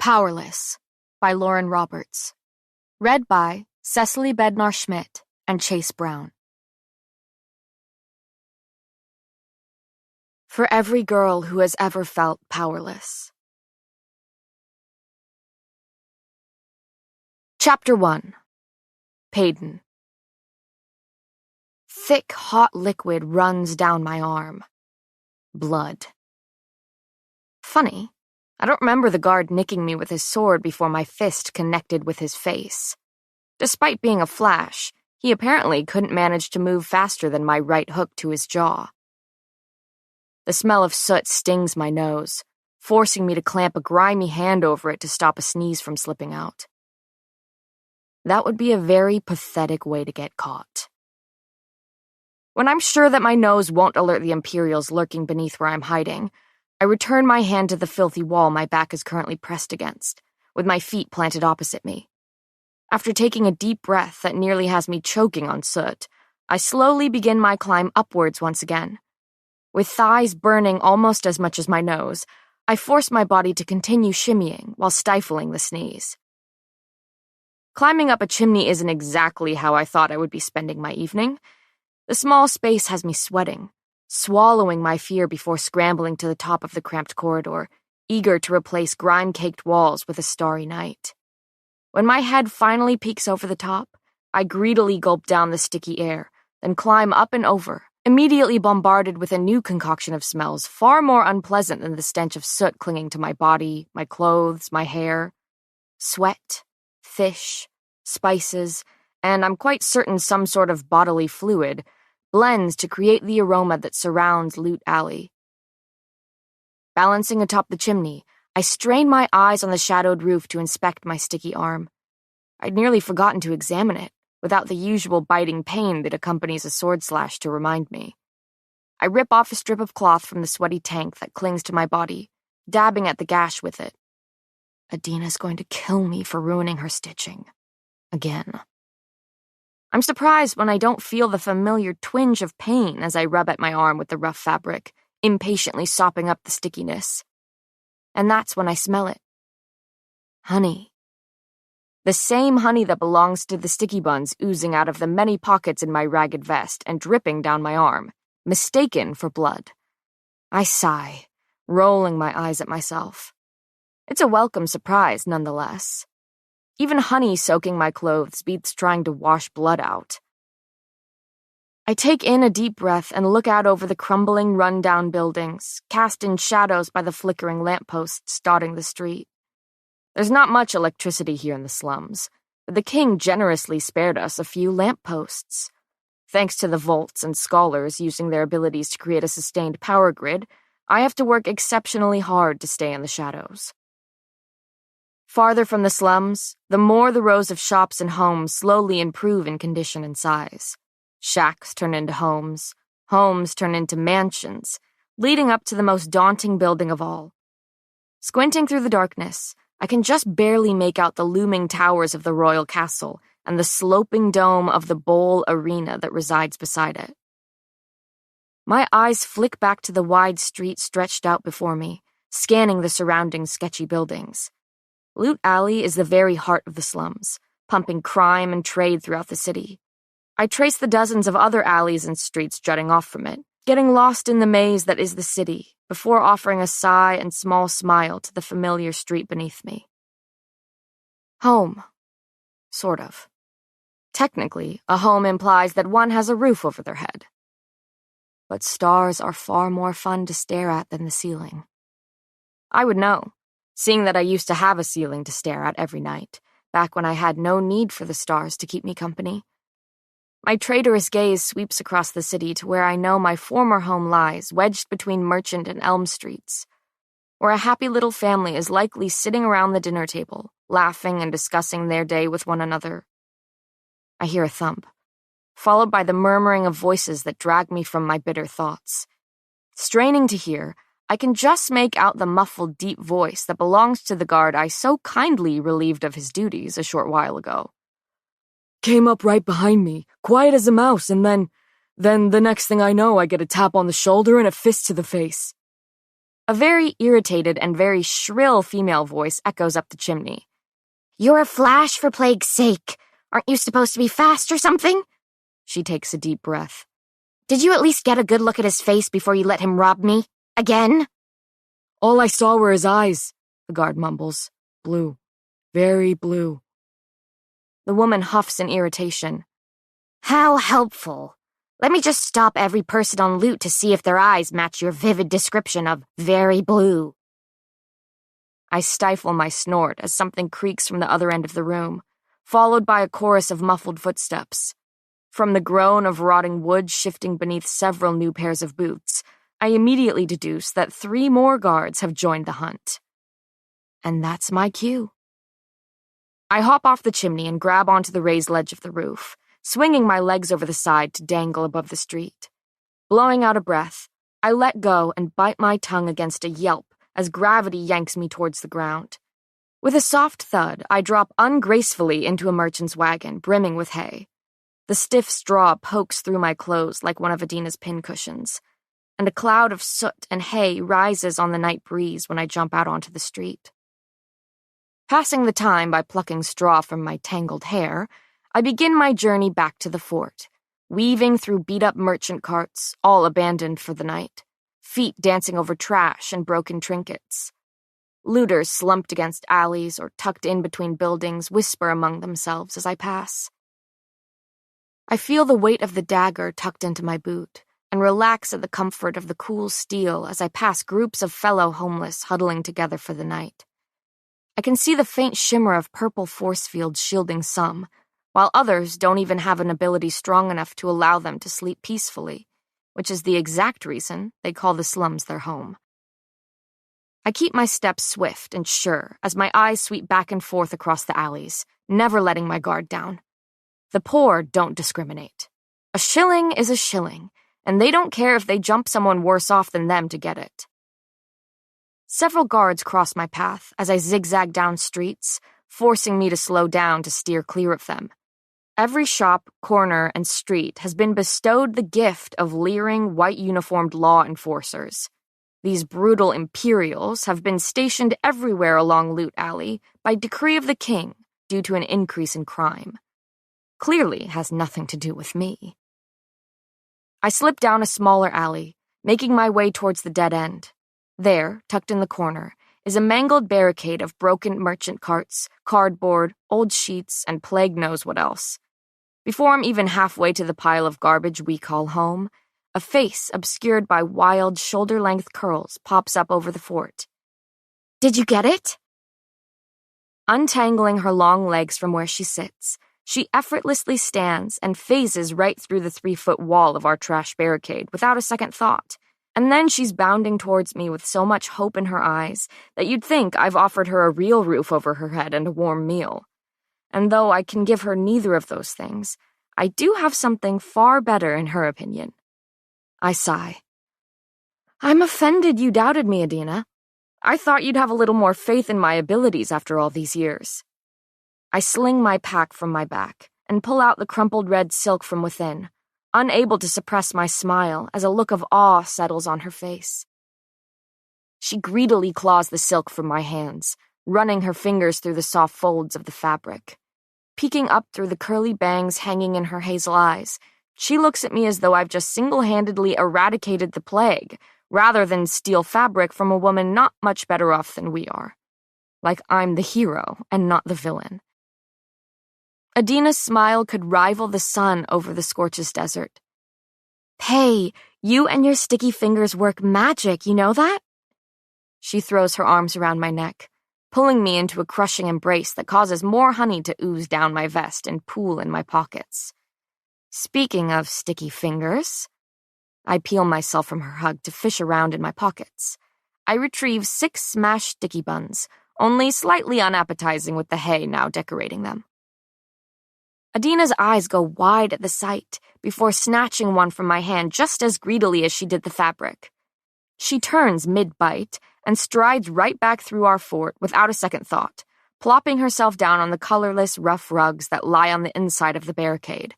Powerless by Lauren Roberts. Read by Cecily Bednar-Schmidt and Chase Brown. For every girl who has ever felt powerless. Chapter 1. Payton. Thick, hot liquid runs down my arm. Blood. Funny, I don't remember the guard nicking me with his sword before my fist connected with his face. Despite being a flash, he apparently couldn't manage to move faster than my right hook to his jaw. The smell of soot stings my nose, forcing me to clamp a grimy hand over it to stop a sneeze from slipping out. That would be a very pathetic way to get caught. When I'm sure that my nose won't alert the Imperials lurking beneath where I'm hiding, I return my hand to the filthy wall my back is currently pressed against, with my feet planted opposite me. After taking a deep breath that nearly has me choking on soot, I slowly begin my climb upwards once again. With thighs burning almost as much as my nose, I force my body to continue shimmying while stifling the sneeze. Climbing up a chimney isn't exactly how I thought I would be spending my evening. The small space has me sweating, swallowing my fear before scrambling to the top of the cramped corridor, eager to replace grime-caked walls with a starry night. When my head finally peeks over the top, I greedily gulp down the sticky air, then climb up and over, immediately bombarded with a new concoction of smells far more unpleasant than the stench of soot clinging to my body, my clothes, my hair. Sweat, fish, spices, and I'm quite certain some sort of bodily fluid, blends to create the aroma that surrounds Loot Alley. Balancing atop the chimney, I strain my eyes on the shadowed roof to inspect my sticky arm. I'd nearly forgotten to examine it, without the usual biting pain that accompanies a sword slash to remind me. I rip off a strip of cloth from the sweaty tank that clings to my body, dabbing at the gash with it. Adina's going to kill me for ruining her stitching. Again. I'm surprised when I don't feel the familiar twinge of pain as I rub at my arm with the rough fabric, impatiently sopping up the stickiness. And that's when I smell it. Honey. The same honey that belongs to the sticky buns oozing out of the many pockets in my ragged vest and dripping down my arm, mistaken for blood. I sigh, rolling my eyes at myself. It's a welcome surprise, nonetheless. Even honey soaking my clothes beats trying to wash blood out. I take in a deep breath and look out over the crumbling, run-down buildings, cast in shadows by the flickering lampposts dotting the street. There's not much electricity here in the slums, but the king generously spared us a few lampposts. Thanks to the Volts and Scholars using their abilities to create a sustained power grid, I have to work exceptionally hard to stay in the shadows. Farther from the slums, the more the rows of shops and homes slowly improve in condition and size. Shacks turn into homes, homes turn into mansions, leading up to the most daunting building of all. Squinting through the darkness, I can just barely make out the looming towers of the royal castle and the sloping dome of the bowl arena that resides beside it. My eyes flick back to the wide street stretched out before me, scanning the surrounding sketchy buildings. Loot Alley is the very heart of the slums, pumping crime and trade throughout the city. I trace the dozens of other alleys and streets jutting off from it, getting lost in the maze that is the city, before offering a sigh and small smile to the familiar street beneath me. Home. Sort of. Technically, a home implies that one has a roof over their head. But stars are far more fun to stare at than the ceiling. I would know, seeing that I used to have a ceiling to stare at every night, back when I had no need for the stars to keep me company. My traitorous gaze sweeps across the city to where I know my former home lies, wedged between Merchant and Elm Streets, where a happy little family is likely sitting around the dinner table, laughing and discussing their day with one another. I hear a thump, followed by the murmuring of voices that drag me from my bitter thoughts. Straining to hear, I can just make out the muffled, deep voice that belongs to the guard I so kindly relieved of his duties a short while ago. Came up right behind me, quiet as a mouse, and then the next thing I know, I get a tap on the shoulder and a fist to the face. A very irritated and very shrill female voice echoes up the chimney. "You're a flash, for plague's sake. Aren't you supposed to be fast or something?" She takes a deep breath. "Did you at least get a good look at his face before you let him rob me? Again?" "All I saw were his eyes," the guard mumbles. "Blue. Very blue." The woman huffs in irritation. "How helpful. Let me just stop every person on loot to see if their eyes match your vivid description of very blue." I stifle my snort as something creaks from the other end of the room, followed by a chorus of muffled footsteps. From the groan of rotting wood shifting beneath several new pairs of boots, I immediately deduce that 3 more guards have joined the hunt. And that's my cue. I hop off the chimney and grab onto the raised ledge of the roof, swinging my legs over the side to dangle above the street. Blowing out a breath, I let go and bite my tongue against a yelp as gravity yanks me towards the ground. With a soft thud, I drop ungracefully into a merchant's wagon brimming with hay. The stiff straw pokes through my clothes like one of Adina's pincushions, and a cloud of soot and hay rises on the night breeze when I jump out onto the street. Passing the time by plucking straw from my tangled hair, I begin my journey back to the fort, weaving through beat-up merchant carts, all abandoned for the night, feet dancing over trash and broken trinkets. Looters slumped against alleys or tucked in between buildings whisper among themselves as I pass. I feel the weight of the dagger tucked into my boot and relax at the comfort of the cool steel as I pass groups of fellow homeless huddling together for the night. I can see the faint shimmer of purple force fields shielding some, while others don't even have an ability strong enough to allow them to sleep peacefully, which is the exact reason they call the slums their home. I keep my steps swift and sure as my eyes sweep back and forth across the alleys, never letting my guard down. The poor don't discriminate. A shilling is a shilling, and they don't care if they jump someone worse off than them to get it. Several guards cross my path as I zigzag down streets, forcing me to slow down to steer clear of them. Every shop, corner, and street has been bestowed the gift of leering, white-uniformed law enforcers. These brutal Imperials have been stationed everywhere along Loot Alley by decree of the king due to an increase in crime. Clearly has nothing to do with me. I slip down a smaller alley, making my way towards the dead end. There, tucked in the corner, is a mangled barricade of broken merchant carts, cardboard, old sheets, and plague knows what else. Before I'm even halfway to the pile of garbage we call home, a face obscured by wild, shoulder-length curls pops up over the fort. "Did you get it?" Untangling her long legs from where she sits, she effortlessly stands and phases right through the 3-foot wall of our trash barricade without a second thought. And then she's bounding towards me with so much hope in her eyes that you'd think I've offered her a real roof over her head and a warm meal. And though I can give her neither of those things, I do have something far better in her opinion. I sigh. "I'm offended you doubted me, Adina. I thought you'd have a little more faith in my abilities after all these years." I sling my pack from my back and pull out the crumpled red silk from within, unable to suppress my smile as a look of awe settles on her face. She greedily claws the silk from my hands, running her fingers through the soft folds of the fabric. Peeking up through the curly bangs hanging in her hazel eyes, she looks at me as though I've just single-handedly eradicated the plague, rather than steal fabric from a woman not much better off than we are. Like I'm the hero and not the villain. Adina's smile could rival the sun over the scorches desert. "Hey, you and your sticky fingers work magic, you know that?" She throws her arms around my neck, pulling me into a crushing embrace that causes more honey to ooze down my vest and pool in my pockets. Speaking of sticky fingers, I peel myself from her hug to fish around in my pockets. I retrieve 6 smashed sticky buns, only slightly unappetizing with the hay now decorating them. Adina's eyes go wide at the sight before snatching one from my hand just as greedily as she did the fabric. She turns mid-bite and strides right back through our fort without a second thought, plopping herself down on the colorless, rough rugs that lie on the inside of the barricade.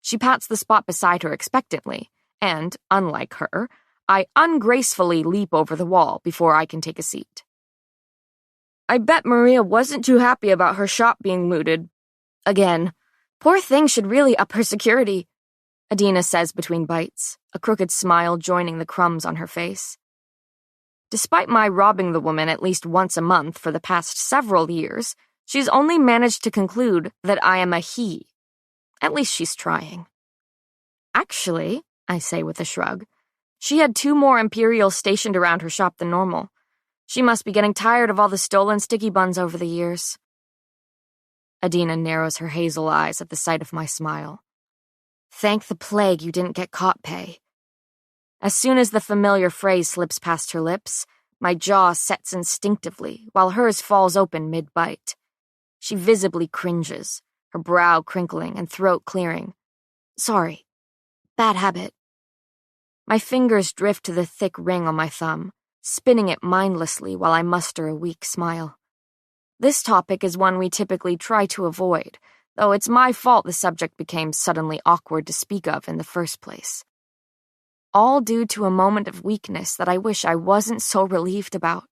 She pats the spot beside her expectantly, and, unlike her, I ungracefully leap over the wall before I can take a seat. I bet Maria wasn't too happy about her shop being looted. Again. Poor thing should really up her security, Adina says between bites, a crooked smile joining the crumbs on her face. Despite my robbing the woman at least once a month for the past several years, she's only managed to conclude that I am a he. At least she's trying. Actually, I say with a shrug, she had 2 more Imperials stationed around her shop than normal. She must be getting tired of all the stolen sticky buns over the years. Adina narrows her hazel eyes at the sight of my smile. Thank the plague you didn't get caught, Pay. As soon as the familiar phrase slips past her lips, my jaw sets instinctively, while hers falls open mid-bite. She visibly cringes, her brow crinkling and throat clearing. Sorry. Bad habit. My fingers drift to the thick ring on my thumb, spinning it mindlessly while I muster a weak smile. This topic is one we typically try to avoid, though it's my fault the subject became suddenly awkward to speak of in the first place. All due to a moment of weakness that I wish I wasn't so relieved about.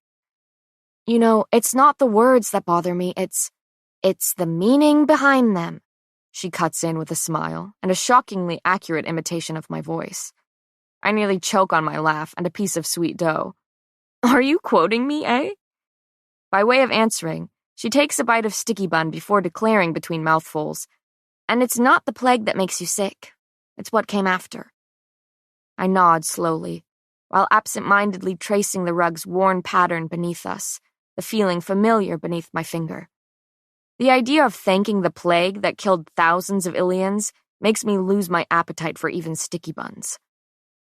You know, it's not the words that bother me, it's the meaning behind them. She cuts in with a smile and a shockingly accurate imitation of my voice. I nearly choke on my laugh and a piece of sweet dough. Are you quoting me, eh? By way of answering, she takes a bite of sticky bun before declaring between mouthfuls, and it's not the plague that makes you sick. It's what came after. I nod slowly, while absent-mindedly tracing the rug's worn pattern beneath us, the feeling familiar beneath my finger. The idea of thanking the plague that killed thousands of Ilians makes me lose my appetite for even sticky buns.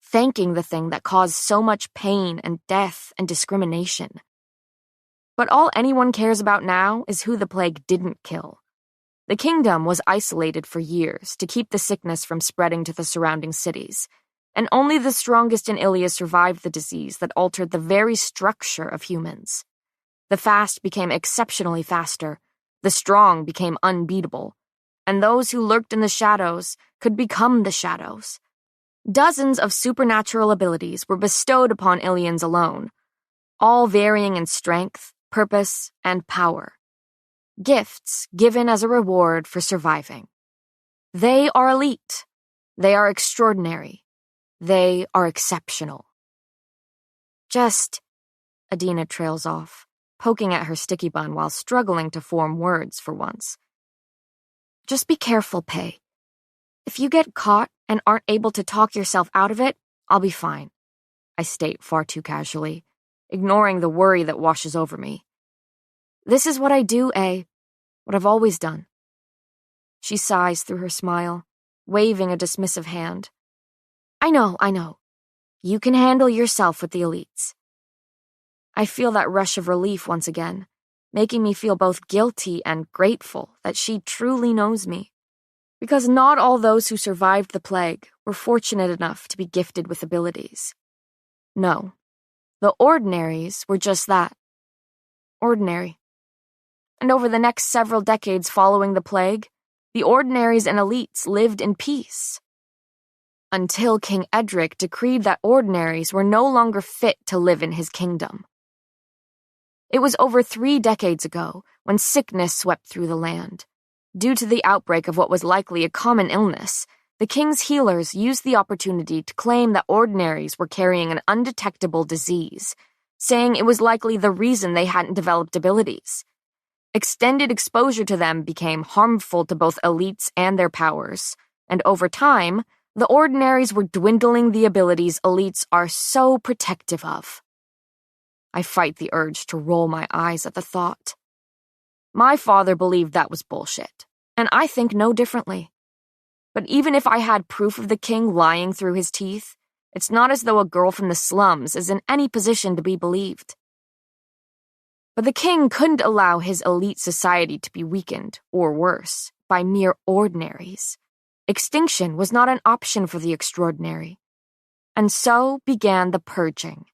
Thanking the thing that caused so much pain and death and discrimination. But all anyone cares about now is who the plague didn't kill. The kingdom was isolated for years to keep the sickness from spreading to the surrounding cities, and only the strongest in Ilia survived the disease that altered the very structure of humans. The fast became exceptionally faster, the strong became unbeatable, and those who lurked in the shadows could become the shadows. Dozens of supernatural abilities were bestowed upon Ilians alone, all varying in strength, purpose, and power. Gifts given as a reward for surviving. They are elite. They are extraordinary. They are exceptional. Adina trails off, poking at her sticky bun while struggling to form words for once. Just be careful, Pei. If you get caught and aren't able to talk yourself out of it, I'll be fine, I state far too casually, ignoring the worry that washes over me. This is what I do, what I've always done. She sighs through her smile, waving a dismissive hand. I know. You can handle yourself with the elites. I feel that rush of relief once again, making me feel both guilty and grateful that she truly knows me. Because not all those who survived the plague were fortunate enough to be gifted with abilities. No, the ordinaries were just that. Ordinary. And over the next several decades following the plague, the ordinaries and elites lived in peace. Until King Edric decreed that ordinaries were no longer fit to live in his kingdom. It was over 3 decades ago when sickness swept through the land. Due to the outbreak of what was likely a common illness, the king's healers used the opportunity to claim that ordinaries were carrying an undetectable disease, saying it was likely the reason they hadn't developed abilities. Extended exposure to them became harmful to both elites and their powers, and over time, the ordinaries were dwindling the abilities elites are so protective of. I fight the urge to roll my eyes at the thought. My father believed that was bullshit, and I think no differently. But even if I had proof of the king lying through his teeth, it's not as though a girl from the slums is in any position to be believed. But the king couldn't allow his elite society to be weakened, or worse, by mere ordinaries. Extinction was not an option for the extraordinary. And so began the purging.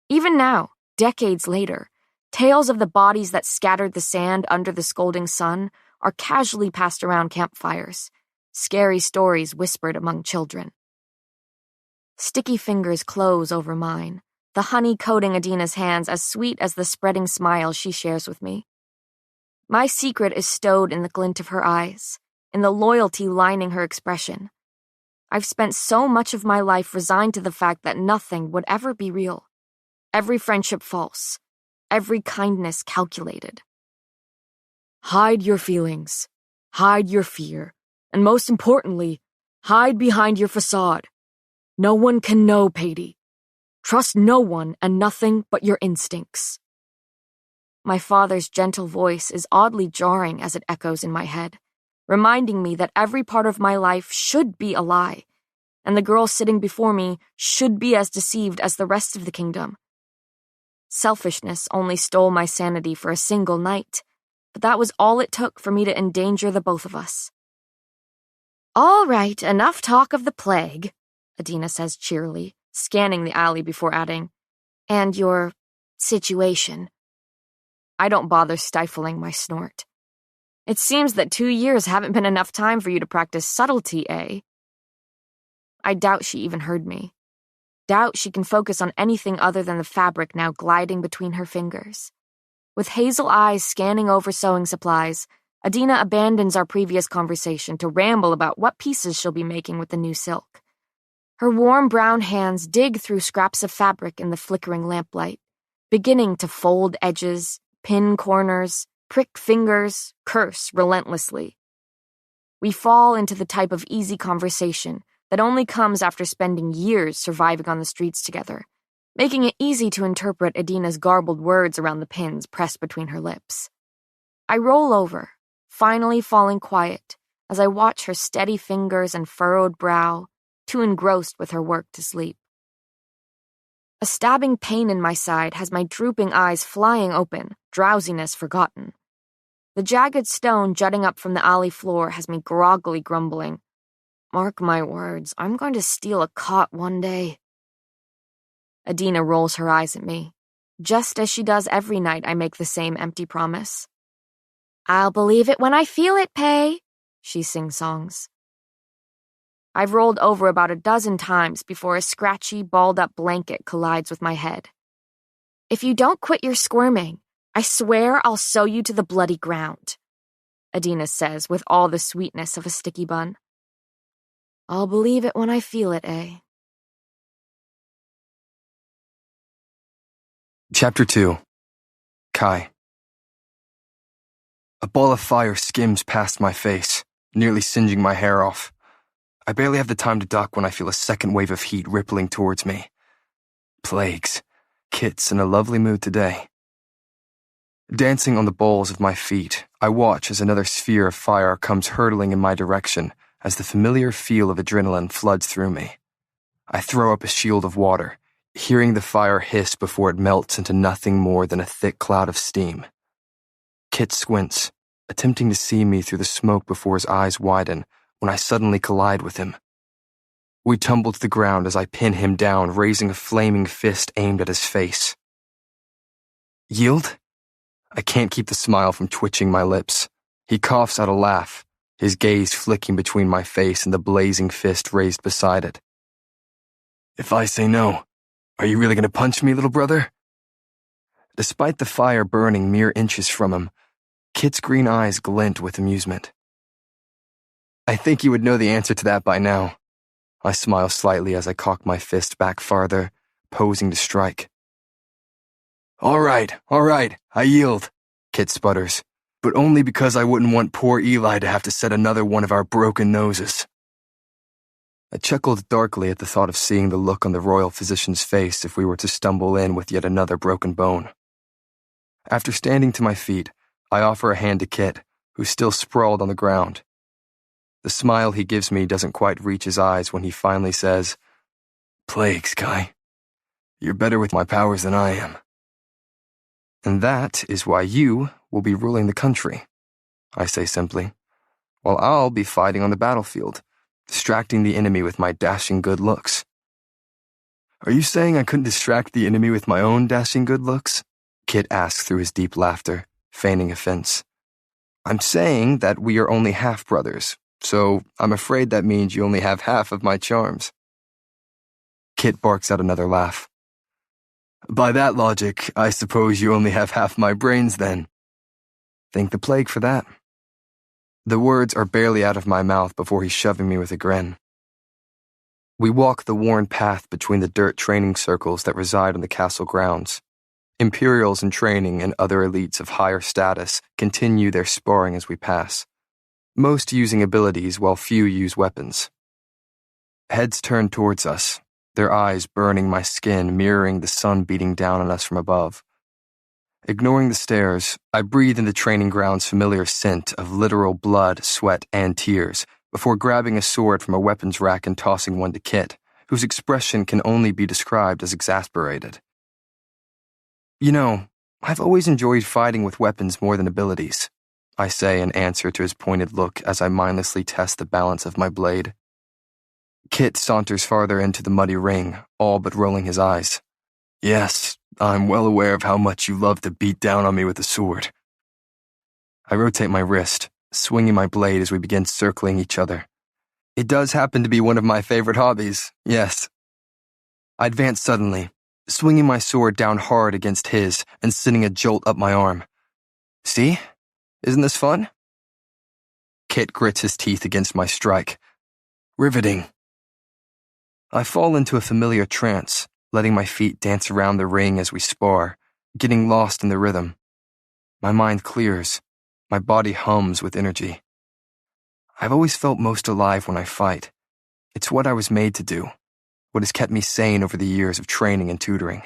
Even now, decades later, tales of the bodies that scattered the sand under the scolding sun are casually passed around campfires, scary stories whispered among children. Sticky fingers close over mine, the honey coating Adina's hands as sweet as the spreading smile she shares with me. My secret is stowed in the glint of her eyes, in the loyalty lining her expression. I've spent so much of my life resigned to the fact that nothing would ever be real. Every friendship false, every kindness calculated. Hide your feelings, hide your fear, and most importantly, hide behind your facade. No one can know, Patty. Trust no one and nothing but your instincts. My father's gentle voice is oddly jarring as it echoes in my head, reminding me that every part of my life should be a lie, and the girl sitting before me should be as deceived as the rest of the kingdom. Selfishness only stole my sanity for a single night, but that was all it took for me to endanger the both of us. All right, enough talk of the plague, Adina says cheerily, scanning the alley before adding, and your situation. I don't bother stifling my snort. It seems that 2 years haven't been enough time for you to practice subtlety, eh? I doubt she even heard me. Doubt she can focus on anything other than the fabric now gliding between her fingers. With hazel eyes scanning over sewing supplies, Adina abandons our previous conversation to ramble about what pieces she'll be making with the new silk. Her warm brown hands dig through scraps of fabric in the flickering lamplight, beginning to fold edges, pin corners, prick fingers, curse relentlessly. We fall into the type of easy conversation that only comes after spending years surviving on the streets together, making it easy to interpret Adina's garbled words around the pins pressed between her lips. I roll over, finally falling quiet as I watch her steady fingers and furrowed brow, too engrossed with her work to sleep. A stabbing pain in my side has my drooping eyes flying open, drowsiness forgotten. The jagged stone jutting up from the alley floor has me groggily grumbling, "Mark my words, I'm going to steal a cot one day." Adina rolls her eyes at me, just as she does every night I make the same empty promise. "I'll believe it when I feel it, Pay," she sing-songs. I've rolled over about a dozen times before a scratchy, balled-up blanket collides with my head. "If you don't quit your squirming, I swear I'll sew you to the bloody ground," Adina says with all the sweetness of a sticky bun. I'll believe it when I feel it, eh? Chapter 2. Kai. A ball of fire skims past my face, nearly singeing my hair off. I barely have the time to duck when I feel a second wave of heat rippling towards me. Plagues. Kit's in a lovely mood today. Dancing on the balls of my feet, I watch as another sphere of fire comes hurtling in my direction as the familiar feel of adrenaline floods through me. I throw up a shield of water, hearing the fire hiss before it melts into nothing more than a thick cloud of steam. Kit squints, attempting to see me through the smoke before his eyes widen when I suddenly collide with him. We tumble to the ground as I pin him down, raising a flaming fist aimed at his face. Yield? I can't keep the smile from twitching my lips. He coughs out a laugh, his gaze flicking between my face and the blazing fist raised beside it. If I say no, are you really going to punch me, little brother? Despite the fire burning mere inches from him, Kit's green eyes glint with amusement. I think you would know the answer to that by now. I smile slightly as I cock my fist back farther, posing to strike. All right, I yield, Kit sputters, but only because I wouldn't want poor Eli to have to set another one of our broken noses. I chuckled darkly at the thought of seeing the look on the royal physician's face if we were to stumble in with yet another broken bone. After standing to my feet, I offer a hand to Kit, who's still sprawled on the ground. The smile he gives me doesn't quite reach his eyes when he finally says, Plagues, Kai. You're better with my powers than I am. And that is why you will be ruling the country, I say simply, while I'll be fighting on the battlefield, distracting the enemy with my dashing good looks. Are you saying I couldn't distract the enemy with my own dashing good looks? Kit asks through his deep laughter, feigning offense. I'm saying that we are only half-brothers, so I'm afraid that means you only have half of my charms. Kit barks out another laugh. By that logic, I suppose you only have half my brains then. Thank the plague for that. The words are barely out of my mouth before he's shoving me with a grin. We walk the worn path between the dirt training circles that reside on the castle grounds. Imperials in training and other elites of higher status continue their sparring as we pass, most using abilities while few use weapons. Heads turn towards us, their eyes burning my skin, mirroring the sun beating down on us from above. Ignoring the stares, I breathe in the training ground's familiar scent of literal blood, sweat, and tears before grabbing a sword from a weapons rack and tossing one to Kit, whose expression can only be described as exasperated. You know, I've always enjoyed fighting with weapons more than abilities, I say in answer to his pointed look as I mindlessly test the balance of my blade. Kit saunters farther into the muddy ring, all but rolling his eyes. Yes, I'm well aware of how much you love to beat down on me with a sword. I rotate my wrist, swinging my blade as we begin circling each other. It does happen to be one of my favorite hobbies, yes. I advance suddenly, swinging my sword down hard against his and sending a jolt up my arm. See? Isn't this fun? Kit grits his teeth against my strike. Riveting. I fall into a familiar trance, letting my feet dance around the ring as we spar, getting lost in the rhythm. My mind clears. My body hums with energy. I've always felt most alive when I fight. It's what I was made to do, what has kept me sane over the years of training and tutoring.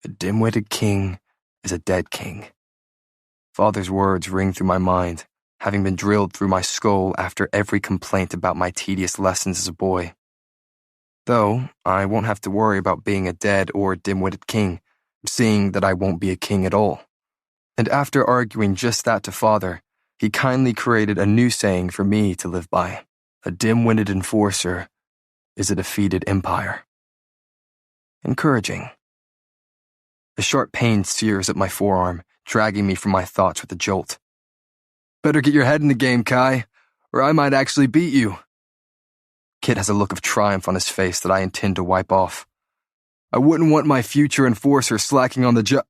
A dim-witted king is a dead king. Father's words ring through my mind, having been drilled through my skull after every complaint about my tedious lessons as a boy. Though, I won't have to worry about being a dead or dim-witted king, seeing that I won't be a king at all. And after arguing just that to Father, he kindly created a new saying for me to live by. A dim-witted enforcer is a defeated empire. Encouraging. A sharp pain sears at my forearm, dragging me from my thoughts with a jolt. Better get your head in the game, Kai, or I might actually beat you. Kit has a look of triumph on his face that I intend to wipe off. I wouldn't want my future enforcer slacking on the job.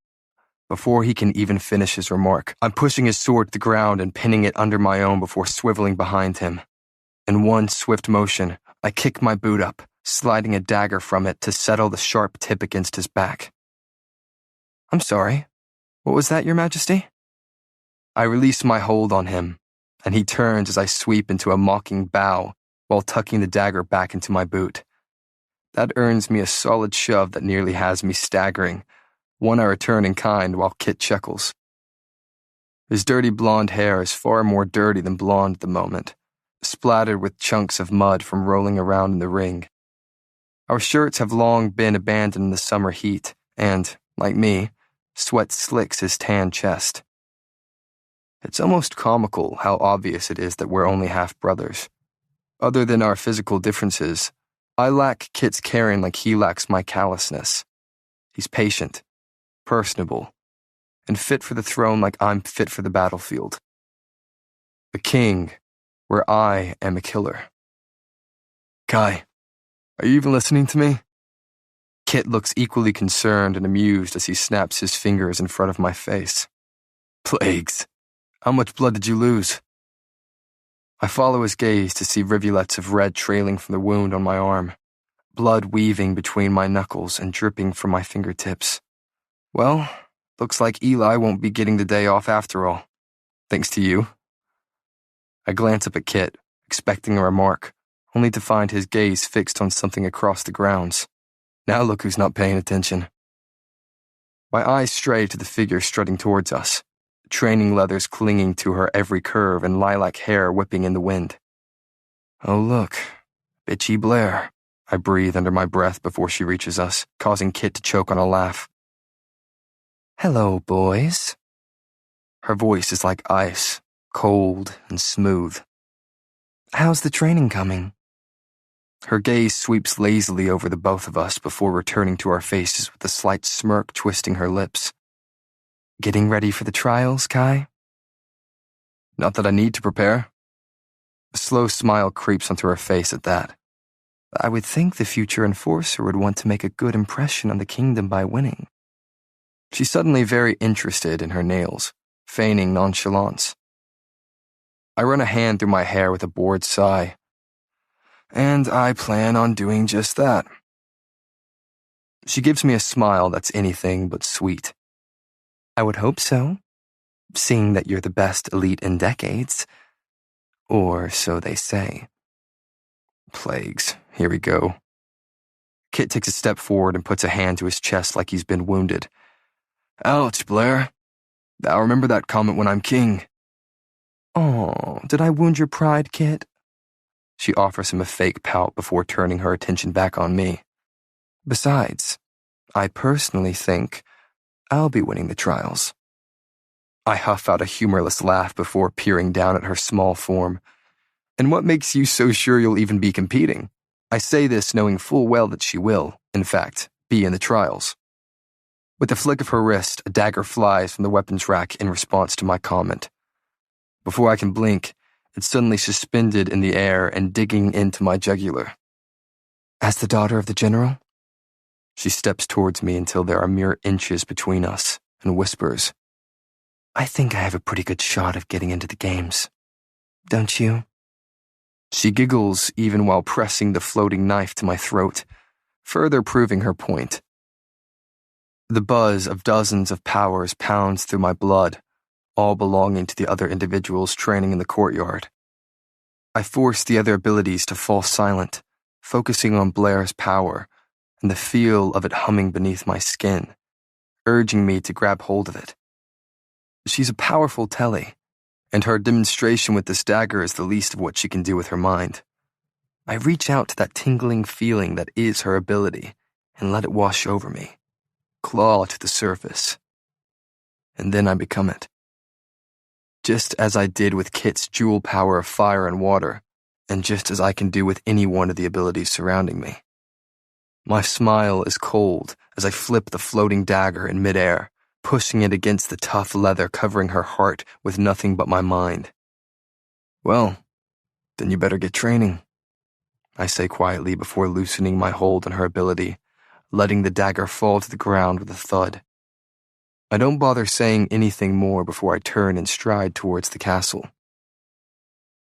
Before he can even finish his remark, I'm pushing his sword to the ground and pinning it under my own before swiveling behind him. In one swift motion, I kick my boot up, sliding a dagger from it to settle the sharp tip against his back. I'm sorry. What was that, Your Majesty? I release my hold on him, and he turns as I sweep into a mocking bow while tucking the dagger back into my boot. That earns me a solid shove that nearly has me staggering, one I return in kind while Kit chuckles. His dirty blonde hair is far more dirty than blonde at the moment, splattered with chunks of mud from rolling around in the ring. Our shirts have long been abandoned in the summer heat, and, like me, sweat slicks his tan chest. It's almost comical how obvious it is that we're only half-brothers. Other than our physical differences, I lack Kit's caring like he lacks my callousness. He's patient, personable, and fit for the throne like I'm fit for the battlefield. A king, where I am a killer. Kai, are you even listening to me? Kit looks equally concerned and amused as he snaps his fingers in front of my face. Plagues. How much blood did you lose? I follow his gaze to see rivulets of red trailing from the wound on my arm, blood weaving between my knuckles and dripping from my fingertips. Well, looks like Eli won't be getting the day off after all, thanks to you. I glance up at Kit, expecting a remark, only to find his gaze fixed on something across the grounds. Now look who's not paying attention. My eyes stray to the figure strutting towards us, training leathers clinging to her every curve and lilac hair whipping in the wind. Oh look, bitchy Blair, I breathe under my breath before she reaches us, causing Kit to choke on a laugh. Hello, boys. Her voice is like ice, cold and smooth. How's the training coming? Her gaze sweeps lazily over the both of us before returning to our faces with a slight smirk twisting her lips. Getting ready for the trials, Kai? Not that I need to prepare. A slow smile creeps onto her face at that. I would think the future enforcer would want to make a good impression on the kingdom by winning. She's suddenly very interested in her nails, feigning nonchalance. I run a hand through my hair with a bored sigh. And I plan on doing just that. She gives me a smile that's anything but sweet. I would hope so, seeing that you're the best elite in decades. Or so they say. Plagues, here we go. Kit takes a step forward and puts a hand to his chest like he's been wounded. Ouch, Blair. I'll remember that comment when I'm king. Oh, did I wound your pride, Kit? She offers him a fake pout before turning her attention back on me. Besides, I personally think I'll be winning the trials. I huff out a humorless laugh before peering down at her small form. And what makes you so sure you'll even be competing? I say this knowing full well that she will, in fact, be in the trials. With a flick of her wrist, a dagger flies from the weapons rack in response to my comment. Before I can blink, it's suddenly suspended in the air and digging into my jugular. As the daughter of the general? She steps towards me until there are mere inches between us and whispers, I think I have a pretty good shot of getting into the games. Don't you? She giggles even while pressing the floating knife to my throat, further proving her point. The buzz of dozens of powers pounds through my blood, all belonging to the other individuals training in the courtyard. I force the other abilities to fall silent, focusing on Blair's power and the feel of it humming beneath my skin, urging me to grab hold of it. She's a powerful telly, and her demonstration with this dagger is the least of what she can do with her mind. I reach out to that tingling feeling that is her ability and let it wash over me, claw to the surface. And then I become it. Just as I did with Kit's jewel power of fire and water, and just as I can do with any one of the abilities surrounding me. My smile is cold as I flip the floating dagger in midair, pushing it against the tough leather covering her heart with nothing but my mind. Well, then you better get training, I say quietly before loosening my hold on her ability, letting the dagger fall to the ground with a thud. I don't bother saying anything more before I turn and stride towards the castle.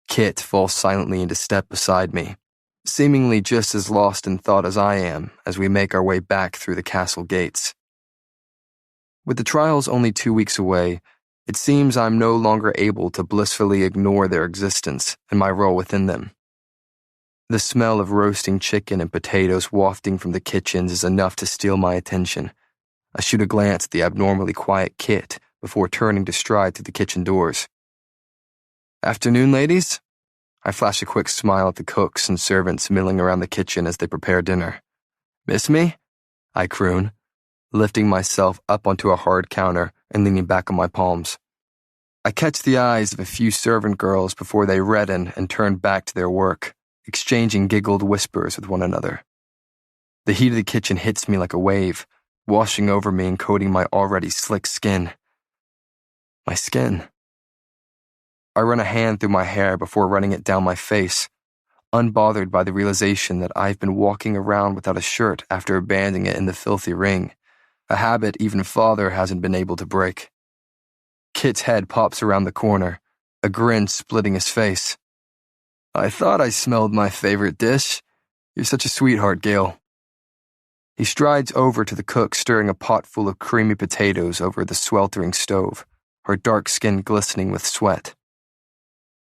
Kit falls silently into step beside me, seemingly just as lost in thought as I am as we make our way back through the castle gates. With the trials only 2 weeks away, it seems I'm no longer able to blissfully ignore their existence and my role within them. The smell of roasting chicken and potatoes wafting from the kitchens is enough to steal my attention. I shoot a glance at the abnormally quiet Kit before turning to stride through the kitchen doors. Afternoon, ladies? I flash a quick smile at the cooks and servants milling around the kitchen as they prepare dinner. Miss me? I croon, lifting myself up onto a hard counter and leaning back on my palms. I catch the eyes of a few servant girls before they redden and turn back to their work, exchanging giggled whispers with one another. The heat of the kitchen hits me like a wave, washing over me and coating my already slick skin. My skin. I run a hand through my hair before running it down my face, unbothered by the realization that I've been walking around without a shirt after abandoning it in the filthy ring, a habit even Father hasn't been able to break. Kit's head pops around the corner, a grin splitting his face. I thought I smelled my favorite dish. You're such a sweetheart, Gail. He strides over to the cook stirring a pot full of creamy potatoes over the sweltering stove, her dark skin glistening with sweat.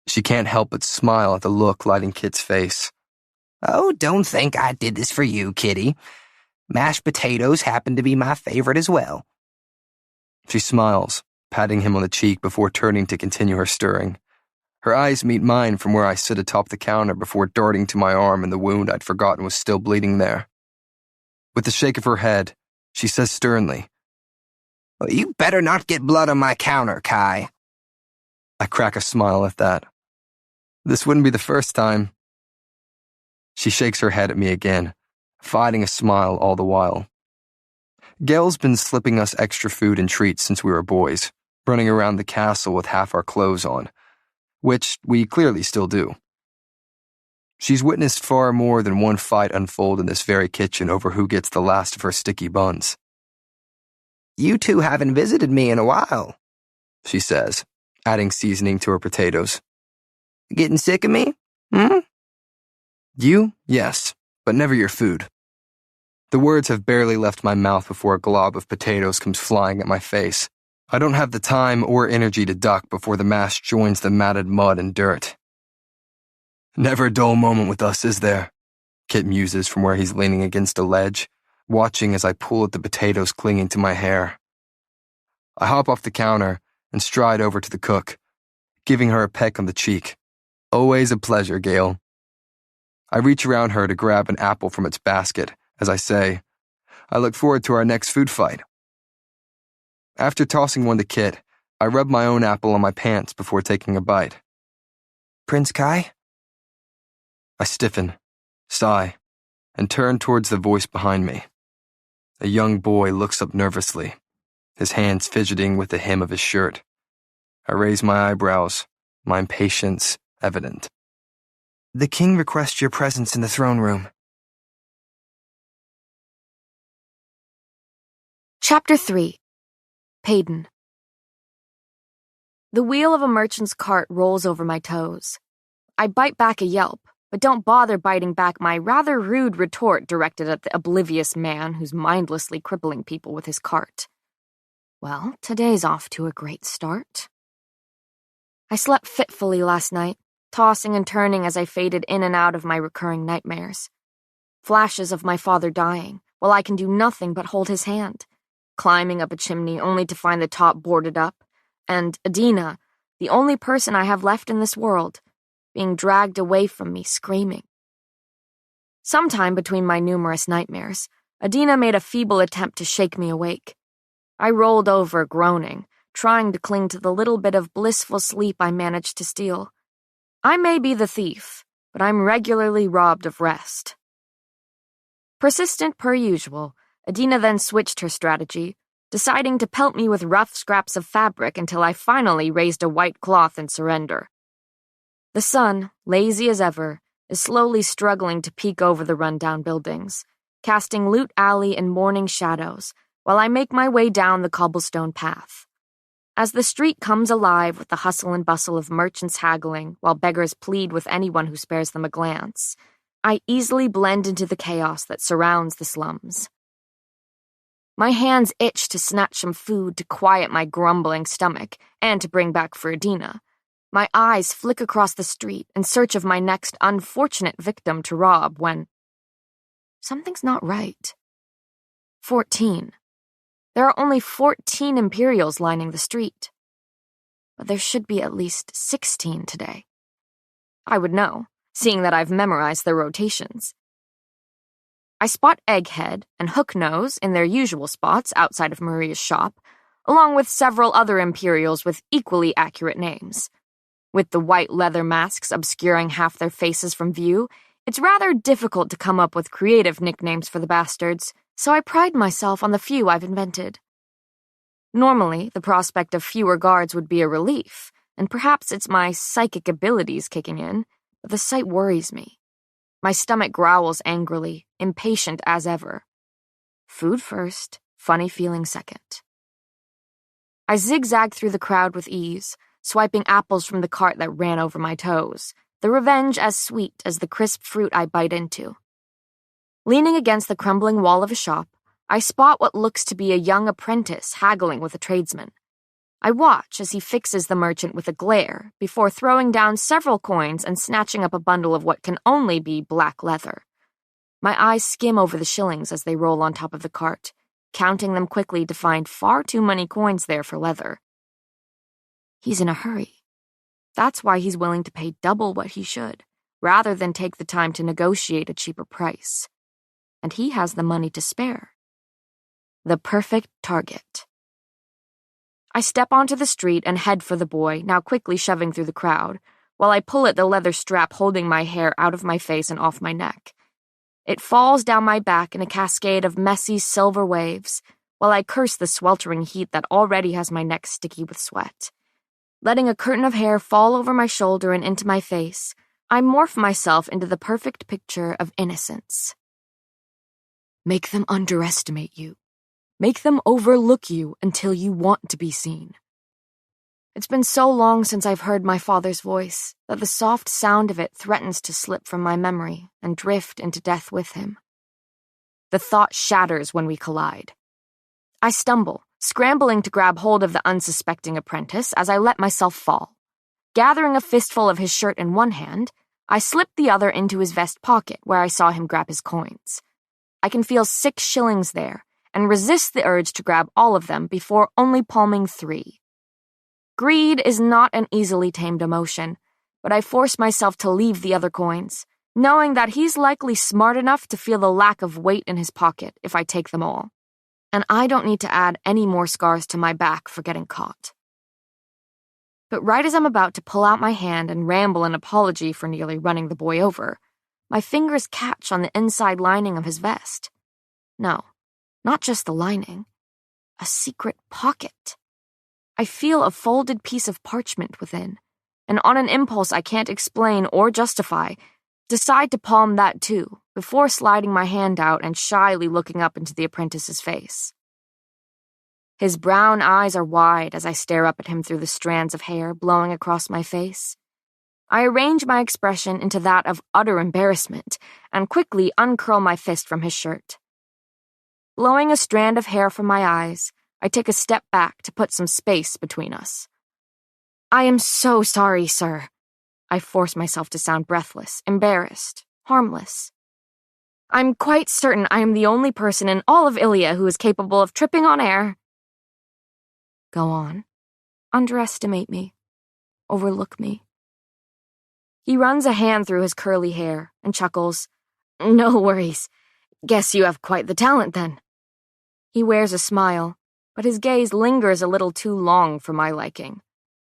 She can't help but smile at the look lighting Kit's face. Oh, don't think I did this for you, Kitty. Mashed potatoes happen to be my favorite as well. She smiles, patting him on the cheek before turning to continue her stirring. Her eyes meet mine from where I sit atop the counter before darting to my arm and the wound I'd forgotten was still bleeding there. With a shake of her head, she says sternly, Well, you better not get blood on my counter, Kai. I crack a smile at that. This wouldn't be the first time. She shakes her head at me again, fighting a smile all the while. Gail's been slipping us extra food and treats since we were boys, running around the castle with half our clothes on, which we clearly still do. She's witnessed far more than one fight unfold in this very kitchen over who gets the last of her sticky buns. You two haven't visited me in a while, She says, adding seasoning to her potatoes. Getting sick of me? You, yes, but never your food. The words have barely left my mouth before a glob of potatoes comes flying at my face. I don't have the time or energy to duck before the mash joins the matted mud and dirt. Never a dull moment with us, is there? Kit muses from where he's leaning against a ledge, watching as I pull at the potatoes clinging to my hair. I hop off the counter and stride over to the cook, giving her a peck on the cheek. Always a pleasure, Gail. I reach around her to grab an apple from its basket as I say, I look forward to our next food fight. After tossing one to Kit, I rub my own apple on my pants before taking a bite. Prince Kai? I stiffen, sigh, and turn towards the voice behind me. A young boy looks up nervously, his hands fidgeting with the hem of his shirt. I raise my eyebrows, my impatience evident. The king requests your presence in the throne room. Chapter 3. Payden. The wheel of a merchant's cart rolls over my toes. I bite back a yelp, but don't bother biting back my rather rude retort directed at the oblivious man who's mindlessly crippling people with his cart. Well, today's off to a great start. I slept fitfully last night, tossing and turning as I faded in and out of my recurring nightmares. Flashes of my father dying, while I can do nothing but hold his hand. Climbing up a chimney only to find the top boarded up, and Adina, the only person I have left in this world, being dragged away from me screaming. Sometime between my numerous nightmares, Adina made a feeble attempt to shake me awake. I rolled over, groaning, trying to cling to the little bit of blissful sleep I managed to steal. I may be the thief, but I'm regularly robbed of rest. Persistent per usual, Adina then switched her strategy, deciding to pelt me with rough scraps of fabric until I finally raised a white cloth in surrender. The sun, lazy as ever, is slowly struggling to peek over the rundown buildings, casting Loot Alley in morning shadows while I make my way down the cobblestone path. As the street comes alive with the hustle and bustle of merchants haggling while beggars plead with anyone who spares them a glance, I easily blend into the chaos that surrounds the slums. My hands itch to snatch some food to quiet my grumbling stomach and to bring back for Adina. My eyes flick across the street in search of my next unfortunate victim to rob when... something's not right. 14. There are only 14 Imperials lining the street. But there should be at least 16 today. I would know, seeing that I've memorized their rotations. I spot Egghead and Hooknose in their usual spots outside of Maria's shop, along with several other Imperials with equally accurate names. With the white leather masks obscuring half their faces from view, it's rather difficult to come up with creative nicknames for the bastards, so I pride myself on the few I've invented. Normally, the prospect of fewer guards would be a relief, and perhaps it's my psychic abilities kicking in, but the sight worries me. My stomach growls angrily, impatient as ever. Food first, funny feeling second. I zigzag through the crowd with ease, swiping apples from the cart that ran over my toes, the revenge as sweet as the crisp fruit I bite into. Leaning against the crumbling wall of a shop, I spot what looks to be a young apprentice haggling with a tradesman. I watch as he fixes the merchant with a glare before throwing down several coins and snatching up a bundle of what can only be black leather. My eyes skim over the shillings as they roll on top of the cart, counting them quickly to find far too many coins there for leather. He's in a hurry. That's why he's willing to pay double what he should, rather than take the time to negotiate a cheaper price. And he has the money to spare. The perfect target. I step onto the street and head for the boy, now quickly shoving through the crowd, while I pull at the leather strap holding my hair out of my face and off my neck. It falls down my back in a cascade of messy silver waves, while I curse the sweltering heat that already has my neck sticky with sweat. Letting a curtain of hair fall over my shoulder and into my face, I morph myself into the perfect picture of innocence. Make them underestimate you. Make them overlook you until you want to be seen. It's been so long since I've heard my father's voice that the soft sound of it threatens to slip from my memory and drift into death with him. The thought shatters when we collide. I stumble, scrambling to grab hold of the unsuspecting apprentice as I let myself fall. Gathering a fistful of his shirt in one hand, I slip the other into his vest pocket where I saw him grab his coins. I can feel 6 shillings there and resist the urge to grab all of them before only palming 3. Greed is not an easily tamed emotion, but I force myself to leave the other coins, knowing that he's likely smart enough to feel the lack of weight in his pocket if I take them all. And I don't need to add any more scars to my back for getting caught. But right as I'm about to pull out my hand and ramble an apology for nearly running the boy over, my fingers catch on the inside lining of his vest. No, not just the lining. A secret pocket. I feel a folded piece of parchment within, and on an impulse I can't explain or justify, decide to palm that too, before sliding my hand out and shyly looking up into the apprentice's face. His brown eyes are wide as I stare up at him through the strands of hair blowing across my face. I arrange my expression into that of utter embarrassment and quickly uncurl my fist from his shirt. Blowing a strand of hair from my eyes, I take a step back to put some space between us. I am so sorry, sir. I force myself to sound breathless, embarrassed, harmless. I'm quite certain I am the only person in all of Ilia who is capable of tripping on air. Go on. Underestimate me. Overlook me. He runs a hand through his curly hair and chuckles. No worries. Guess you have quite the talent then. He wears a smile, but his gaze lingers a little too long for my liking.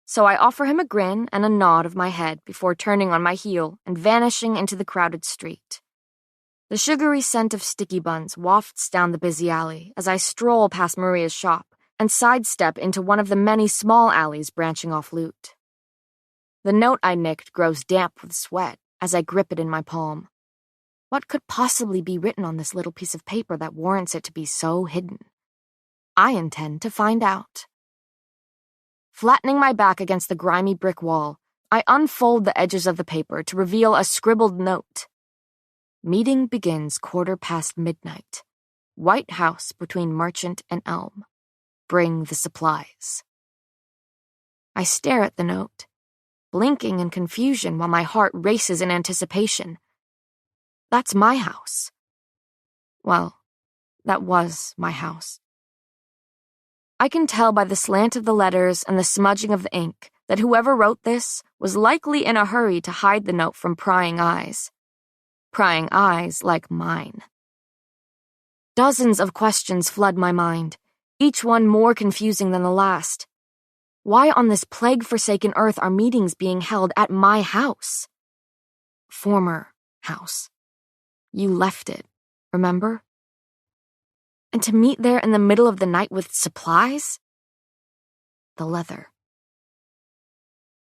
So I offer him a grin and a nod of my head before turning on my heel and vanishing into the crowded street. The sugary scent of sticky buns wafts down the busy alley as I stroll past Maria's shop and sidestep into one of the many small alleys branching off Loot. The note I nicked grows damp with sweat as I grip it in my palm. What could possibly be written on this little piece of paper that warrants it to be so hidden? I intend to find out. Flattening my back against the grimy brick wall, I unfold the edges of the paper to reveal a scribbled note. Meeting begins midnight. White House between Merchant and Elm. Bring the supplies. I stare at the note, blinking in confusion while my heart races in anticipation. That's my house. Well, that was my house. I can tell by the slant of the letters and the smudging of the ink that whoever wrote this was likely in a hurry to hide the note from prying eyes. Prying eyes like mine. Dozens of questions flood my mind, each one more confusing than the last. Why on this plague-forsaken earth are meetings being held at my house? Former house. You left it, remember? And to meet there in the middle of the night with supplies? The leather.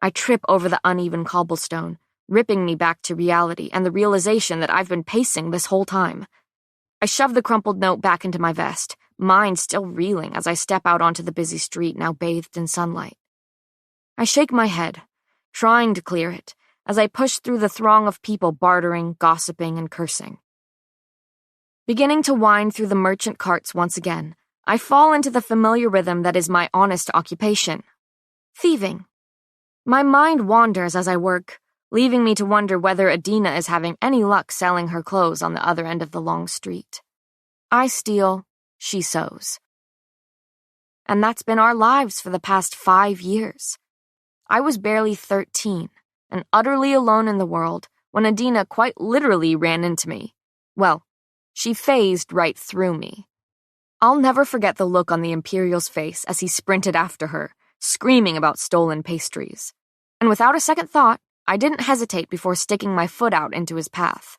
I trip over the uneven cobblestone, ripping me back to reality and the realization that I've been pacing this whole time. I shove the crumpled note back into my vest, mind still reeling as I step out onto the busy street now bathed in sunlight. I shake my head, trying to clear it, as I push through the throng of people bartering, gossiping, and cursing. Beginning to wind through the merchant carts once again, I fall into the familiar rhythm that is my honest occupation. Thieving. My mind wanders as I work, leaving me to wonder whether Adina is having any luck selling her clothes on the other end of the long street. I steal, she sews. And that's been our lives for the past 5 years. I was barely 13 and utterly alone in the world when Adina quite literally ran into me. Well, she phased right through me. I'll never forget the look on the Imperial's face as he sprinted after her, screaming about stolen pastries. And without a second thought, I didn't hesitate before sticking my foot out into his path.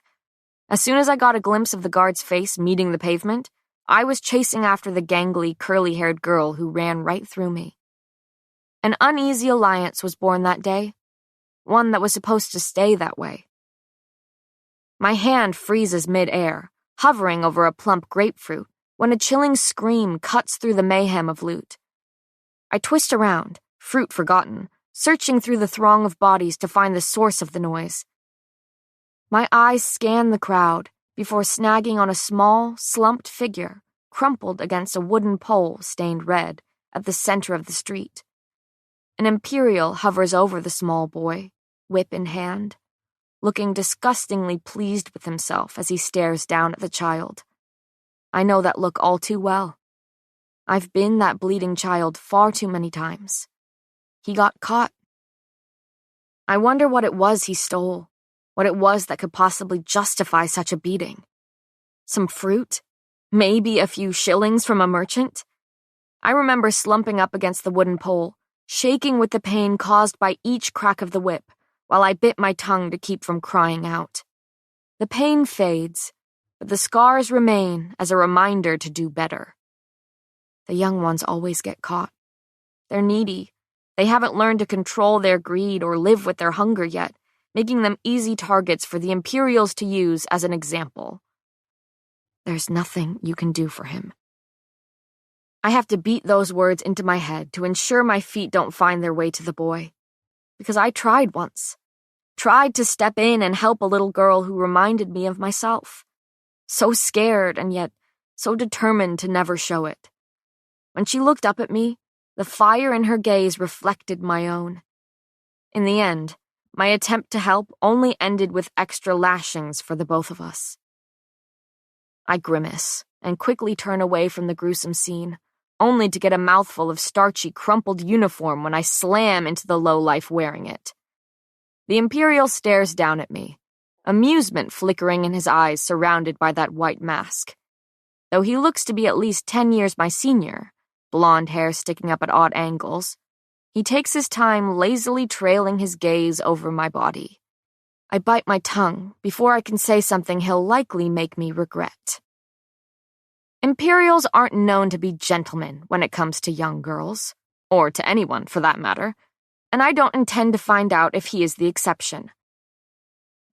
As soon as I got a glimpse of the guard's face meeting the pavement, I was chasing after the gangly, curly-haired girl who ran right through me. An uneasy alliance was born that day, one that was supposed to stay that way. My hand freezes mid-air, hovering over a plump grapefruit, when a chilling scream cuts through the mayhem of loot. I twist around, fruit forgotten, searching through the throng of bodies to find the source of the noise. My eyes scan the crowd before snagging on a small, slumped figure crumpled against a wooden pole stained red at the center of the street. An Imperial hovers over the small boy, whip in hand, looking disgustingly pleased with himself as he stares down at the child. I know that look all too well. I've been that bleeding child far too many times. He got caught. I wonder what it was he stole, what it was that could possibly justify such a beating. Some fruit? Maybe a few shillings from a merchant? I remember slumping up against the wooden pole, shaking with the pain caused by each crack of the whip, while I bit my tongue to keep from crying out. The pain fades, but the scars remain as a reminder to do better. The young ones always get caught. They're needy. They haven't learned to control their greed or live with their hunger yet, making them easy targets for the Imperials to use as an example. There's nothing you can do for him. I have to beat those words into my head to ensure my feet don't find their way to the boy. Because I tried once. Tried to step in and help a little girl who reminded me of myself. So scared and yet so determined to never show it. When she looked up at me, the fire in her gaze reflected my own. In the end, my attempt to help only ended with extra lashings for the both of us. I grimace and quickly turn away from the gruesome scene, only to get a mouthful of starchy, crumpled uniform when I slam into the lowlife wearing it. The Imperial stares down at me, amusement flickering in his eyes surrounded by that white mask. Though he looks to be at least 10 years my senior, blonde hair sticking up at odd angles, he takes his time lazily trailing his gaze over my body. I bite my tongue before I can say something he'll likely make me regret. Imperials aren't known to be gentlemen when it comes to young girls, or to anyone for that matter, and I don't intend to find out if he is the exception.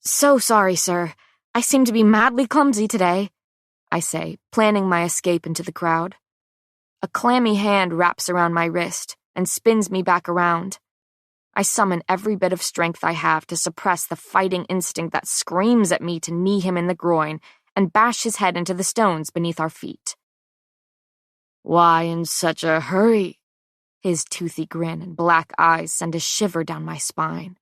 So sorry, sir. I seem to be madly clumsy today, I say, planning my escape into the crowd. A clammy hand wraps around my wrist and spins me back around. I summon every bit of strength I have to suppress the fighting instinct that screams at me to knee him in the groin and bash his head into the stones beneath our feet. Why in such a hurry? His toothy grin and black eyes send a shiver down my spine,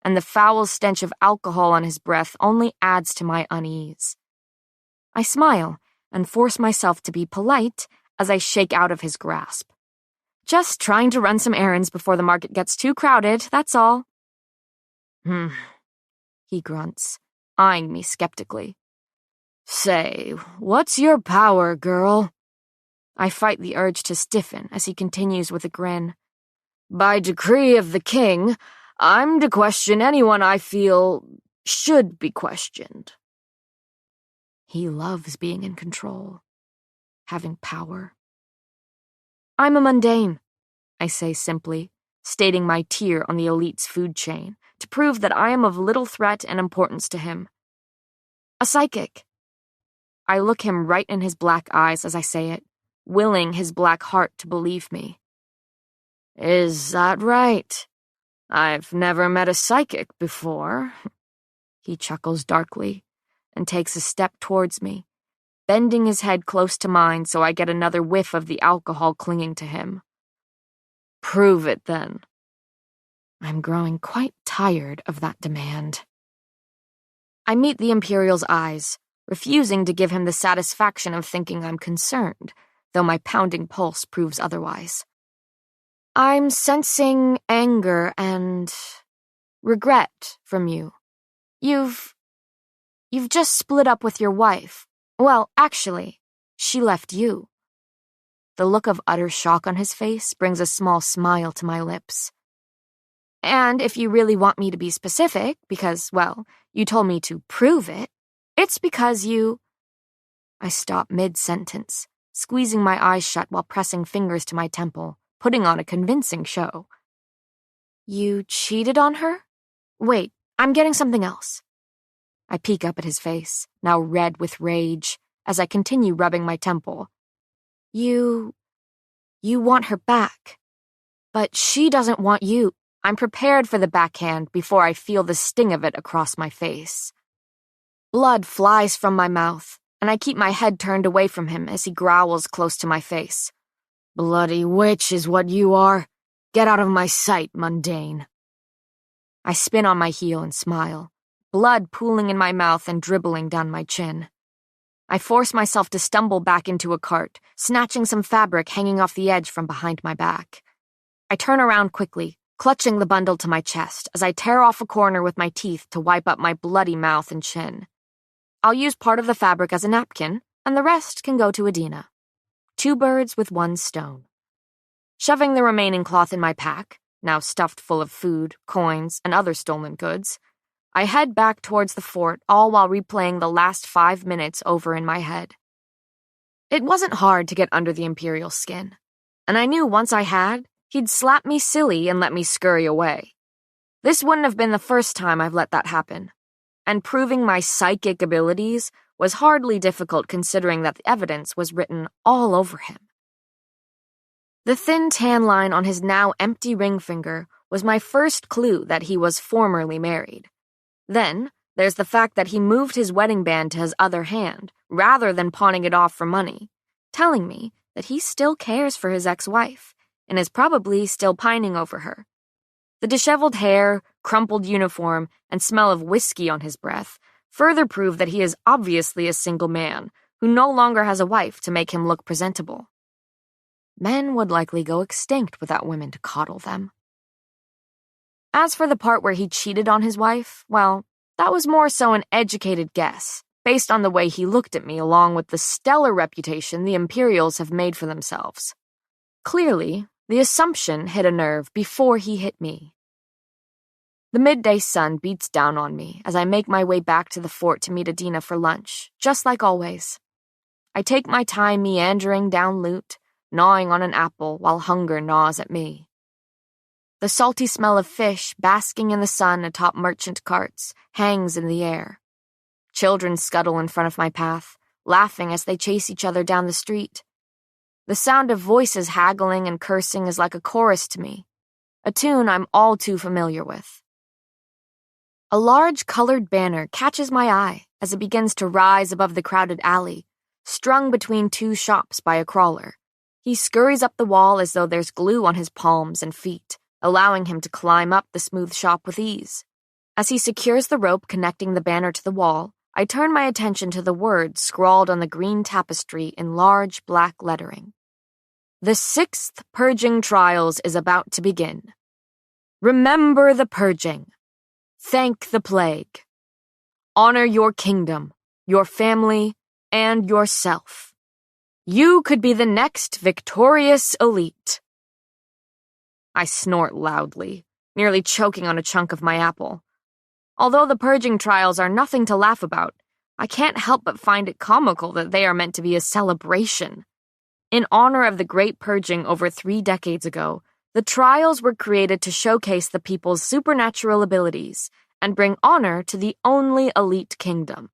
and the foul stench of alcohol on his breath only adds to my unease. I smile and force myself to be polite as I shake out of his grasp. Just trying to run some errands before the market gets too crowded, that's all. He grunts, eyeing me skeptically. Say, what's your power, girl? I fight the urge to stiffen as he continues with a grin. By decree of the king, I'm to question anyone I feel should be questioned. He loves being in control, having power. I'm a mundane, I say simply, stating my tier on the elite's food chain to prove that I am of little threat and importance to him. A psychic. I look him right in his black eyes as I say it, willing his black heart to believe me. Is that right? I've never met a psychic before. He chuckles darkly and takes a step towards me, bending his head close to mine so I get another whiff of the alcohol clinging to him. Prove it, then. I'm growing quite tired of that demand. I meet the Imperial's eyes, refusing to give him the satisfaction of thinking I'm concerned, though my pounding pulse proves otherwise. I'm sensing anger and regret from you. You've just split up with your wife. Well, actually, she left you. The look of utter shock on his face brings a small smile to my lips. And if you really want me to be specific, because, well, you told me to prove it, it's because you... I stop mid-sentence, squeezing my eyes shut while pressing fingers to my temple, putting on a convincing show. You cheated on her? Wait, I'm getting something else. I peek up at his face, now red with rage, as I continue rubbing my temple. You want her back. But she doesn't want you. I'm prepared for the backhand before I feel the sting of it across my face. Blood flies from my mouth, and I keep my head turned away from him as he growls close to my face. Bloody witch is what you are. Get out of my sight, mundane. I spin on my heel and smile, blood pooling in my mouth and dribbling down my chin. I force myself to stumble back into a cart, snatching some fabric hanging off the edge from behind my back. I turn around quickly, clutching the bundle to my chest as I tear off a corner with my teeth to wipe up my bloody mouth and chin. I'll use part of the fabric as a napkin, and the rest can go to Adina. 2 birds with 1 stone. Shoving the remaining cloth in my pack, now stuffed full of food, coins, and other stolen goods, I head back towards the fort, all while replaying the last 5 minutes over in my head. It wasn't hard to get under the Imperial's skin, and I knew once I had, he'd slap me silly and let me scurry away. This wouldn't have been the first time I've let that happen, and proving my psychic abilities was hardly difficult considering that the evidence was written all over him. The thin tan line on his now empty ring finger was my first clue that he was formerly married. Then, there's the fact that he moved his wedding band to his other hand, rather than pawning it off for money, telling me that he still cares for his ex-wife, and is probably still pining over her. The disheveled hair, crumpled uniform, and smell of whiskey on his breath further prove that he is obviously a single man who no longer has a wife to make him look presentable. Men would likely go extinct without women to coddle them. As for the part where he cheated on his wife, well, that was more so an educated guess, based on the way he looked at me along with the stellar reputation the Imperials have made for themselves. Clearly, the assumption hit a nerve before he hit me. The midday sun beats down on me as I make my way back to the fort to meet Adina for lunch, just like always. I take my time meandering down loot, gnawing on an apple while hunger gnaws at me. The salty smell of fish basking in the sun atop merchant carts hangs in the air. Children scuttle in front of my path, laughing as they chase each other down the street. The sound of voices haggling and cursing is like a chorus to me, a tune I'm all too familiar with. A large colored banner catches my eye as it begins to rise above the crowded alley, strung between 2 shops by a crawler. He scurries up the wall as though there's glue on his palms and feet, allowing him to climb up the smooth shop with ease. As he secures the rope connecting the banner to the wall, I turn my attention to the words scrawled on the green tapestry in large black lettering. The 6th Purging Trials is about to begin. Remember the purging. Thank the plague. Honor your kingdom, your family, and yourself. You could be the next victorious elite. I snort loudly, nearly choking on a chunk of my apple. Although the purging trials are nothing to laugh about, I can't help but find it comical that they are meant to be a celebration. In honor of the Great Purging over 3 decades ago, the trials were created to showcase the people's supernatural abilities and bring honor to the only elite kingdom.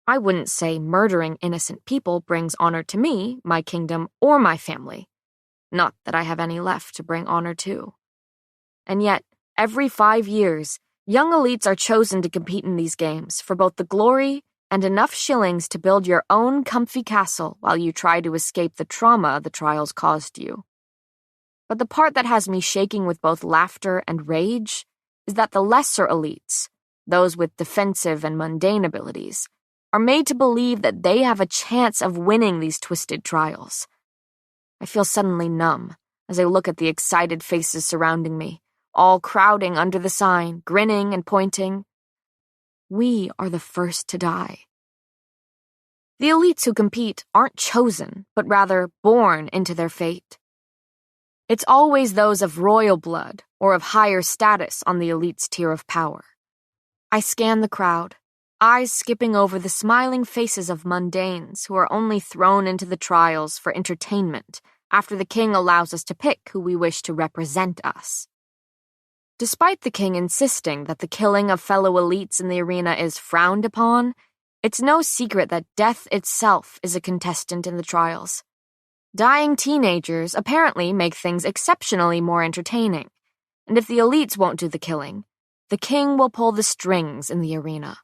I wouldn't say murdering innocent people brings honor to me, my kingdom, or my family. Not that I have any left to bring honor to. And yet, every 5 years, young elites are chosen to compete in these games for both the glory and enough shillings to build your own comfy castle while you try to escape the trauma the trials caused you. But the part that has me shaking with both laughter and rage is that the lesser elites, those with defensive and mundane abilities, are made to believe that they have a chance of winning these twisted trials. I feel suddenly numb as I look at the excited faces surrounding me, all crowding under the sign, grinning and pointing. We are the first to die. The elites who compete aren't chosen, but rather born into their fate. It's always those of royal blood or of higher status on the elite's tier of power. I scan the crowd, eyes skipping over the smiling faces of mundanes who are only thrown into the trials for entertainment after the king allows us to pick who we wish to represent us. Despite the king insisting that the killing of fellow elites in the arena is frowned upon, it's no secret that death itself is a contestant in the trials. Dying teenagers apparently make things exceptionally more entertaining, and if the elites won't do the killing, the king will pull the strings in the arena.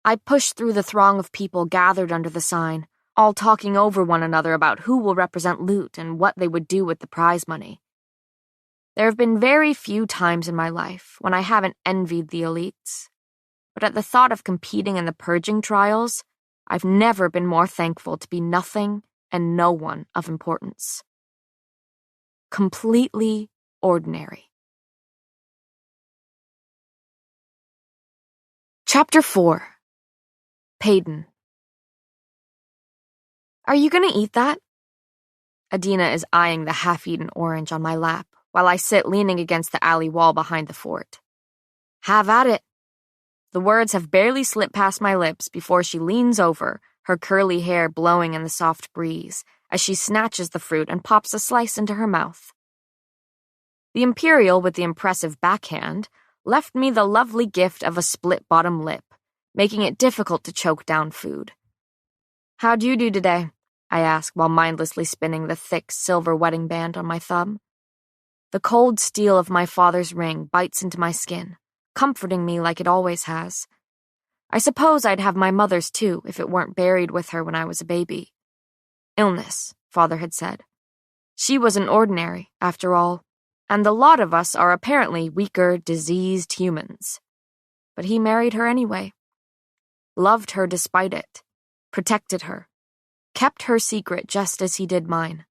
I pushed through the throng of people gathered under the sign, all talking over one another about who will represent Loot and what they would do with the prize money. There have been very few times in my life when I haven't envied the elites, but at the thought of competing in the purging trials, I've never been more thankful to be nothing and no one of importance. Completely ordinary. Chapter 4. Payton. Are you gonna eat that? Adina is eyeing the half-eaten orange on my lap, while I sit leaning against the alley wall behind the fort. Have at it. The words have barely slipped past my lips before she leans over, her curly hair blowing in the soft breeze, as she snatches the fruit and pops a slice into her mouth. The Imperial with the impressive backhand left me the lovely gift of a split-bottom lip, making it difficult to choke down food. How'd you do today? I ask while mindlessly spinning the thick silver wedding band on my thumb. The cold steel of my father's ring bites into my skin, comforting me like it always has. I suppose I'd have my mother's too if it weren't buried with her when I was a baby. Illness, Father had said. She wasn't ordinary, after all, and the lot of us are apparently weaker, diseased humans. But he married her anyway. Loved her despite it, protected her, kept her secret just as he did mine.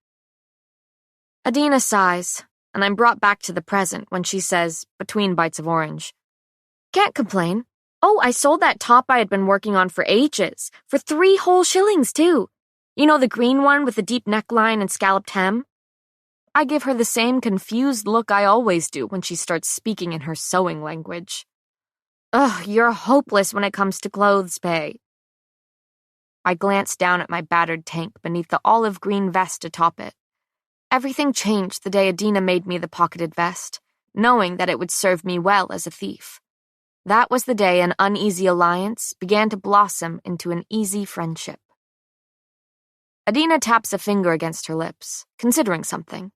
Adina sighs, and I'm brought back to the present when she says, between bites of orange, Can't complain. Oh, I sold that top I had been working on for ages, for 3 whole shillings, too. You know, the green one with the deep neckline and scalloped hem? I give her the same confused look I always do when she starts speaking in her sewing language. Ugh, you're hopeless when it comes to clothes pay. I glance down at my battered tank beneath the olive green vest atop it. Everything changed the day Adina made me the pocketed vest, knowing that it would serve me well as a thief. That was the day an uneasy alliance began to blossom into an easy friendship. Adina taps a finger against her lips, considering something.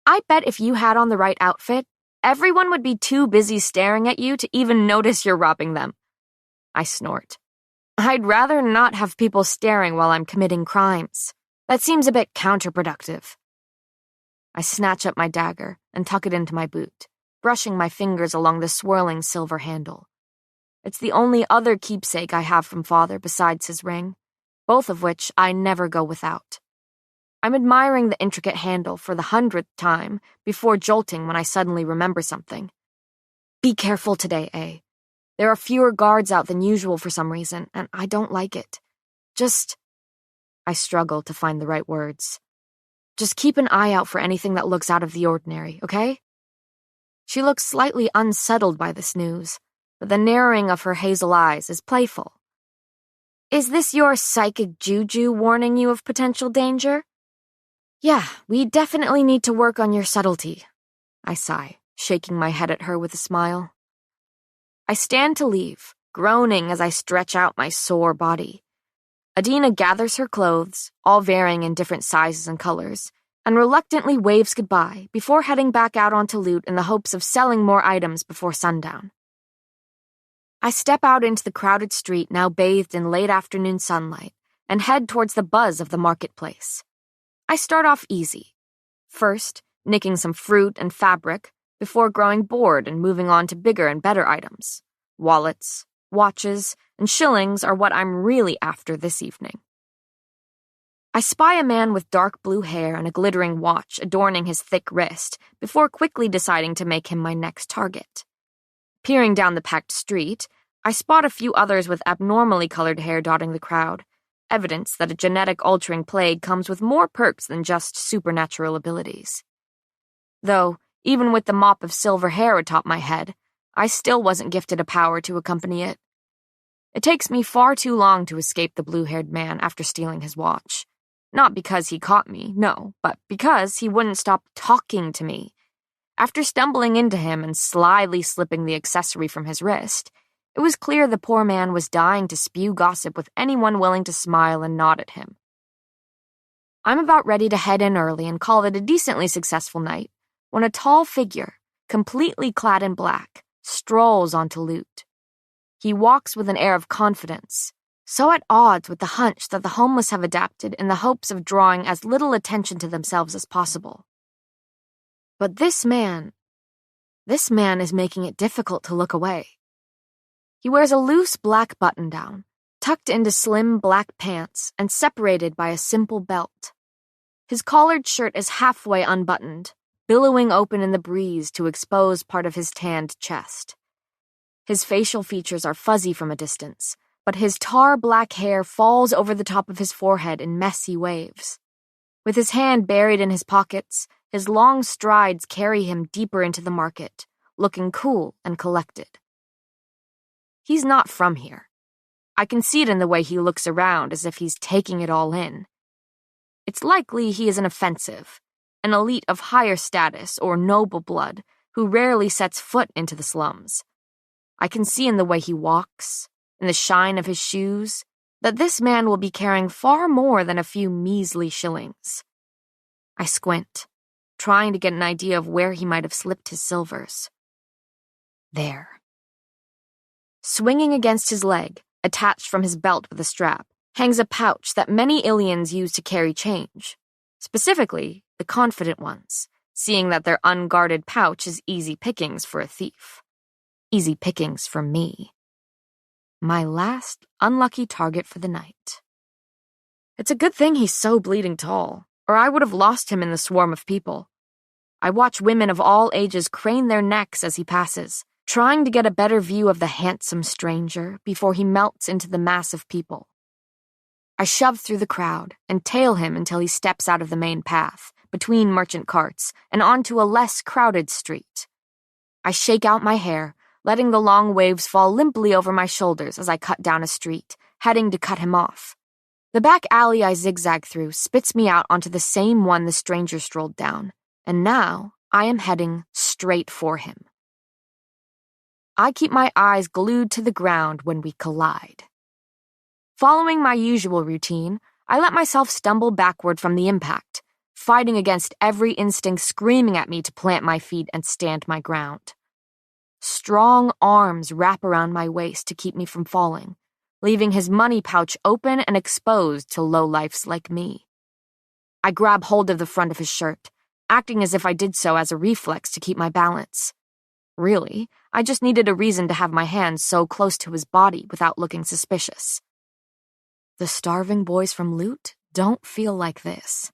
I bet if you had on the right outfit, everyone would be too busy staring at you to even notice you're robbing them. I snort. I'd rather not have people staring while I'm committing crimes. That seems a bit counterproductive. I snatch up my dagger and tuck it into my boot, brushing my fingers along the swirling silver handle. It's the only other keepsake I have from Father besides his ring, both of which I never go without. I'm admiring the intricate handle for the 100th time before jolting when I suddenly remember something. Be careful today, A. There are fewer guards out than usual for some reason, and I don't like it. I struggle to find the right words. Just keep an eye out for anything that looks out of the ordinary, okay? She looks slightly unsettled by this news, but the narrowing of her hazel eyes is playful. Is this your psychic juju warning you of potential danger? Yeah, we definitely need to work on your subtlety. I sigh, shaking my head at her with a smile. I stand to leave, groaning as I stretch out my sore body. Adina gathers her clothes, all varying in different sizes and colors, and reluctantly waves goodbye before heading back out onto Loot in the hopes of selling more items before sundown. I step out into the crowded street now bathed in late afternoon sunlight and head towards the buzz of the marketplace. I start off easy. First, nicking some fruit and fabric before growing bored and moving on to bigger and better items. Wallets, watches, and shillings are what I'm really after this evening. I spy a man with dark blue hair and a glittering watch adorning his thick wrist before quickly deciding to make him my next target. Peering down the packed street, I spot a few others with abnormally colored hair dotting the crowd, evidence that a genetic-altering plague comes with more perks than just supernatural abilities. Though, even with the mop of silver hair atop my head, I still wasn't gifted a power to accompany it. It takes me far too long to escape the blue-haired man after stealing his watch. Not because he caught me, no, but because he wouldn't stop talking to me. After stumbling into him and slyly slipping the accessory from his wrist, it was clear the poor man was dying to spew gossip with anyone willing to smile and nod at him. I'm about ready to head in early and call it a decently successful night when a tall figure, completely clad in black, strolls onto Loot. He walks with an air of confidence, so at odds with the hunch that the homeless have adapted in the hopes of drawing as little attention to themselves as possible. But this man is making it difficult to look away. He wears a loose black button-down, tucked into slim black pants and separated by a simple belt. His collared shirt is halfway unbuttoned, billowing open in the breeze to expose part of his tanned chest. His facial features are fuzzy from a distance, but his tar black hair falls over the top of his forehead in messy waves. With his hand buried in his pockets, his long strides carry him deeper into the market, looking cool and collected. He's not from here. I can see it in the way he looks around as if he's taking it all in. It's likely he is an offensive, an elite of higher status or noble blood who rarely sets foot into the slums. I can see in the way he walks, in the shine of his shoes, that this man will be carrying far more than a few measly shillings. I squint, trying to get an idea of where he might have slipped his silvers. There. Swinging against his leg, attached from his belt with a strap, hangs a pouch that many Ilians use to carry change. Specifically, the confident ones, seeing that their unguarded pouch is easy pickings for a thief. Easy pickings for me. My last unlucky target for the night. It's a good thing he's so bleeding tall, or I would have lost him in the swarm of people. I watch women of all ages crane their necks as he passes, trying to get a better view of the handsome stranger before he melts into the mass of people. I shove through the crowd and tail him until he steps out of the main path, between merchant carts, and onto a less crowded street. I shake out my hair, letting the long waves fall limply over my shoulders as I cut down a street, heading to cut him off. The back alley I zigzag through spits me out onto the same one the stranger strolled down, and now I am heading straight for him. I keep my eyes glued to the ground when we collide. Following my usual routine, I let myself stumble backward from the impact, fighting against every instinct screaming at me to plant my feet and stand my ground. Strong arms wrap around my waist to keep me from falling, leaving his money pouch open and exposed to lowlifes like me. I grab hold of the front of his shirt, acting as if I did so as a reflex to keep my balance. Really, I just needed a reason to have my hands so close to his body without looking suspicious. The starving boys from Loot don't feel like this.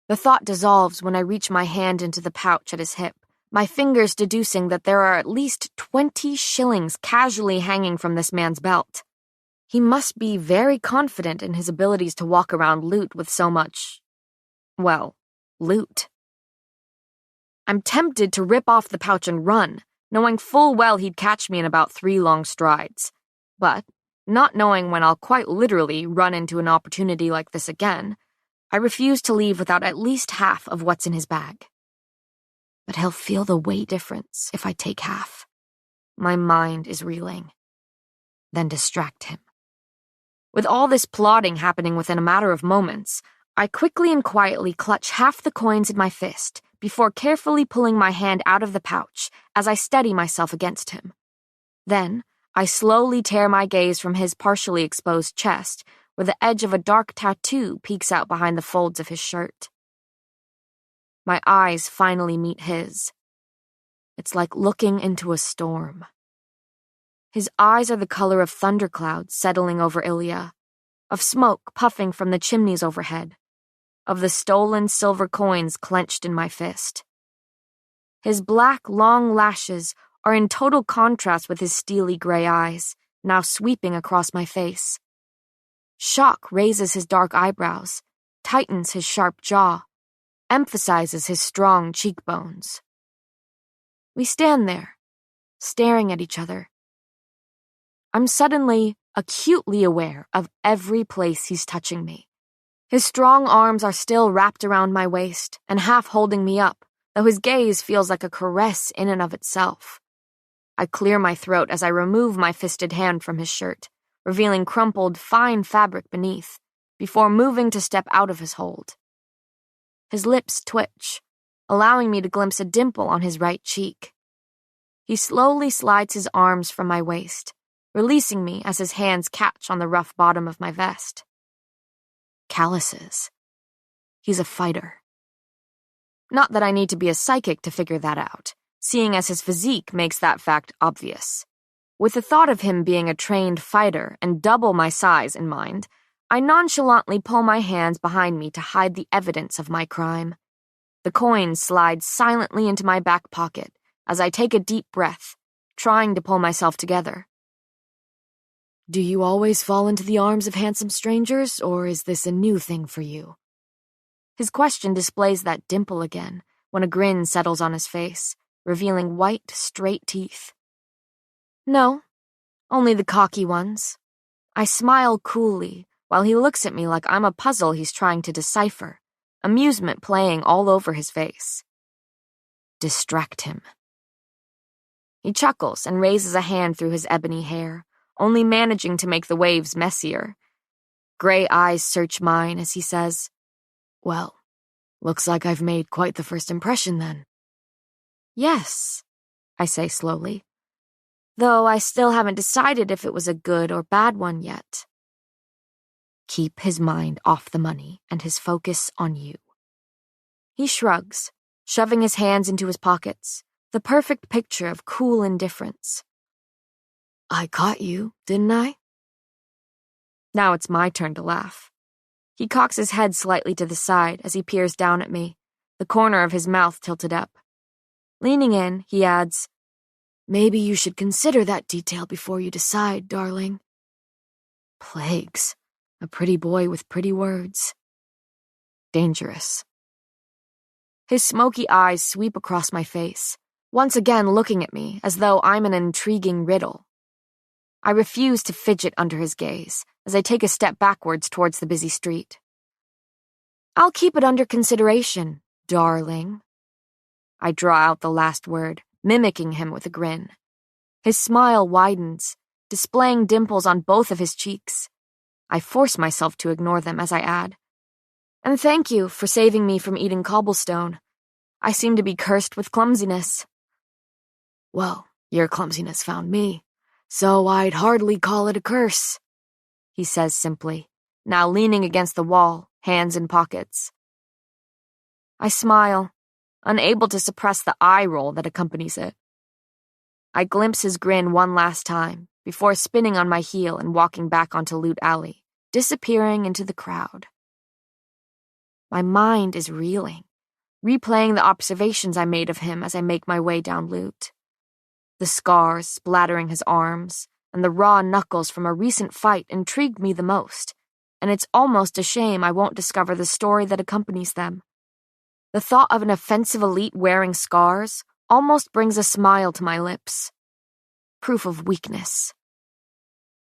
The thought dissolves when I reach my hand into the pouch at his hip, my fingers deducing that there are at least 20 shillings casually hanging from this man's belt. He must be very confident in his abilities to walk around Loot with so much, well, loot. I'm tempted to rip off the pouch and run, knowing full well he'd catch me in about 3 long strides. But, not knowing when I'll quite literally run into an opportunity like this again, I refuse to leave without at least half of what's in his bag. But he'll feel the weight difference if I take half. My mind is reeling. Then distract him. With all this plotting happening within a matter of moments, I quickly and quietly clutch half the coins in my fist before carefully pulling my hand out of the pouch as I steady myself against him. Then, I slowly tear my gaze from his partially exposed chest, where the edge of a dark tattoo peeks out behind the folds of his shirt. My eyes finally meet his. It's like looking into a storm. His eyes are the color of thunderclouds settling over Ilya, of smoke puffing from the chimneys overhead, of the stolen silver coins clenched in my fist. His black, long lashes are in total contrast with his steely gray eyes, now sweeping across my face. Shock raises his dark eyebrows, tightens his sharp jaw, emphasizes his strong cheekbones. We stand there, staring at each other. I'm suddenly acutely aware of every place he's touching me. His strong arms are still wrapped around my waist and half holding me up, though his gaze feels like a caress in and of itself. I clear my throat as I remove my fisted hand from his shirt, revealing crumpled, fine fabric beneath, before moving to step out of his hold. His lips twitch, allowing me to glimpse a dimple on his right cheek. He slowly slides his arms from my waist, releasing me as his hands catch on the rough bottom of my vest. Calluses. He's a fighter. Not that I need to be a psychic to figure that out, seeing as his physique makes that fact obvious. With the thought of him being a trained fighter and double my size in mind, I nonchalantly pull my hands behind me to hide the evidence of my crime. The coins slide silently into my back pocket as I take a deep breath, trying to pull myself together. Do you always fall into the arms of handsome strangers, or is this a new thing for you? His question displays that dimple again when a grin settles on his face, revealing white, straight teeth. No, only the cocky ones. I smile coolly while he looks at me like I'm a puzzle he's trying to decipher, amusement playing all over his face. Distract him. He chuckles and raises a hand through his ebony hair, only managing to make the waves messier. Gray eyes search mine as he says, Well, looks like I've made quite the first impression then. Yes, I say slowly, though I still haven't decided if it was a good or bad one yet. Keep his mind off the money and his focus on you. He shrugs, shoving his hands into his pockets, the perfect picture of cool indifference. I caught you, didn't I? Now it's my turn to laugh. He cocks his head slightly to the side as he peers down at me, the corner of his mouth tilted up. Leaning in, he adds, Maybe you should consider that detail before you decide, darling. Plagues, a pretty boy with pretty words. Dangerous. His smoky eyes sweep across my face, once again looking at me as though I'm an intriguing riddle. I refuse to fidget under his gaze as I take a step backwards towards the busy street. I'll keep it under consideration, darling. I draw out the last word, mimicking him with a grin. His smile widens, displaying dimples on both of his cheeks. I force myself to ignore them as I add, And thank you for saving me from eating cobblestone. I seem to be cursed with clumsiness. Well, your clumsiness found me, so I'd hardly call it a curse, he says simply, now leaning against the wall, hands in pockets. I smile, unable to suppress the eye roll that accompanies it. I glimpse his grin one last time, before spinning on my heel and walking back onto Loot Alley, disappearing into the crowd. My mind is reeling, replaying the observations I made of him as I make my way down Loot. The scars splattering his arms and the raw knuckles from a recent fight intrigued me the most, and it's almost a shame I won't discover the story that accompanies them. The thought of an offensive elite wearing scars almost brings a smile to my lips. Proof of weakness.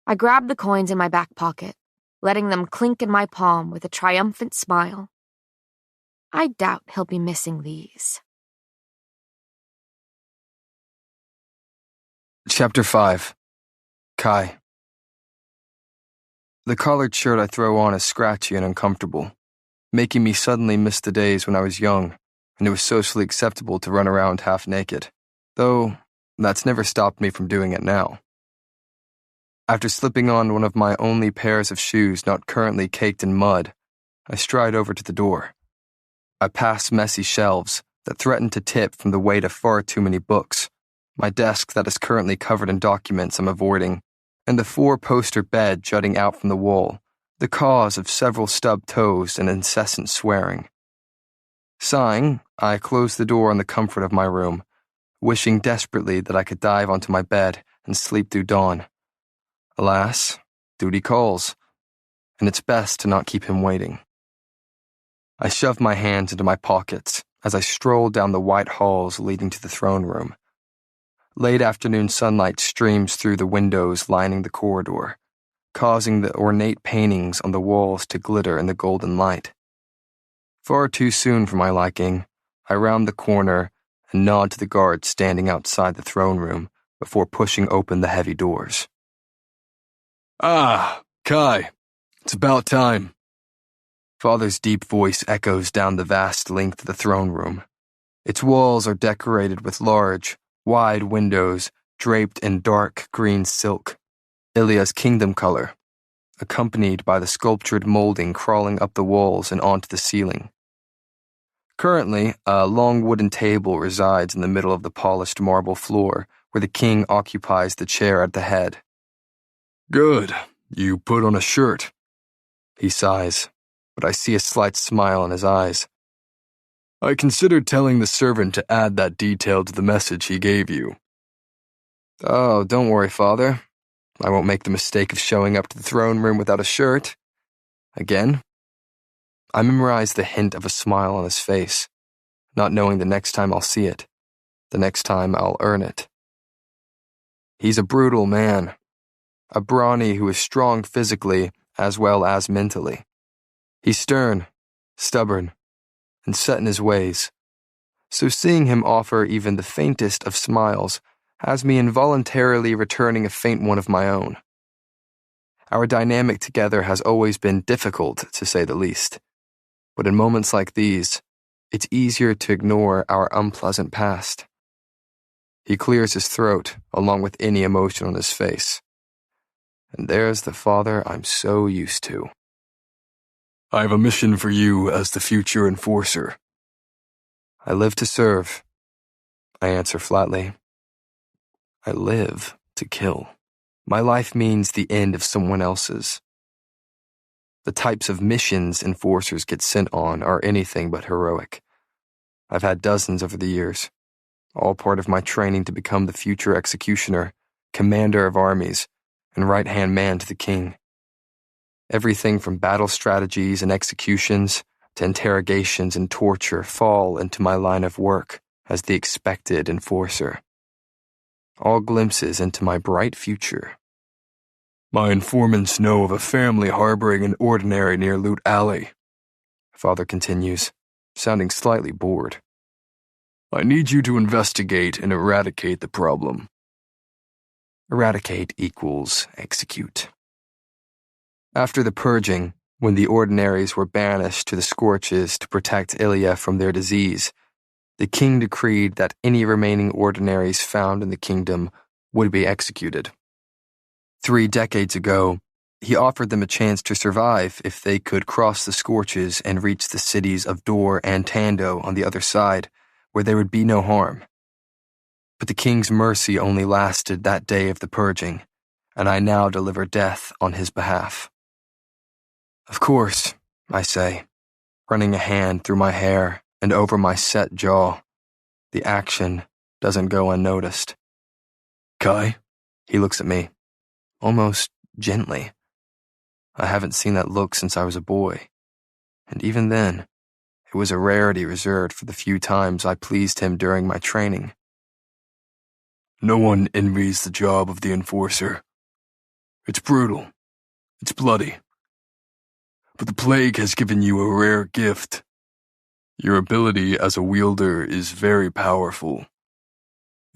I grab the coins in my back pocket, letting them clink in my palm with a triumphant smile. I doubt he'll be missing these. Chapter 5. Kai. The collared shirt I throw on is scratchy and uncomfortable, making me suddenly miss the days when I was young and it was socially acceptable to run around half naked, though that's never stopped me from doing it now. After slipping on one of my only pairs of shoes not currently caked in mud, I stride over to the door. I pass messy shelves that threaten to tip from the weight of far too many books, my desk that is currently covered in documents I'm avoiding, and the 4-poster bed jutting out from the wall, the cause of several stubbed toes and incessant swearing. Sighing, I close the door on the comfort of my room, wishing desperately that I could dive onto my bed and sleep through dawn. Alas, duty calls, and it's best to not keep him waiting. I shove my hands into my pockets as I stroll down the white halls leading to the throne room. Late afternoon sunlight streams through the windows lining the corridor, causing the ornate paintings on the walls to glitter in the golden light. Far too soon for my liking, I round the corner and nod to the guards standing outside the throne room before pushing open the heavy doors. "Ah, Kai, it's about time." Father's deep voice echoes down the vast length of the throne room. Its walls are decorated with large, wide windows draped in dark green silk, Ilya's kingdom color, accompanied by the sculptured molding crawling up the walls and onto the ceiling. Currently, a long wooden table resides in the middle of the polished marble floor, where the king occupies the chair at the head. "Good, you put on a shirt." He sighs, but I see a slight smile in his eyes. "I considered telling the servant to add that detail to the message he gave you." "Oh, don't worry, Father. I won't make the mistake of showing up to the throne room without a shirt. Again?" I memorize the hint of a smile on his face, not knowing the next time I'll see it, the next time I'll earn it. He's a brutal man, a brawny who is strong physically as well as mentally. He's stern, stubborn, and set in his ways, so seeing him offer even the faintest of smiles has me involuntarily returning a faint one of my own. Our dynamic together has always been difficult, to say the least, but in moments like these, it's easier to ignore our unpleasant past. He clears his throat, along with any emotion on his face. And there's the father I'm so used to. "I have a mission for you as the future enforcer." "I live to serve," I answer flatly. "I live to kill. My life means the end of someone else's." The types of missions enforcers get sent on are anything but heroic. I've had dozens over the years, all part of my training to become the future executioner, commander of armies, and right-hand man to the king. Everything from battle strategies and executions to interrogations and torture fall into my line of work as the expected enforcer. All glimpses into my bright future. "My informants know of a family harboring an ordinary near Loot Alley," Father continues, sounding slightly bored. "I need you to investigate and eradicate the problem." Eradicate equals execute. After the purging, when the ordinaries were banished to the scorches to protect Ilya from their disease, the king decreed that any remaining ordinaries found in the kingdom would be executed. 3 decades ago, he offered them a chance to survive if they could cross the scorches and reach the cities of Dor and Tando on the other side, where there would be no harm. But the king's mercy only lasted that day of the purging, and I now deliver death on his behalf. "Of course," I say, running a hand through my hair and over my set jaw. The action doesn't go unnoticed. "Kai?" He looks at me, almost gently. I haven't seen that look since I was a boy, and even then, it was a rarity reserved for the few times I pleased him during my training. "No one envies the job of the enforcer. It's brutal. It's bloody. But the plague has given you a rare gift. Your ability as a wielder is very powerful,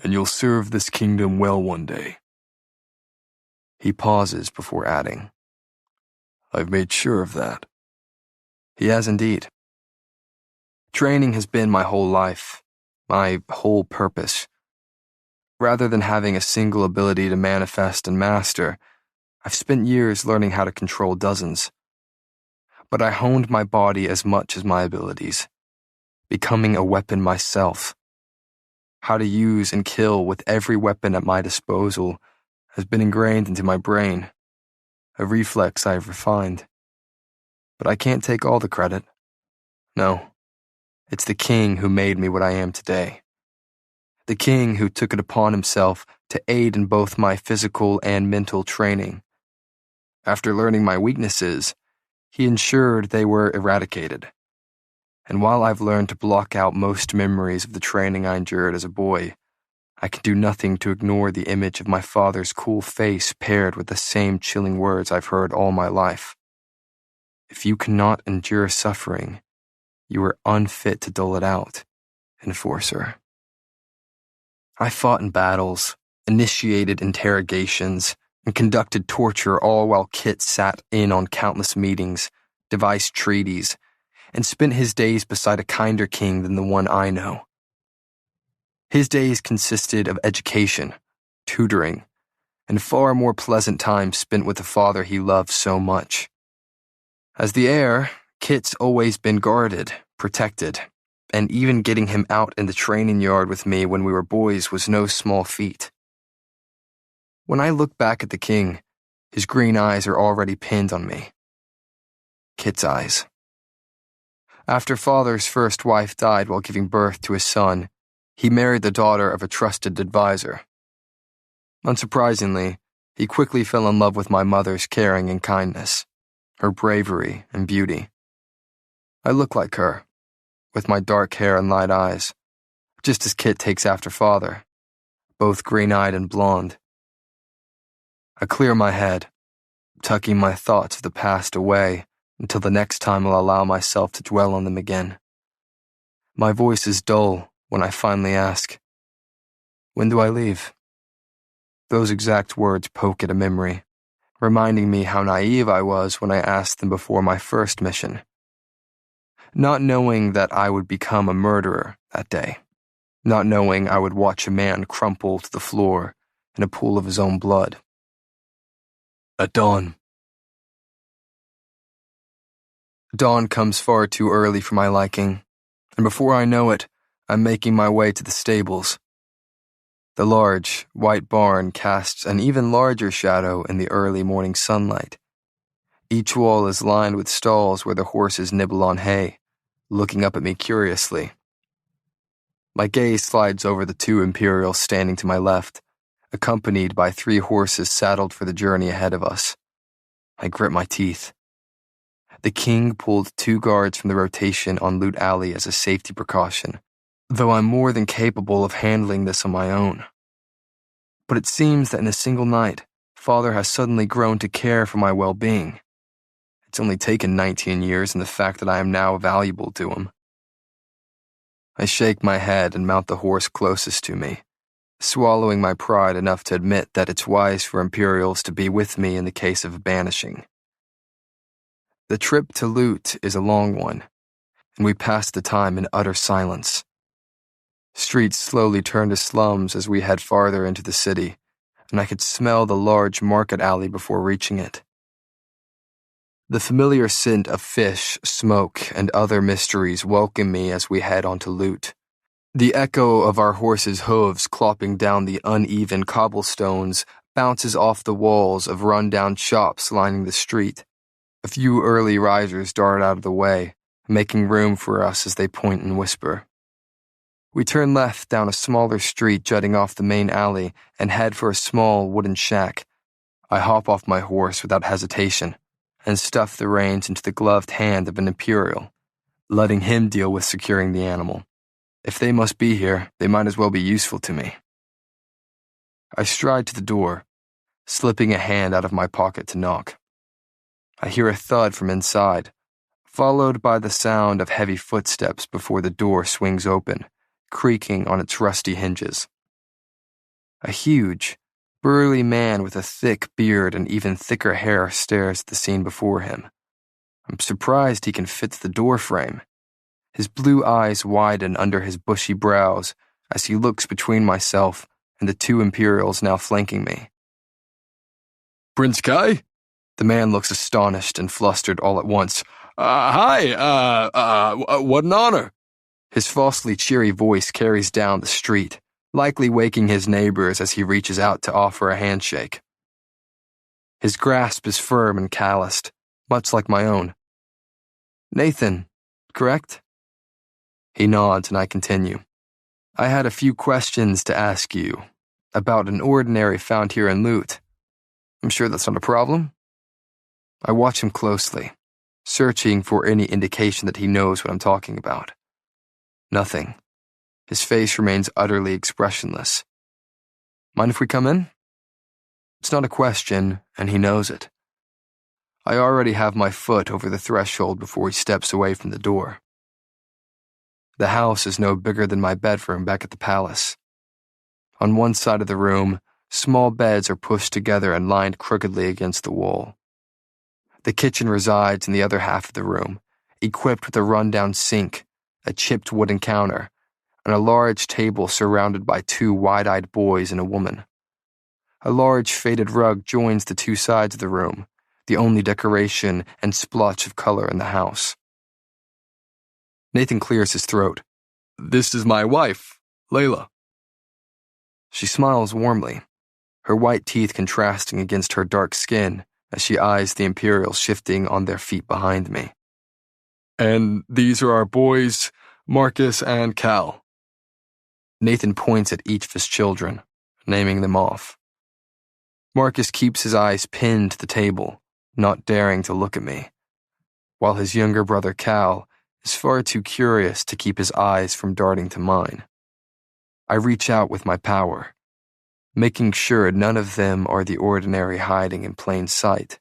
and you'll serve this kingdom well one day." He pauses before adding, "I've made sure of that." He has indeed. Training has been my whole life, my whole purpose. Rather than having a single ability to manifest and master, I've spent years learning how to control dozens. But I honed my body as much as my abilities, becoming a weapon myself. How to use and kill with every weapon at my disposal has been ingrained into my brain, a reflex I've refined. But I can't take all the credit. No, it's the king who made me what I am today. The king who took it upon himself to aid in both my physical and mental training. After learning my weaknesses, he ensured they were eradicated. And while I've learned to block out most memories of the training I endured as a boy, I can do nothing to ignore the image of my father's cool face paired with the same chilling words I've heard all my life. If you cannot endure suffering, you are unfit to dole it out. enforcer. I fought in battles, initiated interrogations, and conducted torture, all while Kit sat in on countless meetings, devised treaties, and spent his days beside a kinder king than the one I know. His days consisted of education, tutoring, and far more pleasant times spent with the father he loved so much. As the heir, Kit's always been guarded, protected, and even getting him out in the training yard with me when we were boys was no small feat. When I look back at the king, his green eyes are already pinned on me. Kit's eyes. After father's first wife died while giving birth to his son, he married the daughter of a trusted advisor. Unsurprisingly, he quickly fell in love with my mother's caring and kindness, her bravery and beauty. I look like her, with my dark hair and light eyes, just as Kit takes after father, both green-eyed and blonde. I clear my head, tucking my thoughts of the past away until the next time I'll allow myself to dwell on them again. My voice is dull when I finally ask, "When do I leave?" Those exact words poke at a memory, reminding me how naive I was when I asked them before my first mission. Not knowing that I would become a murderer that day. Not knowing I would watch a man crumple to the floor in a pool of his own blood. At dawn. Dawn comes far too early for my liking, and before I know it, I'm making my way to the stables. The large, white barn casts an even larger shadow in the early morning sunlight. Each wall is lined with stalls where the horses nibble on hay, looking up at me curiously. My gaze slides over the two Imperials standing to my left, accompanied by 3 horses saddled for the journey ahead of us. I grit my teeth. The king pulled 2 guards from the rotation on Loot Alley as a safety precaution, though I'm more than capable of handling this on my own. But it seems that in a single night, father has suddenly grown to care for my well-being. It's only taken 19 years and the fact that I am now valuable to him. I shake my head and mount the horse closest to me, swallowing my pride enough to admit that it's wise for Imperials to be with me in the case of banishing. The trip to Loot is a long one, and we pass the time in utter silence. Streets slowly turn to slums as we head farther into the city, and I could smell the large market alley before reaching it. The familiar scent of fish, smoke, and other mysteries welcome me as we head on to Loot. The echo of our horses' hooves clopping down the uneven cobblestones bounces off the walls of run-down shops lining the street. A few early risers dart out of the way, making room for us as they point and whisper. We turn left down a smaller street jutting off the main alley and head for a small wooden shack. I hop off my horse without hesitation and stuff the reins into the gloved hand of an Imperial, letting him deal with securing the animal. If they must be here, they might as well be useful to me. I stride to the door, slipping a hand out of my pocket to knock. I hear a thud from inside, followed by the sound of heavy footsteps before the door swings open, creaking on its rusty hinges. A huge, burly man with a thick beard and even thicker hair stares at the scene before him. I'm surprised he can fit the door frame. His blue eyes widen under his bushy brows as he looks between myself and the 2 Imperials now flanking me. Prince Kai? The man looks astonished and flustered all at once. Hi, what an honor. His falsely cheery voice carries down the street, likely waking his neighbors as he reaches out to offer a handshake. His grasp is firm and calloused, much like my own. Nathan, correct? He nods and I continue. I had a few questions to ask you about an ordinary found here in Loot. I'm sure that's not a problem. I watch him closely, searching for any indication that he knows what I'm talking about. Nothing. His face remains utterly expressionless. Mind if we come in? It's not a question, and he knows it. I already have my foot over the threshold before he steps away from the door. The house is no bigger than my bedroom back at the palace. On one side of the room, small beds are pushed together and lined crookedly against the wall. The kitchen resides in the other half of the room, equipped with a rundown sink, a chipped wooden counter, and a large table surrounded by two wide-eyed boys and a woman. A large faded rug joins the two sides of the room, the only decoration and splotch of color in the house. Nathan clears his throat. "This is my wife, Layla." She smiles warmly, her white teeth contrasting against her dark skin as she eyes the Imperials shifting on their feet behind me. "And these are our boys, Marcus and Cal." Nathan points at each of his children, naming them off. Marcus keeps his eyes pinned to the table, not daring to look at me, while his younger brother Cal is far too curious to keep his eyes from darting to mine. I reach out with my power, making sure none of them are the ordinary hiding in plain sight.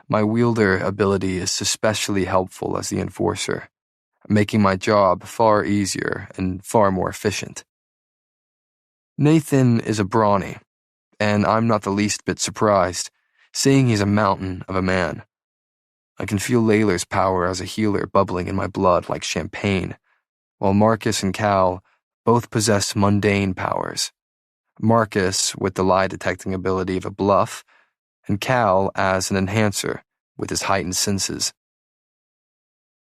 My wielder ability is especially helpful as the enforcer, making my job far easier and far more efficient. Nathan is a brawny, and I'm not the least bit surprised, seeing he's a mountain of a man. I can feel Layla's power as a healer bubbling in my blood like champagne, while Marcus and Cal both possess mundane powers. Marcus with the lie-detecting ability of a bluff, and Cal as an enhancer with his heightened senses.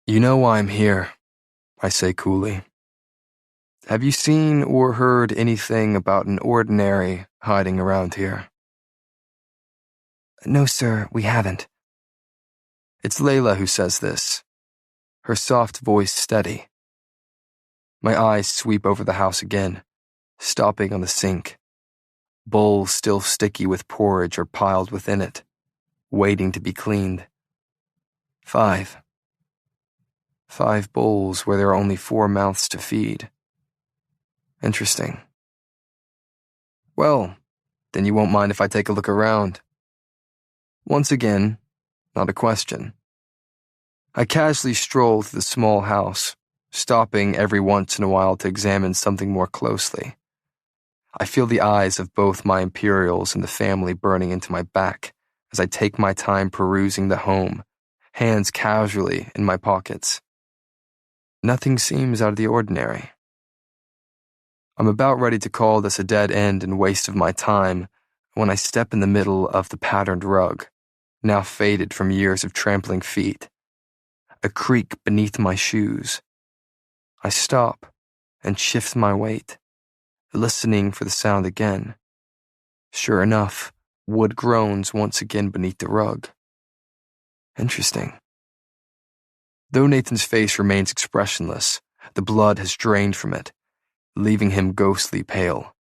"You know why I'm here," I say coolly. "Have you seen or heard anything about an ordinary hiding around here?" "No, sir, we haven't." It's Layla who says this, her soft voice steady. My eyes sweep over the house again, stopping on the sink. Bowls still sticky with porridge are piled within it, waiting to be cleaned. 5 bowls where there are only 4 mouths to feed. Interesting. Well, then you won't mind if I take a look around. Once again, not a question. I casually stroll through the small house, stopping every once in a while to examine something more closely. I feel the eyes of both my Imperials and the family burning into my back as I take my time perusing the home, hands casually in my pockets. Nothing seems out of the ordinary. I'm about ready to call this a dead end and waste of my time when I step in the middle of the patterned rug, now faded from years of trampling feet. A creak beneath my shoes. I stop and shift my weight, listening for the sound again. Sure enough, wood groans once again beneath the rug. Interesting. Though Nathan's face remains expressionless, the blood has drained from it, leaving him ghostly pale.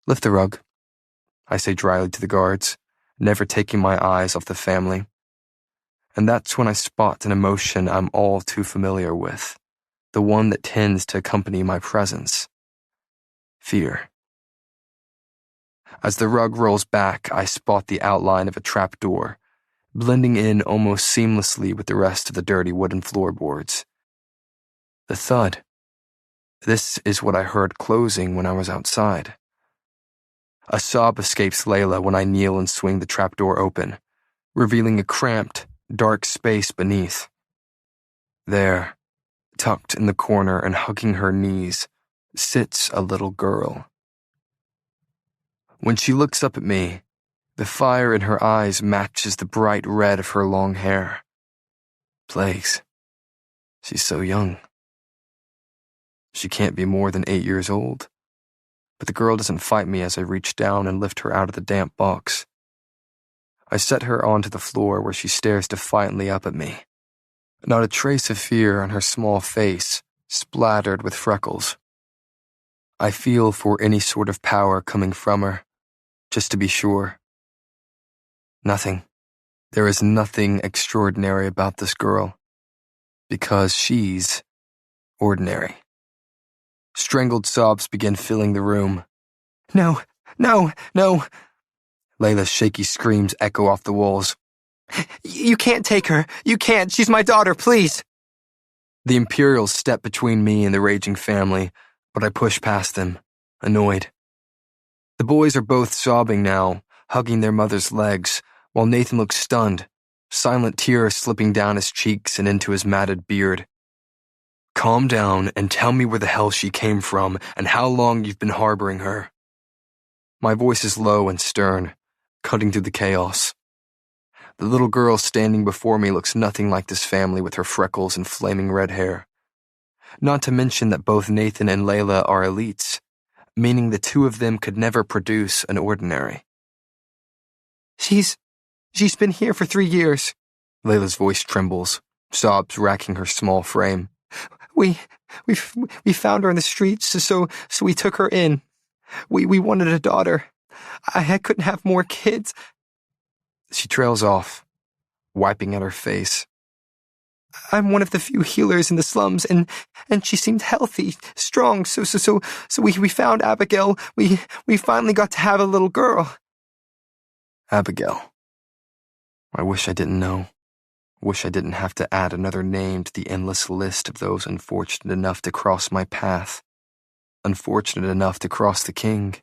"Lift the rug," I say dryly to the guards, never taking my eyes off the family. And that's when I spot an emotion I'm all too familiar with, the one that tends to accompany my presence. Fear. As the rug rolls back, I spot the outline of a trapdoor, blending in almost seamlessly with the rest of the dirty wooden floorboards. The thud. This is what I heard closing when I was outside. A sob escapes Layla when I kneel and swing the trapdoor open, revealing a cramped, dark space beneath. There, tucked in the corner and hugging her knees, sits a little girl. When she looks up at me, the fire in her eyes matches the bright red of her long hair. Plagues. She's so young. She can't be more than 8 years old. But the girl doesn't fight me as I reach down and lift her out of the damp box. I set her onto the floor where she stares defiantly up at me. Not a trace of fear on her small face, splattered with freckles. I feel for any sort of power coming from her, just to be sure. Nothing. There is nothing extraordinary about this girl, because she's ordinary. Strangled sobs begin filling the room. "No, no, no!" Layla's shaky screams echo off the walls. "You can't take her. You can't. She's my daughter, please." The Imperials step between me and the raging family, but I push past them, annoyed. The boys are both sobbing now, hugging their mother's legs, while Nathan looks stunned, silent tears slipping down his cheeks and into his matted beard. Calm down and tell me where the hell she came from and how long you've been harboring her. My voice is low and stern, cutting through the chaos. The little girl standing before me looks nothing like this family with her freckles and flaming red hair. Not to mention that both Nathan and Layla are elites, meaning the two of them could never produce an ordinary. She's been here for 3 years. Layla's voice trembles, sobs racking her small frame. We found her in the streets, so we took her in. We wanted a daughter. I couldn't have more kids. She trails off, wiping at her face. I'm one of the few healers in the slums, and she seemed healthy, strong, so we found Abigail. We finally got to have a little girl. Abigail. I wish I didn't know. Wish I didn't have to add another name to the endless list of those unfortunate enough to cross my path. Unfortunate enough to cross the king.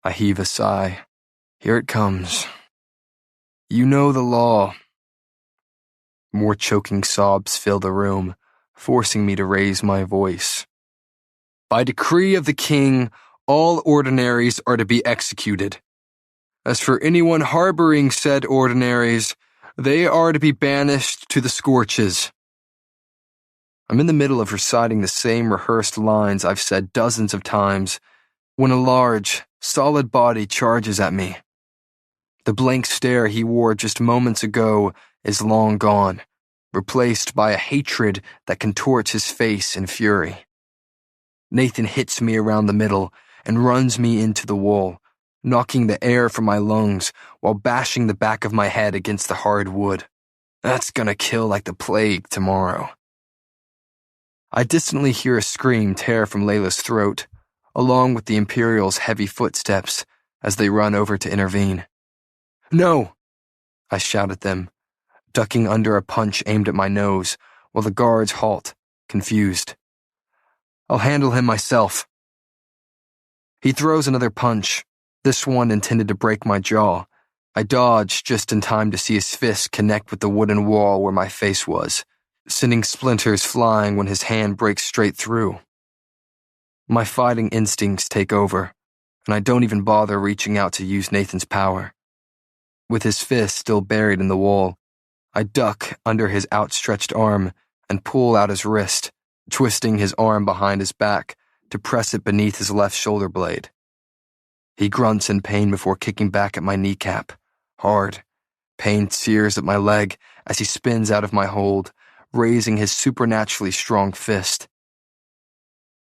I heave a sigh. Here it comes. You know the law. More choking sobs fill the room, forcing me to raise my voice. By decree of the king, all ordinaries are to be executed. As for anyone harboring said ordinaries, they are to be banished to the scorches. I'm in the middle of reciting the same rehearsed lines I've said dozens of times when a large, solid body charges at me. The blank stare he wore just moments ago is long gone, replaced by a hatred that contorts his face in fury. Nathan hits me around the middle and runs me into the wall, knocking the air from my lungs while bashing the back of my head against the hard wood. That's gonna kill like the plague tomorrow. I distantly hear a scream tear from Layla's throat, along with the Imperials' heavy footsteps as they run over to intervene. No! I shout at them, ducking under a punch aimed at my nose, while the guards halt, confused. I'll handle him myself. He throws another punch, this one intended to break my jaw. I dodge just in time to see his fist connect with the wooden wall where my face was, sending splinters flying when his hand breaks straight through. My fighting instincts take over, and I don't even bother reaching out to use Nathan's power. With his fist still buried in the wall, I duck under his outstretched arm and pull out his wrist, twisting his arm behind his back to press it beneath his left shoulder blade. He grunts in pain before kicking back at my kneecap, hard. Pain sears at my leg as he spins out of my hold, raising his supernaturally strong fist.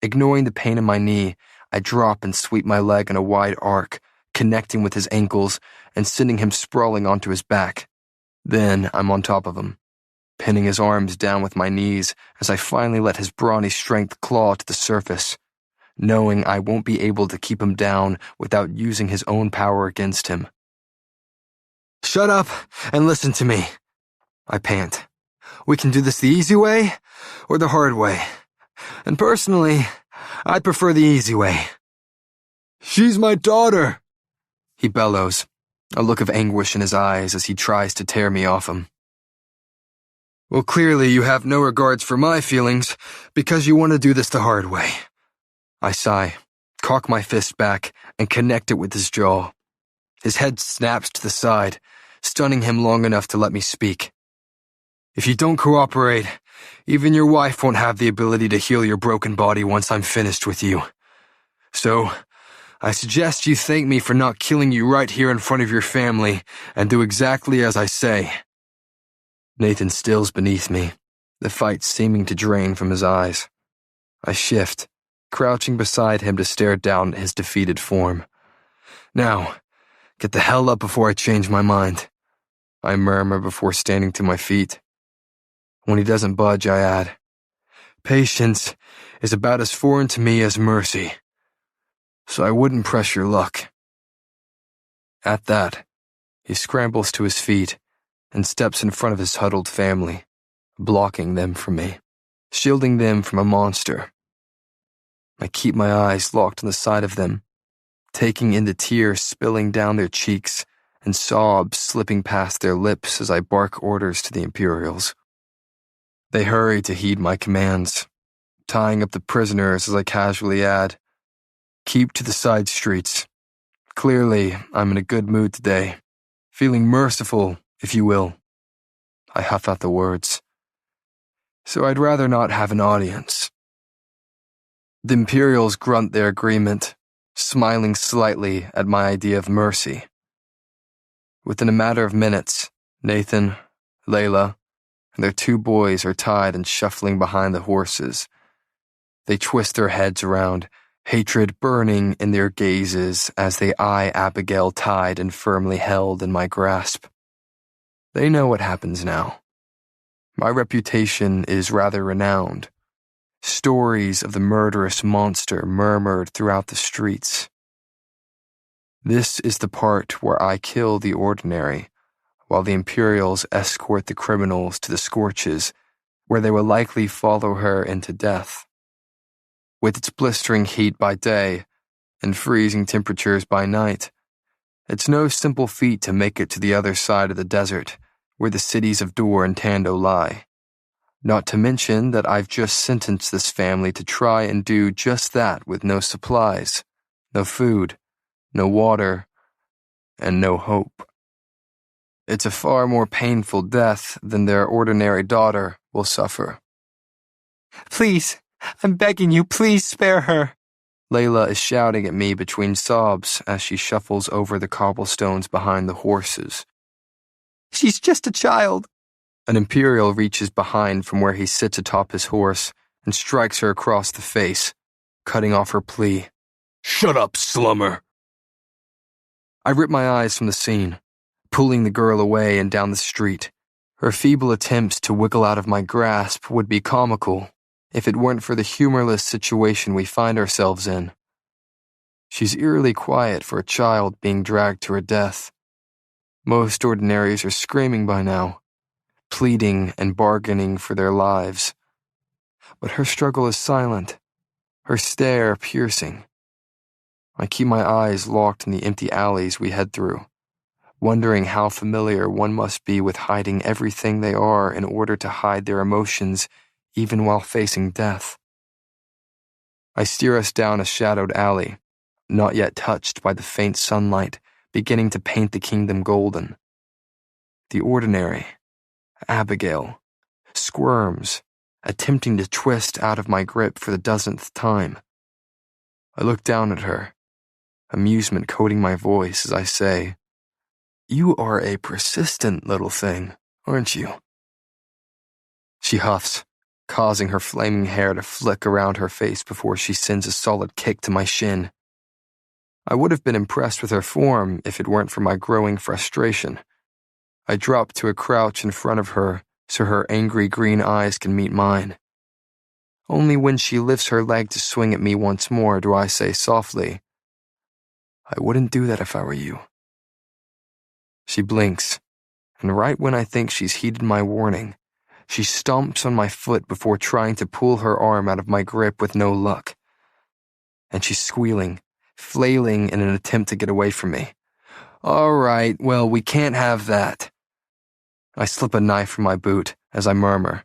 Ignoring the pain in my knee, I drop and sweep my leg in a wide arc, connecting with his ankles and sending him sprawling onto his back. Then I'm on top of him, pinning his arms down with my knees as I finally let his brawny strength claw to the surface, knowing I won't be able to keep him down without using his own power against him. Shut up and listen to me, I pant. We can do this the easy way or the hard way. And personally, I'd prefer the easy way. She's my daughter, he bellows, a look of anguish in his eyes as he tries to tear me off him. Well, clearly you have no regards for my feelings because you want to do this the hard way. I sigh, cock my fist back, and connect it with his jaw. His head snaps to the side, stunning him long enough to let me speak. If you don't cooperate, even your wife won't have the ability to heal your broken body once I'm finished with you. So, I suggest you thank me for not killing you right here in front of your family and do exactly as I say. Nathan stills beneath me, the fight seeming to drain from his eyes. I shift, crouching beside him to stare down at his defeated form. Now, get the hell up before I change my mind, I murmur before standing to my feet. When he doesn't budge, I add, patience is about as foreign to me as mercy, so I wouldn't press your luck. At that, he scrambles to his feet and steps in front of his huddled family, blocking them from me, shielding them from a monster. I keep my eyes locked on the side of them, taking in the tears spilling down their cheeks and sobs slipping past their lips as I bark orders to the Imperials. They hurry to heed my commands, tying up the prisoners as I casually add, "Keep to the side streets. Clearly, I'm in a good mood today, feeling merciful, if you will." I huff out the words. "So I'd rather not have an audience." The Imperials grunt their agreement, smiling slightly at my idea of mercy. Within a matter of minutes, Nathan, Layla, and their 2 boys are tied and shuffling behind the horses. They twist their heads around, hatred burning in their gazes as they eye Abigail tied and firmly held in my grasp. They know what happens now. My reputation is rather renowned. Stories of the murderous monster murmured throughout the streets. This is the part where I kill the ordinary, while the Imperials escort the criminals to the Scorches, where they will likely follow her into death. With its blistering heat by day and freezing temperatures by night, it's no simple feat to make it to the other side of the desert, where the cities of Dor and Tando lie. Not to mention that I've just sentenced this family to try and do just that with no supplies, no food, no water, and no hope. It's a far more painful death than their ordinary daughter will suffer. Please, I'm begging you, please spare her. Layla is shouting at me between sobs as she shuffles over the cobblestones behind the horses. She's just a child. An Imperial reaches behind from where he sits atop his horse and strikes her across the face, cutting off her plea. "Shut up, slummer!" I rip my eyes from the scene, pulling the girl away and down the street. Her feeble attempts to wiggle out of my grasp would be comical if it weren't for the humorless situation we find ourselves in. She's eerily quiet for a child being dragged to her death. Most ordinaries are screaming by now, pleading and bargaining for their lives. But her struggle is silent, her stare piercing. I keep my eyes locked in the empty alleys we head through, wondering how familiar one must be with hiding everything they are in order to hide their emotions even while facing death. I steer us down a shadowed alley, not yet touched by the faint sunlight beginning to paint the kingdom golden. The ordinary, Abigail, squirms, attempting to twist out of my grip for the dozenth time. I look down at her, amusement coating my voice as I say, "You are a persistent little thing, aren't you?" She huffs, causing her flaming hair to flick around her face before she sends a solid kick to my shin. I would have been impressed with her form if it weren't for my growing frustration. I drop to a crouch in front of her so her angry green eyes can meet mine. Only when she lifts her leg to swing at me once more do I say softly, "I wouldn't do that if I were you." She blinks, and right when I think she's heeded my warning, she stomps on my foot before trying to pull her arm out of my grip with no luck. And she's squealing, flailing in an attempt to get away from me. "All right, well, we can't have that." I slip a knife from my boot as I murmur,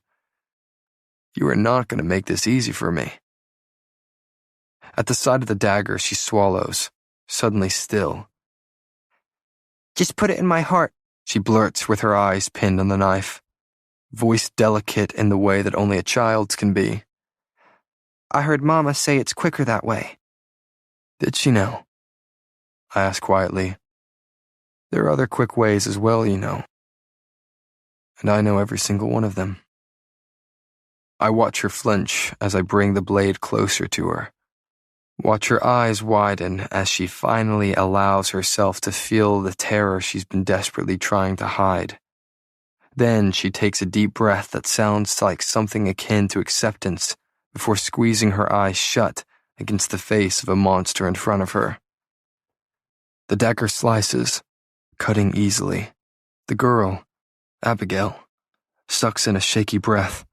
"You are not going to make this easy for me." At the sight of the dagger, she swallows, suddenly still. Just put it in my heart, she blurts with her eyes pinned on the knife, voice delicate in the way that only a child's can be. I heard Mama say it's quicker that way. Did she know? I ask quietly. There are other quick ways as well, you know. And I know every single one of them. I watch her flinch as I bring the blade closer to her. Watch her eyes widen as she finally allows herself to feel the terror she's been desperately trying to hide. Then she takes a deep breath that sounds like something akin to acceptance before squeezing her eyes shut against the face of a monster in front of her. The dagger slices, cutting easily. The girl, Abigail, sucks in a shaky breath.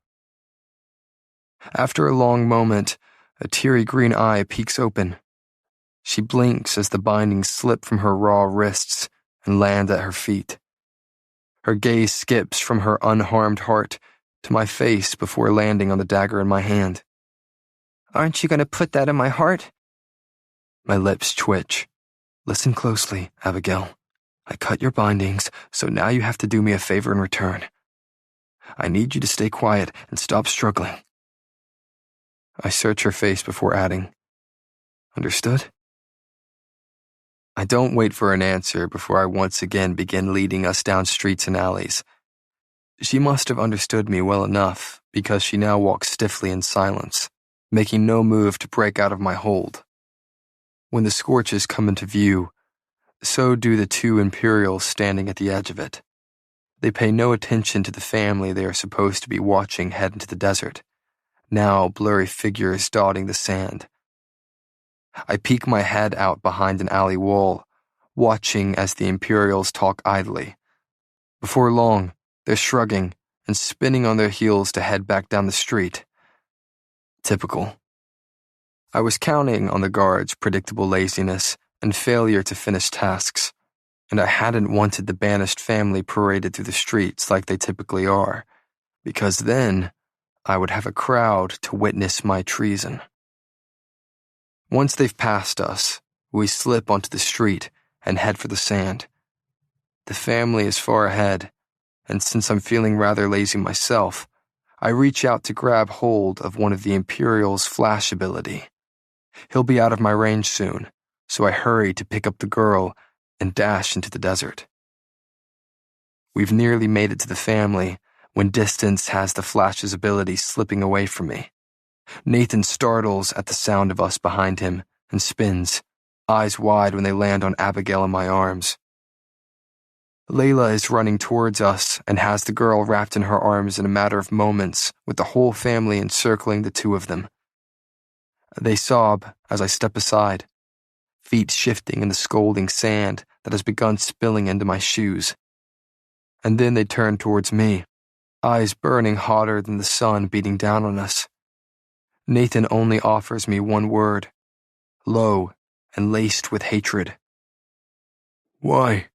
After a long moment, a teary green eye peeks open. She blinks as the bindings slip from her raw wrists and land at her feet. Her gaze skips from her unharmed heart to my face before landing on the dagger in my hand. Aren't you going to put that in my heart? My lips twitch. Listen closely, Abigail. I cut your bindings, so now you have to do me a favor in return. I need you to stay quiet and stop struggling. I search her face before adding, Understood? I don't wait for an answer before I once again begin leading us down streets and alleys. She must have understood me well enough because she now walks stiffly in silence, making no move to break out of my hold. When the scorches come into view, so do the two Imperials standing at the edge of it. They pay no attention to the family they are supposed to be watching head into the desert, now blurry figures dotting the sand. I peek my head out behind an alley wall, watching as the Imperials talk idly. Before long, they're shrugging and spinning on their heels to head back down the street. Typical. I was counting on the guards' predictable laziness and failure to finish tasks, and I hadn't wanted the banished family paraded through the streets like they typically are, because then I would have a crowd to witness my treason. Once they've passed us, we slip onto the street and head for the sand. The family is far ahead, and since I'm feeling rather lazy myself, I reach out to grab hold of one of the Imperial's flash ability. He'll be out of my range soon, so I hurry to pick up the girl and dash into the desert. We've nearly made it to the family when distance has the flash's ability slipping away from me. Nathan startles at the sound of us behind him and spins, eyes wide when they land on Abigail in my arms. Layla is running towards us and has the girl wrapped in her arms in a matter of moments, with the whole family encircling the two of them. They sob as I step aside, feet shifting in the scalding sand that has begun spilling into my shoes. And then they turn towards me, eyes burning hotter than the sun beating down on us. Nathan only offers me one word, low and laced with hatred. Why?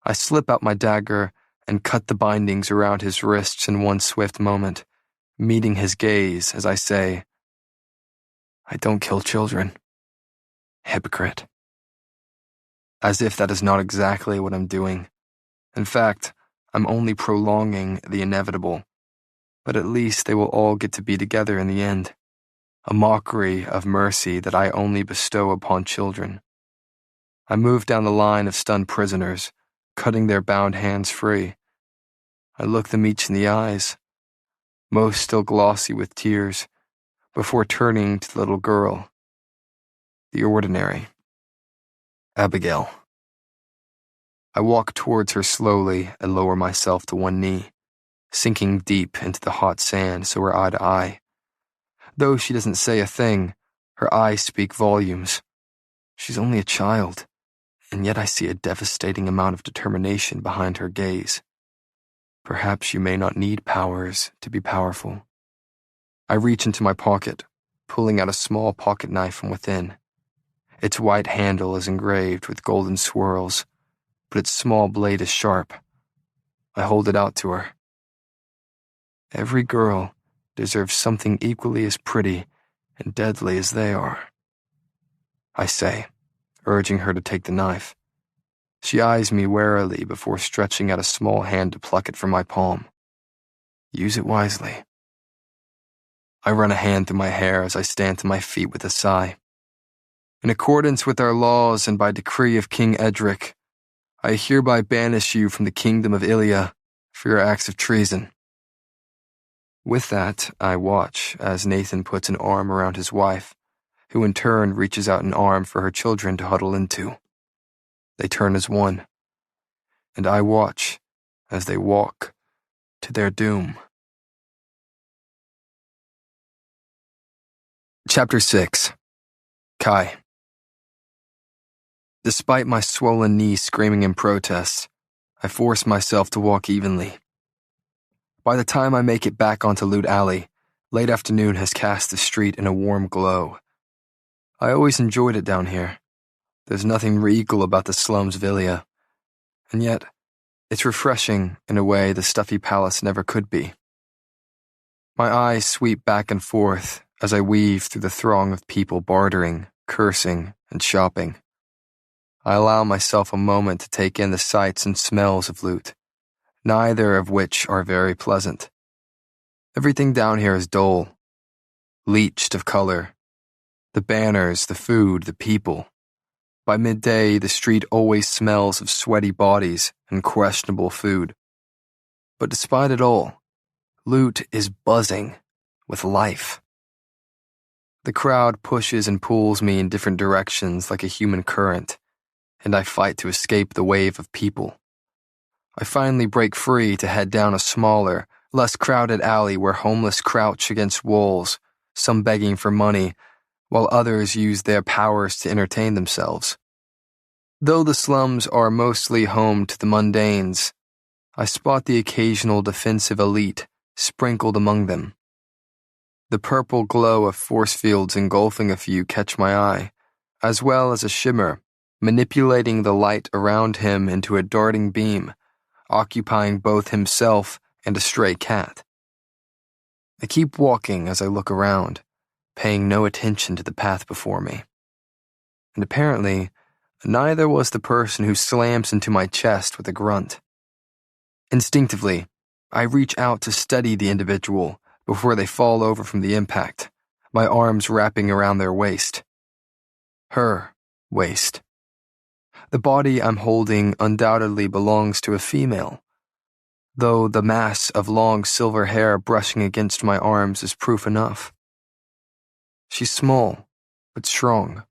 I slip out my dagger and cut the bindings around his wrists in one swift moment, meeting his gaze as I say, I don't kill children. Hypocrite. As if that is not exactly what I'm doing. In fact, I'm only prolonging the inevitable. But at least they will all get to be together in the end. A mockery of mercy that I only bestow upon children. I move down the line of stunned prisoners, cutting their bound hands free. I look them each in the eyes, most still glossy with tears, before turning to the little girl. The ordinary. Abigail. I walk towards her slowly and lower myself to one knee, sinking deep into the hot sand so we're eye to eye. Though she doesn't say a thing, her eyes speak volumes. She's only a child, and yet I see a devastating amount of determination behind her gaze. Perhaps you may not need powers to be powerful. I reach into my pocket, pulling out a small pocket knife from within. Its white handle is engraved with golden swirls, but its small blade is sharp. I hold it out to her. Every girl deserves something equally as pretty and deadly as they are, I say, urging her to take the knife. She eyes me warily before stretching out a small hand to pluck it from my palm. Use it wisely. I run a hand through my hair as I stand to my feet with a sigh. In accordance with our laws and by decree of King Edric, I hereby banish you from the kingdom of Ilia for your acts of treason. With that, I watch as Nathan puts an arm around his wife, who in turn reaches out an arm for her children to huddle into. They turn as one, and I watch as they walk to their doom. Chapter 6. Kai. Despite my swollen knee screaming in protest, I force myself to walk evenly. By the time I make it back onto Loot Alley, late afternoon has cast the street in a warm glow. I always enjoyed it down here. There's nothing regal about the slums Villia, and yet it's refreshing in a way the stuffy palace never could be. My eyes sweep back and forth as I weave through the throng of people bartering, cursing, and shopping. I allow myself a moment to take in the sights and smells of Loot, neither of which are very pleasant. Everything down here is dull, leached of color. The banners, the food, the people. By midday, the street always smells of sweaty bodies and questionable food. But despite it all, Loot is buzzing with life. The crowd pushes and pulls me in different directions like a human current, and I fight to escape the wave of people. I finally break free to head down a smaller, less crowded alley where homeless crouch against walls, some begging for money, while others use their powers to entertain themselves. Though the slums are mostly home to the mundanes, I spot the occasional defensive elite sprinkled among them. The purple glow of force fields engulfing a few catch my eye, as well as a shimmer, manipulating the light around him into a darting beam, occupying both himself and a stray cat. I keep walking as I look around, paying no attention to the path before me. And apparently, neither was the person who slams into my chest with a grunt. Instinctively, I reach out to steady the individual before they fall over from the impact, my arms wrapping around their waist. Her waist. The body I'm holding undoubtedly belongs to a female, though the mass of long silver hair brushing against my arms is proof enough. She's small, but strong,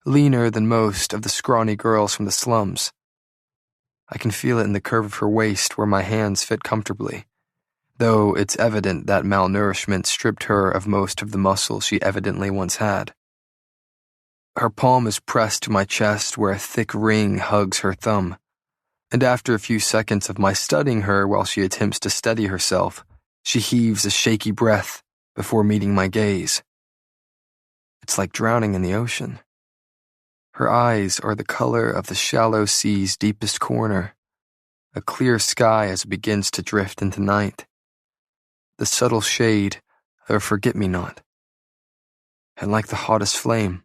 leaner than most of the scrawny girls from the slums. I can feel it in the curve of her waist where my hands fit comfortably, though it's evident that malnourishment stripped her of most of the muscle she evidently once had. Her palm is pressed to my chest where a thick ring hugs her thumb, and after a few seconds of my studying her while she attempts to steady herself, she heaves a shaky breath before meeting my gaze. It's like drowning in the ocean. Her eyes are the color of the shallow sea's deepest corner, a clear sky as it begins to drift into night, the subtle shade of a forget-me-not. And like the hottest flame,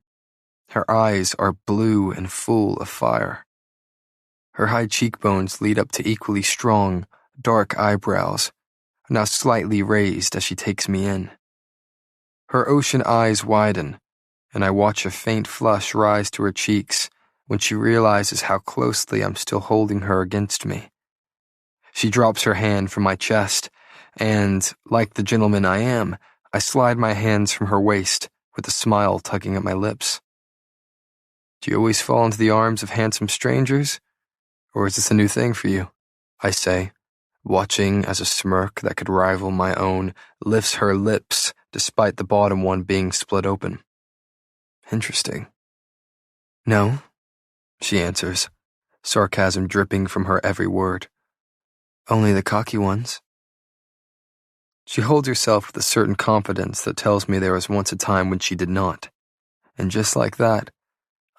her eyes are blue and full of fire. Her high cheekbones lead up to equally strong, dark eyebrows, now slightly raised as she takes me in. Her ocean eyes widen, and I watch a faint flush rise to her cheeks when she realizes how closely I'm still holding her against me. She drops her hand from my chest, and, like the gentleman I am, I slide my hands from her waist with a smile tugging at my lips. Do you always fall into the arms of handsome strangers? Or is this a new thing for you? I say, watching as a smirk that could rival my own lifts her lips despite the bottom one being split open. Interesting. No, she answers, sarcasm dripping from her every word. Only the cocky ones. She holds herself with a certain confidence that tells me there was once a time when she did not. And just like that,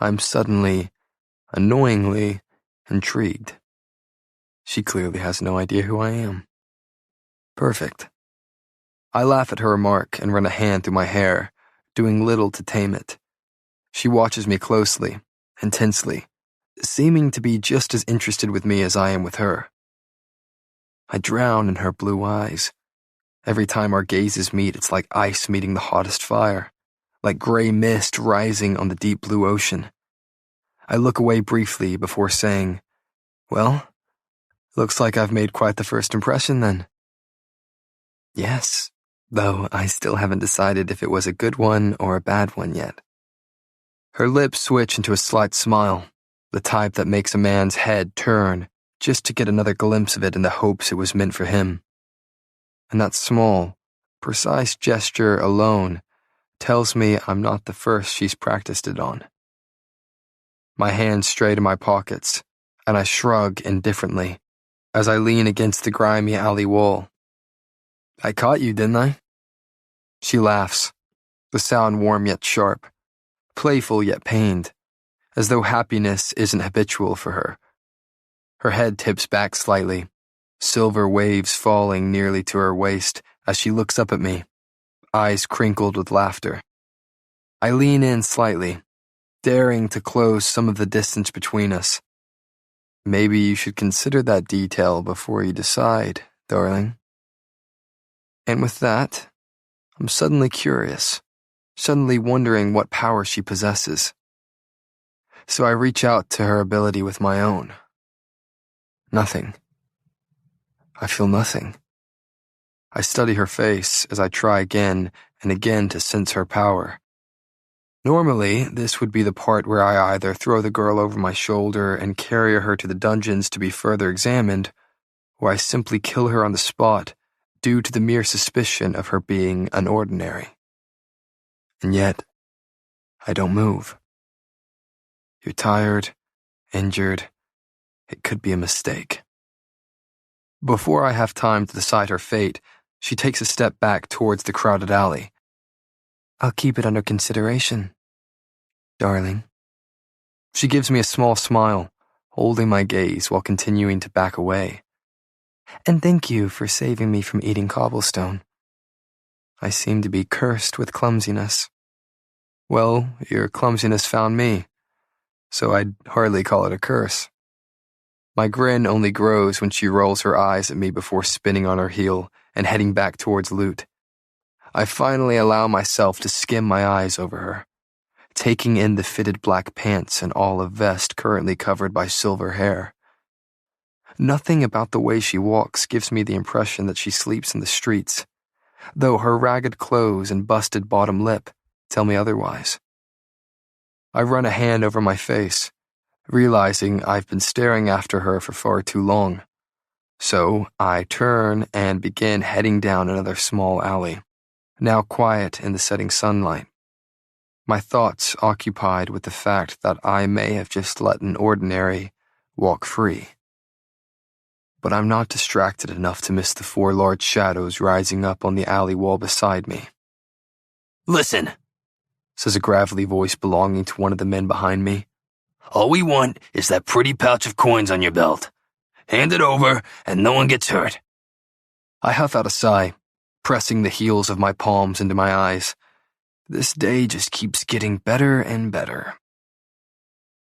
I'm suddenly, annoyingly, intrigued. She clearly has no idea who I am. Perfect. I laugh at her remark and run a hand through my hair, doing little to tame it. She watches me closely, intensely, seeming to be just as interested with me as I am with her. I drown in her blue eyes. Every time our gazes meet, it's like ice meeting the hottest fire, like gray mist rising on the deep blue ocean. I look away briefly before saying, well, looks like I've made quite the first impression then. Yes, though I still haven't decided if it was a good one or a bad one yet. Her lips switch into a slight smile, the type that makes a man's head turn just to get another glimpse of it in the hopes it was meant for him. And that small, precise gesture alone tells me I'm not the first she's practiced it on. My hands stray to my pockets, and I shrug indifferently as I lean against the grimy alley wall, I caught you, didn't I? She laughs, the sound warm yet sharp, playful yet pained, as though happiness isn't habitual for her. Her head tips back slightly, silver waves falling nearly to her waist as she looks up at me, eyes crinkled with laughter. I lean in slightly, daring to close some of the distance between us. Maybe you should consider that detail before you decide, darling. And with that, I'm suddenly curious, suddenly wondering what power she possesses. So I reach out to her ability with my own. Nothing. I feel nothing. I study her face as I try again and again to sense her power. Normally, this would be the part where I either throw the girl over my shoulder and carry her to the dungeons to be further examined, or I simply kill her on the spot due to the mere suspicion of her being unordinary. And yet, I don't move. You're tired, injured. It could be a mistake. Before I have time to decide her fate, she takes a step back towards the crowded alley. I'll keep it under consideration, darling. She gives me a small smile, holding my gaze while continuing to back away. And thank you for saving me from eating cobblestone. I seem to be cursed with clumsiness. Well, your clumsiness found me, so I'd hardly call it a curse. My grin only grows when she rolls her eyes at me before spinning on her heel and heading back towards Loot. I finally allow myself to skim my eyes over her, taking in the fitted black pants and olive vest currently covered by silver hair. Nothing about the way she walks gives me the impression that she sleeps in the streets, though her ragged clothes and busted bottom lip tell me otherwise. I run a hand over my face, realizing I've been staring after her for far too long. So I turn and begin heading down another small alley, now quiet in the setting sunlight. My thoughts occupied with the fact that I may have just let an ordinary walk free. But I'm not distracted enough to miss the 4 large shadows rising up on the alley wall beside me. Listen, says a gravelly voice belonging to one of the men behind me. all we want is that pretty pouch of coins on your belt. Hand it over, and no one gets hurt. I huff out a sigh, pressing the heels of my palms into my eyes. This day just keeps getting better and better.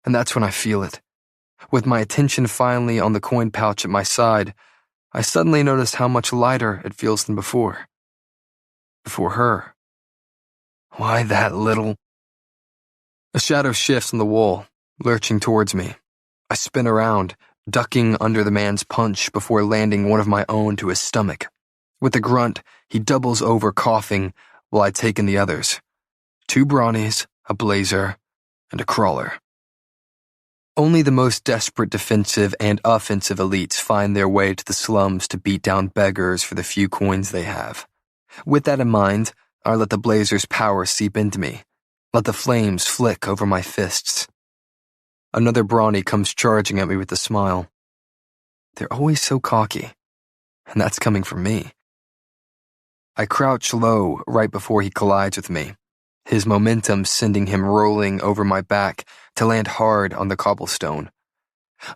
And that's when I feel it. With my attention finally on the coin pouch at my side, I suddenly notice how much lighter it feels than before. Before her. Why that little? A shadow shifts on the wall, lurching towards me. I spin around, ducking under the man's punch before landing one of my own to his stomach. With a grunt, he doubles over coughing while I take in the others. 2 brawnies, a blazer, and a crawler. Only the most desperate defensive and offensive elites find their way to the slums to beat down beggars for the few coins they have. With that in mind, I let the blazer's power seep into me. Let the flames flick over my fists. Another brawny comes charging at me with a smile. They're always so cocky, and that's coming from me. I crouch low right before he collides with me, his momentum sending him rolling over my back to land hard on the cobblestone.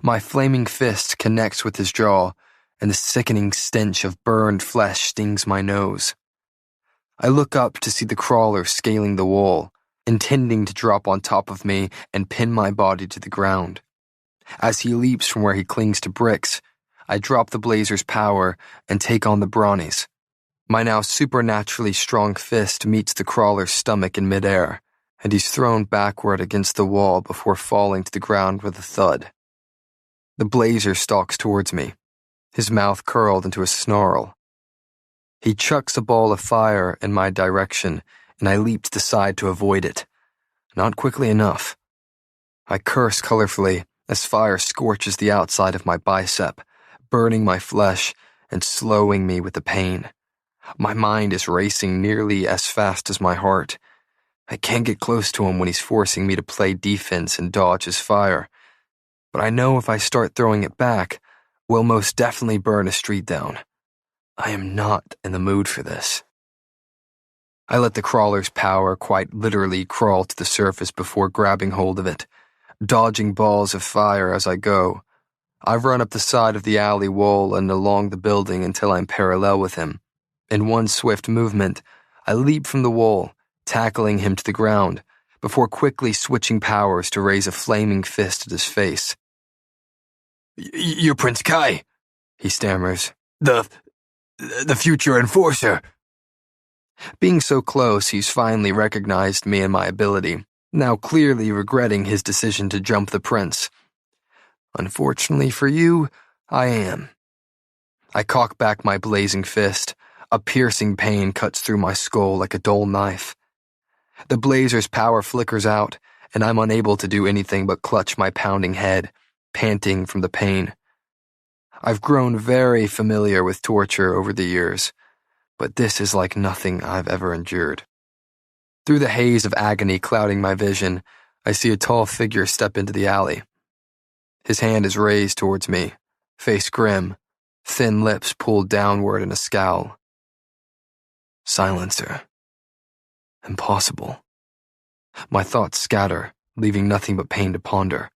My flaming fist connects with his jaw, and the sickening stench of burned flesh stings my nose. I look up to see the crawler scaling the wall, intending to drop on top of me and pin my body to the ground. As he leaps from where he clings to bricks, I drop the blazer's power and take on the brawnies. My now supernaturally strong fist meets the crawler's stomach in midair, and he's thrown backward against the wall before falling to the ground with a thud. The blazer stalks towards me, his mouth curled into a snarl. He chucks a ball of fire in my direction, and I leap to the side to avoid it. Not quickly enough. I curse colorfully as fire scorches the outside of my bicep, burning my flesh and slowing me with the pain. My mind is racing nearly as fast as my heart. I can't get close to him when he's forcing me to play defense and dodge his fire. But I know if I start throwing it back, we'll most definitely burn a street down. I am not in the mood for this. I let the crawler's power quite literally crawl to the surface before grabbing hold of it, dodging balls of fire as I go. I run up the side of the alley wall and along the building until I'm parallel with him. In one swift movement, I leap from the wall, tackling him to the ground, before quickly switching powers to raise a flaming fist at his face. "You're Prince Kai," he stammers. The future enforcer." Being so close, he's finally recognized me and my ability, now clearly regretting his decision to jump the prince. Unfortunately for you, I am. I cock back my blazing fist. A piercing pain cuts through my skull like a dull knife. The blazer's power flickers out, and I'm unable to do anything but clutch my pounding head, panting from the pain. I've grown very familiar with torture over the years, but this is like nothing I've ever endured. Through the haze of agony clouding my vision, I see a tall figure step into the alley. His hand is raised towards me, face grim, thin lips pulled downward in a scowl. Silencer. Impossible. My thoughts scatter, leaving nothing but pain to ponder.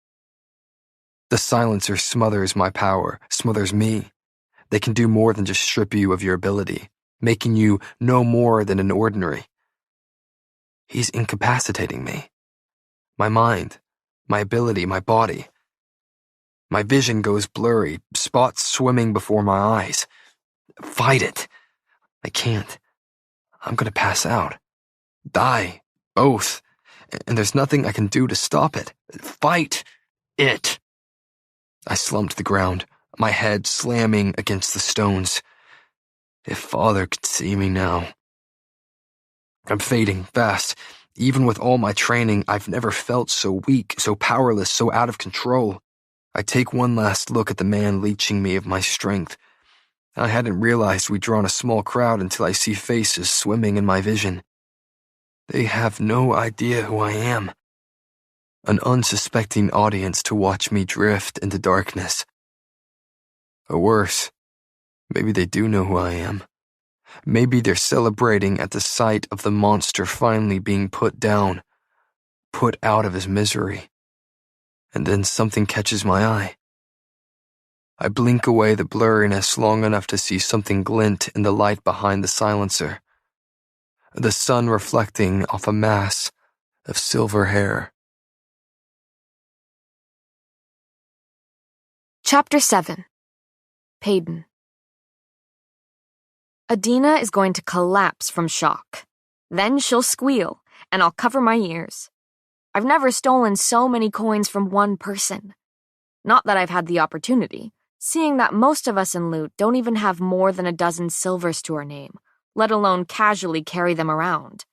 The silencer smothers my power, smothers me. They can do more than just strip you of your ability, making you no more than an ordinary. He's incapacitating me. My mind, my ability, my body. My vision goes blurry, spots swimming before my eyes. Fight it. I can't. I'm gonna pass out. Die. Both. And there's nothing I can do to stop it. Fight it. I slumped to the ground, my head slamming against the stones. If Father could see me now. I'm fading fast. Even with all my training, I've never felt so weak, so powerless, so out of control. I take one last look at the man leeching me of my strength. I hadn't realized we'd drawn a small crowd until I see faces swimming in my vision. They have no idea who I am. An unsuspecting audience to watch me drift into darkness. Or worse, maybe they do know who I am. Maybe they're celebrating at the sight of the monster finally being put down, put out of his misery. And then something catches my eye. I blink away the blurriness long enough to see something glint in the light behind the silencer. The sun reflecting off a mass of silver hair. Chapter 7. Payden. Adina is going to collapse from shock. Then she'll squeal, and I'll cover my ears. I've never stolen so many coins from one person. Not that I've had the opportunity, seeing that most of us in Loot don't even have more than a dozen silvers to our name, let alone casually carry them around.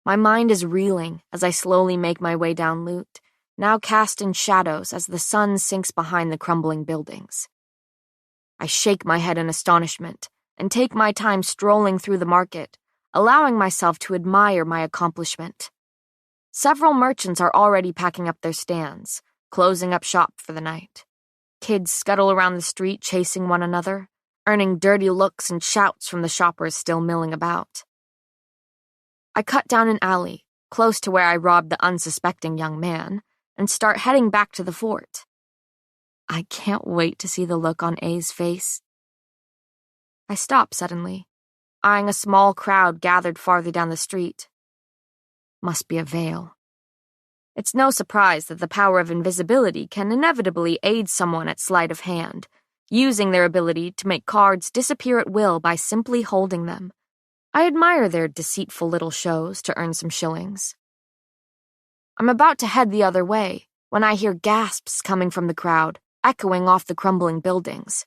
My mind is reeling as I slowly make my way down Loot, now cast in shadows as the sun sinks behind the crumbling buildings. I shake my head in astonishment and take my time strolling through the market, allowing myself to admire my accomplishment. Several merchants are already packing up their stands, closing up shop for the night. Kids scuttle around the street chasing one another, earning dirty looks and shouts from the shoppers still milling about. I cut down an alley, close to where I robbed the unsuspecting young man, and start heading back to the fort. I can't wait to see the look on A's face. I stop suddenly, eyeing a small crowd gathered farther down the street. Must be a veil. It's no surprise that the power of invisibility can inevitably aid someone at sleight of hand, using their ability to make cards disappear at will by simply holding them. I admire their deceitful little shows to earn some shillings. I'm about to head the other way when I hear gasps coming from the crowd, echoing off the crumbling buildings.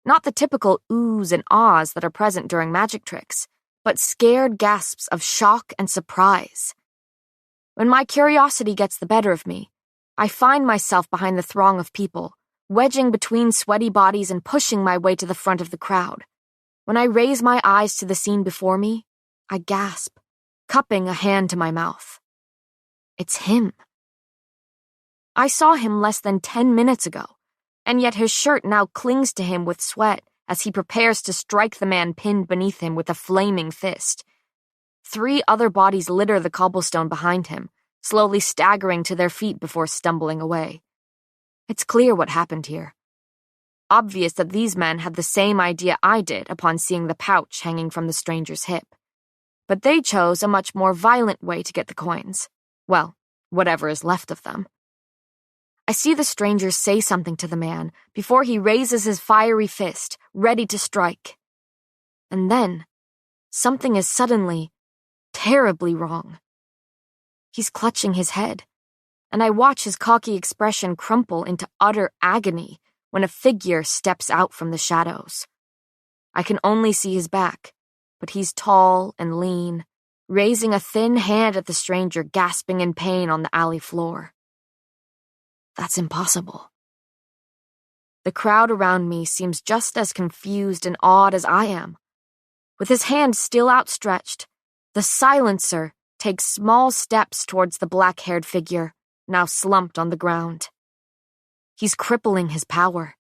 Not the typical oohs and ahs that are present during magic tricks, but scared gasps of shock and surprise. When my curiosity gets the better of me, I find myself behind the throng of people, wedging between sweaty bodies and pushing my way to the front of the crowd. When I raise my eyes to the scene before me, I gasp, cupping a hand to my mouth. It's him. I saw him less than 10 minutes ago, and yet his shirt now clings to him with sweat as he prepares to strike the man pinned beneath him with a flaming fist. 3 other bodies litter the cobblestone behind him, slowly staggering to their feet before stumbling away. It's clear what happened here. Obvious that these men had the same idea I did upon seeing the pouch hanging from the stranger's hip. But they chose a much more violent way to get the coins. Well, whatever is left of them. I see the stranger say something to the man before he raises his fiery fist, ready to strike. And then, something is suddenly, terribly wrong. He's clutching his head, and I watch his cocky expression crumple into utter agony when a figure steps out from the shadows. I can only see his back, but he's tall and lean, raising a thin hand at the stranger gasping in pain on the alley floor. That's impossible. The crowd around me seems just as confused and awed as I am. With his hand still outstretched, the silencer takes small steps towards the black-haired figure, now slumped on the ground. He's crippling his power.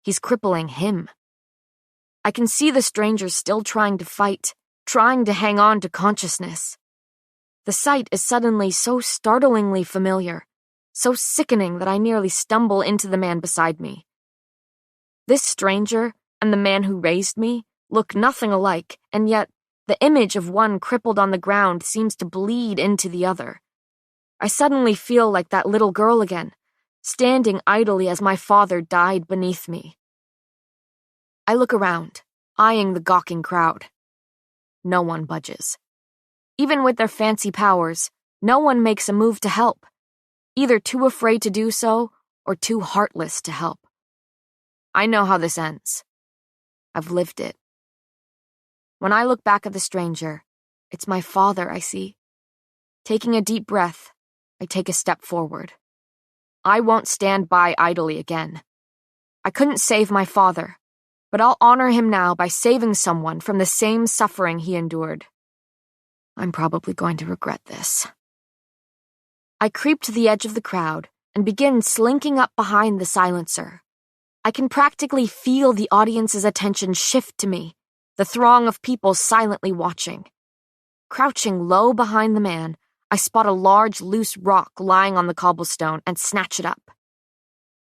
He's crippling him. I can see the stranger still trying to fight, trying to hang on to consciousness. The sight is suddenly so startlingly familiar, so sickening that I nearly stumble into the man beside me. This stranger and the man who raised me look nothing alike, and yet the image of one crippled on the ground seems to bleed into the other. I suddenly feel like that little girl again, standing idly as my father died beneath me. I look around, eyeing the gawking crowd. No one budges. Even with their fancy powers, no one makes a move to help, either too afraid to do so or too heartless to help. I know how this ends. I've lived it. When I look back at the stranger, it's my father I see. Taking a deep breath, I take a step forward. I won't stand by idly again. I couldn't save my father, but I'll honor him now by saving someone from the same suffering he endured. I'm probably going to regret this. I creep to the edge of the crowd and begin slinking up behind the silencer. I can practically feel the audience's attention shift to me, the throng of people silently watching. Crouching low behind the man, I spot a large, loose rock lying on the cobblestone and snatch it up.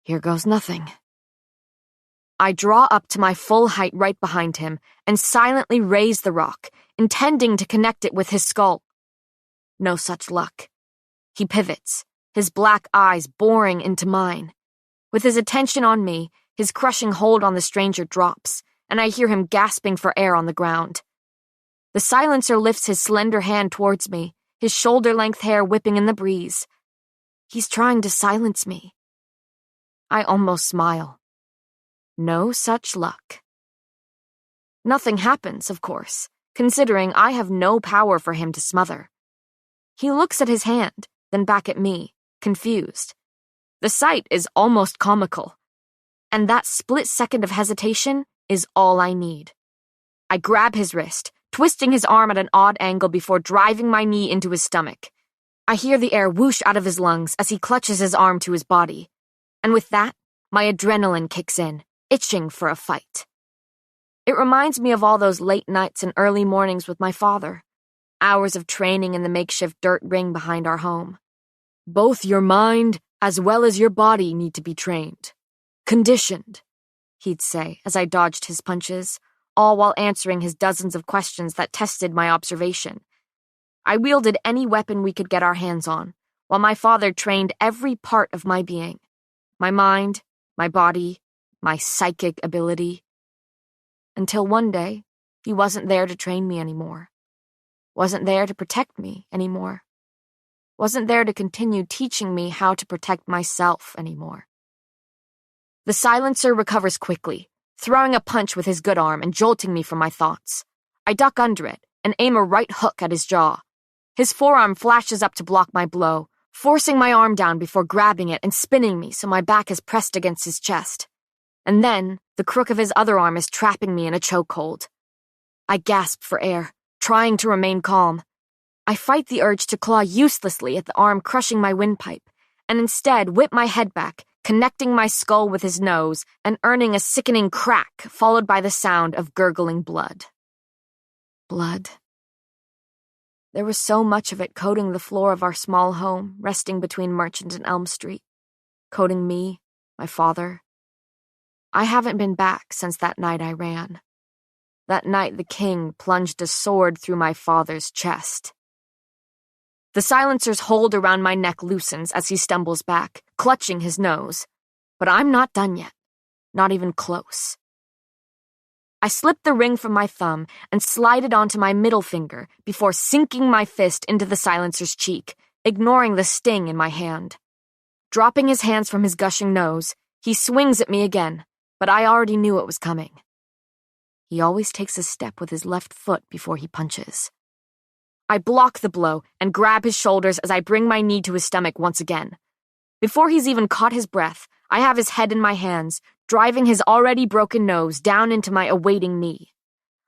Here goes nothing. I draw up to my full height right behind him and silently raise the rock, intending to connect it with his skull. No such luck. He pivots, his black eyes boring into mine. With his attention on me, his crushing hold on the stranger drops, and I hear him gasping for air on the ground. The silencer lifts his slender hand towards me, his shoulder-length hair whipping in the breeze. He's trying to silence me. I almost smile. No such luck. Nothing happens, of course, considering I have no power for him to smother. He looks at his hand, then back at me, confused. The sight is almost comical. And that split second of hesitation is all I need. I grab his wrist, twisting his arm at an odd angle before driving my knee into his stomach. I hear the air whoosh out of his lungs as he clutches his arm to his body. And with that, my adrenaline kicks in, itching for a fight. It reminds me of all those late nights and early mornings with my father, hours of training in the makeshift dirt ring behind our home. Both your mind as well as your body need to be trained. Conditioned, he'd say as I dodged his punches, all while answering his dozens of questions that tested my observation. I wielded any weapon we could get our hands on, while my father trained every part of my being. My mind, my body, my psychic ability. Until one day, he wasn't there to train me anymore. Wasn't there to protect me anymore. Wasn't there to continue teaching me how to protect myself anymore. The silencer recovers quickly, throwing a punch with his good arm and jolting me from my thoughts. I duck under it and aim a right hook at his jaw. His forearm flashes up to block my blow, forcing my arm down before grabbing it and spinning me so my back is pressed against his chest. And then, the crook of his other arm is trapping me in a chokehold. I gasp for air, trying to remain calm. I fight the urge to claw uselessly at the arm crushing my windpipe, and instead whip my head back, connecting my skull with his nose and earning a sickening crack followed by the sound of gurgling blood. Blood. There was so much of it coating the floor of our small home, resting between Merchant and Elm Street, coating me, my father. I haven't been back since that night I ran. That night the king plunged a sword through my father's chest. The silencer's hold around my neck loosens as he stumbles back, clutching his nose. But I'm not done yet. Not even close. I slip the ring from my thumb and slide it onto my middle finger before sinking my fist into the silencer's cheek, ignoring the sting in my hand. Dropping his hands from his gushing nose, he swings at me again, but I already knew it was coming. He always takes a step with his left foot before he punches. I block the blow and grab his shoulders as I bring my knee to his stomach once again. Before he's even caught his breath, I have his head in my hands, driving his already broken nose down into my awaiting knee.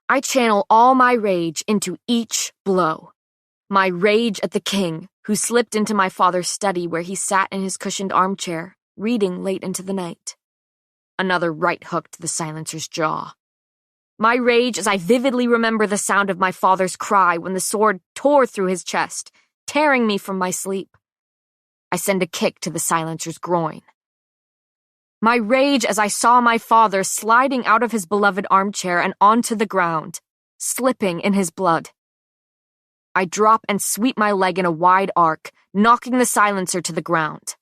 I channel all my rage into each blow. My rage at the king, who slipped into my father's study where he sat in his cushioned armchair, reading late into the night. Another right hook to the silencer's jaw. My rage as I vividly remember the sound of my father's cry when the sword tore through his chest, tearing me from my sleep. I send a kick to the silencer's groin. My rage as I saw my father sliding out of his beloved armchair and onto the ground, slipping in his blood. I drop and sweep my leg in a wide arc, knocking the silencer to the ground.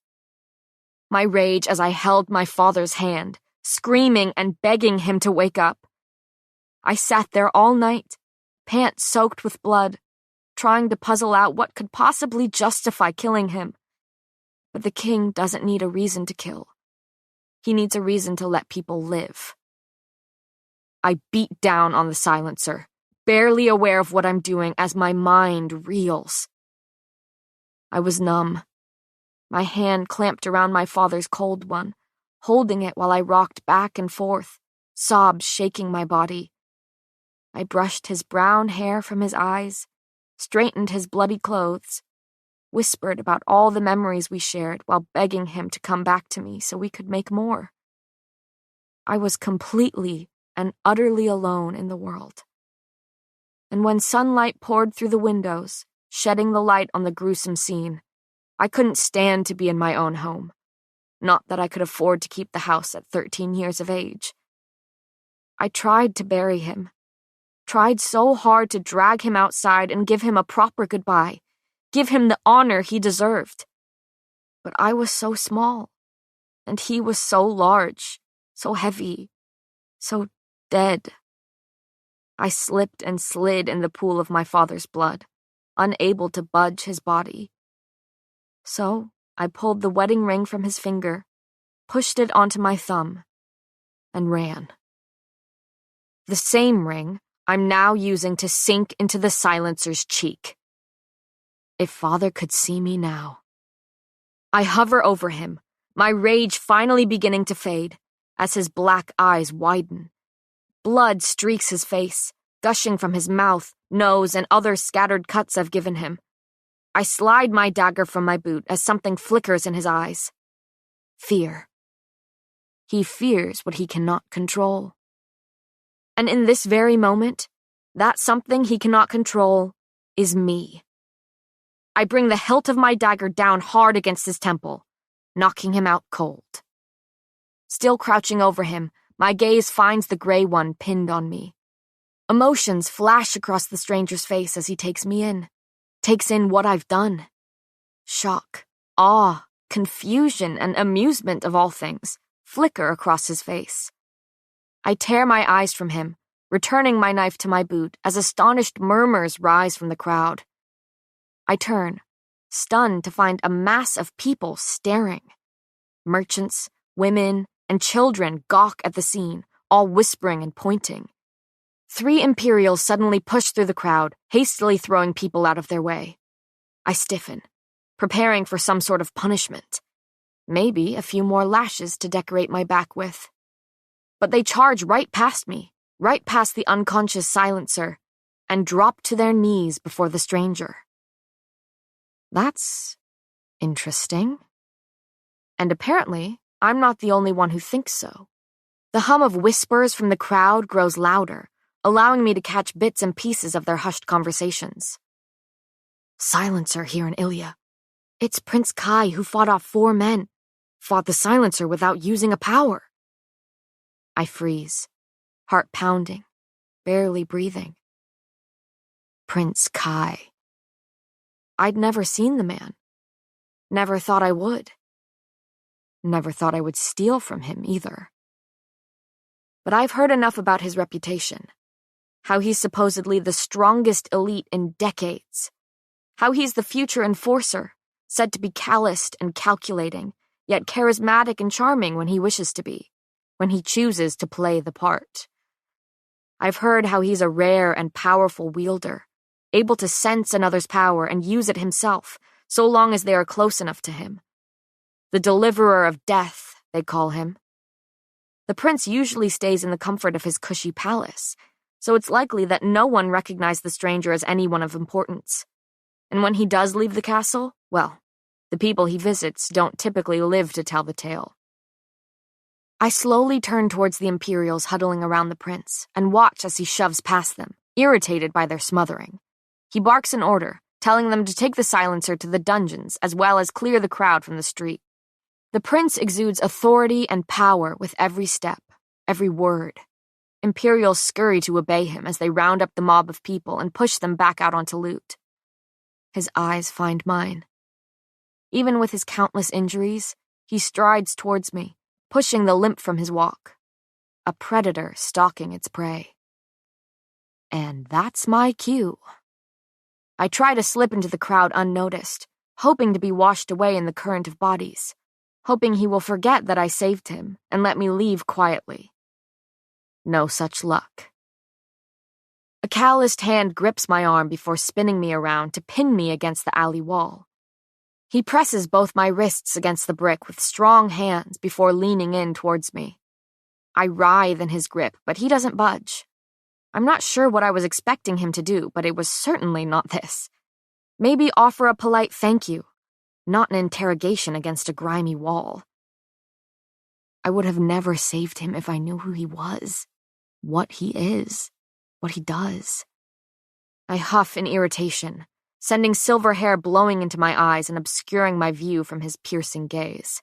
My rage as I held my father's hand, screaming and begging him to wake up. I sat there all night, pants soaked with blood, trying to puzzle out what could possibly justify killing him. But the king doesn't need a reason to kill. He needs a reason to let people live. I beat down on the silencer, barely aware of what I'm doing as my mind reels. I was numb. My hand clamped around my father's cold one, holding it while I rocked back and forth, sobs shaking my body. I brushed his brown hair from his eyes, straightened his bloody clothes, whispered about all the memories we shared while begging him to come back to me so we could make more. I was completely and utterly alone in the world. And when sunlight poured through the windows, shedding the light on the gruesome scene, I couldn't stand to be in my own home. Not that I could afford to keep the house at 13 years of age. I tried to bury him. Tried so hard to drag him outside and give him a proper goodbye, give him the honor he deserved. But I was so small, and he was so large, so heavy, so dead. I slipped and slid in the pool of my father's blood, unable to budge his body. So I pulled the wedding ring from his finger, pushed it onto my thumb, and ran. The same ring I'm now using to sink into the silencer's cheek. If father could see me now. I hover over him, my rage finally beginning to fade as his black eyes widen. Blood streaks his face, gushing from his mouth, nose, and other scattered cuts I've given him. I slide my dagger from my boot as something flickers in his eyes. Fear. He fears what he cannot control. And in this very moment, that something he cannot control is me. I bring the hilt of my dagger down hard against his temple, knocking him out cold. Still crouching over him, my gaze finds the gray one pinned on me. Emotions flash across the stranger's face as he takes me in, takes in what I've done. Shock, awe, confusion, and amusement of all things flicker across his face. I tear my eyes from him, returning my knife to my boot as astonished murmurs rise from the crowd. I turn, stunned to find a mass of people staring. Merchants, women, and children gawk at the scene, all whispering and pointing. 3 Imperials suddenly push through the crowd, hastily throwing people out of their way. I stiffen, preparing for some sort of punishment. Maybe a few more lashes to decorate my back with. But they charge right past me, right past the unconscious silencer, and drop to their knees before the stranger. That's interesting. And apparently, I'm not the only one who thinks so. The hum of whispers from the crowd grows louder, allowing me to catch bits and pieces of their hushed conversations. Silencer here in Ilya. It's Prince Kai who fought off 4 men, fought the Silencer without using a power. I freeze, heart pounding, barely breathing. Prince Kai. I'd never seen the man. Never thought I would. Never thought I would steal from him either. But I've heard enough about his reputation. How he's supposedly the strongest elite in decades. How he's the future enforcer, said to be calloused and calculating, yet charismatic and charming when he wishes to be, when he chooses to play the part. I've heard how he's a rare and powerful wielder, able to sense another's power and use it himself, so long as they are close enough to him. The deliverer of death, they call him. The prince usually stays in the comfort of his cushy palace, so it's likely that no one recognized the stranger as anyone of importance. And when he does leave the castle, well, the people he visits don't typically live to tell the tale. I slowly turn towards the Imperials huddling around the prince and watch as he shoves past them, irritated by their smothering. He barks an order, telling them to take the Silencer to the dungeons as well as clear the crowd from the street. The prince exudes authority and power with every step, every word. Imperials scurry to obey him as they round up the mob of people and push them back out onto loot. His eyes find mine. Even with his countless injuries, he strides towards me, pushing the limp from his walk. A predator stalking its prey. And that's my cue. I try to slip into the crowd unnoticed, hoping to be washed away in the current of bodies, hoping he will forget that I saved him and let me leave quietly. No such luck. A calloused hand grips my arm before spinning me around to pin me against the alley wall. He presses both my wrists against the brick with strong hands before leaning in towards me. I writhe in his grip, but he doesn't budge. I'm not sure what I was expecting him to do, but it was certainly not this. Maybe offer a polite thank you, not an interrogation against a grimy wall. I would have never saved him if I knew who he was, what he is, what he does. I huff in irritation, sending silver hair blowing into my eyes and obscuring my view from his piercing gaze.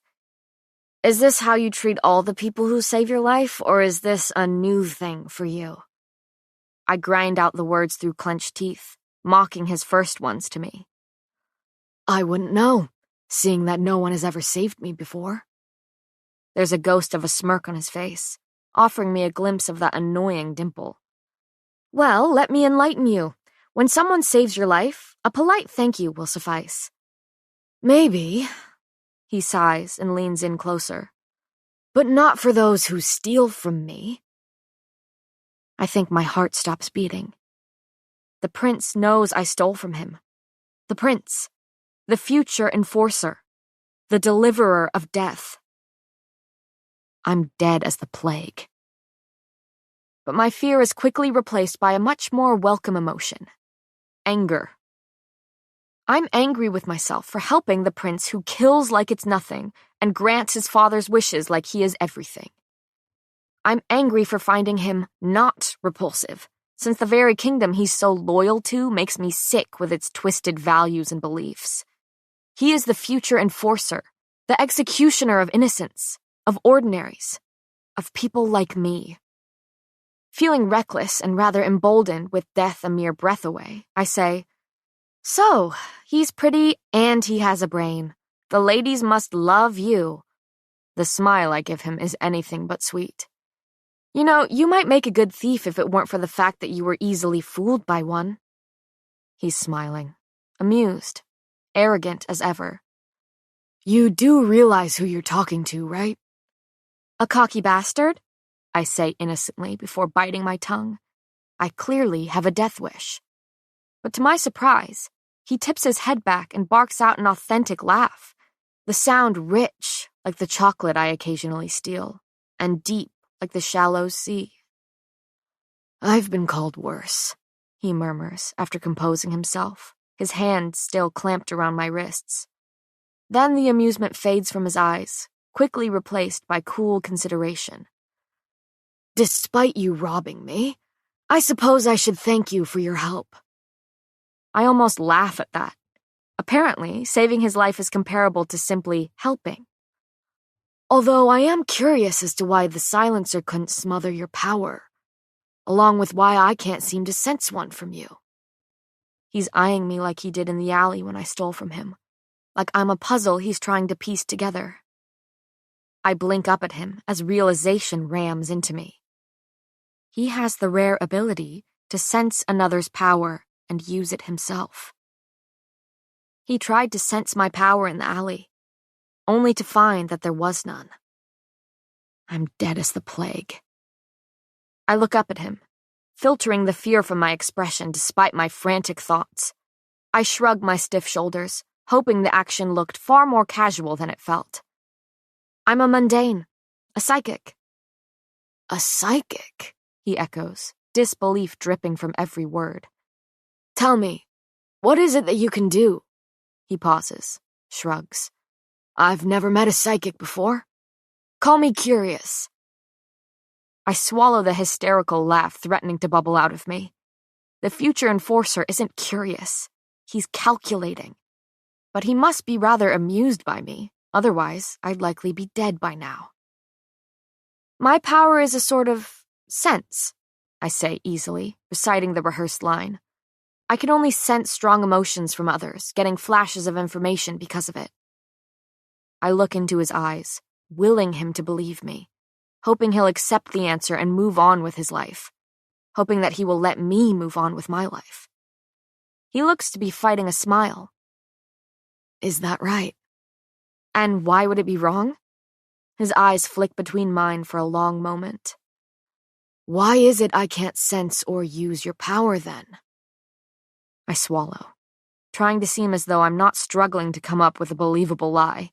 Is this how you treat all the people who save your life, or is this a new thing for you? I grind out the words through clenched teeth, mocking his first ones to me. I wouldn't know, seeing that no one has ever saved me before. There's a ghost of a smirk on his face, offering me a glimpse of that annoying dimple. Well, let me enlighten you. When someone saves your life, a polite thank you will suffice. Maybe, he sighs and leans in closer, but not for those who steal from me. I think my heart stops beating. The prince knows I stole from him. The prince, the future enforcer, the deliverer of death. I'm dead as the plague. But my fear is quickly replaced by a much more welcome emotion. Anger. I'm angry with myself for helping the prince who kills like it's nothing and grants his father's wishes like he is everything. I'm angry for finding him not repulsive, since the very kingdom he's so loyal to makes me sick with its twisted values and beliefs. He is the future enforcer, the executioner of innocence, of ordinaries, of people like me. Feeling reckless and rather emboldened with death a mere breath away, I say, So, he's pretty and he has a brain. The ladies must love you. The smile I give him is anything but sweet. You know, you might make a good thief if it weren't for the fact that you were easily fooled by one. He's smiling, amused, arrogant as ever. You do realize who you're talking to, right? A cocky bastard? I say innocently before biting my tongue. I clearly have a death wish. But to my surprise, he tips his head back and barks out an authentic laugh, the sound rich like the chocolate I occasionally steal, and deep like the shallow sea. I've been called worse, he murmurs after composing himself, his hand still clamped around my wrists. Then the amusement fades from his eyes, quickly replaced by cool consideration. Despite you robbing me, I suppose I should thank you for your help. I almost laugh at that. Apparently, saving his life is comparable to simply helping. Although I am curious as to why the silencer couldn't smother your power, along with why I can't seem to sense one from you. He's eyeing me like he did in the alley when I stole from him, like I'm a puzzle he's trying to piece together. I blink up at him as realization rams into me. He has the rare ability to sense another's power and use it himself. He tried to sense my power in the alley, only to find that there was none. I'm dead as the plague. I look up at him, filtering the fear from my expression despite my frantic thoughts. I shrug my stiff shoulders, hoping the action looked far more casual than it felt. I'm a mundane, a psychic. A psychic? He echoes, disbelief dripping from every word. Tell me, what is it that you can do? He pauses, shrugs. I've never met a psychic before. Call me curious. I swallow the hysterical laugh threatening to bubble out of me. The future enforcer isn't curious. He's calculating. But he must be rather amused by me, otherwise I'd likely be dead by now. My power is a sort of sense, I say easily, reciting the rehearsed line. I can only sense strong emotions from others, getting flashes of information because of it. I look into his eyes, willing him to believe me, hoping he'll accept the answer and move on with his life, hoping that he will let me move on with my life. He looks to be fighting a smile. Is that right? And why would it be wrong? His eyes flick between mine for a long moment. Why is it I can't sense or use your power then? I swallow, trying to seem as though I'm not struggling to come up with a believable lie.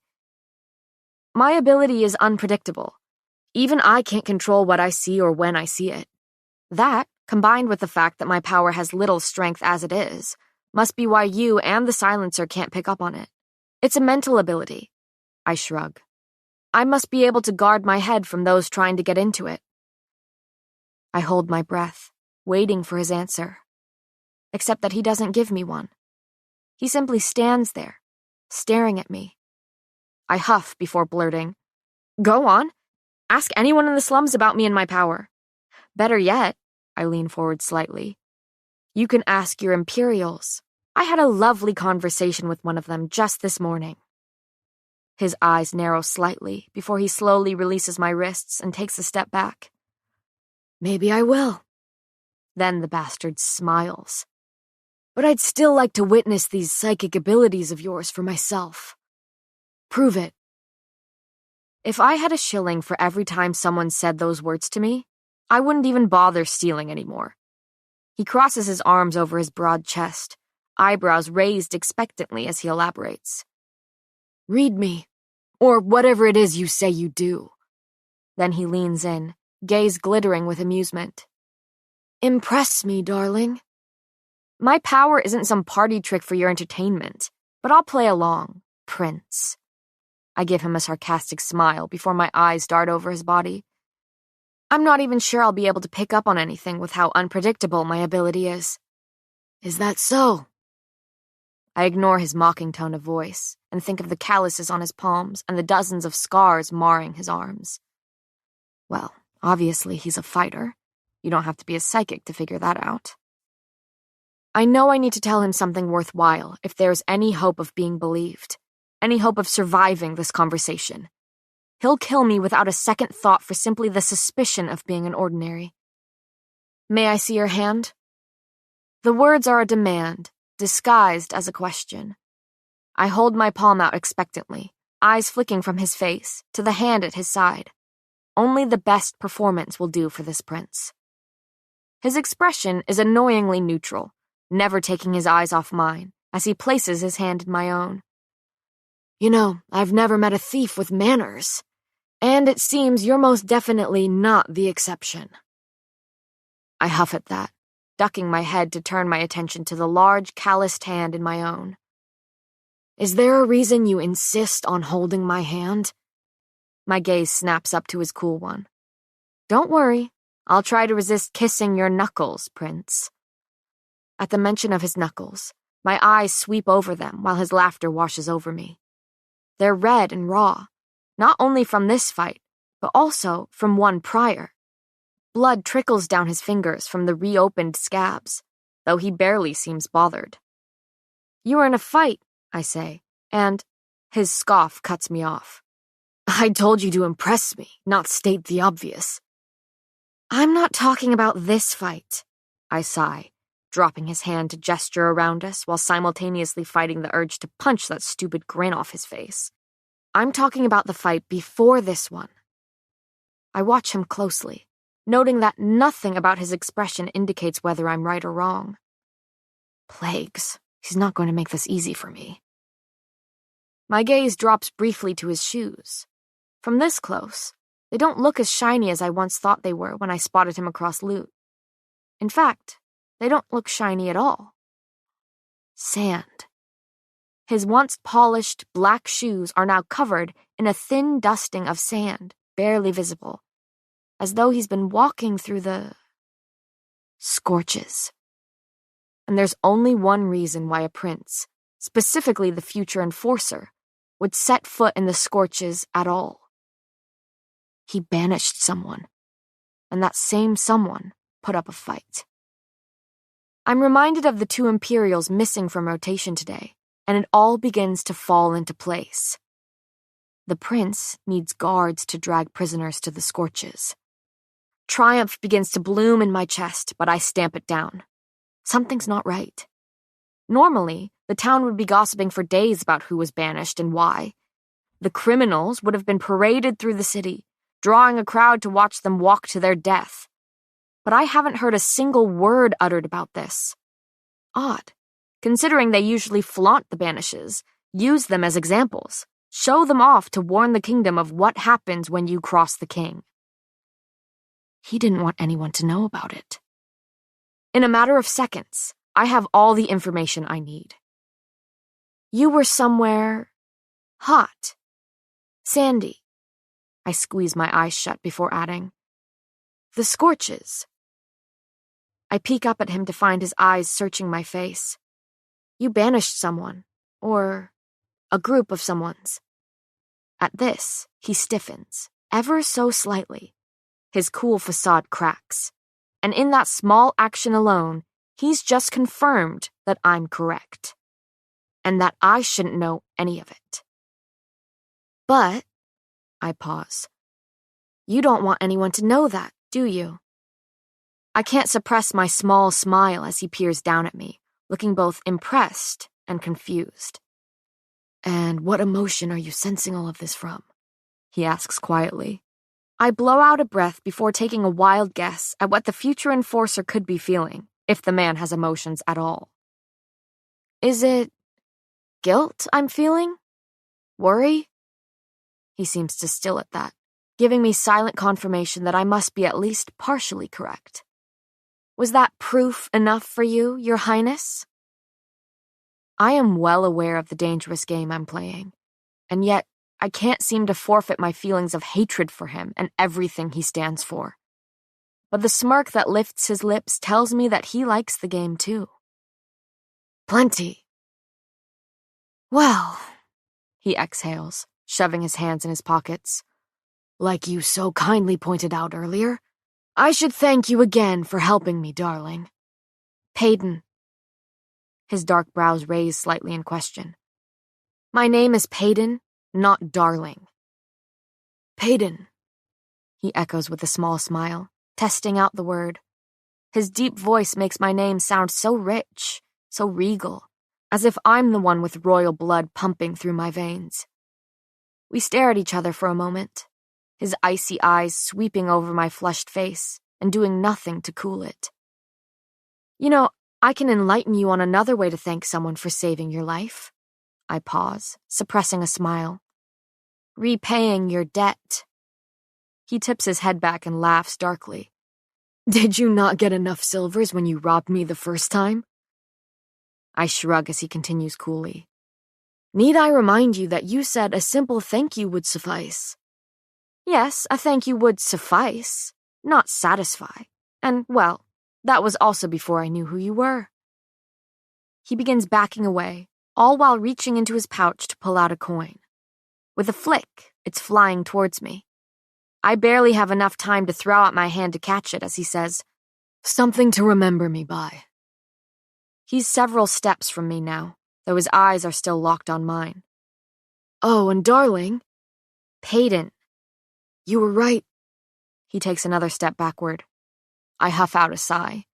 My ability is unpredictable. Even I can't control what I see or when I see it. That, combined with the fact that my power has little strength as it is, must be why you and the silencer can't pick up on it. It's a mental ability. I shrug. I must be able to guard my head from those trying to get into it. I hold my breath, waiting for his answer. Except that he doesn't give me one. He simply stands there, staring at me. I huff before blurting, "Go on. Ask anyone in the slums about me and my power. Better yet," I lean forward slightly, "you can ask your Imperials. I had a lovely conversation with one of them just this morning." His eyes narrow slightly before he slowly releases my wrists and takes a step back. Maybe I will. Then the bastard smiles. But I'd still like to witness these psychic abilities of yours for myself. Prove it. If I had a shilling for every time someone said those words to me, I wouldn't even bother stealing anymore. He crosses his arms over his broad chest, eyebrows raised expectantly as he elaborates. Read me, or whatever it is you say you do. Then he leans in, gaze glittering with amusement. Impress me, darling. My power isn't some party trick for your entertainment, but I'll play along, Prince. I give him a sarcastic smile before my eyes dart over his body. I'm not even sure I'll be able to pick up on anything with how unpredictable my ability is. Is that so? I ignore his mocking tone of voice and think of the calluses on his palms and the dozens of scars marring his arms. Well, obviously he's a fighter. You don't have to be a psychic to figure that out. I know I need to tell him something worthwhile if there's any hope of being believed, any hope of surviving this conversation. He'll kill me without a second thought for simply the suspicion of being an ordinary. May I see your hand? The words are a demand, disguised as a question. I hold my palm out expectantly, eyes flicking from his face to the hand at his side. Only the best performance will do for this prince. His expression is annoyingly neutral, never taking his eyes off mine as he places his hand in my own. You know, I've never met a thief with manners, and it seems you're most definitely not the exception. I huff at that, ducking my head to turn my attention to the large, calloused hand in my own. Is there a reason you insist on holding my hand? My gaze snaps up to his cool one. Don't worry, I'll try to resist kissing your knuckles, Prince. At the mention of his knuckles, my eyes sweep over them while his laughter washes over me. They're red and raw, not only from this fight, but also from one prior. Blood trickles down his fingers from the reopened scabs, though he barely seems bothered. You were in a fight, I say, and his scoff cuts me off. I told you to impress me, not state the obvious. I'm not talking about this fight, I sigh, dropping his hand to gesture around us while simultaneously fighting the urge to punch that stupid grin off his face. I'm talking about the fight before this one. I watch him closely, noting that nothing about his expression indicates whether I'm right or wrong. Plagues, he's not going to make this easy for me. My gaze drops briefly to his shoes. From this close, they don't look as shiny as I once thought they were when I spotted him across loot. In fact, they don't look shiny at all. Sand. His once polished black shoes are now covered in a thin dusting of sand, barely visible, as though he's been walking through the scorches. And there's only one reason why a prince, specifically the future enforcer, would set foot in the scorches at all. He banished someone, and that same someone put up a fight. I'm reminded of the 2 Imperials missing from rotation today, and it all begins to fall into place. The prince needs guards to drag prisoners to the scorches. Triumph begins to bloom in my chest, but I stamp it down. Something's not right. Normally, the town would be gossiping for days about who was banished and why. The criminals would have been paraded through the city, drawing a crowd to watch them walk to their death. But I haven't heard a single word uttered about this. Odd, considering they usually flaunt the banishes, use them as examples, show them off to warn the kingdom of what happens when you cross the king. He didn't want anyone to know about it. In a matter of seconds, I have all the information I need. You were somewhere hot, sandy. I squeeze my eyes shut before adding, the scorches. I peek up at him to find his eyes searching my face. You banished someone, or a group of someone's. At this, he stiffens, ever so slightly. His cool facade cracks, and in that small action alone, he's just confirmed that I'm correct, and that I shouldn't know any of it. But, I pause, you don't want anyone to know that, do you? I can't suppress my small smile as he peers down at me, looking both impressed and confused. And what emotion are you sensing all of this from? He asks quietly. I blow out a breath before taking a wild guess at what the future enforcer could be feeling, if the man has emotions at all. Is it guilt I'm feeling? Worry? He seems to still at that, giving me silent confirmation that I must be at least partially correct. Was that proof enough for you, Your Highness? I am well aware of the dangerous game I'm playing, and yet I can't seem to forfeit my feelings of hatred for him and everything he stands for. But the smirk that lifts his lips tells me that he likes the game too. Plenty. Well, he exhales, shoving his hands in his pockets. Like you so kindly pointed out earlier, I should thank you again for helping me, darling. Payden. His dark brows raise slightly in question. My name is Payden, not darling. Payden, he echoes with a small smile, testing out the word. His deep voice makes my name sound so rich, so regal, as if I'm the one with royal blood pumping through my veins. We stare at each other for a moment, his icy eyes sweeping over my flushed face and doing nothing to cool it. You know, I can enlighten you on another way to thank someone for saving your life. I pause, suppressing a smile. Repaying your debt. He tips his head back and laughs darkly. Did you not get enough silvers when you robbed me the first time? I shrug as he continues coolly. Need I remind you that you said a simple thank you would suffice? Yes, a thank you would suffice, not satisfy. And, well, that was also before I knew who you were. He begins backing away, all while reaching into his pouch to pull out a coin. With a flick, it's flying towards me. I barely have enough time to throw out my hand to catch it as he says, "Something to remember me by." He's several steps from me now, though his eyes are still locked on mine. "Oh, and darling," "Peyton." "You were right." He takes another step backward. I huff out a sigh.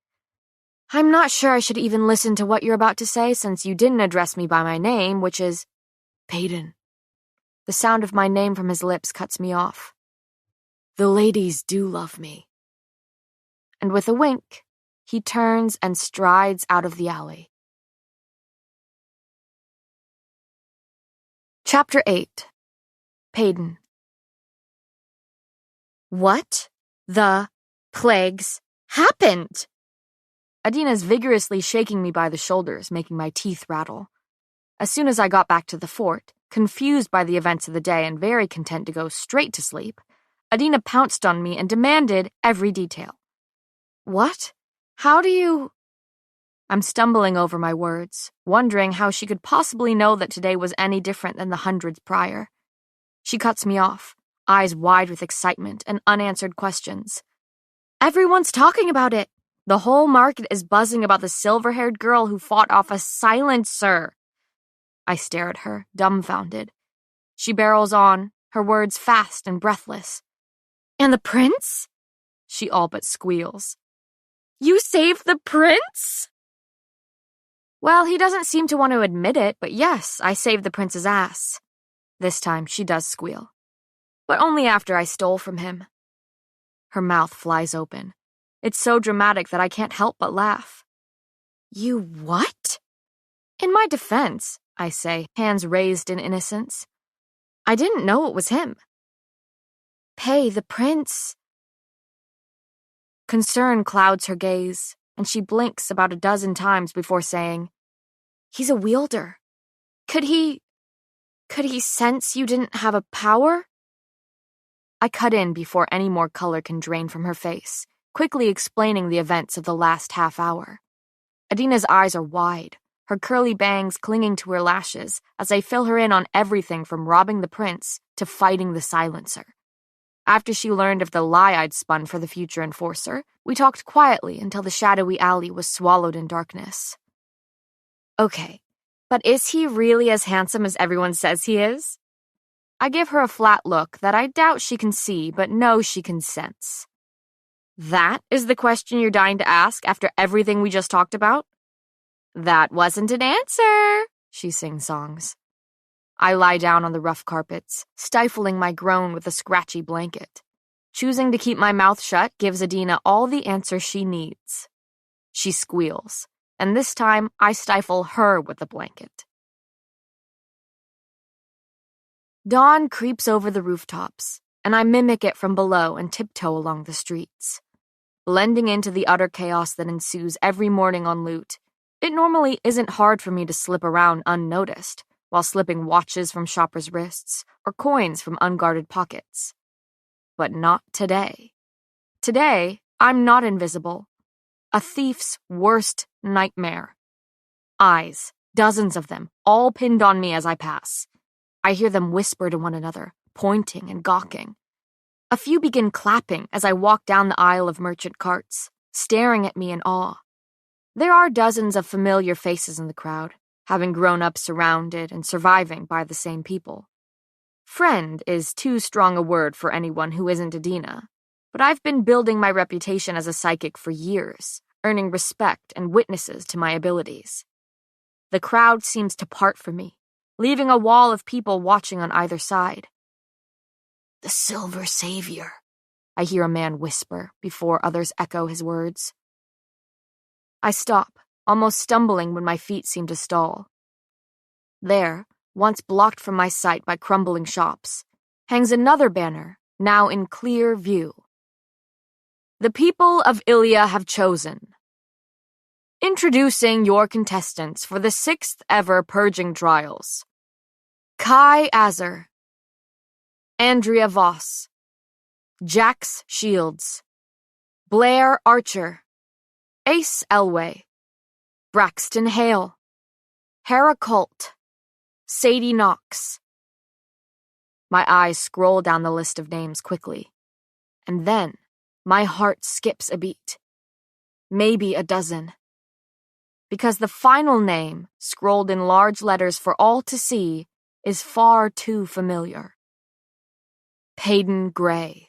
"I'm not sure I should even listen to what you're about to say since you didn't address me by my name, which is Peyton. The sound of my name from his lips cuts me off. The ladies do love me. And with a wink, he turns and strides out of the alley. Chapter 8. Peyton. What the plagues happened? Adina's vigorously shaking me by the shoulders, making my teeth rattle. As soon as I got back to the fort, confused by the events of the day and very content to go straight to sleep, Adina pounced on me and demanded every detail. What? How do you... I'm stumbling over my words, wondering how she could possibly know that today was any different than the hundreds prior. She cuts me off, eyes wide with excitement and unanswered questions. Everyone's talking about it. The whole market is buzzing about the silver-haired girl who fought off a silencer. I stare at her, dumbfounded. She barrels on, her words fast and breathless. And the prince? She all but squeals. You saved the prince? Well, he doesn't seem to want to admit it, but yes, I saved the prince's ass. This time she does squeal. But only after I stole from him. Her mouth flies open. It's so dramatic that I can't help but laugh. You what? In my defense, I say, hands raised in innocence. I didn't know it was him. Pay, the prince. Concern clouds her gaze, and she blinks about a dozen times before saying, He's a wielder. Could he sense you didn't have a power? I cut in before any more color can drain from her face, quickly explaining the events of the last half hour. Adina's eyes are wide, her curly bangs clinging to her lashes as I fill her in on everything from robbing the prince to fighting the silencer. After she learned of the lie I'd spun for the future enforcer, we talked quietly until the shadowy alley was swallowed in darkness. Okay, but is he really as handsome as everyone says he is? I give her a flat look that I doubt she can see, but know she can sense. That is the question you're dying to ask after everything we just talked about? That wasn't an answer, she sing-songs. I lie down on the rough carpets, stifling my groan with a scratchy blanket. Choosing to keep my mouth shut gives Adina all the answers she needs. She squeals, and this time I stifle her with the blanket. Dawn creeps over the rooftops, and I mimic it from below and tiptoe along the streets. Blending into the utter chaos that ensues every morning on loot, it normally isn't hard for me to slip around unnoticed, while slipping watches from shoppers' wrists or coins from unguarded pockets. But not today. Today, I'm not invisible. A thief's worst nightmare. Eyes, dozens of them, all pinned on me as I pass. I hear them whisper to one another, pointing and gawking. A few begin clapping as I walk down the aisle of merchant carts, staring at me in awe. There are dozens of familiar faces in the crowd, having grown up surrounded and surviving by the same people. Friend is too strong a word for anyone who isn't Adina, but I've been building my reputation as a psychic for years, earning respect and witnesses to my abilities. The crowd seems to part for me, leaving a wall of people watching on either side. The Silver Savior, I hear a man whisper before others echo his words. I stop, almost stumbling when my feet seem to stall. There, once blocked from my sight by crumbling shops, hangs another banner, now in clear view. The people of Ilya have chosen. Introducing your contestants for the 6th ever purging trials. Kai Azer, Andrea Voss, Jax Shields, Blair Archer, Ace Elway, Braxton Hale, Hera Colt, Sadie Knox. My eyes scroll down the list of names quickly, and then my heart skips a beat. Maybe a dozen. Because the final name, scrolled in large letters for all to see, is far too familiar. Peyton Gray.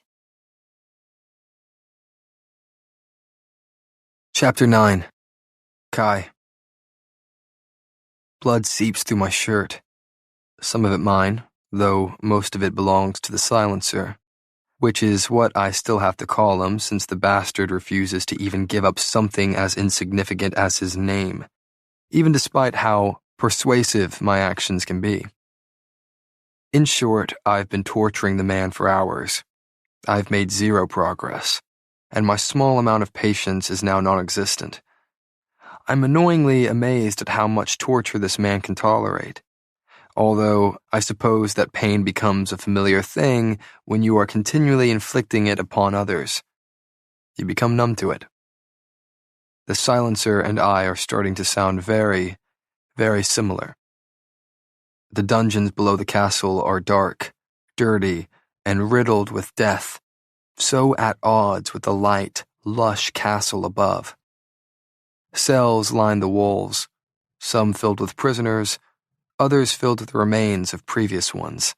Chapter 9. Kai. Blood seeps through my shirt. Some of it mine, though most of it belongs to the silencer, which is what I still have to call him since the bastard refuses to even give up something as insignificant as his name, even despite how persuasive my actions can be. In short, I've been torturing the man for hours. I've made zero progress, and my small amount of patience is now non-existent. I'm annoyingly amazed at how much torture this man can tolerate. Although, I suppose that pain becomes a familiar thing when you are continually inflicting it upon others. You become numb to it. The silencer and I are starting to sound very, very similar. The dungeons below the castle are dark, dirty, and riddled with death, so at odds with the light, lush castle above. Cells line the walls, some filled with prisoners, others filled with the remains of previous ones.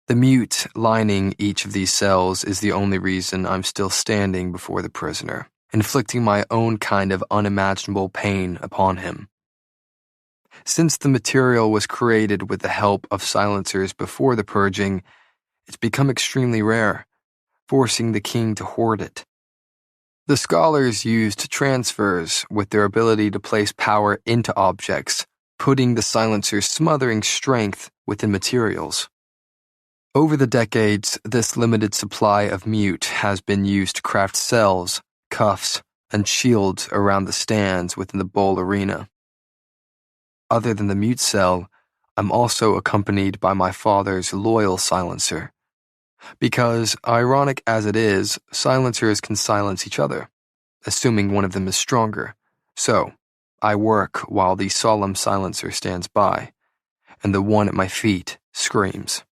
The mute lining each of these cells is the only reason I'm still standing before the prisoner, inflicting my own kind of unimaginable pain upon him. Since the material was created with the help of silencers before the purging, it's become extremely rare, forcing the king to hoard it. The scholars used transfers with their ability to place power into objects, putting the silencer's smothering strength within materials. Over the decades, this limited supply of mute has been used to craft cells, cuffs, and shields around the stands within the bowl arena. Other than the mute cell, I'm also accompanied by my father's loyal silencer. Because, ironic as it is, silencers can silence each other, assuming one of them is stronger. So, I work while the solemn silencer stands by, and the one at my feet screams.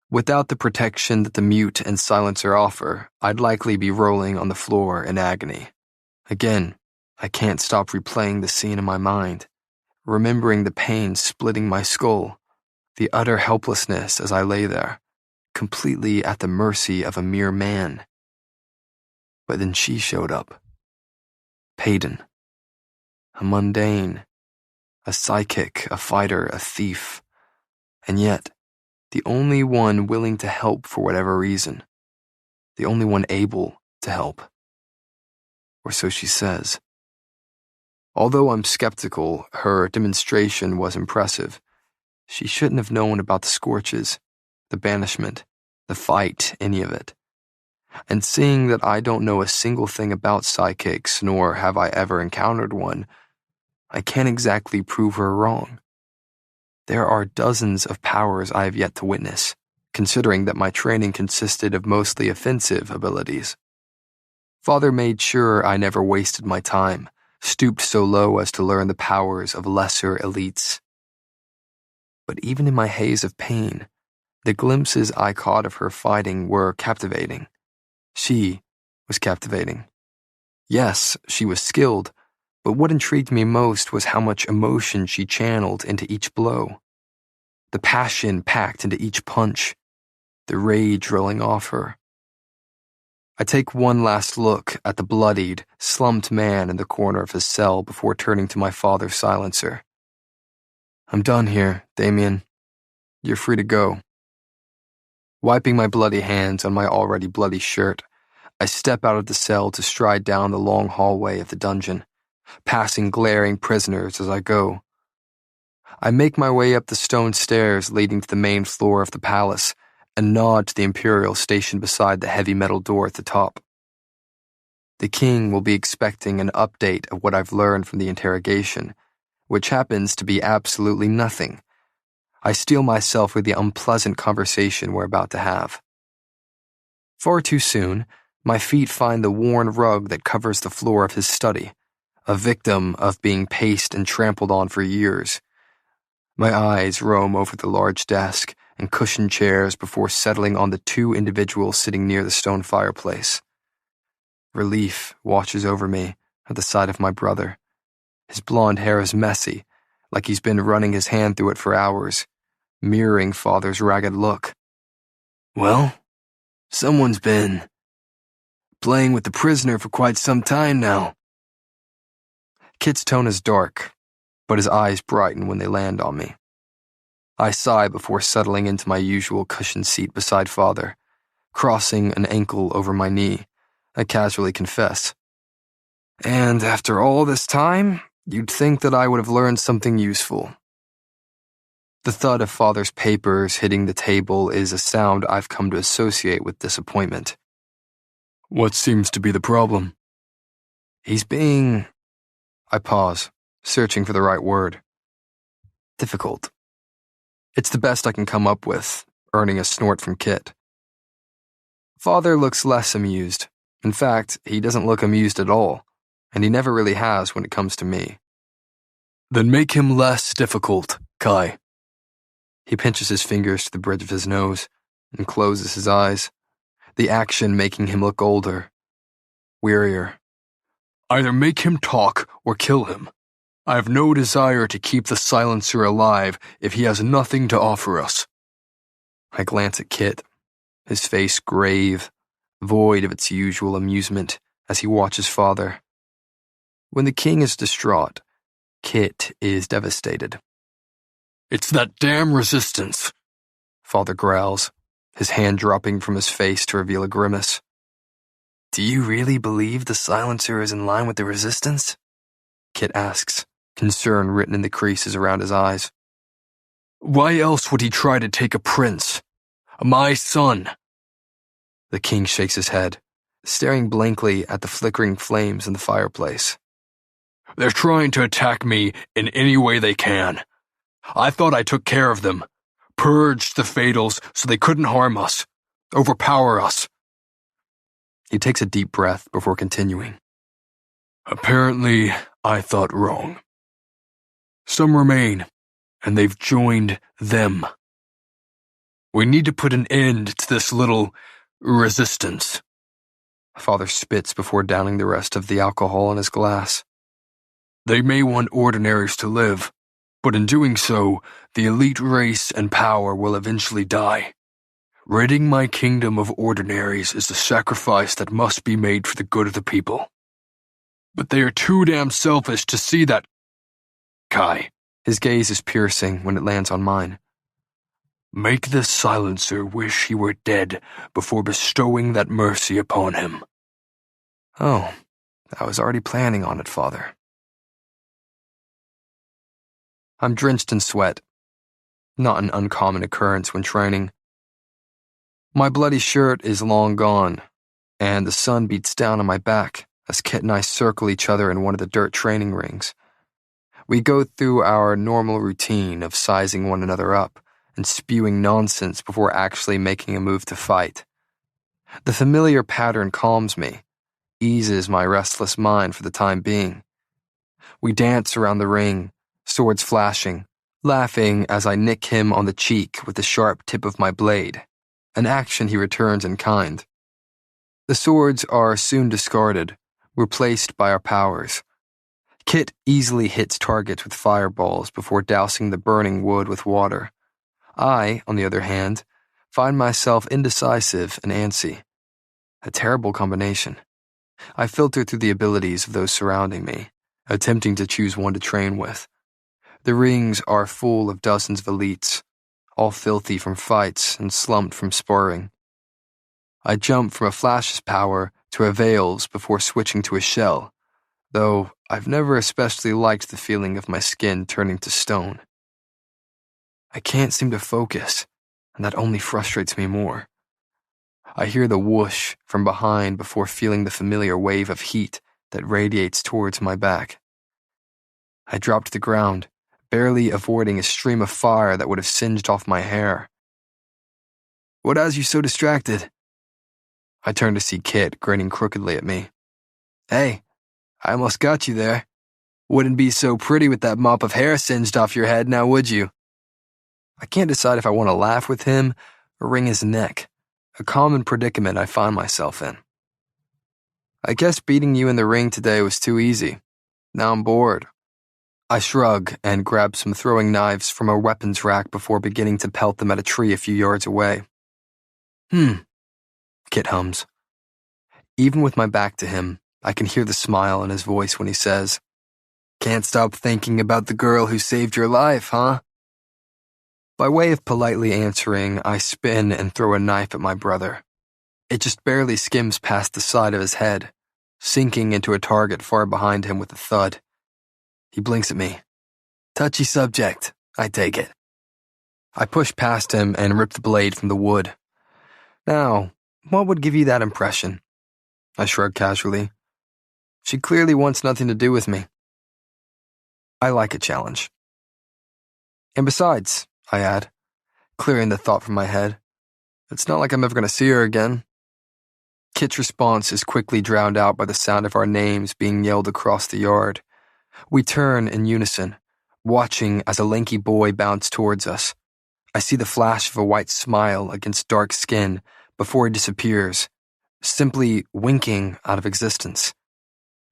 Without the protection that the mute and silencer offer, I'd likely be rolling on the floor in agony. Again, I can't stop replaying the scene in my mind, remembering the pain splitting my skull, the utter helplessness as I lay there, completely at the mercy of a mere man. But then she showed up. Peyton. A mundane, a psychic, a fighter, a thief, and yet, the only one willing to help for whatever reason. The only one able to help. Or so she says. Although I'm skeptical, her demonstration was impressive. She shouldn't have known about the scorches, the banishment, the fight, any of it. And seeing that I don't know a single thing about psychics, nor have I ever encountered one, I can't exactly prove her wrong. There are dozens of powers I have yet to witness, considering that my training consisted of mostly offensive abilities. Father made sure I never wasted my time, stooped so low as to learn the powers of lesser elites. But even in my haze of pain, the glimpses I caught of her fighting were captivating. She was captivating. Yes, she was skilled, but what intrigued me most was how much emotion she channeled into each blow. The passion packed into each punch, the rage rolling off her. I take one last look at the bloodied, slumped man in the corner of his cell before turning to my father's silencer. I'm done here, Damien. You're free to go. Wiping my bloody hands on my already bloody shirt, I step out of the cell to stride down the long hallway of the dungeon, passing glaring prisoners as I go. I make my way up the stone stairs leading to the main floor of the palace and nod to the Imperial stationed beside the heavy metal door at the top. The king will be expecting an update of what I've learned from the interrogation, which happens to be absolutely nothing. I steel myself with the unpleasant conversation we're about to have. Far too soon, my feet find the worn rug that covers the floor of his study, a victim of being paced and trampled on for years. My eyes roam over the large desk and cushioned chairs before settling on the two individuals sitting near the stone fireplace. Relief washes over me at the sight of my brother. His blonde hair is messy, like he's been running his hand through it for hours, mirroring father's ragged look. Well, someone's been playing with the prisoner for quite some time now. Kit's tone is dark, but his eyes brighten when they land on me. I sigh before settling into my usual cushioned seat beside father. Crossing an ankle over my knee, I casually confess. And after all this time, you'd think that I would have learned something useful. The thud of father's papers hitting the table is a sound I've come to associate with disappointment. What seems to be the problem? He's being... I pause, searching for the right word. Difficult. It's the best I can come up with, earning a snort from Kit. Father looks less amused. In fact, he doesn't look amused at all, and he never really has when it comes to me. Then make him less difficult, Kai. He pinches his fingers to the bridge of his nose and closes his eyes, the action making him look older, wearier. Either make him talk or kill him. I have no desire to keep the silencer alive if he has nothing to offer us. I glance at Kit, his face grave, void of its usual amusement as he watches father. When the king is distraught, Kit is devastated. It's that damn resistance, father growls, his hand dropping from his face to reveal a grimace. Do you really believe the silencer is in line with the resistance? Kit asks, concern written in the creases around his eyes. Why else would he try to take a prince? My son. The king shakes his head, staring blankly at the flickering flames in the fireplace. They're trying to attack me in any way they can. I thought I took care of them, purged the Fatals so they couldn't harm us, overpower us. He takes a deep breath before continuing. Apparently, I thought wrong. Some remain, and they've joined them. We need to put an end to this little resistance. Father spits before downing the rest of the alcohol in his glass. They may want ordinaries to live, but in doing so, the elite race and power will eventually die. Ridding my kingdom of ordinaries is the sacrifice that must be made for the good of the people. But they are too damn selfish to see that. Kai, his gaze is piercing when it lands on mine. Make the silencer wish he were dead before bestowing that mercy upon him. Oh, I was already planning on it, Father. I'm drenched in sweat. Not an uncommon occurrence when training. My bloody shirt is long gone, and the sun beats down on my back as Kit and I circle each other in one of the dirt training rings. We go through our normal routine of sizing one another up and spewing nonsense before actually making a move to fight. The familiar pattern calms me, eases my restless mind for the time being. We dance around the ring, swords flashing, laughing as I nick him on the cheek with the sharp tip of my blade, an action he returns in kind. The swords are soon discarded, replaced by our powers. Kit easily hits targets with fireballs before dousing the burning wood with water. I, on the other hand, find myself indecisive and antsy. A terrible combination. I filter through the abilities of those surrounding me, attempting to choose one to train with. The rings are full of dozens of elites, all filthy from fights and slumped from sparring. I jump from a flash's power to a veil's before switching to a shell, though I've never especially liked the feeling of my skin turning to stone. I can't seem to focus, and that only frustrates me more. I hear the whoosh from behind before feeling the familiar wave of heat that radiates towards my back. I drop to the ground, barely avoiding a stream of fire that would have singed off my hair. What has you so distracted? I turned to see Kit grinning crookedly at me. Hey, I almost got you there. Wouldn't be so pretty with that mop of hair singed off your head, now would you? I can't decide if I want to laugh with him or wring his neck, a common predicament I find myself in. I guess beating you in the ring today was too easy. Now I'm bored. I shrug and grab some throwing knives from a weapons rack before beginning to pelt them at a tree a few yards away. Kit hums. Even with my back to him, I can hear the smile in his voice when he says, "Can't stop thinking about the girl who saved your life, huh?" By way of politely answering, I spin and throw a knife at my brother. It just barely skims past the side of his head, sinking into a target far behind him with a thud. He blinks at me. Touchy subject, I take it. I push past him and rip the blade from the wood. Now, what would give you that impression? I shrug casually. She clearly wants nothing to do with me. I like a challenge. And besides, I add, clearing the thought from my head, it's not like I'm ever going to see her again. Kit's response is quickly drowned out by the sound of our names being yelled across the yard. We turn in unison, watching as a lanky boy bounds towards us. I see the flash of a white smile against dark skin before he disappears, simply winking out of existence.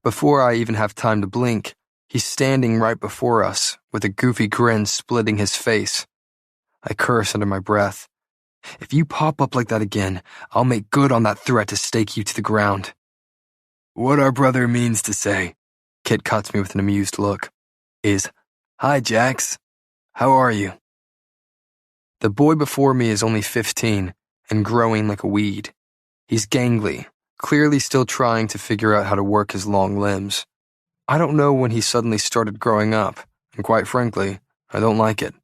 Before I even have time to blink, he's standing right before us with a goofy grin splitting his face. I curse under my breath. If you pop up like that again, I'll make good on that threat to stake you to the ground. What our brother means to say, Kit cuts me with an amused look, is, "Hi, Jax. How are you?" The boy before me is only 15 and growing like a weed. He's gangly, clearly still trying to figure out how to work his long limbs. I don't know when he suddenly started growing up, and quite frankly, I don't like it.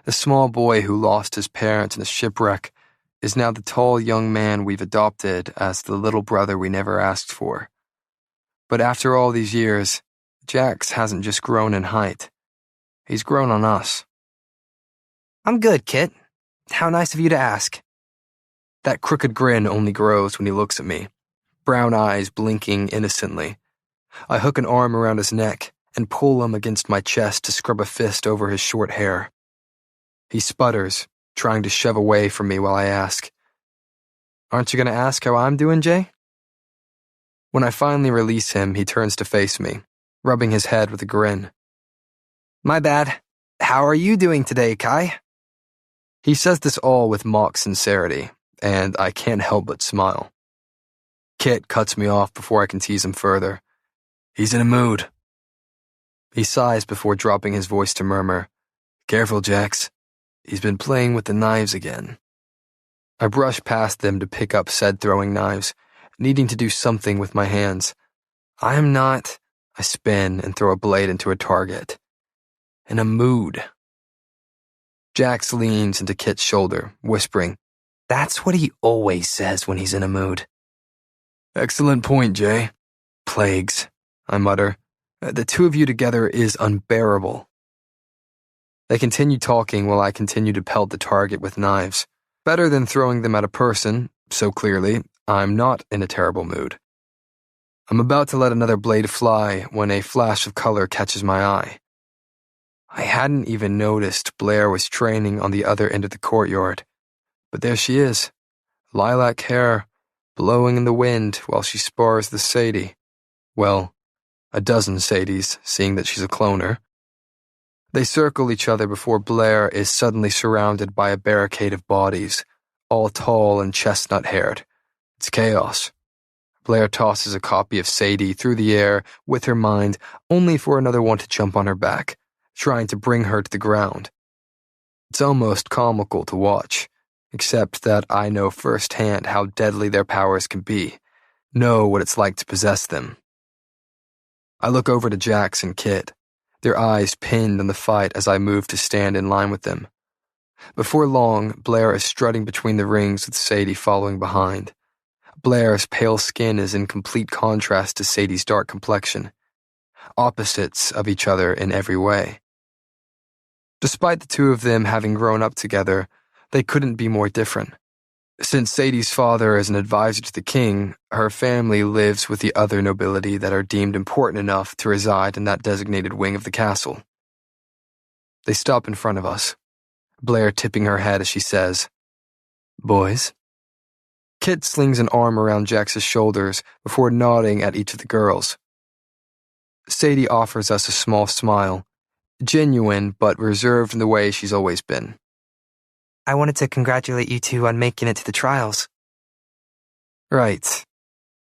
The small boy who lost his parents in a shipwreck is now the tall young man we've adopted as the little brother we never asked for. But after all these years, Jax hasn't just grown in height. He's grown on us. I'm good, Kit. How nice of you to ask. That crooked grin only grows when he looks at me, brown eyes blinking innocently. I hook an arm around his neck and pull him against my chest to scrub a fist over his short hair. He sputters, trying to shove away from me while I ask, "Aren't you going to ask how I'm doing, Jay?" When I finally release him, he turns to face me, rubbing his head with a grin. My bad. How are you doing today, Kai? He says this all with mock sincerity, and I can't help but smile. Kit cuts me off before I can tease him further. He's in a mood. He sighs before dropping his voice to murmur, "Careful, Jax. He's been playing with the knives again." I brush past them to pick up said throwing knives, needing to do something with my hands. I spin and throw a blade into a target. In a mood. Jax leans into Kit's shoulder, whispering, "That's what he always says when he's in a mood." "Excellent point, Jay. Plagues," I mutter. "The two of you together is unbearable." They continue talking while I continue to pelt the target with knives. Better than throwing them at a person, so clearly, I'm not in a terrible mood. I'm about to let another blade fly when a flash of color catches my eye. I hadn't even noticed Blair was training on the other end of the courtyard, but there she is, lilac hair, blowing in the wind while she spars the Sadie. Well, a dozen Sadies, seeing that she's a cloner. They circle each other before Blair is suddenly surrounded by a barricade of bodies, all tall and chestnut-haired. It's chaos. Blair tosses a copy of Sadie through the air with her mind, only for another one to jump on her back, trying to bring her to the ground. It's almost comical to watch, except that I know firsthand how deadly their powers can be, know what it's like to possess them. I look over to Jax and Kit, their eyes pinned on the fight as I move to stand in line with them. Before long, Blair is strutting between the rings with Sadie following behind. Blair's pale skin is in complete contrast to Sadie's dark complexion, opposites of each other in every way. Despite the two of them having grown up together, they couldn't be more different. Since Sadie's father is an advisor to the king, her family lives with the other nobility that are deemed important enough to reside in that designated wing of the castle. They stop in front of us, Blair tipping her head as she says, "Boys?" Kit slings an arm around Jax's shoulders before nodding at each of the girls. Sadie offers us a small smile, genuine but reserved in the way she's always been. I wanted to congratulate you two on making it to the trials. Right.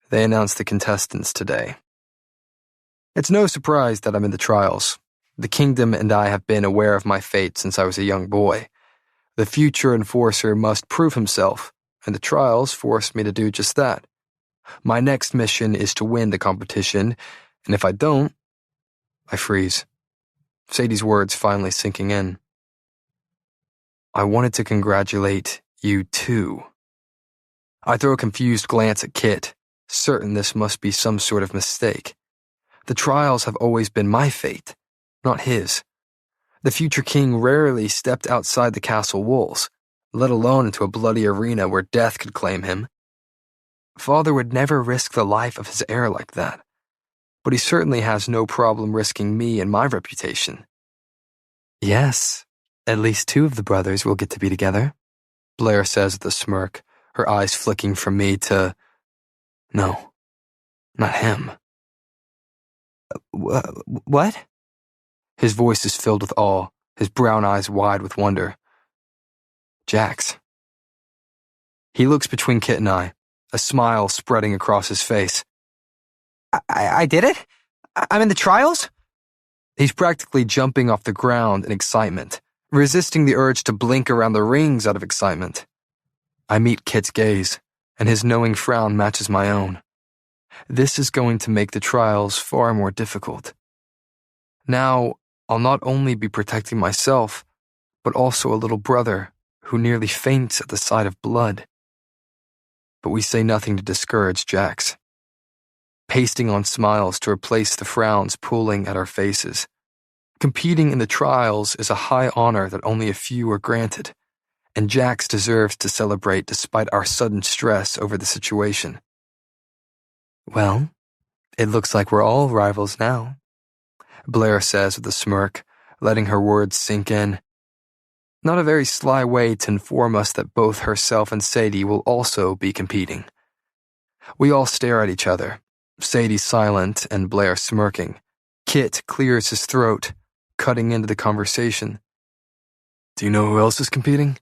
They announced the contestants today. It's no surprise that I'm in the trials. The kingdom and I have been aware of my fate since I was a young boy. The future enforcer must prove himself, and the trials forced me to do just that. My next mission is to win the competition, and if I don't, I freeze. Sadie's words finally sinking in. I wanted to congratulate you too. I throw a confused glance at Kit, certain this must be some sort of mistake. The trials have always been my fate, not his. The future king rarely stepped outside the castle walls, let alone into a bloody arena where death could claim him. Father would never risk the life of his heir like that, but he certainly has no problem risking me and my reputation. Yes, at least two of the brothers will get to be together, Blair says with a smirk, her eyes flicking from me to... No, not him. What? His voice is filled with awe, his brown eyes wide with wonder. Jax. He looks between Kit and I, a smile spreading across his face. I did it? I'm in the trials? He's practically jumping off the ground in excitement, resisting the urge to blink around the rings out of excitement. I meet Kit's gaze, and his knowing frown matches my own. This is going to make the trials far more difficult. Now, I'll not only be protecting myself, but also a little brother who nearly faints at the sight of blood. But we say nothing to discourage Jax, pasting on smiles to replace the frowns pulling at our faces. Competing in the trials is a high honor that only a few are granted, and Jax deserves to celebrate despite our sudden stress over the situation. Well, it looks like we're all rivals now, Blair says with a smirk, letting her words sink in. Not a very sly way to inform us that both herself and Sadie will also be competing. We all stare at each other, Sadie silent and Blair smirking. Kit clears his throat, cutting into the conversation. Do you know who else is competing?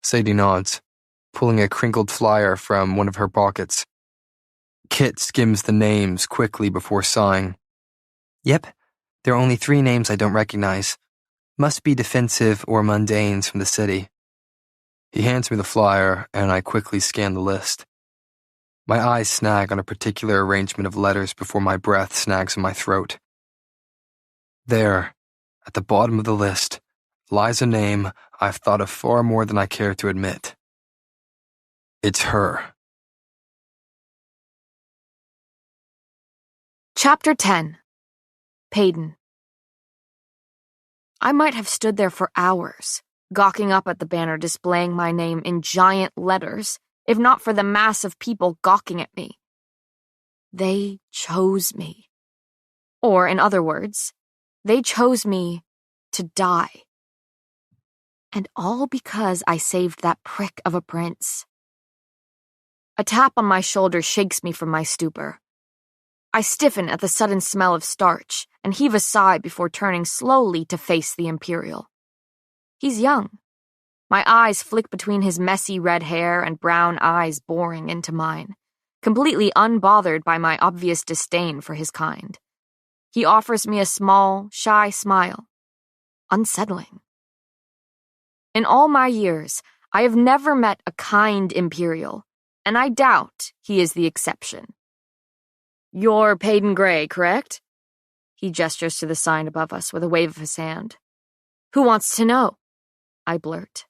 Sadie nods, pulling a crinkled flyer from one of her pockets. Kit skims the names quickly before sighing. Yep, there are only 3 names I don't recognize. Must be defensive or mundanes from the city. He hands me the flyer, and I quickly scan the list. My eyes snag on a particular arrangement of letters before my breath snags in my throat. There, at the bottom of the list, lies a name I've thought of far more than I care to admit. It's her. Chapter 10. Payden. I might have stood there for hours, gawking up at the banner displaying my name in giant letters, if not for the mass of people gawking at me. They chose me. Or, in other words, they chose me to die. And all because I saved that prick of a prince. A tap on my shoulder shakes me from my stupor. I stiffen at the sudden smell of starch and heave a sigh before turning slowly to face the Imperial. He's young. My eyes flick between his messy red hair and brown eyes boring into mine, completely unbothered by my obvious disdain for his kind. He offers me a small, shy smile. Unsettling. In all my years, I have never met a kind Imperial, and I doubt he is the exception. You're Payden Gray, correct? He gestures to the sign above us with a wave of his hand. Who wants to know? I blurt.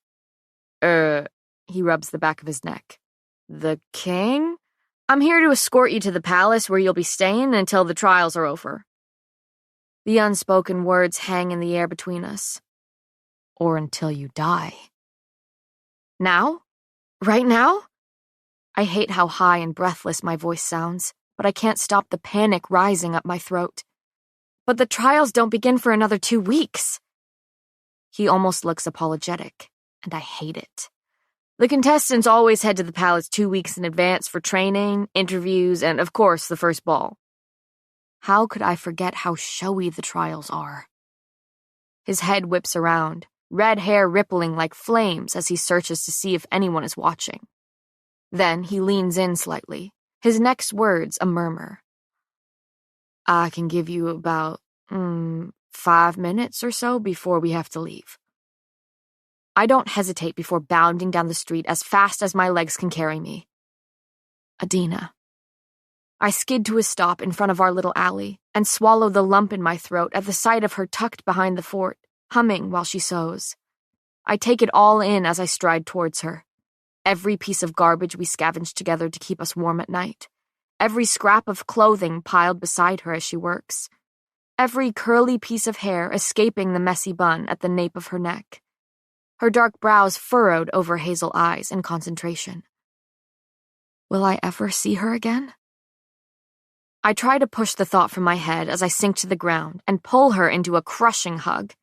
He rubs the back of his neck. The king? I'm here to escort you to the palace where you'll be staying until the trials are over. The unspoken words hang in the air between us. Or until you die. Now? Right now? I hate how high and breathless my voice sounds, but I can't stop the panic rising up my throat. But the trials don't begin for another 2 weeks. He almost looks apologetic, and I hate it. The contestants always head to the palace 2 weeks in advance for training, interviews, and of course the first ball. How could I forget how showy the trials are? His head whips around, red hair rippling like flames as he searches to see if anyone is watching. Then he leans in slightly, his next words a murmur. I can give you about 5 minutes or so before we have to leave. I don't hesitate before bounding down the street as fast as my legs can carry me. Adina. I skid to a stop in front of our little alley and swallow the lump in my throat at the sight of her tucked behind the fort, humming while she sews. I take it all in as I stride towards her. Every piece of garbage we scavenge together to keep us warm at night. Every scrap of clothing piled beside her as she works. Every curly piece of hair escaping the messy bun at the nape of her neck. Her dark brows furrowed over hazel eyes in concentration. Will I ever see her again? I try to push the thought from my head as I sink to the ground and pull her into a crushing hug.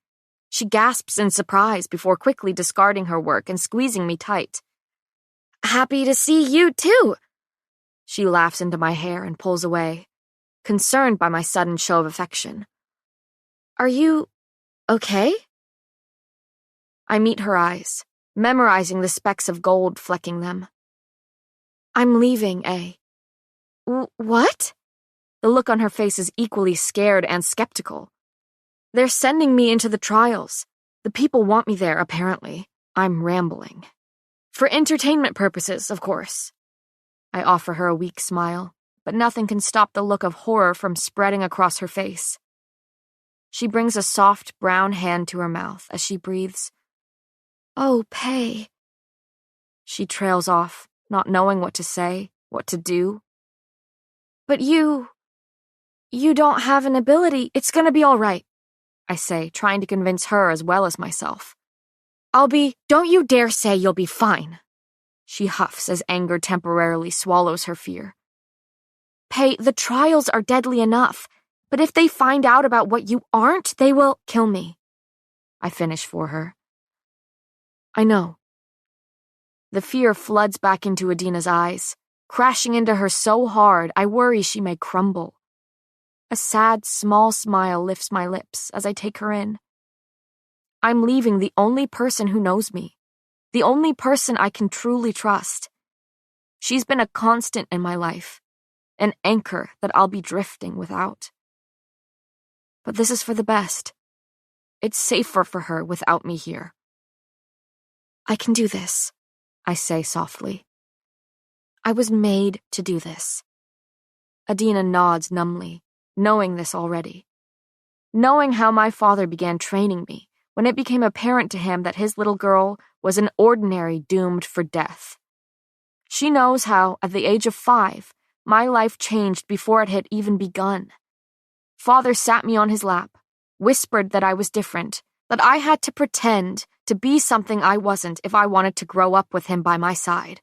She gasps in surprise before quickly discarding her work and squeezing me tight. Happy to see you, too. She laughs into my hair and pulls away, concerned by my sudden show of affection. Are you okay? I meet her eyes, memorizing the specks of gold flecking them. I'm leaving, A. What? The look on her face is equally scared and skeptical. They're sending me into the trials. The people want me there, apparently. I'm rambling. For entertainment purposes, of course. I offer her a weak smile, but nothing can stop the look of horror from spreading across her face. She brings a soft brown hand to her mouth as she breathes. Oh, Pay. She trails off, not knowing what to say, what to do. But you don't have an ability. It's gonna be all right, I say, trying to convince her as well as myself. Don't you dare say you'll be fine. She huffs as anger temporarily swallows her fear. Pay, the trials are deadly enough, but if they find out about what you aren't, they will kill me. I finish for her. I know. The fear floods back into Adina's eyes, crashing into her so hard I worry she may crumble. A sad, small smile lifts my lips as I take her in. I'm leaving the only person who knows me, the only person I can truly trust. She's been a constant in my life, an anchor that I'll be drifting without. But this is for the best. It's safer for her without me here. I can do this, I say softly. I was made to do this. Adina nods numbly, knowing this already. Knowing how my father began training me when it became apparent to him that his little girl was an ordinary doomed for death. She knows how, at the age of 5, my life changed before it had even begun. Father sat me on his lap, whispered that I was different, that I had to pretend to be something I wasn't if I wanted to grow up with him by my side.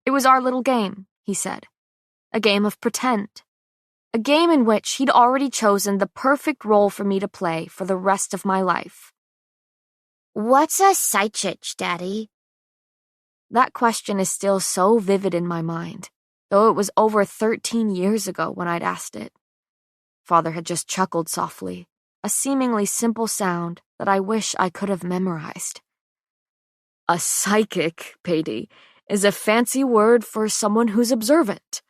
It was our little game, he said. A game of pretend. A game in which he'd already chosen the perfect role for me to play for the rest of my life. What's a seichich, Daddy? That question is still so vivid in my mind, though it was over 13 years ago when I'd asked it. Father had just chuckled softly, a seemingly simple sound that I wish I could have memorized. A psychic, Patey, is a fancy word for someone who's observant.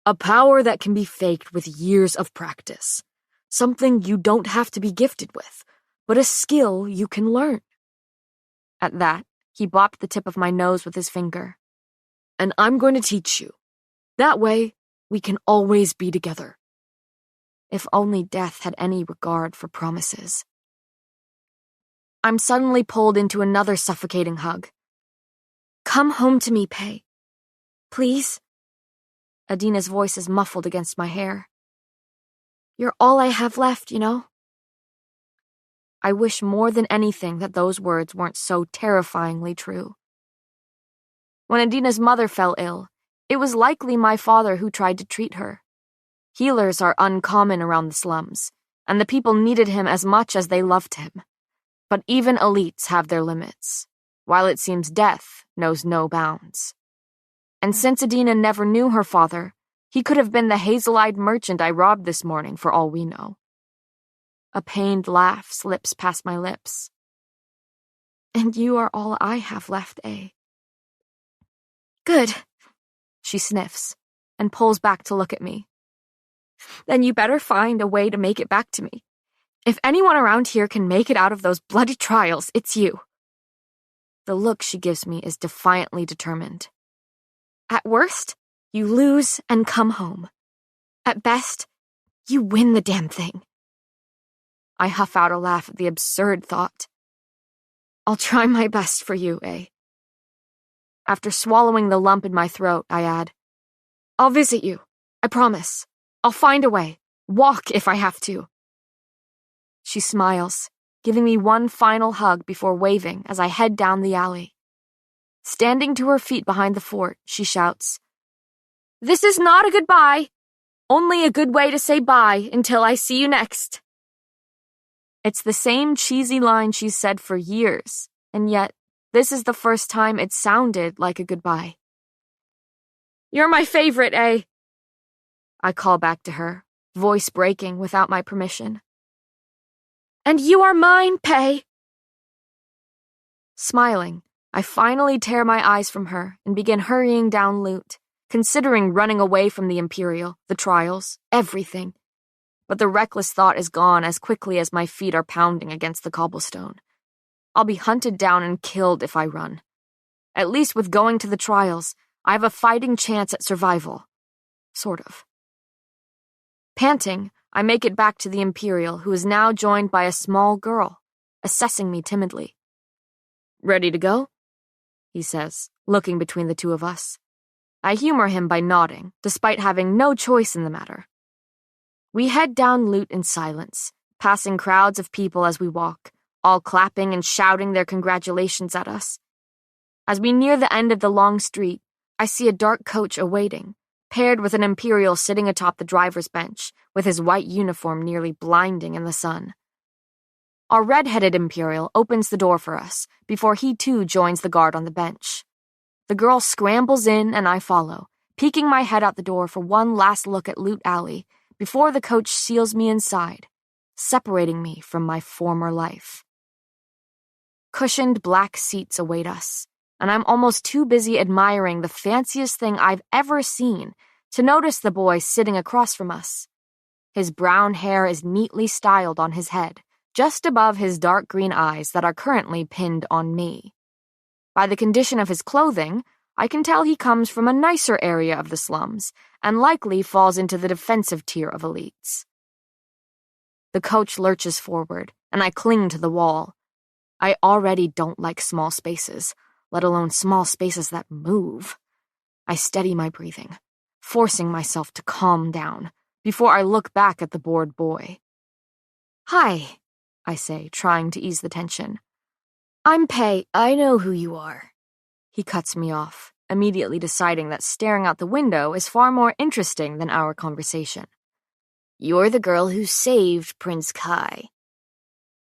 A power that can be faked with years of practice. Something you don't have to be gifted with, but a skill you can learn. At that, he bopped the tip of my nose with his finger. And I'm going to teach you. That way, we can always be together. If only death had any regard for promises. I'm suddenly pulled into another suffocating hug. Come home to me, Pei. Please? Adina's voice is muffled against my hair. You're all I have left, you know? I wish more than anything that those words weren't so terrifyingly true. When Adina's mother fell ill, it was likely my father who tried to treat her. Healers are uncommon around the slums, and the people needed him as much as they loved him. But even elites have their limits, while it seems death knows no bounds. And since Adina never knew her father, he could have been the hazel-eyed merchant I robbed this morning for all we know. A pained laugh slips past my lips. And you are all I have left, eh? Good, she sniffs, and pulls back to look at me. Then you better find a way to make it back to me. If anyone around here can make it out of those bloody trials, it's you. The look she gives me is defiantly determined. At worst, you lose and come home. At best, you win the damn thing. I huff out a laugh at the absurd thought. I'll try my best for you, eh? After swallowing the lump in my throat, I add, I'll visit you. I promise. I'll find a way. Walk if I have to. She smiles, giving me one final hug before waving as I head down the alley. Standing to her feet behind the fort, she shouts, This is not a goodbye. Only a good way to say bye until I see you next. It's the same cheesy line she's said for years, and yet this is the first time it sounded like a goodbye. You're my favorite, eh? I call back to her, voice breaking without my permission. And you are mine, Pei. Smiling, I finally tear my eyes from her and begin hurrying down Loot, considering running away from the Imperial, the trials, everything. But the reckless thought is gone as quickly as my feet are pounding against the cobblestone. I'll be hunted down and killed if I run. At least with going to the trials, I have a fighting chance at survival. Sort of. Panting, I make it back to the Imperial, who is now joined by a small girl, assessing me timidly. Ready to go? He says, looking between the two of us. I humor him by nodding, despite having no choice in the matter. We head down Loot in silence, passing crowds of people as we walk, all clapping and shouting their congratulations at us. As we near the end of the long street, I see a dark coach awaiting, paired with an Imperial sitting atop the driver's bench, with his white uniform nearly blinding in the sun. Our red-headed Imperial opens the door for us, before he too joins the guard on the bench. The girl scrambles in and I follow, peeking my head out the door for one last look at Loot Alley, before the coach seals me inside, separating me from my former life. Cushioned black seats await us, and I'm almost too busy admiring the fanciest thing I've ever seen to notice the boy sitting across from us. His brown hair is neatly styled on his head, just above his dark green eyes that are currently pinned on me. By the condition of his clothing, I can tell he comes from a nicer area of the slums, and likely falls into the defensive tier of elites. The coach lurches forward, and I cling to the wall. I already don't like small spaces, let alone small spaces that move. I steady my breathing, forcing myself to calm down, before I look back at the bored boy. Hi, I say, trying to ease the tension. I'm Pei. I know who you are. He cuts me off, immediately deciding that staring out the window is far more interesting than our conversation. You're the girl who saved Prince Kai.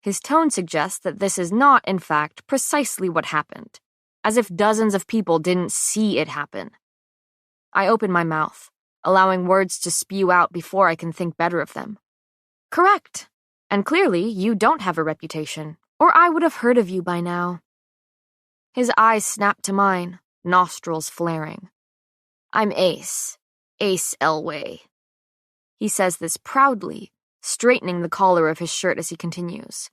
His tone suggests that this is not, in fact, precisely what happened, as if dozens of people didn't see it happen. I open my mouth, allowing words to spew out before I can think better of them. Correct. And clearly, you don't have a reputation, or I would have heard of you by now. His eyes snap to mine, nostrils flaring. I'm Ace Elway. He says this proudly, straightening the collar of his shirt as he continues.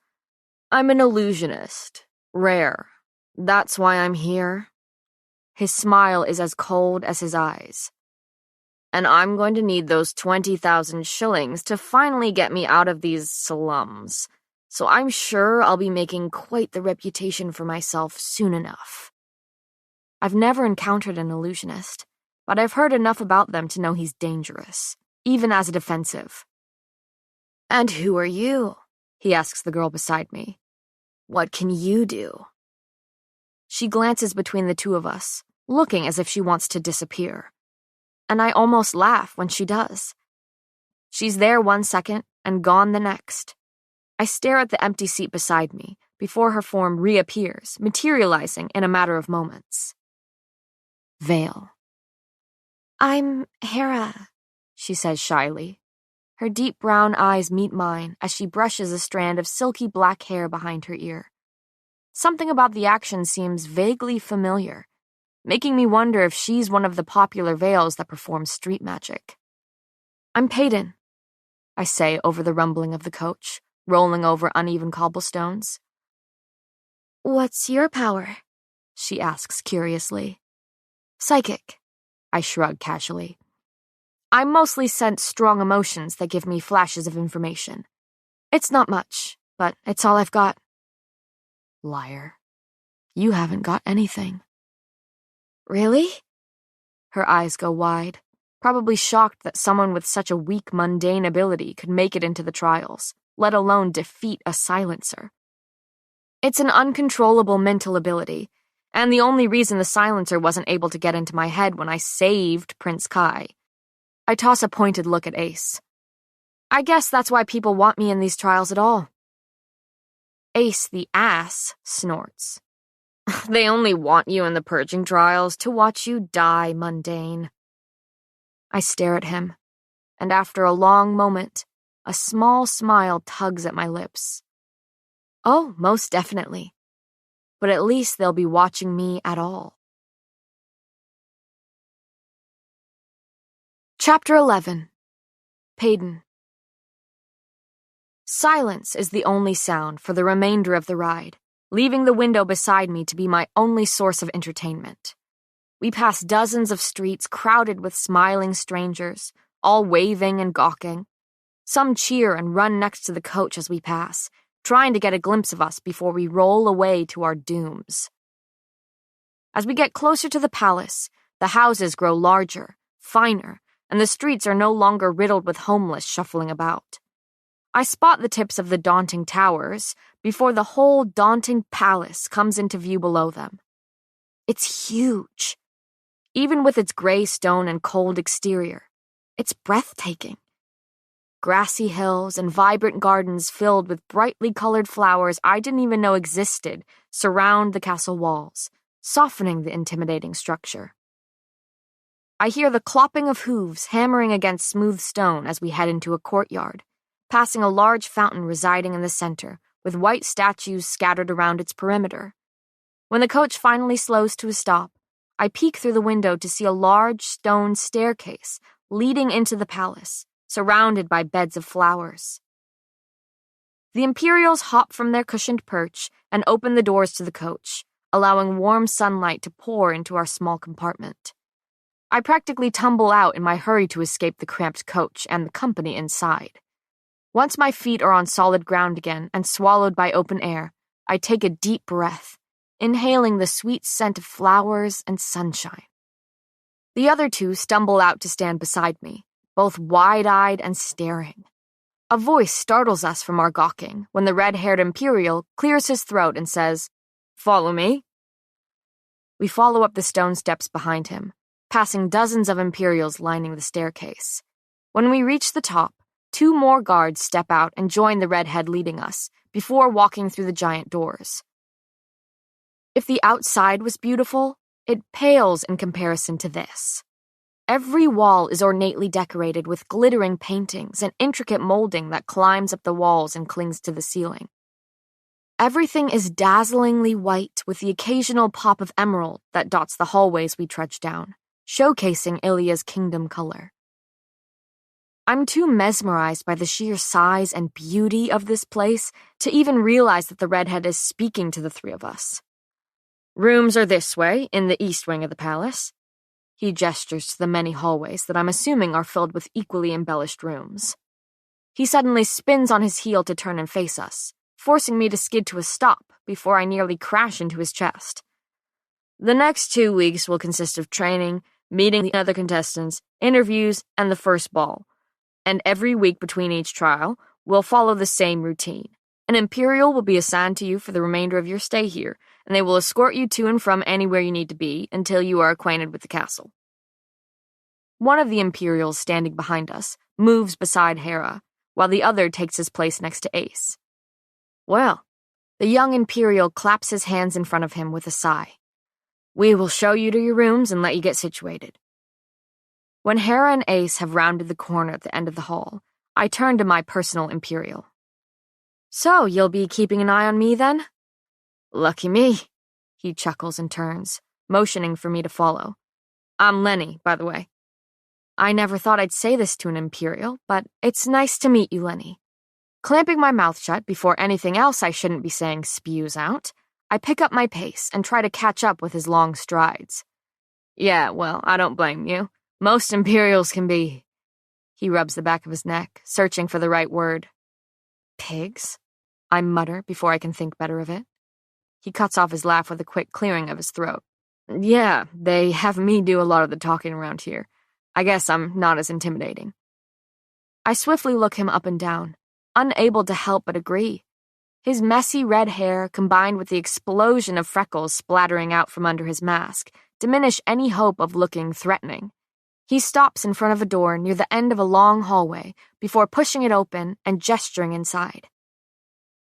I'm an illusionist. Rare. That's why I'm here. His smile is as cold as his eyes. And I'm going to need those 20,000 shillings to finally get me out of these slums. So I'm sure I'll be making quite the reputation for myself soon enough. I've never encountered an illusionist, but I've heard enough about them to know he's dangerous, even as a defensive. And who are you? He asks the girl beside me. What can you do? She glances between the two of us, looking as if she wants to disappear. And I almost laugh when she does. She's there 1 second and gone the next. I stare at the empty seat beside me before her form reappears, materializing in a matter of moments. Vale. I'm Hera, she says shyly. Her deep brown eyes meet mine as she brushes a strand of silky black hair behind her ear. Something about the action seems vaguely familiar, making me wonder if she's one of the popular Vales that perform street magic. I'm Peyton, I say over the rumbling of the coach, rolling over uneven cobblestones. What's your power? She asks curiously. Psychic, I shrug casually. I mostly sense strong emotions that give me flashes of information. It's not much, but it's all I've got. Liar. You haven't got anything. Really? Her eyes go wide, probably shocked that someone with such a weak, mundane ability could make it into the trials, let alone defeat a silencer. It's an uncontrollable mental ability, and the only reason the silencer wasn't able to get into my head when I saved Prince Kai. I toss a pointed look at Ace. I guess that's why people want me in these trials at all. Ace the ass snorts. They only want you in the purging trials to watch you die, mundane. I stare at him, and after a long moment, a small smile tugs at my lips. Oh, most definitely. But at least they'll be watching me at all. Chapter 11. Peyton. Silence is the only sound for the remainder of the ride, leaving the window beside me to be my only source of entertainment. We pass dozens of streets crowded with smiling strangers, all waving and gawking. Some cheer and run next to the coach as we pass, trying to get a glimpse of us before we roll away to our dooms. As we get closer to the palace, the houses grow larger, finer, and the streets are no longer riddled with homeless shuffling about. I spot the tips of the daunting towers before the whole daunting palace comes into view below them. It's huge. Even with its gray stone and cold exterior, it's breathtaking. Grassy hills and vibrant gardens filled with brightly colored flowers I didn't even know existed surround the castle walls, softening the intimidating structure. I hear the clopping of hooves hammering against smooth stone as we head into a courtyard, passing a large fountain residing in the center, with white statues scattered around its perimeter. When the coach finally slows to a stop, I peek through the window to see a large stone staircase leading into the palace, surrounded by beds of flowers. The Imperials hop from their cushioned perch and open the doors to the coach, allowing warm sunlight to pour into our small compartment. I practically tumble out in my hurry to escape the cramped coach and the company inside. Once my feet are on solid ground again and swallowed by open air, I take a deep breath, inhaling the sweet scent of flowers and sunshine. The other two stumble out to stand beside me, both wide-eyed and staring. A voice startles us from our gawking when the red-haired Imperial clears his throat and says, "Follow me." We follow up the stone steps behind him, passing dozens of Imperials lining the staircase. When we reach the top, 2 more guards step out and join the redhead leading us, before walking through the giant doors. If the outside was beautiful, it pales in comparison to this. Every wall is ornately decorated with glittering paintings and intricate molding that climbs up the walls and clings to the ceiling. Everything is dazzlingly white with the occasional pop of emerald that dots the hallways we trudge down, showcasing Ilia's kingdom color. I'm too mesmerized by the sheer size and beauty of this place to even realize that the redhead is speaking to the 3 of us. Rooms are this way, in the east wing of the palace. He gestures to the many hallways that I'm assuming are filled with equally embellished rooms. He suddenly spins on his heel to turn and face us, forcing me to skid to a stop before I nearly crash into his chest. The next 2 weeks will consist of training, meeting the other contestants, interviews, and the first ball. And every week between each trial, we'll follow the same routine. An Imperial will be assigned to you for the remainder of your stay here, and they will escort you to and from anywhere you need to be until you are acquainted with the castle. One of the Imperials standing behind us moves beside Hera, while the other takes his place next to Ace. Well, the young Imperial claps his hands in front of him with a sigh. We will show you to your rooms and let you get situated. When Hera and Ace have rounded the corner at the end of the hall, I turn to my personal Imperial. So, you'll be keeping an eye on me then? Lucky me, he chuckles and turns, motioning for me to follow. I'm Lenny, by the way. I never thought I'd say this to an Imperial, but it's nice to meet you, Lenny. Clamping my mouth shut before anything else I shouldn't be saying spews out, I pick up my pace and try to catch up with his long strides. Yeah, well, I don't blame you. Most Imperials can be... He rubs the back of his neck, searching for the right word. Pigs? I mutter before I can think better of it. He cuts off his laugh with a quick clearing of his throat. Yeah, they have me do a lot of the talking around here. I guess I'm not as intimidating. I swiftly look him up and down, unable to help but agree. His messy red hair, combined with the explosion of freckles splattering out from under his mask, diminish any hope of looking threatening. He stops in front of a door near the end of a long hallway before pushing it open and gesturing inside.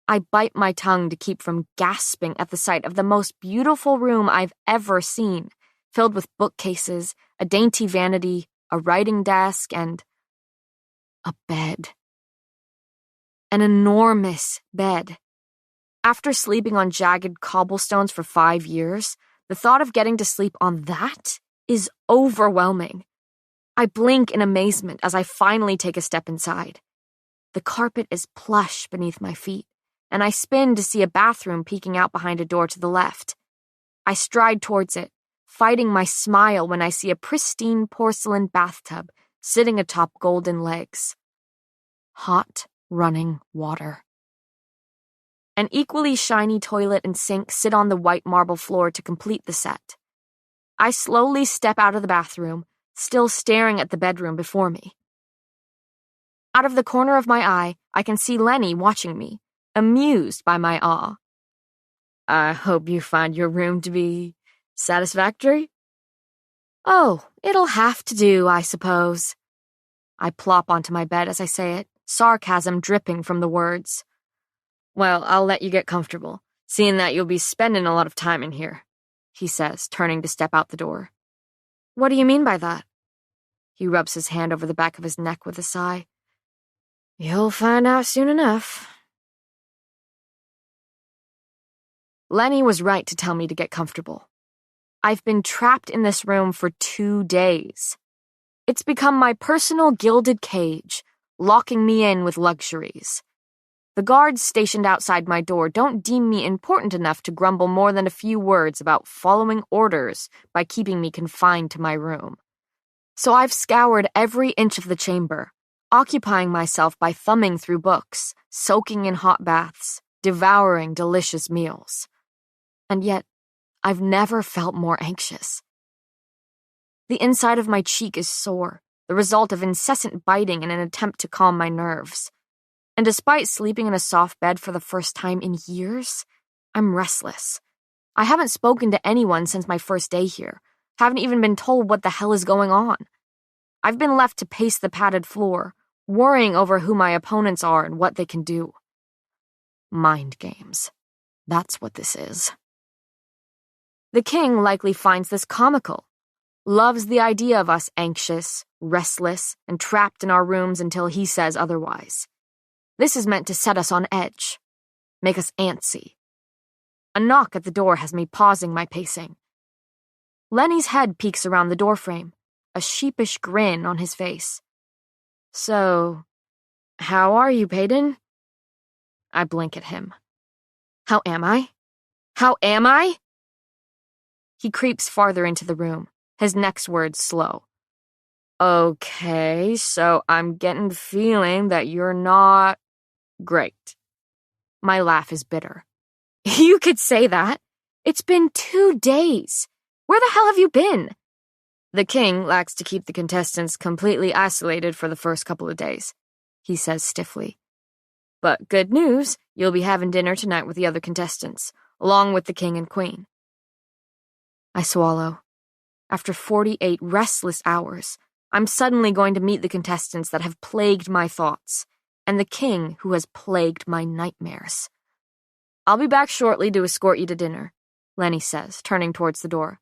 I bite my tongue to keep from gasping at the sight of the most beautiful room I've ever seen, filled with bookcases, a dainty vanity, a writing desk, and a bed. An enormous bed. After sleeping on jagged cobblestones for 5 years, the thought of getting to sleep on that is overwhelming. I blink in amazement as I finally take a step inside. The carpet is plush beneath my feet, and I spin to see a bathroom peeking out behind a door to the left. I stride towards it, fighting my smile when I see a pristine porcelain bathtub sitting atop golden legs. Hot, running water. An equally shiny toilet and sink sit on the white marble floor to complete the set. I slowly step out of the bathroom, still staring at the bedroom before me. Out of the corner of my eye, I can see Lenny watching me, amused by my awe. I hope you find your room to be satisfactory? Oh, it'll have to do, I suppose. I plop onto my bed as I say it, sarcasm dripping from the words. Well, I'll let you get comfortable, seeing that you'll be spending a lot of time in here, he says, turning to step out the door. What do you mean by that? He rubs his hand over the back of his neck with a sigh. You'll find out soon enough. Lenny was right to tell me to get comfortable. I've been trapped in this room for 2 days. It's become my personal gilded cage, locking me in with luxuries. The guards stationed outside my door don't deem me important enough to grumble more than a few words about following orders by keeping me confined to my room. So I've scoured every inch of the chamber, occupying myself by thumbing through books, soaking in hot baths, devouring delicious meals. And yet, I've never felt more anxious. The inside of my cheek is sore, the result of incessant biting in an attempt to calm my nerves. And despite sleeping in a soft bed for the first time in years, I'm restless. I haven't spoken to anyone since my first day here, haven't even been told what the hell is going on. I've been left to pace the padded floor, worrying over who my opponents are and what they can do. Mind games. That's what this is. The king likely finds this comical, loves the idea of us anxious, restless, and trapped in our rooms until he says otherwise. This is meant to set us on edge, make us antsy. A knock at the door has me pausing my pacing. Lenny's head peeks around the doorframe, a sheepish grin on his face. So, how are you, Peyton? I blink at him. How am I? How am I? He creeps farther into the room, his next words slow. Okay, so I'm getting the feeling that you're not great. My laugh is bitter. You could say that. It's been 2 days. Where the hell have you been? The king likes to keep the contestants completely isolated for the first couple of days, he says stiffly. But good news, you'll be having dinner tonight with the other contestants, along with the king and queen. I swallow. After 48 restless hours, I'm suddenly going to meet the contestants that have plagued my thoughts, and the king who has plagued my nightmares. I'll be back shortly to escort you to dinner, Lenny says, turning towards the door.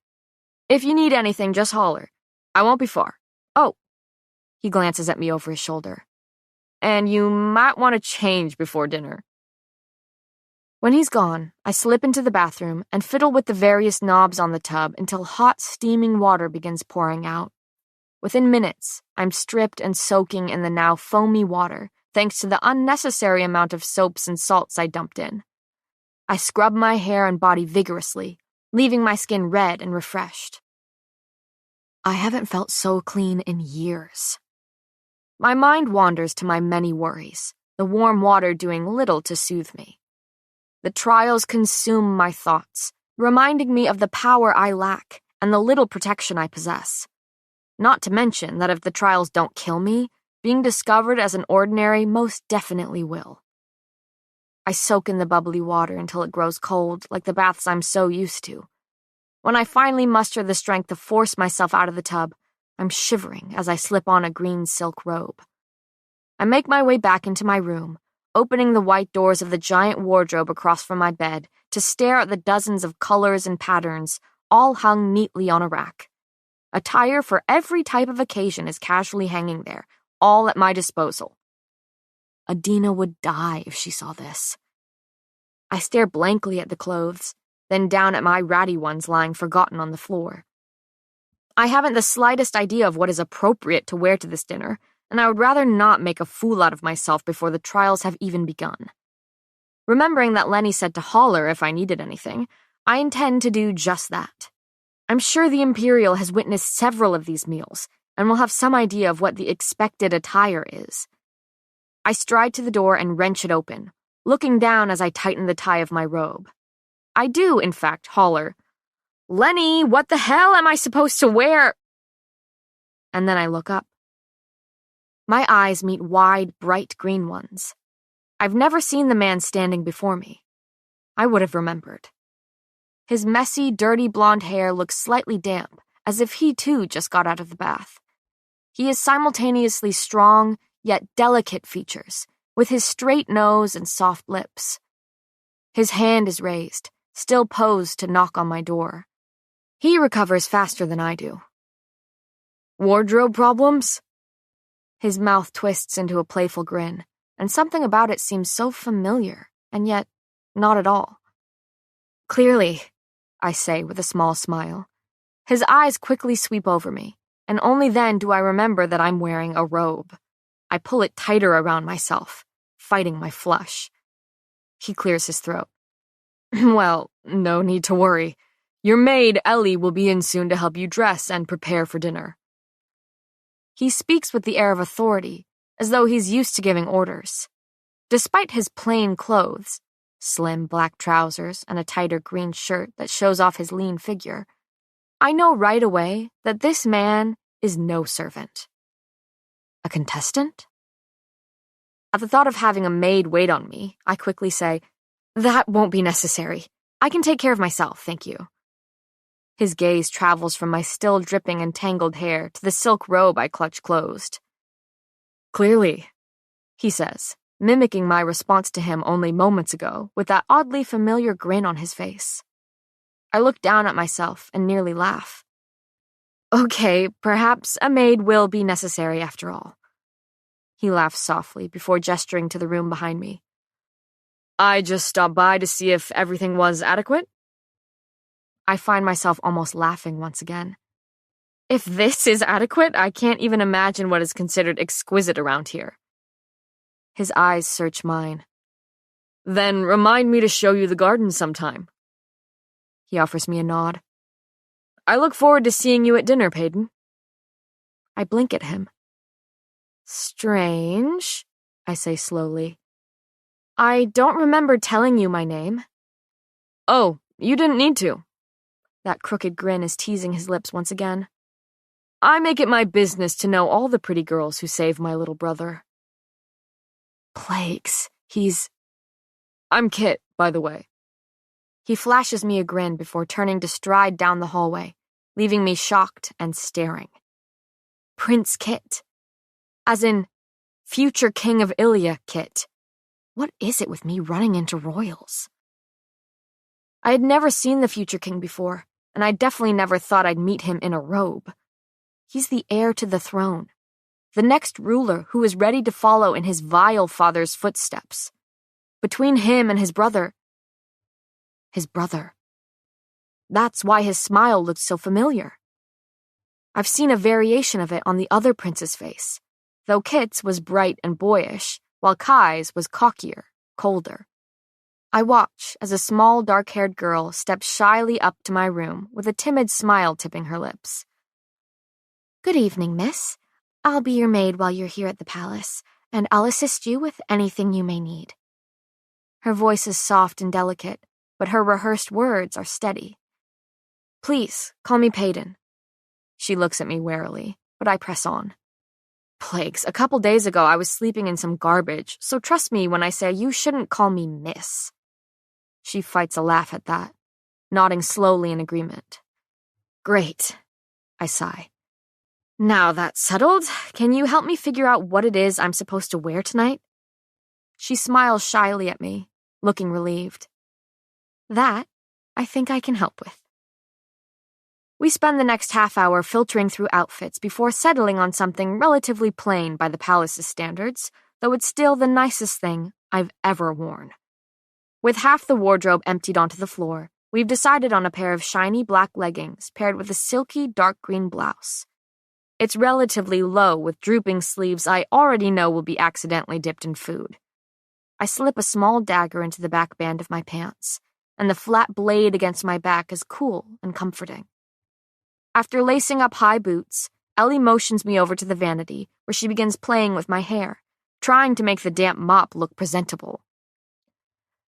If you need anything, just holler. I won't be far. Oh, he glances at me over his shoulder. And you might want to change before dinner. When he's gone, I slip into the bathroom and fiddle with the various knobs on the tub until hot, steaming water begins pouring out. Within minutes, I'm stripped and soaking in the now foamy water, thanks to the unnecessary amount of soaps and salts I dumped in. I scrub my hair and body vigorously, leaving my skin red and refreshed. I haven't felt so clean in years. My mind wanders to my many worries, the warm water doing little to soothe me. The trials consume my thoughts, reminding me of the power I lack and the little protection I possess. Not to mention that if the trials don't kill me, being discovered as an ordinary most definitely will. I soak in the bubbly water until it grows cold, like the baths I'm so used to. When I finally muster the strength to force myself out of the tub, I'm shivering as I slip on a green silk robe. I make my way back into my room, opening the white doors of the giant wardrobe across from my bed to stare at the dozens of colors and patterns, all hung neatly on a rack. Attire for every type of occasion is casually hanging there, all at my disposal. Adina would die if she saw this. I stare blankly at the clothes, then down at my ratty ones lying forgotten on the floor. I haven't the slightest idea of what is appropriate to wear to this dinner, and I would rather not make a fool out of myself before the trials have even begun. Remembering that Lenny said to holler if I needed anything, I intend to do just that. I'm sure the Imperial has witnessed several of these meals, and will have some idea of what the expected attire is. I stride to the door and wrench it open, looking down as I tighten the tie of my robe. I do, in fact, holler, "Lenny, what the hell am I supposed to wear?" And then I look up. My eyes meet wide, bright green ones. I've never seen the man standing before me. I would have remembered. His messy, dirty blonde hair looks slightly damp, as if he too just got out of the bath. He has simultaneously strong, yet delicate features, with his straight nose and soft lips. His hand is raised, still posed to knock on my door. He recovers faster than I do. Wardrobe problems? His mouth twists into a playful grin, and something about it seems so familiar, and yet not at all. Clearly, I say with a small smile. His eyes quickly sweep over me, and only then do I remember that I'm wearing a robe. I pull it tighter around myself, fighting my flush. He clears his throat. Well, no need to worry. Your maid, Ellie, will be in soon to help you dress and prepare for dinner. He speaks with the air of authority, as though he's used to giving orders. Despite his plain clothes, slim black trousers and a tighter green shirt that shows off his lean figure, I know right away that this man is no servant. A contestant? At the thought of having a maid wait on me, I quickly say, "That won't be necessary. I can take care of myself, thank you." His gaze travels from my still dripping and tangled hair to the silk robe I clutch closed. Clearly, he says, mimicking my response to him only moments ago with that oddly familiar grin on his face. I look down at myself and nearly laugh. Okay, perhaps a maid will be necessary after all. He laughs softly before gesturing to the room behind me. I just stopped by to see if everything was adequate. I find myself almost laughing once again. If this is adequate, I can't even imagine what is considered exquisite around here. His eyes search mine. Then remind me to show you the garden sometime. He offers me a nod. I look forward to seeing you at dinner, Peyton. I blink at him. Strange, I say slowly. I don't remember telling you my name. Oh, you didn't need to. That crooked grin is teasing his lips once again. I make it my business to know all the pretty girls who saved my little brother. Plagues, I'm Kit, by the way. He flashes me a grin before turning to stride down the hallway, leaving me shocked and staring. Prince Kit. As in, future King of Ilia Kit. What is it with me running into royals? I had never seen the future king before, and I definitely never thought I'd meet him in a robe. He's the heir to the throne, the next ruler who is ready to follow in his vile father's footsteps. Between him and his brother. That's why his smile looked so familiar. I've seen a variation of it on the other prince's face, though Kit's was bright and boyish, while Kai's was cockier, colder. I watch as a small, dark-haired girl steps shyly up to my room with a timid smile tipping her lips. Good evening, miss. I'll be your maid while you're here at the palace, and I'll assist you with anything you may need. Her voice is soft and delicate, but her rehearsed words are steady. Please, call me Peyton. She looks at me warily, but I press on. Plagues, a couple days ago I was sleeping in some garbage, so trust me when I say you shouldn't call me miss. She fights a laugh at that, nodding slowly in agreement. Great, I sigh. Now that's settled, can you help me figure out what it is I'm supposed to wear tonight? She smiles shyly at me, looking relieved. That, I think I can help with. We spend the next half hour filtering through outfits before settling on something relatively plain by the palace's standards, though it's still the nicest thing I've ever worn. With half the wardrobe emptied onto the floor, we've decided on a pair of shiny black leggings paired with a silky dark green blouse. It's relatively low with drooping sleeves I already know will be accidentally dipped in food. I slip a small dagger into the back band of my pants, and the flat blade against my back is cool and comforting. After lacing up high boots, Ellie motions me over to the vanity, where she begins playing with my hair, trying to make the damp mop look presentable.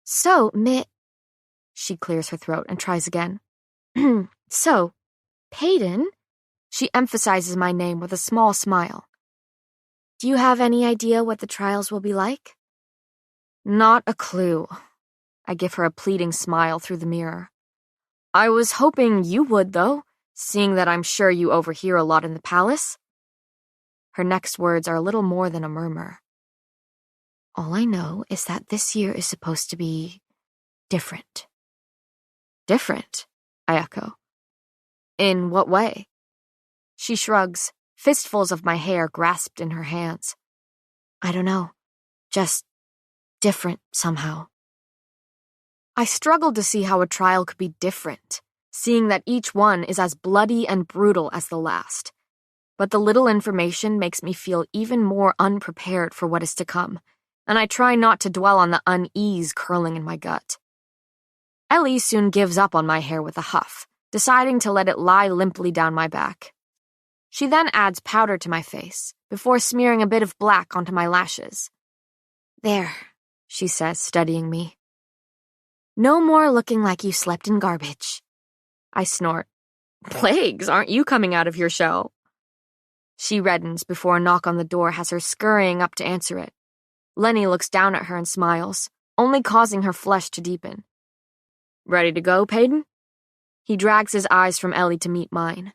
So, She clears her throat and tries again. So, Peyton? She emphasizes my name with a small smile. Do you have any idea what the trials will be like? Not a clue. I give her a pleading smile through the mirror. I was hoping you would, though, seeing that I'm sure you overhear a lot in the palace. Her next words are a little more than a murmur. All I know is that this year is supposed to be different. Different? I echo. In what way? She shrugs, fistfuls of my hair grasped in her hands. I don't know. Just different somehow. I struggled to see how a trial could be different, seeing that each one is as bloody and brutal as the last. But the little information makes me feel even more unprepared for what is to come, and I try not to dwell on the unease curling in my gut. Ellie soon gives up on my hair with a huff, deciding to let it lie limply down my back. She then adds powder to my face, before smearing a bit of black onto my lashes. There, she says, studying me. No more looking like you slept in garbage. I snort. Plagues, aren't you coming out of your shell? She reddens before a knock on the door has her scurrying up to answer it. Lenny looks down at her and smiles, only causing her flush to deepen. Ready to go, Peyton? He drags his eyes from Ellie to meet mine.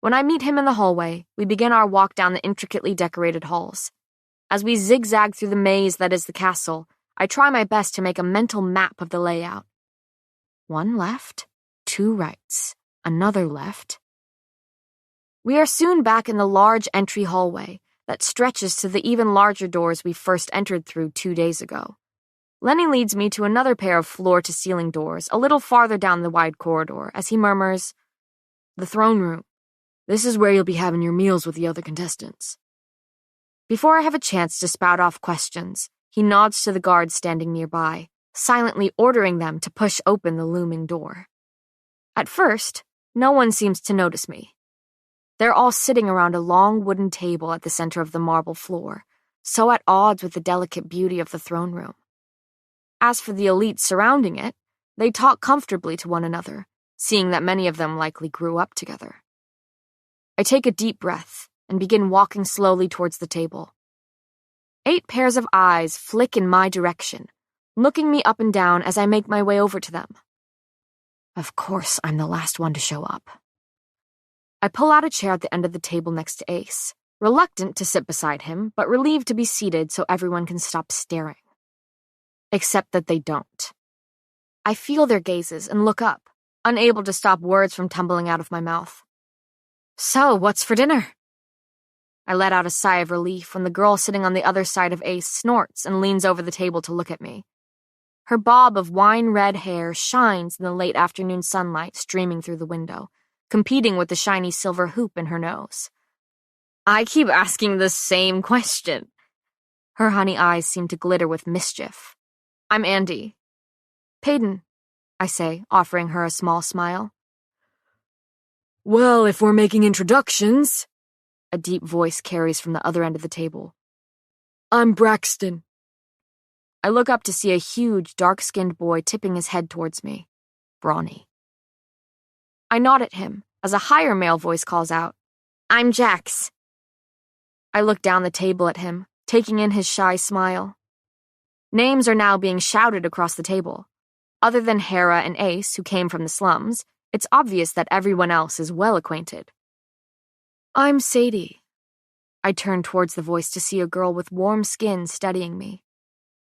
When I meet him in the hallway, we begin our walk down the intricately decorated halls. As we zigzag through the maze that is the castle, I try my best to make a mental map of the layout. 1 left, 2 rights, another left. We are soon back in the large entry hallway that stretches to the even larger doors we first entered through 2 days ago. Lenny leads me to another pair of floor-to-ceiling doors a little farther down the wide corridor as he murmurs, "The throne room. This is where you'll be having your meals with the other contestants." Before I have a chance to spout off questions, he nods to the guards standing nearby, silently ordering them to push open the looming door. At first, no one seems to notice me. They're all sitting around a long wooden table at the center of the marble floor, so at odds with the delicate beauty of the throne room. As for the elites surrounding it, they talk comfortably to one another, seeing that many of them likely grew up together. I take a deep breath and begin walking slowly towards the table. 8 pairs of eyes flick in my direction, looking me up and down as I make my way over to them. Of course, I'm the last one to show up. I pull out a chair at the end of the table next to Ace, reluctant to sit beside him, but relieved to be seated so everyone can stop staring. Except that they don't. I feel their gazes and look up, unable to stop words from tumbling out of my mouth. So, what's for dinner? I let out a sigh of relief when the girl sitting on the other side of Ace snorts and leans over the table to look at me. Her bob of wine-red hair shines in the late afternoon sunlight streaming through the window, competing with the shiny silver hoop in her nose. I keep asking the same question. Her honey eyes seem to glitter with mischief. I'm Andy. Peyton, I say, offering her a small smile. Well, if we're making introductions, a deep voice carries from the other end of the table. I'm Braxton. I look up to see a huge, dark-skinned boy tipping his head towards me. Brawny. I nod at him as a higher male voice calls out, I'm Jax. I look down the table at him, taking in his shy smile. Names are now being shouted across the table. Other than Hera and Ace, who came from the slums, it's obvious that everyone else is well acquainted. I'm Sadie. I turn towards the voice to see a girl with warm skin studying me.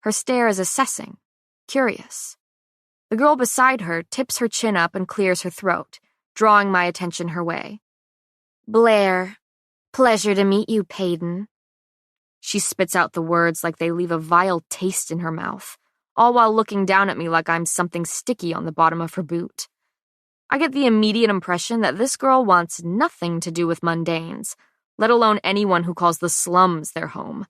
Her stare is assessing, curious. The girl beside her tips her chin up and clears her throat, drawing my attention her way. Blair, pleasure to meet you, Peyton. She spits out the words like they leave a vile taste in her mouth, all while looking down at me like I'm something sticky on the bottom of her boot. I get the immediate impression that this girl wants nothing to do with mundanes, let alone anyone who calls the slums their home.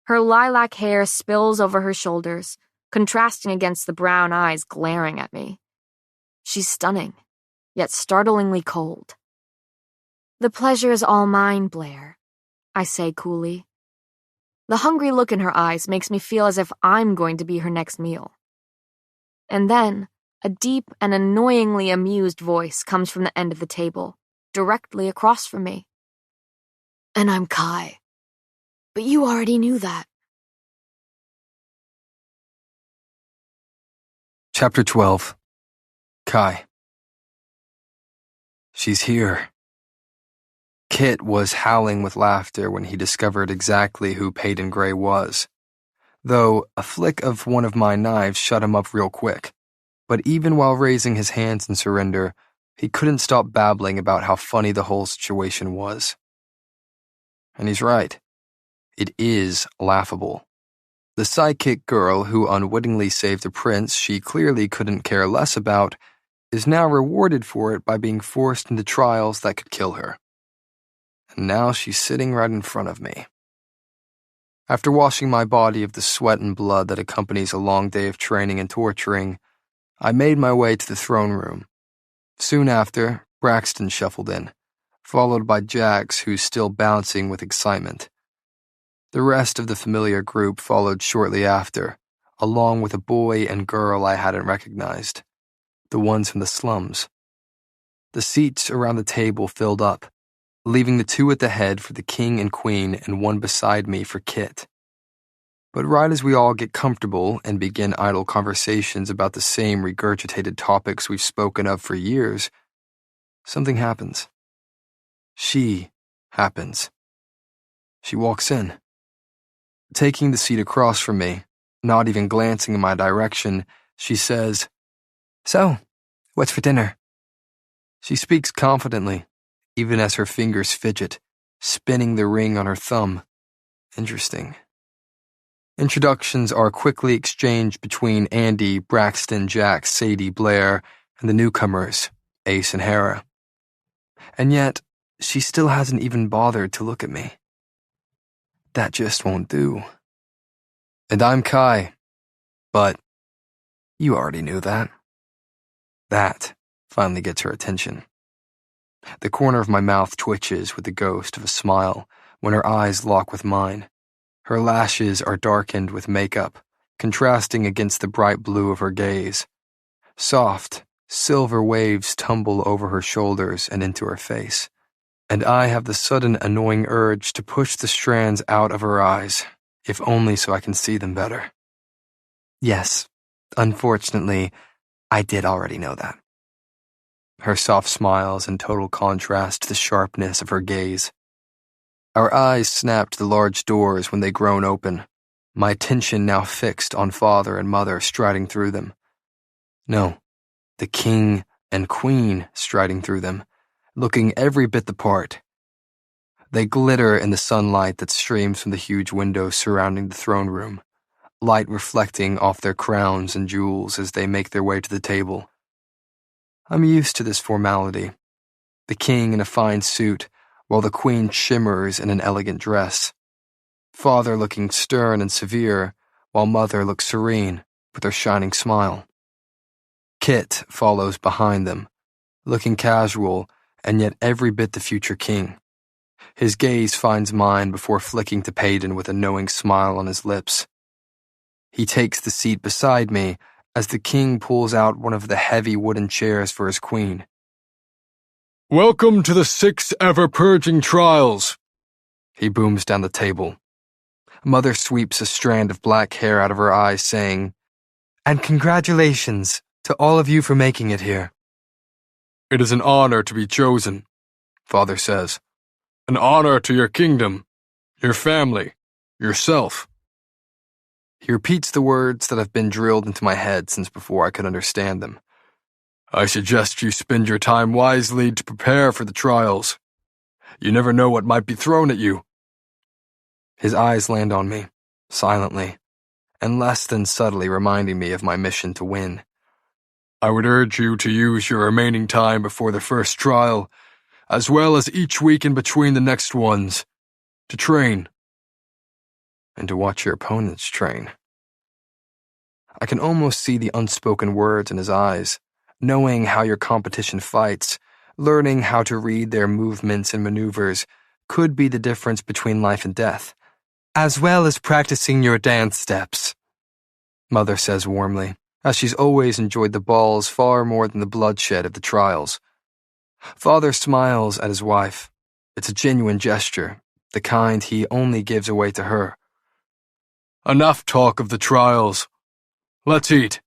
Her lilac hair spills over her shoulders, contrasting against the brown eyes glaring at me. She's stunning, yet startlingly cold. The pleasure is all mine, Blair, I say coolly. The hungry look in her eyes makes me feel as if I'm going to be her next meal. And then, a deep and annoyingly amused voice comes from the end of the table, directly across from me. And I'm Kai. But you already knew that. Chapter 12. Kai. She's here. Kit was howling with laughter when he discovered exactly who Peyton Gray was, though a flick of one of my knives shut him up real quick. But even while raising his hands in surrender, he couldn't stop babbling about how funny the whole situation was. And he's right. It is laughable. The sidekick girl who unwittingly saved a prince she clearly couldn't care less about is now rewarded for it by being forced into trials that could kill her. And now she's sitting right in front of me. After washing my body of the sweat and blood that accompanies a long day of training and torturing, I made my way to the throne room. Soon after, Braxton shuffled in, followed by Jax, who's still bouncing with excitement. The rest of the familiar group followed shortly after, along with a boy and girl I hadn't recognized, the ones from the slums. The seats around the table filled up, leaving the two at the head for the king and queen and one beside me for Kit. But right as we all get comfortable and begin idle conversations about the same regurgitated topics we've spoken of for years, something happens. She happens. She walks in. Taking the seat across from me, not even glancing in my direction, she says, So, what's for dinner? She speaks confidently, even as her fingers fidget, spinning the ring on her thumb. Interesting. Introductions are quickly exchanged between Andy, Braxton, Jack, Sadie, Blair, and the newcomers, Ace and Hera. And yet, she still hasn't even bothered to look at me. That just won't do. And I'm Kai, but you already knew that. That finally gets her attention. The corner of my mouth twitches with the ghost of a smile when her eyes lock with mine. Her lashes are darkened with makeup, contrasting against the bright blue of her gaze. Soft, silver waves tumble over her shoulders and into her face, and I have the sudden annoying urge to push the strands out of her eyes, if only so I can see them better. Yes, unfortunately, I did already know that. Her soft smiles in total contrast to the sharpness of her gaze. Our eyes snapped the large doors when they groan open, my attention now fixed on father and mother striding through them. No, the king and queen striding through them, looking every bit the part. They glitter in the sunlight that streams from the huge windows surrounding the throne room, light reflecting off their crowns and jewels as they make their way to the table. I'm used to this formality. The king in a fine suit, while the queen shimmers in an elegant dress. Father looking stern and severe, while mother looks serene with her shining smile. Kit follows behind them, looking casual and yet every bit the future king. His gaze finds mine before flicking to Peyton with a knowing smile on his lips. He takes the seat beside me as the king pulls out one of the heavy wooden chairs for his queen. "Welcome to the 6th ever-purging trials," he booms down the table. Mother sweeps a strand of black hair out of her eyes, saying, "And congratulations to all of you for making it here." "It is an honor to be chosen," Father says. "An honor to your kingdom, your family, yourself." He repeats the words that have been drilled into my head since before I could understand them. "I suggest you spend your time wisely to prepare for the trials. You never know what might be thrown at you." His eyes land on me, silently, and less than subtly reminding me of my mission to win. "I would urge you to use your remaining time before the first trial, as well as each week in between the next ones, to train." And to watch your opponents train. I can almost see the unspoken words in his eyes, knowing how your competition fights, learning how to read their movements and maneuvers could be the difference between life and death, as well as practicing your dance steps, Mother says warmly, as she's always enjoyed the balls far more than the bloodshed of the trials. Father smiles at his wife. It's a genuine gesture, the kind he only gives away to her. "Enough talk of the trials. Let's eat."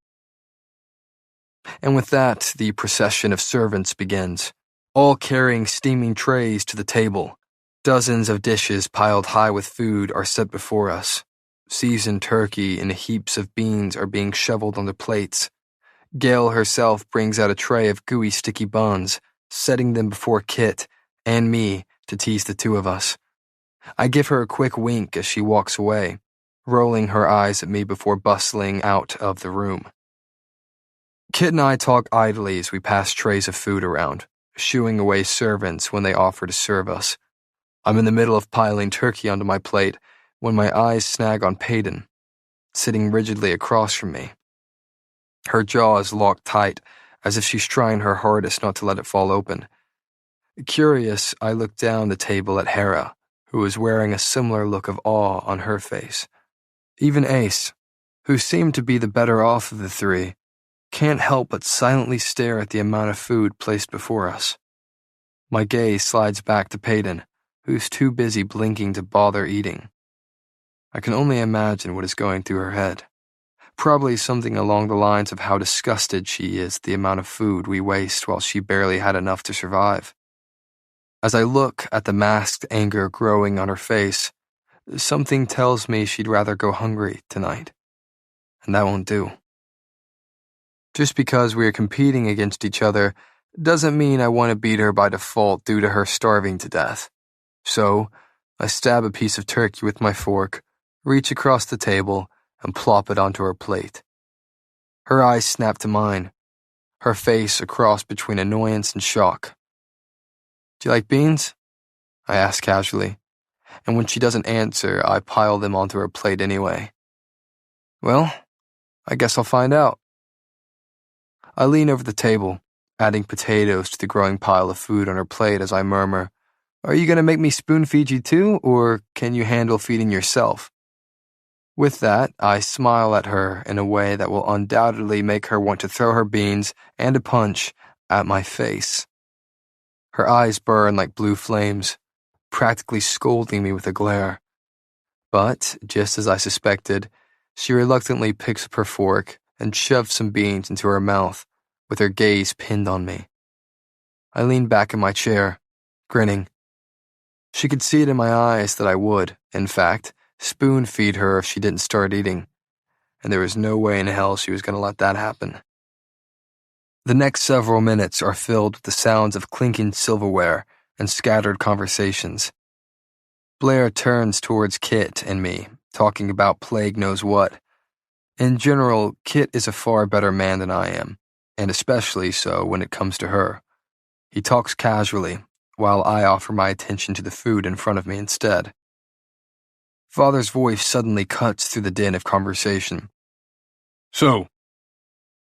And with that, the procession of servants begins, all carrying steaming trays to the table. Dozens of dishes piled high with food are set before us. Seasoned turkey and heaps of beans are being shoveled on the plates. Gail herself brings out a tray of gooey, sticky buns, setting them before Kit and me to tease the two of us. I give her a quick wink as she walks away, rolling her eyes at me before bustling out of the room. Kit and I talk idly as we pass trays of food around, shooing away servants when they offer to serve us. I'm in the middle of piling turkey onto my plate when my eyes snag on Peyton, sitting rigidly across from me. Her jaw is locked tight, as if she's trying her hardest not to let it fall open. Curious, I look down the table at Hera, who is wearing a similar look of awe on her face. Even Ace, who seemed to be the better off of the three, can't help but silently stare at the amount of food placed before us. My gaze slides back to Peyton, who's too busy blinking to bother eating. I can only imagine what is going through her head. Probably something along the lines of how disgusted she is at the amount of food we waste while she barely had enough to survive. As I look at the masked anger growing on her face, something tells me she'd rather go hungry tonight. And that won't do. Just because we are competing against each other doesn't mean I want to beat her by default due to her starving to death. So, I stab a piece of turkey with my fork, reach across the table, and plop it onto her plate. Her eyes snap to mine, her face a cross between annoyance and shock. "Do you like beans?" I ask casually, and when she doesn't answer, I pile them onto her plate anyway. "Well, I guess I'll find out." I lean over the table, adding potatoes to the growing pile of food on her plate as I murmur, "Are you going to make me spoon-feed you too, or can you handle feeding yourself?" With that, I smile at her in a way that will undoubtedly make her want to throw her beans and a punch at my face. Her eyes burn like blue flames, practically scolding me with a glare. But, just as I suspected, She reluctantly picks up her fork and shoves some beans into her mouth, with her gaze pinned on me. I leaned back in my chair, grinning. She could see it in my eyes that I would, in fact, spoon-feed her if she didn't start eating, and there was no way in hell she was going to let that happen. The next several minutes are filled with the sounds of clinking silverware and scattered conversations. Blair turns towards Kit and me, talking about plague knows what. In general, Kit is a far better man than I am, and especially so when it comes to her. He talks casually, while I offer my attention to the food in front of me instead. Father's voice suddenly cuts through the din of conversation. So,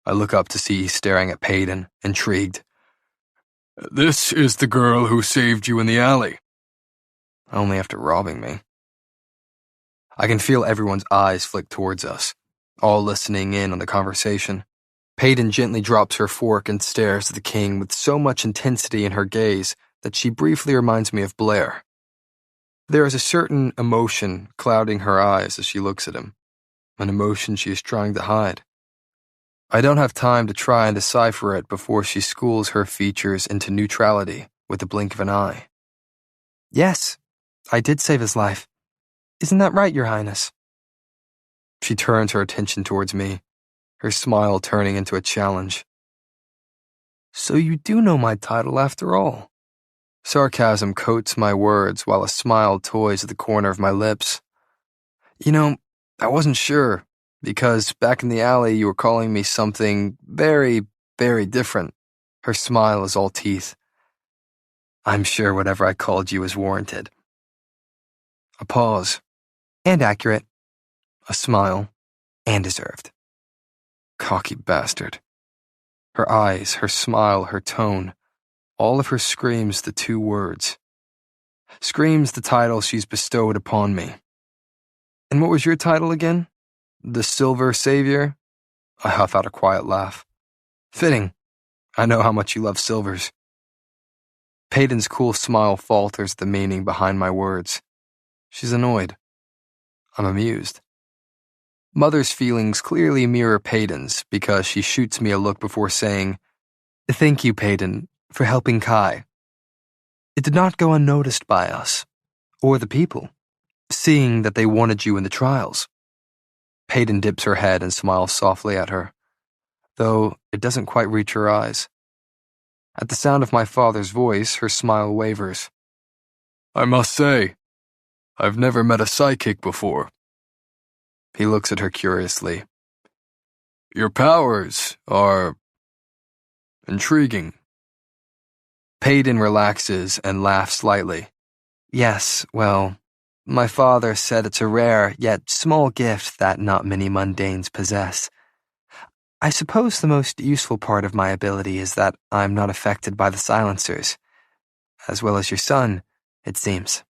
I look up to see he's staring at Peyton, intrigued. this is the girl who saved you in the alley. Only after robbing me. I can feel everyone's eyes flick towards us, all listening in on the conversation. Peyton gently drops her fork and stares at the king with so much intensity in her gaze that she briefly reminds me of Blair. There is a certain emotion clouding her eyes as she looks at him, an emotion she is trying to hide. I don't have time to try and decipher it before she schools her features into neutrality with the blink of an eye. Yes, I did save his life. Isn't that right, Your Highness? She turns her attention towards me, her smile turning into a challenge. So you do know my title after all. Sarcasm coats my words while a smile toys at the corner of my lips. You know, I wasn't sure, because back in the alley you were calling me something very, very different. Her smile is all teeth. I'm sure whatever I called you is warranted. A pause. And accurate. A smile. And deserved. Cocky bastard. Her eyes, her smile, her tone. All of her screams the two words. Screams the title she's bestowed upon me. And what was your title again? The Silver Savior? I huff out a quiet laugh. Fitting. I know how much you love silvers. Peyton's cool smile falters the meaning behind my words. She's annoyed. I'm amused. Mother's feelings clearly mirror Peyton's because she shoots me a look before saying, Thank you, Peyton, for helping Kai. It did not go unnoticed by us, or the people, seeing that they wanted you in the trials. Peyton dips her head and smiles softly at her, though it doesn't quite reach her eyes. At the sound of my father's voice, her smile wavers. I must say, I've never met a psychic before. He looks at her curiously. Your powers are intriguing. Peyton relaxes and laughs slightly. Yes, well, my father said it's a rare yet small gift that not many mundanes possess. I suppose the most useful part of my ability is that I'm not affected by the silencers, as well as your son, it seems.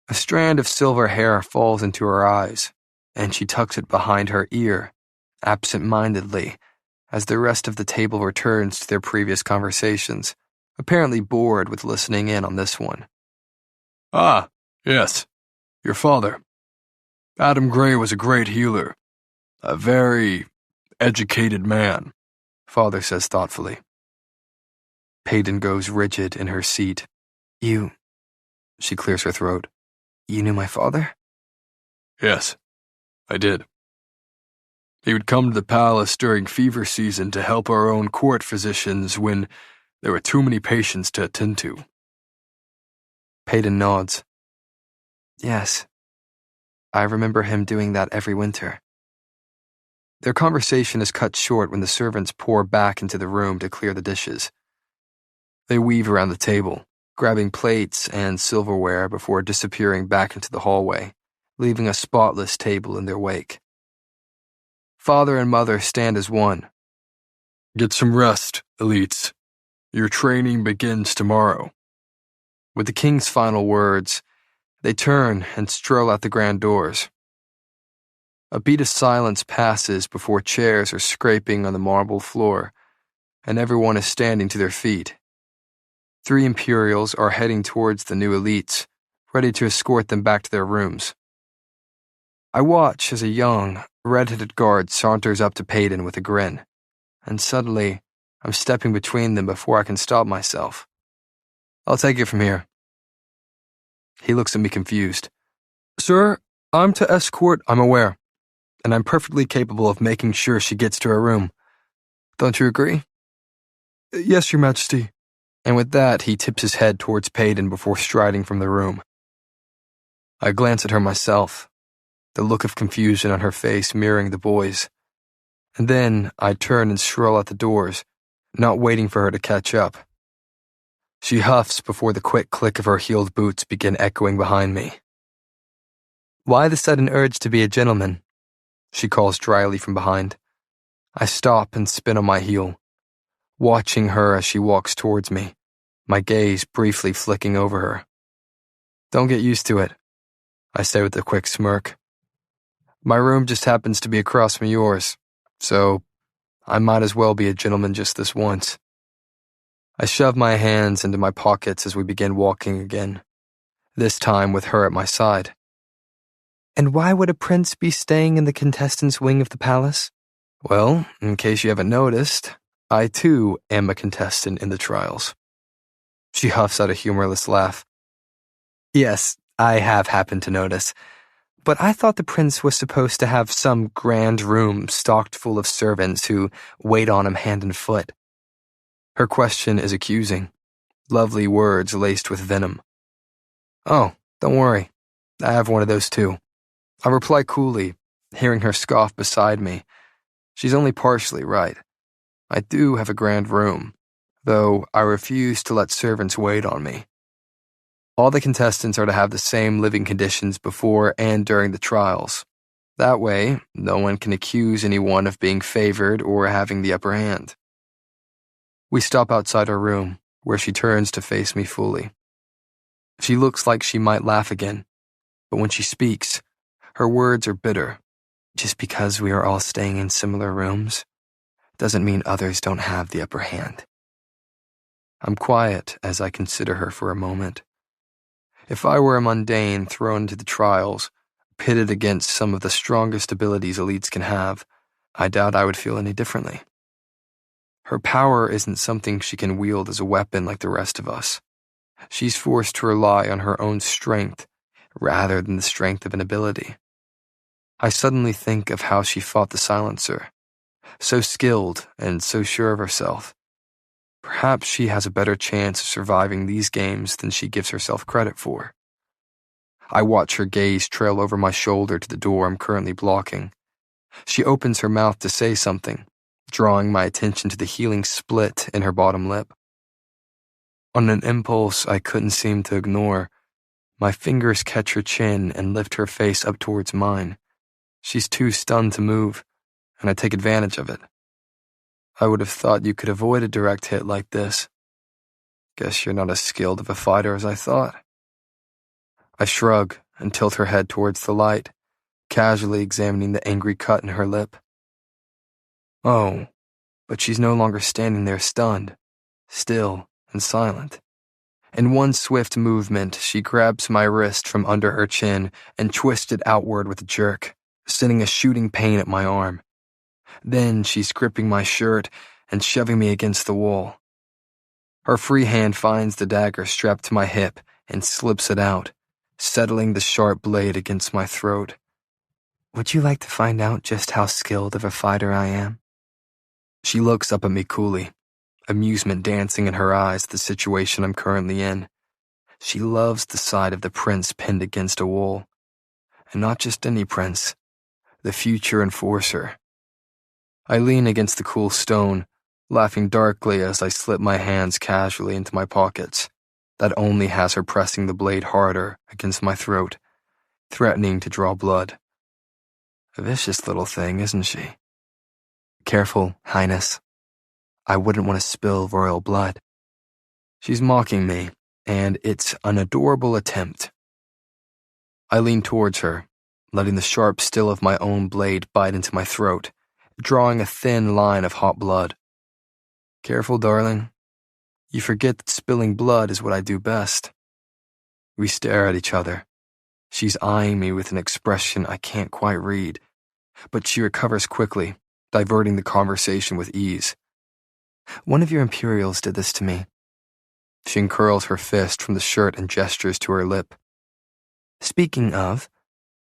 A strand of silver hair falls into her eyes, and she tucks it behind her ear, absent-mindedly, as the rest of the table returns to their previous conversations, apparently bored with listening in on this one. Ah, yes, your father. Adam Gray was a great healer, a very educated man, Father says thoughtfully. Peyton goes rigid in her seat. You... She clears her throat. You knew my father? Yes, I did. He would come to the palace during fever season to help our own court physicians when there were too many patients to attend to. Peyton nods. Yes, I remember him doing that every winter. Their conversation is cut short when the servants pour back into the room to clear the dishes. They weave around the table, grabbing plates and silverware before disappearing back into the hallway, leaving a spotless table in their wake. Father and mother stand as one. Get some rest, elites. Your training begins tomorrow. With the king's final words, they turn and stroll out the grand doors. A beat of silence passes before chairs are scraping on the marble floor, and everyone is standing to their feet. 3 Imperials are heading towards the new elites, ready to escort them back to their rooms. I watch as a young, red-headed guard saunters up to Peyton with a grin, and suddenly, I'm stepping between them before I can stop myself. I'll take it from here. He looks at me confused. Sir, I'm to escort, I'm aware, and I'm perfectly capable of making sure she gets to her room. Don't you agree? Yes, Your Majesty. And with that, he tips his head towards Peyton before striding from the room. I glance at her myself, the look of confusion on her face mirroring the boys. And then I turn and stroll out the doors, not waiting for her to catch up. She huffs before the quick click of her heeled boots begin echoing behind me. Why the sudden urge to be a gentleman? She calls dryly from behind. I stop and spin on my heel, watching her as she walks towards me, my gaze briefly flicking over her. Don't get used to it, I say with a quick smirk. My room just happens to be across from yours, so I might as well be a gentleman just this once. I shove my hands into my pockets as we begin walking again, this time with her at my side. And why would a prince be staying in the contestants' wing of the palace? Well, in case you haven't noticed, I too am a contestant in the trials. She huffs out a humorless laugh. Yes, I have happened to notice, but I thought the prince was supposed to have some grand room stocked full of servants who wait on him hand and foot. Her question is accusing, lovely words laced with venom. Oh, don't worry, I have one of those too. I reply coolly, hearing her scoff beside me. She's only partially right. I do have a grand room, though I refuse to let servants wait on me. All the contestants are to have the same living conditions before and during the trials. That way, no one can accuse anyone of being favored or having the upper hand. We stop outside her room, where she turns to face me fully. She looks like she might laugh again, but when she speaks, her words are bitter. Just because we are all staying in similar rooms doesn't mean others don't have the upper hand. I'm quiet as I consider her for a moment. If I were a mundane thrown into the trials, pitted against some of the strongest abilities elites can have, I doubt I would feel any differently. Her power isn't something she can wield as a weapon like the rest of us. She's forced to rely on her own strength rather than the strength of an ability. I suddenly think of how she fought the silencer, so skilled and so sure of herself. Perhaps she has a better chance of surviving these games than she gives herself credit for. I watch her gaze trail over my shoulder to the door I'm currently blocking. She opens her mouth to say something, drawing my attention to the healing split in her bottom lip. On an impulse I couldn't seem to ignore, my fingers catch her chin and lift her face up towards mine. She's too stunned to move, and I take advantage of it. I would have thought you could avoid a direct hit like this. Guess you're not as skilled of a fighter as I thought. I shrug and tilt her head towards the light, casually examining the angry cut in her lip. Oh, but she's no longer standing there stunned, still and silent. In one swift movement, she grabs my wrist from under her chin and twists it outward with a jerk, sending a shooting pain at my arm. Then she's gripping my shirt and shoving me against the wall. Her free hand finds the dagger strapped to my hip and slips it out, settling the sharp blade against my throat. Would you like to find out just how skilled of a fighter I am? She looks up at me coolly, amusement dancing in her eyes at the situation I'm currently in. She loves the sight of the prince pinned against a wall. And not just any prince, the future enforcer. I lean against the cool stone, laughing darkly as I slip my hands casually into my pockets. That only has her pressing the blade harder against my throat, threatening to draw blood. A vicious little thing, isn't she? Careful, Highness. I wouldn't want to spill royal blood. She's mocking me, and it's an adorable attempt. I lean towards her, letting the sharp steel of my own blade bite into my throat, drawing a thin line of hot blood. Careful, darling. You forget that spilling blood is what I do best. We stare at each other, She's eyeing me with an expression I can't quite read, but she recovers quickly, diverting the conversation with ease. One of your Imperials did this to me. She uncurls her fist from the shirt and gestures to her lip. Speaking of,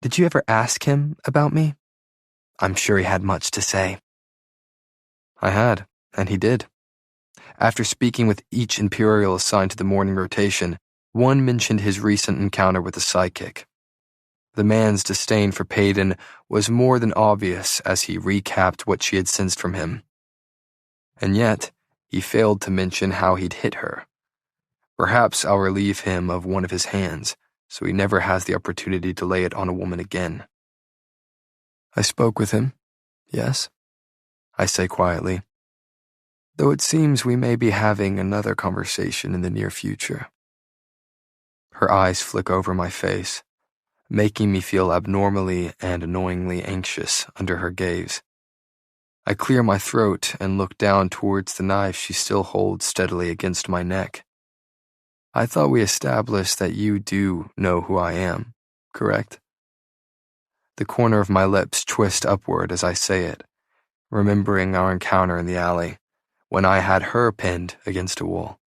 did you ever ask him about me? I'm sure he had much to say. I had, and he did. After speaking with each Imperial assigned to the morning rotation, one mentioned his recent encounter with the psychic. The man's disdain for Peyton was more than obvious as he recapped what she had sensed from him. And yet, he failed to mention how he'd hit her. Perhaps I'll relieve him of one of his hands, so he never has the opportunity to lay it on a woman again. I spoke with him, yes, I say quietly, though it seems we may be having another conversation in the near future. Her eyes flick over my face, making me feel abnormally and annoyingly anxious under her gaze. I clear my throat and look down towards the knife she still holds steadily against my neck. I thought we established that you do know who I am, correct? The corner of my lips twist upward as I say it, remembering our encounter in the alley, when I had her pinned against a wall.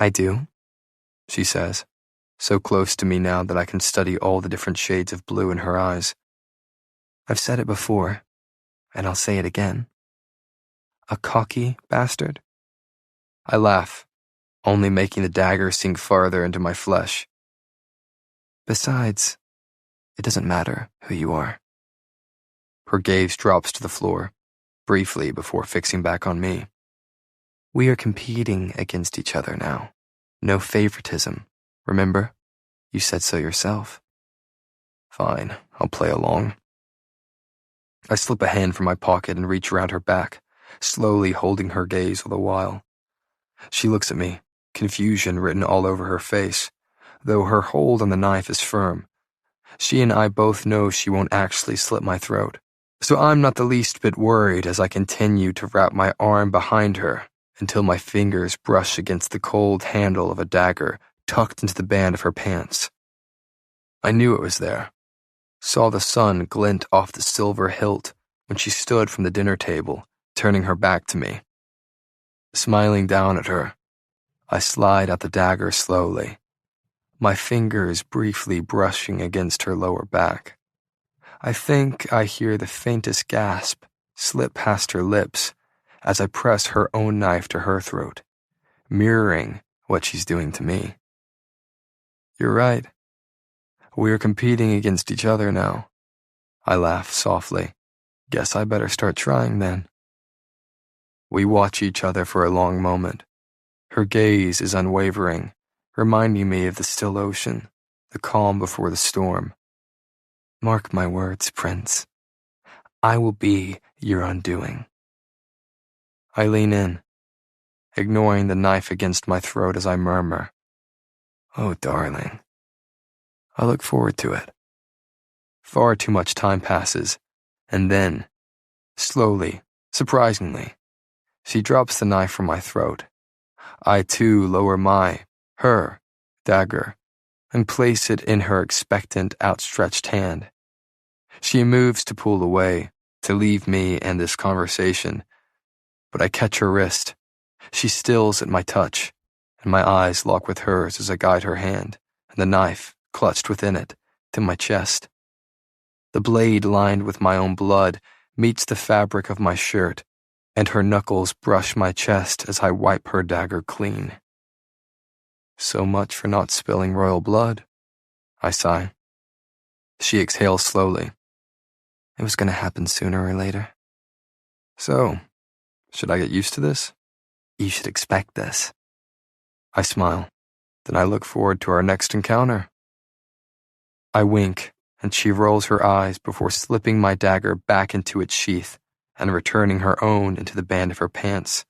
I do, she says, so close to me now that I can study all the different shades of blue in her eyes. I've said it before, and I'll say it again. A cocky bastard? I laugh, only making the dagger sink farther into my flesh. Besides, it doesn't matter who you are. Her gaze drops to the floor, briefly before fixing back on me. We are competing against each other now. No favoritism, remember? You said so yourself. Fine, I'll play along. I slip a hand from my pocket and reach around her back, slowly holding her gaze all the while. She looks at me, confusion written all over her face, though her hold on the knife is firm. She and I both know she won't actually slit my throat, so I'm not the least bit worried as I continue to wrap my arm behind her until my fingers brush against the cold handle of a dagger tucked into the band of her pants. I knew it was there. Saw the sun glint off the silver hilt when she stood from the dinner table, turning her back to me. Smiling down at her, I slide out the dagger slowly, my fingers briefly brushing against her lower back. I think I hear the faintest gasp slip past her lips as I press her own knife to her throat, mirroring what she's doing to me. You're right. We're competing against each other now. I laugh softly. Guess I better start trying then. We watch each other for a long moment. Her gaze is unwavering, reminding me of the still ocean, the calm before the storm. Mark my words, Prince. I will be your undoing. I lean in, ignoring the knife against my throat as I murmur, "Oh, darling. I look forward to it." Far too much time passes, and then, slowly, surprisingly, she drops the knife from my throat. I too lower her dagger, and place it in her expectant, outstretched hand. She moves to pull away, to leave me and this conversation, but I catch her wrist. She stills at my touch, and my eyes lock with hers as I guide her hand, and the knife, clutched within it, to my chest. The blade lined with my own blood meets the fabric of my shirt, and her knuckles brush my chest as I wipe her dagger clean. So much for not spilling royal blood, I sigh. She exhales slowly. It was going to happen sooner or later. So, should I get used to this? You should expect this. I smile. Then I look forward to our next encounter. I wink, and she rolls her eyes before slipping my dagger back into its sheath and returning her own into the band of her pants.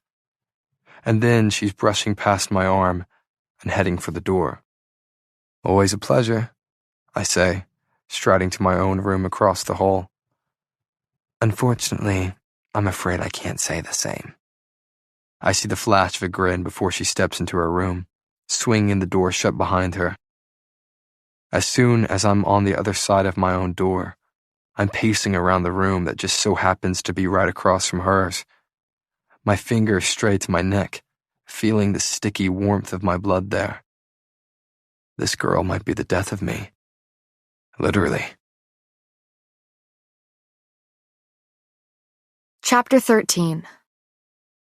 And then she's brushing past my arm and heading for the door. Always a pleasure, I say, striding to my own room across the hall. Unfortunately, I'm afraid I can't say the same. I see the flash of a grin before she steps into her room, swinging the door shut behind her. As soon as I'm on the other side of my own door, I'm pacing around the room that just so happens to be right across from hers. My fingers stray to my neck, feeling the sticky warmth of my blood there. This girl might be the death of me. Literally. Chapter 13.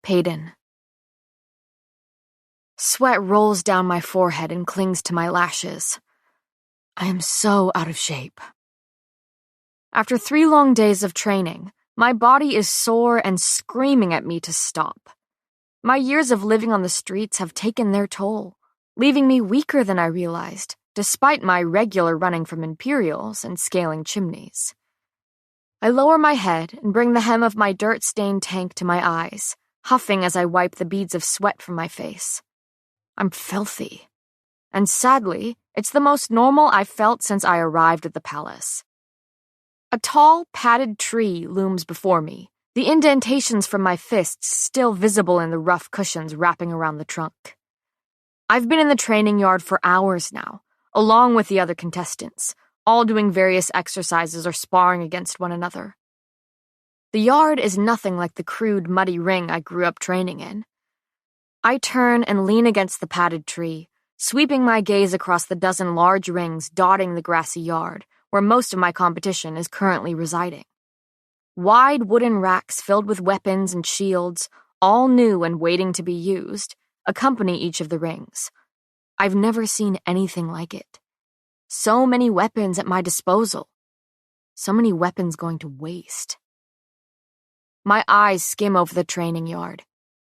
Payton. Sweat rolls down my forehead and clings to my lashes. I am so out of shape. After 3 long days of training, my body is sore and screaming at me to stop. My years of living on the streets have taken their toll, leaving me weaker than I realized, despite my regular running from Imperials and scaling chimneys. I lower my head and bring the hem of my dirt-stained tank to my eyes, huffing as I wipe the beads of sweat from my face. I'm filthy. And sadly, it's the most normal I've felt since I arrived at the palace. A tall, padded tree looms before me, the indentations from my fists still visible in the rough cushions wrapping around the trunk. I've been in the training yard for hours now, along with the other contestants, all doing various exercises or sparring against one another. The yard is nothing like the crude, muddy ring I grew up training in. I turn and lean against the padded tree, sweeping my gaze across the dozen large rings dotting the grassy yard, where most of my competition is currently residing. Wide wooden racks filled with weapons and shields, all new and waiting to be used, accompany each of the rings. I've never seen anything like it. So many weapons at my disposal. So many weapons going to waste. My eyes skim over the training yard.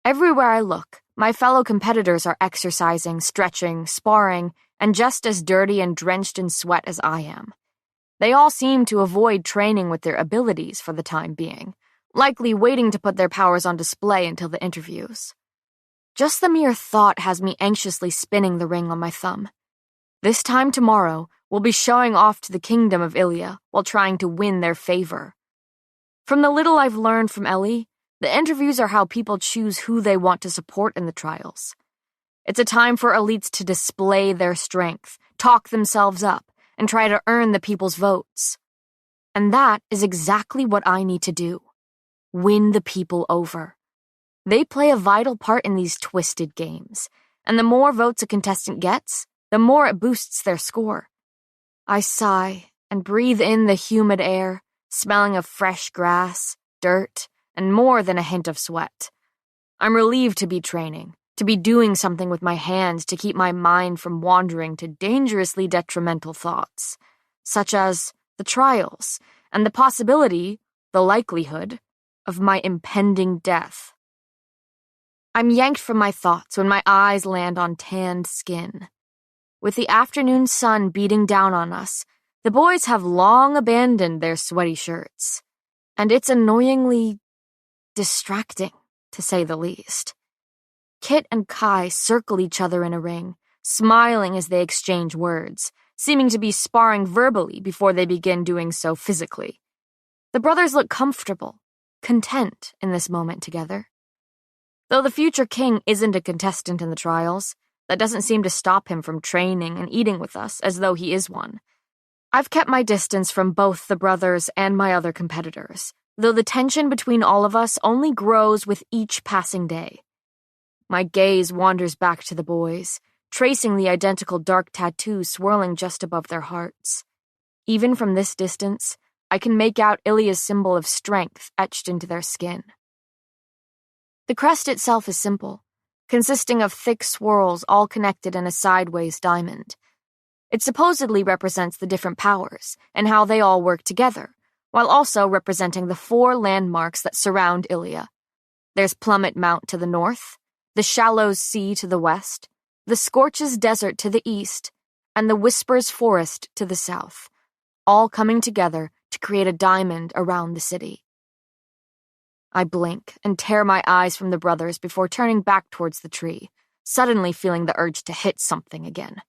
Everywhere I look, my fellow competitors are exercising, stretching, sparring, and just as dirty and drenched in sweat as I am. They all seem to avoid training with their abilities for the time being, likely waiting to put their powers on display until the interviews. Just the mere thought has me anxiously spinning the ring on my thumb. This time tomorrow, we'll be showing off to the kingdom of Ilia while trying to win their favor. From the little I've learned from Ellie, the interviews are how people choose who they want to support in the trials. It's a time for elites to display their strength, talk themselves up, and try to earn the people's votes. And that is exactly what I need to do. Win the people over. They play a vital part in these twisted games, and the more votes a contestant gets, the more it boosts their score. I sigh and breathe in the humid air, smelling of fresh grass, dirt, and more than a hint of sweat. I'm relieved to be training, to be doing something with my hands to keep my mind from wandering to dangerously detrimental thoughts, such as the trials and the possibility, the likelihood, of my impending death. I'm yanked from my thoughts when my eyes land on tanned skin. With the afternoon sun beating down on us, the boys have long abandoned their sweaty shirts, and it's annoyingly distracting, to say the least. Kit and Kai circle each other in a ring, smiling as they exchange words, seeming to be sparring verbally before they begin doing so physically. The brothers look comfortable, content in this moment together. Though the future king isn't a contestant in the trials, that doesn't seem to stop him from training and eating with us as though he is one. I've kept my distance from both the brothers and my other competitors, though the tension between all of us only grows with each passing day. My gaze wanders back to the boys, tracing the identical dark tattoo swirling just above their hearts. Even from this distance, I can make out Ilia's symbol of strength etched into their skin. The crest itself is simple, consisting of thick swirls all connected in a sideways diamond. It supposedly represents the different powers and how they all work together, while also representing the 4 landmarks that surround Ilia. There's Plummet Mount to the north, the Shallows Sea to the west, the Scorches Desert to the east, and the Whispers Forest to the south, all coming together to create a diamond around the city. I blink and tear my eyes from the brothers before turning back towards the tree, suddenly feeling the urge to hit something again.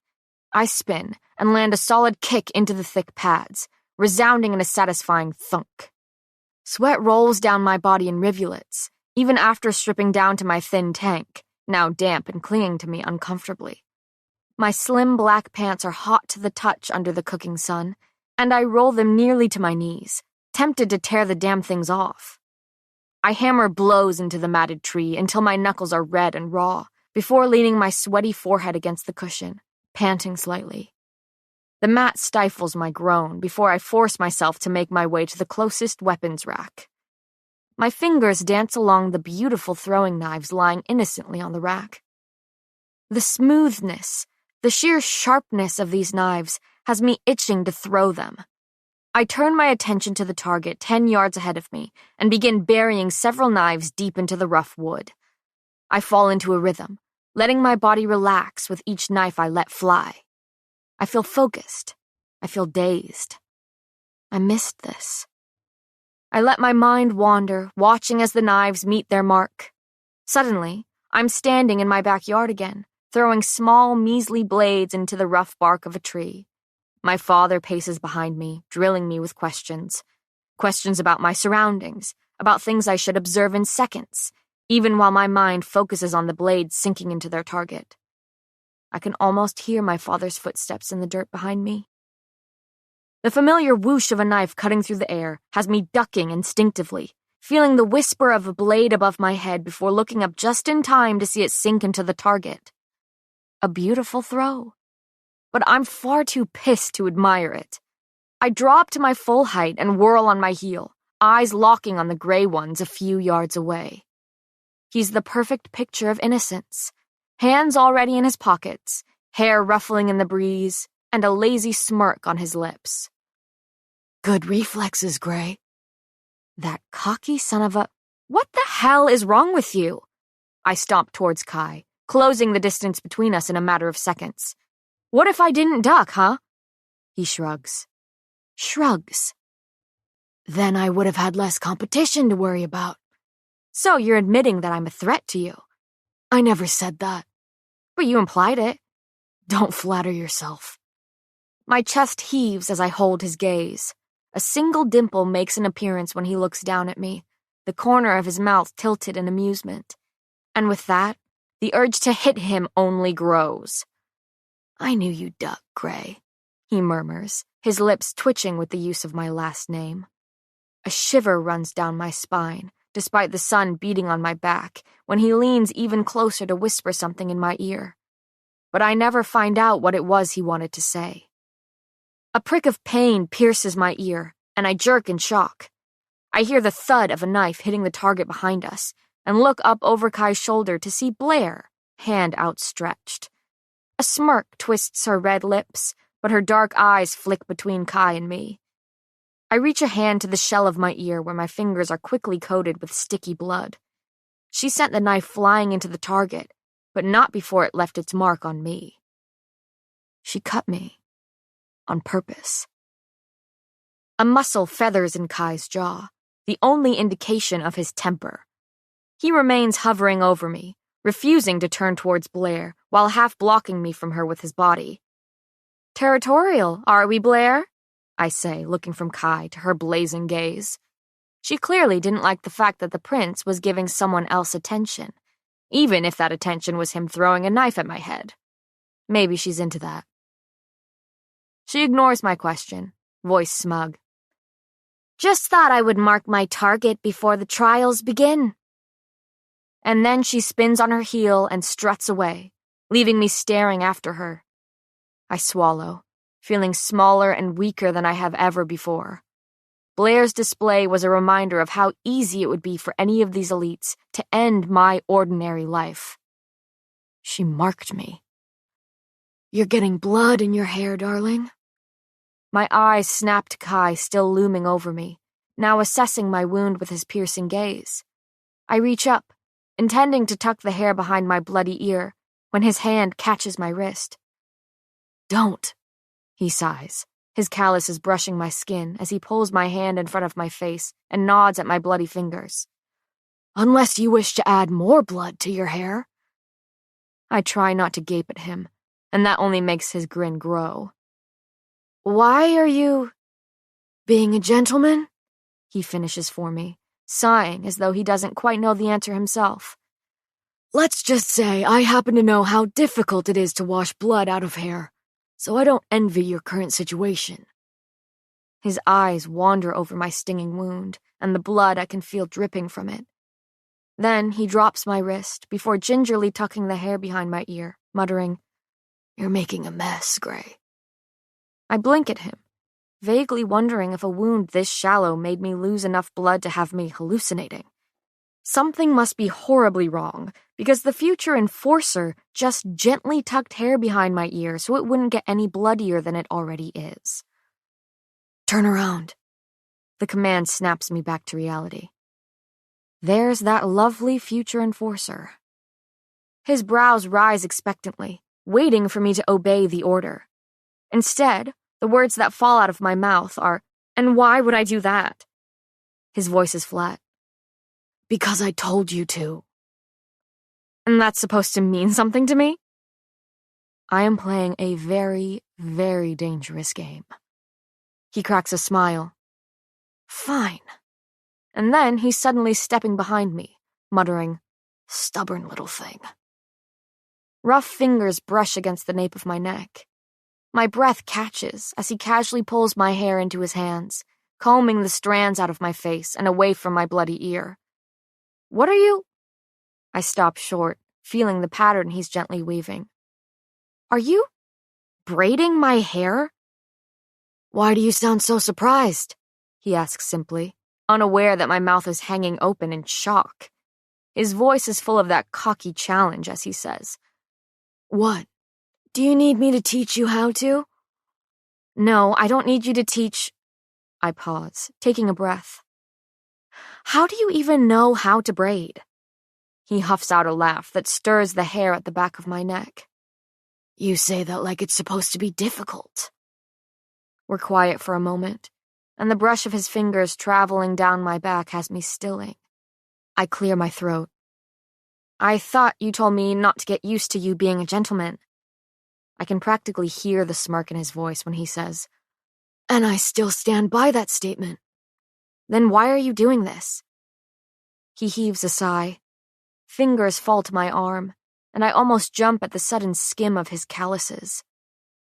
I spin and land a solid kick into the thick pads, resounding in a satisfying thunk. Sweat rolls down my body in rivulets, even after stripping down to my thin tank, now damp and clinging to me uncomfortably. My slim black pants are hot to the touch under the cooking sun, and I roll them nearly to my knees, tempted to tear the damn things off. I hammer blows into the matted tree until my knuckles are red and raw, before leaning my sweaty forehead against the cushion, panting slightly. The mat stifles my groan before I force myself to make my way to the closest weapons rack. My fingers dance along the beautiful throwing knives lying innocently on the rack. The smoothness, the sheer sharpness of these knives has me itching to throw them. I turn my attention to the target 10 yards ahead of me and begin burying several knives deep into the rough wood. I fall into a rhythm, letting my body relax with each knife I let fly. I feel focused. I feel dazed. I missed this. I let my mind wander, watching as the knives meet their mark. Suddenly, I'm standing in my backyard again, throwing small, measly blades into the rough bark of a tree. My father paces behind me, drilling me with questions. Questions about my surroundings, about things I should observe in seconds, even while my mind focuses on the blades sinking into their target. I can almost hear my father's footsteps in the dirt behind me. The familiar whoosh of a knife cutting through the air has me ducking instinctively, feeling the whisper of a blade above my head before looking up just in time to see it sink into the target. A beautiful throw. But I'm far too pissed to admire it. I drop to my full height and whirl on my heel, eyes locking on the gray ones a few yards away. He's the perfect picture of innocence. Hands already in his pockets, hair ruffling in the breeze, and a lazy smirk on his lips. Good reflexes, Gray. That cocky son of a... What the hell is wrong with you? I stomp towards Kai, closing the distance between us in a matter of seconds. What if I didn't duck, huh? He shrugs. Shrugs. Then I would have had less competition to worry about. So you're admitting that I'm a threat to you? I never said that. But you implied it. Don't flatter yourself. My chest heaves as I hold his gaze. A single dimple makes an appearance when he looks down at me, the corner of his mouth tilted in amusement. And with that, the urge to hit him only grows. I knew you'd duck, Gray, he murmurs, his lips twitching with the use of my last name. A shiver runs down my spine, despite the sun beating on my back, when he leans even closer to whisper something in my ear. But I never find out what it was he wanted to say. A prick of pain pierces my ear, and I jerk in shock. I hear the thud of a knife hitting the target behind us, and look up over Kai's shoulder to see Blair, hand outstretched. A smirk twists her red lips, but her dark eyes flick between Kai and me. I reach a hand to the shell of my ear where my fingers are quickly coated with sticky blood. She sent the knife flying into the target, but not before it left its mark on me. She cut me. On purpose. A muscle feathers in Kai's jaw, the only indication of his temper. He remains hovering over me, refusing to turn towards Blair, while half blocking me from her with his body. Territorial, are we, Blair? I say, looking from Kai to her blazing gaze. She clearly didn't like the fact that the prince was giving someone else attention, even if that attention was him throwing a knife at my head. Maybe she's into that. She ignores my question, voice smug. Just thought I would mark my target before the trials begin. And then she spins on her heel and struts away, leaving me staring after her. I swallow, feeling smaller and weaker than I have ever before. Blair's display was a reminder of how easy it would be for any of these elites to end my ordinary life. She marked me. You're getting blood in your hair, darling. My eyes snap to Kai, still looming over me, now assessing my wound with his piercing gaze. I reach up, intending to tuck the hair behind my bloody ear, when his hand catches my wrist. Don't, he sighs, his calluses brushing my skin as he pulls my hand in front of my face and nods at my bloody fingers. Unless you wish to add more blood to your hair. I try not to gape at him, and that only makes his grin grow. Why are you... Being a gentleman? He finishes for me, sighing as though he doesn't quite know the answer himself. Let's just say I happen to know how difficult it is to wash blood out of hair, so I don't envy your current situation. His eyes wander over my stinging wound and the blood I can feel dripping from it. Then he drops my wrist before gingerly tucking the hair behind my ear, muttering, "You're making a mess, Gray." I blink at him, vaguely wondering if a wound this shallow made me lose enough blood to have me hallucinating. Something must be horribly wrong, because the future enforcer just gently tucked hair behind my ear so it wouldn't get any bloodier than it already is. "Turn around." The command snaps me back to reality. There's that lovely future enforcer. His brows rise expectantly, waiting for me to obey the order. Instead, the words that fall out of my mouth are, "And why would I do that?" His voice is flat. "Because I told you to." And that's supposed to mean something to me? I am playing a very, very dangerous game. He cracks a smile. Fine. And then he's suddenly stepping behind me, muttering, "Stubborn little thing." Rough fingers brush against the nape of my neck. My breath catches as he casually pulls my hair into his hands, combing the strands out of my face and away from my bloody ear. "What are you?" I stop short, feeling the pattern he's gently weaving. "Are you braiding my hair?" "Why do you sound so surprised?" he asks simply, unaware that my mouth is hanging open in shock. His voice is full of that cocky challenge as he says, "What? Do you need me to teach you how to?" "No, I don't need you to teach—" I pause, taking a breath. "How do you even know how to braid?" He huffs out a laugh that stirs the hair at the back of my neck. "You say that like it's supposed to be difficult." We're quiet for a moment, and the brush of his fingers traveling down my back has me stilling. I clear my throat. "I thought you told me not to get used to you being a gentleman." I can practically hear the smirk in his voice when he says, "And I still stand by that statement." "Then why are you doing this?" He heaves a sigh. Fingers fall to my arm, and I almost jump at the sudden skim of his calluses.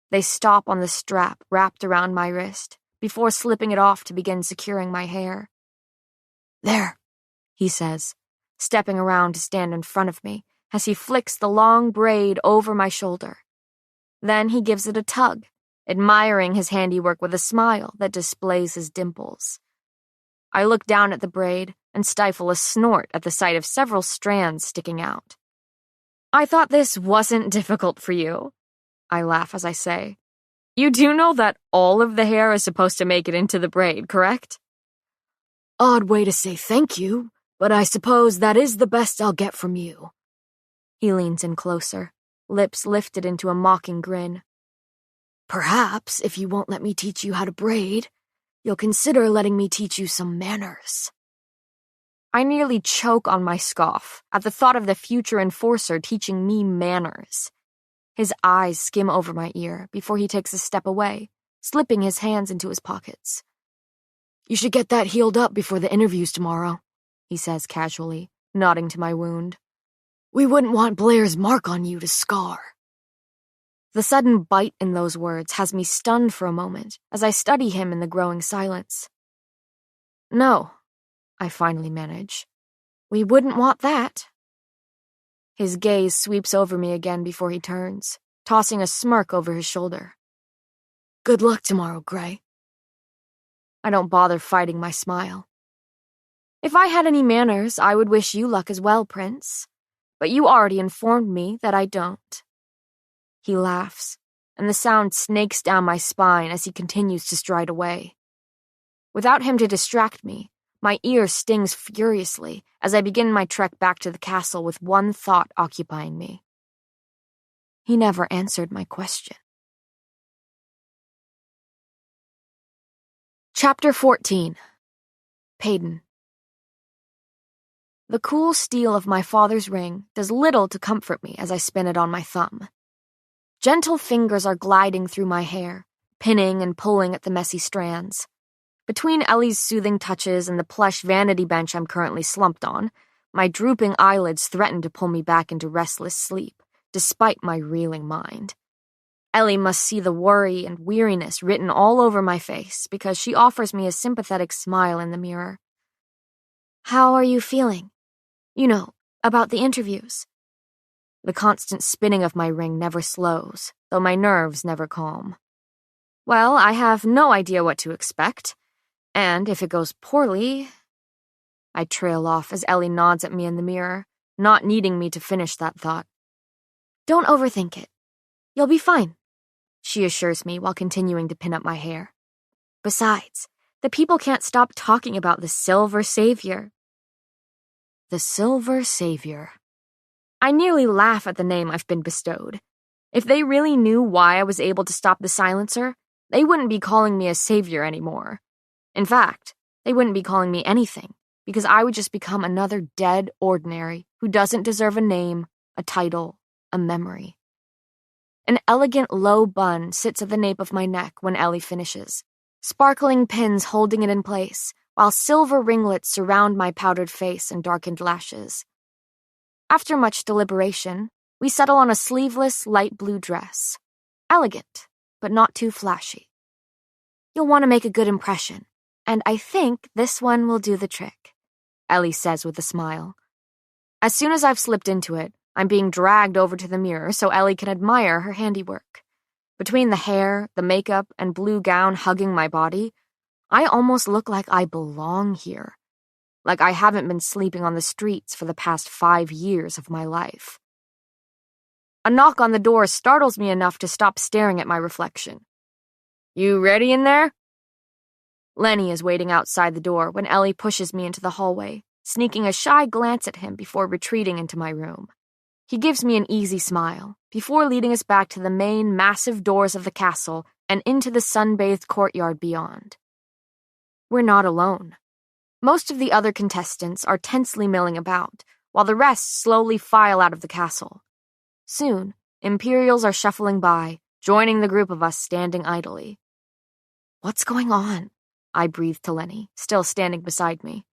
They stop on the strap wrapped around my wrist before slipping it off to begin securing my hair. "There," he says, stepping around to stand in front of me as he flicks the long braid over my shoulder. Then he gives it a tug, admiring his handiwork with a smile that displays his dimples. I look down at the braid and stifle a snort at the sight of several strands sticking out. "I thought this wasn't difficult for you," I laugh as I say. "You do know that all of the hair is supposed to make it into the braid, correct?" "Odd way to say thank you, but I suppose that is the best I'll get from you." He leans in closer, lips lifted into a mocking grin. "Perhaps, if you won't let me teach you how to braid, you'll consider letting me teach you some manners." I nearly choke on my scoff at the thought of the future enforcer teaching me manners. His eyes skim over my ear before he takes a step away, slipping his hands into his pockets. "You should get that healed up before the interviews tomorrow," he says casually, nodding to my wound. "We wouldn't want Blair's mark on you to scar." The sudden bite in those words has me stunned for a moment as I study him in the growing silence. "No," I finally manage. "We wouldn't want that." His gaze sweeps over me again before he turns, tossing a smirk over his shoulder. "Good luck tomorrow, Gray." I don't bother fighting my smile. "If I had any manners, I would wish you luck as well, Prince. But you already informed me that I don't." He laughs, and the sound snakes down my spine as he continues to stride away. Without him to distract me, my ear stings furiously as I begin my trek back to the castle with one thought occupying me. He never answered my question. Chapter 14. Payton. The cool steel of my father's ring does little to comfort me as I spin it on my thumb. Gentle fingers are gliding through my hair, pinning and pulling at the messy strands. Between Ellie's soothing touches and the plush vanity bench I'm currently slumped on, My drooping eyelids threatened to pull me back into restless sleep, despite my reeling mind. Ellie must see the worry and weariness written all over my face because she offers me a sympathetic smile in the mirror. "How are you feeling? You know, about the interviews." The constant spinning of my ring never slows, though my nerves never calm. "Well, I have no idea what to expect, and if it goes poorly..." I trail off as Ellie nods at me in the mirror, not needing me to finish that thought. "Don't overthink it. You'll be fine," she assures me while continuing to pin up my hair. "Besides, the people can't stop talking about the Silver Savior." The Silver Savior. I nearly laugh at the name I've been bestowed. If they really knew why I was able to stop the silencer, they wouldn't be calling me a savior anymore. In fact, they wouldn't be calling me anything, because I would just become another dead ordinary who doesn't deserve a name, a title, a memory. An elegant low bun sits at the nape of my neck when Ellie finishes, sparkling pins holding it in place, while silver ringlets surround my powdered face and darkened lashes. After much deliberation, we settle on a sleeveless light blue dress. Elegant, but not too flashy. "You'll want to make a good impression, and I think this one will do the trick," Ellie says with a smile. As soon as I've slipped into it, I'm being dragged over to the mirror so Ellie can admire her handiwork. Between the hair, the makeup, and blue gown hugging my body, I almost look like I belong here. Like I haven't been sleeping on the streets for the past 5 years of my life. A knock on the door startles me enough to stop staring at my reflection. "You ready in there?" Lenny is waiting outside the door when Ellie pushes me into the hallway, sneaking a shy glance at him before retreating into my room. He gives me an easy smile, before leading us back to the main massive doors of the castle and into the sun-bathed courtyard beyond. We're not alone. Most of the other contestants are tensely milling about, while the rest slowly file out of the castle. Soon, Imperials are shuffling by, joining the group of us standing idly. "What's going on?" I breathe to Lenny, still standing beside me.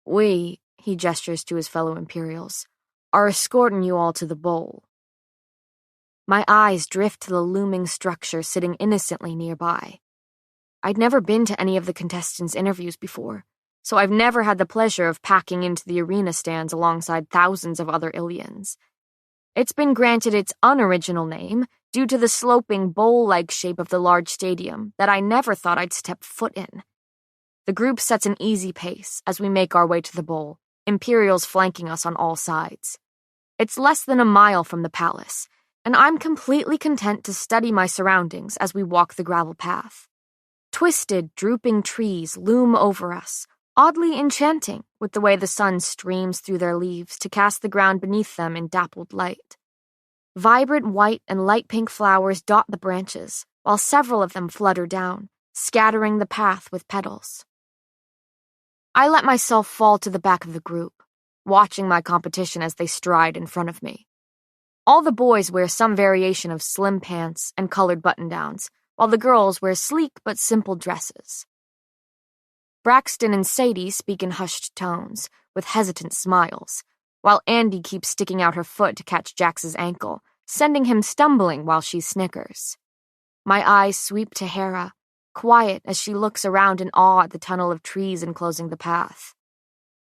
He gestures to his fellow Imperials, "are escorting you all to the bowl." My eyes drift to the looming structure sitting innocently nearby. I'd never been to any of the contestants' interviews before, so I've never had the pleasure of packing into the arena stands alongside thousands of other Ilians. It's been granted its unoriginal name due to the sloping bowl-like shape of the large stadium that I never thought I'd step foot in. The group sets an easy pace as we make our way to the bowl, Imperials flanking us on all sides. It's less than a mile from the palace, and I'm completely content to study my surroundings as we walk the gravel path. Twisted, drooping trees loom over us, oddly enchanting with the way the sun streams through their leaves to cast the ground beneath them in dappled light. Vibrant white and light pink flowers dot the branches, while several of them flutter down, scattering the path with petals. I let myself fall to the back of the group, watching my competition as they stride in front of me. All the boys wear some variation of slim pants and colored button-downs, while the girls wear sleek but simple dresses. Braxton and Sadie speak in hushed tones, with hesitant smiles, while Andy keeps sticking out her foot to catch Jax's ankle, sending him stumbling while she snickers. My eyes sweep to Hera, quiet as she looks around in awe at the tunnel of trees enclosing the path.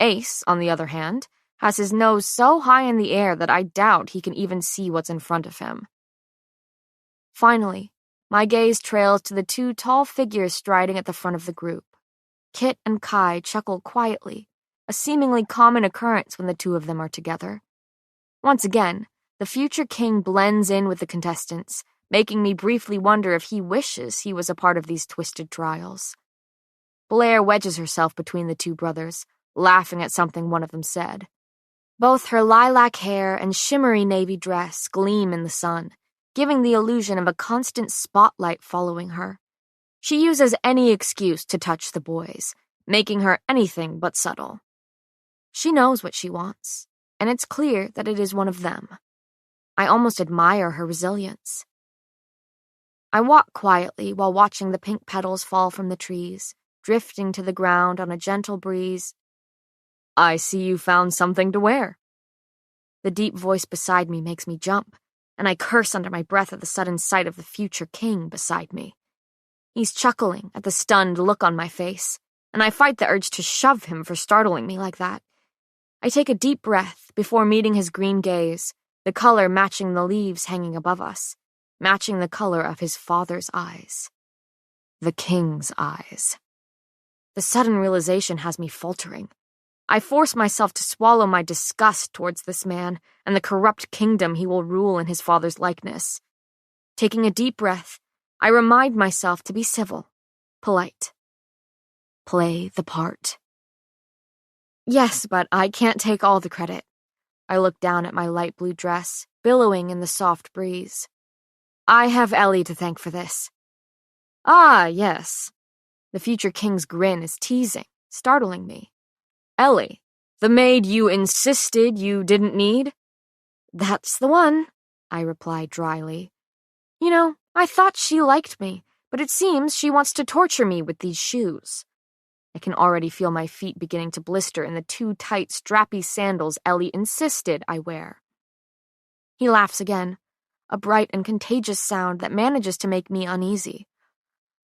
Ace, on the other hand, has his nose so high in the air that I doubt he can even see what's in front of him. Finally, my gaze trails to the 2 tall figures striding at the front of the group. Kit and Kai chuckle quietly, a seemingly common occurrence when the 2 of them are together. Once again, the future king blends in with the contestants, making me briefly wonder if he wishes he was a part of these twisted trials. Blair wedges herself between the 2 brothers, laughing at something one of them said. Both her lilac hair and shimmery navy dress gleam in the sun, giving the illusion of a constant spotlight following her. She uses any excuse to touch the boys, making her anything but subtle. She knows what she wants, and it's clear that it is one of them. I almost admire her resilience. I walk quietly while watching the pink petals fall from the trees, drifting to the ground on a gentle breeze. I see you found something to wear. The deep voice beside me makes me jump, and I curse under my breath at the sudden sight of the future king beside me. He's chuckling at the stunned look on my face, and I fight the urge to shove him for startling me like that. I take a deep breath before meeting his green gaze, the color matching the leaves hanging above us, matching the color of his father's eyes. The king's eyes. The sudden realization has me faltering. I force myself to swallow my disgust towards this man and the corrupt kingdom he will rule in his father's likeness. Taking a deep breath, I remind myself to be civil, polite. Play the part. Yes, but I can't take all the credit. I look down at my light blue dress, billowing in the soft breeze. I have Ellie to thank for this. Ah, yes. The future king's grin is teasing, startling me. Ellie, the maid you insisted you didn't need? That's the one, I replied dryly. You know, I thought she liked me, but it seems she wants to torture me with these shoes. I can already feel my feet beginning to blister in the too tight, strappy sandals Ellie insisted I wear. He laughs again, a bright and contagious sound that manages to make me uneasy.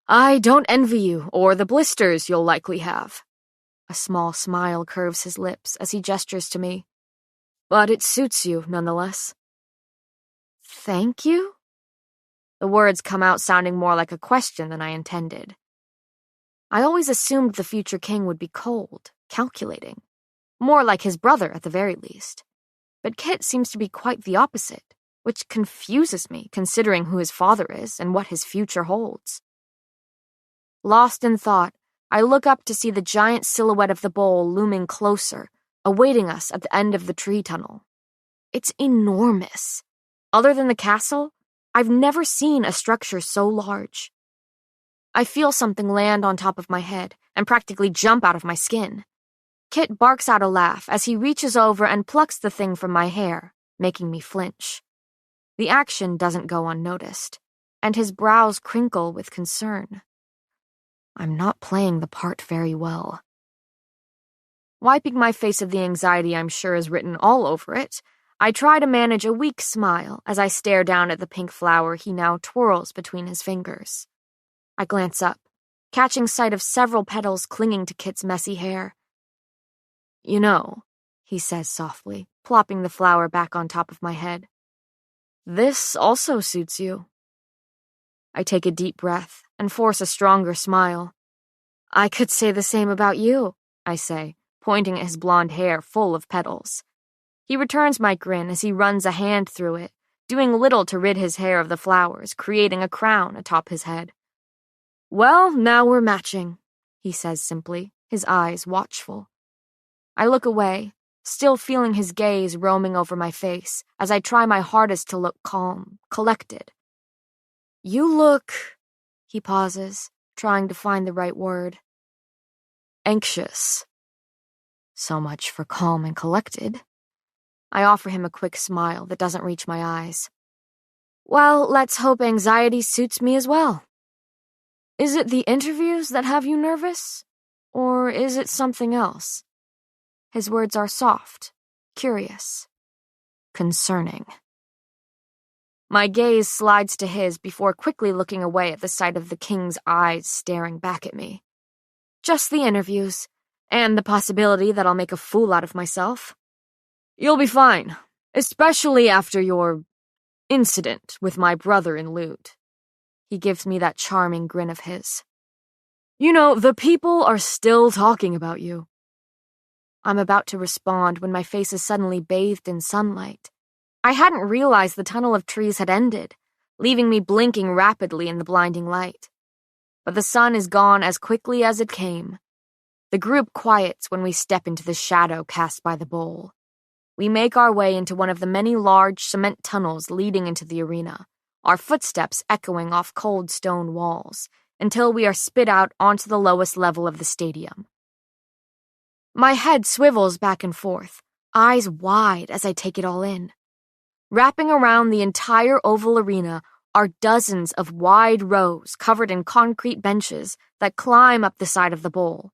I don't envy you, or the blisters you'll likely have. A small smile curves his lips as he gestures to me. But it suits you, nonetheless. Thank you? The words come out sounding more like a question than I intended. I always assumed the future king would be cold, calculating. More like his brother, at the very least. But Kit seems to be quite the opposite, which confuses me, considering who his father is and what his future holds. Lost in thought, I look up to see the giant silhouette of the bowl looming closer, awaiting us at the end of the tree tunnel. It's enormous. Other than the castle, I've never seen a structure so large. I feel something land on top of my head and practically jump out of my skin. Kit barks out a laugh as he reaches over and plucks the thing from my hair, making me flinch. The action doesn't go unnoticed, and his brows crinkle with concern. I'm not playing the part very well. Wiping my face of the anxiety I'm sure is written all over it, I try to manage a weak smile as I stare down at the pink flower he now twirls between his fingers. I glance up, catching sight of several petals clinging to Kit's messy hair. You know, he says softly, plopping the flower back on top of my head. This also suits you. I take a deep breath and force a stronger smile. I could say the same about you, I say, pointing at his blonde hair full of petals. He returns my grin as he runs a hand through it, doing little to rid his hair of the flowers, creating a crown atop his head. Well, now we're matching, he says simply, his eyes watchful. I look away, still feeling his gaze roaming over my face as I try my hardest to look calm, collected. You look... He pauses, trying to find the right word. Anxious. So much for calm and collected. I offer him a quick smile that doesn't reach my eyes. Well, let's hope anxiety suits me as well. Is it the interviews that have you nervous? Or is it something else? His words are soft, curious, concerning. My gaze slides to his before quickly looking away at the sight of the king's eyes staring back at me. Just the interviews, and the possibility that I'll make a fool out of myself. You'll be fine, especially after your incident with my brother in Loot. He gives me that charming grin of his. You know, the people are still talking about you. I'm about to respond when my face is suddenly bathed in sunlight. I hadn't realized the tunnel of trees had ended, leaving me blinking rapidly in the blinding light. But the sun is gone as quickly as it came. The group quiets when we step into the shadow cast by the bowl. We make our way into one of the many large cement tunnels leading into the arena, our footsteps echoing off cold stone walls, until we are spit out onto the lowest level of the stadium. My head swivels back and forth, eyes wide as I take it all in. Wrapping around the entire oval arena are dozens of wide rows covered in concrete benches that climb up the side of the bowl.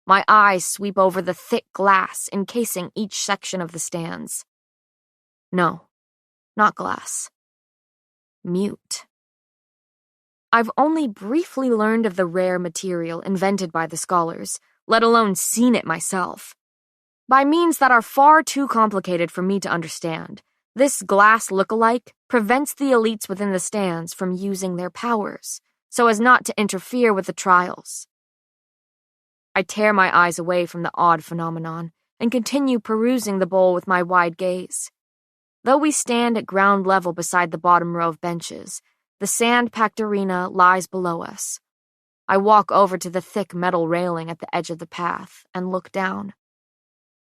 My eyes sweep over the thick glass encasing each section of the stands. No, not glass. Mute. I've only briefly learned of the rare material invented by the scholars, let alone seen it myself. By means that are far too complicated for me to understand, this glass look-alike prevents the elites within the stands from using their powers, so as not to interfere with the trials. I tear my eyes away from the odd phenomenon and continue perusing the bowl with my wide gaze. Though we stand at ground level beside the bottom row of benches, the sand-packed arena lies below us. I walk over to the thick metal railing at the edge of the path and look down.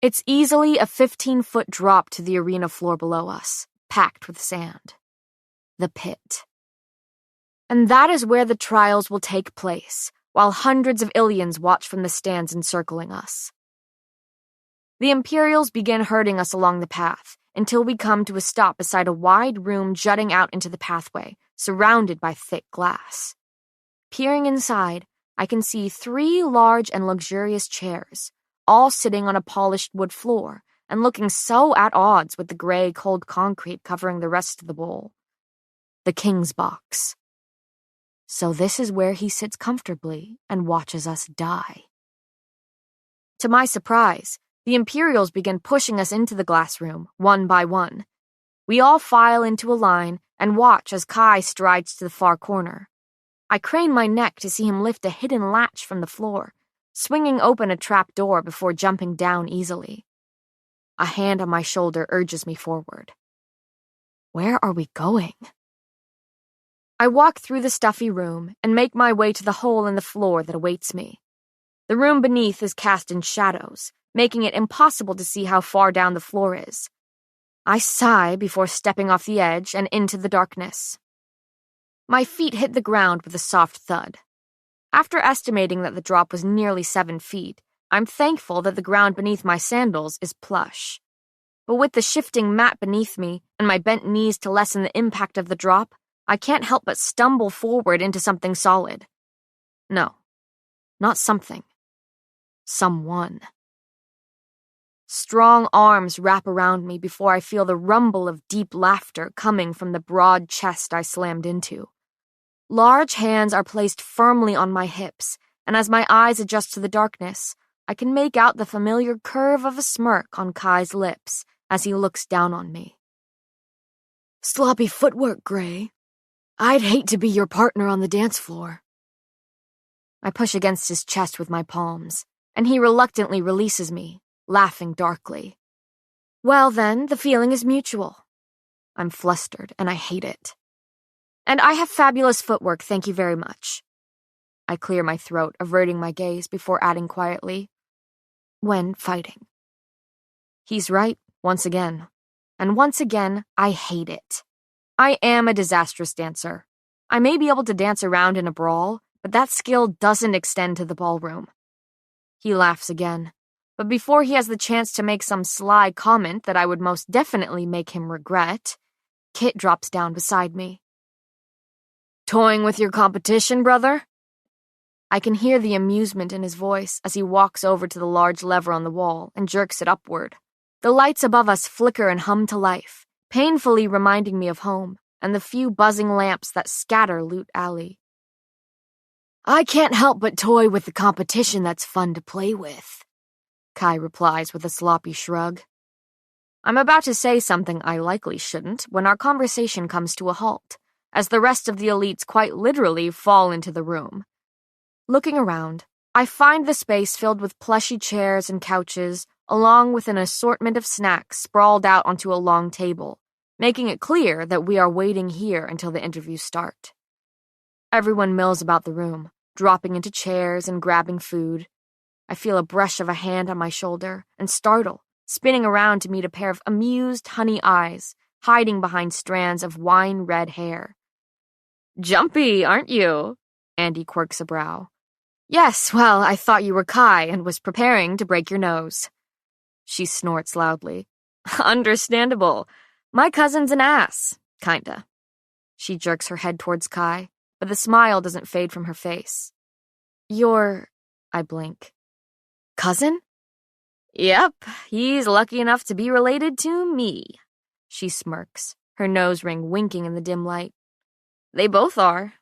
It's easily a 15-foot drop to the arena floor below us, packed with sand. The pit. And that is where the trials will take place, while hundreds of Ilians watch from the stands encircling us. The Imperials begin herding us along the path, until we come to a stop beside a wide room jutting out into the pathway, surrounded by thick glass. Peering inside, I can see 3 large and luxurious chairs, all sitting on a polished wood floor and looking so at odds with the gray, cold concrete covering the rest of the bowl. The king's box. So this is where he sits comfortably and watches us die. To my surprise, the Imperials begin pushing us into the glass room, one by one. We all file into a line and watch as Kai strides to the far corner. I crane my neck to see him lift a hidden latch from the floor, swinging open a trap door before jumping down easily. A hand on my shoulder urges me forward. Where are we going? I walk through the stuffy room and make my way to the hole in the floor that awaits me. The room beneath is cast in shadows, making it impossible to see how far down the floor is. I sigh before stepping off the edge and into the darkness. My feet hit the ground with a soft thud. After estimating that the drop was nearly 7 feet, I'm thankful that the ground beneath my sandals is plush. But with the shifting mat beneath me and my bent knees to lessen the impact of the drop, I can't help but stumble forward into something solid. No, not something. Someone. Strong arms wrap around me before I feel the rumble of deep laughter coming from the broad chest I slammed into. Large hands are placed firmly on my hips, and as my eyes adjust to the darkness, I can make out the familiar curve of a smirk on Kai's lips as he looks down on me. Sloppy footwork, Gray. I'd hate to be your partner on the dance floor. I push against his chest with my palms, and he reluctantly releases me, laughing darkly. Well then, the feeling is mutual. I'm flustered, and I hate it. And I have fabulous footwork, thank you very much. I clear my throat, averting my gaze before adding quietly, when fighting. He's right, once again. And once again, I hate it. I am a disastrous dancer. I may be able to dance around in a brawl, but that skill doesn't extend to the ballroom. He laughs again, but before he has the chance to make some sly comment that I would most definitely make him regret, Kit drops down beside me. Toying with your competition, brother? I can hear the amusement in his voice as he walks over to the large lever on the wall and jerks it upward. The lights above us flicker and hum to life, painfully reminding me of home and the few buzzing lamps that scatter Loot Alley. I can't help but toy with the competition that's fun to play with, Kai replies with a sloppy shrug. I'm about to say something I likely shouldn't when our conversation comes to a halt, as the rest of the elites quite literally fall into the room. Looking around, I find the space filled with plushy chairs and couches, along with an assortment of snacks sprawled out onto a long table, making it clear that we are waiting here until the interviews start. Everyone mills about the room, dropping into chairs and grabbing food. I feel a brush of a hand on my shoulder and startle, spinning around to meet a pair of amused honey eyes hiding behind strands of wine-red hair. Jumpy, aren't you? Andy quirks a brow. Yes, well, I thought you were Kai and was preparing to break your nose. She snorts loudly. Understandable. My cousin's an ass. Kinda. She jerks her head towards Kai, but the smile doesn't fade from her face. You're... I blink. Cousin? Yep, he's lucky enough to be related to me. She smirks, her nose ring winking in the dim light. They both are.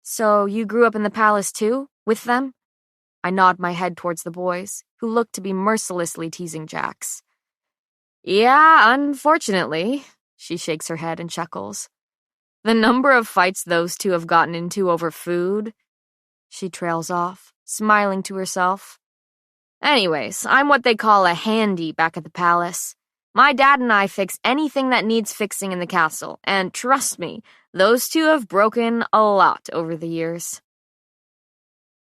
So you grew up in the palace too, with them? I nod my head towards the boys, who look to be mercilessly teasing Jax. Yeah, unfortunately, she shakes her head and chuckles. The number of fights those two have gotten into over food. She trails off, smiling to herself. Anyways, I'm what they call a handy back at the palace. My dad and I fix anything that needs fixing in the castle, and trust me, those two have broken a lot over the years.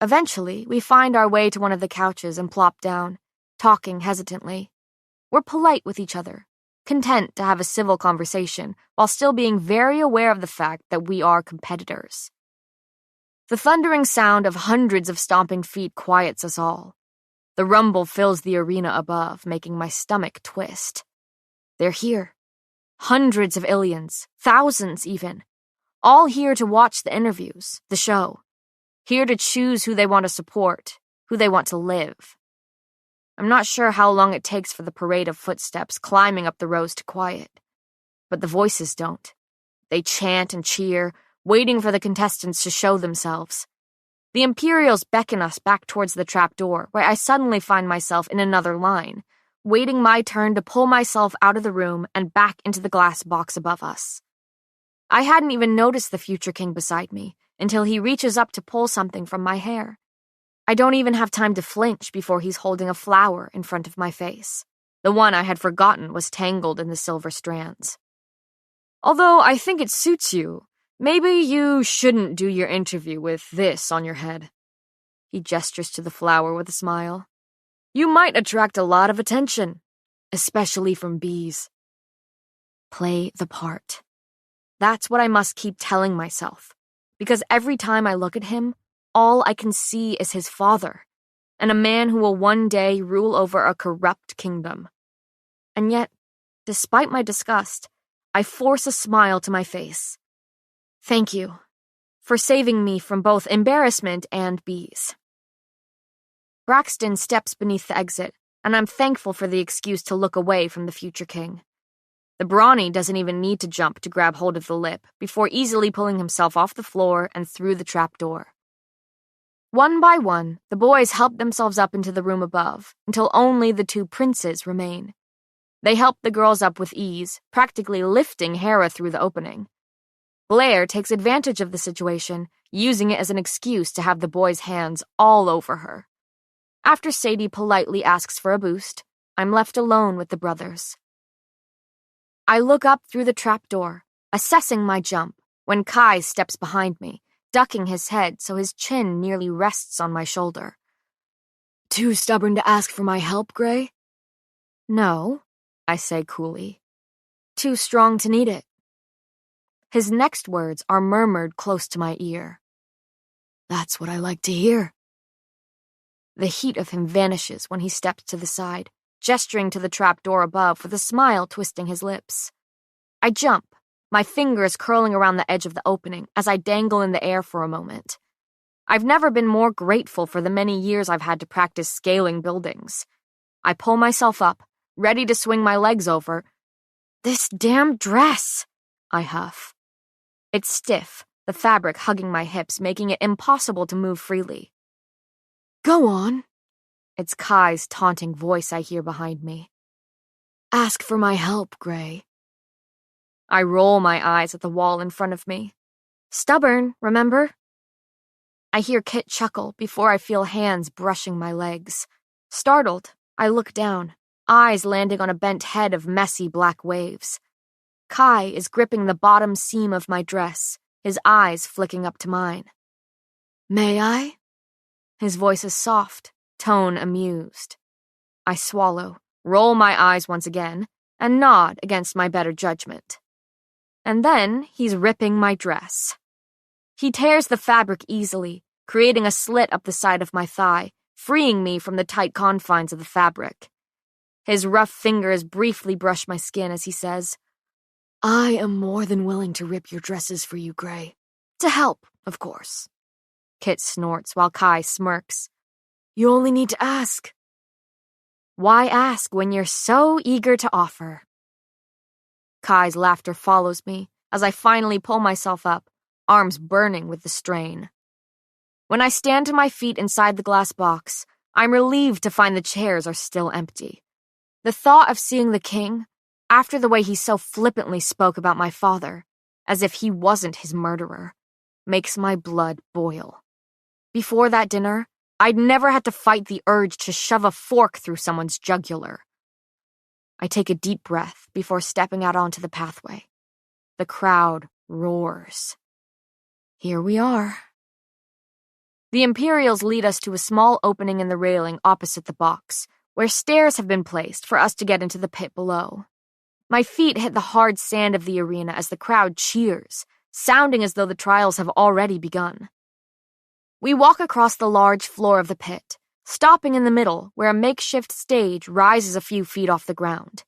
Eventually, we find our way to one of the couches and plop down, talking hesitantly. We're polite with each other, content to have a civil conversation while still being very aware of the fact that we are competitors. The thundering sound of hundreds of stomping feet quiets us all. The rumble fills the arena above, making my stomach twist. They're here. Hundreds of Ilians, thousands even, all here to watch the interviews, the show. Here to choose who they want to support, who they want to live. I'm not sure how long it takes for the parade of footsteps climbing up the rows to quiet. But the voices don't. They chant and cheer, waiting for the contestants to show themselves. The Imperials beckon us back towards the trapdoor, where I suddenly find myself in another line, waiting my turn to pull myself out of the room and back into the glass box above us. I hadn't even noticed the future king beside me, until he reaches up to pull something from my hair. I don't even have time to flinch before he's holding a flower in front of my face. The one I had forgotten was tangled in the silver strands. Although I think it suits you, maybe you shouldn't do your interview with this on your head. He gestures to the flower with a smile. You might attract a lot of attention, especially from bees. Play the part. That's what I must keep telling myself. Because every time I look at him, all I can see is his father, and a man who will one day rule over a corrupt kingdom. And yet, despite my disgust, I force a smile to my face. Thank you for saving me from both embarrassment and bees. Braxton steps beneath the exit, and I'm thankful for the excuse to look away from the future king. The brawny doesn't even need to jump to grab hold of the lip before easily pulling himself off the floor and through the trapdoor. One by one, the boys help themselves up into the room above, until only the two princes remain. They help the girls up with ease, practically lifting Hera through the opening. Blair takes advantage of the situation, using it as an excuse to have the boys' hands all over her. After Sadie politely asks for a boost, I'm left alone with the brothers. I look up through the trapdoor, assessing my jump, when Kai steps behind me, ducking his head so his chin nearly rests on my shoulder. Too stubborn to ask for my help, Gray? No, I say coolly. Too strong to need it. His next words are murmured close to my ear. That's what I like to hear. The heat of him vanishes when he steps to the side, gesturing to the trapdoor above with a smile twisting his lips. I jump, my fingers curling around the edge of the opening as I dangle in the air for a moment. I've never been more grateful for the many years I've had to practice scaling buildings. I pull myself up, ready to swing my legs over. This damn dress, I huff. It's stiff, the fabric hugging my hips, making it impossible to move freely. Go on. It's Kai's taunting voice I hear behind me. Ask for my help, Gray. I roll my eyes at the wall in front of me. Stubborn, remember? I hear Kit chuckle before I feel hands brushing my legs. Startled, I look down, eyes landing on a bent head of messy black waves. Kai is gripping the bottom seam of my dress, his eyes flicking up to mine. May I? His voice is soft, tone amused. I swallow, roll my eyes once again, and nod against my better judgment. And then he's ripping my dress. He tears the fabric easily, creating a slit up the side of my thigh, freeing me from the tight confines of the fabric. His rough fingers briefly brush my skin as he says, I am more than willing to rip your dresses for you, Gray. To help, of course. Kit snorts while Kai smirks. You only need to ask. Why ask when you're so eager to offer? Kai's laughter follows me as I finally pull myself up, arms burning with the strain. When I stand to my feet inside the glass box, I'm relieved to find the chairs are still empty. The thought of seeing the king, after the way he so flippantly spoke about my father, as if he wasn't his murderer, makes my blood boil. Before that dinner, I'd never had to fight the urge to shove a fork through someone's jugular. I take a deep breath before stepping out onto the pathway. The crowd roars. Here we are. The Imperials lead us to a small opening in the railing opposite the box, where stairs have been placed for us to get into the pit below. My feet hit the hard sand of the arena as the crowd cheers, sounding as though the trials have already begun. We walk across the large floor of the pit, stopping in the middle where a makeshift stage rises a few feet off the ground.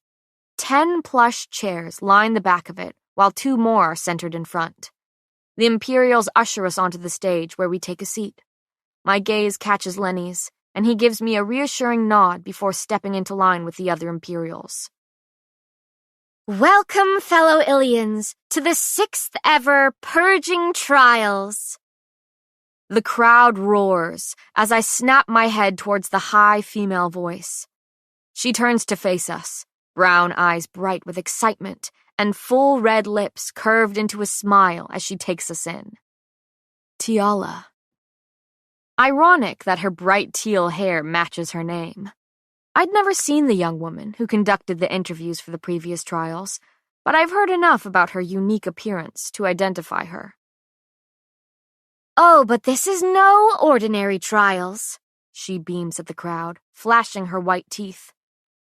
10 plush chairs line the back of it, while 2 more are centered in front. The Imperials usher us onto the stage where we take a seat. My gaze catches Lenny's, and he gives me a reassuring nod before stepping into line with the other Imperials. Welcome, fellow Ilians, to the 6th ever Purging Trials. The crowd roars as I snap my head towards the high female voice. She turns to face us, brown eyes bright with excitement and full red lips curved into a smile as she takes us in. Tiala. Ironic that her bright teal hair matches her name. I'd never seen the young woman who conducted the interviews for the previous trials, but I've heard enough about her unique appearance to identify her. Oh, but this is no ordinary trials, she beams at the crowd, flashing her white teeth.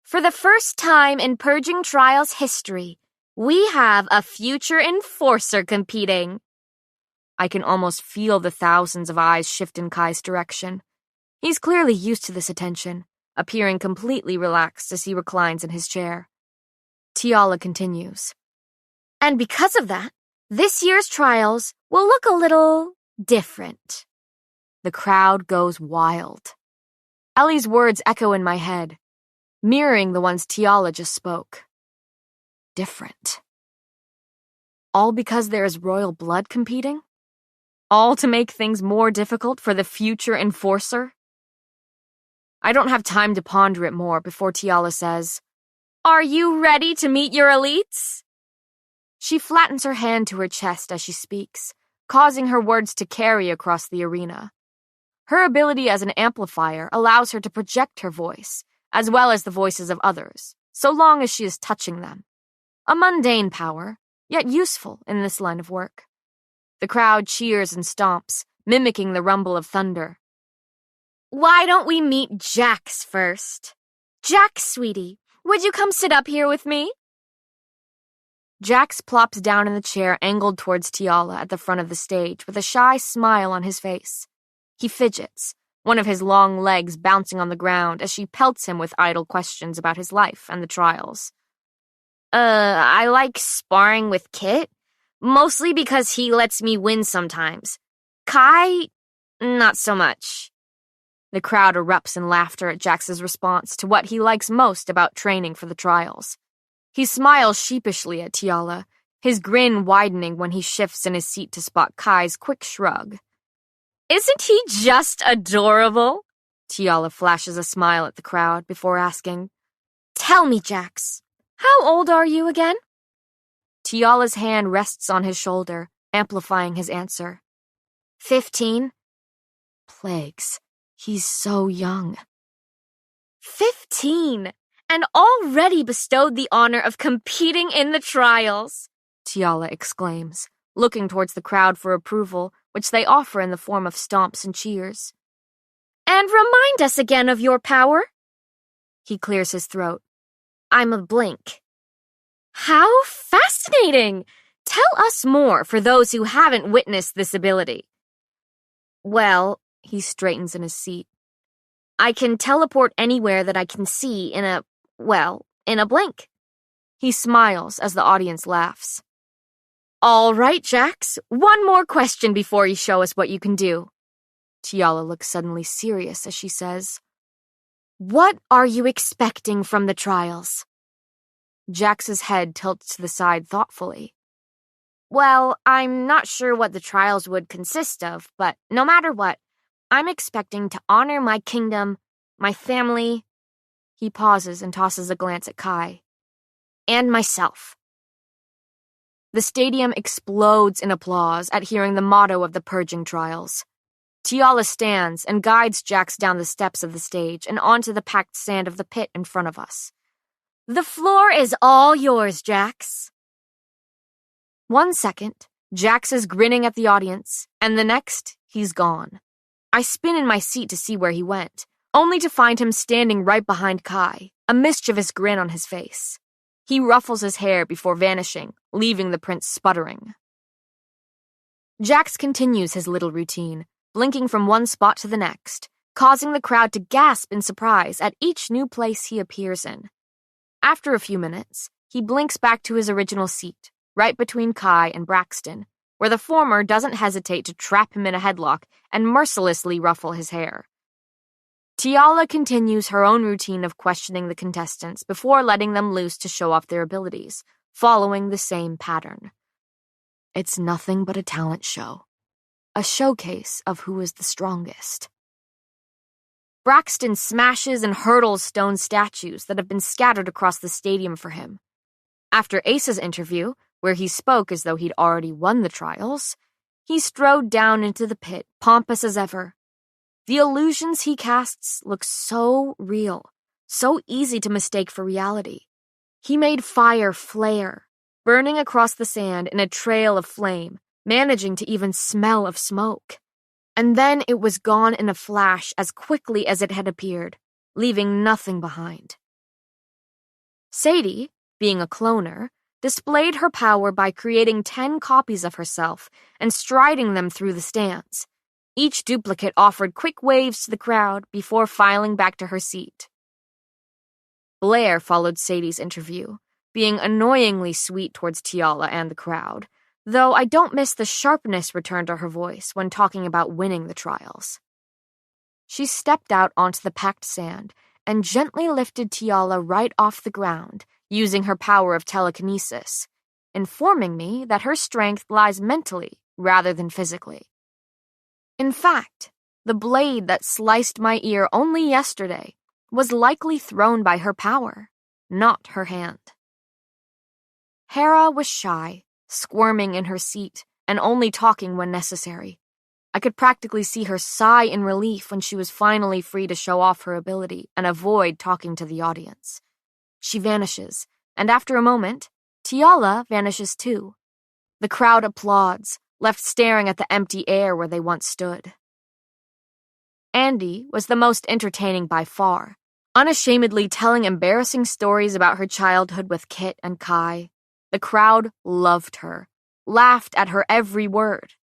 For the first time in Purging Trials history, we have a future enforcer competing. I can almost feel the thousands of eyes shift in Kai's direction. He's clearly used to this attention, appearing completely relaxed as he reclines in his chair. Tiala continues. And because of that, this year's trials will look a little different. The crowd goes wild. Ellie's words echo in my head, mirroring the ones Tiala just spoke. Different. All because there is royal blood competing? All to make things more difficult for the future enforcer? I don't have time to ponder it more before Tiala says, Are you ready to meet your elites? She flattens her hand to her chest as she speaks, causing her words to carry across the arena. Her ability as an amplifier allows her to project her voice, as well as the voices of others, so long as she is touching them. A mundane power, yet useful in this line of work. The crowd cheers and stomps, mimicking the rumble of thunder. Why don't we meet Jax first? Jax, sweetie, would you come sit up here with me? Jax plops down in the chair angled towards Tiala at the front of the stage with a shy smile on his face. He fidgets, one of his long legs bouncing on the ground as she pelts him with idle questions about his life and the trials. I like sparring with Kit, mostly because he lets me win sometimes. Kai, not so much. The crowd erupts in laughter at Jax's response to what he likes most about training for the trials. He smiles sheepishly at Tiala, his grin widening when he shifts in his seat to spot Kai's quick shrug. Isn't he just adorable? Tiala flashes a smile at the crowd before asking, Tell me, Jax, how old are you again? Tiala's hand rests on his shoulder, amplifying his answer. 15. Plagues, he's so young. 15, and already bestowed the honor of competing in the trials, Tiala exclaims, looking towards the crowd for approval, which they offer in the form of stomps and cheers. And remind us again of your power. He clears his throat. I'm a blink. How fascinating! Tell us more for those who haven't witnessed this ability. Well, he straightens in his seat. I can teleport anywhere that I can see in a blink. He smiles as the audience laughs. All right, Jax, one more question before you show us what you can do. Tiala looks suddenly serious as she says, What are you expecting from the trials? Jax's head tilts to the side thoughtfully. Well, I'm not sure what the trials would consist of, but no matter what, I'm expecting to honor my kingdom, my family. He pauses and tosses a glance at Kai. And myself. The stadium explodes in applause at hearing the motto of the purging trials. Tiala stands and guides Jax down the steps of the stage and onto the packed sand of the pit in front of us. The floor is all yours, Jax. 1 second, Jax is grinning at the audience, and the next, he's gone. I spin in my seat to see where he went, only to find him standing right behind Kai, a mischievous grin on his face. He ruffles his hair before vanishing, leaving the prince sputtering. Jax continues his little routine, blinking from one spot to the next, causing the crowd to gasp in surprise at each new place he appears in. After a few minutes, he blinks back to his original seat, right between Kai and Braxton, where the former doesn't hesitate to trap him in a headlock and mercilessly ruffle his hair. Tiala continues her own routine of questioning the contestants before letting them loose to show off their abilities, following the same pattern. It's nothing but a talent show. A showcase of who is the strongest. Braxton smashes and hurdles stone statues that have been scattered across the stadium for him. After Ace's interview, where he spoke as though he'd already won the trials, he strode down into the pit, pompous as ever. The illusions he casts look so real, so easy to mistake for reality. He made fire flare, burning across the sand in a trail of flame, managing to even smell of smoke. And then it was gone in a flash as quickly as it had appeared, leaving nothing behind. Sadie, being a cloner, displayed her power by creating 10 copies of herself and striding them through the stands. Each duplicate offered quick waves to the crowd before filing back to her seat. Blair followed Sadie's interview, being annoyingly sweet towards Tiala and the crowd, though I don't miss the sharpness returned to her voice when talking about winning the trials. She stepped out onto the packed sand and gently lifted Tiala right off the ground, using her power of telekinesis, informing me that her strength lies mentally rather than physically. In fact, the blade that sliced my ear only yesterday was likely thrown by her power, not her hand. Hera was shy, squirming in her seat and only talking when necessary. I could practically see her sigh in relief when she was finally free to show off her ability and avoid talking to the audience. She vanishes, and after a moment, Tiala vanishes too. The crowd applauds, left staring at the empty air where they once stood. Andy was the most entertaining by far, unashamedly telling embarrassing stories about her childhood with Kit and Kai. The crowd loved her, laughed at her every word.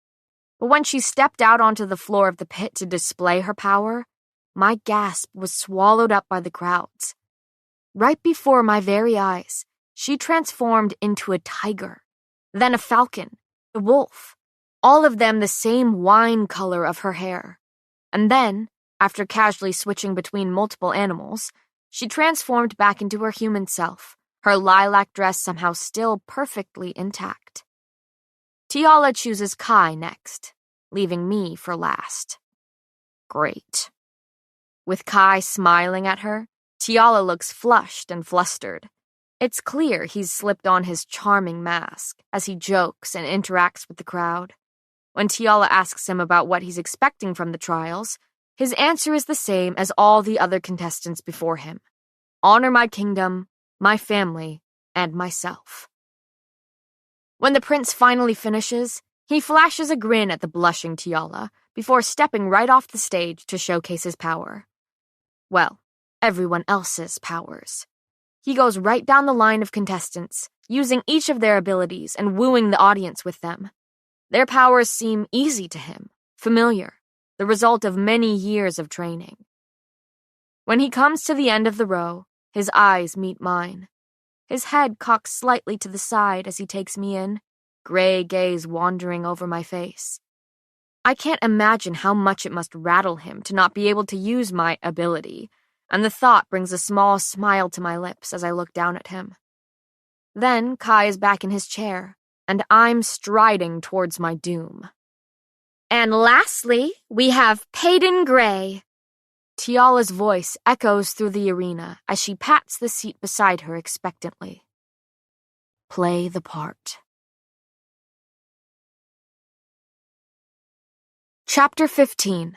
But when she stepped out onto the floor of the pit to display her power, my gasp was swallowed up by the crowds. Right before my very eyes, she transformed into a tiger, then a falcon, a wolf, all of them the same wine color of her hair. And then, after casually switching between multiple animals, she transformed back into her human self, her lilac dress somehow still perfectly intact. Tiala chooses Kai next, leaving me for last. Great. With Kai smiling at her, Tiala looks flushed and flustered. It's clear he's slipped on his charming mask as he jokes and interacts with the crowd. When Tiala asks him about what he's expecting from the trials, his answer is the same as all the other contestants before him. Honor my kingdom, my family, and myself. When the prince finally finishes, he flashes a grin at the blushing Tiala before stepping right off the stage to showcase his power. Well, everyone else's powers. He goes right down the line of contestants, using each of their abilities and wooing the audience with them. Their powers seem easy to him, familiar, the result of many years of training. When he comes to the end of the row, his eyes meet mine. His head cocks slightly to the side as he takes me in, gray gaze wandering over my face. I can't imagine how much it must rattle him to not be able to use my ability, and the thought brings a small smile to my lips as I look down at him. Then Kai is back in his chair, and I'm striding towards my doom. And lastly, we have Peyton Gray. Tiala's voice echoes through the arena as she pats the seat beside her expectantly. Play the part. Chapter 15.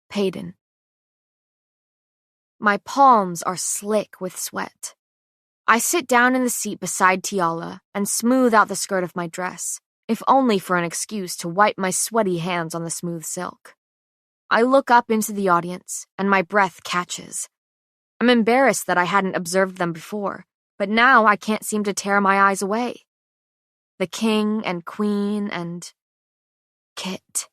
Peyton. My palms are slick with sweat. I sit down in the seat beside Tiala and smooth out the skirt of my dress, if only for an excuse to wipe my sweaty hands on the smooth silk. I look up into the audience, and my breath catches. I'm embarrassed that I hadn't observed them before, but now I can't seem to tear my eyes away. The king and queen and Kit.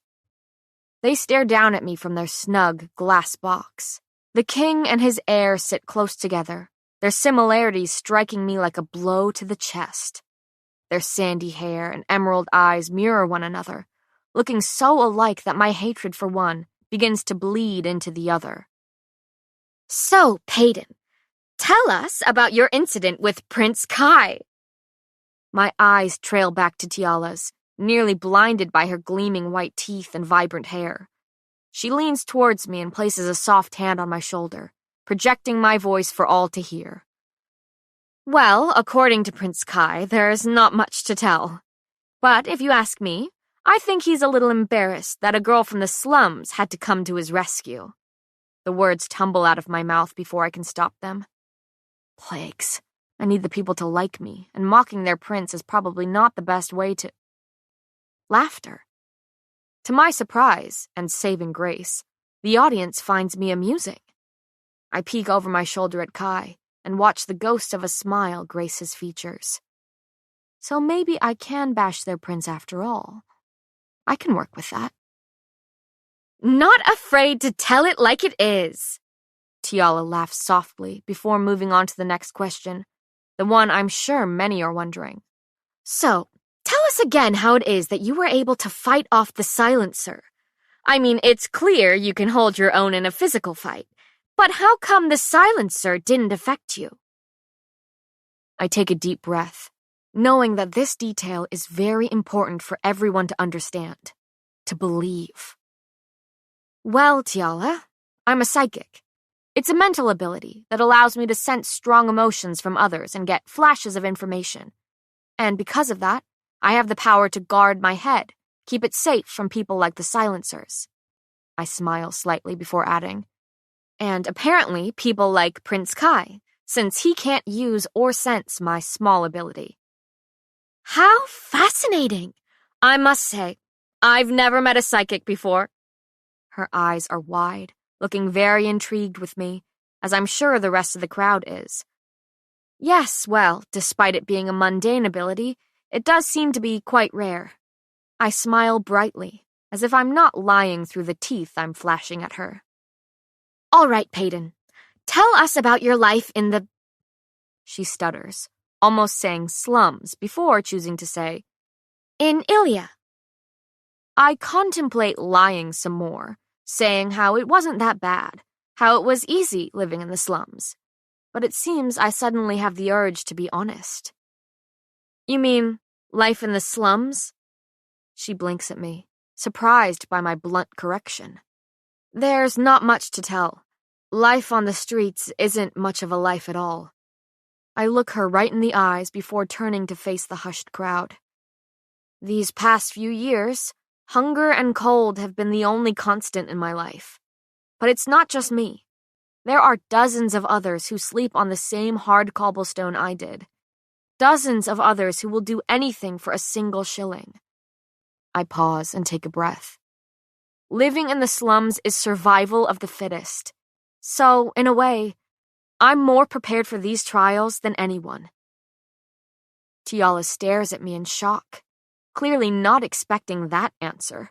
They stare down at me from their snug glass box. The king and his heir sit close together, their similarities striking me like a blow to the chest. Their sandy hair and emerald eyes mirror one another, looking so alike that my hatred for one begins to bleed into the other. So, Peyton, tell us about your incident with Prince Kai. My eyes trail back to Tiala's, nearly blinded by her gleaming white teeth and vibrant hair. She leans towards me and places a soft hand on my shoulder, projecting my voice for all to hear. Well, according to Prince Kai, there's not much to tell. But if you ask me, I think he's a little embarrassed that a girl from the slums had to come to his rescue. The words tumble out of my mouth before I can stop them. Plagues. I need the people to like me, and mocking their prince is probably not the best way to... Laughter. To my surprise, and saving grace, the audience finds me amusing. I peek over my shoulder at Kai and watch the ghost of a smile grace his features. So maybe I can bash their prince after all. I can work with that. Not afraid to tell it like it is. Tiala laughs softly before moving on to the next question, the one I'm sure many are wondering. So, tell us again how it is that you were able to fight off the silencer. I mean, it's clear you can hold your own in a physical fight, but how come the silencer didn't affect you? I take a deep breath, knowing that this detail is very important for everyone to understand, to believe. Well, Tiala, I'm a psychic. It's a mental ability that allows me to sense strong emotions from others and get flashes of information. And because of that, I have the power to guard my head, keep it safe from people like the silencers. I smile slightly before adding, and apparently people like Prince Kai, since he can't use or sense my small ability. How fascinating! I must say, I've never met a psychic before. Her eyes are wide, looking very intrigued with me, as I'm sure the rest of the crowd is. Yes, well, despite it being a mundane ability, it does seem to be quite rare. I smile brightly, as if I'm not lying through the teeth I'm flashing at her. All right, Peyton, tell us about your life in the... She stutters, almost saying slums before choosing to say, in Ilya. I contemplate lying some more, saying how it wasn't that bad, how it was easy living in the slums. But it seems I suddenly have the urge to be honest. You mean life in the slums? She blinks at me, surprised by my blunt correction. There's not much to tell. Life on the streets isn't much of a life at all. I look her right in the eyes before turning to face the hushed crowd. These past few years, hunger and cold have been the only constant in my life. But it's not just me. There are dozens of others who sleep on the same hard cobblestone I did. Dozens of others who will do anything for a single shilling. I pause and take a breath. Living in the slums is survival of the fittest. So, in a way, I'm more prepared for these trials than anyone. Tiala stares at me in shock, clearly not expecting that answer.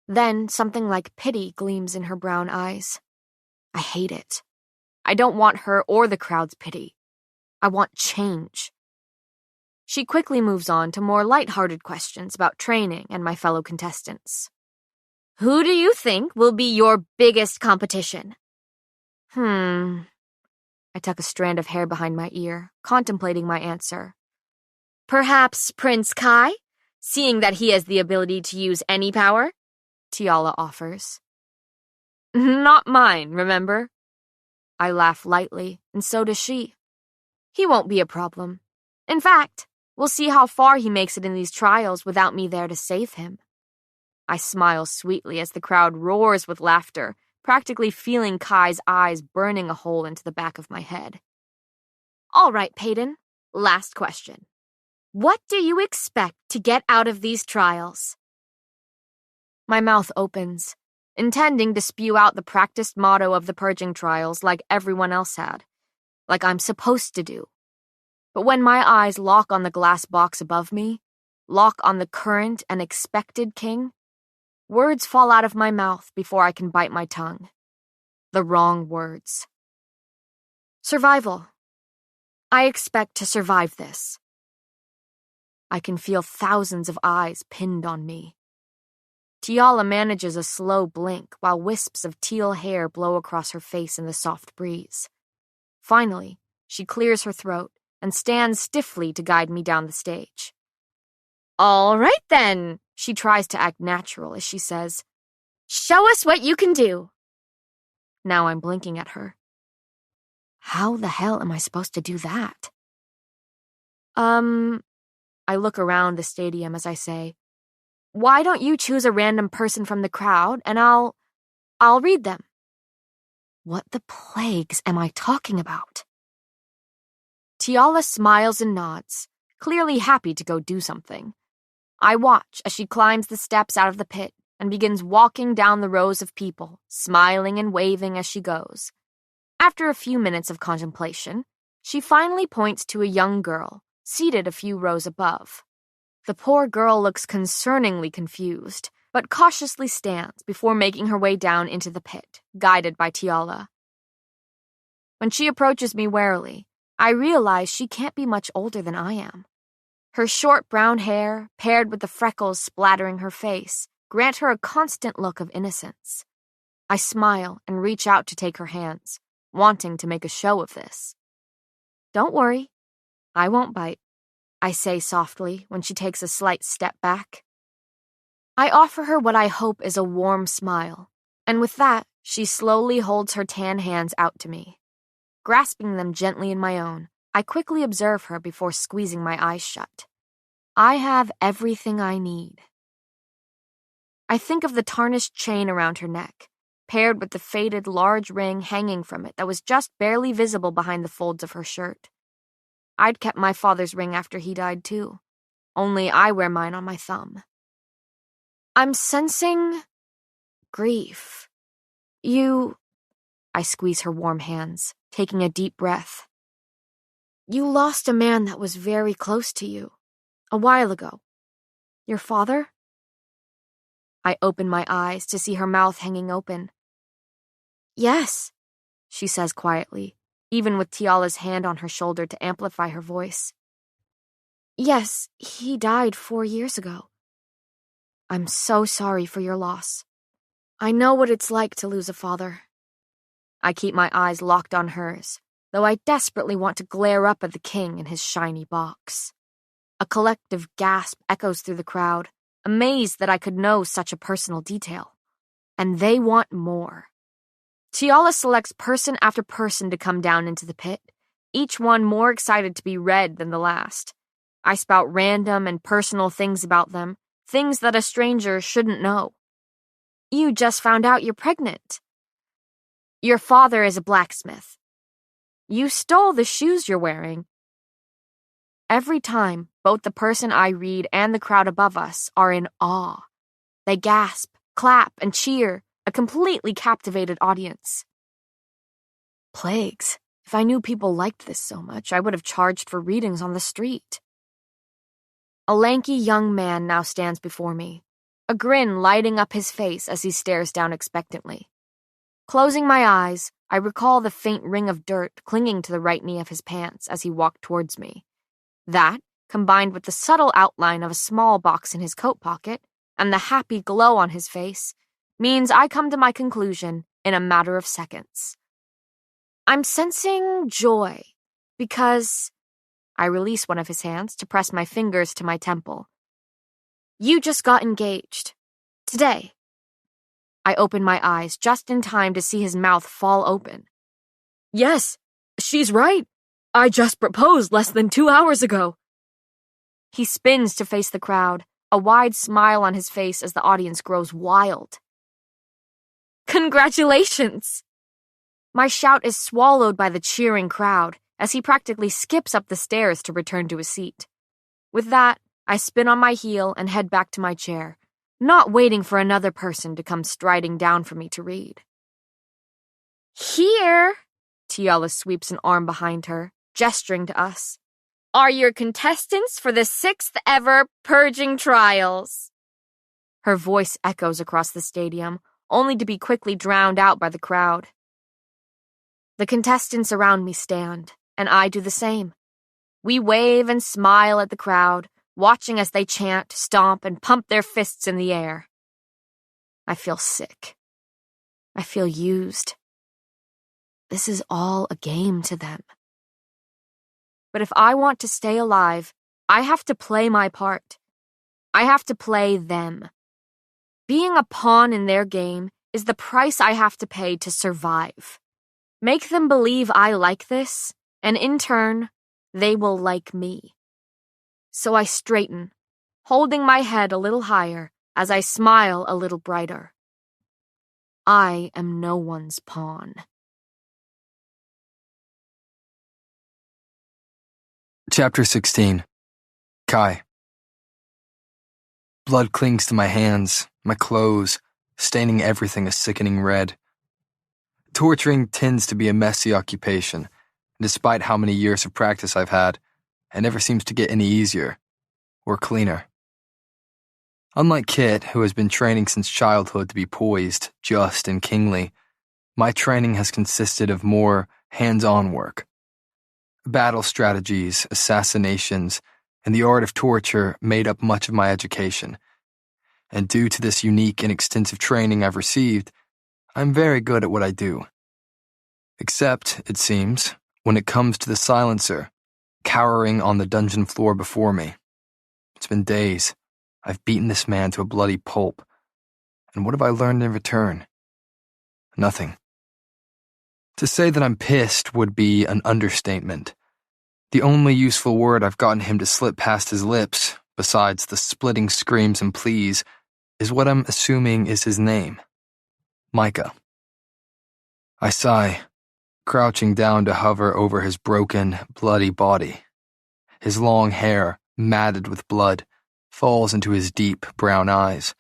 Then something like pity gleams in her brown eyes. I hate it. I don't want her or the crowd's pity. I want change. She quickly moves on to more lighthearted questions about training and my fellow contestants. Who do you think will be your biggest competition? I tuck a strand of hair behind my ear, contemplating my answer. Perhaps Prince Kai, seeing that he has the ability to use any power? Tiala offers. Not mine, remember? I laugh lightly, and so does she. He won't be a problem. In fact, we'll see how far he makes it in these trials without me there to save him. I smile sweetly as the crowd roars with laughter, practically feeling Kai's eyes burning a hole into the back of my head. All right, Peyton, last question. What do you expect to get out of these trials? My mouth opens, intending to spew out the practiced motto of the purging trials like everyone else had, like I'm supposed to do. But when my eyes lock on the glass box above me, lock on the current and expected king, words fall out of my mouth before I can bite my tongue. The wrong words. Survival. I expect to survive this. I can feel thousands of eyes pinned on me. Tiala manages a slow blink while wisps of teal hair blow across her face in the soft breeze. Finally, she clears her throat and stands stiffly to guide me down the stage. All right, then, she tries to act natural as she says, "Show us what you can do." Now I'm blinking at her. How the hell am I supposed to do that? I look around the stadium as I say, "Why don't you choose a random person from the crowd and I'll read them?" What the plagues am I talking about? Tiala smiles and nods, clearly happy to go do something. I watch as she climbs the steps out of the pit and begins walking down the rows of people, smiling and waving as she goes. After a few minutes of contemplation, she finally points to a young girl, seated a few rows above. The poor girl looks concerningly confused, but cautiously stands before making her way down into the pit, guided by Tiala. When she approaches me warily, I realize she can't be much older than I am. Her short brown hair, paired with the freckles splattering her face, grant her a constant look of innocence. I smile and reach out to take her hands, wanting to make a show of this. "Don't worry, I won't bite," I say softly when she takes a slight step back. I offer her what I hope is a warm smile, and with that, she slowly holds her tan hands out to me. Grasping them gently in my own, I quickly observe her before squeezing my eyes shut. I have everything I need. I think of the tarnished chain around her neck, paired with the faded large ring hanging from it that was just barely visible behind the folds of her shirt. I'd kept my father's ring after he died too, only I wear mine on my thumb. I'm sensing grief. I squeeze her warm hands, taking a deep breath. You lost a man that was very close to you, a while ago. Your father? I open my eyes to see her mouth hanging open. Yes, she says quietly, even with Tiala's hand on her shoulder to amplify her voice. Yes, he died 4 years ago. I'm so sorry for your loss. I know what it's like to lose a father. I keep my eyes locked on hers, though I desperately want to glare up at the king in his shiny box. A collective gasp echoes through the crowd, amazed that I could know such a personal detail. And they want more. Tiala selects person after person to come down into the pit, each one more excited to be read than the last. I spout random and personal things about them, things that a stranger shouldn't know. You just found out you're pregnant. Your father is a blacksmith. You stole the shoes you're wearing. Every time, both the person I read and the crowd above us are in awe. They gasp, clap, and cheer, a completely captivated audience. Plagues, if I knew people liked this so much, I would have charged for readings on the street. A lanky young man now stands before me, a grin lighting up his face as he stares down expectantly. Closing my eyes, I recall the faint ring of dirt clinging to the right knee of his pants as he walked towards me. That, combined with the subtle outline of a small box in his coat pocket and the happy glow on his face, means I come to my conclusion in a matter of seconds. I'm sensing joy, because I release one of his hands to press my fingers to my temple. You just got engaged. Today. I open my eyes just in time to see his mouth fall open. Yes, she's right. I just proposed less than 2 hours ago. He spins to face the crowd, a wide smile on his face as the audience grows wild. Congratulations! My shout is swallowed by the cheering crowd as he practically skips up the stairs to return to his seat. With that, I spin on my heel and head back to my chair, not waiting for another person to come striding down for me to read. Here, Tiala sweeps an arm behind her, gesturing to us. Are your contestants for the 6th ever purging trials. Her voice echoes across the stadium, only to be quickly drowned out by the crowd. The contestants around me stand, and I do the same. We wave and smile at the crowd, watching as they chant, stomp, and pump their fists in the air. I feel sick. I feel used. This is all a game to them. But if I want to stay alive, I have to play my part. I have to play them. Being a pawn in their game is the price I have to pay to survive. Make them believe I like this, and in turn, they will like me. So I straighten, holding my head a little higher as I smile a little brighter. I am no one's pawn. Chapter 16. Kai. Blood clings to my hands, my clothes, staining everything a sickening red. Torturing tends to be a messy occupation, and despite how many years of practice I've had, it never seems to get any easier or cleaner. Unlike Kit, who has been training since childhood to be poised, just, and kingly, my training has consisted of more hands-on work. Battle strategies, assassinations, and the art of torture made up much of my education. And due to this unique and extensive training I've received, I'm very good at what I do. Except, it seems, when it comes to the silencer, cowering on the dungeon floor before me. It's been days. I've beaten this man to a bloody pulp. And what have I learned in return? Nothing. To say that I'm pissed would be an understatement. The only useful word I've gotten him to slip past his lips, besides the splitting screams and pleas, is what I'm assuming is his name. Micah. I sigh, crouching down to hover over his broken, bloody body. His long hair, matted with blood, falls into his deep brown eyes.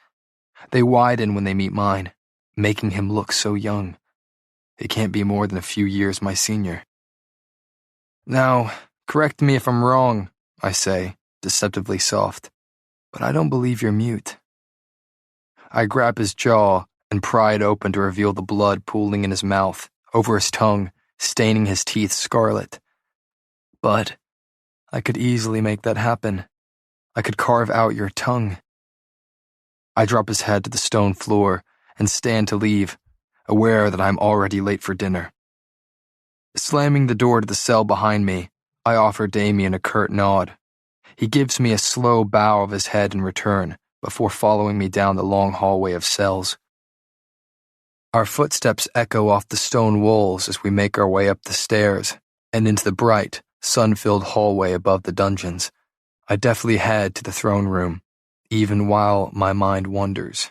They widen when they meet mine, making him look so young. He can't be more than a few years my senior. Now, correct me if I'm wrong, I say, deceptively soft, but I don't believe you're mute. I grab his jaw and pry it open to reveal the blood pooling in his mouth, over his tongue, staining his teeth scarlet. But I could easily make that happen. I could carve out your tongue. I drop his head to the stone floor and stand to leave, aware that I'm already late for dinner. Slamming the door to the cell behind me, I offer Damien a curt nod. He gives me a slow bow of his head in return, before following me down the long hallway of cells. Our footsteps echo off the stone walls as we make our way up the stairs and into the bright, sun-filled hallway above the dungeons. I deftly head to the throne room, even while my mind wanders.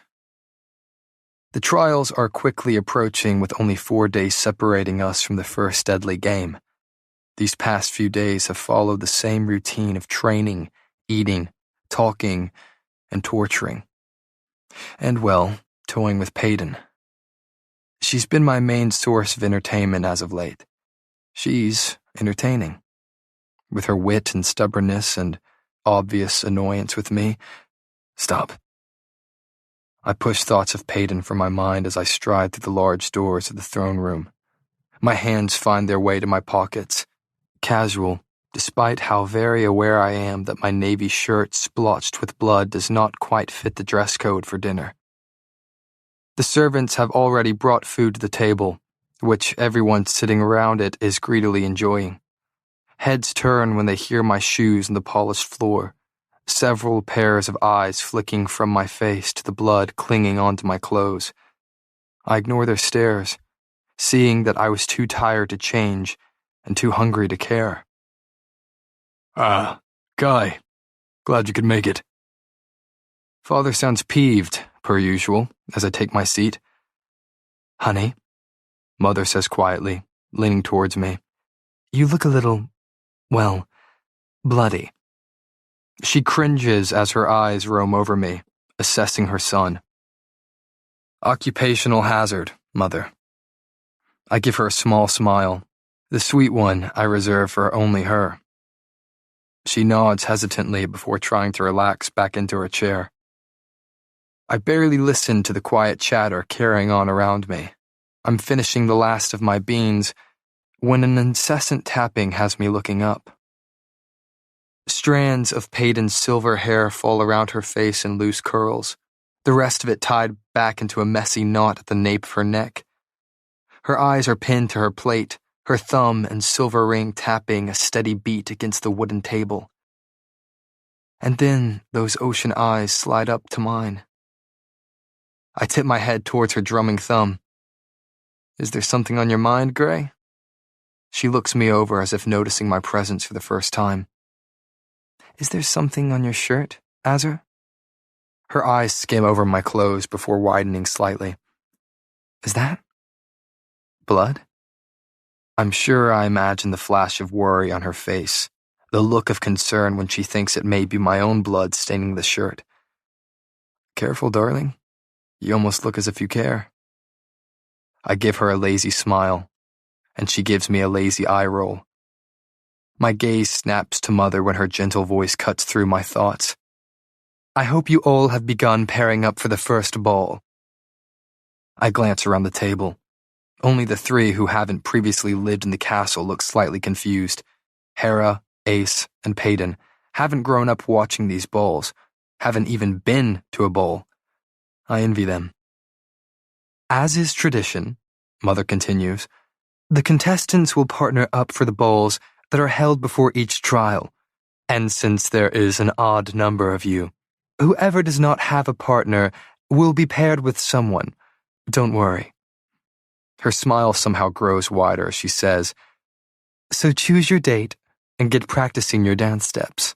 The trials are quickly approaching with only 4 days separating us from the first deadly game. These past few days have followed the same routine of training, eating, talking, and torturing. And, well, toying with Peyton. She's been my main source of entertainment as of late. She's entertaining. With her wit and stubbornness and obvious annoyance with me. Stop. I push thoughts of Peyton from my mind as I stride through the large doors of the throne room. My hands find their way to my pockets. Casual, despite how very aware I am that my navy shirt splotched with blood does not quite fit the dress code for dinner. The servants have already brought food to the table, which everyone sitting around it is greedily enjoying. Heads turn when they hear my shoes on the polished floor, several pairs of eyes flicking from my face to the blood clinging onto my clothes. I ignore their stares, seeing that I was too tired to change and too hungry to care. Guy, glad you could make it. Father sounds peeved, per usual, as I take my seat. Honey, Mother says quietly, leaning towards me. You look a little, well, bloody. She cringes as her eyes roam over me, assessing her son. Occupational hazard, Mother. I give her a small smile, the sweet one I reserve for only her. She nods hesitantly before trying to relax back into her chair. I barely listen to the quiet chatter carrying on around me. I'm finishing the last of my beans when an incessant tapping has me looking up. Strands of Peyton's silver hair fall around her face in loose curls, the rest of it tied back into a messy knot at the nape of her neck. Her eyes are pinned to her plate, her thumb and silver ring tapping a steady beat against the wooden table. And then those ocean eyes slide up to mine. I tip my head towards her drumming thumb. Is there something on your mind, Gray? She looks me over as if noticing my presence for the first time. Is there something on your shirt, Azur? Her eyes skim over my clothes before widening slightly. Is that blood? I'm sure I imagine the flash of worry on her face, the look of concern when she thinks it may be my own blood staining the shirt. Careful, darling. You almost look as if you care. I give her a lazy smile, and she gives me a lazy eye roll. My gaze snaps to Mother when her gentle voice cuts through my thoughts. I hope you all have begun pairing up for the first ball. I glance around the table. Only the three who haven't previously lived in the castle look slightly confused. Hera, Ace, and Peyton haven't grown up watching these balls, haven't even been to a ball. I envy them. As is tradition, Mother continues, the contestants will partner up for the balls that are held before each trial. And since there is an odd number of you, whoever does not have a partner will be paired with someone. Don't worry. Her smile somehow grows wider as she says, so choose your date and get practicing your dance steps.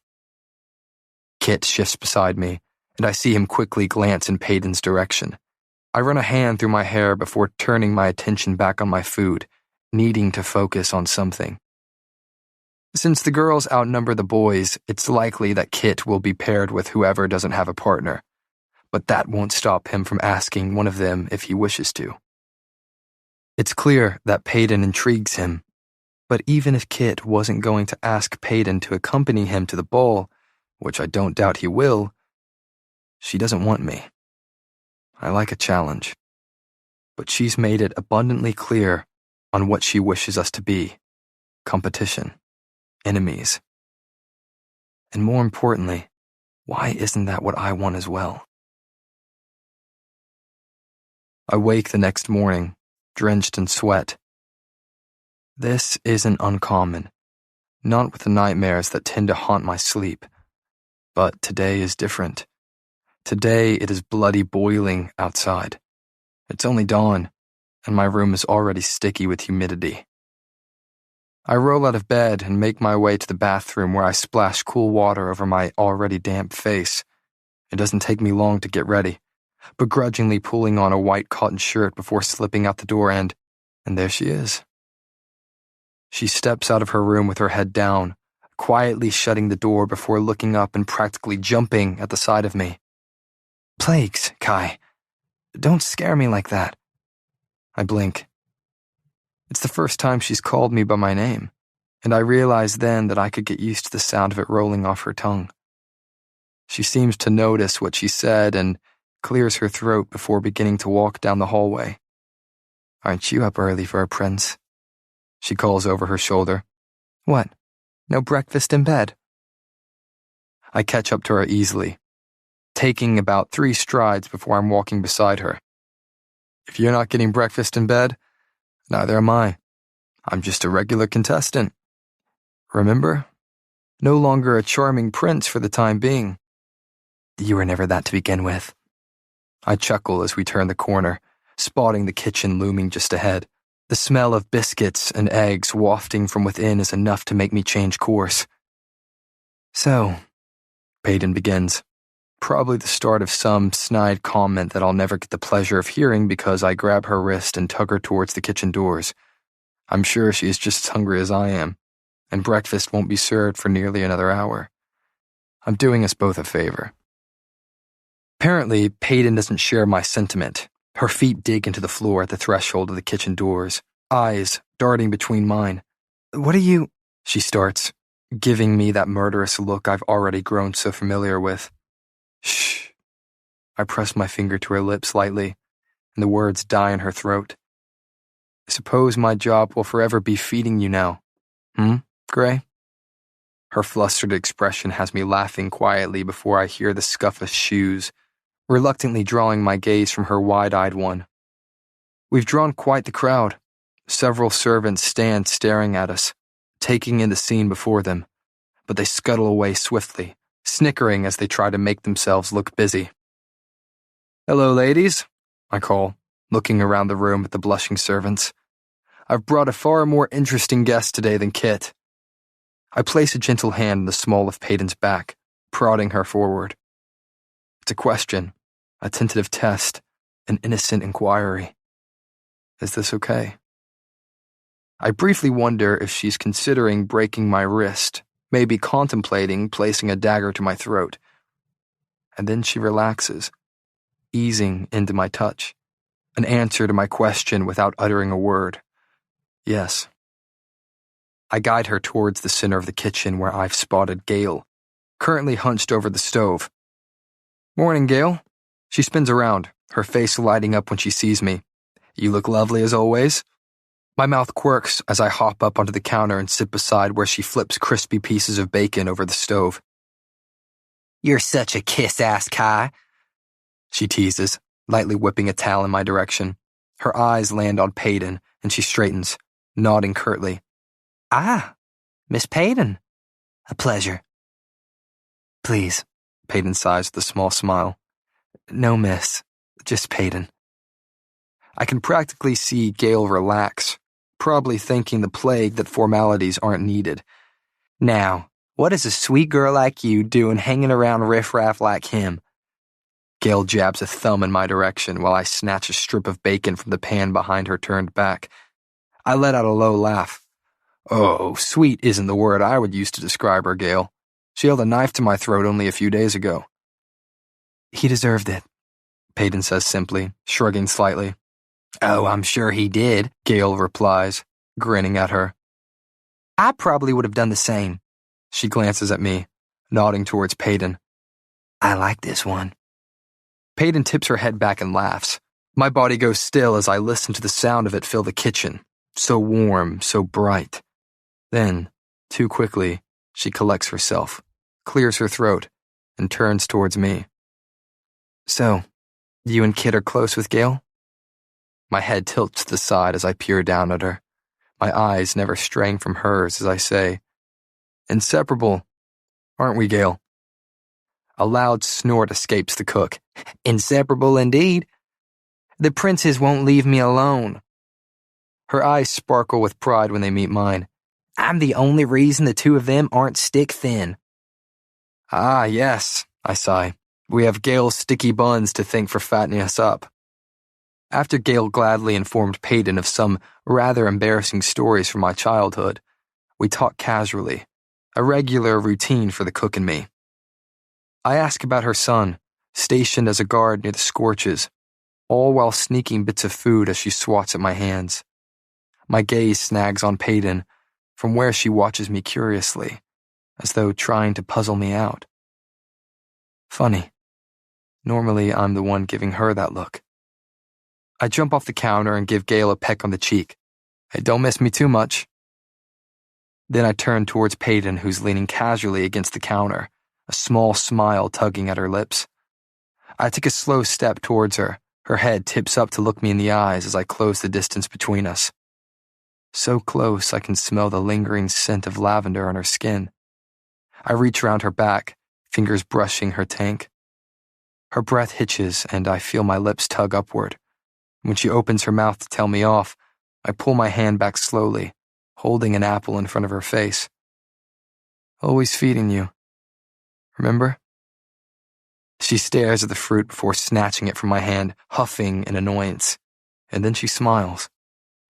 Kit shifts beside me, and I see him quickly glance in Peyton's direction. I run a hand through my hair before turning my attention back on my food, needing to focus on something. Since the girls outnumber the boys, it's likely that Kit will be paired with whoever doesn't have a partner, but that won't stop him from asking one of them if he wishes to. It's clear that Peyton intrigues him, but even if Kit wasn't going to ask Peyton to accompany him to the ball, which I don't doubt he will, she doesn't want me. I like a challenge, but she's made it abundantly clear on what she wishes us to be: competition, enemies. And more importantly, why isn't that what I want as well? I wake the next morning, drenched in sweat. This isn't uncommon, not with the nightmares that tend to haunt my sleep. But today is different. Today it is bloody boiling outside. It's only dawn, and my room is already sticky with humidity. I roll out of bed and make my way to the bathroom where I splash cool water over my already damp face. It doesn't take me long to get ready, begrudgingly pulling on a white cotton shirt before slipping out the door and there she is. She steps out of her room with her head down, quietly shutting the door before looking up and practically jumping at the side of me. Plagues, Kai. Don't scare me like that. I blink. It's the first time she's called me by my name, and I realize then that I could get used to the sound of it rolling off her tongue. She seems to notice what she said and clears her throat before beginning to walk down the hallway. Aren't you up early for a prince? She calls over her shoulder. What? No breakfast in bed? I catch up to her easily, taking about 3 strides before I'm walking beside her. If you're not getting breakfast in bed, Neither am I. I'm just a regular contestant. Remember? No longer a charming prince for the time being. You were never that to begin with. I chuckle as we turn the corner, spotting the kitchen looming just ahead. The smell of biscuits and eggs wafting from within is enough to make me change course. So, Peyton begins. Probably the start of some snide comment that I'll never get the pleasure of hearing because I grab her wrist and tug her towards the kitchen doors. I'm sure she is just as hungry as I am, and breakfast won't be served for nearly another hour. I'm doing us both a favor. Apparently, Peyton doesn't share my sentiment. Her feet dig into the floor at the threshold of the kitchen doors, eyes darting between mine. What are you? She starts, giving me that murderous look I've already grown so familiar with. Shh. I press my finger to her lips lightly, and the words die in her throat. I suppose my job will forever be feeding you now. Gray? Her flustered expression has me laughing quietly before I hear the scuff of shoes, reluctantly drawing my gaze from her wide-eyed one. We've drawn quite the crowd. Several servants stand staring at us, taking in the scene before them, but they scuttle away swiftly, snickering as they try to make themselves look busy. Hello, ladies, I call, looking around the room at the blushing servants. I've brought a far more interesting guest today than Kit. I place a gentle hand on the small of Peyton's back, prodding her forward. It's a question, a tentative test, an innocent inquiry. Is this okay? I briefly wonder if she's considering breaking my wrist, maybe contemplating placing a dagger to my throat. And then she relaxes, easing into my touch, an answer to my question without uttering a word. Yes. I guide her towards the center of the kitchen where I've spotted Gail, currently hunched over the stove. Morning, Gail. She spins around, her face lighting up when she sees me. You look lovely as always. My mouth quirks as I hop up onto the counter and sit beside where she flips crispy pieces of bacon over the stove. You're such a kiss-ass, Kai, she teases, lightly whipping a towel in my direction. Her eyes land on Peyton, and she straightens, nodding curtly. Ah, Miss Peyton. A pleasure. Please, Peyton sighs with a small smile. No, miss, just Peyton. I can practically see Gail relax, probably thanking the plague that formalities aren't needed. Now, what is a sweet girl like you doing hanging around riffraff like him? Gail jabs a thumb in my direction while I snatch a strip of bacon from the pan behind her turned back. I let out a low laugh. Oh, sweet isn't the word I would use to describe her, Gail. She held a knife to my throat only a few days ago. He deserved it, Peyton says simply, shrugging slightly. Oh, I'm sure he did, Gail replies, grinning at her. I probably would have done the same. She glances at me, nodding towards Peyton. I like this one. Peyton tips her head back and laughs. My body goes still as I listen to the sound of it fill the kitchen. So warm, so bright. Then, too quickly, she collects herself, clears her throat, and turns towards me. So, you and Kit are close with Gail? My head tilts to the side as I peer down at her, my eyes never straying from hers as I say, Inseparable, aren't we, Gail? A loud snort escapes the cook. Inseparable indeed. The princes won't leave me alone. Her eyes sparkle with pride when they meet mine. I'm the only reason the two of them aren't stick thin. Ah, yes, I sigh. We have Gail's sticky buns to thank for fattening us up. After Gail gladly informed Peyton of some rather embarrassing stories from my childhood, we talk casually, a regular routine for the cook and me. I ask about her son, stationed as a guard near the scorches, all while sneaking bits of food as she swats at my hands. My gaze snags on Peyton, from where she watches me curiously, as though trying to puzzle me out. Funny. Normally, I'm the one giving her that look. I jump off the counter and give Gail a peck on the cheek. Hey, don't miss me too much. Then I turn towards Peyton, who's leaning casually against the counter, a small smile tugging at her lips. I take a slow step towards her. Her head tips up to look me in the eyes as I close the distance between us. so close I can smell the lingering scent of lavender on her skin. I reach around her back, fingers brushing her tank. Her breath hitches, and I feel my lips tug upward. When she opens her mouth to tell me off, I pull my hand back slowly, holding an apple in front of her face. Always feeding you. Remember? She stares at the fruit before snatching it from my hand, huffing in annoyance. And then she smiles,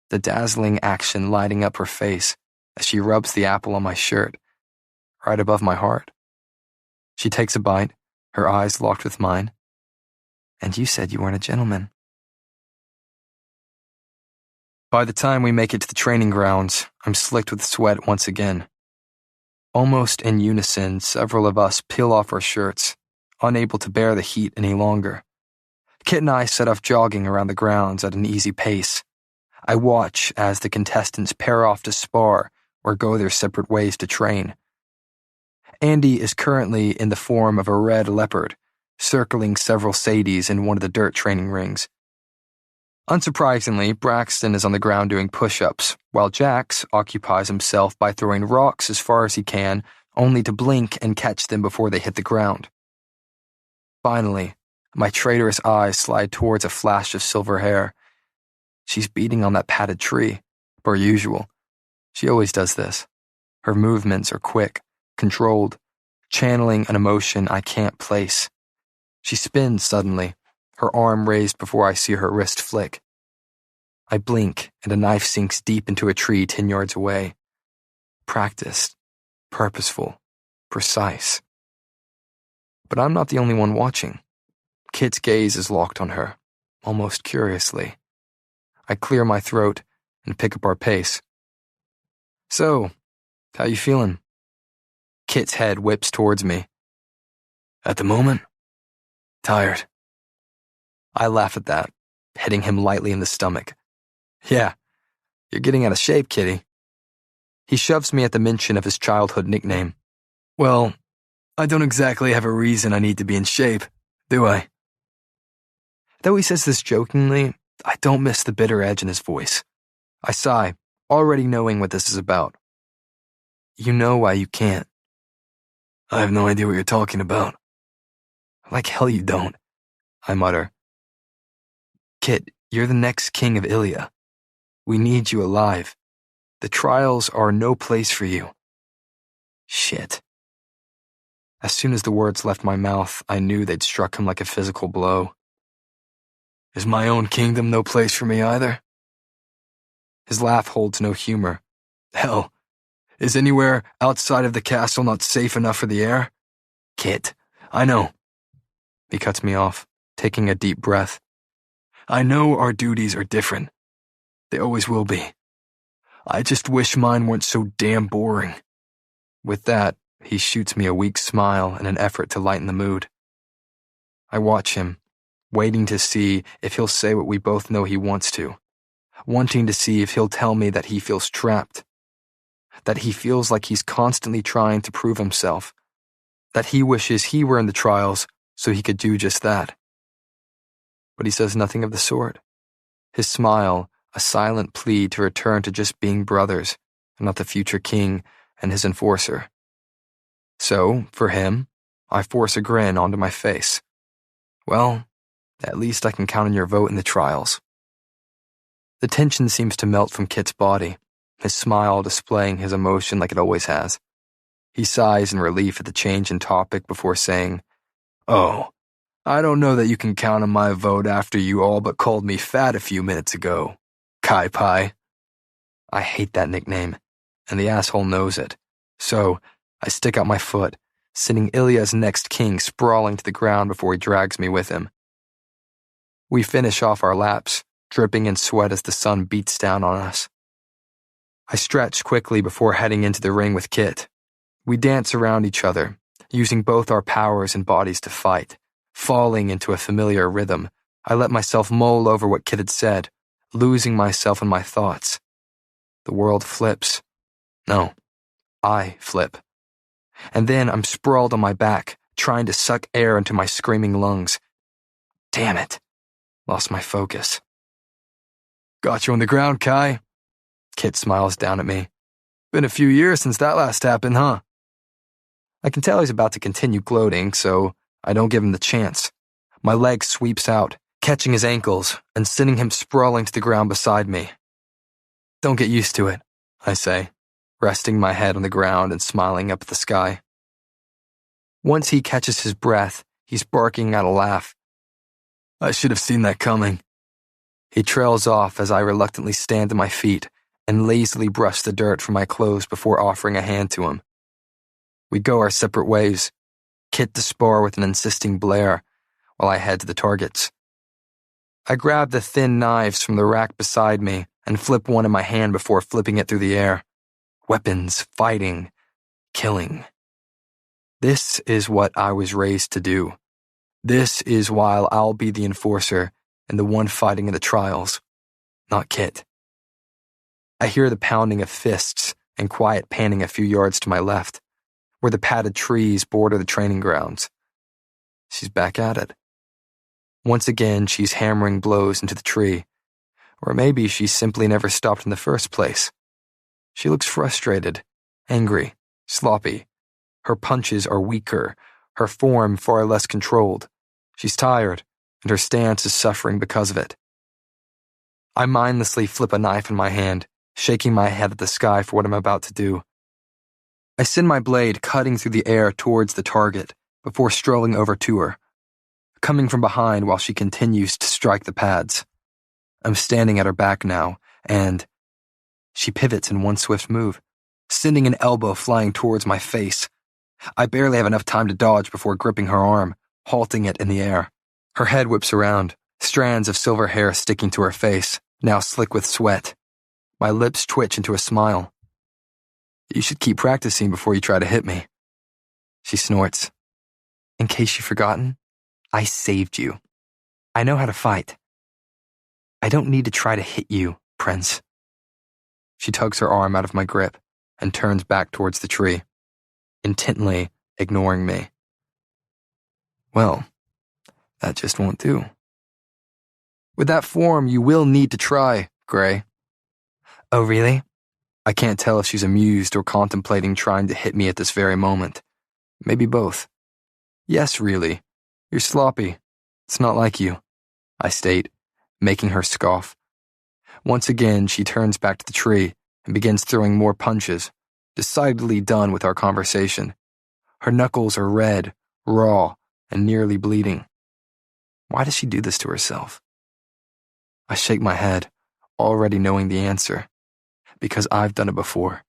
the dazzling action lighting up her face as she rubs the apple on my shirt, right above my heart. She takes a bite, her eyes locked with mine. And you said you weren't a gentleman. By the time we make it to the training grounds, I'm slicked with sweat once again. Almost in unison, several of us peel off our shirts, unable to bear the heat any longer. Kit and I set off jogging around the grounds at an easy pace. I watch as the contestants pair off to spar or go their separate ways to train. Andy is currently in the form of a red leopard, circling several Sadies in one of the dirt training rings. Unsurprisingly, Braxton is on the ground doing push-ups, while Jax occupies himself by throwing rocks as far as he can, only to blink and catch them before they hit the ground. Finally, my traitorous eyes slide towards a flash of silver hair. She's beating on that padded tree, per usual. She always does this. Her movements are quick, controlled, channeling an emotion I can't place. She spins suddenly, her arm raised before I see her wrist flick. I blink, and a knife sinks deep into a tree 10 yards away. Practiced, purposeful, precise. But I'm not the only one watching. Kit's gaze is locked on her, almost curiously. I clear my throat and pick up our pace. So, how you feeling? Kit's head whips towards me. At the moment, tired. I laugh at that, hitting him lightly in the stomach. Yeah, you're getting out of shape, Kitty. He shoves me at the mention of his childhood nickname. Well, I don't exactly have a reason I need to be in shape, do I? Though he says this jokingly, I don't miss the bitter edge in his voice. I sigh, already knowing what this is about. You know why you can't. I have no idea what you're talking about. Like hell you don't, I mutter. Kit, you're the next king of Ilia. We need you alive. The trials are no place for you. Shit. As soon as the words left my mouth, I knew they'd struck him like a physical blow. Is my own kingdom no place for me either? His laugh holds no humor. Hell, is anywhere outside of the castle not safe enough for the air? Kit, I know. He cuts me off, taking a deep breath. I know our duties are different. They always will be. I just wish mine weren't so damn boring. With that, he shoots me a weak smile in an effort to lighten the mood. I watch him, waiting to see if he'll say what we both know he wants to, wanting to see if he'll tell me that he feels trapped, that he feels like he's constantly trying to prove himself, that he wishes he were in the trials so he could do just that. But he says nothing of the sort. His smile, a silent plea to return to just being brothers, and not the future king and his enforcer. So, for him, I force a grin onto my face. Well, at least I can count on your vote in the trials. The tension seems to melt from Kit's body, his smile displaying his emotion like it always has. He sighs in relief at the change in topic before saying, Oh, I don't know that you can count on my vote after you all but called me fat a few minutes ago. Kai Pai. I hate that nickname, and the asshole knows it. So, I stick out my foot, sending Ilya's next king sprawling to the ground before he drags me with him. We finish off our laps, dripping in sweat as the sun beats down on us. I stretch quickly before heading into the ring with Kit. We dance around each other, using both our powers and bodies to fight. Falling into a familiar rhythm, I let myself mull over what Kit had said, losing myself in my thoughts. The world flips. No, I flip. And then I'm sprawled on my back, trying to suck air into my screaming lungs. Damn it. Lost my focus. Got you on the ground, Kai. Kit smiles down at me. Been a few years since that last happened, huh? I can tell he's about to continue gloating, so I don't give him the chance. My leg sweeps out, catching his ankles and sending him sprawling to the ground beside me. Don't get used to it, I say, resting my head on the ground and smiling up at the sky. Once he catches his breath, he's barking out a laugh. I should have seen that coming. He trails off as I reluctantly stand to my feet and lazily brush the dirt from my clothes before offering a hand to him. We go our separate ways, Kit to spar with an insisting Blair, while I head to the targets. I grab the thin knives from the rack beside me and flip one in my hand before flipping it through the air. Weapons, fighting, killing. This is what I was raised to do. This is why I'll be the enforcer and the one fighting in the trials, not Kit. I hear the pounding of fists and quiet panning a few yards to my left, where the padded trees border the training grounds. She's back at it. Once again, she's hammering blows into the tree, or maybe she simply never stopped in the first place. She looks frustrated, angry, sloppy. Her punches are weaker, her form far less controlled. She's tired, and her stance is suffering because of it. I mindlessly flip a knife in my hand, shaking my head at the sky for what I'm about to do. I send my blade cutting through the air towards the target before strolling over to her, coming from behind while she continues to strike the pads. I'm standing at her back now, and she pivots in one swift move, sending an elbow flying towards my face. I barely have enough time to dodge before gripping her arm, halting it in the air. Her head whips around, strands of silver hair sticking to her face, now slick with sweat. My lips twitch into a smile. You should keep practicing before you try to hit me. She snorts. In case you've forgotten, I saved you. I know how to fight. I don't need to try to hit you, Prince. She tugs her arm out of my grip and turns back towards the tree, intently ignoring me. Well, that just won't do. With that form, you will need to try, Gray. Oh, really? I can't tell if she's amused or contemplating trying to hit me at this very moment. Maybe both. Yes, really. You're sloppy. It's not like you, I state, making her scoff. Once again, she turns back to the tree and begins throwing more punches, decidedly done with our conversation. Her knuckles are red, raw, and nearly bleeding. Why does she do this to herself? I shake my head, already knowing the answer. Because I've done it before.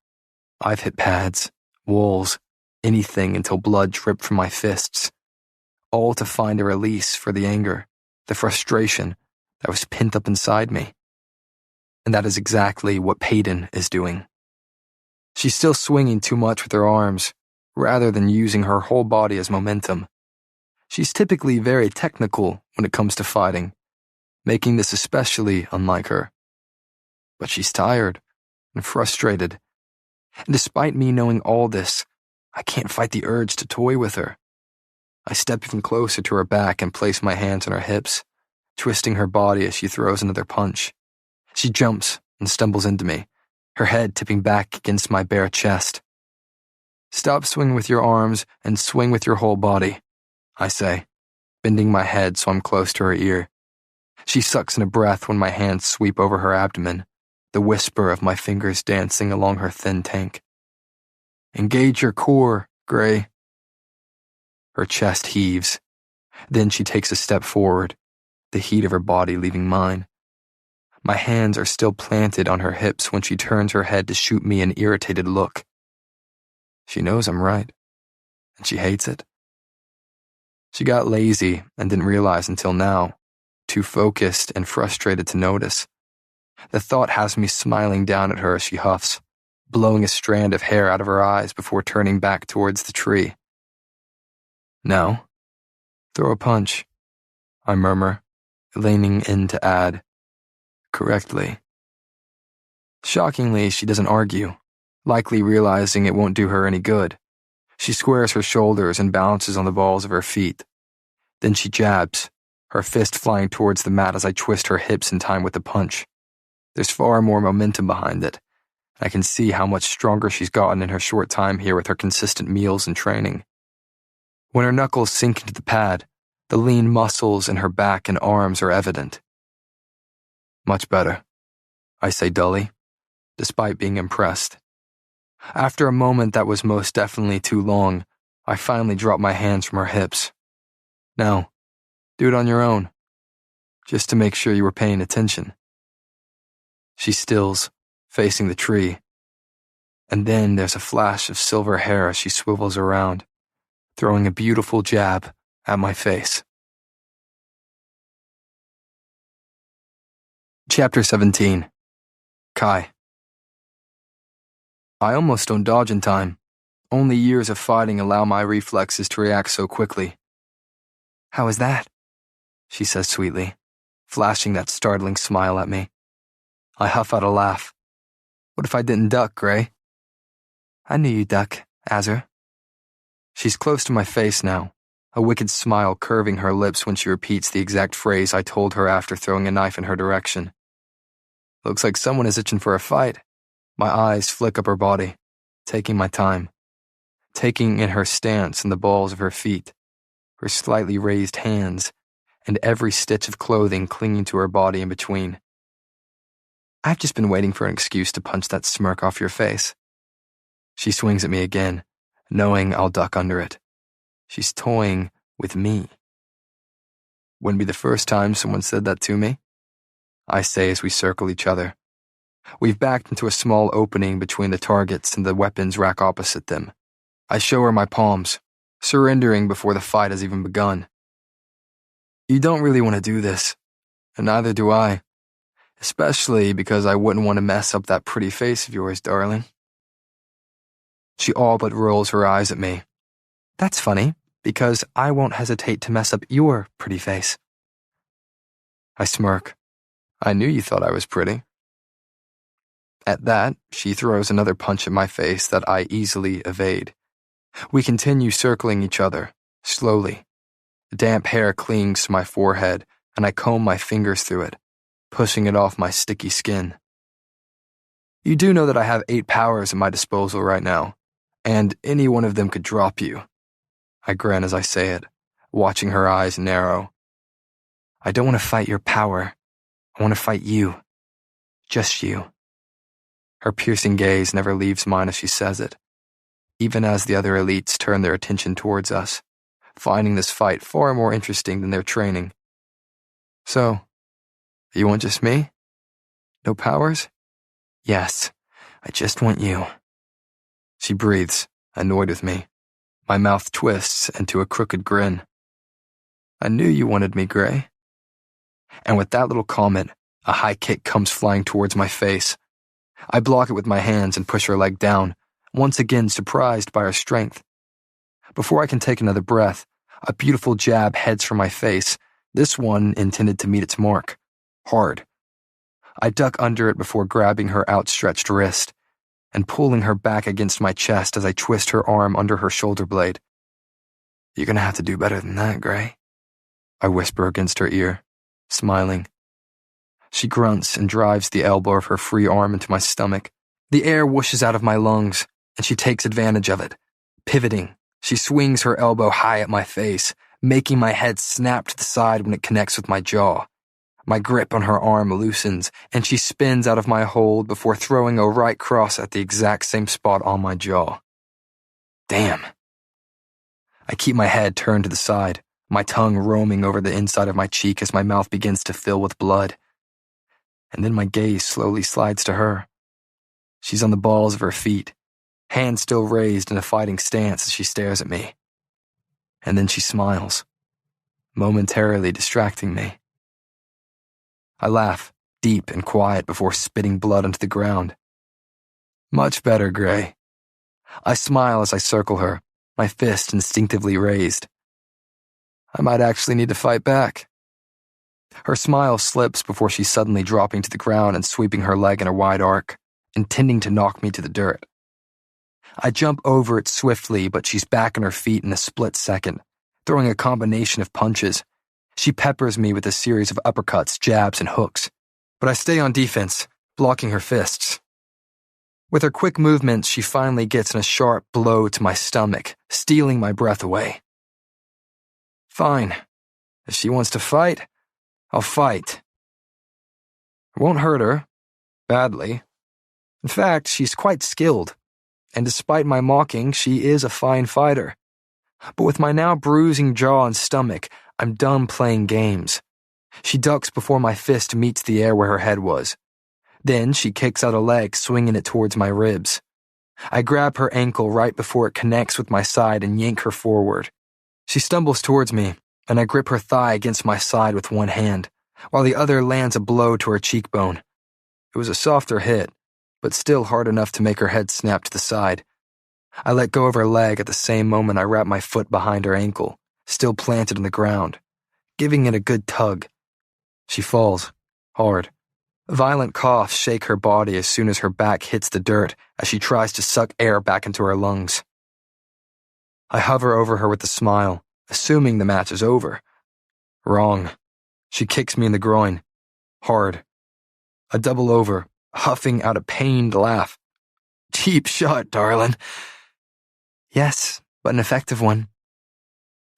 I've hit pads, walls, anything until blood dripped from my fists, all to find a release for the anger, the frustration that was pent up inside me. And that is exactly what Peyton is doing. She's still swinging too much with her arms, rather than using her whole body as momentum. She's typically very technical when it comes to fighting, making this especially unlike her. But she's tired and frustrated, and despite me knowing all this, I can't fight the urge to toy with her. I step even closer to her back and place my hands on her hips, twisting her body as she throws another punch. She jumps and stumbles into me, her head tipping back against my bare chest. Stop swinging with your arms and swing with your whole body, I say, bending my head so I'm close to her ear. She sucks in a breath when my hands sweep over her abdomen, the whisper of my fingers dancing along her thin tank. Engage your core, Gray. Her chest heaves. Then she takes a step forward, the heat of her body leaving mine. My hands are still planted on her hips when she turns her head to shoot me an irritated look. She knows I'm right, and she hates it. She got lazy and didn't realize until now, too focused and frustrated to notice. The thought has me smiling down at her as she huffs, blowing a strand of hair out of her eyes before turning back towards the tree. Now, throw a punch, I murmur, leaning in to add, correctly. Shockingly, she doesn't argue, likely realizing it won't do her any good. She squares her shoulders and balances on the balls of her feet. Then she jabs, her fist flying towards the mat as I twist her hips in time with the punch. There's far more momentum behind it, I can see how much stronger she's gotten in her short time here with her consistent meals and training. When her knuckles sink into the pad, the lean muscles in her back and arms are evident. Much better, I say dully, despite being impressed. After a moment that was most definitely too long, I finally drop my hands from her hips. Now, do it on your own, just to make sure you were paying attention. She stills, facing the tree, and then there's a flash of silver hair as she swivels around, throwing a beautiful jab at my face. Chapter 17. Kai. I almost don't dodge in time. Only years of fighting allow my reflexes to react so quickly. How is that? She says sweetly, flashing that startling smile at me. I huff out a laugh. What if I didn't duck, Gray? I knew you'd duck, Azur. She's close to my face now, a wicked smile curving her lips when she repeats the exact phrase I told her after throwing a knife in her direction. Looks like someone is itching for a fight. My eyes flick up her body, taking my time, taking in her stance and the balls of her feet, her slightly raised hands, and every stitch of clothing clinging to her body in between. I've just been waiting for an excuse to punch that smirk off your face. She swings at me again, knowing I'll duck under it. She's toying with me. Wouldn't be the first time someone said that to me, I say as we circle each other. We've backed into a small opening between the targets and the weapons rack opposite them. I show her my palms, surrendering before the fight has even begun. You don't really want to do this, and neither do I. Especially because I wouldn't want to mess up that pretty face of yours, darling. She all but rolls her eyes at me. That's funny, because I won't hesitate to mess up your pretty face. I smirk. I knew you thought I was pretty. At that, she throws another punch at my face that I easily evade. We continue circling each other, slowly. Damp hair clings to my forehead, and I comb my fingers through it, pushing it off my sticky skin. You do know that I have 8 powers at my disposal right now, and any one of them could drop you. I grin as I say it, watching her eyes narrow. I don't want to fight your power. I want to fight you. Just you. Her piercing gaze never leaves mine as she says it, even as the other elites turn their attention towards us, finding this fight far more interesting than their training. So, you want just me? No powers? Yes, I just want you. She breathes, annoyed with me. My mouth twists into a crooked grin. I knew you wanted me, Gray. And with that little comment, a high kick comes flying towards my face. I block it with my hands and push her leg down, once again surprised by her strength. Before I can take another breath, a beautiful jab heads for my face, this one intended to meet its mark. Hard. I duck under it before grabbing her outstretched wrist and pulling her back against my chest as I twist her arm under her shoulder blade. You're gonna have to do better than that, Gray, I whisper against her ear, smiling. She grunts and drives the elbow of her free arm into my stomach. The air whooshes out of my lungs, and she takes advantage of it. Pivoting, she swings her elbow high at my face, making my head snap to the side when it connects with my jaw. My grip on her arm loosens, and she spins out of my hold before throwing a right cross at the exact same spot on my jaw. Damn. I keep my head turned to the side, my tongue roaming over the inside of my cheek as my mouth begins to fill with blood. And then my gaze slowly slides to her. She's on the balls of her feet, hands still raised in a fighting stance as she stares at me. And then she smiles, momentarily distracting me. I laugh, deep and quiet before spitting blood onto the ground. Much better, Gray. I smile as I circle her, my fist instinctively raised. I might actually need to fight back. Her smile slips before she's suddenly dropping to the ground and sweeping her leg in a wide arc, intending to knock me to the dirt. I jump over it swiftly, but she's back on her feet in a split second, throwing a combination of punches. She peppers me with a series of uppercuts, jabs, and hooks, but I stay on defense, blocking her fists. With her quick movements, she finally gets in a sharp blow to my stomach, stealing my breath away. Fine. If she wants to fight, I'll fight. I won't hurt her. Badly. In fact, she's quite skilled, and despite my mocking, she is a fine fighter. But with my now bruising jaw and stomach, I'm done playing games. She ducks before my fist meets the air where her head was. Then she kicks out a leg, swinging it towards my ribs. I grab her ankle right before it connects with my side and yank her forward. She stumbles towards me, and I grip her thigh against my side with one hand, while the other lands a blow to her cheekbone. It was a softer hit, but still hard enough to make her head snap to the side. I let go of her leg at the same moment I wrap my foot behind her ankle, still planted on the ground, giving it a good tug. She falls, hard. Violent coughs shake her body as soon as her back hits the dirt as she tries to suck air back into her lungs. I hover over her with a smile, assuming the match is over. Wrong. She kicks me in the groin. Hard. I double over, huffing out a pained laugh. Cheap shot, darling. Yes, but an effective one.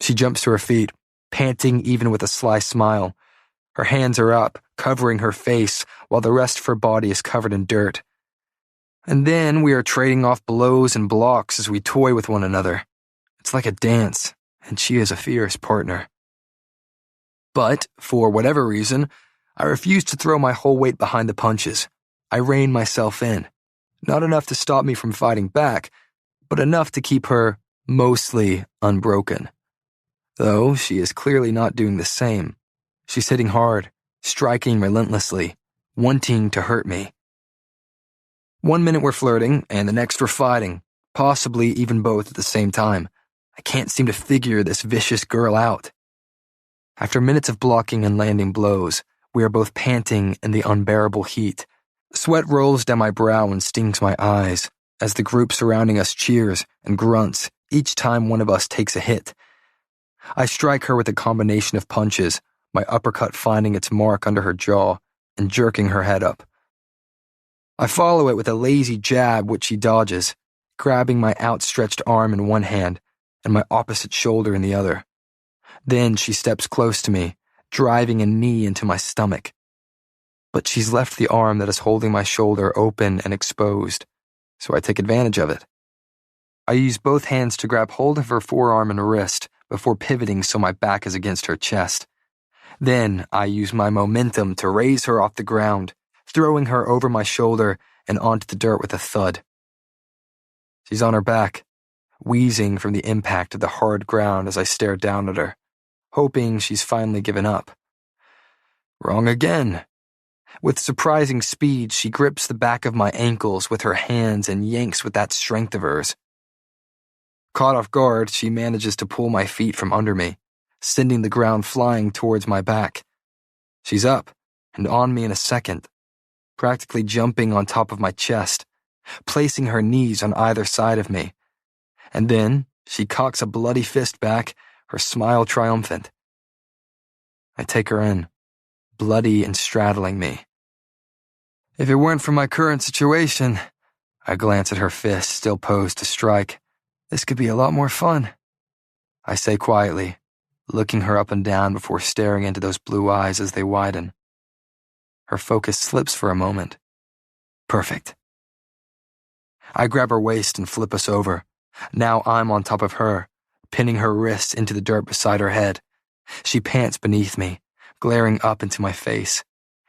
She jumps to her feet, panting even with a sly smile. Her hands are up, covering her face, while the rest of her body is covered in dirt. And then we are trading off blows and blocks as we toy with one another. It's like a dance, and she is a fierce partner. But, for whatever reason, I refuse to throw my whole weight behind the punches. I rein myself in. Not enough to stop me from fighting back, but enough to keep her mostly unbroken. Though she is clearly not doing the same. She's hitting hard, striking relentlessly, wanting to hurt me. 1 minute we're flirting, and the next we're fighting, possibly even both at the same time. I can't seem to figure this vicious girl out. After minutes of blocking and landing blows, we are both panting in the unbearable heat. Sweat rolls down my brow and stings my eyes, as the group surrounding us cheers and grunts each time one of us takes a hit. I strike her with a combination of punches, my uppercut finding its mark under her jaw and jerking her head up. I follow it with a lazy jab which she dodges, grabbing my outstretched arm in one hand and my opposite shoulder in the other. Then she steps close to me, driving a knee into my stomach. But she's left the arm that is holding my shoulder open and exposed, so I take advantage of it. I use both hands to grab hold of her forearm and wrist before pivoting so my back is against her chest. Then I use my momentum to raise her off the ground, throwing her over my shoulder and onto the dirt with a thud. She's on her back, wheezing from the impact of the hard ground as I stare down at her, hoping she's finally given up. Wrong again. With surprising speed, she grips the back of my ankles with her hands and yanks with that strength of hers. Caught off guard, she manages to pull my feet from under me, sending the ground flying towards my back. She's up and on me in a second, practically jumping on top of my chest, placing her knees on either side of me. And then she cocks a bloody fist back, her smile triumphant. I take her in, bloody and straddling me. If it weren't for my current situation, I glance at her fist still posed to strike, this could be a lot more fun. I say quietly, looking her up and down before staring into those blue eyes as they widen. Her focus slips for a moment. Perfect. I grab her waist and flip us over. Now I'm on top of her, pinning her wrists into the dirt beside her head. She pants beneath me, glaring up into my face.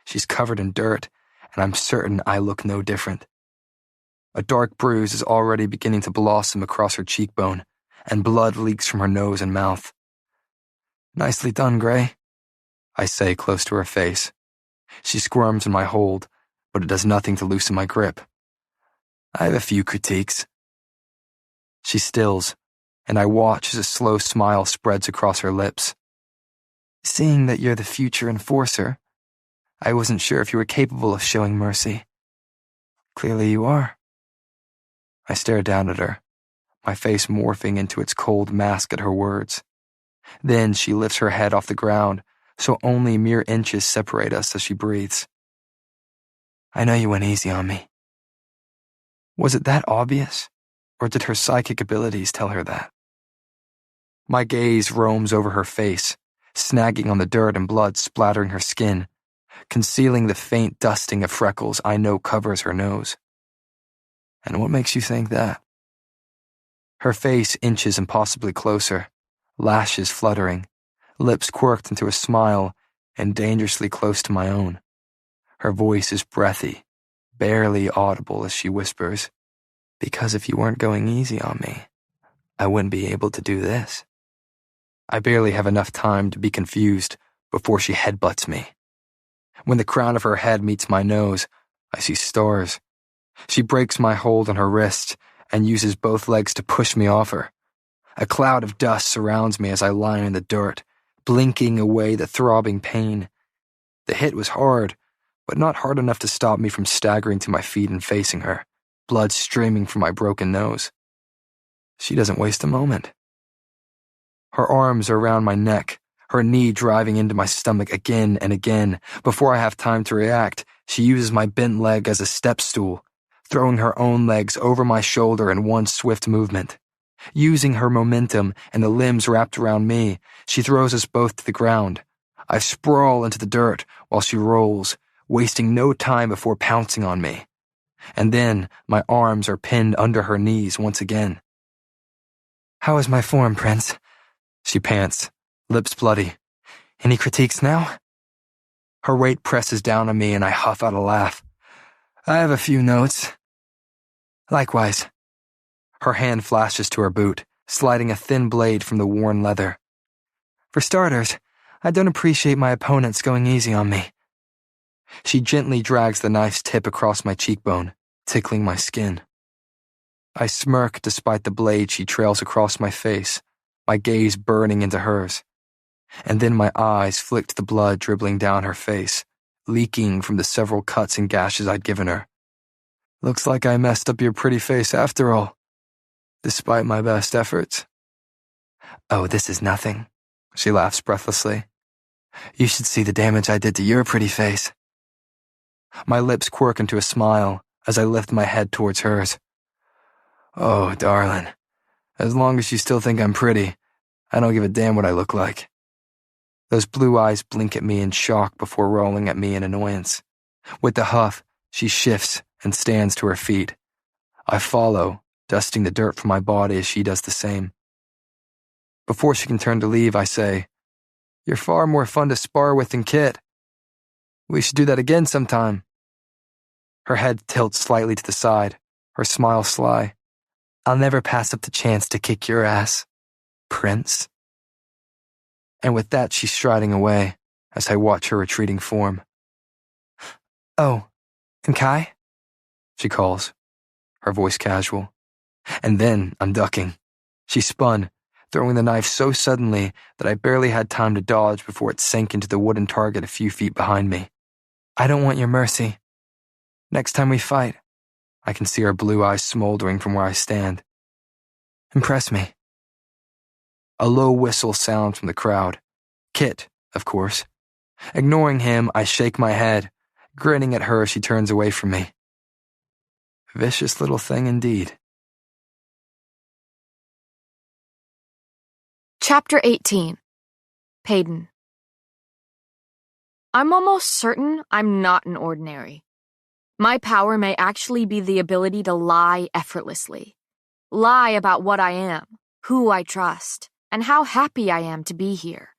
She's covered in dirt, and I'm certain I look no different. A dark bruise is already beginning to blossom across her cheekbone, and blood leaks from her nose and mouth. Nicely done, Gray, I say close to her face. She squirms in my hold, but it does nothing to loosen my grip. I have a few critiques. She stills, and I watch as a slow smile spreads across her lips. Seeing that you're the future enforcer, I wasn't sure if you were capable of showing mercy. Clearly you are. I stare down at her, my face morphing into its cold mask at her words. Then she lifts her head off the ground, so only mere inches separate us as she breathes. I know you went easy on me. Was it that obvious, or did her psychic abilities tell her that? My gaze roams over her face, snagging on the dirt and blood splattering her skin, concealing the faint dusting of freckles I know covers her nose. And what makes you think that? Her face inches impossibly closer, lashes fluttering, lips quirked into a smile, and dangerously close to my own. Her voice is breathy, barely audible as she whispers, "Because if you weren't going easy on me, I wouldn't be able to do this." I barely have enough time to be confused before she headbutts me. When the crown of her head meets my nose, I see stars. She breaks my hold on her wrist and uses both legs to push me off her. A cloud of dust surrounds me as I lie in the dirt, blinking away the throbbing pain. The hit was hard, but not hard enough to stop me from staggering to my feet and facing her, blood streaming from my broken nose. She doesn't waste a moment. Her arms are around my neck, her knee driving into my stomach again and again. Before I have time to react, she uses my bent leg as a step stool, throwing her own legs over my shoulder in one swift movement. Using her momentum and the limbs wrapped around me, she throws us both to the ground. I sprawl into the dirt while she rolls, wasting no time before pouncing on me. And then my arms are pinned under her knees once again. "How is my form, Prince?" She pants, lips bloody. "Any critiques now?" Her weight presses down on me and I huff out a laugh. "I have a few notes." "Likewise." Her hand flashes to her boot, sliding a thin blade from the worn leather. "For starters, I don't appreciate my opponents going easy on me." She gently drags the knife's tip across my cheekbone, tickling my skin. I smirk despite the blade she trails across my face, my gaze burning into hers. And then my eyes flick to the blood dribbling down her face, leaking from the several cuts and gashes I'd given her. "Looks like I messed up your pretty face after all, despite my best efforts." "Oh, this is nothing," she laughs breathlessly. "You should see the damage I did to your pretty face." My lips quirk into a smile as I lift my head towards hers. "Oh, darling, as long as you still think I'm pretty, I don't give a damn what I look like." Those blue eyes blink at me in shock before rolling at me in annoyance. With the huff, she shifts and stands to her feet. I follow, dusting the dirt from my body as she does the same. Before she can turn to leave, I say, "You're far more fun to spar with than Kit. We should do that again sometime." Her head tilts slightly to the side, her smile sly. "I'll never pass up the chance to kick your ass, Prince." And with that, she's striding away as I watch her retreating form. "Oh, and Kai?" she calls, her voice casual. And then I'm ducking. She spun, throwing the knife so suddenly that I barely had time to dodge before it sank into the wooden target a few feet behind me. "I don't want your mercy. Next time we fight," I can see her blue eyes smoldering from where I stand. "Impress me." A low whistle sounds from the crowd. Kit, of course. Ignoring him, I shake my head, grinning at her as she turns away from me. Vicious little thing indeed. Chapter 18. Payton. I'm almost certain I'm not an ordinary. My power may actually be the ability to lie effortlessly. Lie about what I am, who I trust, and how happy I am to be here.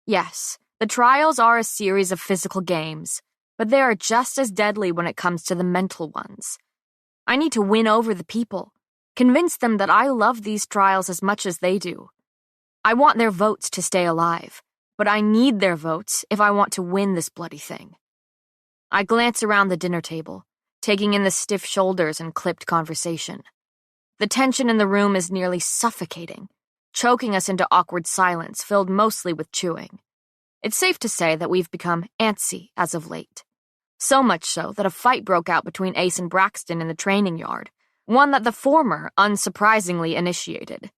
Yes, the trials are a series of physical games, but they are just as deadly when it comes to the mental ones. I need to win over the people, convince them that I love these trials as much as they do. I want their votes to stay alive, but I need their votes if I want to win this bloody thing. I glance around the dinner table, taking in the stiff shoulders and clipped conversation. The tension in the room is nearly suffocating, choking us into awkward silence filled mostly with chewing. It's safe to say that we've become antsy as of late. So much so that a fight broke out between Ace and Braxton in the training yard, one that the former unsurprisingly initiated.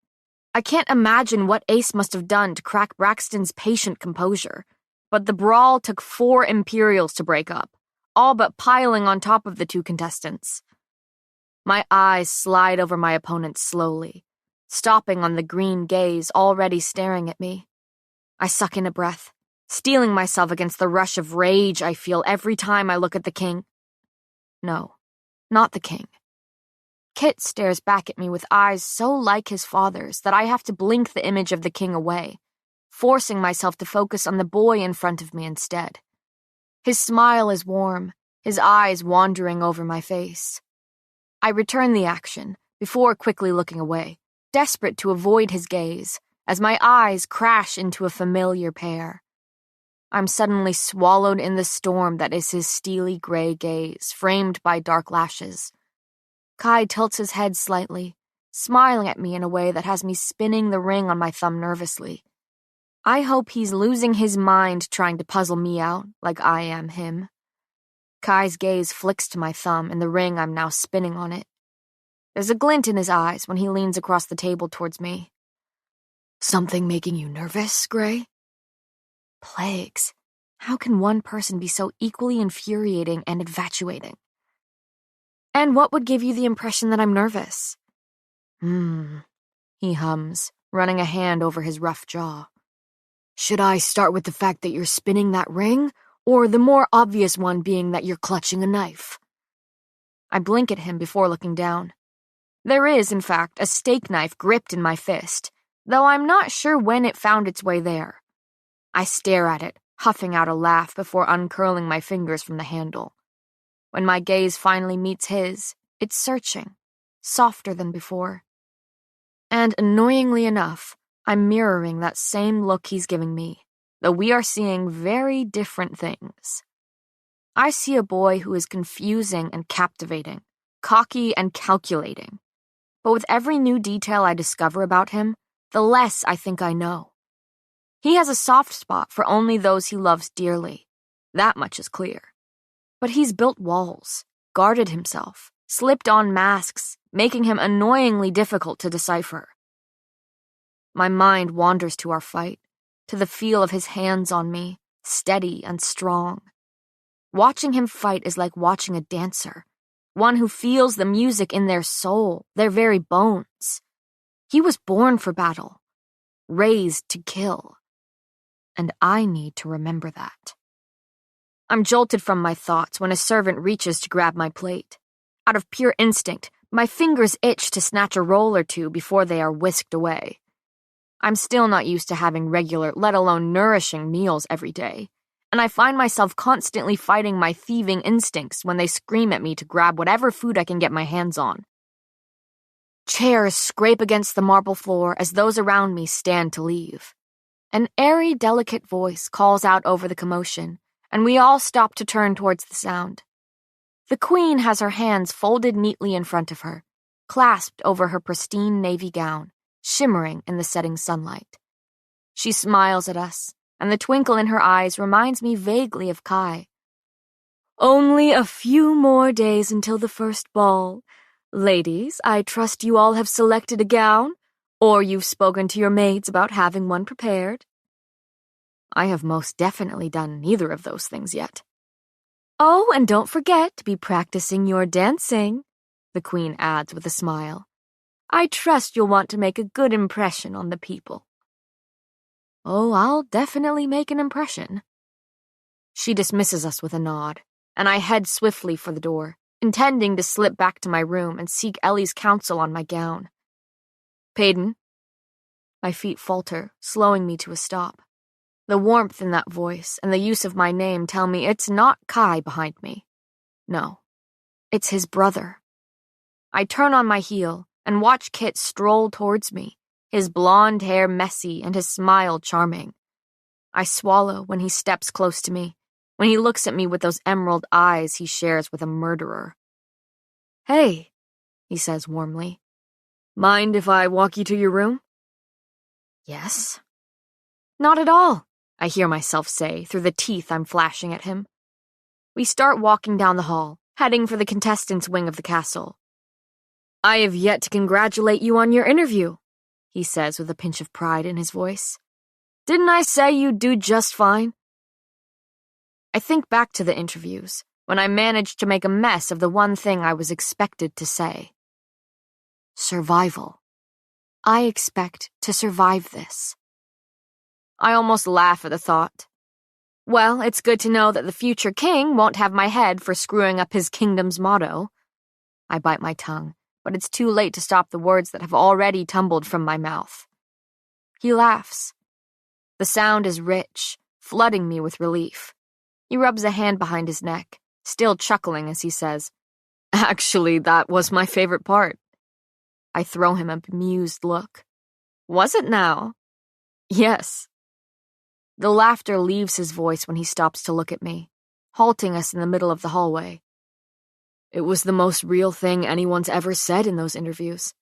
I can't imagine what Ace must have done to crack Braxton's patient composure, but the brawl took 4 Imperials to break up, all but piling on top of the 2 contestants. My eyes slide over my opponent slowly, stopping on the green gaze already staring at me. I suck in a breath, steeling myself against the rush of rage I feel every time I look at the king. No, not the king. Kit stares back at me with eyes so like his father's that I have to blink the image of the king away, forcing myself to focus on the boy in front of me instead. His smile is warm, his eyes wandering over my face. I return the action, before quickly looking away, desperate to avoid his gaze, as my eyes crash into a familiar pair. I'm suddenly swallowed in the storm that is his steely gray gaze, framed by dark lashes. Kai tilts his head slightly, smiling at me in a way that has me spinning the ring on my thumb nervously. I hope he's losing his mind trying to puzzle me out like I am him. Kai's gaze flicks to my thumb and the ring I'm now spinning on it. There's a glint in his eyes when he leans across the table towards me. Something making you nervous, Gray? Plagues. How can one person be so equally infuriating and infatuating? And what would give you the impression that I'm nervous? He hums, running a hand over his rough jaw. Should I start with the fact that you're spinning that ring, or the more obvious one being that you're clutching a knife? I blink at him before looking down. There is, in fact, a steak knife gripped in my fist, though I'm not sure when it found its way there. I stare at it, huffing out a laugh before uncurling my fingers from the handle. When my gaze finally meets his, it's searching, softer than before. And annoyingly enough, I'm mirroring that same look he's giving me, though we are seeing very different things. I see a boy who is confusing and captivating, cocky and calculating. But with every new detail I discover about him, the less I think I know. He has a soft spot for only those he loves dearly. That much is clear. But he's built walls, guarded himself, slipped on masks, making him annoyingly difficult to decipher. My mind wanders to our fight, to the feel of his hands on me, steady and strong. Watching him fight is like watching a dancer, one who feels the music in their soul, their very bones. He was born for battle, raised to kill. And I need to remember that. I'm jolted from my thoughts when a servant reaches to grab my plate. Out of pure instinct, my fingers itch to snatch a roll or two before they are whisked away. I'm still not used to having regular, let alone nourishing meals every day, and I find myself constantly fighting my thieving instincts when they scream at me to grab whatever food I can get my hands on. Chairs scrape against the marble floor as those around me stand to leave. An airy, delicate voice calls out over the commotion, and we all stop to turn towards the sound. The queen has her hands folded neatly in front of her, clasped over her pristine navy gown, shimmering in the setting sunlight. She smiles at us, and the twinkle in her eyes reminds me vaguely of Kai. Only a few more days until the first ball. Ladies, I trust you all have selected a gown, or you've spoken to your maids about having one prepared. I have most definitely done neither of those things yet. Oh, and don't forget to be practicing your dancing, the queen adds with a smile. I trust you'll want to make a good impression on the people. Oh, I'll definitely make an impression. She dismisses us with a nod, and I head swiftly for the door, intending to slip back to my room and seek Ellie's counsel on my gown. Peyton. My feet falter, slowing me to a stop. The warmth in that voice and the use of my name tell me it's not Kai behind me. No, it's his brother. I turn on my heel and watch Kit stroll towards me, his blonde hair messy and his smile charming. I swallow when he steps close to me, when he looks at me with those emerald eyes he shares with a murderer. Hey, he says warmly. Mind if I walk you to your room? Yes. Not at all, I hear myself say through the teeth I'm flashing at him. We start walking down the hall, heading for the contestants' wing of the castle. I have yet to congratulate you on your interview, he says with a pinch of pride in his voice. Didn't I say you'd do just fine? I think back to the interviews, when I managed to make a mess of the one thing I was expected to say. survival. I expect to survive this. I almost laugh at the thought. Well, it's good to know that the future king won't have my head for screwing up his kingdom's motto. I bite my tongue, but it's too late to stop the words that have already tumbled from my mouth. He laughs. The sound is rich, flooding me with relief. He rubs a hand behind his neck, still chuckling as he says, "Actually, that was my favorite part." I throw him a bemused look. Was it now? Yes. The laughter leaves his voice when he stops to look at me, halting us in the middle of the hallway. It was the most real thing anyone's ever said in those interviews.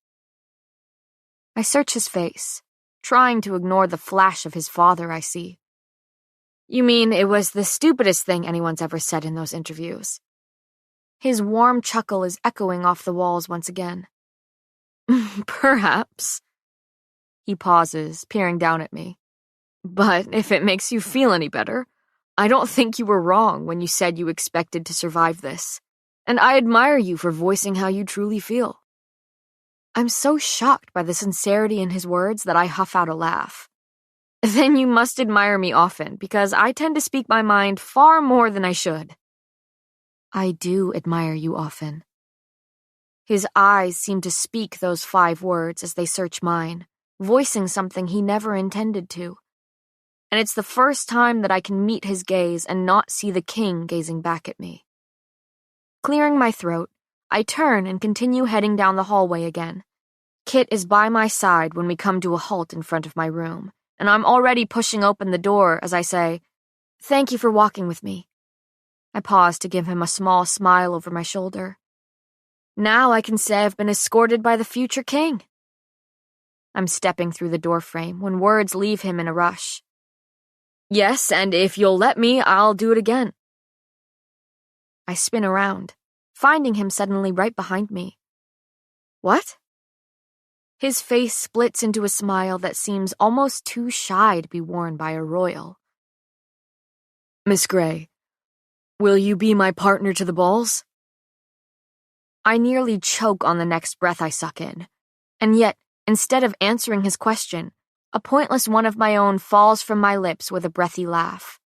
I search his face, trying to ignore the flash of his father I see. You mean it was the stupidest thing anyone's ever said in those interviews? His warm chuckle is echoing off the walls once again. Perhaps. He pauses, peering down at me. But if it makes you feel any better, I don't think you were wrong when you said you expected to survive this, and I admire you for voicing how you truly feel. I'm so shocked by the sincerity in his words that I huff out a laugh. Then you must admire me often, because I tend to speak my mind far more than I should. I do admire you often. His eyes seem to speak those 5 words as they search mine, voicing something he never intended to. And it's the first time that I can meet his gaze and not see the king gazing back at me. Clearing my throat, I turn and continue heading down the hallway again. Kit is by my side when we come to a halt in front of my room, and I'm already pushing open the door as I say, "Thank you for walking with me." I pause to give him a small smile over my shoulder. Now I can say I've been escorted by the future king. I'm stepping through the doorframe when words leave him in a rush. Yes, and if you'll let me, I'll do it again. I spin around, finding him suddenly right behind me. What? His face splits into a smile that seems almost too shy to be worn by a royal. Miss Gray, will you be my partner to the balls? I nearly choke on the next breath I suck in, and yet, instead of answering his question, a pointless one of my own falls from my lips with a breathy laugh.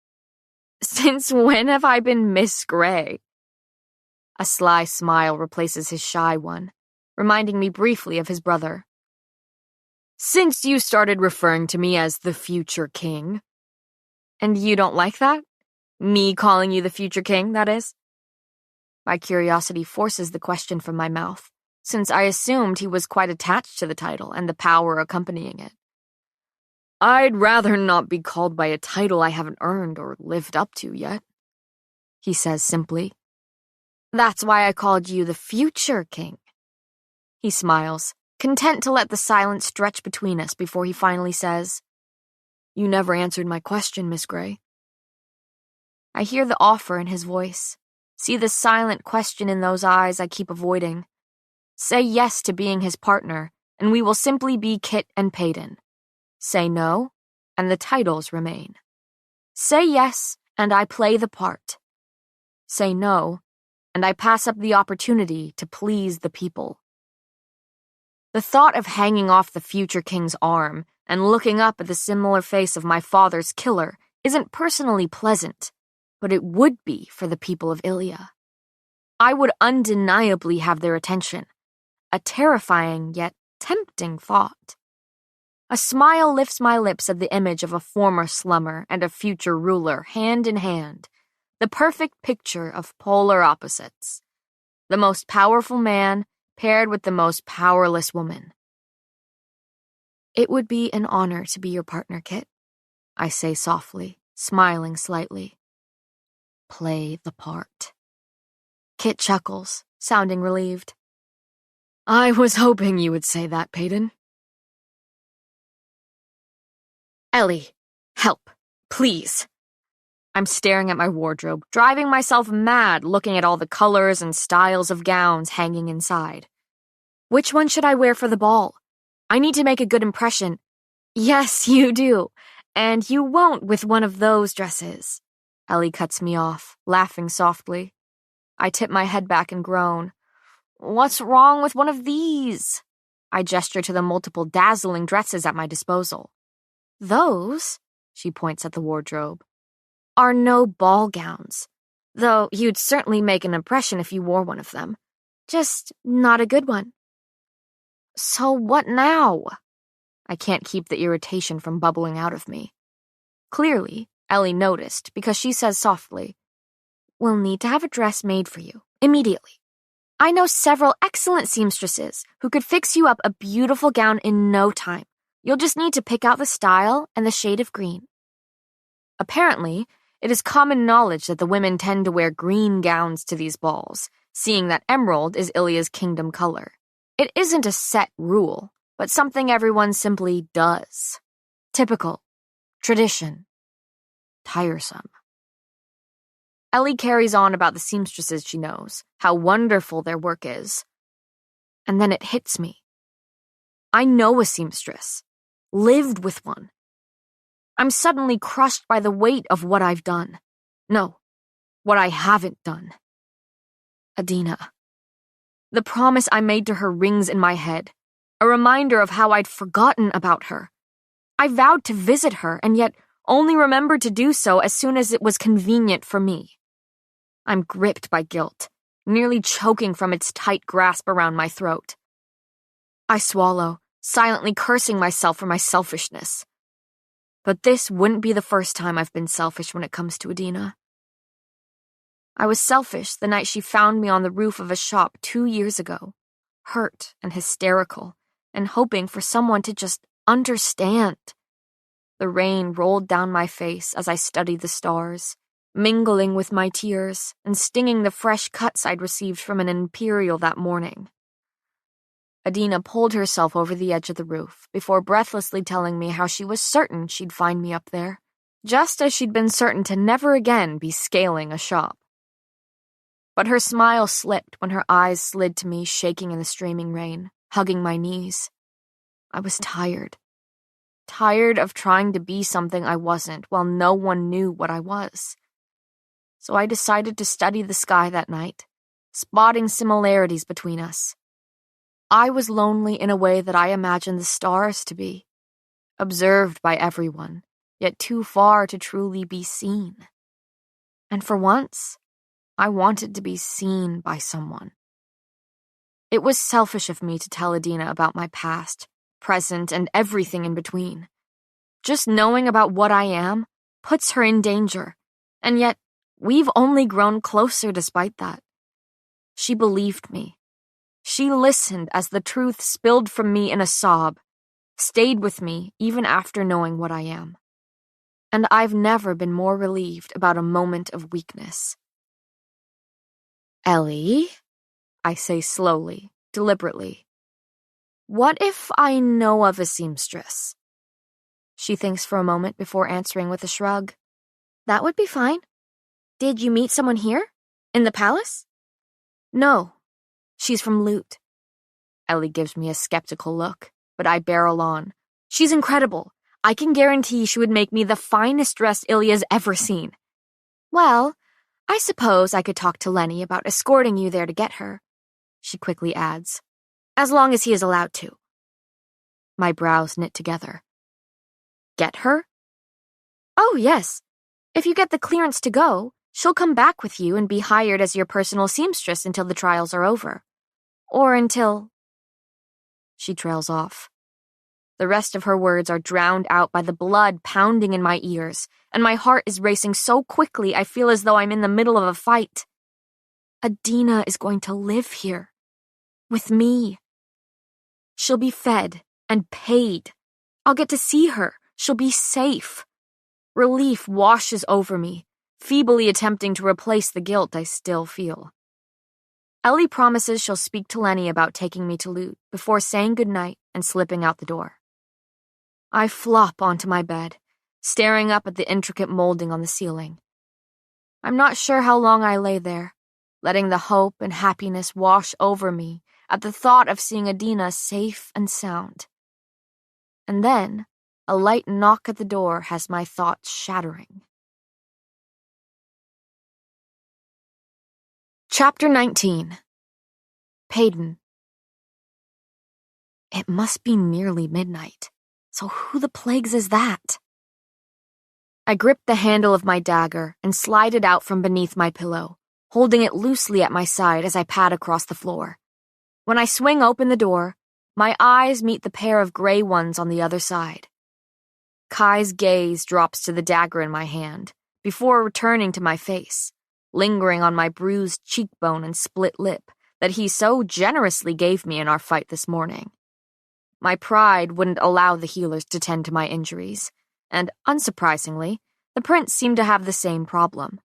Since when have I been Miss Gray? A sly smile replaces his shy one, reminding me briefly of his brother. Since you started referring to me as the future king. And you don't like that? Me calling you the future king, that is? My curiosity forces the question from my mouth, since I assumed he was quite attached to the title and the power accompanying it. I'd rather not be called by a title I haven't earned or lived up to yet, he says simply. That's why I called you the future king. He smiles, content to let the silence stretch between us before he finally says, You never answered my question, Miss Gray. I hear the offer in his voice, see the silent question in those eyes I keep avoiding. Say yes to being his partner, and we will simply be Kit and Peyton. Say no, and the titles remain. Say yes, and I play the part. Say no, and I pass up the opportunity to please the people. The thought of hanging off the future king's arm and looking up at the similar face of my father's killer isn't personally pleasant, but it would be for the people of Ilia. I would undeniably have their attention, a terrifying yet tempting thought. A smile lifts my lips at the image of a former slummer and a future ruler hand in hand, the perfect picture of polar opposites. The most powerful man paired with the most powerless woman. It would be an honor to be your partner, Kit, I say softly, smiling slightly. Play the part. Kit chuckles, sounding relieved. I was hoping you would say that, Peyton. Ellie, help, please. I'm staring at my wardrobe, driving myself mad looking at all the colors and styles of gowns hanging inside. Which one should I wear for the ball? I need to make a good impression. Yes, you do. And you won't with one of those dresses. Ellie cuts me off, laughing softly. I tip my head back and groan. What's wrong with one of these? I gesture to the multiple dazzling dresses at my disposal. Those, she points at the wardrobe, are no ball gowns, though you'd certainly make an impression if you wore one of them. Just not a good one. So what now? I can't keep the irritation from bubbling out of me. Clearly, Ellie noticed because she says softly, "We'll need to have a dress made for you, immediately. I know several excellent seamstresses who could fix you up a beautiful gown in no time. You'll just need to pick out the style and the shade of green." Apparently, it is common knowledge that the women tend to wear green gowns to these balls, seeing that emerald is Ilya's kingdom color. It isn't a set rule, but something everyone simply does. Typical. Tradition. Tiresome. Ellie carries on about the seamstresses she knows, how wonderful their work is. And then it hits me. I know a seamstress. Lived with one. I'm suddenly crushed by the weight of what I've done. No, what I haven't done. Adina. The promise I made to her rings in my head, a reminder of how I'd forgotten about her. I vowed to visit her, and yet only remembered to do so as soon as it was convenient for me. I'm gripped by guilt, nearly choking from its tight grasp around my throat. I swallow, silently cursing myself for my selfishness. But this wouldn't be the first time I've been selfish when it comes to Adina. I was selfish the night she found me on the roof of a shop 2 years ago, hurt and hysterical, and hoping for someone to just understand. The rain rolled down my face as I studied the stars, mingling with my tears and stinging the fresh cuts I'd received from an imperial that morning. Adina pulled herself over the edge of the roof before breathlessly telling me how she was certain she'd find me up there, just as she'd been certain to never again be scaling a shop. But her smile slipped when her eyes slid to me, shaking in the streaming rain, hugging my knees. I was tired. Tired of trying to be something I wasn't while no one knew what I was. So I decided to study the sky that night, spotting similarities between us. I was lonely in a way that I imagined the stars to be, observed by everyone, yet too far to truly be seen. And for once, I wanted to be seen by someone. It was selfish of me to tell Adina about my past, present, and everything in between. Just knowing about what I am puts her in danger, and yet we've only grown closer despite that. She believed me. She listened as the truth spilled from me in a sob, stayed with me even after knowing what I am. And I've never been more relieved about a moment of weakness. "Ellie," I say slowly, deliberately, "what if I know of a seamstress?" She thinks for a moment before answering with a shrug. "That would be fine. Did you meet someone here? In the palace?" "No. She's from Loot." Ellie gives me a skeptical look, but I barrel on. "She's incredible. I can guarantee she would make me the finest dress Ilya's ever seen." "Well, I suppose I could talk to Lenny about escorting you there to get her," she quickly adds, "as long as he is allowed to." My brows knit together. "Get her?" "Oh, yes. If you get the clearance to go, she'll come back with you and be hired as your personal seamstress until the trials are over. Or until..." She trails off. The rest of her words are drowned out by the blood pounding in my ears, and my heart is racing so quickly I feel as though I'm in the middle of a fight. Adina is going to live here. With me. She'll be fed and paid. I'll get to see her. She'll be safe. Relief washes over me, feebly attempting to replace the guilt I still feel. Ellie promises she'll speak to Lenny about taking me to Loot before saying goodnight and slipping out the door. I flop onto my bed, staring up at the intricate molding on the ceiling. I'm not sure how long I lay there, letting the hope and happiness wash over me at the thought of seeing Adina safe and sound. And then, a light knock at the door has my thoughts shattering. Chapter 19. Payton. It must be nearly midnight. So who the plagues is that? I gripped the handle of my dagger and slide it out from beneath my pillow, holding it loosely at my side as I pad across the floor. When I swing open the door, my eyes meet the pair of gray ones on the other side. Kai's gaze drops to the dagger in my hand, before returning to my face, lingering on my bruised cheekbone and split lip that he so generously gave me in our fight this morning. My pride wouldn't allow the healers to tend to my injuries, and, unsurprisingly, the prince seemed to have the same problem.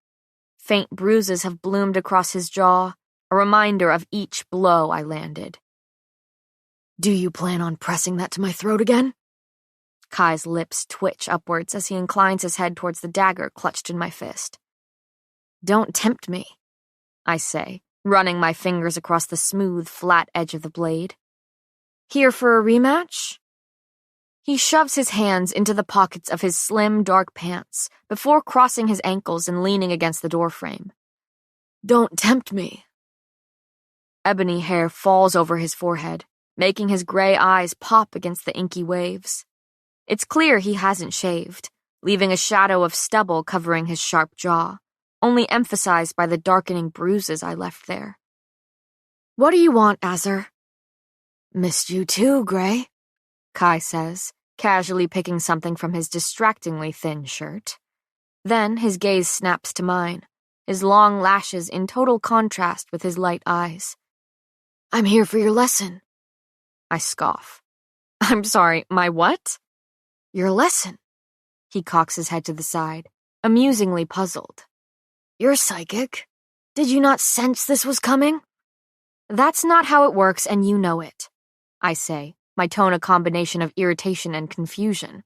Faint bruises have bloomed across his jaw, a reminder of each blow I landed. Do you plan on pressing that to my throat again? Kai's lips twitch upwards as he inclines his head towards the dagger clutched in my fist. Don't tempt me, I say, running my fingers across the smooth, flat edge of the blade. Here for a rematch? He shoves his hands into the pockets of his slim, dark pants before crossing his ankles and leaning against the doorframe. Don't tempt me. Ebony hair falls over his forehead, making his gray eyes pop against the inky waves. It's clear he hasn't shaved, leaving a shadow of stubble covering his sharp jaw, only emphasized by the darkening bruises I left there. What do you want, Azur? Missed you too, Gray, Kai says, casually picking something from his distractingly thin shirt. Then his gaze snaps to mine, his long lashes in total contrast with his light eyes. I'm here for your lesson. I scoff. I'm sorry, my what? Your lesson. He cocks his head to the side, amusingly puzzled. You're psychic. Did you not sense this was coming? That's not how it works, and you know it, I say, my tone a combination of irritation and confusion.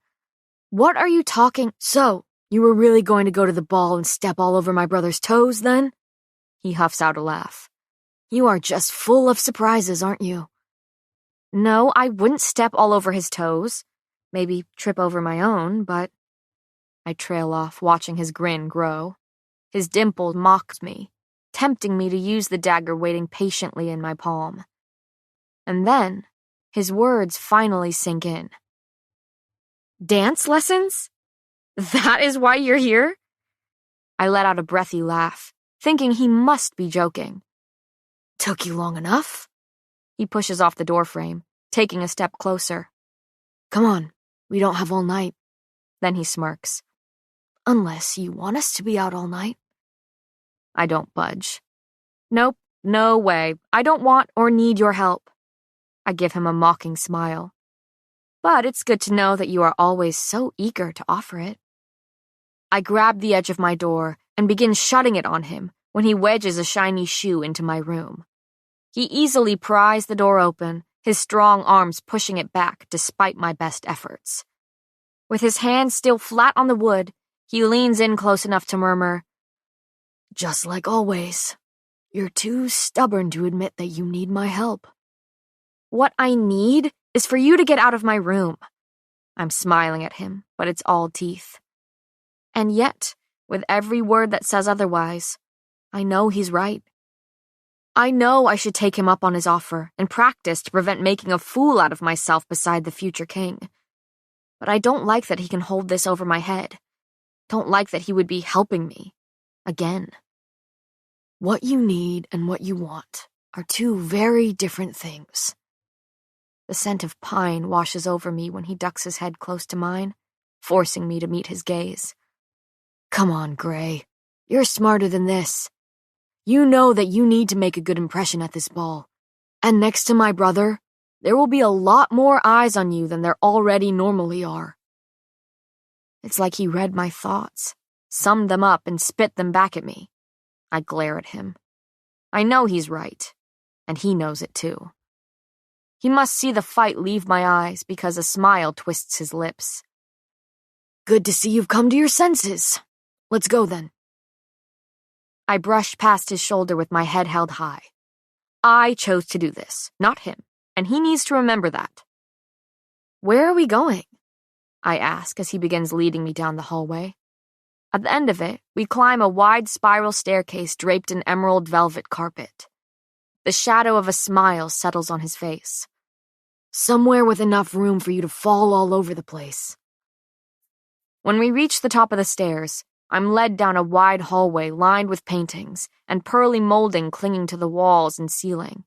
What are you talking? So, you were really going to go to the ball and step all over my brother's toes, then? He huffs out a laugh. You are just full of surprises, aren't you? No, I wouldn't step all over his toes. Maybe trip over my own, but... I trail off, watching his grin grow. His dimple mocks me, tempting me to use the dagger waiting patiently in my palm. And then, his words finally sink in. Dance lessons? That is why you're here? I let out a breathy laugh, thinking he must be joking. Took you long enough? He pushes off the doorframe, taking a step closer. Come on, we don't have all night. Then he smirks. Unless you want us to be out all night. I don't budge. Nope, no way. I don't want or need your help. I give him a mocking smile. But it's good to know that you are always so eager to offer it. I grab the edge of my door and begin shutting it on him when he wedges a shiny shoe into my room. He easily pries the door open, his strong arms pushing it back despite my best efforts. With his hands still flat on the wood, he leans in close enough to murmur, Just like always, you're too stubborn to admit that you need my help. What I need is for you to get out of my room. I'm smiling at him, but it's all teeth. And yet, with every word that says otherwise, I know he's right. I know I should take him up on his offer and practice to prevent making a fool out of myself beside the future king. But I don't like that he can hold this over my head. Don't like that he would be helping me. Again. What you need and what you want are two very different things. The scent of pine washes over me when he ducks his head close to mine, forcing me to meet his gaze. Come on, Gray. You're smarter than this. You know that you need to make a good impression at this ball. And next to my brother, there will be a lot more eyes on you than there already normally are. It's like he read my thoughts, summed them up, and spit them back at me. I glare at him. I know he's right, and he knows it too. He must see the fight leave my eyes because a smile twists his lips. Good to see you've come to your senses. Let's go then. I brush past his shoulder with my head held high. I chose to do this, not him, and he needs to remember that. Where are we going? I ask as he begins leading me down the hallway. At the end of it, we climb a wide spiral staircase draped in emerald velvet carpet. The shadow of a smile settles on his face. Somewhere with enough room for you to fall all over the place. When we reach the top of the stairs, I'm led down a wide hallway lined with paintings and pearly molding clinging to the walls and ceiling.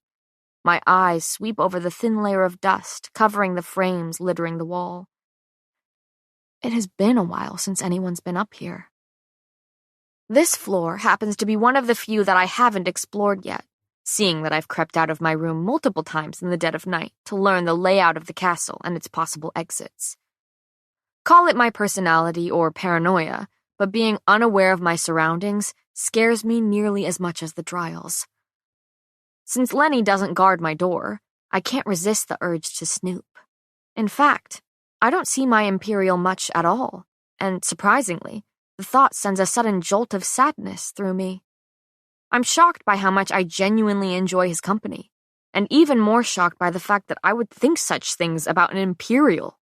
My eyes sweep over the thin layer of dust covering the frames littering the wall. It has been a while since anyone's been up here. This floor happens to be one of the few that I haven't explored yet, seeing that I've crept out of my room multiple times in the dead of night to learn the layout of the castle and its possible exits. Call it my personality or paranoia, but being unaware of my surroundings scares me nearly as much as the trials. Since Lenny doesn't guard my door, I can't resist the urge to snoop. In fact, I don't see my Imperial much at all, and surprisingly, the thought sends a sudden jolt of sadness through me. I'm shocked by how much I genuinely enjoy his company, and even more shocked by the fact that I would think such things about an Imperial.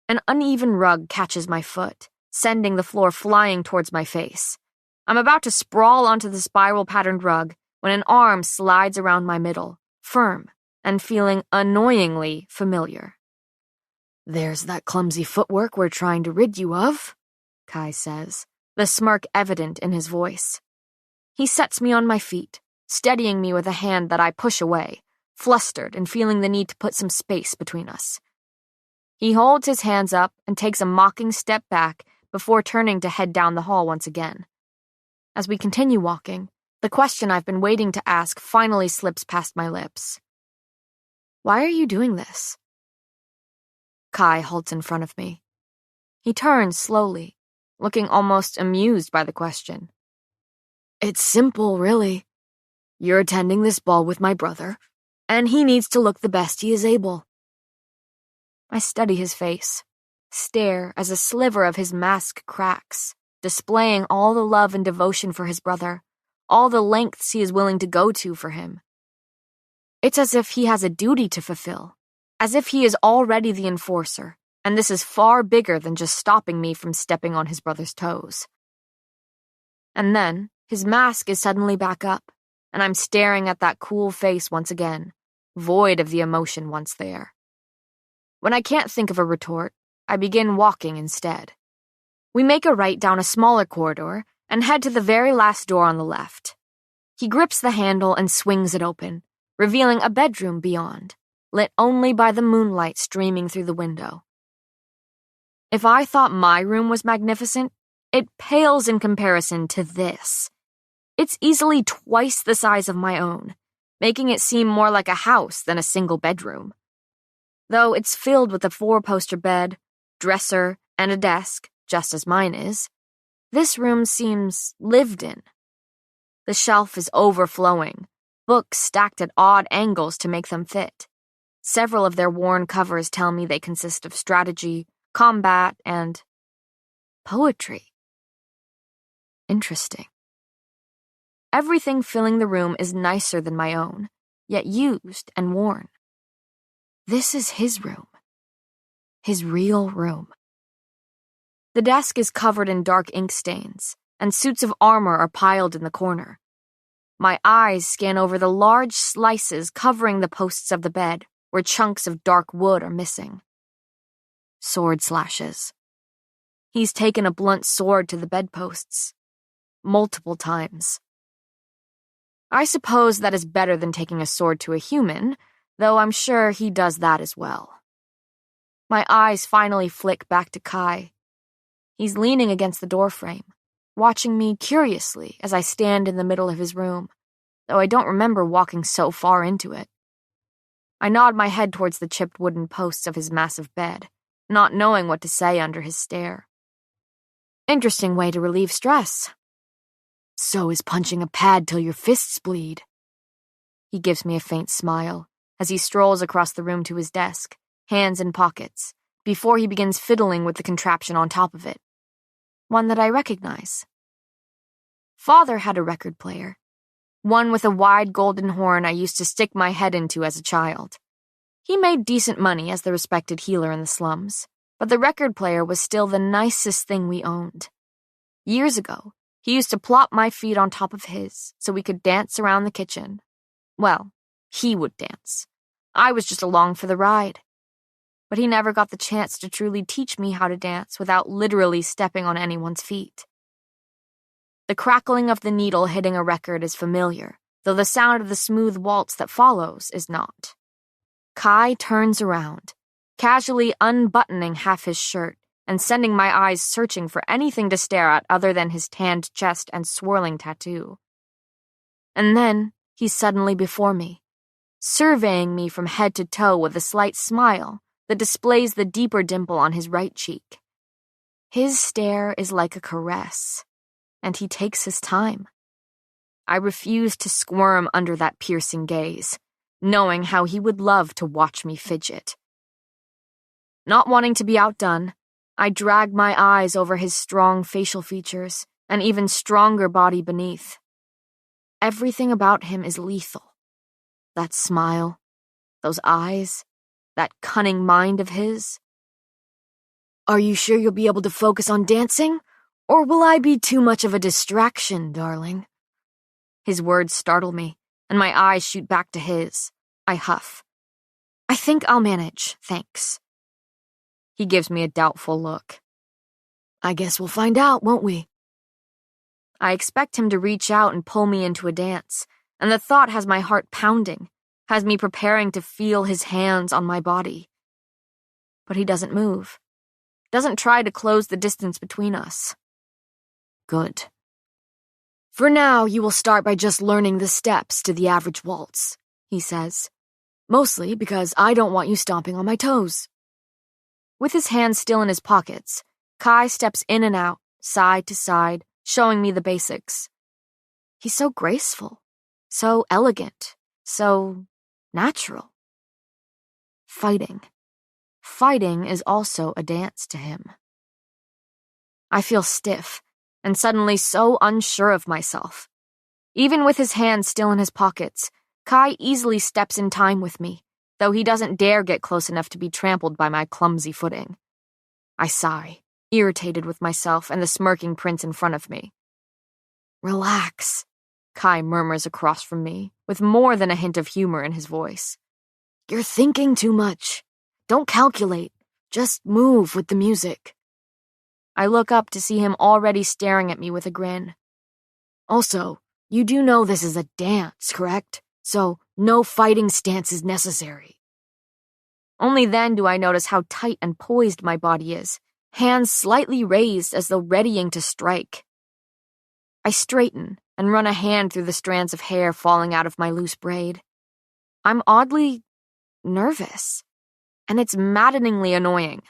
An uneven rug catches my foot, sending the floor flying towards my face. I'm about to sprawl onto the spiral-patterned rug when an arm slides around my middle, firm and feeling annoyingly familiar. There's that clumsy footwork we're trying to rid you of, Kai says, the smirk evident in his voice. He sets me on my feet, steadying me with a hand that I push away, flustered and feeling the need to put some space between us. He holds his hands up and takes a mocking step back before turning to head down the hall once again. As we continue walking, the question I've been waiting to ask finally slips past my lips. Why are you doing this? Kai halts in front of me. He turns slowly, looking almost amused by the question. It's simple, really. You're attending this ball with my brother, and he needs to look the best he is able. I study his face, stare as a sliver of his mask cracks, displaying all the love and devotion for his brother, all the lengths he is willing to go to for him. It's as if he has a duty to fulfill, as if he is already the enforcer, and this is far bigger than just stopping me from stepping on his brother's toes. And then, his mask is suddenly back up, and I'm staring at that cool face once again, void of the emotion once there. When I can't think of a retort, I begin walking instead. We make a right down a smaller corridor and head to the very last door on the left. He grips the handle and swings it open, revealing a bedroom beyond, lit only by the moonlight streaming through the window. If I thought my room was magnificent, it pales in comparison to this. It's easily twice the size of my own, making it seem more like a house than a single bedroom. Though it's filled with a 4-poster bed, dresser, and a desk, just as mine is, this room seems lived in. The shelf is overflowing, books stacked at odd angles to make them fit. Several of their worn covers tell me they consist of strategy, combat, and poetry. Interesting. Everything filling the room is nicer than my own, yet used and worn. This is his room. His real room. The desk is covered in dark ink stains, and suits of armor are piled in the corner. My eyes scan over the large slices covering the posts of the bed, where chunks of dark wood are missing. Sword slashes. He's taken a blunt sword to the bedposts. Multiple times. I suppose that is better than taking a sword to a human, though I'm sure he does that as well. My eyes finally flick back to Kai. He's leaning against the doorframe, watching me curiously as I stand in the middle of his room, though I don't remember walking so far into it. I nod my head towards the chipped wooden posts of his massive bed, not knowing what to say under his stare. Interesting way to relieve stress. So is punching a pad till your fists bleed. He gives me a faint smile as he strolls across the room to his desk, hands in pockets, before he begins fiddling with the contraption on top of it. One that I recognize. Father had a record player. One with a wide golden horn I used to stick my head into as a child. He made decent money as the respected healer in the slums, but the record player was still the nicest thing we owned. Years ago, he used to plop my feet on top of his so we could dance around the kitchen. Well, he would dance. I was just along for the ride. But he never got the chance to truly teach me how to dance without literally stepping on anyone's feet. The crackling of the needle hitting a record is familiar, though the sound of the smooth waltz that follows is not. Kai turns around, casually unbuttoning half his shirt and sending my eyes searching for anything to stare at other than his tanned chest and swirling tattoo. And then he's suddenly before me, surveying me from head to toe with a slight smile that displays the deeper dimple on his right cheek. His stare is like a caress, and he takes his time. I refuse to squirm under that piercing gaze, knowing how he would love to watch me fidget. Not wanting to be outdone, I drag my eyes over his strong facial features and even stronger body beneath. Everything about him is lethal. That smile, those eyes, that cunning mind of his. Are you sure you'll be able to focus on dancing? Or will I be too much of a distraction, darling? His words startle me, and my eyes shoot back to his. I huff. I think I'll manage, thanks. He gives me a doubtful look. I guess we'll find out, won't we? I expect him to reach out and pull me into a dance, and the thought has my heart pounding, has me preparing to feel his hands on my body. But he doesn't move, doesn't try to close the distance between us. Good. For now, you will start by just learning the steps to the average waltz, he says. Mostly because I don't want you stomping on my toes. With his hands still in his pockets, Kai steps in and out, side to side, showing me the basics. He's so graceful, so elegant, so natural. Fighting is also a dance to him. I feel stiff and suddenly so unsure of myself. Even with his hands still in his pockets, Kai easily steps in time with me, though he doesn't dare get close enough to be trampled by my clumsy footing. I sigh, irritated with myself and the smirking prince in front of me. Relax, Kai murmurs across from me, with more than a hint of humor in his voice. You're thinking too much. Don't calculate. Just move with the music. I look up to see him already staring at me with a grin. Also, you do know this is a dance, correct? So, no fighting stance is necessary. Only then do I notice how tight and poised my body is, hands slightly raised as though readying to strike. I straighten and run a hand through the strands of hair falling out of my loose braid. I'm oddly nervous, and it's maddeningly annoying.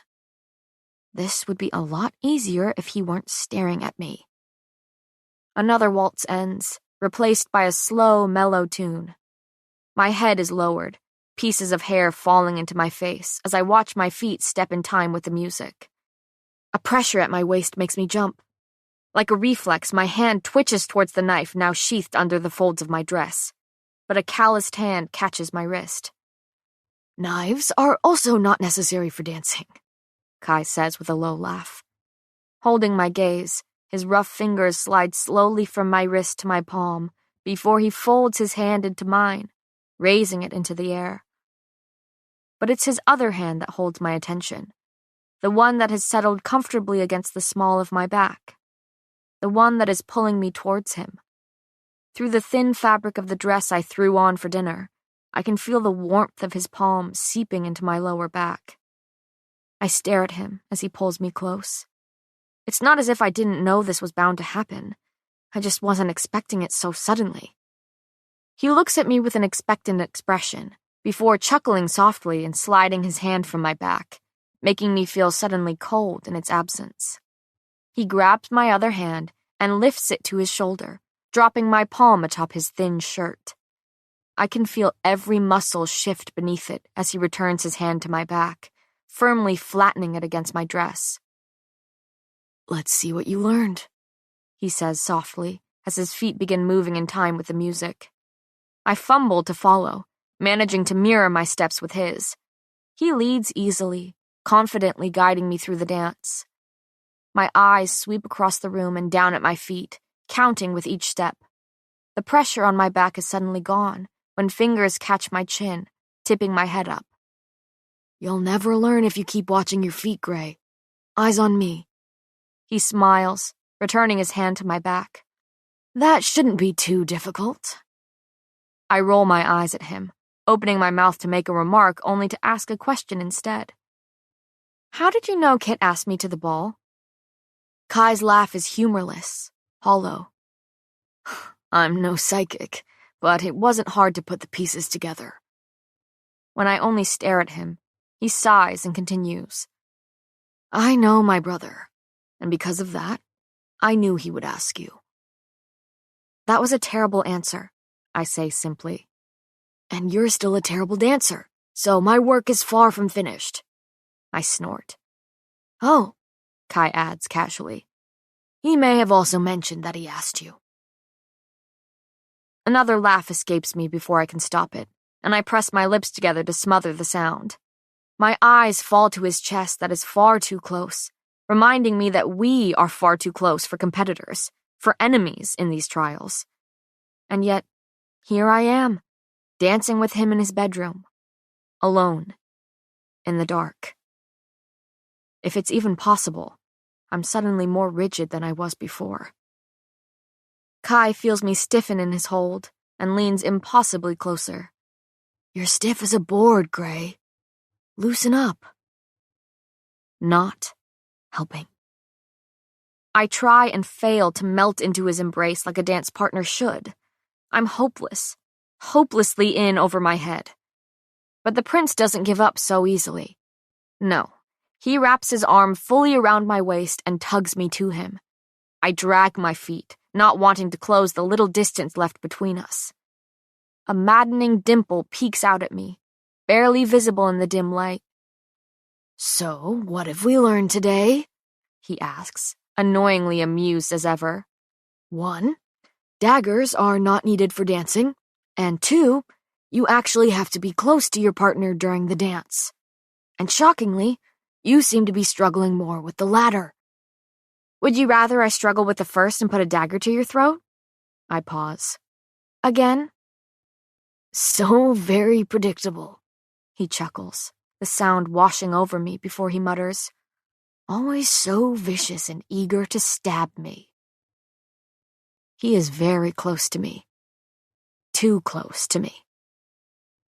This would be a lot easier if he weren't staring at me. Another waltz ends, replaced by a slow, mellow tune. My head is lowered, pieces of hair falling into my face as I watch my feet step in time with the music. A pressure at my waist makes me jump. Like a reflex, my hand twitches towards the knife now sheathed under the folds of my dress, but a calloused hand catches my wrist. Knives are also not necessary for dancing, Kai says with a low laugh. Holding my gaze, his rough fingers slide slowly from my wrist to my palm before he folds his hand into mine, raising it into the air. But it's his other hand that holds my attention, the one that has settled comfortably against the small of my back, the one that is pulling me towards him. Through the thin fabric of the dress I threw on for dinner, I can feel the warmth of his palm seeping into my lower back. I stare at him as he pulls me close. It's not as if I didn't know this was bound to happen. I just wasn't expecting it so suddenly. He looks at me with an expectant expression, before chuckling softly and sliding his hand from my back, making me feel suddenly cold in its absence. He grabs my other hand and lifts it to his shoulder, dropping my palm atop his thin shirt. I can feel every muscle shift beneath it as he returns his hand to my back, firmly flattening it against my dress. Let's see what you learned, he says softly as his feet begin moving in time with the music. I fumble to follow, managing to mirror my steps with his. He leads easily, confidently guiding me through the dance. My eyes sweep across the room and down at my feet, counting with each step. The pressure on my back is suddenly gone when fingers catch my chin, tipping my head up. You'll never learn if you keep watching your feet, Gray. Eyes on me. He smiles, returning his hand to my back. That shouldn't be too difficult. I roll my eyes at him, opening my mouth to make a remark only to ask a question instead. How did you know Kit asked me to the ball? Kai's laugh is humorless, hollow. I'm no psychic, but it wasn't hard to put the pieces together. When I only stare at him, he sighs and continues. I know my brother, and because of that, I knew he would ask you. That was a terrible answer, I say simply. And you're still a terrible dancer, so my work is far from finished. I snort. Oh, Kai adds casually. He may have also mentioned that he asked you. Another laugh escapes me before I can stop it, and I press my lips together to smother the sound. My eyes fall to his chest that is far too close, reminding me that we are far too close for competitors, for enemies in these trials. And yet, here I am, dancing with him in his bedroom, alone, in the dark. If it's even possible, I'm suddenly more rigid than I was before. Kai feels me stiffen in his hold and leans impossibly closer. You're stiff as a board, Gray. Loosen up. Not helping. I try and fail to melt into his embrace like a dance partner should. I'm hopeless, hopelessly in over my head. But the prince doesn't give up so easily. No, he wraps his arm fully around my waist and tugs me to him. I drag my feet, not wanting to close the little distance left between us. A maddening dimple peeks out at me, barely visible in the dim light. So, what have we learned today? He asks, annoyingly amused as ever. 1, daggers are not needed for dancing, and 2, you actually have to be close to your partner during the dance. And shockingly, you seem to be struggling more with the latter. Would you rather I struggle with the first and put a dagger to your throat? I pause. Again? So very predictable. He chuckles, the sound washing over me before he mutters, always so vicious and eager to stab me. He is very close to me. Too close to me.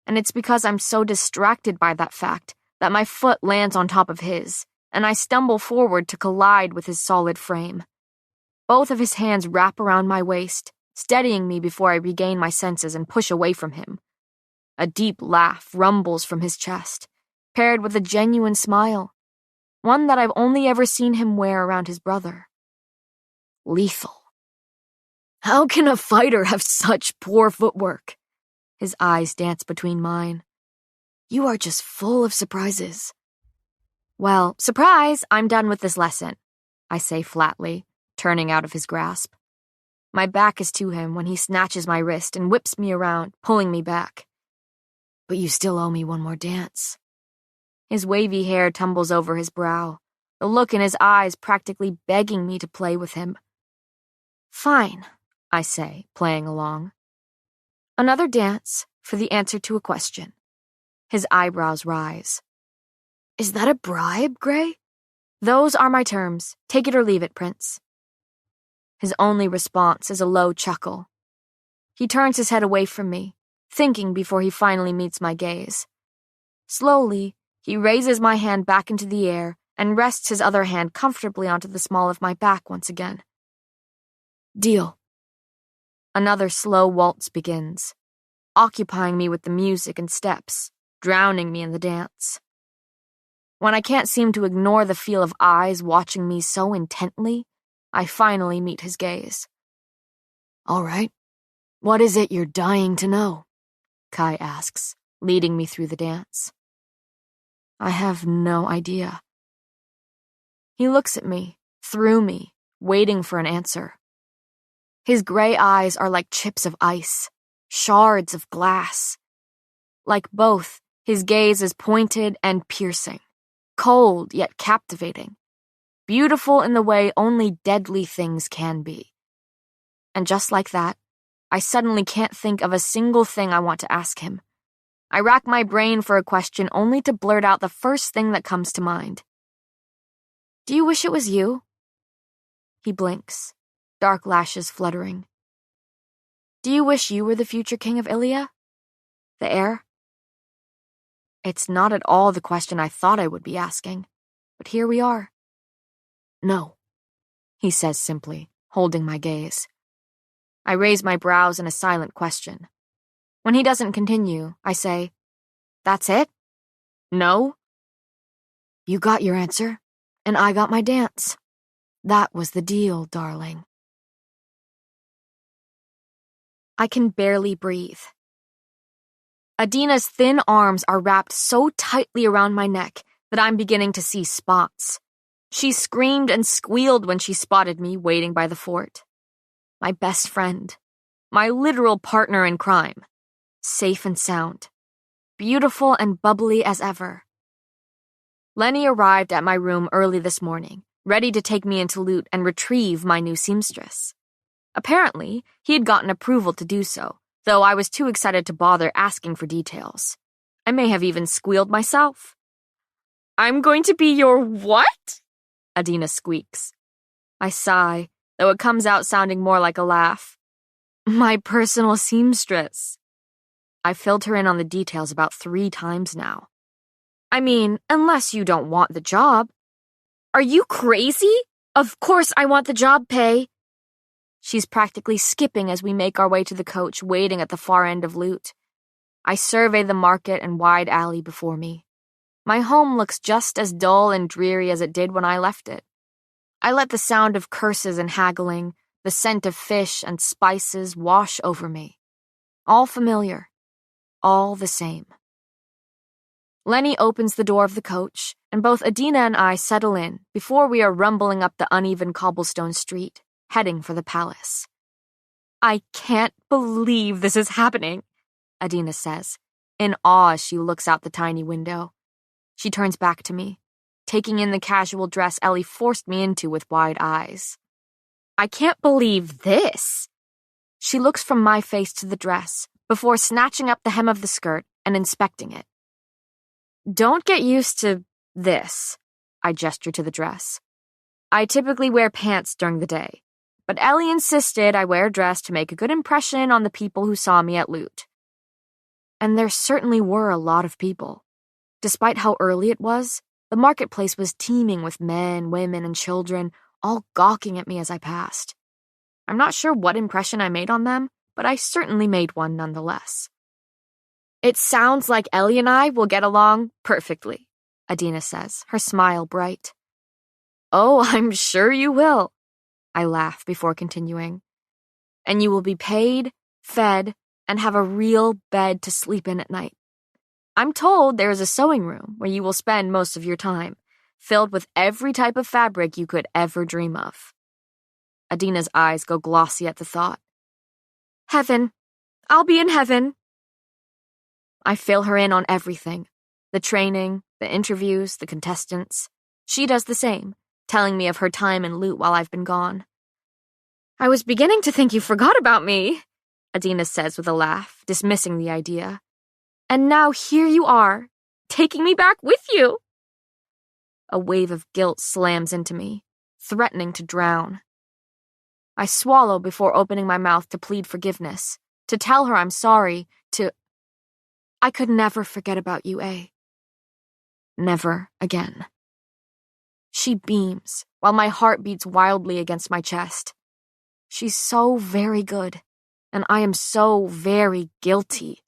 And it's because I'm so distracted by that fact that my foot lands on top of his, and I stumble forward to collide with his solid frame. Both of his hands wrap around my waist, steadying me before I regain my senses and push away from him. A deep laugh rumbles from his chest, paired with a genuine smile, one that I've only ever seen him wear around his brother. Lethal. How can a fighter have such poor footwork? His eyes dance between mine. You are just full of surprises. Well, surprise, I'm done with this lesson, I say flatly, turning out of his grasp. My back is to him when he snatches my wrist and whips me around, pulling me back. But you still owe me one more dance. His wavy hair tumbles over his brow, the look in his eyes practically begging me to play with him. Fine, I say, playing along. Another dance for the answer to a question. His eyebrows rise. Is that a bribe, Gray? Those are my terms. Take it or leave it, Prince. His only response is a low chuckle. He turns his head away from me, thinking before he finally meets my gaze. Slowly, he raises my hand back into the air and rests his other hand comfortably onto the small of my back once again. Deal. Another slow waltz begins, occupying me with the music and steps, drowning me in the dance. When I can't seem to ignore the feel of eyes watching me so intently, I finally meet his gaze. All right. What is it you're dying to know? Kai asks, leading me through the dance. I have no idea. He looks at me, through me, waiting for an answer. His gray eyes are like chips of ice, shards of glass. Like both, his gaze is pointed and piercing, cold yet captivating, beautiful in the way only deadly things can be. And just like that, I suddenly can't think of a single thing I want to ask him. I rack my brain for a question only to blurt out the first thing that comes to mind. Do you wish it was you? He blinks, dark lashes fluttering. Do you wish you were the future king of Ilia? The heir? It's not at all the question I thought I would be asking, but here we are. No, he says simply, holding my gaze. I raise my brows in a silent question. When he doesn't continue, I say, That's it? No? You got your answer, and I got my dance. That was the deal, darling. I can barely breathe. Adina's thin arms are wrapped so tightly around my neck that I'm beginning to see spots. She screamed and squealed when she spotted me waiting by the fort. My best friend, my literal partner in crime, safe and sound, beautiful and bubbly as ever. Lenny arrived at my room early this morning, ready to take me into loot and retrieve my new seamstress. Apparently, he had gotten approval to do so, though I was too excited to bother asking for details. I may have even squealed myself. I'm going to be your what? Adina squeaks. I sigh, though it comes out sounding more like a laugh. My personal seamstress. I've filled her in on the details about 3 times now. I mean, unless you don't want the job. Are you crazy? Of course I want the job, Pay. She's practically skipping as we make our way to the coach waiting at the far end of loot. I survey the market and wide alley before me. My home looks just as dull and dreary as it did when I left it. I let the sound of curses and haggling, the scent of fish and spices wash over me. All familiar. All the same. Lenny opens the door of the coach, and both Adina and I settle in before we are rumbling up the uneven cobblestone street, heading for the palace. I can't believe this is happening, Adina says, in awe as she looks out the tiny window. She turns back to me, taking in the casual dress Ellie forced me into with wide eyes. I can't believe this. She looks from my face to the dress, before snatching up the hem of the skirt and inspecting it. Don't get used to this, I gesture to the dress. I typically wear pants during the day, but Ellie insisted I wear a dress to make a good impression on the people who saw me at loot. And there certainly were a lot of people. Despite how early it was, the marketplace was teeming with men, women, and children, all gawking at me as I passed. I'm not sure what impression I made on them, but I certainly made one nonetheless. It sounds like Ellie and I will get along perfectly, Adina says, her smile bright. Oh, I'm sure you will, I laugh before continuing. And you will be paid, fed, and have a real bed to sleep in at night. I'm told there is a sewing room where you will spend most of your time, filled with every type of fabric you could ever dream of. Adina's eyes go glossy at the thought. Heaven. I'll be in heaven. I fill her in on everything. The training, the interviews, the contestants. She does the same, telling me of her time in loot while I've been gone. I was beginning to think you forgot about me, Adina says with a laugh, dismissing the idea. And now here you are, taking me back with you. A wave of guilt slams into me, threatening to drown. I swallow before opening my mouth to plead forgiveness, to tell her I'm sorry, I could never forget about you, A. Never again. She beams, while my heart beats wildly against my chest. She's so very good, and I am so very guilty.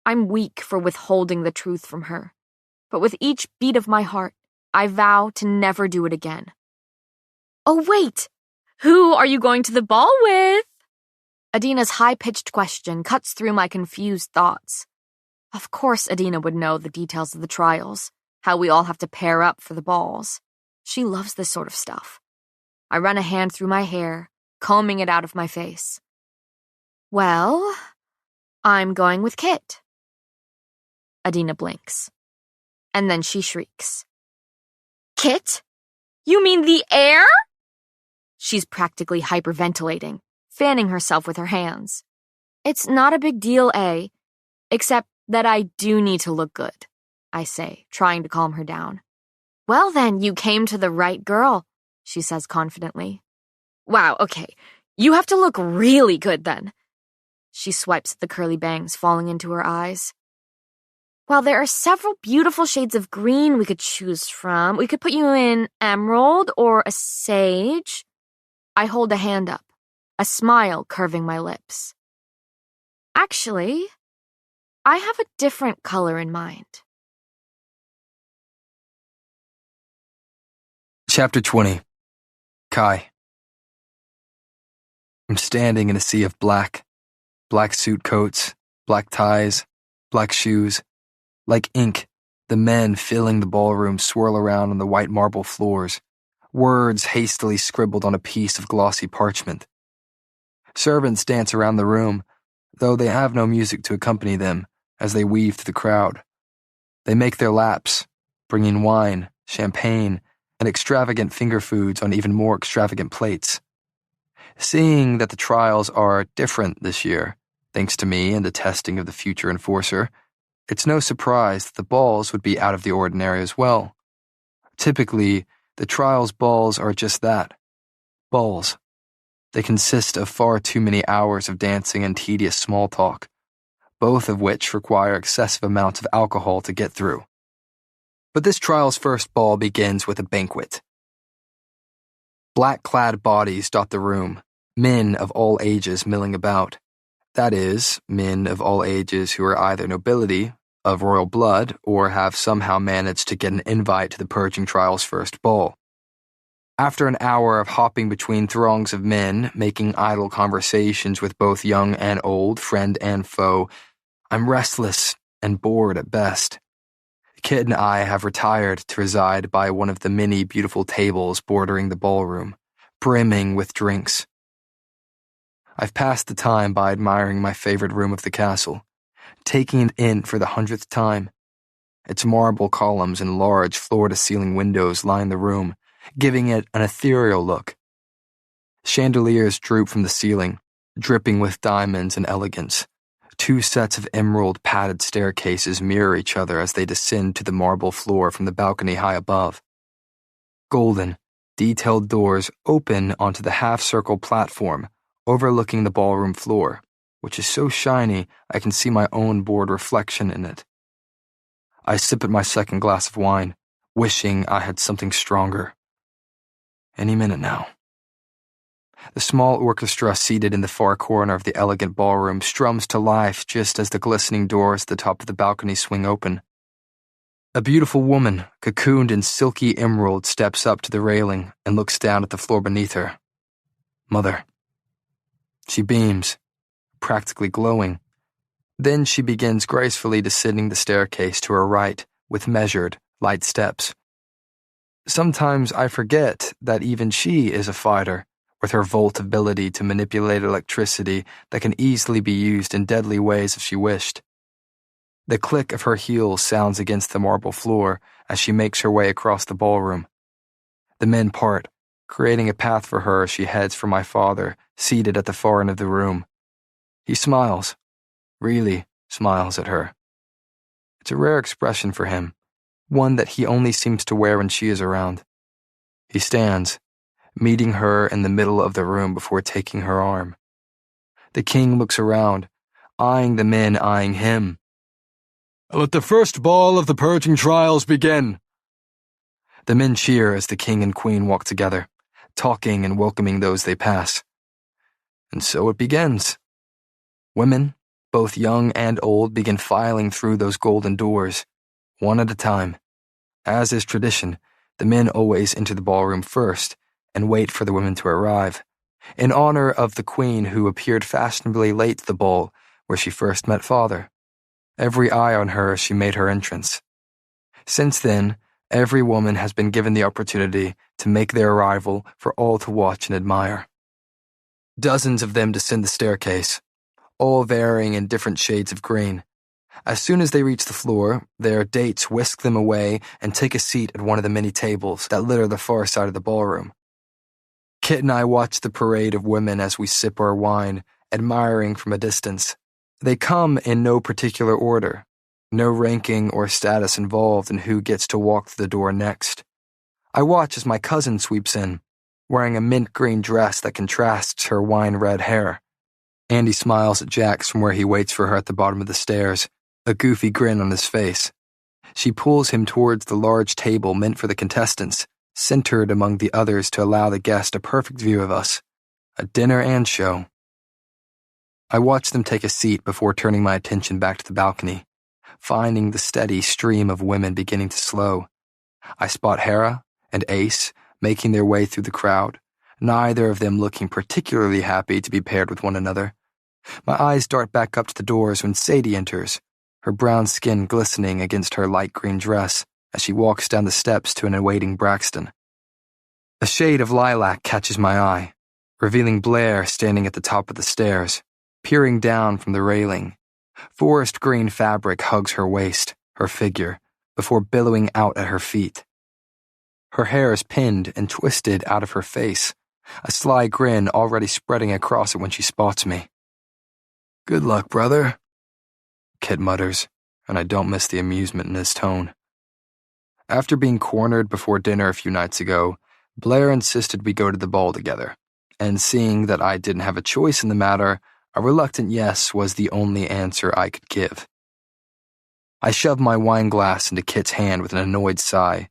I'm weak for withholding the truth from her, but with each beat of my heart, I vow to never do it again. Oh, wait! Who are you going to the ball with? Adina's high-pitched question cuts through my confused thoughts. Of course Adina would know the details of the trials, how we all have to pair up for the balls. She loves this sort of stuff. I run a hand through my hair, combing it out of my face. Well, I'm going with Kit. Adina blinks. And then she shrieks. Kit? You mean the heir? She's practically hyperventilating, fanning herself with her hands. It's not a big deal, A. Except That I do need to look good, I say, trying to calm her down. Well then, you came to the right girl, she says confidently. Wow, okay. You have to look really good then. She swipes at the curly bangs falling into her eyes. Well, there are several beautiful shades of green we could choose from. We could put you in emerald or a sage. I hold a hand up, a smile curving my lips. Actually, I have a different color in mind. Chapter 20. Kai. I'm standing in a sea of black suit coats, black ties, black shoes. Like ink, the men filling the ballroom swirl around on the white marble floors, words hastily scribbled on a piece of glossy parchment. Servants dance around the room, though they have no music to accompany them as they weave through the crowd. They make their laps, bringing wine, champagne, and extravagant finger foods on even more extravagant plates. Seeing that the trials are different this year, thanks to me and the testing of the future enforcer, it's no surprise that the balls would be out of the ordinary as well. Typically, the trials balls are just that, balls. They consist of far too many hours of dancing and tedious small talk, both of which require excessive amounts of alcohol to get through. But this trial's first ball begins with a banquet. Black-clad bodies dot the room, men of all ages milling about. That is, men of all ages who are either nobility, of royal blood, or have somehow managed to get an invite to the purging trial's first ball. After an hour of hopping between throngs of men, making idle conversations with both young and old, friend and foe, I'm restless and bored at best. Kit and I have retired to reside by one of the many beautiful tables bordering the ballroom, brimming with drinks. I've passed the time by admiring my favorite room of the castle, taking it in for the 100th time. Its marble columns and large floor-to-ceiling windows line the room, giving it an ethereal look. Chandeliers droop from the ceiling, dripping with diamonds and elegance. 2 sets of emerald padded staircases mirror each other as they descend to the marble floor from the balcony high above. Golden, detailed doors open onto the half-circle platform overlooking the ballroom floor, which is so shiny I can see my own bored reflection in it. I sip at my second glass of wine, wishing I had something stronger. Any minute now. The small orchestra seated in the far corner of the elegant ballroom strums to life just as the glistening doors at the top of the balcony swing open. A beautiful woman, cocooned in silky emerald, steps up to the railing and looks down at the floor beneath her. Mother. She beams, practically glowing. Then she begins gracefully descending the staircase to her right with measured, light steps. Sometimes I forget that even she is a fighter, with her volt ability to manipulate electricity that can easily be used in deadly ways if she wished. The click of her heels sounds against the marble floor as she makes her way across the ballroom. The men part, creating a path for her as she heads for my father, seated at the far end of the room. He smiles, really smiles at her. It's a rare expression for him, one that he only seems to wear when she is around. He stands, meeting her in the middle of the room before taking her arm. The king looks around, eyeing the men eyeing him. Let the first ball of the purging trials begin. The men cheer as the king and queen walk together, talking and welcoming those they pass. And so it begins. Women, both young and old, begin filing through those golden doors, one at a time. As is tradition, the men always enter the ballroom first and wait for the women to arrive, in honor of the queen who appeared fashionably late to the ball where she first met father. Every eye on her as she made her entrance. Since then, every woman has been given the opportunity to make their arrival for all to watch and admire. Dozens of them descend the staircase, all varying in different shades of green. As soon as they reach the floor, their dates whisk them away and take a seat at one of the many tables that litter the far side of the ballroom. Kit and I watch the parade of women as we sip our wine, admiring from a distance. They come in no particular order, No ranking or status involved in who gets to walk through the door next. I watch as my cousin sweeps in, wearing a mint green dress that contrasts her wine red hair. Andy smiles at Jax from where he waits for her at the bottom of the stairs, a goofy grin on his face. She pulls him towards the large table meant for the contestants, centered among the others to allow the guest a perfect view of us. A dinner and show. I watch them take a seat before turning my attention back to the balcony, finding the steady stream of women beginning to slow. I spot Hera and Ace making their way through the crowd, neither of them looking particularly happy to be paired with one another. My eyes dart back up to the doors when Sadie enters, her brown skin glistening against her light green dress as she walks down the steps to an awaiting Braxton. A shade of lilac catches my eye, revealing Blair standing at the top of the stairs, peering down from the railing. Forest green fabric hugs her waist, her figure, before billowing out at her feet. Her hair is pinned and twisted out of her face, a sly grin already spreading across it when she spots me. "Good luck, brother," Kit mutters, and I don't miss the amusement in his tone. After being cornered before dinner a few nights ago, Blair insisted we go to the ball together, and seeing that I didn't have a choice in the matter, a reluctant yes was the only answer I could give. I shoved my wine glass into Kit's hand with an annoyed sigh.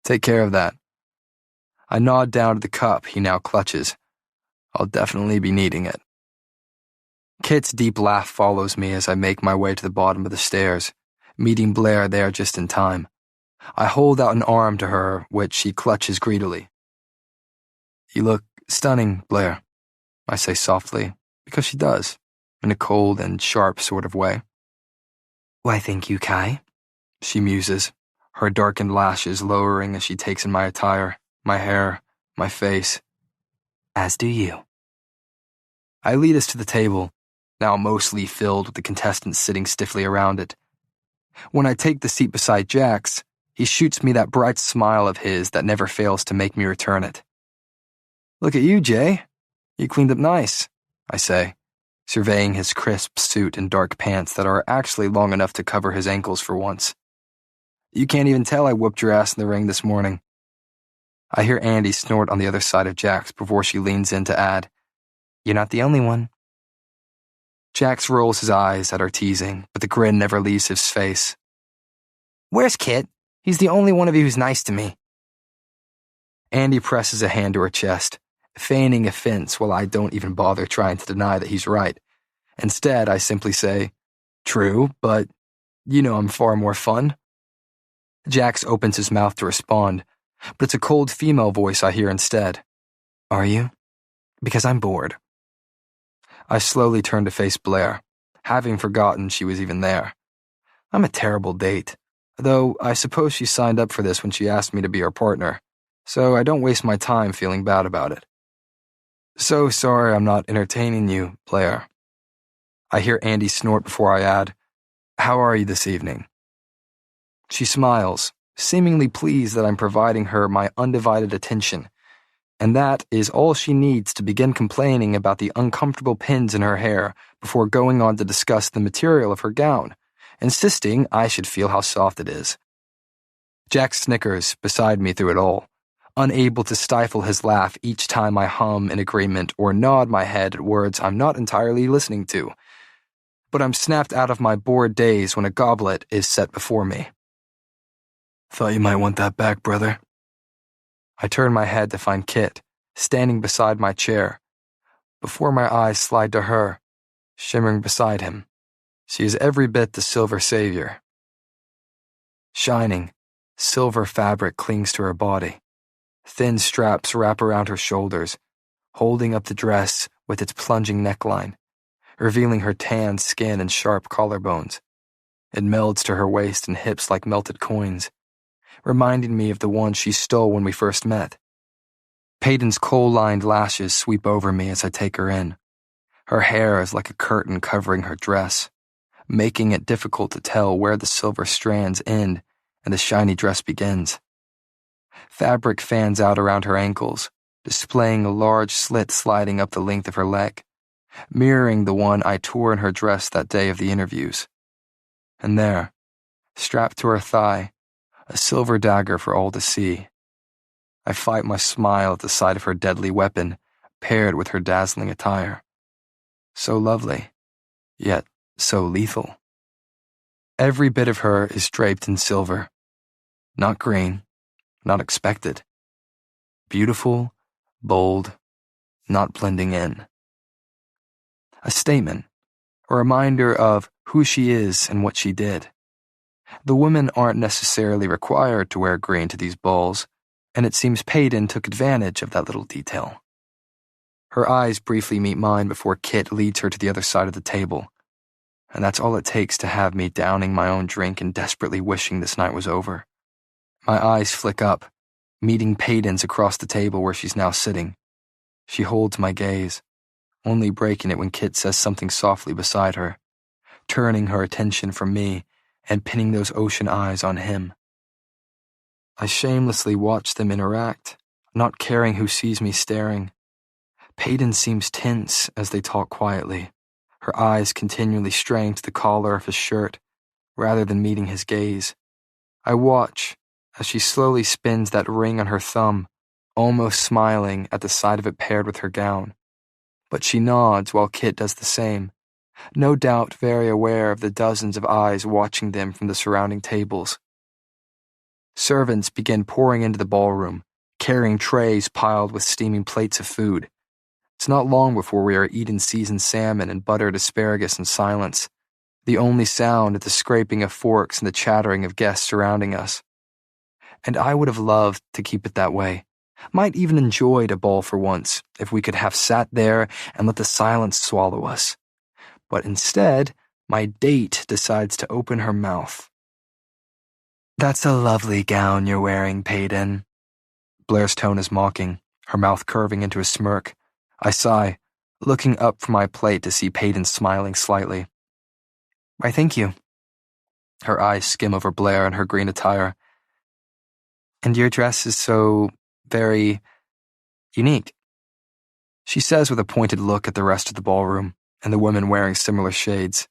"Take care of that." I nod down to the cup he now clutches. I'll definitely be needing it. Kit's deep laugh follows me as I make my way to the bottom of the stairs, meeting Blair there just in time. I hold out an arm to her, which she clutches greedily. "You look stunning, Blair," I say softly, because she does, in a cold and sharp sort of way. "Why, thank you, Kai," she muses, her darkened lashes lowering as she takes in my attire, my hair, my face. "As do you." I lead us to the table, now mostly filled with the contestants sitting stiffly around it. When I take the seat beside Jax, he shoots me that bright smile of his that never fails to make me return it. "Look at you, Jay. You cleaned up nice," I say, surveying his crisp suit and dark pants that are actually long enough to cover his ankles for once. "You can't even tell I whooped your ass in the ring this morning." I hear Andy snort on the other side of Jax before she leans in to add, "You're not the only one." Jax rolls his eyes at our teasing, but the grin never leaves his face. "Where's Kit? He's the only one of you who's nice to me." Andy presses a hand to her chest, feigning offense while I don't even bother trying to deny that he's right. Instead, I simply say, "True, but you know I'm far more fun." Jax opens his mouth to respond, but it's a cold female voice I hear instead. "Are you? Because I'm bored." I slowly turn to face Blair, having forgotten she was even there. I'm a terrible date, though I suppose she signed up for this when she asked me to be her partner, so I don't waste my time feeling bad about it. "So sorry I'm not entertaining you, Blair." I hear Andy snort before I add, "How are you this evening?" She smiles, seemingly pleased that I'm providing her my undivided attention, and that is all she needs to begin complaining about the uncomfortable pins in her hair before going on to discuss the material of her gown, insisting I should feel how soft it is. Jack snickers beside me through it all, unable to stifle his laugh each time I hum in agreement or nod my head at words I'm not entirely listening to. But I'm snapped out of my bored daze when a goblet is set before me. "Thought you might want that back, brother." I turn my head to find Kit, standing beside my chair, before my eyes slide to her, shimmering beside him. She is every bit the silver savior. Shining, silver fabric clings to her body. Thin straps wrap around her shoulders, holding up the dress with its plunging neckline, revealing her tanned skin and sharp collarbones. It melds to her waist and hips like melted coins, reminding me of the one she stole when we first met. Peyton's kohl-lined lashes sweep over me as I take her in. Her hair is like a curtain covering her dress, making it difficult to tell where the silver strands end and the shiny dress begins. Fabric fans out around her ankles, displaying a large slit sliding up the length of her leg, mirroring the one I tore in her dress that day of the interviews. And there, strapped to her thigh, a silver dagger for all to see. I fight my smile at the sight of her deadly weapon, paired with her dazzling attire. So lovely, yet so lethal. Every bit of her is draped in silver. Not green, not expected. Beautiful, bold, not blending in. A statement, a reminder of who she is and what she did. The women aren't necessarily required to wear green to these balls, and it seems Peyton took advantage of that little detail. Her eyes briefly meet mine before Kit leads her to the other side of the table, and that's all it takes to have me downing my own drink and desperately wishing this night was over. My eyes flick up, meeting Peyton's across the table where she's now sitting. She holds my gaze, only breaking it when Kit says something softly beside her, turning her attention from me and pinning those ocean eyes on him. I shamelessly watch them interact, not caring who sees me staring. Peyton seems tense as they talk quietly, her eyes continually straying to the collar of his shirt, rather than meeting his gaze. I watch as she slowly spins that ring on her thumb, almost smiling at the sight of it paired with her gown. But she nods while Kit does the same, no doubt very aware of the dozens of eyes watching them from the surrounding tables. Servants begin pouring into the ballroom, carrying trays piled with steaming plates of food. It's not long before we are eating seasoned salmon and buttered asparagus in silence, the only sound is the scraping of forks and the chattering of guests surrounding us. And I would have loved to keep it that way, might even enjoyed a ball for once if we could have sat there and let the silence swallow us. But instead, my date decides to open her mouth. "That's a lovely gown you're wearing, Peyton." Blair's tone is mocking, her mouth curving into a smirk. I sigh, looking up from my plate to see Peyton smiling slightly. "Why, thank you." Her eyes skim over Blair and her green attire. "And your dress is so very unique," she says with a pointed look at the rest of the ballroom and the women wearing similar shades.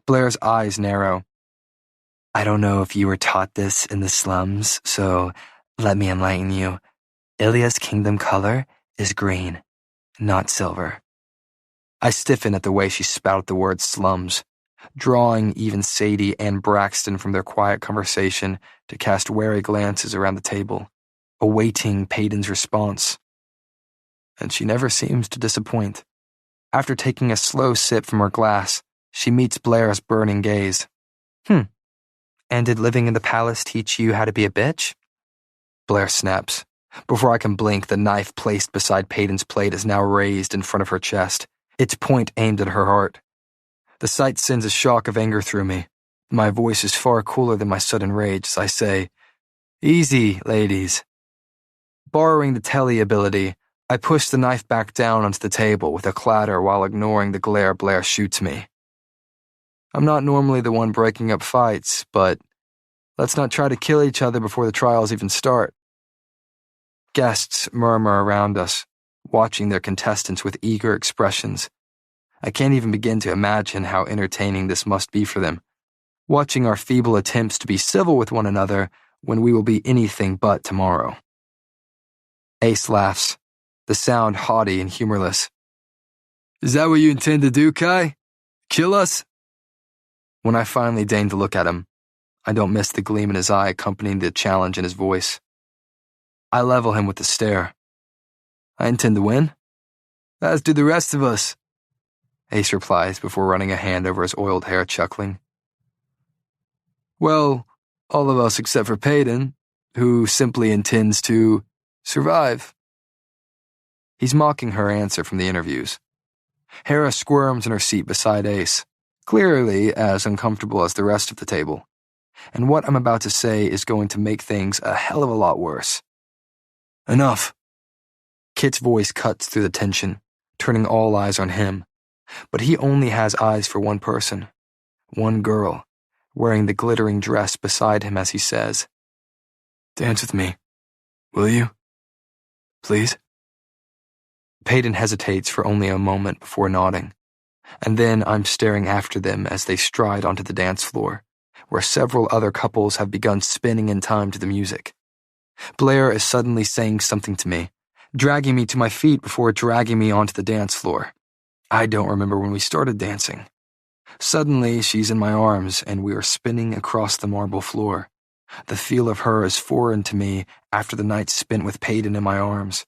Blair's eyes narrow. "I don't know if you were taught this in the slums, so let me enlighten you. Ilia's kingdom color is green, not silver." I stiffen at the way she spouted the word slums, drawing even Sadie and Braxton from their quiet conversation to cast wary glances around the table, awaiting Peyton's response. And she never seems to disappoint. After taking a slow sip from her glass, she meets Blair's burning gaze. "And did living in the palace teach you how to be a bitch?" Blair snaps. Before I can blink, the knife placed beside Peyton's plate is now raised in front of her chest, its point aimed at her heart. The sight sends a shock of anger through me. My voice is far cooler than my sudden rage as I say, "Easy, ladies." Borrowing the telly ability, I push the knife back down onto the table with a clatter while ignoring the glare Blair shoots me. I'm not normally the one breaking up fights, but let's not try to kill each other before the trials even start. Guests murmur around us, watching their contestants with eager expressions. I can't even begin to imagine how entertaining this must be for them, watching our feeble attempts to be civil with one another when we will be anything but tomorrow. Ace laughs, the sound haughty and humorless. "Is that what you intend to do, Kai? Kill us?" When I finally deign to look at him, I don't miss the gleam in his eye accompanying the challenge in his voice. I level him with a stare. "I intend to win, as do the rest of us," Ace replies before running a hand over his oiled hair, chuckling. "Well, all of us except for Peyton, who simply intends to survive." He's mocking her answer from the interviews. Hera squirms in her seat beside Ace, clearly as uncomfortable as the rest of the table. And what I'm about to say is going to make things a hell of a lot worse. "Enough." Kit's voice cuts through the tension, turning all eyes on him. But he only has eyes for one person, one girl, wearing the glittering dress beside him as he says, "Dance with me, will you? Please?" Peyton hesitates for only a moment before nodding, and then I'm staring after them as they stride onto the dance floor, where several other couples have begun spinning in time to the music. Blair is suddenly saying something to me, dragging me to my feet before dragging me onto the dance floor. I don't remember when we started dancing. Suddenly, she's in my arms, and we are spinning across the marble floor. The feel of her is foreign to me after the nights spent with Peyton in my arms,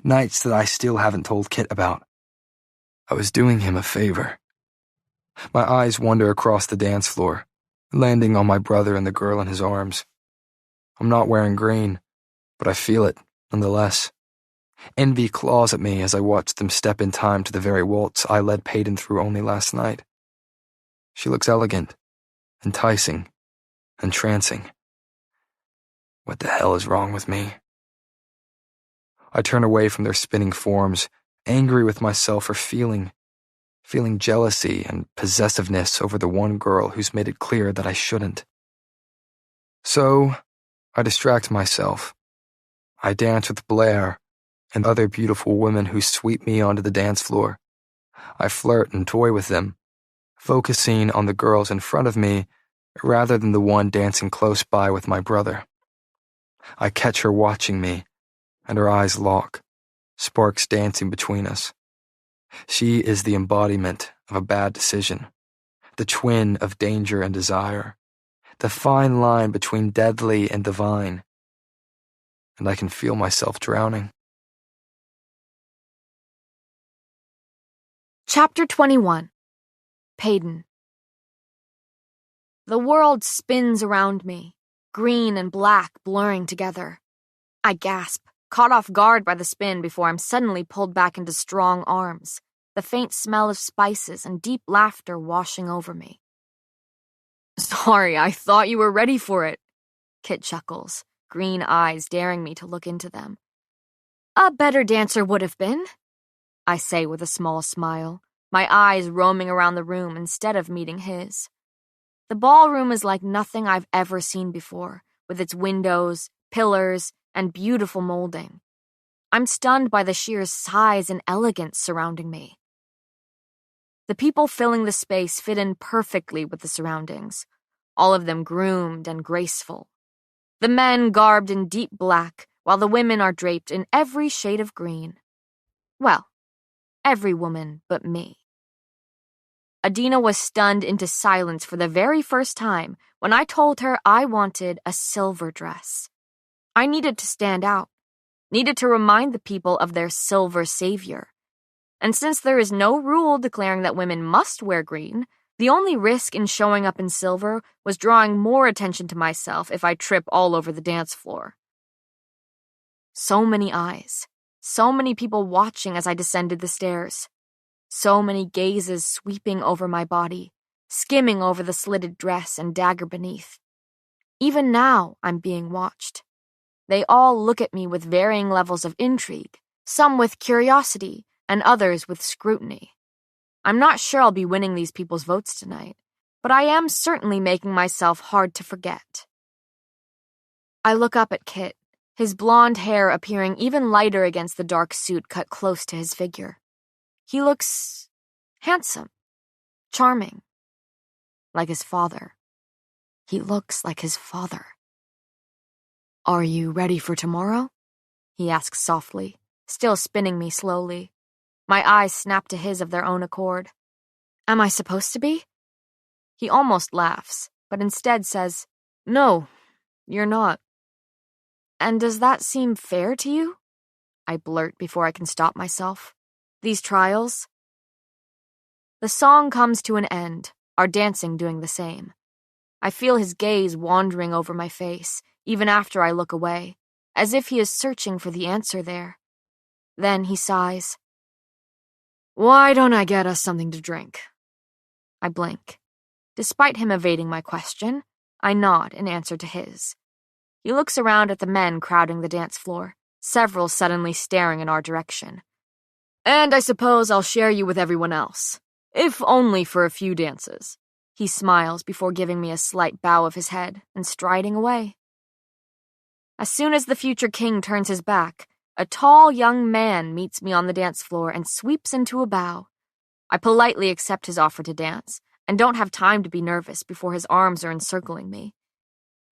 nights that I still haven't told Kit about. I was doing him a favor. My eyes wander across the dance floor, landing on my brother and the girl in his arms. I'm not wearing green, but I feel it, nonetheless. Envy claws at me as I watch them step in time to the very waltz I led Peyton through only last night. She looks elegant, enticing, entrancing. What the hell is wrong with me? I turn away from their spinning forms, angry with myself for feeling jealousy and possessiveness over the one girl who's made it clear that I shouldn't. So, I distract myself. I dance with Blair and other beautiful women who sweep me onto the dance floor. I flirt and toy with them, focusing on the girls in front of me rather than the one dancing close by with my brother. I catch her watching me, and her eyes lock, sparks dancing between us. She is the embodiment of a bad decision, the twin of danger and desire, the fine line between deadly and divine, and I can feel myself drowning. Chapter 21. Peyton. The world spins around me, green and black blurring together. I gasp, caught off guard by the spin before I'm suddenly pulled back into strong arms, the faint smell of spices and deep laughter washing over me. Sorry, I thought you were ready for it, Kit chuckles, green eyes daring me to look into them. A better dancer would have been, I say with a small smile, my eyes roaming around the room instead of meeting his. The ballroom is like nothing I've ever seen before, with its windows, pillars, and beautiful molding. I'm stunned by the sheer size and elegance surrounding me. The people filling the space fit in perfectly with the surroundings, all of them groomed and graceful. The men garbed in deep black, while the women are draped in every shade of green. Well, every woman but me. Adina was stunned into silence for the very first time when I told her I wanted a silver dress. I needed to stand out, needed to remind the people of their silver savior. And since there is no rule declaring that women must wear green, the only risk in showing up in silver was drawing more attention to myself if I trip all over the dance floor. So many eyes, so many people watching as I descended the stairs. So many gazes sweeping over my body, skimming over the slitted dress and dagger beneath. Even now, I'm being watched. They all look at me with varying levels of intrigue, some with curiosity, and others with scrutiny. I'm not sure I'll be winning these people's votes tonight, but I am certainly making myself hard to forget. I look up at Kit, his blonde hair appearing even lighter against the dark suit cut close to his figure. He looks handsome, charming, like his father. He looks like his father. Are you ready for tomorrow? He asks softly, still spinning me slowly. My eyes snap to his of their own accord. Am I supposed to be? He almost laughs, but instead says, No, you're not. And does that seem fair to you? I blurt before I can stop myself. These trials? The song comes to an end, our dancing doing the same. I feel his gaze wandering over my face, even after I look away, as if he is searching for the answer there. Then he sighs. Why don't I get us something to drink? I blink. Despite him evading my question, I nod in answer to his. He looks around at the men crowding the dance floor, several suddenly staring in our direction. And I suppose I'll share you with everyone else, if only for a few dances. He smiles before giving me a slight bow of his head and striding away. As soon as the future king turns his back, a tall young man meets me on the dance floor and sweeps into a bow. I politely accept his offer to dance, and don't have time to be nervous before his arms are encircling me.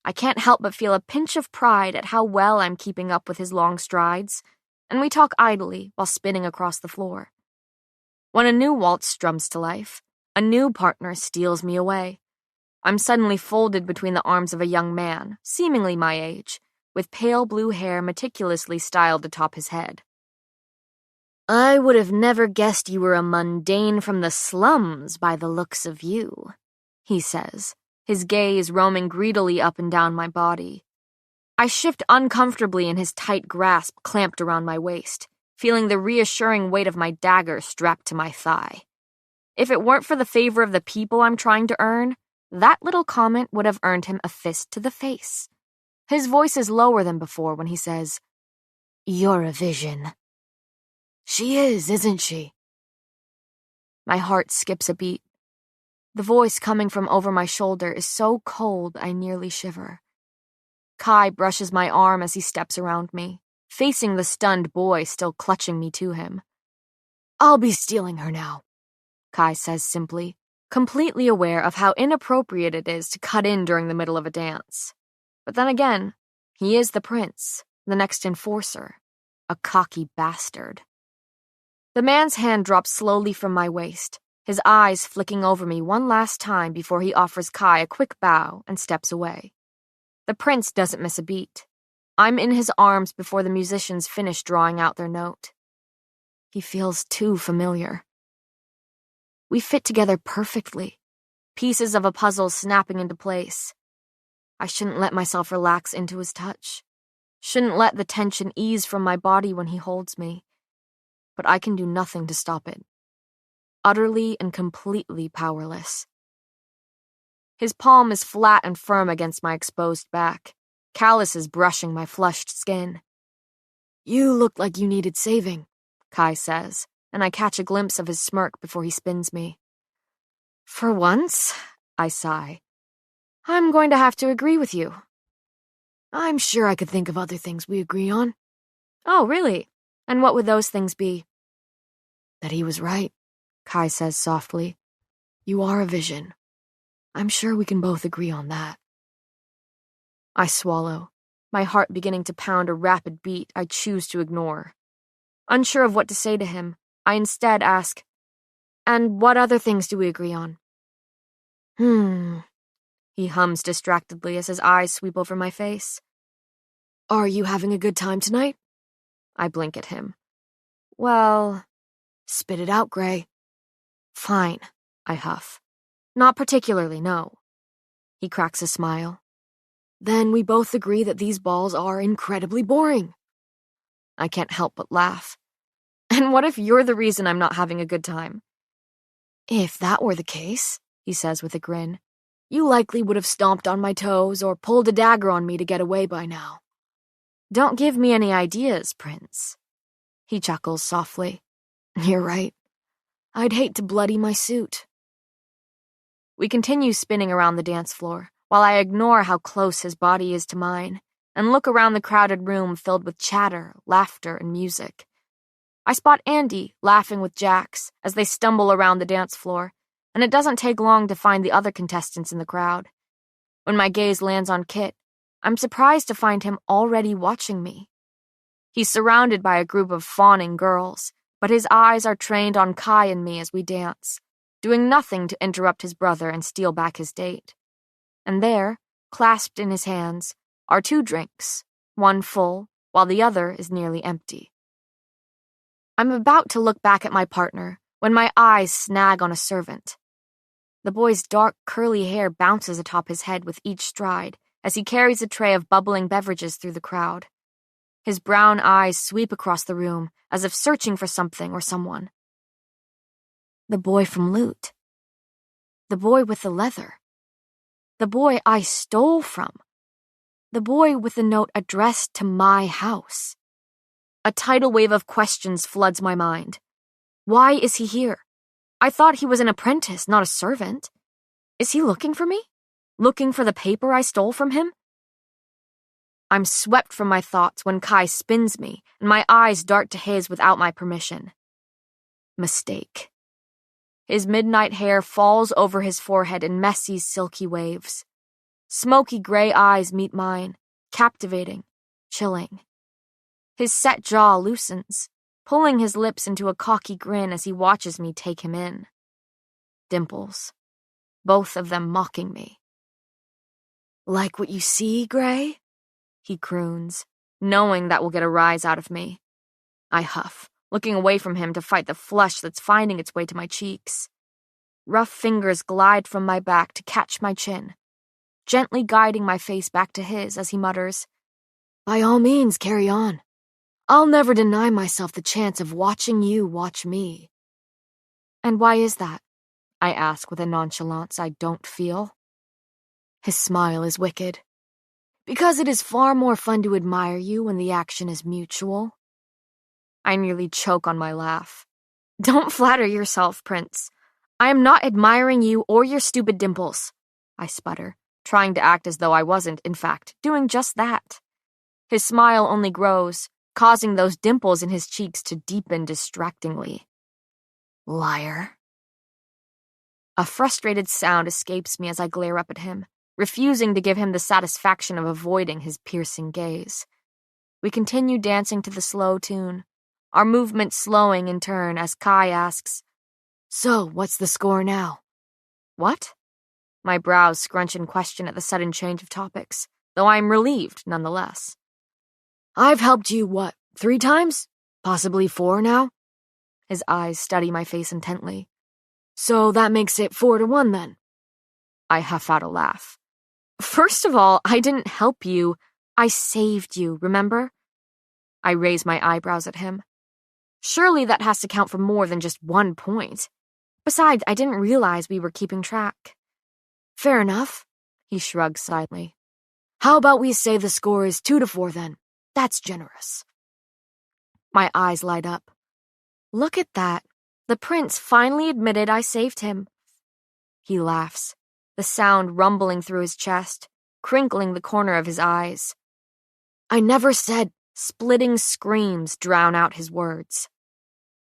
I can't help but feel a pinch of pride at how well I'm keeping up with his long strides, and we talk idly while spinning across the floor. When a new waltz strums to life, a new partner steals me away. I'm suddenly folded between the arms of a young man, seemingly my age, with pale blue hair meticulously styled atop his head. I would have never guessed you were a mundane from the slums by the looks of you, he says, his gaze roaming greedily up and down my body. I shift uncomfortably in his tight grasp clamped around my waist, feeling the reassuring weight of my dagger strapped to my thigh. If it weren't for the favor of the people I'm trying to earn, that little comment would have earned him a fist to the face. His voice is lower than before when he says, "You're a vision." She is, isn't she? My heart skips a beat. The voice coming from over my shoulder is so cold I nearly shiver. Kai brushes my arm as he steps around me, facing the stunned boy still clutching me to him. I'll be stealing her now, Kai says simply, completely aware of how inappropriate it is to cut in during the middle of a dance. But then again, he is the prince, the next enforcer, a cocky bastard. The man's hand drops slowly from my waist, his eyes flicking over me one last time before he offers Kai a quick bow and steps away. The prince doesn't miss a beat. I'm in his arms before the musicians finish drawing out their note. He feels too familiar. We fit together perfectly, pieces of a puzzle snapping into place. I shouldn't let myself relax into his touch. Shouldn't let the tension ease from my body when he holds me. But I can do nothing to stop it. Utterly and completely powerless. His palm is flat and firm against my exposed back, calluses brushing my flushed skin. You look like you needed saving, Kai says, and I catch a glimpse of his smirk before he spins me. For once, I sigh, I'm going to have to agree with you. I'm sure I could think of other things we agree on. Oh, really? And what would those things be? That he was right, Kai says softly. You are a vision. I'm sure we can both agree on that. I swallow, my heart beginning to pound a rapid beat I choose to ignore. Unsure of what to say to him, I instead ask, and what other things do we agree on? He hums distractedly as his eyes sweep over my face. Are you having a good time tonight? I blink at him. Well... Spit it out, Gray. Fine, I huff. Not particularly, no. He cracks a smile. Then we both agree that these balls are incredibly boring. I can't help but laugh. And what if you're the reason I'm not having a good time? If that were the case, he says with a grin, you likely would have stomped on my toes or pulled a dagger on me to get away by now. Don't give me any ideas, Prince. He chuckles softly. You're right. I'd hate to bloody my suit. We continue spinning around the dance floor, while I ignore how close his body is to mine, and look around the crowded room filled with chatter, laughter, and music. I spot Andy laughing with Jax as they stumble around the dance floor, and it doesn't take long to find the other contestants in the crowd. When my gaze lands on Kit, I'm surprised to find him already watching me. He's surrounded by a group of fawning girls, but his eyes are trained on Kai and me as we dance, doing nothing to interrupt his brother and steal back his date. And there, clasped in his hands, are 2 drinks, one full, while the other is nearly empty. I'm about to look back at my partner when my eyes snag on a servant. The boy's dark, curly hair bounces atop his head with each stride as he carries a tray of bubbling beverages through the crowd. His brown eyes sweep across the room as if searching for something or someone. The boy from Loot. The boy with the leather. The boy I stole from. The boy with the note addressed to my house. A tidal wave of questions floods my mind. Why is he here? I thought he was an apprentice, not a servant. Is he looking for me? Looking for the paper I stole from him? I'm swept from my thoughts when Kai spins me and my eyes dart to his without my permission. Mistake. His midnight hair falls over his forehead in messy, silky waves. Smoky gray eyes meet mine, captivating, chilling. His set jaw loosens, pulling his lips into a cocky grin as he watches me take him in. Dimples, both of them mocking me. "Like what you see, Gray?" He croons, knowing that will get a rise out of me. I huff, looking away from him to fight the flush that's finding its way to my cheeks. Rough fingers glide from my back to catch my chin, gently guiding my face back to his as he mutters, "By all means, carry on. I'll never deny myself the chance of watching you watch me." "And why is that?" I ask with a nonchalance I don't feel. His smile is wicked. "Because it is far more fun to admire you when the action is mutual." I nearly choke on my laugh. "Don't flatter yourself, Prince. I am not admiring you or your stupid dimples," I sputter, trying to act as though I wasn't, in fact, doing just that. His smile only grows, causing those dimples in his cheeks to deepen distractingly. "Liar." A frustrated sound escapes me as I glare up at him, refusing to give him the satisfaction of avoiding his piercing gaze. We continue dancing to the slow tune, our movements slowing in turn as Kai asks, "So, what's the score now?" "What?" My brows scrunch in question at the sudden change of topics, though I am relieved nonetheless. "I've helped you, 3 times? Possibly 4 now?" His eyes study my face intently. "So that makes it 4-1 then." I huff out a laugh. "First of all, I didn't help you. I saved you, remember?" I raise my eyebrows at him. Surely that has to count for more than just 1 point. Besides, I didn't realize we were keeping track. "Fair enough," he shrugs slightly. "How about we say the score is 2-4 then? That's generous." My eyes light up. Look at that. The prince finally admitted I saved him. He laughs, the sound rumbling through his chest, crinkling the corner of his eyes. "I never said—" Splitting screams drown out his words.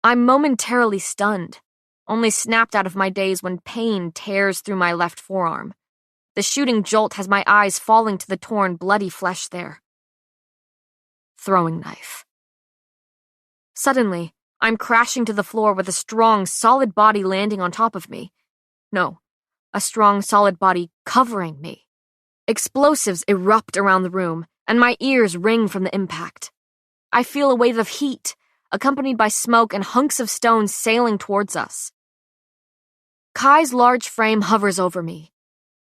I'm momentarily stunned, only snapped out of my daze when pain tears through my left forearm. The shooting jolt has my eyes falling to the torn, bloody flesh there. Throwing knife. Suddenly, I'm crashing to the floor with a strong, solid body landing on top of me. No, a strong, solid body covering me. Explosives erupt around the room, and my ears ring from the impact. I feel a wave of heat, accompanied by smoke and hunks of stone sailing towards us. Kai's large frame hovers over me,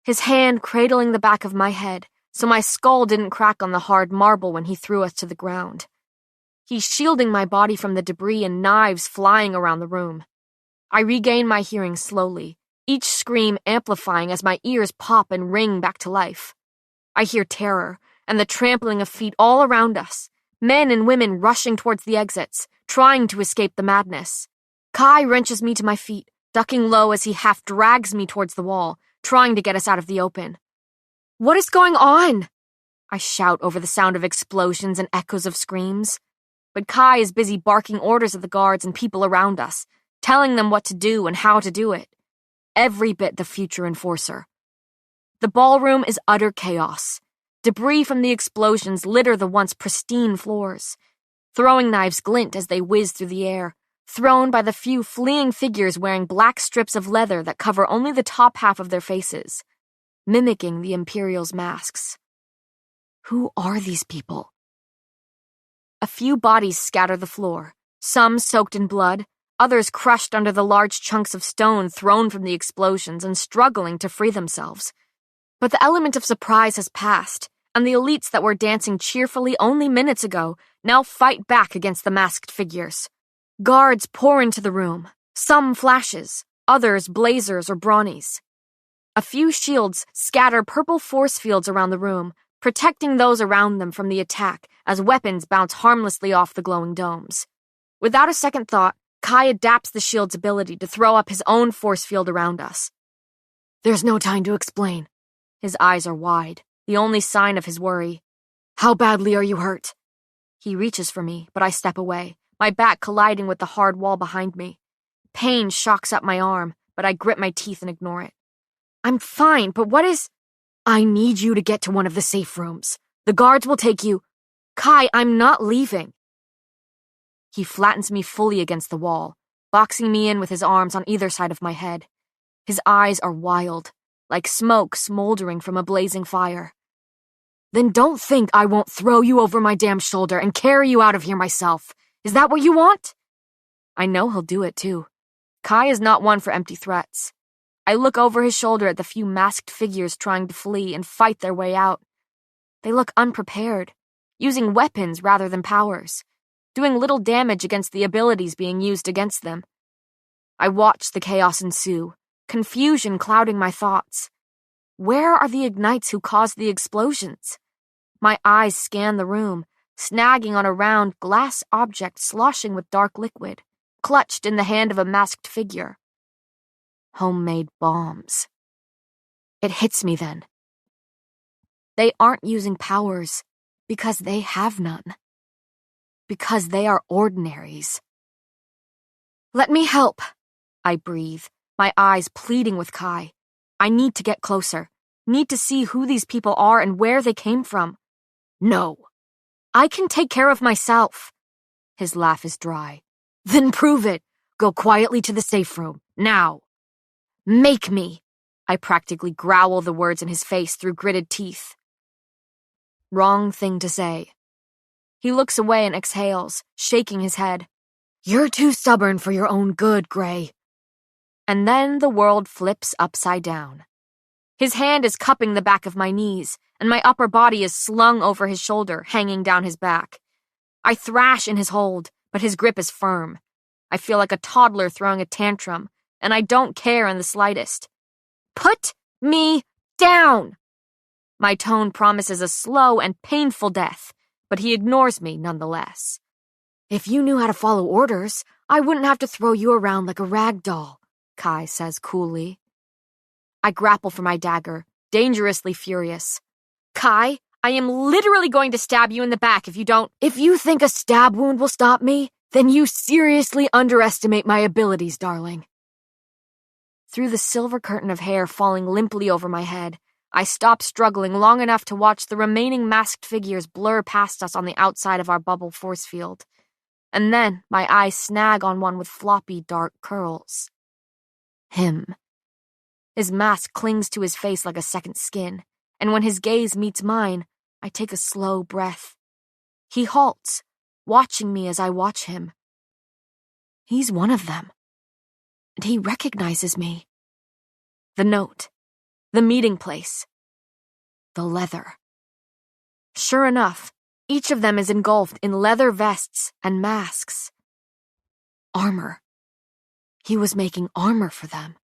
his hand cradling the back of my head so my skull didn't crack on the hard marble when he threw us to the ground. He's shielding my body from the debris and knives flying around the room. I regain my hearing slowly, each scream amplifying as my ears pop and ring back to life. I hear terror and the trampling of feet all around us, men and women rushing towards the exits, trying to escape the madness. Kai wrenches me to my feet, ducking low as he half drags me towards the wall, trying to get us out of the open. "What is going on?" I shout over the sound of explosions and echoes of screams. But Kai is busy barking orders at the guards and people around us, telling them what to do and how to do it. Every bit the future enforcer. The ballroom is utter chaos. Debris from the explosions litter the once pristine floors. Throwing knives glint as they whiz through the air, thrown by the few fleeing figures wearing black strips of leather that cover only the top half of their faces, mimicking the Imperial's masks. Who are these people? A few bodies scatter the floor, some soaked in blood, others crushed under the large chunks of stone thrown from the explosions and struggling to free themselves. But the element of surprise has passed, and the elites that were dancing cheerfully only minutes ago now fight back against the masked figures. Guards pour into the room, some flashes, others blazers or brawnies. A few shields scatter purple force fields around the room, protecting those around them from the attack as weapons bounce harmlessly off the glowing domes. Without a second thought, Kai adapts the shield's ability to throw up his own force field around us. "There's no time to explain." His eyes are wide, the only sign of his worry. "How badly are you hurt?" He reaches for me, but I step away, my back colliding with the hard wall behind me. Pain shocks up my arm, but I grit my teeth and ignore it. I'm fine, but what is... I need you to get to one of the safe rooms. The guards will take you. Kai, I'm not leaving. He flattens me fully against the wall, boxing me in with his arms on either side of my head. His eyes are wild, like smoke smoldering from a blazing fire. Then don't think I won't throw you over my damn shoulder and carry you out of here myself. Is that what you want? I know he'll do it, too. Kai is not one for empty threats. I look over his shoulder at the few masked figures trying to flee and fight their way out. They look unprepared, using weapons rather than powers, doing little damage against the abilities being used against them. I watch the chaos ensue, confusion clouding my thoughts. Where are the ignites who caused the explosions? My eyes scan the room, snagging on a round glass object sloshing with dark liquid, clutched in the hand of a masked figure. Homemade bombs. It hits me then. They aren't using powers because they have none. Because they are ordinaries. Let me help, I breathe, my eyes pleading with Kai. I need to get closer, need to see who these people are and where they came from. No, I can take care of myself. His laugh is dry. Then prove it. Go quietly to the safe room, now. Make me. I practically growl the words in his face through gritted teeth. Wrong thing to say. He looks away and exhales, shaking his head. You're too stubborn for your own good, Gray. And then the world flips upside down. His hand is cupping the back of my knees, and my upper body is slung over his shoulder, hanging down his back. I thrash in his hold, but his grip is firm. I feel like a toddler throwing a tantrum, and I don't care in the slightest. Put me down! My tone promises a slow and painful death, but he ignores me nonetheless. If you knew how to follow orders, I wouldn't have to throw you around like a rag doll, Kai says coolly. I grapple for my dagger, dangerously furious. Kai, I am literally going to stab you in the back if you don't— If you think a stab wound will stop me, then you seriously underestimate my abilities, darling. Through the silver curtain of hair falling limply over my head, I stop struggling long enough to watch the remaining masked figures blur past us on the outside of our bubble force field. And then my eyes snag on one with floppy, dark curls. Him. His mask clings to his face like a second skin, and when his gaze meets mine, I take a slow breath. He halts, watching me as I watch him. He's one of them. And he recognizes me. The note. The meeting place. The leather. Sure enough, each of them is engulfed in leather vests and masks. Armor. He was making armor for them.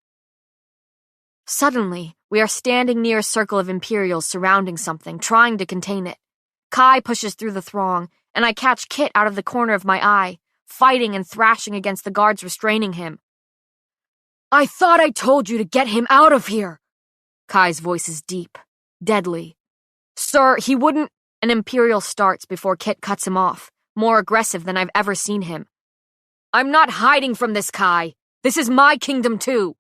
Suddenly, we are standing near a circle of Imperials surrounding something, trying to contain it. Kai pushes through the throng, and I catch Kit out of the corner of my eye, fighting and thrashing against the guards restraining him. I thought I told you to get him out of here. Kai's voice is deep, deadly. Sir, he wouldn't— An Imperial starts before Kit cuts him off, more aggressive than I've ever seen him. I'm not hiding from this, Kai. This is my kingdom, too.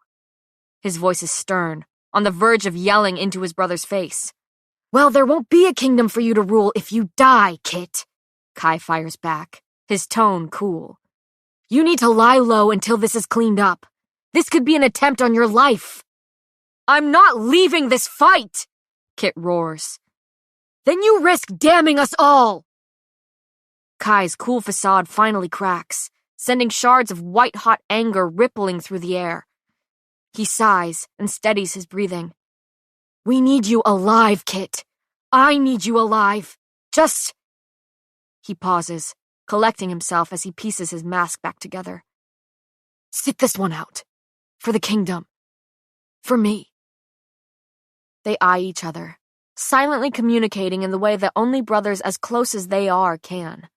His voice is stern, on the verge of yelling into his brother's face. Well, there won't be a kingdom for you to rule if you die, Kit. Kai fires back, his tone cool. You need to lie low until this is cleaned up. This could be an attempt on your life. I'm not leaving this fight, Kit roars. Then you risk damning us all. Kai's cool facade finally cracks, sending shards of white-hot anger rippling through the air. He sighs and steadies his breathing. We need you alive, Kit. I need you alive. Just... He pauses, collecting himself as he pieces his mask back together. Sit this one out. For the kingdom. For me. They eye each other, silently communicating in the way that only brothers as close as they are can.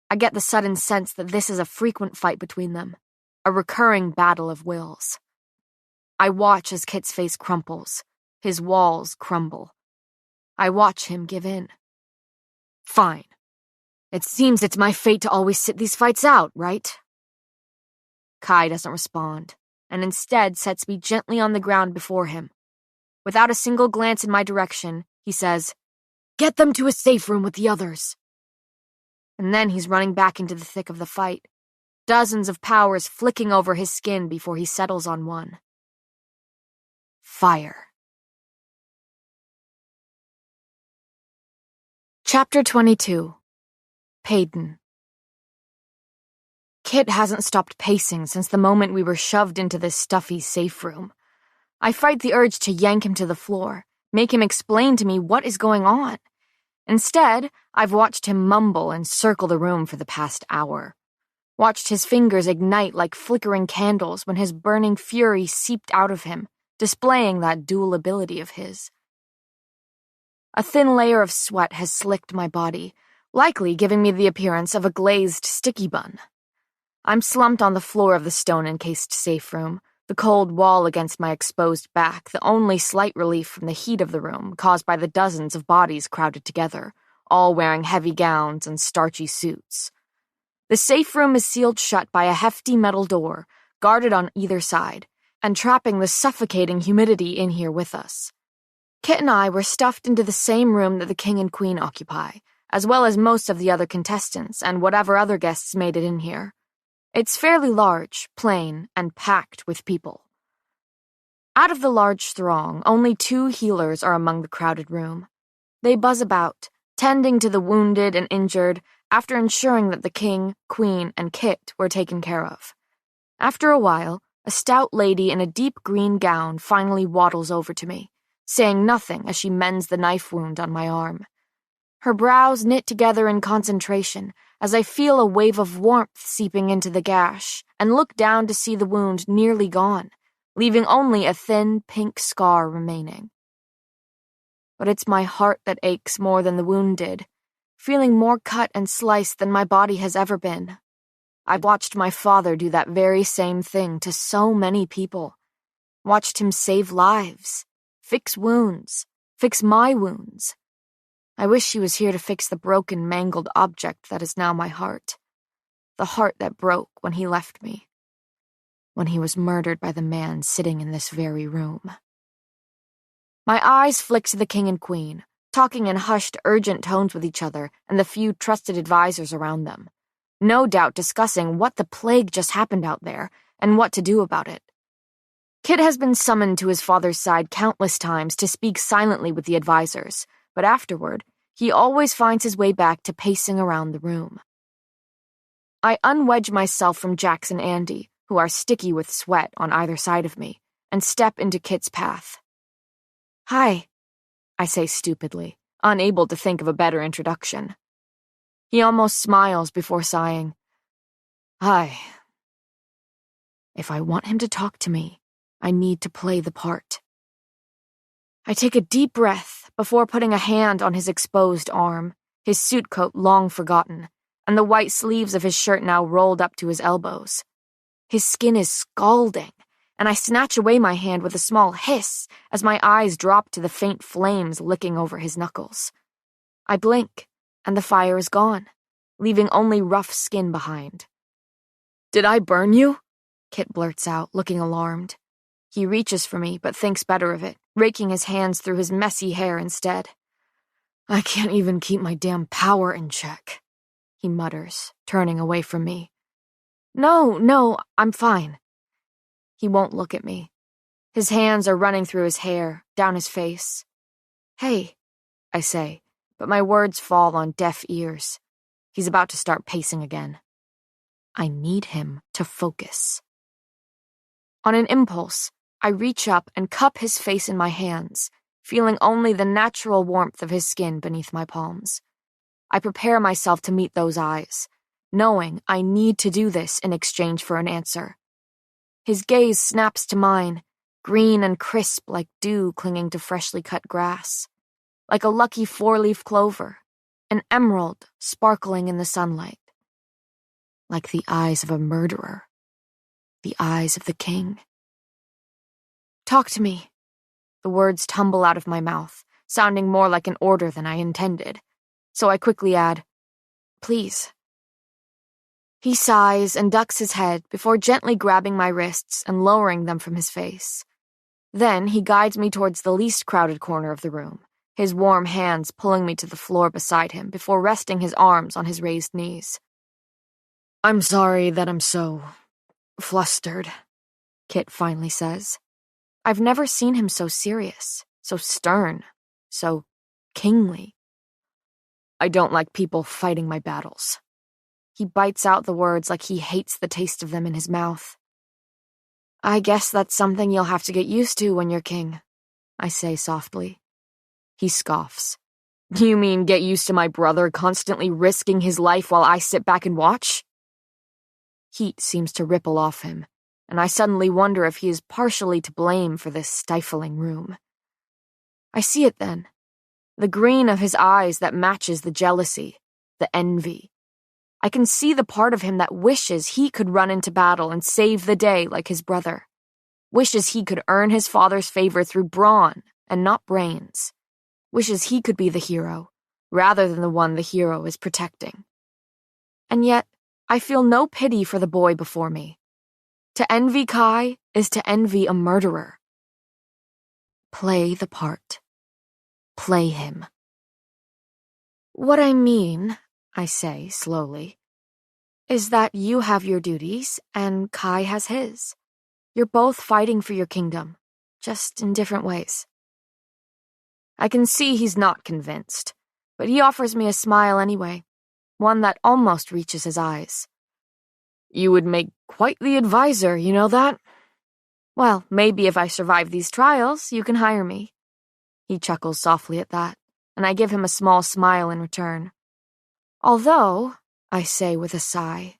I get the sudden sense that this is a frequent fight between them, a recurring battle of wills. I watch as Kit's face crumples, his walls crumble. I watch him give in. Fine. It seems it's my fate to always sit these fights out, right? Kai doesn't respond, and instead sets me gently on the ground before him. Without a single glance in my direction, he says, "Get them to a safe room with the others." And then he's running back into the thick of the fight, dozens of powers flicking over his skin before he settles on one. Fire. Chapter 22. Payton. Kit hasn't stopped pacing since the moment we were shoved into this stuffy safe room. I fight the urge to yank him to the floor, make him explain to me what is going on. Instead, I've watched him mumble and circle the room for the past hour. Watched his fingers ignite like flickering candles when his burning fury seeped out of him, displaying that dual ability of his. A thin layer of sweat has slicked my body, likely giving me the appearance of a glazed sticky bun. I'm slumped on the floor of the stone-encased safe room, the cold wall against my exposed back, the only slight relief from the heat of the room caused by the dozens of bodies crowded together, all wearing heavy gowns and starchy suits. The safe room is sealed shut by a hefty metal door, guarded on either side, and trapping the suffocating humidity in here with us. Kit and I were stuffed into the same room that the king and queen occupy, as well as most of the other contestants and whatever other guests made it in here. It's fairly large, plain, and packed with people. Out of the large throng, only 2 healers are among the crowded room. They buzz about, tending to the wounded and injured after ensuring that the king, queen, and Kit were taken care of. After a while, a stout lady in a deep green gown finally waddles over to me, saying nothing as she mends the knife wound on my arm. Her brows knit together in concentration as I feel a wave of warmth seeping into the gash and look down to see the wound nearly gone, leaving only a thin pink scar remaining. But it's my heart that aches more than the wound did, feeling more cut and sliced than my body has ever been. I've watched my father do that very same thing to so many people. Watched him save lives, fix wounds, fix my wounds. I wish he was here to fix the broken, mangled object that is now my heart. The heart that broke when he left me. When he was murdered by the man sitting in this very room. My eyes flick to the king and queen, talking in hushed, urgent tones with each other and the few trusted advisors around them. No doubt discussing what the plague just happened out there and what to do about it. Kit has been summoned to his father's side countless times to speak silently with the advisors, but afterward, he always finds his way back to pacing around the room. I unwedge myself from Jax and Andy, who are sticky with sweat on either side of me, and step into Kit's path. "Hi," I say stupidly, unable to think of a better introduction. He almost smiles before sighing. "Hi." If I want him to talk to me, I need to play the part. I take a deep breath before putting a hand on his exposed arm, his suit coat long forgotten, and the white sleeves of his shirt now rolled up to his elbows. His skin is scalding, and I snatch away my hand with a small hiss as my eyes drop to the faint flames licking over his knuckles. I blink, and the fire is gone, leaving only rough skin behind. "Did I burn you?" Kit blurts out, looking alarmed. He reaches for me, but thinks better of it, raking his hands through his messy hair instead. "I can't even keep my damn power in check," he mutters, turning away from me. No, I'm fine." He won't look at me. His hands are running through his hair, down his face. "Hey," I say, but my words fall on deaf ears. He's about to start pacing again. I need him to focus. On an impulse, I reach up and cup his face in my hands, feeling only the natural warmth of his skin beneath my palms. I prepare myself to meet those eyes, knowing I need to do this in exchange for an answer. His gaze snaps to mine, green and crisp like dew clinging to freshly cut grass, like a lucky 4-leaf clover, an emerald sparkling in the sunlight. Like the eyes of a murderer, the eyes of the king. "Talk to me." The words tumble out of my mouth, sounding more like an order than I intended, so I quickly add, "Please." He sighs and ducks his head before gently grabbing my wrists and lowering them from his face. Then he guides me towards the least crowded corner of the room, his warm hands pulling me to the floor beside him before resting his arms on his raised knees. I'm sorry that I'm so flustered, Kit finally says. I've never seen him so serious, so stern, so kingly. I don't like people fighting my battles. He bites out the words like he hates the taste of them in his mouth. I guess that's something you'll have to get used to when you're king, I say softly. He scoffs. You mean get used to my brother constantly risking his life while I sit back and watch? Heat seems to ripple off him, and I suddenly wonder if he is partially to blame for this stifling room. I see it then. The green of his eyes that matches the jealousy, the envy. I can see the part of him that wishes he could run into battle and save the day like his brother. Wishes he could earn his father's favor through brawn and not brains. Wishes he could be the hero, rather than the one the hero is protecting. And yet, I feel no pity for the boy before me. To envy Kai is to envy a murderer. Play the part. Play him. What I mean, I say slowly, is that you have your duties and Kai has his. You're both fighting for your kingdom, just in different ways. I can see he's not convinced, but he offers me a smile anyway, one that almost reaches his eyes. You would make quite the advisor, you know that? Well, maybe if I survive these trials, you can hire me. He chuckles softly at that, and I give him a small smile in return. Although, I say with a sigh,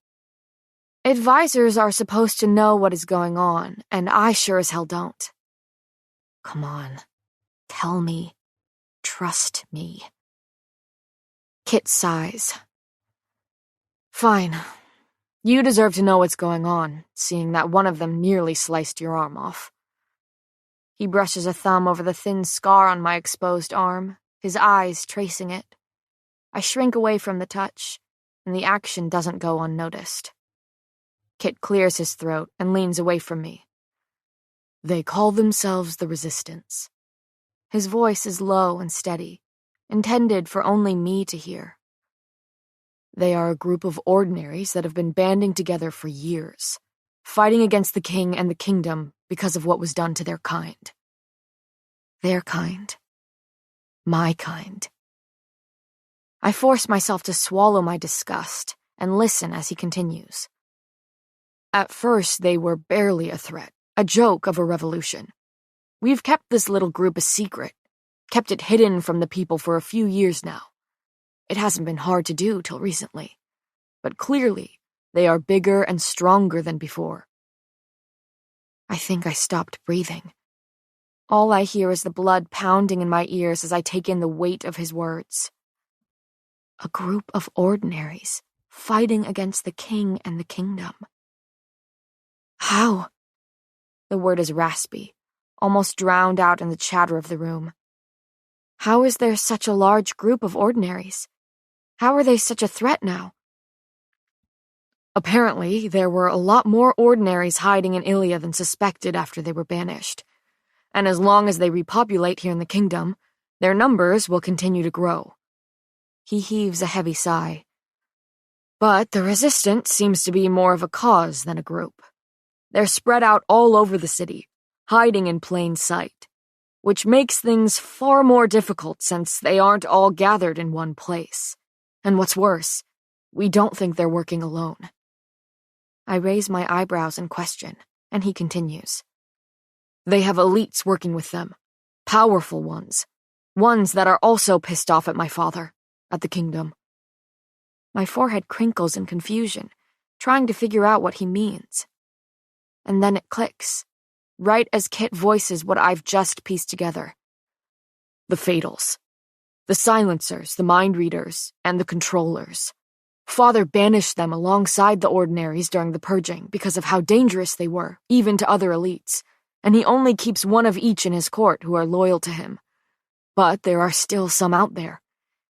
advisors are supposed to know what is going on, and I sure as hell don't. Come on, tell me. Trust me. Kit sighs. Fine. You deserve to know what's going on, seeing that one of them nearly sliced your arm off. He brushes a thumb over the thin scar on my exposed arm, his eyes tracing it. I shrink away from the touch, and the action doesn't go unnoticed. Kit clears his throat and leans away from me. They call themselves the Resistance. His voice is low and steady, intended for only me to hear. They are a group of ordinaries that have been banding together for years, fighting against the king and the kingdom because of what was done to their kind. Their kind. My kind. I force myself to swallow my disgust and listen as he continues. At first, they were barely a threat, a joke of a revolution. We've kept this little group a secret, kept it hidden from the people for a few years now. It hasn't been hard to do till recently, but clearly they are bigger and stronger than before. I think I stopped breathing. All I hear is the blood pounding in my ears as I take in the weight of his words. A group of ordinaries fighting against the king and the kingdom. How? The word is raspy, almost drowned out in the chatter of the room. How is there such a large group of ordinaries? How are they such a threat now? Apparently, there were a lot more ordinaries hiding in Ilia than suspected after they were banished. And as long as they repopulate here in the kingdom, their numbers will continue to grow. He heaves a heavy sigh. But the Resistance seems to be more of a cause than a group. They're spread out all over the city, hiding in plain sight, which makes things far more difficult since they aren't all gathered in one place. And what's worse, we don't think they're working alone. I raise my eyebrows in question, and he continues. They have elites working with them, powerful ones that are also pissed off at my father, at the kingdom. My forehead crinkles in confusion, trying to figure out what he means. And then it clicks, right as Kit voices what I've just pieced together. The Fatals. The Silencers, the Mind Readers, and the Controllers. Father banished them alongside the Ordinaries during the purging because of how dangerous they were, even to other elites, and he only keeps one of each in his court who are loyal to him. But there are still some out there,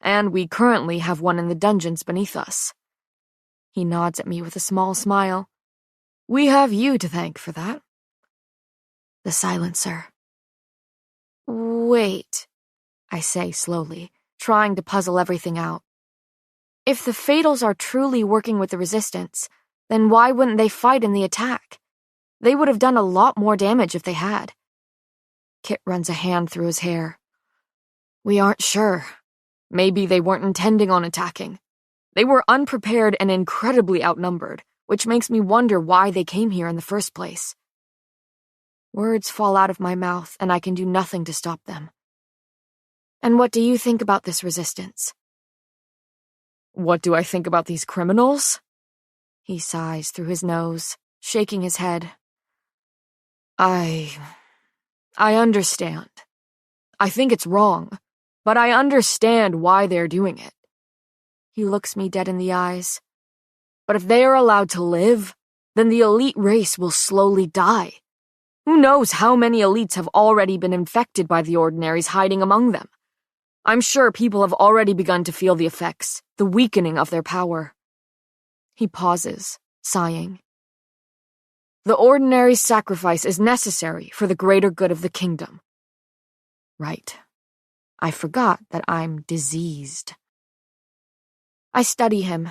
and we currently have one in the dungeons beneath us. He nods at me with a small smile. We have you to thank for that. The silencer. Wait, I say slowly, trying to puzzle everything out. If the Fatals are truly working with the Resistance, then why wouldn't they fight in the attack? They would have done a lot more damage if they had. Kit runs a hand through his hair. We aren't sure. Maybe they weren't intending on attacking. They were unprepared and incredibly outnumbered, which makes me wonder why they came here in the first place. Words fall out of my mouth, and I can do nothing to stop them. And what do you think about this resistance? What do I think about these criminals? He sighs through his nose, shaking his head. I understand. I think it's wrong, but I understand why they're doing it. He looks me dead in the eyes. But if they are allowed to live, then the elite race will slowly die. Who knows how many elites have already been infected by the ordinaries hiding among them? I'm sure people have already begun to feel the effects, the weakening of their power. He pauses, sighing. The ordinary sacrifice is necessary for the greater good of the kingdom. Right. I forgot that I'm diseased. I study him,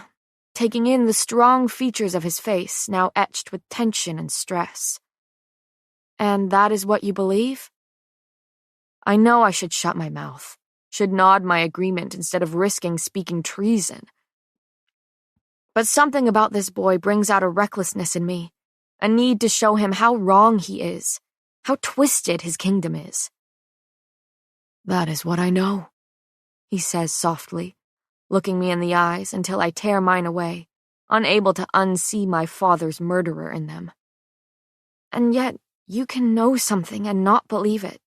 taking in the strong features of his face, now etched with tension and stress. And that is what you believe? I know I should shut my mouth, should nod my agreement instead of risking speaking treason. But something about this boy brings out a recklessness in me, a need to show him how wrong he is, how twisted his kingdom is. That is what I know, he says softly, looking me in the eyes until I tear mine away, unable to unsee my father's murderer in them. And yet, you can know something and not believe it.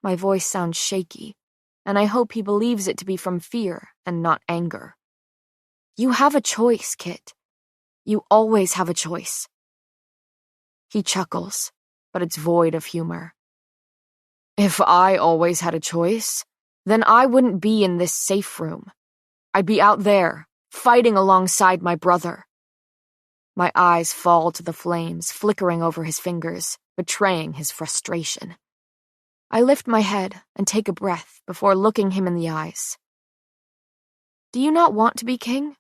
My voice sounds shaky, and I hope he believes it to be from fear and not anger. You have a choice, Kit. You always have a choice. He chuckles, but it's void of humor. If I always had a choice, then I wouldn't be in this safe room. I'd be out there, fighting alongside my brother. My eyes fall to the flames flickering over his fingers, betraying his frustration. I lift my head and take a breath before looking him in the eyes. Do you not want to be king?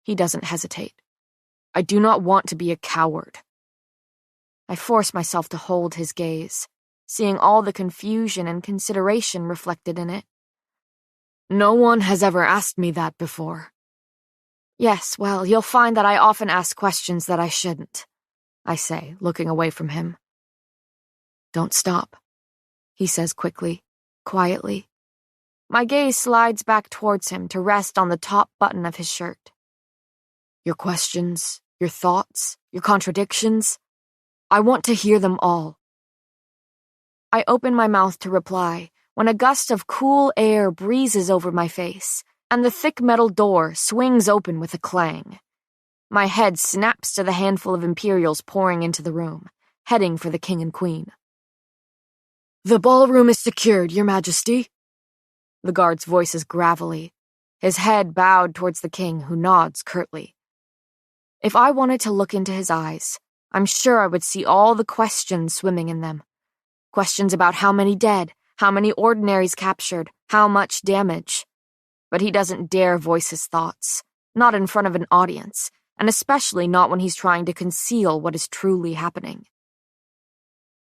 He doesn't hesitate. I do not want to be a coward. I force myself to hold his gaze, seeing all the confusion and consideration reflected in it. No one has ever asked me that before. Yes, well, you'll find that I often ask questions that I shouldn't, I say, looking away from him. Don't stop, he says quickly, quietly. My gaze slides back towards him to rest on the top button of his shirt. Your questions, your thoughts, your contradictions, I want to hear them all. I open my mouth to reply when a gust of cool air breezes over my face, and the thick metal door swings open with a clang. My head snaps to the handful of Imperials pouring into the room, heading for the king and queen. The ballroom is secured, Your Majesty. The guard's voice is gravelly, his head bowed towards the king, who nods curtly. If I wanted to look into his eyes, I'm sure I would see all the questions swimming in them. Questions about how many dead, how many ordinaries captured, how much damage. But he doesn't dare voice his thoughts, not in front of an audience, and especially not when he's trying to conceal what is truly happening.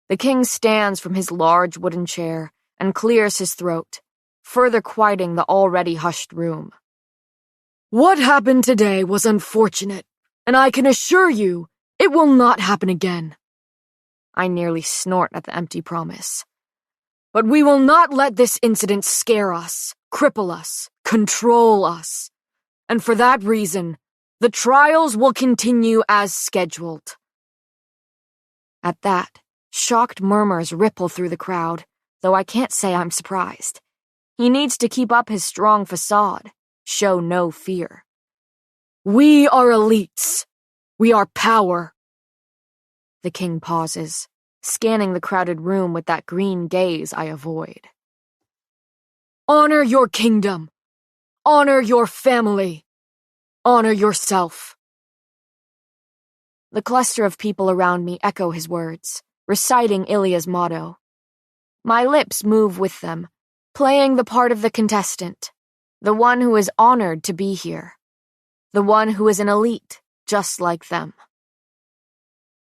The king stands from his large wooden chair and clears his throat, further quieting the already hushed room. What happened today was unfortunate, and I can assure you it will not happen again. I nearly snort at the empty promise. But we will not let this incident scare us, cripple us, control us. And for that reason, the trials will continue as scheduled. At that, shocked murmurs ripple through the crowd, though I can't say I'm surprised. He needs to keep up his strong facade, show no fear. We are elites. We are power. The king pauses, scanning the crowded room with that green gaze I avoid. Honor your kingdom. Honor your family. Honor yourself. The cluster of people around me echo his words, reciting Ilya's motto. My lips move with them, playing the part of the contestant, the one who is honored to be here, the one who is an elite, just like them.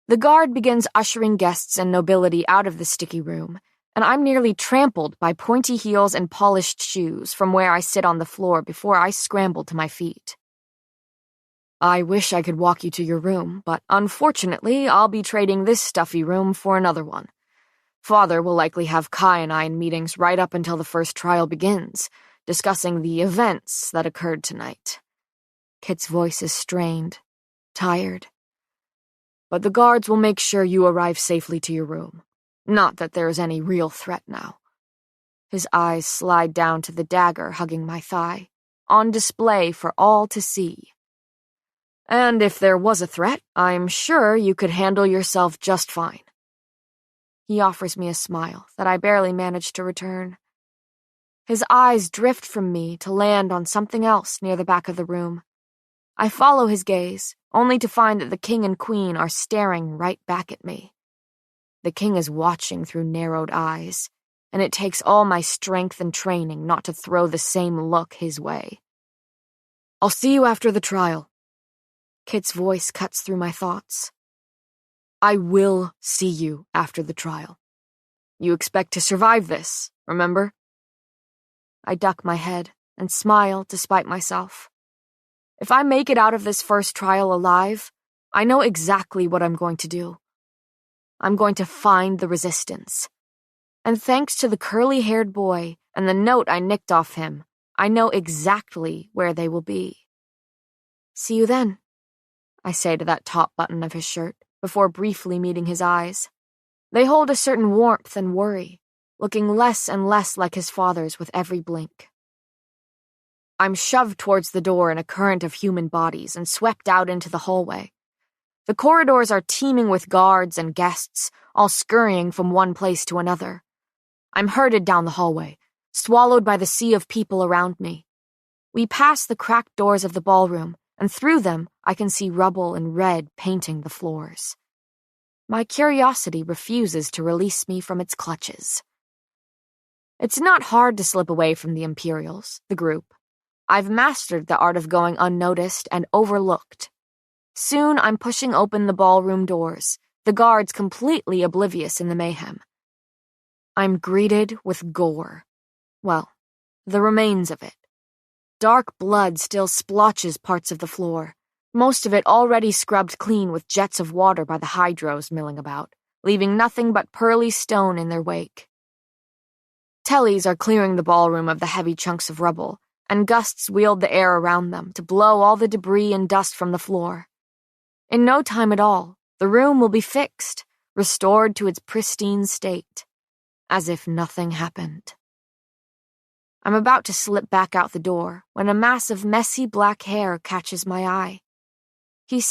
The guard begins ushering guests and nobility out of the sticky room, and I'm nearly trampled by pointy heels and polished shoes from where I sit on the floor before I scramble to my feet. I wish I could walk you to your room, but unfortunately, I'll be trading this stuffy room for another one. Father will likely have Kai and I in meetings right up until the first trial begins, discussing the events that occurred tonight. Kit's voice is strained, tired. But the guards will make sure you arrive safely to your room. Not that there is any real threat now. His eyes slide down to the dagger hugging my thigh, on display for all to see. And if there was a threat, I'm sure you could handle yourself just fine. He offers me a smile that I barely manage to return. His eyes drift from me to land on something else near the back of the room. I follow his gaze, only to find that the king and queen are staring right back at me. The king is watching through narrowed eyes, and it takes all my strength and training not to throw the same look his way. I'll see you after the trial. Kit's voice cuts through my thoughts. I will see you after the trial. You expect to survive this, remember? I duck my head and smile despite myself. If I make it out of this first trial alive, I know exactly what I'm going to do. I'm going to find the resistance. And thanks to the curly-haired boy and the note I nicked off him, I know exactly where they will be. See you then, I say to that top button of his shirt, before briefly meeting his eyes. They hold a certain warmth and worry, looking less and less like his father's with every blink. I'm shoved towards the door in a current of human bodies and swept out into the hallway. The corridors are teeming with guards and guests, all scurrying from one place to another. I'm herded down the hallway, swallowed by the sea of people around me. We pass the cracked doors of the ballroom, and through them I can see rubble and red painting the floors. My curiosity refuses to release me from its clutches. It's not hard to slip away from the Imperials, the group. I've mastered the art of going unnoticed and overlooked. Soon I'm pushing open the ballroom doors, the guards completely oblivious in the mayhem. I'm greeted with gore. Well, the remains of it. Dark blood still splotches parts of the floor, most of it already scrubbed clean with jets of water by the hydros milling about, leaving nothing but pearly stone in their wake. Tellies are clearing the ballroom of the heavy chunks of rubble, and gusts wield the air around them to blow all the debris and dust from the floor. In no time at all, the room will be fixed, restored to its pristine state, as if nothing happened. I'm about to slip back out the door when a mass of messy black hair catches my eye. He's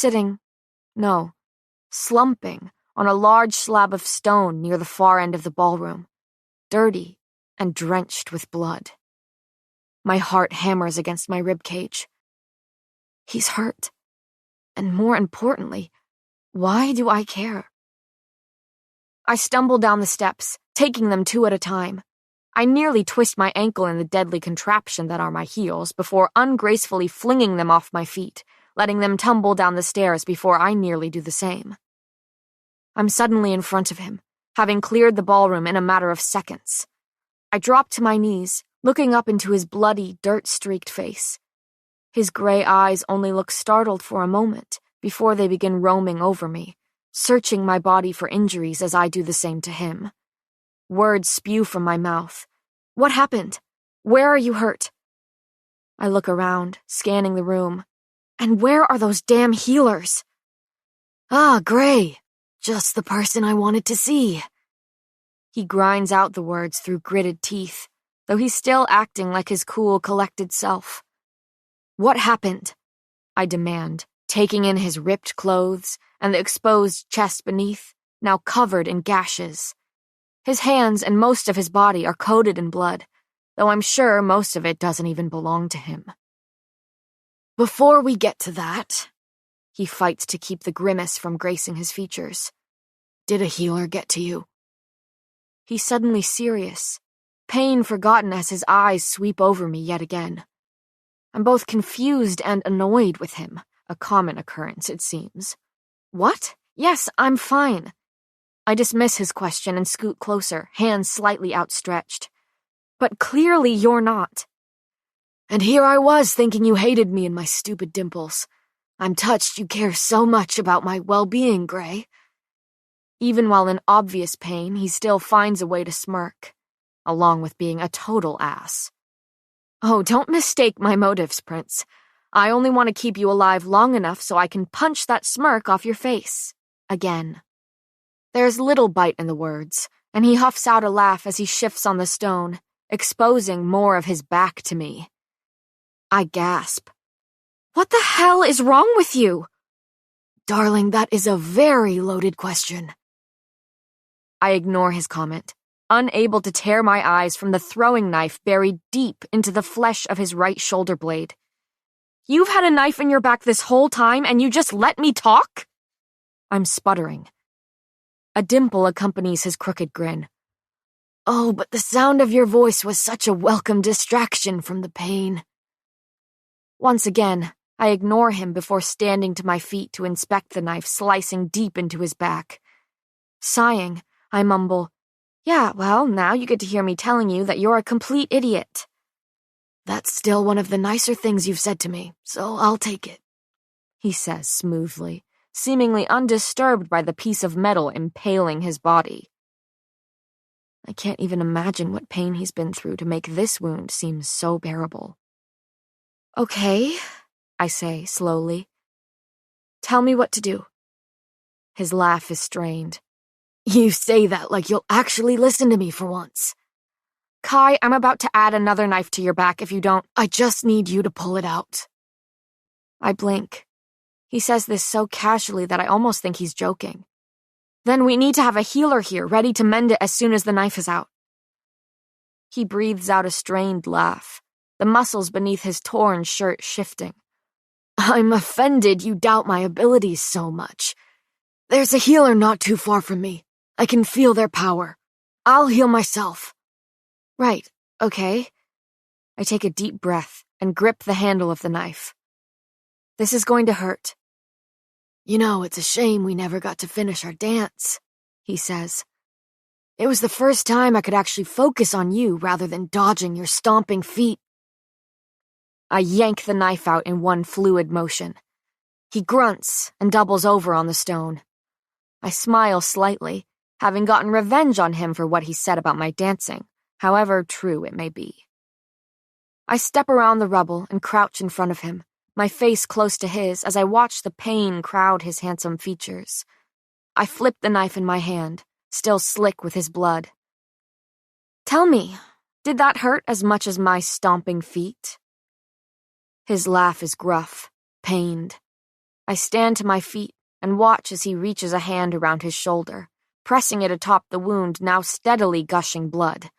slumping on a large slab of stone near the far end of the ballroom, dirty and drenched with blood. My heart hammers against my ribcage. He's hurt. And more importantly, why do I care? I stumble down the steps, taking them two at a time. I nearly twist my ankle in the deadly contraption that are my heels before ungracefully flinging them off my feet, letting them tumble down the stairs before I nearly do the same. I'm suddenly in front of him, having cleared the ballroom in a matter of seconds. I drop to my knees, looking up into his bloody, dirt-streaked face. His gray eyes only look startled for a moment before they begin roaming over me, searching my body for injuries as I do the same to him. Words spew from my mouth. What happened? Where are you hurt? I look around, scanning the room. And where are those damn healers? Ah, Gray. Just the person I wanted to see. He grinds out the words through gritted teeth, though he's still acting like his cool, collected self. What happened? I demand, taking in his ripped clothes and the exposed chest beneath, now covered in gashes. His hands and most of his body are coated in blood, though I'm sure most of it doesn't even belong to him. Before we get to that, he fights to keep the grimace from gracing his features. Did a healer get to you? He's suddenly serious, pain forgotten as his eyes sweep over me yet again. I'm both confused and annoyed with him, a common occurrence, it seems. What? Yes, I'm fine. I dismiss his question and scoot closer, hands slightly outstretched. But clearly you're not. And here I was thinking you hated me and my stupid dimples. I'm touched you care so much about my well-being, Gray. Even while in obvious pain, he still finds a way to smirk, along with being a total ass. Oh, don't mistake my motives, Prince. I only want to keep you alive long enough so I can punch that smirk off your face. Again. There's little bite in the words, and he huffs out a laugh as he shifts on the stone, exposing more of his back to me. I gasp. What the hell is wrong with you? Darling, that is a very loaded question. I ignore his comment, unable to tear my eyes from the throwing knife buried deep into the flesh of his right shoulder blade. You've had a knife in your back this whole time and you just let me talk? I'm sputtering. A dimple accompanies his crooked grin. Oh, but the sound of your voice was such a welcome distraction from the pain. Once again, I ignore him before standing to my feet to inspect the knife slicing deep into his back. Sighing, I mumble, Yeah, well, now you get to hear me telling you that you're a complete idiot. That's still one of the nicer things you've said to me, so I'll take it, he says smoothly, seemingly undisturbed by the piece of metal impaling his body. I can't even imagine what pain he's been through to make this wound seem so bearable. Okay, I say slowly. Tell me what to do. His laugh is strained. You say that like you'll actually listen to me for once. Kai, I'm about to add another knife to your back if you don't. I just need you to pull it out. I blink. He says this so casually that I almost think he's joking. Then we need to have a healer here, ready to mend it as soon as the knife is out. He breathes out a strained laugh, the muscles beneath his torn shirt shifting. I'm offended you doubt my abilities so much. There's a healer not too far from me. I can feel their power. I'll heal myself. Right, okay. I take a deep breath and grip the handle of the knife. This is going to hurt. You know, it's a shame we never got to finish our dance, he says. It was the first time I could actually focus on you rather than dodging your stomping feet. I yank the knife out in one fluid motion. He grunts and doubles over on the stone. I smile slightly, having gotten revenge on him for what he said about my dancing, however true it may be. I step around the rubble and crouch in front of him, my face close to his as I watch the pain crowd his handsome features. I flip the knife in my hand, still slick with his blood. Tell me, did that hurt as much as my stomping feet? His laugh is gruff, pained. I stand to my feet and watch as he reaches a hand around his shoulder, pressing it atop the wound now steadily gushing blood.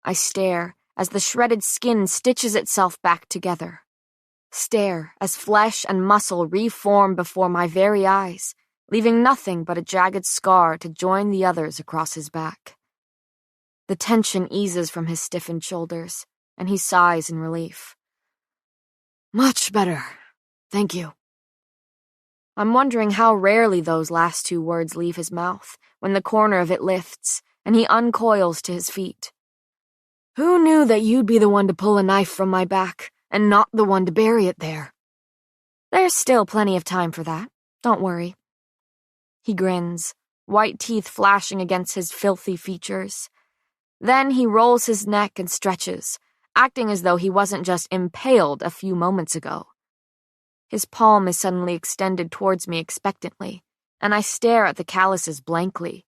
I stare as the shredded skin stitches itself back together. Stare as flesh and muscle reform before my very eyes, leaving nothing but a jagged scar to join the others across his back. The tension eases from his stiffened shoulders, and he sighs in relief. Much better. Thank you. I'm wondering how rarely those last two words leave his mouth when the corner of it lifts and he uncoils to his feet. Who knew that you'd be the one to pull a knife from my back and not the one to bury it there? There's still plenty of time for that. Don't worry. He grins, white teeth flashing against his filthy features. Then he rolls his neck and stretches, acting as though he wasn't just impaled a few moments ago. His palm is suddenly extended towards me expectantly, and I stare at the calluses blankly.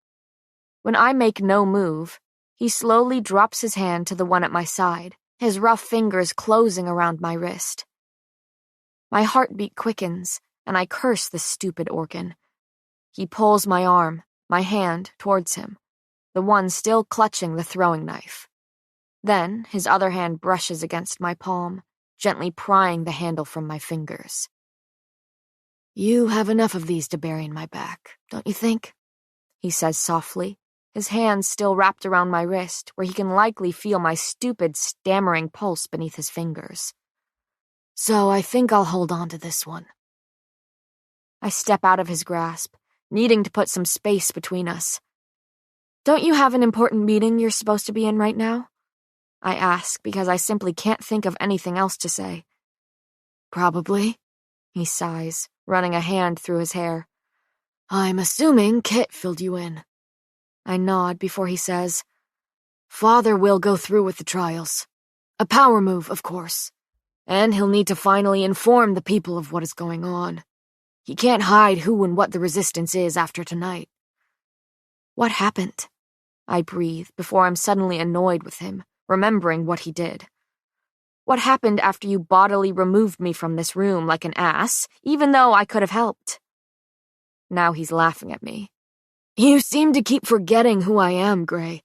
When I make no move, he slowly drops his hand to the one at my side, his rough fingers closing around my wrist. My heartbeat quickens, and I curse the stupid organ. He pulls my arm, my hand, towards him, the one still clutching the throwing knife. Then his other hand brushes against my palm, gently prying the handle from my fingers. You have enough of these to bury in my back, don't you think? He says softly, his hands still wrapped around my wrist, where he can likely feel my stupid, stammering pulse beneath his fingers. So I think I'll hold on to this one. I step out of his grasp, needing to put some space between us. Don't you have an important meeting you're supposed to be in right now? I ask because I simply can't think of anything else to say. Probably, he sighs, running a hand through his hair. I'm assuming Kit filled you in. I nod before he says, Father will go through with the trials. A power move, of course. And he'll need to finally inform the people of what is going on. He can't hide who and what the resistance is after tonight. What happened? I breathe before I'm suddenly annoyed with him, remembering what he did. What happened after you bodily removed me from this room like an ass, even though I could have helped? Now he's laughing at me. You seem to keep forgetting who I am, Gray.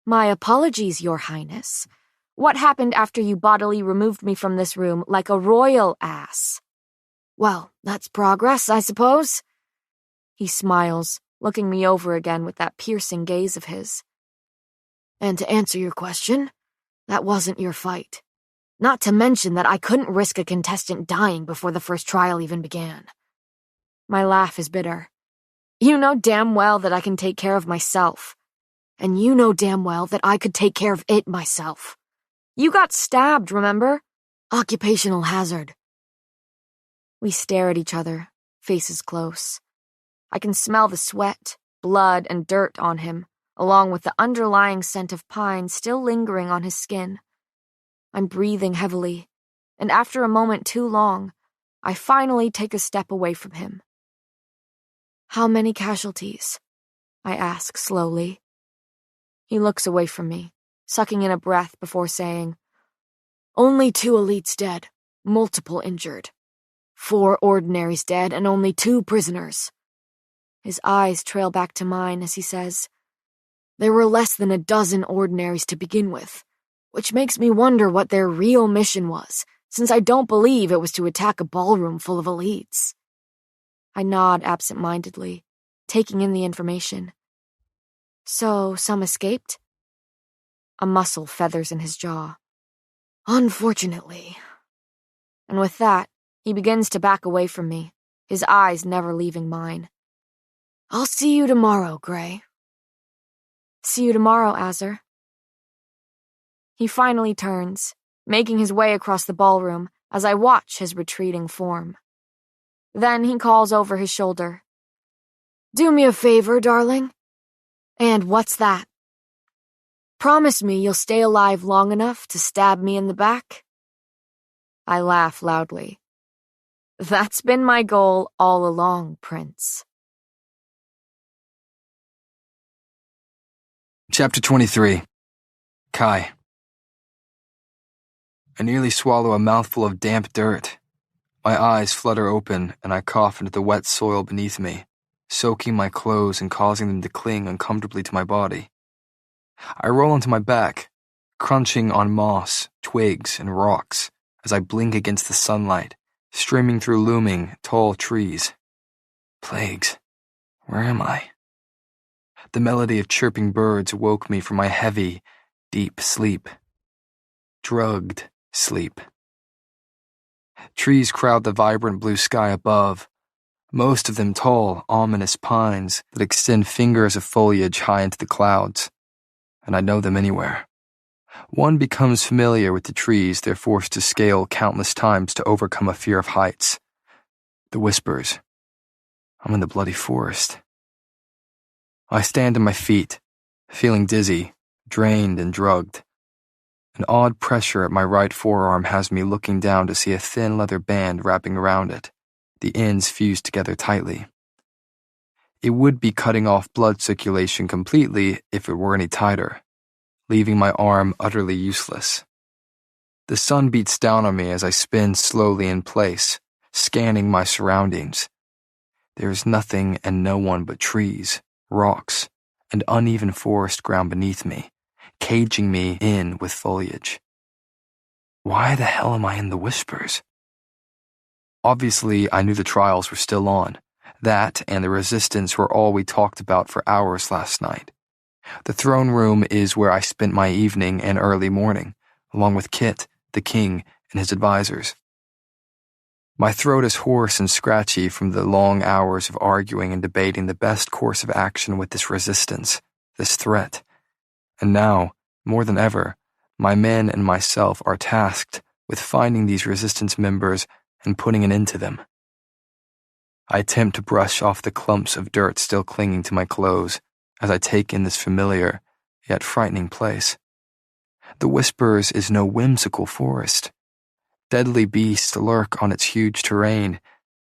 My apologies, Your Highness. What happened after you bodily removed me from this room like a royal ass? Well, that's progress, I suppose. He smiles, looking me over again with that piercing gaze of his. And to answer your question, that wasn't your fight. Not to mention that I couldn't risk a contestant dying before the first trial even began. My laugh is bitter. You know damn well that I can take care of myself. And you know damn well that I could take care of it myself. You got stabbed, remember? Occupational hazard. We stare at each other, faces close. I can smell the sweat, blood, and dirt on him, along with the underlying scent of pine still lingering on his skin. I'm breathing heavily, and after a moment too long, I finally take a step away from him. How many casualties? I ask slowly. He looks away from me, sucking in a breath before saying, Only 2 elites dead, multiple injured. 4 ordinaries dead and only 2 prisoners. His eyes trail back to mine as he says, There were less than a dozen ordinaries to begin with, which makes me wonder what their real mission was, since I don't believe it was to attack a ballroom full of elites. I nod absent-mindedly, taking in the information. So, some escaped? A muscle feathers in his jaw. Unfortunately. And with that, he begins to back away from me, his eyes never leaving mine. I'll see you tomorrow, Gray. See you tomorrow, Azur. He finally turns, making his way across the ballroom as I watch his retreating form. Then he calls over his shoulder. Do me a favor, darling. And what's that? Promise me you'll stay alive long enough to stab me in the back. I laugh loudly. That's been my goal all along, Prince. Chapter 23. Kai. I nearly swallow a mouthful of damp dirt. My eyes flutter open, and I cough into the wet soil beneath me, soaking my clothes and causing them to cling uncomfortably to my body. I roll onto my back, crunching on moss, twigs, and rocks as I blink against the sunlight, streaming through looming, tall trees. Plagues, where am I? The melody of chirping birds woke me from my heavy, deep sleep. Drugged sleep. Trees crowd the vibrant blue sky above, most of them tall, ominous pines that extend fingers of foliage high into the clouds, and I know them anywhere. One becomes familiar with the trees they're forced to scale countless times to overcome a fear of heights. The whispers. I'm in the bloody forest. I stand on my feet, feeling dizzy, drained, and drugged. An odd pressure at my right forearm has me looking down to see a thin leather band wrapping around it, the ends fused together tightly. It would be cutting off blood circulation completely if it were any tighter, leaving my arm utterly useless. The sun beats down on me as I spin slowly in place, scanning my surroundings. There is nothing and no one but trees, rocks, and uneven forest ground beneath me, caging me in with foliage. Why the hell am I in the whispers? Obviously, I knew the trials were still on. That and the resistance were all we talked about for hours last night. The throne room is where I spent my evening and early morning, along with Kit, the king, and his advisors. My throat is hoarse and scratchy from the long hours of arguing and debating the best course of action with this resistance, this threat. And now, more than ever, my men and myself are tasked with finding these resistance members and putting an end to them. I attempt to brush off the clumps of dirt still clinging to my clothes as I take in this familiar, yet frightening place. The Whispers is no whimsical forest. Deadly beasts lurk on its huge terrain,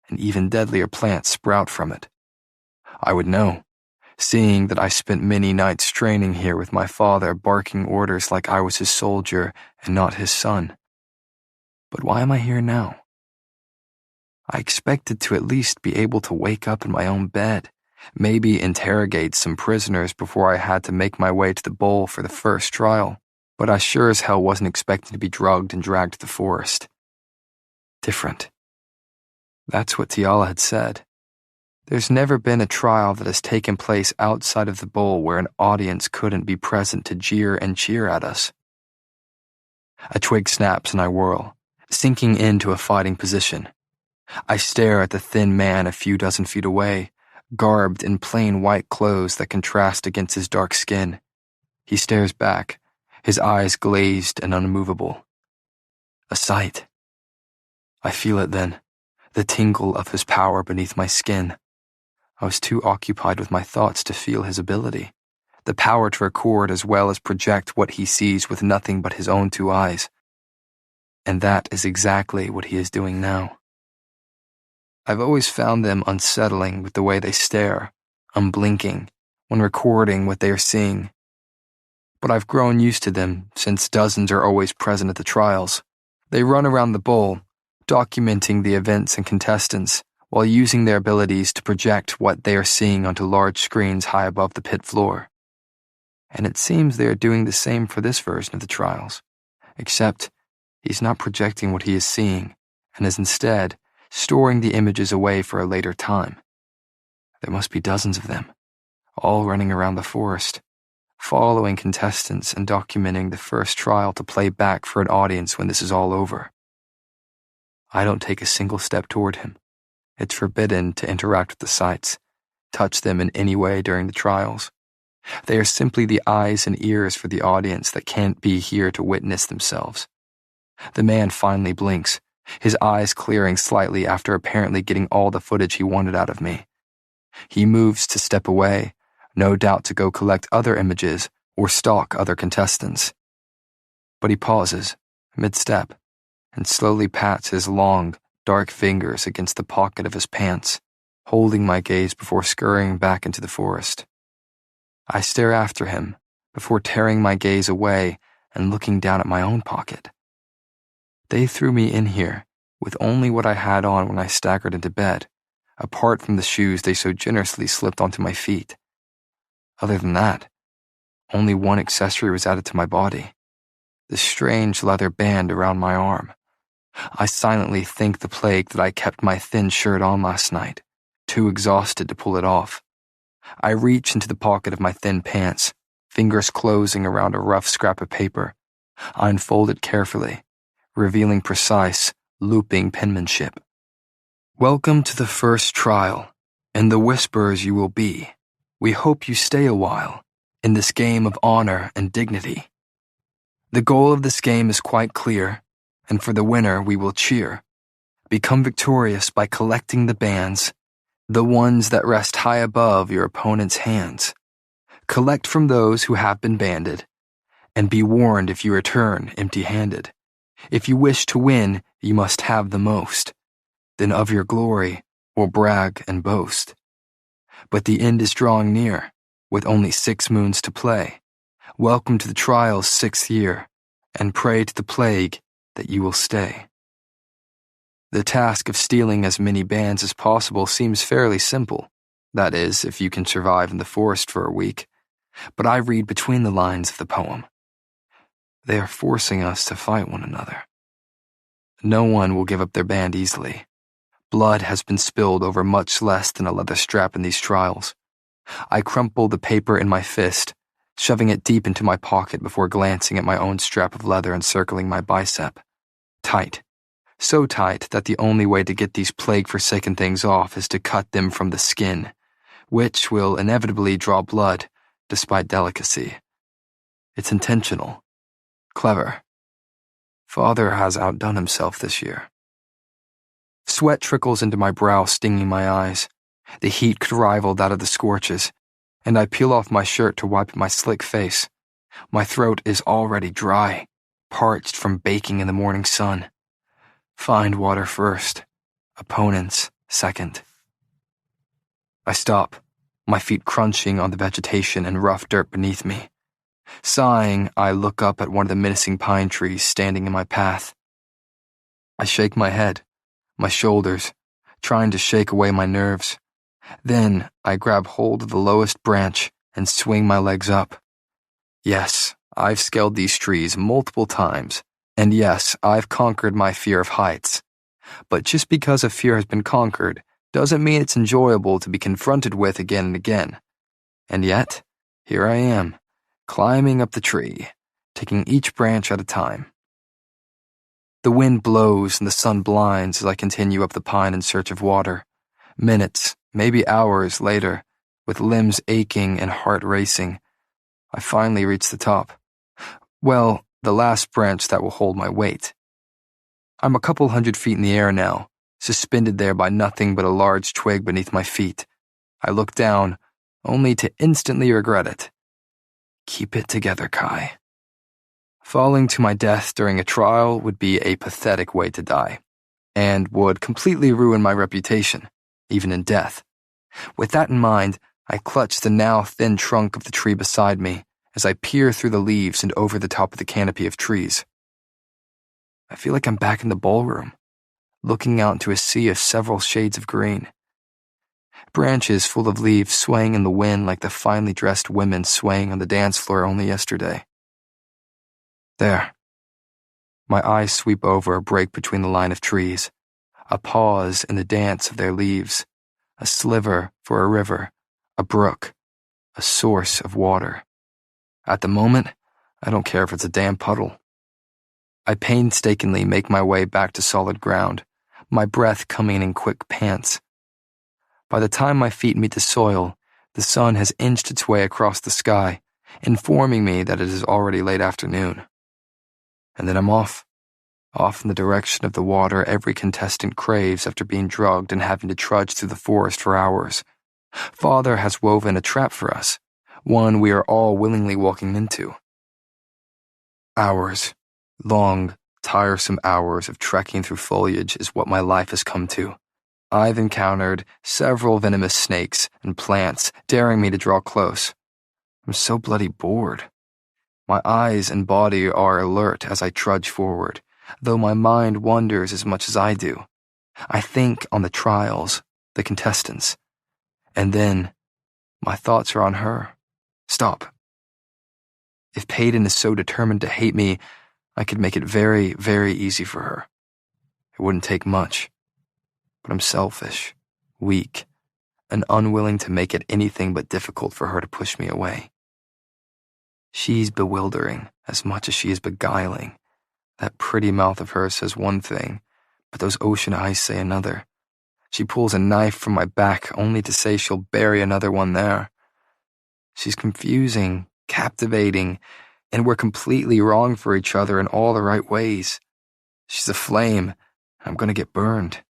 and even deadlier plants sprout from it. I would know, seeing that I spent many nights training here with my father barking orders like I was his soldier and not his son. But why am I here now? I expected to at least be able to wake up in my own bed, maybe interrogate some prisoners before I had to make my way to the bowl for the first trial, but I sure as hell wasn't expecting to be drugged and dragged to the forest. Different. That's what Tiala had said. There's never been a trial that has taken place outside of the bowl where an audience couldn't be present to jeer and cheer at us. A twig snaps and I whirl, sinking into a fighting position. I stare at the thin man a few dozen feet away, garbed in plain white clothes that contrast against his dark skin. He stares back, his eyes glazed and unmovable. A sight. I feel it then, the tingle of his power beneath my skin. I was too occupied with my thoughts to feel his ability, the power to record as well as project what he sees with nothing but his own two eyes. And that is exactly what he is doing now. I've always found them unsettling with the way they stare, unblinking, when recording what they are seeing. But I've grown used to them since dozens are always present at the trials. They run around the bowl, documenting the events and contestants, while using their abilities to project what they are seeing onto large screens high above the pit floor. And it seems they are doing the same for this version of the trials, except he's not projecting what he is seeing, and is instead storing the images away for a later time. There must be dozens of them, all running around the forest, following contestants and documenting the first trial to play back for an audience when this is all over. I don't take a single step toward him. It's forbidden to interact with the sights, touch them in any way during the trials. They are simply the eyes and ears for the audience that can't be here to witness themselves. The man finally blinks, his eyes clearing slightly after apparently getting all the footage he wanted out of me. He moves to step away, no doubt to go collect other images or stalk other contestants. But he pauses, mid-step, and slowly pats his long, dark fingers against the pocket of his pants, holding my gaze before scurrying back into the forest. I stare after him before tearing my gaze away and looking down at my own pocket. They threw me in here with only what I had on when I staggered into bed, apart from the shoes they so generously slipped onto my feet. Other than that, only one accessory was added to my body, the strange leather band around my arm. I silently thank the plague that I kept my thin shirt on last night, too exhausted to pull it off. I reach into the pocket of my thin pants, fingers closing around a rough scrap of paper. I unfold it carefully, revealing precise, looping penmanship. Welcome to the first trial, and the Whispers you will be. We hope you stay a while, in this game of honor and dignity. The goal of this game is quite clear, and for the winner we will cheer. Become victorious by collecting the bands, the ones that rest high above your opponent's hands. Collect from those who have been banded, and be warned if you return empty-handed. If you wish to win, you must have the most. Then of your glory we'll brag and boast. But the end is drawing near, with only 6 moons to play. Welcome to the trial's 6th year, and pray to the plague that you will stay. The task of stealing as many bands as possible seems fairly simple. That is, if you can survive in the forest for a week. But I read between the lines of the poem. They are forcing us to fight one another. No one will give up their band easily. Blood has been spilled over much less than a leather strap in these trials. I crumple the paper in my fist, shoving it deep into my pocket before glancing at my own strap of leather encircling my bicep. Tight. So tight that the only way to get these plague-forsaken things off is to cut them from the skin, which will inevitably draw blood, despite delicacy. It's intentional. Clever. Father has outdone himself this year. Sweat trickles into my brow, stinging my eyes. The heat could rival that of the scorches, and I peel off my shirt to wipe my slick face. My throat is already dry, parched from baking in the morning sun. Find water first, opponents second. I stop, my feet crunching on the vegetation and rough dirt beneath me. Sighing, I look up at one of the menacing pine trees standing in my path. I shake my head, my shoulders, trying to shake away my nerves. Then I grab hold of the lowest branch and swing my legs up. Yes, I've scaled these trees multiple times, and yes, I've conquered my fear of heights. But just because a fear has been conquered doesn't mean it's enjoyable to be confronted with again and again. And yet, here I am, climbing up the tree, taking each branch at a time. The wind blows and the sun blinds as I continue up the pine in search of water. Minutes, maybe hours later, with limbs aching and heart racing, I finally reach the top. Well, the last branch that will hold my weight. I'm a couple 100 feet in the air now, suspended there by nothing but a large twig beneath my feet. I look down, only to instantly regret it. Keep it together, Kai. Falling to my death during a trial would be a pathetic way to die, and would completely ruin my reputation, even in death. With that in mind, I clutch the now thin trunk of the tree beside me as I peer through the leaves and over the top of the canopy of trees. I feel like I'm back in the ballroom, looking out into a sea of several shades of green. Branches full of leaves swaying in the wind like the finely dressed women swaying on the dance floor only yesterday. There. My eyes sweep over a break between the line of trees, a pause in the dance of their leaves, a sliver for a river, a brook, a source of water. At the moment, I don't care if it's a damn puddle. I painstakingly make my way back to solid ground, my breath coming in quick pants. By the time my feet meet the soil, the sun has inched its way across the sky, informing me that it is already late afternoon. And then I'm off in the direction of the water every contestant craves after being drugged and having to trudge through the forest for hours. Father has woven a trap for us, one we are all willingly walking into. Hours, long, tiresome hours of trekking through foliage is what my life has come to. I've encountered several venomous snakes and plants daring me to draw close. I'm so bloody bored. My eyes and body are alert as I trudge forward, though my mind wanders as much as I do. I think on the trials, the contestants, and then my thoughts are on her. Stop. If Peyton is so determined to hate me, I could make it very, very easy for her. It wouldn't take much. But I'm selfish, weak, and unwilling to make it anything but difficult for her to push me away. She's bewildering as much as she is beguiling. That pretty mouth of hers says one thing, but those ocean eyes say another. She pulls a knife from my back only to say she'll bury another one there. She's confusing, captivating, and we're completely wrong for each other in all the right ways. She's a flame, and I'm gonna get burned.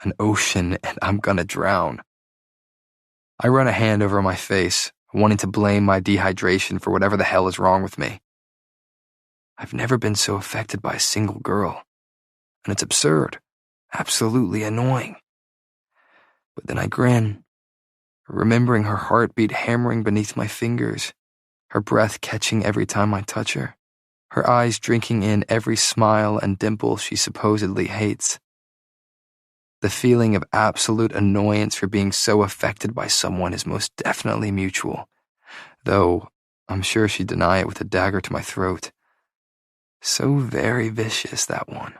An ocean, and I'm gonna drown. I run a hand over my face, wanting to blame my dehydration for whatever the hell is wrong with me. I've never been so affected by a single girl, and it's absurd, absolutely annoying. But then I grin, remembering her heartbeat hammering beneath my fingers, her breath catching every time I touch her, her eyes drinking in every smile and dimple she supposedly hates. The feeling of absolute annoyance for being so affected by someone is most definitely mutual, though I'm sure she'd deny it with a dagger to my throat. So very vicious, that one.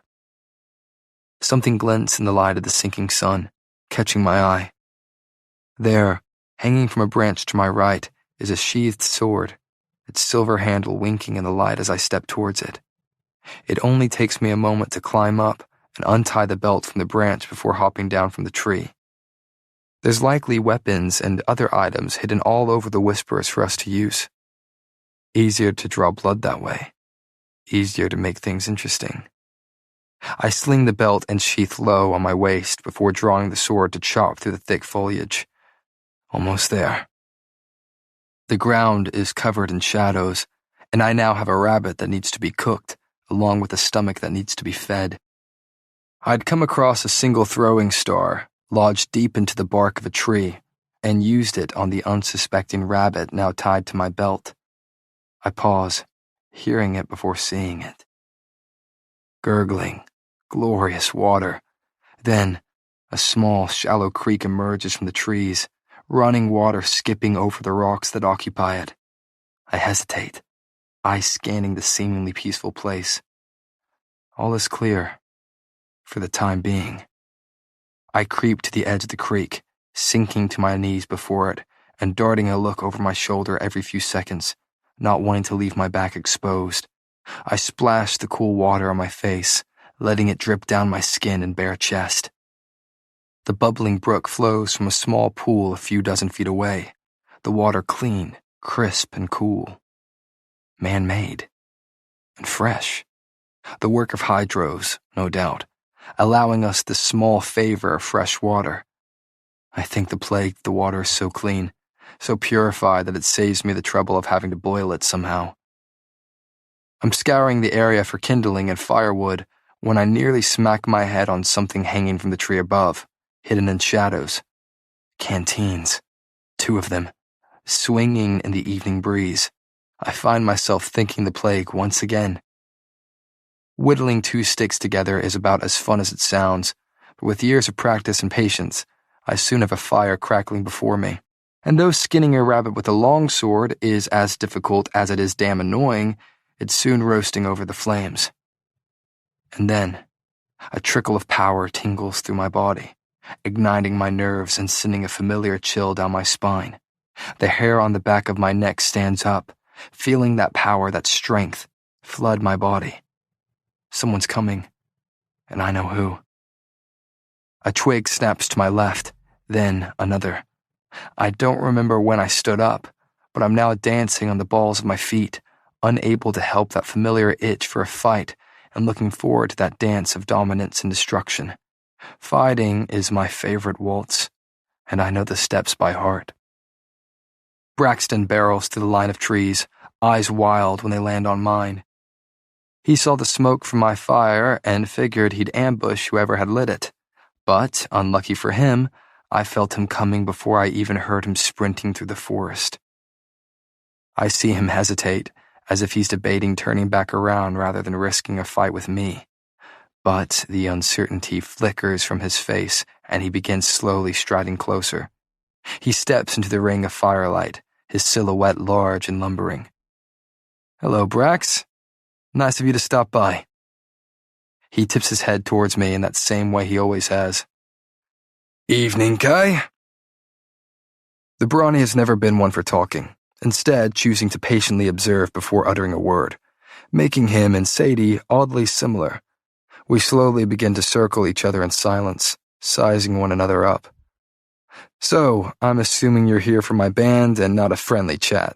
Something glints in the light of the sinking sun, catching my eye. There, hanging from a branch to my right, is a sheathed sword, its silver handle winking in the light as I step towards it. It only takes me a moment to climb up and untie the belt from the branch before hopping down from the tree. There's likely weapons and other items hidden all over the whispers for us to use. Easier to draw blood that way. Easier to make things interesting. I sling the belt and sheath low on my waist before drawing the sword to chop through the thick foliage. Almost there. The ground is covered in shadows, and I now have a rabbit that needs to be cooked, along with a stomach that needs to be fed. I'd come across a single throwing star, lodged deep into the bark of a tree, and used it on the unsuspecting rabbit now tied to my belt. I pause, hearing it before seeing it. Gurgling, glorious water. Then, a small, shallow creek emerges from the trees, running water skipping over the rocks that occupy it. I hesitate, eyes scanning the seemingly peaceful place. All is clear, for the time being. I creep to the edge of the creek, sinking to my knees before it, and darting a look over my shoulder every few seconds, not wanting to leave my back exposed. I splash the cool water on my face, letting it drip down my skin and bare chest. The bubbling brook flows from a small pool a few dozen feet away, the water clean, crisp, and cool. Man-made. And fresh. The work of hydros, no doubt, allowing us the small favor of fresh water. I thank the plague the water is so clean, so purified that it saves me the trouble of having to boil it somehow. I'm scouring the area for kindling and firewood when I nearly smack my head on something hanging from the tree above, hidden in shadows. Canteens. 2 of them, swinging in the evening breeze. I find myself thanking the plague once again. Whittling 2 sticks together is about as fun as it sounds, but with years of practice and patience, I soon have a fire crackling before me. And though skinning a rabbit with a long sword is as difficult as it is damn annoying, it's soon roasting over the flames. And then, a trickle of power tingles through my body, igniting my nerves and sending a familiar chill down my spine. The hair on the back of my neck stands up, feeling that power, that strength, flood my body. Someone's coming, and I know who. A twig snaps to my left, then another. I don't remember when I stood up, but I'm now dancing on the balls of my feet, unable to help that familiar itch for a fight and looking forward to that dance of dominance and destruction. Fighting is my favorite waltz, and I know the steps by heart. Braxton barrels through the line of trees, eyes wild when they land on mine. He saw the smoke from my fire and figured he'd ambush whoever had lit it. But, unlucky for him, I felt him coming before I even heard him sprinting through the forest. I see him hesitate, as if he's debating turning back around rather than risking a fight with me. But the uncertainty flickers from his face, and he begins slowly striding closer. He steps into the ring of firelight, his silhouette large and lumbering. "Hello, Brax. Nice of you to stop by." He tips his head towards me in that same way he always has. "Evening, Kai." The brawny has never been one for talking, instead choosing to patiently observe before uttering a word, making him and Sadie oddly similar. We slowly begin to circle each other in silence, sizing one another up. "So, I'm assuming you're here for my band and not a friendly chat."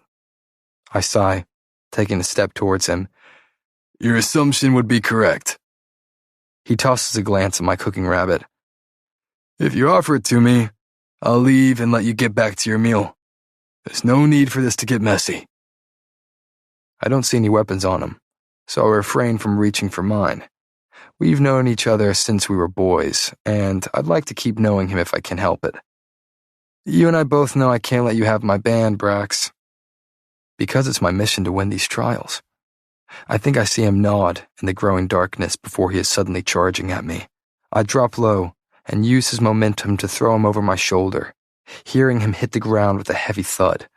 I sigh, taking a step towards him. "Your assumption would be correct." He tosses a glance at my cooking rabbit. "If you offer it to me, I'll leave and let you get back to your meal. There's no need for this to get messy." I don't see any weapons on him, so I refrain from reaching for mine. We've known each other since we were boys, and I'd like to keep knowing him if I can help it. "You and I both know I can't let you have my band, Brax. Because it's my mission to win these trials." I think I see him nod in the growing darkness before he is suddenly charging at me. I drop low and use his momentum to throw him over my shoulder, hearing him hit the ground with a heavy thud.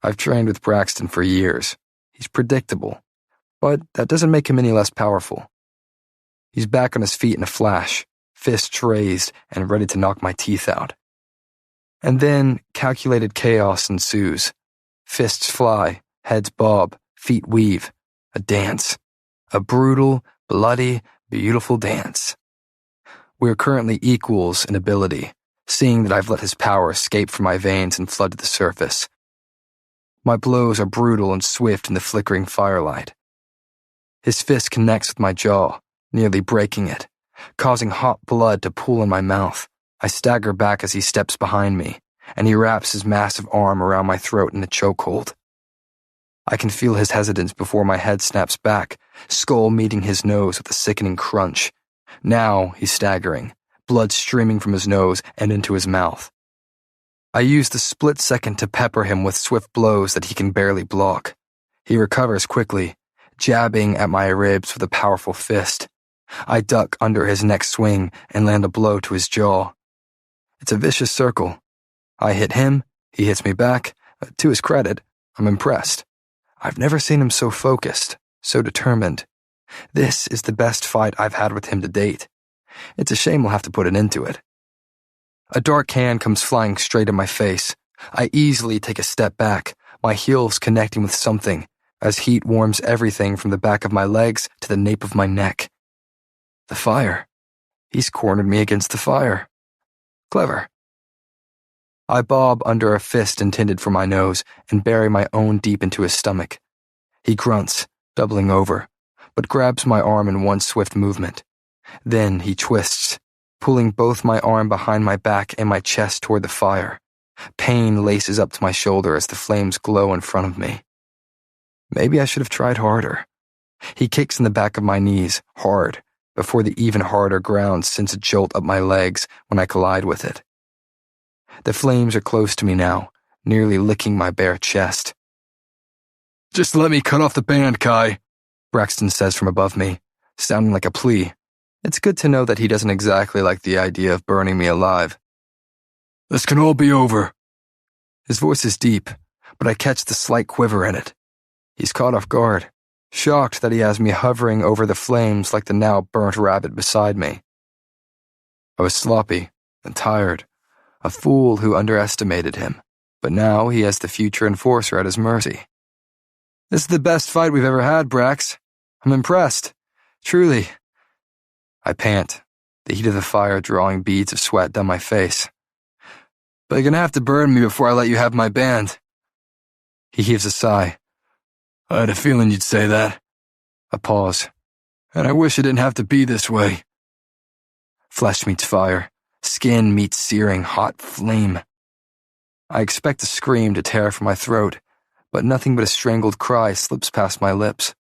I've trained with Braxton for years. He's predictable, but that doesn't make him any less powerful. He's back on his feet in a flash, fists raised and ready to knock my teeth out. And then calculated chaos ensues. Fists fly, heads bob, feet weave. A dance. A brutal, bloody, beautiful dance. We are currently equals in ability, seeing that I've let his power escape from my veins and flood to the surface. My blows are brutal and swift in the flickering firelight. His fist connects with my jaw, nearly breaking it, causing hot blood to pool in my mouth. I stagger back as he steps behind me, and he wraps his massive arm around my throat in a chokehold. I can feel his hesitance before my head snaps back, skull meeting his nose with a sickening crunch. Now he's staggering, blood streaming from his nose and into his mouth. I use the split second to pepper him with swift blows that he can barely block. He recovers quickly, jabbing at my ribs with a powerful fist. I duck under his next swing and land a blow to his jaw. It's a vicious circle. I hit him, he hits me back. To his credit, I'm impressed. I've never seen him so focused, so determined. This is the best fight I've had with him to date. It's a shame we'll have to put an end to it. A dark hand comes flying straight in my face. I easily take a step back, my heels connecting with something, as heat warms everything from the back of my legs to the nape of my neck. The fire. He's cornered me against the fire. Clever. I bob under a fist intended for my nose and bury my own deep into his stomach. He grunts, doubling over, but grabs my arm in one swift movement. Then he twists, pulling both my arm behind my back and my chest toward the fire. Pain laces up to my shoulder as the flames glow in front of me. Maybe I should have tried harder. He kicks in the back of my knees, hard, before the even harder ground sends a jolt up my legs when I collide with it. The flames are close to me now, nearly licking my bare chest. Just let me cut off the band, Kai, Braxton says from above me, sounding like a plea. It's good to know that he doesn't exactly like the idea of burning me alive. This can all be over. His voice is deep, but I catch the slight quiver in it. He's caught off guard, shocked that he has me hovering over the flames like the now burnt rabbit beside me. I was sloppy and tired, a fool who underestimated him, but now he has the future enforcer at his mercy. This is the best fight we've ever had, Brax. I'm impressed. Truly. I pant, the heat of the fire drawing beads of sweat down my face. But you're gonna have to burn me before I let you have my band. He heaves a sigh. I had a feeling you'd say that. A pause. And I wish it didn't have to be this way. Flesh meets fire. Skin meets searing hot flame. I expect a scream to tear from my throat, but nothing but a strangled cry slips past my lips.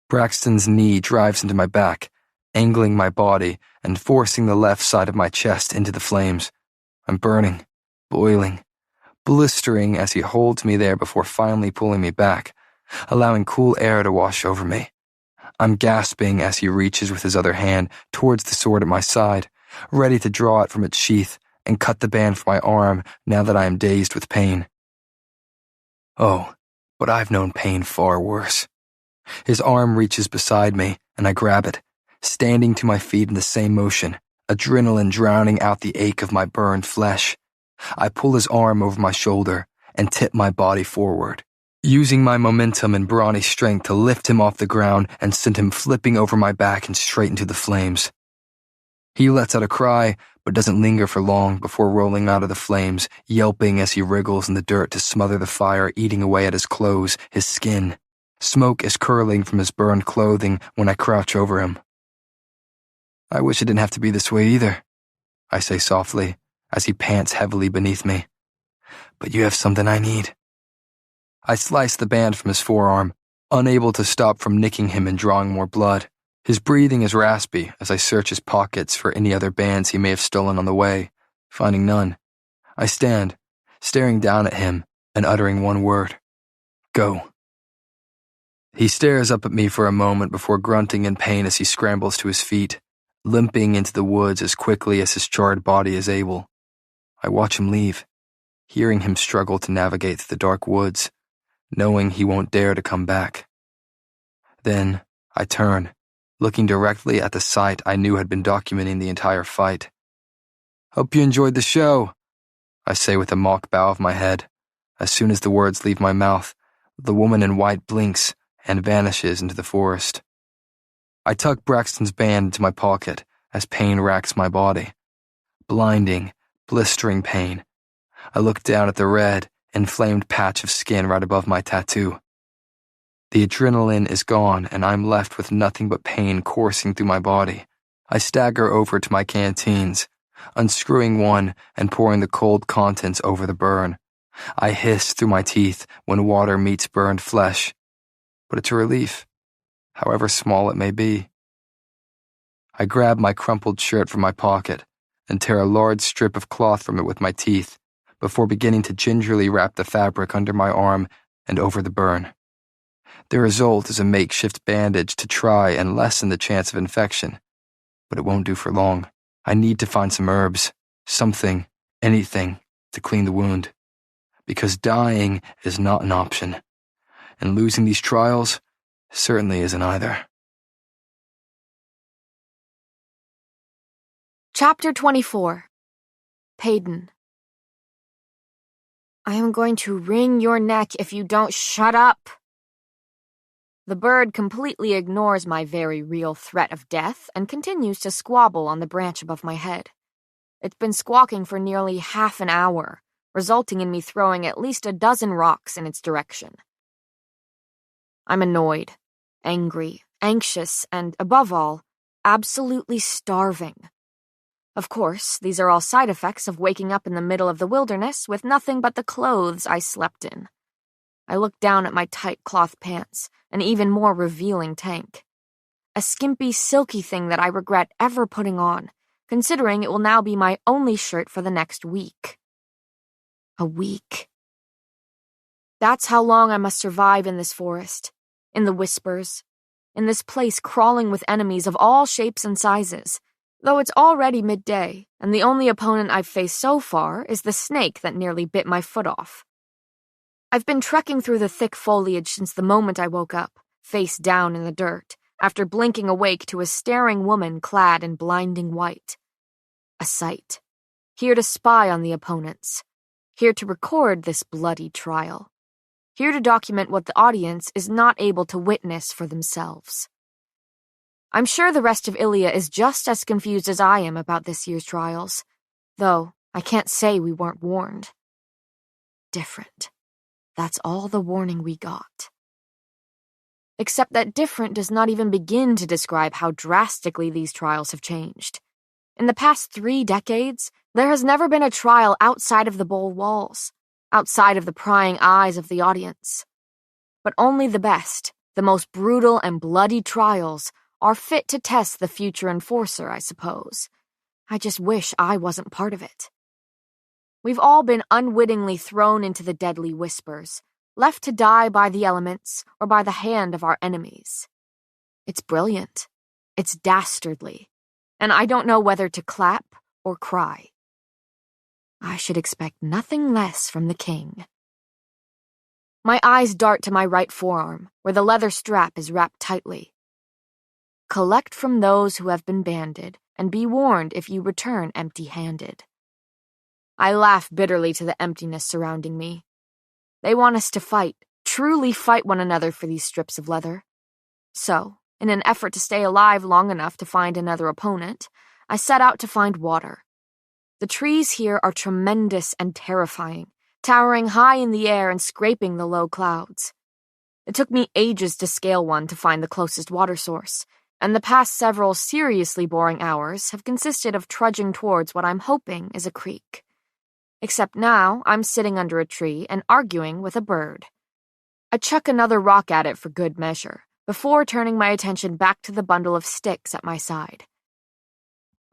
Braxton's knee drives into my back, angling my body and forcing the left side of my chest into the flames. I'm burning, boiling, blistering as he holds me there before finally pulling me back, allowing cool air to wash over me. I'm gasping as he reaches with his other hand towards the sword at my side, ready to draw it from its sheath and cut the band from my arm now that I am dazed with pain. Oh, but I've known pain far worse. His arm reaches beside me, and I grab it, standing to my feet in the same motion, adrenaline drowning out the ache of my burned flesh. I pull his arm over my shoulder and tip my body forward, using my momentum and brawny strength to lift him off the ground and send him flipping over my back and straight into the flames. He lets out a cry, but doesn't linger for long before rolling out of the flames, yelping as he wriggles in the dirt to smother the fire eating away at his clothes, his skin. Smoke is curling from his burned clothing when I crouch over him. I wish it didn't have to be this way either, I say softly, as he pants heavily beneath me. But you have something I need. I slice the band from his forearm, unable to stop from nicking him and drawing more blood. His breathing is raspy as I search his pockets for any other bands he may have stolen on the way, finding none. I stand, staring down at him and uttering one word. Go. He stares up at me for a moment before grunting in pain as he scrambles to his feet, limping into the woods as quickly as his charred body is able. I watch him leave, hearing him struggle to navigate through the dark woods, knowing he won't dare to come back. Then I turn looking directly at the site I knew had been documenting the entire fight. "Hope you enjoyed the show," I say with a mock bow of my head. As soon as the words leave my mouth, the woman in white blinks and vanishes into the forest. I tuck Braxton's band into my pocket as pain racks my body. Blinding, blistering pain. I look down at the red, inflamed patch of skin right above my tattoo. The adrenaline is gone and I'm left with nothing but pain coursing through my body. I stagger over to my canteens, unscrewing one and pouring the cold contents over the burn. I hiss through my teeth when water meets burned flesh, but it's a relief, however small it may be. I grab my crumpled shirt from my pocket and tear a large strip of cloth from it with my teeth before beginning to gingerly wrap the fabric under my arm and over the burn. The result is a makeshift bandage to try and lessen the chance of infection, but it won't do for long. I need to find some herbs, something, anything, to clean the wound, because dying is not an option, and losing these trials certainly isn't either. Chapter 24. Payton. I am going to wring your neck if you don't shut up. The bird completely ignores my very real threat of death and continues to squabble on the branch above my head. It's been squawking for nearly half an hour, resulting in me throwing at least a dozen rocks in its direction. I'm annoyed, angry, anxious, and, above all, absolutely starving. Of course, these are all side effects of waking up in the middle of the wilderness with nothing but the clothes I slept in. I look down at my tight cloth pants, an even more revealing tank. A skimpy, silky thing that I regret ever putting on, considering it will now be my only shirt for the next week. A week. That's how long I must survive in this forest, in the whispers, in this place crawling with enemies of all shapes and sizes, though it's already midday, and the only opponent I've faced so far is the snake that nearly bit my foot off. I've been trekking through the thick foliage since the moment I woke up, face down in the dirt, after blinking awake to a staring woman clad in blinding white. A sight. Here to spy on the opponents. Here to record this bloody trial. Here to document what the audience is not able to witness for themselves. I'm sure the rest of Ilya is just as confused as I am about this year's trials, though I can't say we weren't warned. Different. That's all the warning we got. Except that different does not even begin to describe how drastically these trials have changed. In the past 3 decades, there has never been a trial outside of the bowl walls, outside of the prying eyes of the audience. But only the best, the most brutal and bloody trials are fit to test the future enforcer, I suppose. I just wish I wasn't part of it. We've all been unwittingly thrown into the deadly whispers, left to die by the elements or by the hand of our enemies. It's brilliant. It's dastardly. And I don't know whether to clap or cry. I should expect nothing less from the king. My eyes dart to my right forearm, where the leather strap is wrapped tightly. Collect from those who have been banded, and be warned if you return empty-handed. I laugh bitterly to the emptiness surrounding me. They want us to fight, truly fight one another for these strips of leather. So, in an effort to stay alive long enough to find another opponent, I set out to find water. The trees here are tremendous and terrifying, towering high in the air and scraping the low clouds. It took me ages to scale one to find the closest water source, and the past several seriously boring hours have consisted of trudging towards what I'm hoping is a creek. Except now, I'm sitting under a tree and arguing with a bird. I chuck another rock at it for good measure, before turning my attention back to the bundle of sticks at my side.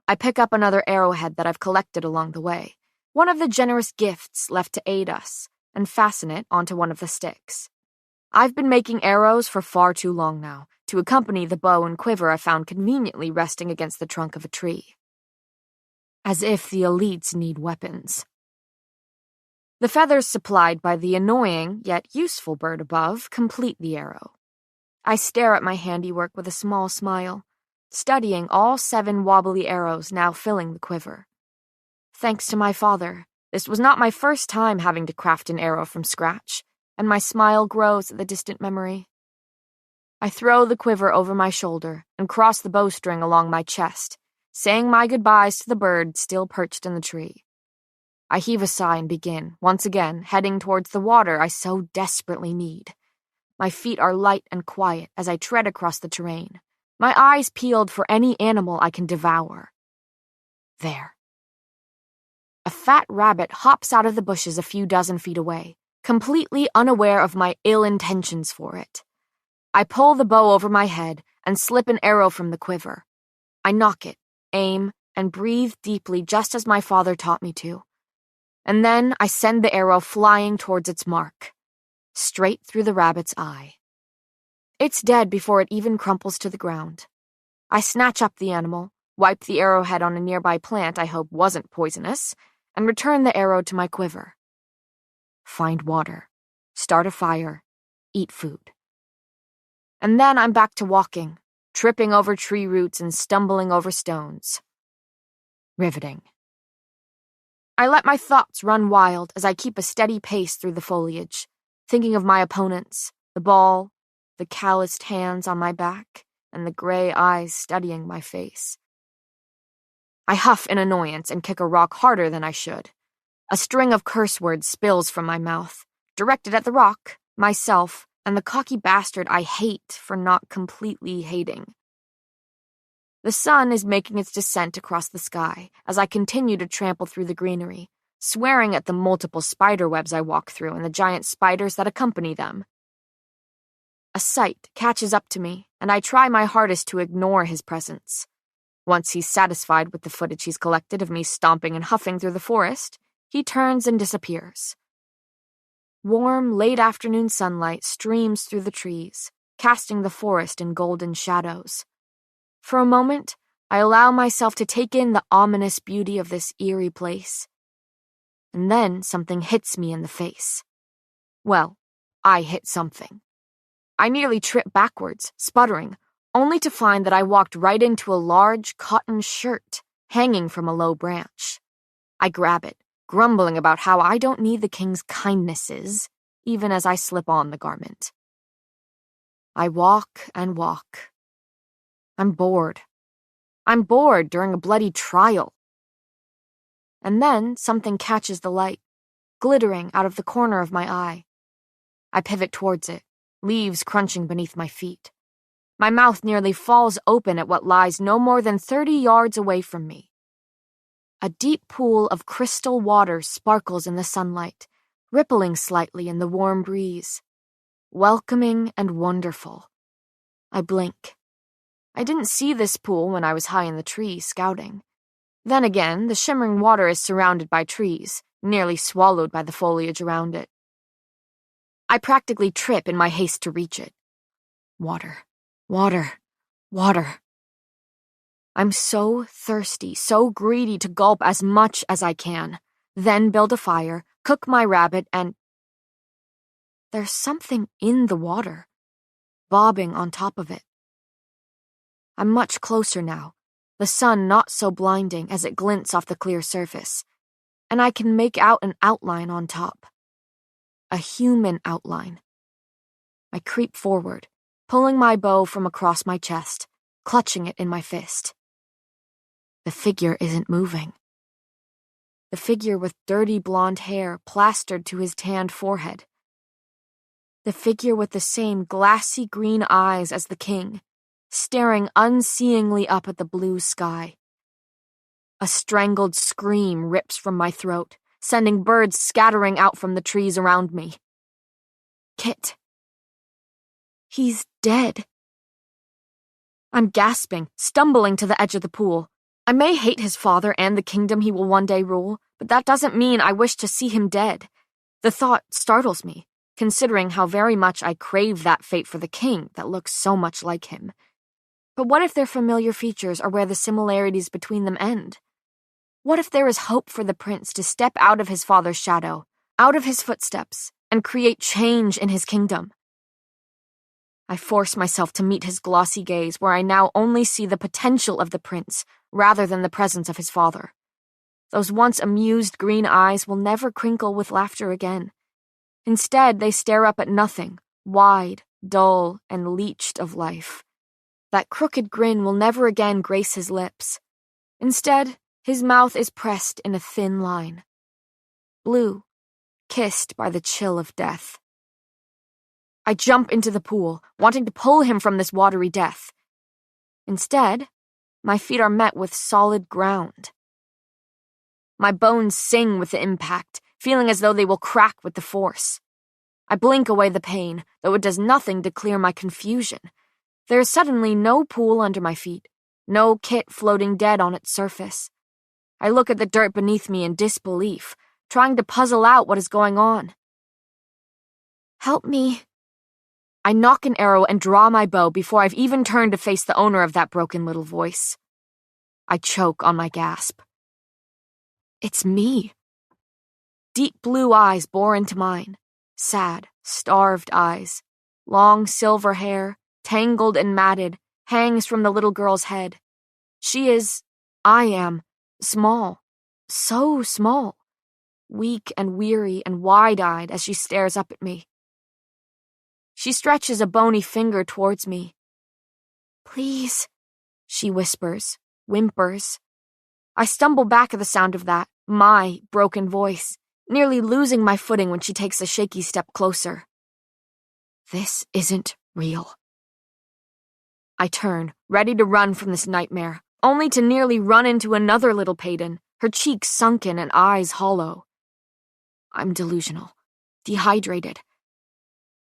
I pick up another arrowhead that I've collected along the way, one of the generous gifts left to aid us, and fasten it onto one of the sticks. I've been making arrows for far too long now, to accompany the bow and quiver I found conveniently resting against the trunk of a tree. As if the elites need weapons. The feathers supplied by the annoying yet useful bird above complete the arrow. I stare at my handiwork with a small smile, studying all 7 wobbly arrows now filling the quiver. Thanks to my father, this was not my first time having to craft an arrow from scratch, and my smile grows at the distant memory. I throw the quiver over my shoulder and cross the bowstring along my chest, saying my goodbyes to the bird still perched in the tree. I heave a sigh and begin, once again, heading towards the water I so desperately need. My feet are light and quiet as I tread across the terrain, my eyes peeled for any animal I can devour. There. A fat rabbit hops out of the bushes a few dozen feet away, completely unaware of my ill intentions for it. I pull the bow over my head and slip an arrow from the quiver. I nock it, aim, and breathe deeply just as my father taught me to. And then I send the arrow flying towards its mark, straight through the rabbit's eye. It's dead before it even crumples to the ground. I snatch up the animal, wipe the arrowhead on a nearby plant I hope wasn't poisonous, and return the arrow to my quiver. Find water, start a fire, eat food. And then I'm back to walking, tripping over tree roots and stumbling over stones. Riveting. I let my thoughts run wild as I keep a steady pace through the foliage, thinking of my opponents, the ball, the calloused hands on my back, and the gray eyes studying my face. I huff in annoyance and kick a rock harder than I should. A string of curse words spills from my mouth, directed at the rock, myself, and the cocky bastard I hate for not completely hating. The sun is making its descent across the sky as I continue to trample through the greenery, swearing at the multiple spider webs I walk through and the giant spiders that accompany them. A sight catches up to me, and I try my hardest to ignore his presence. Once he's satisfied with the footage he's collected of me stomping and huffing through the forest, he turns and disappears. Warm, late-afternoon sunlight streams through the trees, casting the forest in golden shadows. For a moment, I allow myself to take in the ominous beauty of this eerie place. And then something hits me in the face. Well, I hit something. I nearly trip backwards, sputtering, only to find that I walked right into a large cotton shirt hanging from a low branch. I grab it, grumbling about how I don't need the king's kindnesses, even as I slip on the garment. I walk and walk. I'm bored. I'm bored during a bloody trial. And then something catches the light, glittering out of the corner of my eye. I pivot towards it, leaves crunching beneath my feet. My mouth nearly falls open at what lies no more than 30 yards away from me. A deep pool of crystal water sparkles in the sunlight, rippling slightly in the warm breeze. Welcoming and wonderful. I blink. I didn't see this pool when I was high in the tree scouting. Then again, the shimmering water is surrounded by trees, nearly swallowed by the foliage around it. I practically trip in my haste to reach it. Water, water, water. I'm so thirsty, so greedy to gulp as much as I can, then build a fire, cook my rabbit, and... There's something in the water, bobbing on top of it. I'm much closer now, the sun not so blinding as it glints off the clear surface, and I can make out an outline on top. A human outline. I creep forward, pulling my bow from across my chest, clutching it in my fist. The figure isn't moving. The figure with dirty blonde hair plastered to his tanned forehead. The figure with the same glassy green eyes as the king, staring unseeingly up at the blue sky. A strangled scream rips from my throat, sending birds scattering out from the trees around me. Kit. He's dead. I'm gasping, stumbling to the edge of the pool. I may hate his father and the kingdom he will one day rule, but that doesn't mean I wish to see him dead. The thought startles me, considering how very much I crave that fate for the king that looks so much like him. But what if their familiar features are where the similarities between them end? What if there is hope for the prince to step out of his father's shadow, out of his footsteps, and create change in his kingdom? I force myself to meet his glossy gaze, where I now only see the potential of the prince rather than the presence of his father. Those once amused green eyes will never crinkle with laughter again. Instead, they stare up at nothing, wide, dull, and leeched of life. That crooked grin will never again grace his lips. Instead, his mouth is pressed in a thin line. Blue, kissed by the chill of death. I jump into the pool, wanting to pull him from this watery death. Instead, my feet are met with solid ground. My bones sing with the impact, feeling as though they will crack with the force. I blink away the pain, though it does nothing to clear my confusion. There is suddenly no pool under my feet, no kit floating dead on its surface. I look at the dirt beneath me in disbelief, trying to puzzle out what is going on. Help me. I knock an arrow and draw my bow before I've even turned to face the owner of that broken little voice. I choke on my gasp. It's me. Deep blue eyes bore into mine. Sad, starved eyes. Long silver hair, tangled and matted, hangs from the little girl's head. I am, small, so small. Weak and weary and wide-eyed as she stares up at me. She stretches a bony finger towards me. Please, she whispers, whimpers. I stumble back at the sound of that, my broken voice, nearly losing my footing when she takes a shaky step closer. This isn't real. I turn, ready to run from this nightmare, only to nearly run into another little Payton, her cheeks sunken and eyes hollow. I'm delusional, dehydrated.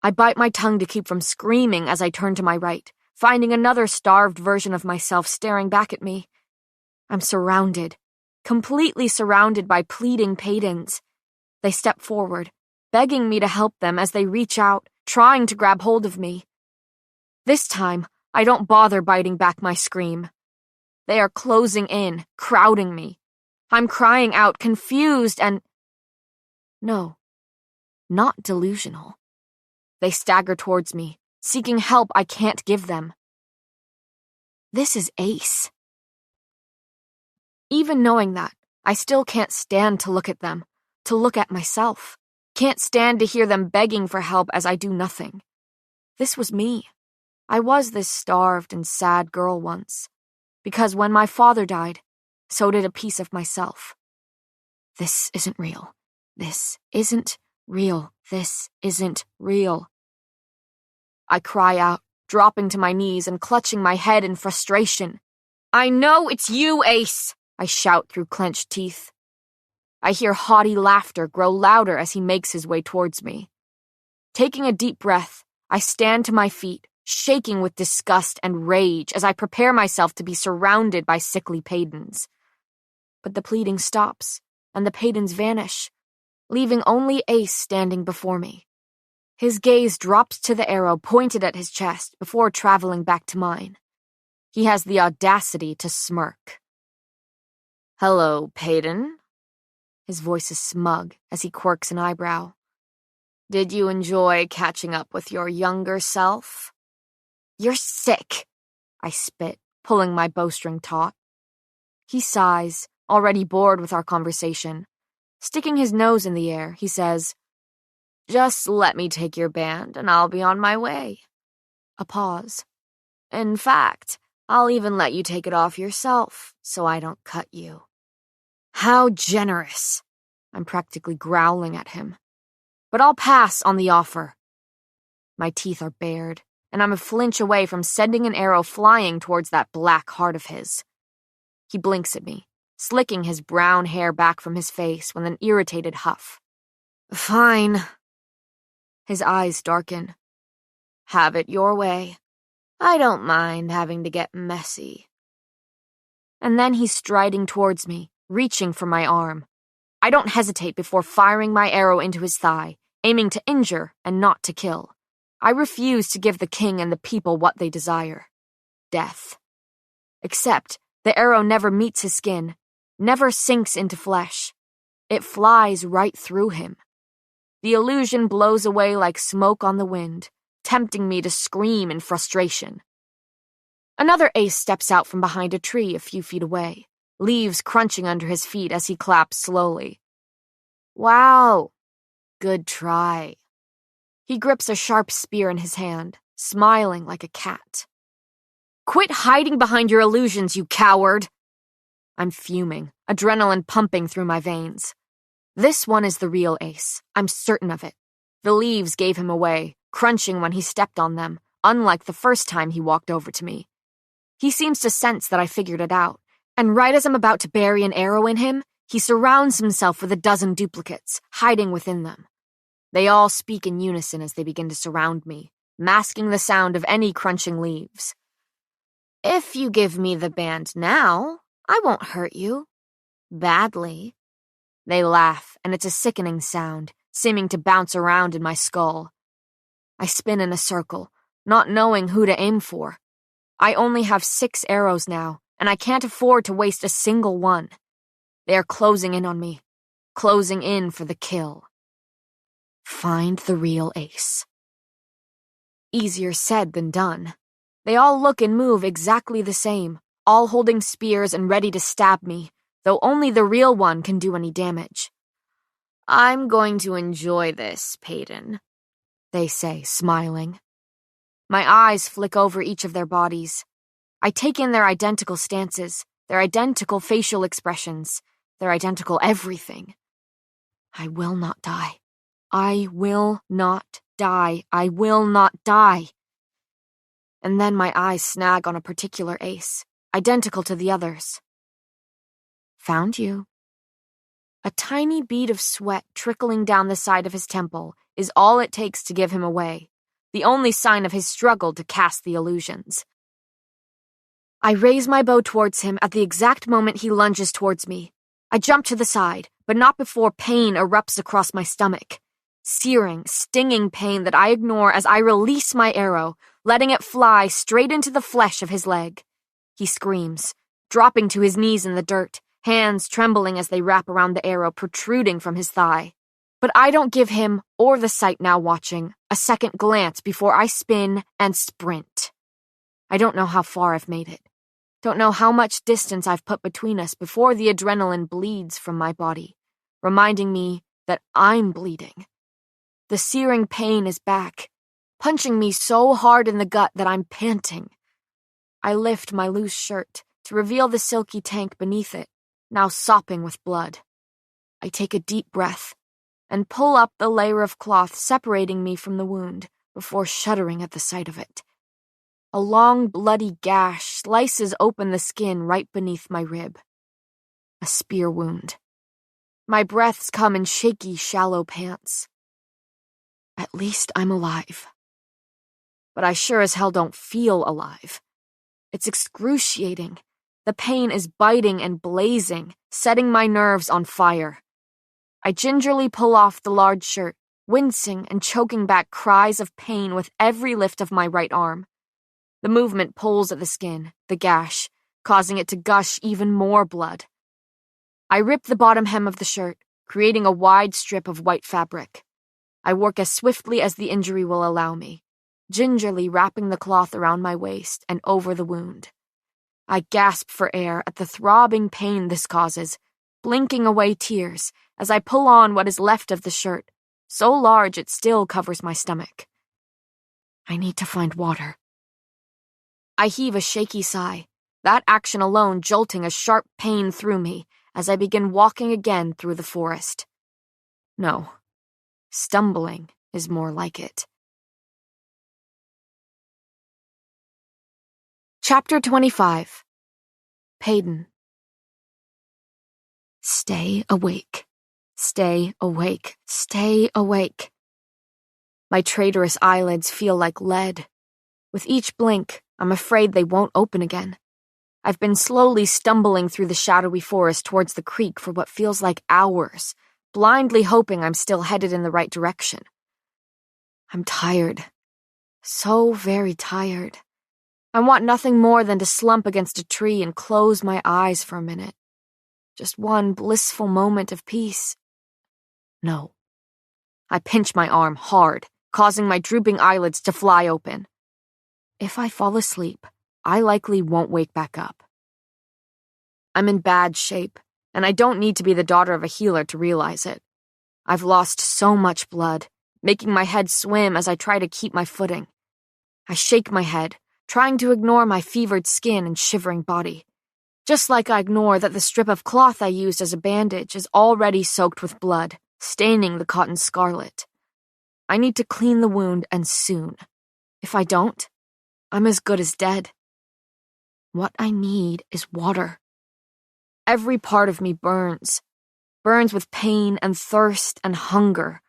I bite my tongue to keep from screaming as I turn to my right, finding another starved version of myself staring back at me. I'm surrounded, completely surrounded by pleading Paytons. They step forward, begging me to help them as they reach out, trying to grab hold of me. This time, I don't bother biting back my scream. They are closing in, crowding me. I'm crying out, confused and... No, not delusional. They stagger towards me, seeking help I can't give them. This is Ace. Even knowing that, I still can't stand to look at them, to look at myself. Can't stand to hear them begging for help as I do nothing. This was me. I was this starved and sad girl once. Because when my father died, so did a piece of myself. This isn't real. This isn't real. This isn't real. I cry out, dropping to my knees and clutching my head in frustration. I know it's you, Ace, I shout through clenched teeth. I hear haughty laughter grow louder as he makes his way towards me. Taking a deep breath, I stand to my feet, shaking with disgust and rage as I prepare myself to be surrounded by sickly Paytons. But the pleading stops, and the Paytons vanish, leaving only Ace standing before me. His gaze drops to the arrow pointed at his chest before traveling back to mine. He has the audacity to smirk. Hello, Payton. His voice is smug as he quirks an eyebrow. Did you enjoy catching up with your younger self? You're sick, I spit, pulling my bowstring taut. He sighs, already bored with our conversation. Sticking his nose in the air, he says, Just let me take your band and I'll be on my way. A pause. In fact, I'll even let you take it off yourself so I don't cut you. How generous. I'm practically growling at him. But I'll pass on the offer. My teeth are bared, and I'm a flinch away from sending an arrow flying towards that black heart of his. He blinks at me, slicking his brown hair back from his face with an irritated huff. Fine. His eyes darken. Have it your way. I don't mind having to get messy. And then he's striding towards me, reaching for my arm. I don't hesitate before firing my arrow into his thigh, aiming to injure and not to kill. I refuse to give the king and the people what they desire. Death. Except the arrow never meets his skin, never sinks into flesh. It flies right through him. The illusion blows away like smoke on the wind, tempting me to scream in frustration. Another ace steps out from behind a tree a few feet away, leaves crunching under his feet as he claps slowly. Wow, good try. He grips a sharp spear in his hand, smiling like a cat. Quit hiding behind your illusions, you coward! I'm fuming, adrenaline pumping through my veins. This one is the real ace, I'm certain of it. The leaves gave him away, crunching when he stepped on them, unlike the first time he walked over to me. He seems to sense that I figured it out, and right as I'm about to bury an arrow in him, he surrounds himself with a dozen duplicates, hiding within them. They all speak in unison as they begin to surround me, masking the sound of any crunching leaves. If you give me the band now, I won't hurt you. Badly. They laugh, and it's a sickening sound, seeming to bounce around in my skull. I spin in a circle, not knowing who to aim for. I only have 6 arrows now, and I can't afford to waste a single one. They are closing in on me, closing in for the kill. Find the real ace. Easier said than done. They all look and move exactly the same, all holding spears and ready to stab me, though only the real one can do any damage. I'm going to enjoy this, Peyton, they say, smiling. My eyes flick over each of their bodies. I take in their identical stances, their identical facial expressions, their identical everything. I will not die. I will not die. I will not die. And then my eyes snag on a particular ace, identical to the others. Found you. A tiny bead of sweat trickling down the side of his temple is all it takes to give him away, the only sign of his struggle to cast the illusions. I raise my bow towards him at the exact moment he lunges towards me. I jump to the side, but not before pain erupts across my stomach. Searing, stinging pain that I ignore as I release my arrow, letting it fly straight into the flesh of his leg. He screams, dropping to his knees in the dirt, hands trembling as they wrap around the arrow protruding from his thigh. But I don't give him, or the sight now watching, a second glance before I spin and sprint. I don't know how far I've made it. Don't know how much distance I've put between us before the adrenaline bleeds from my body, reminding me that I'm bleeding. The searing pain is back, punching me so hard in the gut that I'm panting. I lift my loose shirt to reveal the silky tank beneath it, now sopping with blood. I take a deep breath and pull up the layer of cloth separating me from the wound before shuddering at the sight of it. A long, bloody gash slices open the skin right beneath my rib. A spear wound. My breaths come in shaky, shallow pants. At least I'm alive. But I sure as hell don't feel alive. It's excruciating. The pain is biting and blazing, setting my nerves on fire. I gingerly pull off the large shirt, wincing and choking back cries of pain with every lift of my right arm. The movement pulls at the skin, the gash, causing it to gush even more blood. I rip the bottom hem of the shirt, creating a wide strip of white fabric. I work as swiftly as the injury will allow me, gingerly wrapping the cloth around my waist and over the wound. I gasp for air at the throbbing pain this causes, blinking away tears as I pull on what is left of the shirt, so large it still covers my stomach. I need to find water. I heave a shaky sigh, that action alone jolting a sharp pain through me as I begin walking again through the forest. No, stumbling is more like it. Chapter 25. Peyton. Stay awake. Stay awake. Stay awake. My traitorous eyelids feel like lead. With each blink, I'm afraid they won't open again. I've been slowly stumbling through the shadowy forest towards the creek for what feels like hours, blindly hoping I'm still headed in the right direction. I'm tired. So very tired. I want nothing more than to slump against a tree and close my eyes for a minute. Just one blissful moment of peace. No. I pinch my arm hard, causing my drooping eyelids to fly open. If I fall asleep, I likely won't wake back up. I'm in bad shape, and I don't need to be the daughter of a healer to realize it. I've lost so much blood, making my head swim as I try to keep my footing. I shake my head, trying to ignore my fevered skin and shivering body. Just like I ignore that the strip of cloth I used as a bandage is already soaked with blood, staining the cotton scarlet. I need to clean the wound, and soon. If I don't, I'm as good as dead. What I need is water. Every part of me burns with pain and thirst and hunger.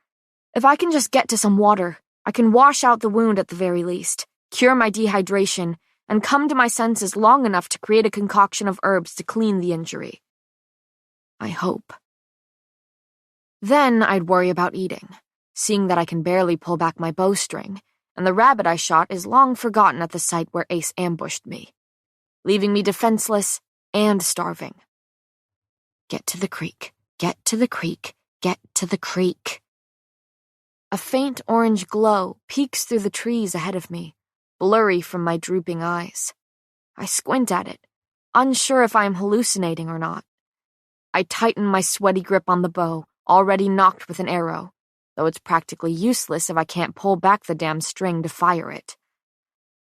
If I can just get to some water, I can wash out the wound at the very least, cure my dehydration, and come to my senses long enough to create a concoction of herbs to clean the injury. I hope. Then I'd worry about eating, seeing that I can barely pull back my bowstring, and the rabbit I shot is long forgotten at the site where Ace ambushed me, leaving me defenseless and starving. Get to the creek, get to the creek, get to the creek. A faint orange glow peeks through the trees ahead of me, blurry from my drooping eyes. I squint at it, unsure if I am hallucinating or not. I tighten my sweaty grip on the bow, already knocked with an arrow, though it's practically useless if I can't pull back the damn string to fire it.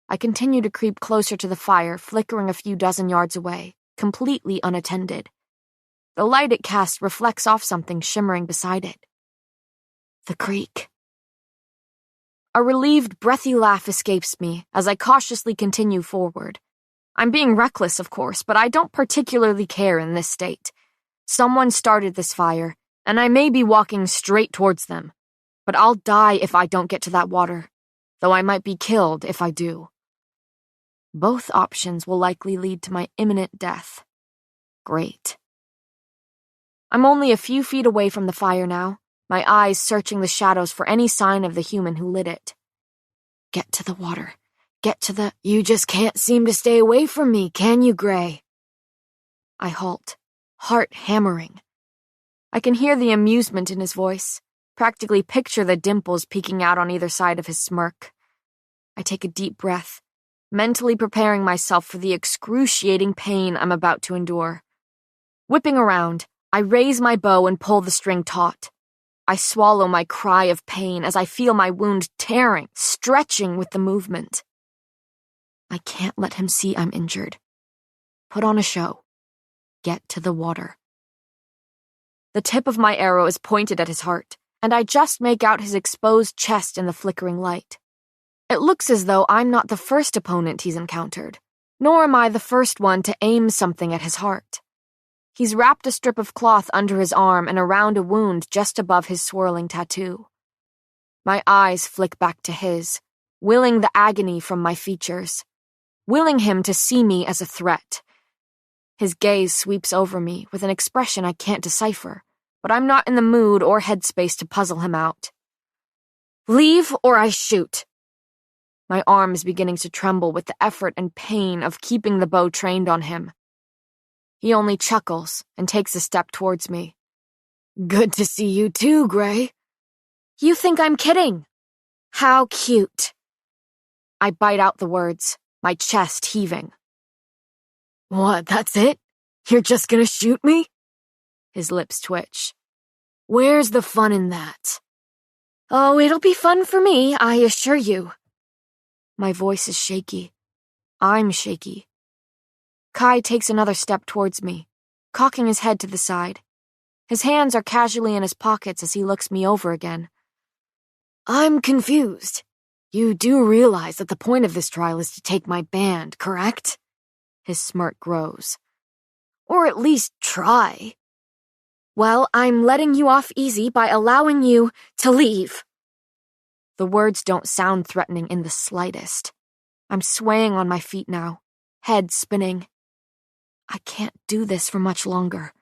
I continue to creep closer to the fire, flickering a few dozen yards away, completely unattended. The light it casts reflects off something shimmering beside it. The creek. A relieved, breathy laugh escapes me as I cautiously continue forward. I'm being reckless, of course, but I don't particularly care in this state. Someone started this fire, and I may be walking straight towards them, but I'll die if I don't get to that water, though I might be killed if I do. Both options will likely lead to my imminent death. Great. I'm only a few feet away from the fire now, my eyes searching the shadows for any sign of the human who lit it. Get to the water. Get to the— You just can't seem to stay away from me, can you, Gray? I halt, heart hammering. I can hear the amusement in his voice, practically picture the dimples peeking out on either side of his smirk. I take a deep breath, mentally preparing myself for the excruciating pain I'm about to endure. Whipping around, I raise my bow and pull the string taut. I swallow my cry of pain as I feel my wound tearing, stretching with the movement. I can't let him see I'm injured. Put on a show. Get to the water. The tip of my arrow is pointed at his heart, and I just make out his exposed chest in the flickering light. It looks as though I'm not the first opponent he's encountered, nor am I the first one to aim something at his heart. He's wrapped a strip of cloth under his arm and around a wound just above his swirling tattoo. My eyes flick back to his, willing the agony from my features, willing him to see me as a threat. His gaze sweeps over me with an expression I can't decipher, but I'm not in the mood or headspace to puzzle him out. Leave or I shoot. My arm is beginning to tremble with the effort and pain of keeping the bow trained on him. He only chuckles and takes a step towards me. Good to see you too, Gray. You think I'm kidding? How cute. I bite out the words, my chest heaving. What, that's it? You're just gonna shoot me? His lips twitch. Where's the fun in that? Oh, it'll be fun for me, I assure you. My voice is shaky. I'm shaky. Kai takes another step towards me, cocking his head to the side. His hands are casually in his pockets as he looks me over again. I'm confused. You do realize that the point of this trial is to take my band, correct? His smirk grows. Or at least try. Well, I'm letting you off easy by allowing you to leave. The words don't sound threatening in the slightest. I'm swaying on my feet now, head spinning. I can't do this for much longer.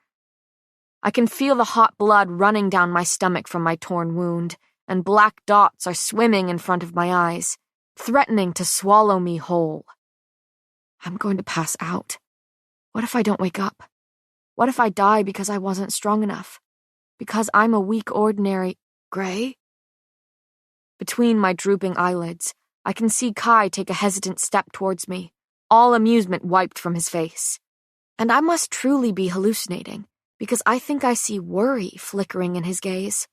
I can feel the hot blood running down my stomach from my torn wound, and black dots are swimming in front of my eyes, threatening to swallow me whole. I'm going to pass out. What if I don't wake up? What if I die because I wasn't strong enough? Because I'm a weak, ordinary— Gray? Between my drooping eyelids, I can see Kai take a hesitant step towards me, all amusement wiped from his face. And I must truly be hallucinating, because I think I see worry flickering in his gaze.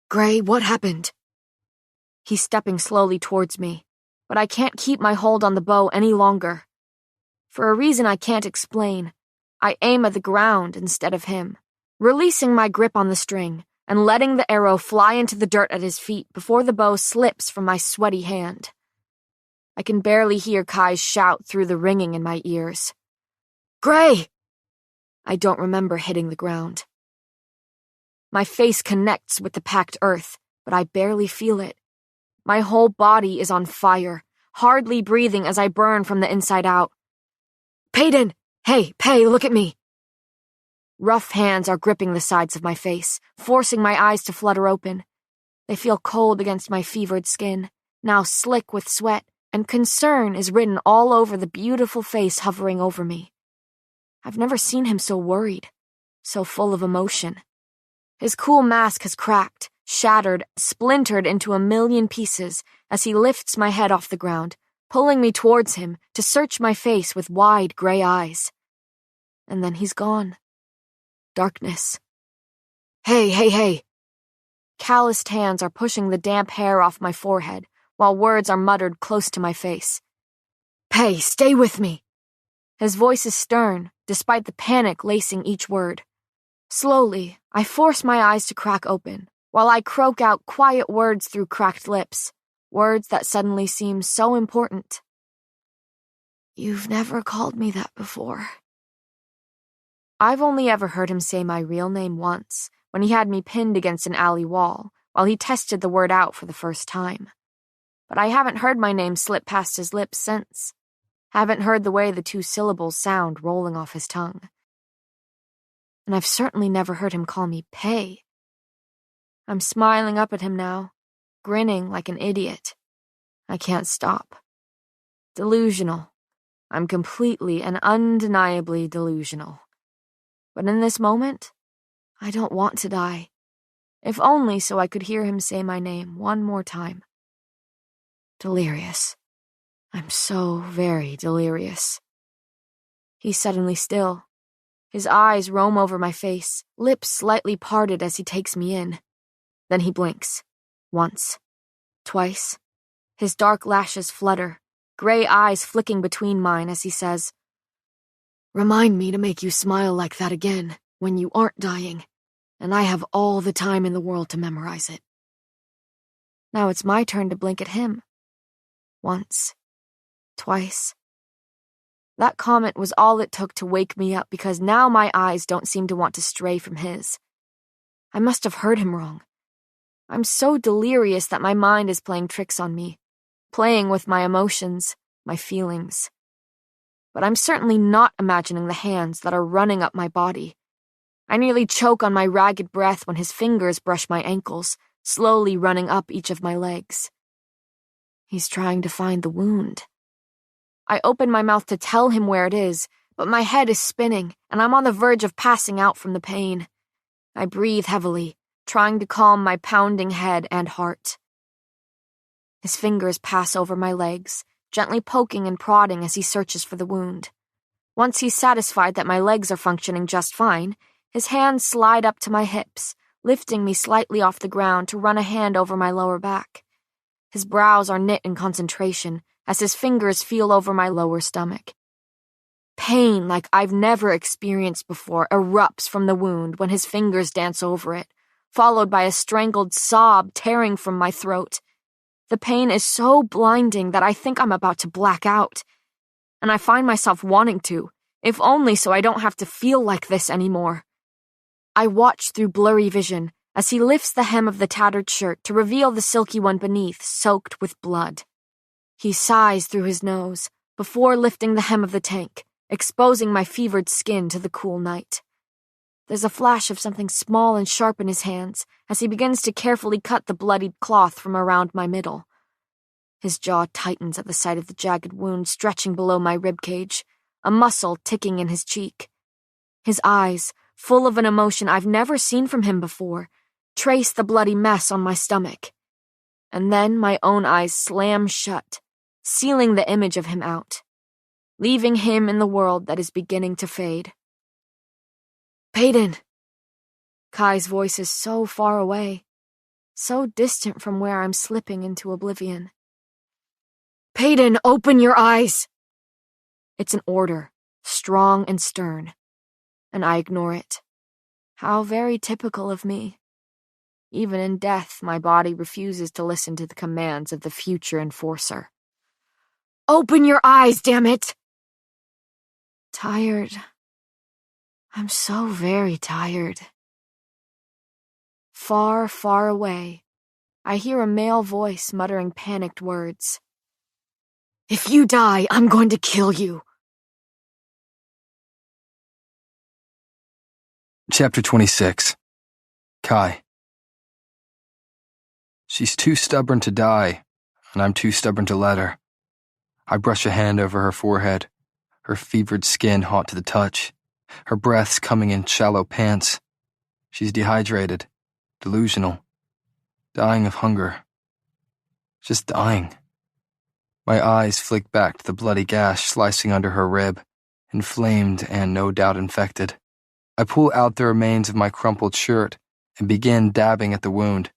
Gray, what happened? He's stepping slowly towards me, but I can't keep my hold on the bow any longer. For a reason I can't explain, I aim at the ground instead of him, releasing my grip on the string and letting the arrow fly into the dirt at his feet before the bow slips from my sweaty hand. I can barely hear Kai's shout through the ringing in my ears. Gray! I don't remember hitting the ground. My face connects with the packed earth, but I barely feel it. My whole body is on fire, hardly breathing as I burn from the inside out. Payton! Hey, Pay, look at me! Rough hands are gripping the sides of my face, forcing my eyes to flutter open. They feel cold against my fevered skin, now slick with sweat, and concern is written all over the beautiful face hovering over me. I've never seen him so worried, so full of emotion. His cool mask has cracked, shattered, splintered into a million pieces as he lifts my head off the ground, pulling me towards him to search my face with wide gray eyes. And then he's gone. Darkness. Hey. Calloused hands are pushing the damp hair off my forehead, while words are muttered close to my face. Pay, stay with me. His voice is stern, despite the panic lacing each word. Slowly, I force my eyes to crack open, while I croak out quiet words through cracked lips, words that suddenly seem so important. You've never called me that before. I've only ever heard him say my real name once, when he had me pinned against an alley wall, while he tested the word out for the first time. But I haven't heard my name slip past his lips since. Haven't heard the way the two syllables sound rolling off his tongue. And I've certainly never heard him call me Pay. I'm smiling up at him now, grinning like an idiot. I can't stop. Delusional. I'm completely and undeniably delusional. But in this moment, I don't want to die, if only so I could hear him say my name one more time. Delirious. I'm so very delirious. He's suddenly still. His eyes roam over my face, lips slightly parted as he takes me in. Then he blinks. Once. Twice. His dark lashes flutter, gray eyes flicking between mine as he says, Remind me to make you smile like that again when you aren't dying, and I have all the time in the world to memorize it. Now it's my turn to blink at him. Once. Twice. That comment was all it took to wake me up because now my eyes don't seem to want to stray from his. I must have heard him wrong. I'm so delirious that my mind is playing tricks on me, playing with my emotions, my feelings. But I'm certainly not imagining the hands that are running up my body. I nearly choke on my ragged breath when his fingers brush my ankles, slowly running up each of my legs. He's trying to find the wound. I open my mouth to tell him where it is, but my head is spinning, and I'm on the verge of passing out from the pain. I breathe heavily, trying to calm my pounding head and heart. His fingers pass over my legs, gently poking and prodding as he searches for the wound. Once he's satisfied that my legs are functioning just fine, his hands slide up to my hips, lifting me slightly off the ground to run a hand over my lower back. His brows are knit in concentration as his fingers feel over my lower stomach. Pain like I've never experienced before erupts from the wound when his fingers dance over it, followed by a strangled sob tearing from my throat. The pain is so blinding that I think I'm about to black out. And I find myself wanting to, if only so I don't have to feel like this anymore. I watch through blurry vision as he lifts the hem of the tattered shirt to reveal the silky one beneath, soaked with blood. He sighs through his nose before lifting the hem of the tank, exposing my fevered skin to the cool night. There's a flash of something small and sharp in his hands as he begins to carefully cut the bloodied cloth from around my middle. His jaw tightens at the sight of the jagged wound stretching below my ribcage, a muscle ticking in his cheek. His eyes, full of an emotion I've never seen from him before, trace the bloody mess on my stomach. and then my own eyes slam shut, sealing the image of him out, leaving him in the world that is beginning to fade. Peyton! Kai's voice is so far away, so distant from where I'm slipping into oblivion. Peyton, open your eyes! It's an order, strong and stern, and I ignore it. How very typical of me. Even in death, my body refuses to listen to the commands of the future enforcer. Open your eyes, damn it! Tired. I'm so very tired. Far, far away, I hear a male voice muttering panicked words. If you die, I'm going to kill you. Chapter 26. Kai. She's too stubborn to die, and I'm too stubborn to let her. I brush a hand over her forehead, her fevered skin hot to the touch, her breaths coming in shallow pants. She's dehydrated, delusional, dying of hunger. Just dying. My eyes flick back to the bloody gash slicing under her rib, inflamed and no doubt infected. I pull out the remains of my crumpled shirt and begin dabbing at the wound,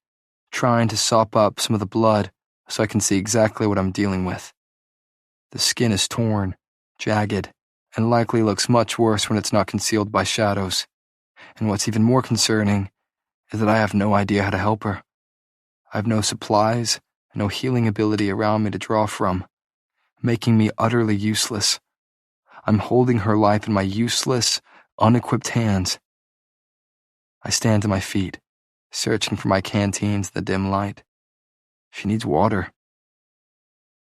trying to sop up some of the blood so I can see exactly what I'm dealing with. The skin is torn, jagged, and likely looks much worse when it's not concealed by shadows. And what's even more concerning is that I have no idea how to help her. I have no supplies, no healing ability around me to draw from, making me utterly useless. I'm holding her life in my useless, unequipped hands. I stand to my feet, searching for my canteens in the dim light. She needs water.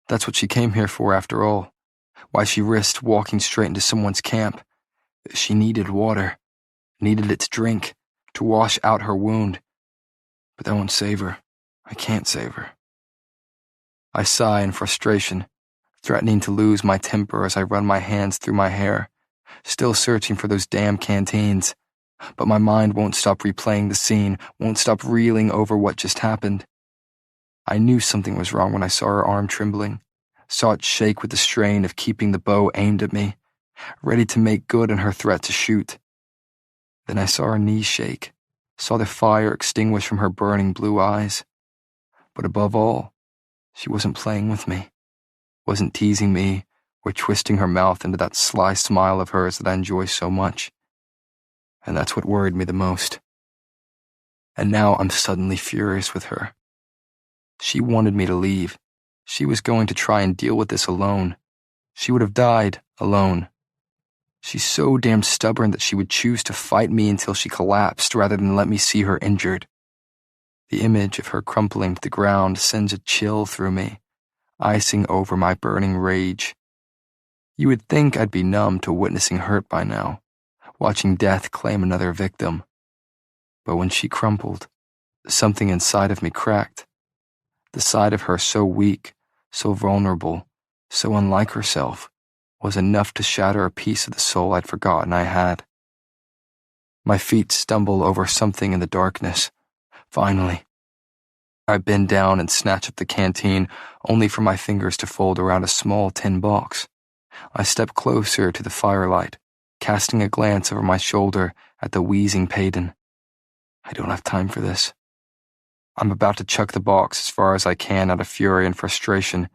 That's what she came here for, after all. Why she risked walking straight into someone's camp. She needed water, needed it to drink, to wash out her wound. But that won't save her. I can't save her. I sigh in frustration, threatening to lose my temper as I run my hands through my hair, still searching for those damn canteens. But my mind won't stop replaying the scene, won't stop reeling over what just happened. I knew something was wrong when I saw her arm trembling, saw it shake with the strain of keeping the bow aimed at me, ready to make good on her threat to shoot. Then I saw her knees shake, saw the fire extinguish from her burning blue eyes. But above all, she wasn't playing with me, wasn't teasing me or twisting her mouth into that sly smile of hers that I enjoy so much. And that's what worried me the most. And now I'm suddenly furious with her. She wanted me to leave. She was going to try and deal with this alone. She would have died alone. She's so damn stubborn that she would choose to fight me until she collapsed rather than let me see her injured. The image of her crumpling to the ground sends a chill through me, icing over my burning rage. You would think I'd be numb to witnessing hurt by now, watching death claim another victim. But when she crumpled, something inside of me cracked. The side of her so weak, so vulnerable, so unlike herself, was enough to shatter a piece of the soul I'd forgotten I had. My feet stumble over something in the darkness. Finally, I bend down and snatch up the canteen, only for my fingers to fold around a small tin box. I step closer to the firelight, casting a glance over my shoulder at the wheezing Peyton. I don't have time for this. I'm about to chuck the box as far as I can out of fury and frustration,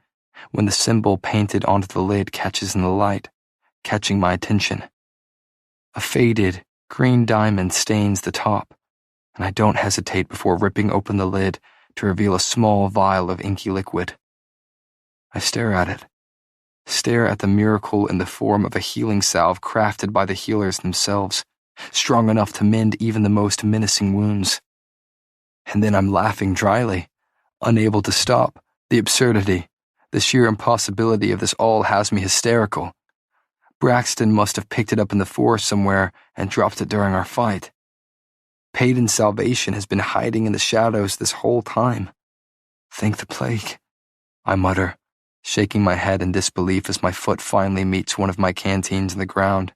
when the symbol painted onto the lid catches in the light, catching my attention. A faded, green diamond stains the top, and I don't hesitate before ripping open the lid to reveal a small vial of inky liquid. I stare at it, stare at the miracle in the form of a healing salve crafted by the healers themselves, strong enough to mend even the most menacing wounds. And then I'm laughing dryly, unable to stop. The absurdity, the sheer impossibility of this all has me hysterical. Braxton must have picked it up in the forest somewhere and dropped it during our fight. Peyton's salvation has been hiding in the shadows this whole time. Thank the plague, I mutter, shaking my head in disbelief as my foot finally meets one of my canteens in the ground.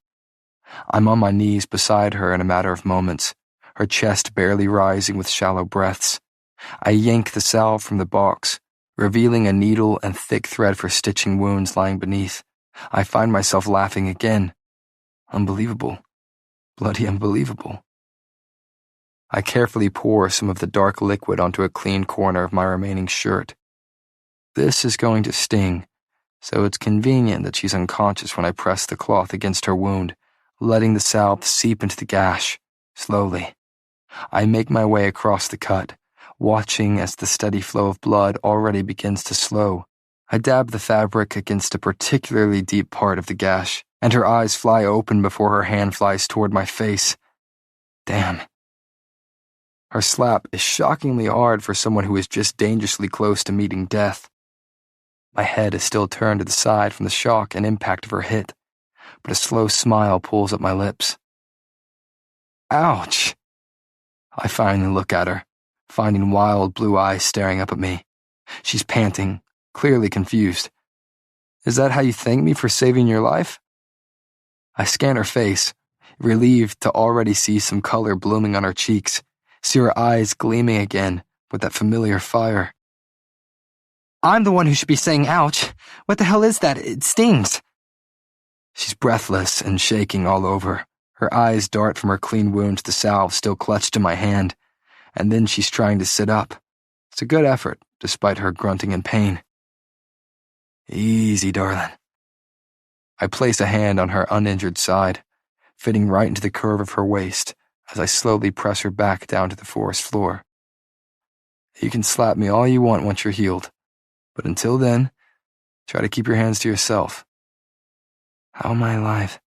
I'm on my knees beside her in a matter of moments, her chest barely rising with shallow breaths, I yank the salve from the box, revealing a needle and thick thread for stitching wounds lying beneath. I find myself laughing again. Unbelievable. Bloody unbelievable. I carefully pour some of the dark liquid onto a clean corner of my remaining shirt. This is going to sting, so it's convenient that she's unconscious when I press the cloth against her wound, letting the salve seep into the gash, slowly. I make my way across the cut, watching as the steady flow of blood already begins to slow. I dab the fabric against a particularly deep part of the gash, and her eyes fly open before her hand flies toward my face. Damn. Her slap is shockingly hard for someone who is just dangerously close to meeting death. My head is still turned to the side from the shock and impact of her hit, but a slow smile pulls up my lips. Ouch! I finally look at her, finding wild blue eyes staring up at me. She's panting, clearly confused. Is that how you thank me for saving your life? I scan her face, relieved to already see some color blooming on her cheeks, see her eyes gleaming again with that familiar fire. I'm the one who should be saying ouch. What the hell is that? It stings. She's breathless and shaking all over. Her eyes dart from her clean wound to the salve still clutched in my hand, and then she's trying to sit up. It's a good effort, despite her grunting in pain. Easy, darling. I place a hand on her uninjured side, fitting right into the curve of her waist as I slowly press her back down to the forest floor. You can slap me all you want once you're healed, but until then, try to keep your hands to yourself. How am I alive?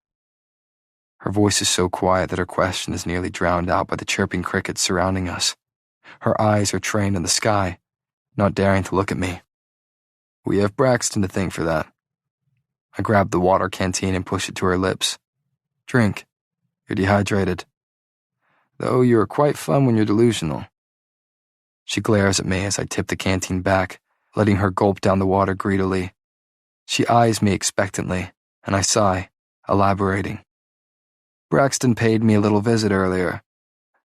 Her voice is so quiet that her question is nearly drowned out by the chirping crickets surrounding us. Her eyes are trained in the sky, not daring to look at me. We have Braxton to thank for that. I grab the water canteen and push it to her lips. Drink. You're dehydrated. Though you're quite fun when you're delusional. She glares at me as I tip the canteen back, letting her gulp down the water greedily. She eyes me expectantly, and I sigh, elaborating. Braxton paid me a little visit earlier,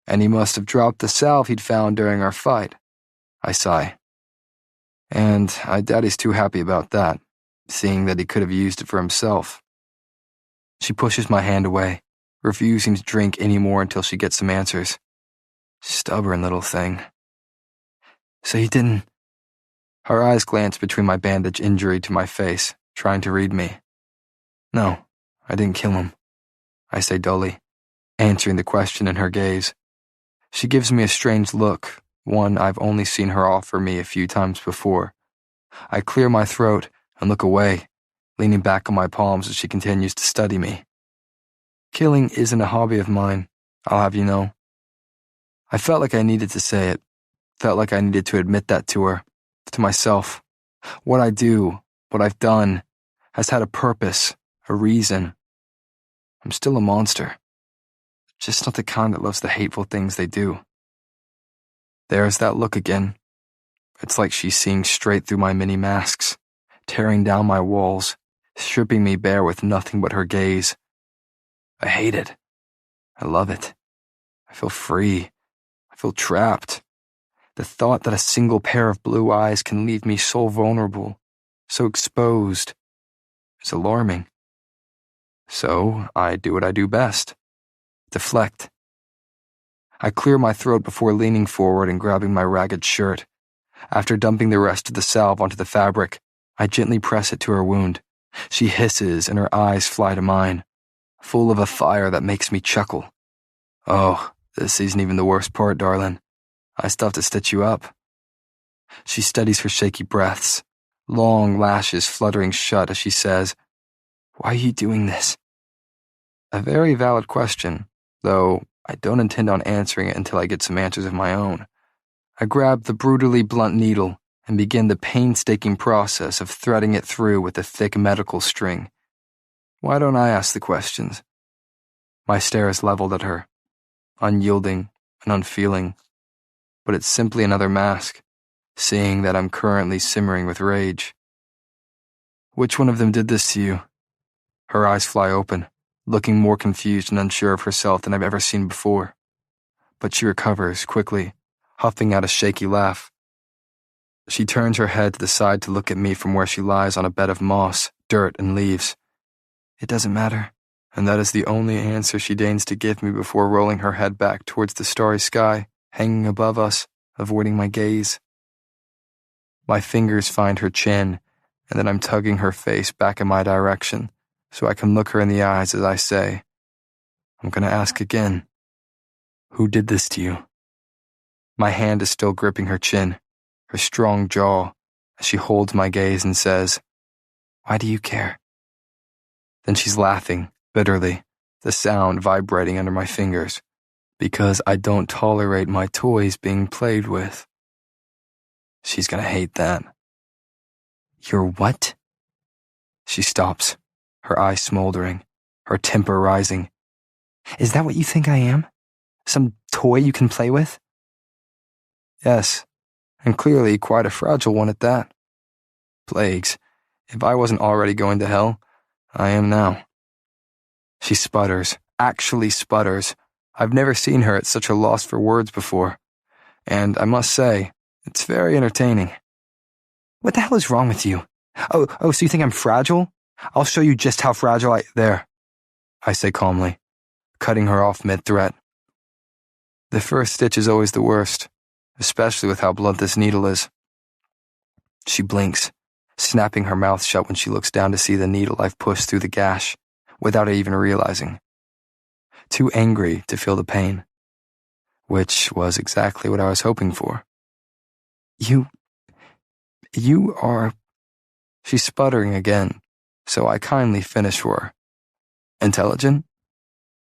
and he must have dropped the salve he'd found during our fight. I sigh. And I doubt he's too happy about that, seeing that he could have used it for himself. She pushes my hand away, refusing to drink any more until she gets some answers. Stubborn little thing. So you didn't... Her eyes glance between my bandage injury to my face, trying to read me. No, I didn't kill him, I say dully, answering the question in her gaze. She gives me a strange look, one I've only seen her offer me a few times before. I clear my throat and look away, leaning back on my palms as she continues to study me. Killing isn't a hobby of mine, I'll have you know. I felt like I needed to say it, felt like I needed to admit that to her, to myself. What I do, what I've done, has had a purpose, a reason. I'm still a monster, just not the kind that loves the hateful things they do. There's that look again. It's like she's seeing straight through my many masks, tearing down my walls, stripping me bare with nothing but her gaze. I hate it. I love it. I feel free. I feel trapped. The thought that a single pair of blue eyes can leave me so vulnerable, so exposed, is alarming. So I do what I do best. Deflect. I clear my throat before leaning forward and grabbing my ragged shirt. After dumping the rest of the salve onto the fabric, I gently press it to her wound. She hisses and her eyes fly to mine, full of a fire that makes me chuckle. Oh, this isn't even the worst part, darling. I still have to stitch you up. She steadies her shaky breaths, long lashes fluttering shut as she says, Why are you doing this? A very valid question, though I don't intend on answering it until I get some answers of my own. I grab the brutally blunt needle and begin the painstaking process of threading it through with a thick medical string. Why don't I ask the questions? My stare is leveled at her, unyielding and unfeeling, but it's simply another mask, seeing that I'm currently simmering with rage. Which one of them did this to you? Her eyes fly open, looking more confused and unsure of herself than I've ever seen before. But she recovers quickly, huffing out a shaky laugh. She turns her head to the side to look at me from where she lies on a bed of moss, dirt, and leaves. It doesn't matter, and that is the only answer she deigns to give me before rolling her head back towards the starry sky, hanging above us, avoiding my gaze. My fingers find her chin, and then I'm tugging her face back in my direction so I can look her in the eyes as I say, I'm going to ask again. Who did this to you? My hand is still gripping her chin, her strong jaw, as she holds my gaze and says, Why do you care? Then she's laughing, bitterly, the sound vibrating under my fingers, because I don't tolerate my toys being played with. She's gonna hate that. You're what? She stops, her eyes smoldering, her temper rising. Is that what you think I am? Some toy you can play with? Yes, and clearly quite a fragile one at that. Plagues, if I wasn't already going to hell, I am now. She sputters, actually sputters. I've never seen her at such a loss for words before, and I must say, it's very entertaining. What the hell is wrong with you? Oh, so you think I'm fragile? I'll show you just how fragile There, I say calmly, cutting her off mid-threat. The first stitch is always the worst, especially with how blunt this needle is. She blinks, snapping her mouth shut when she looks down to see the needle I've pushed through the gash, without it even realizing. Too angry to feel the pain, which was exactly what I was hoping for. You are... She's sputtering again, so I kindly finish for her. Intelligent?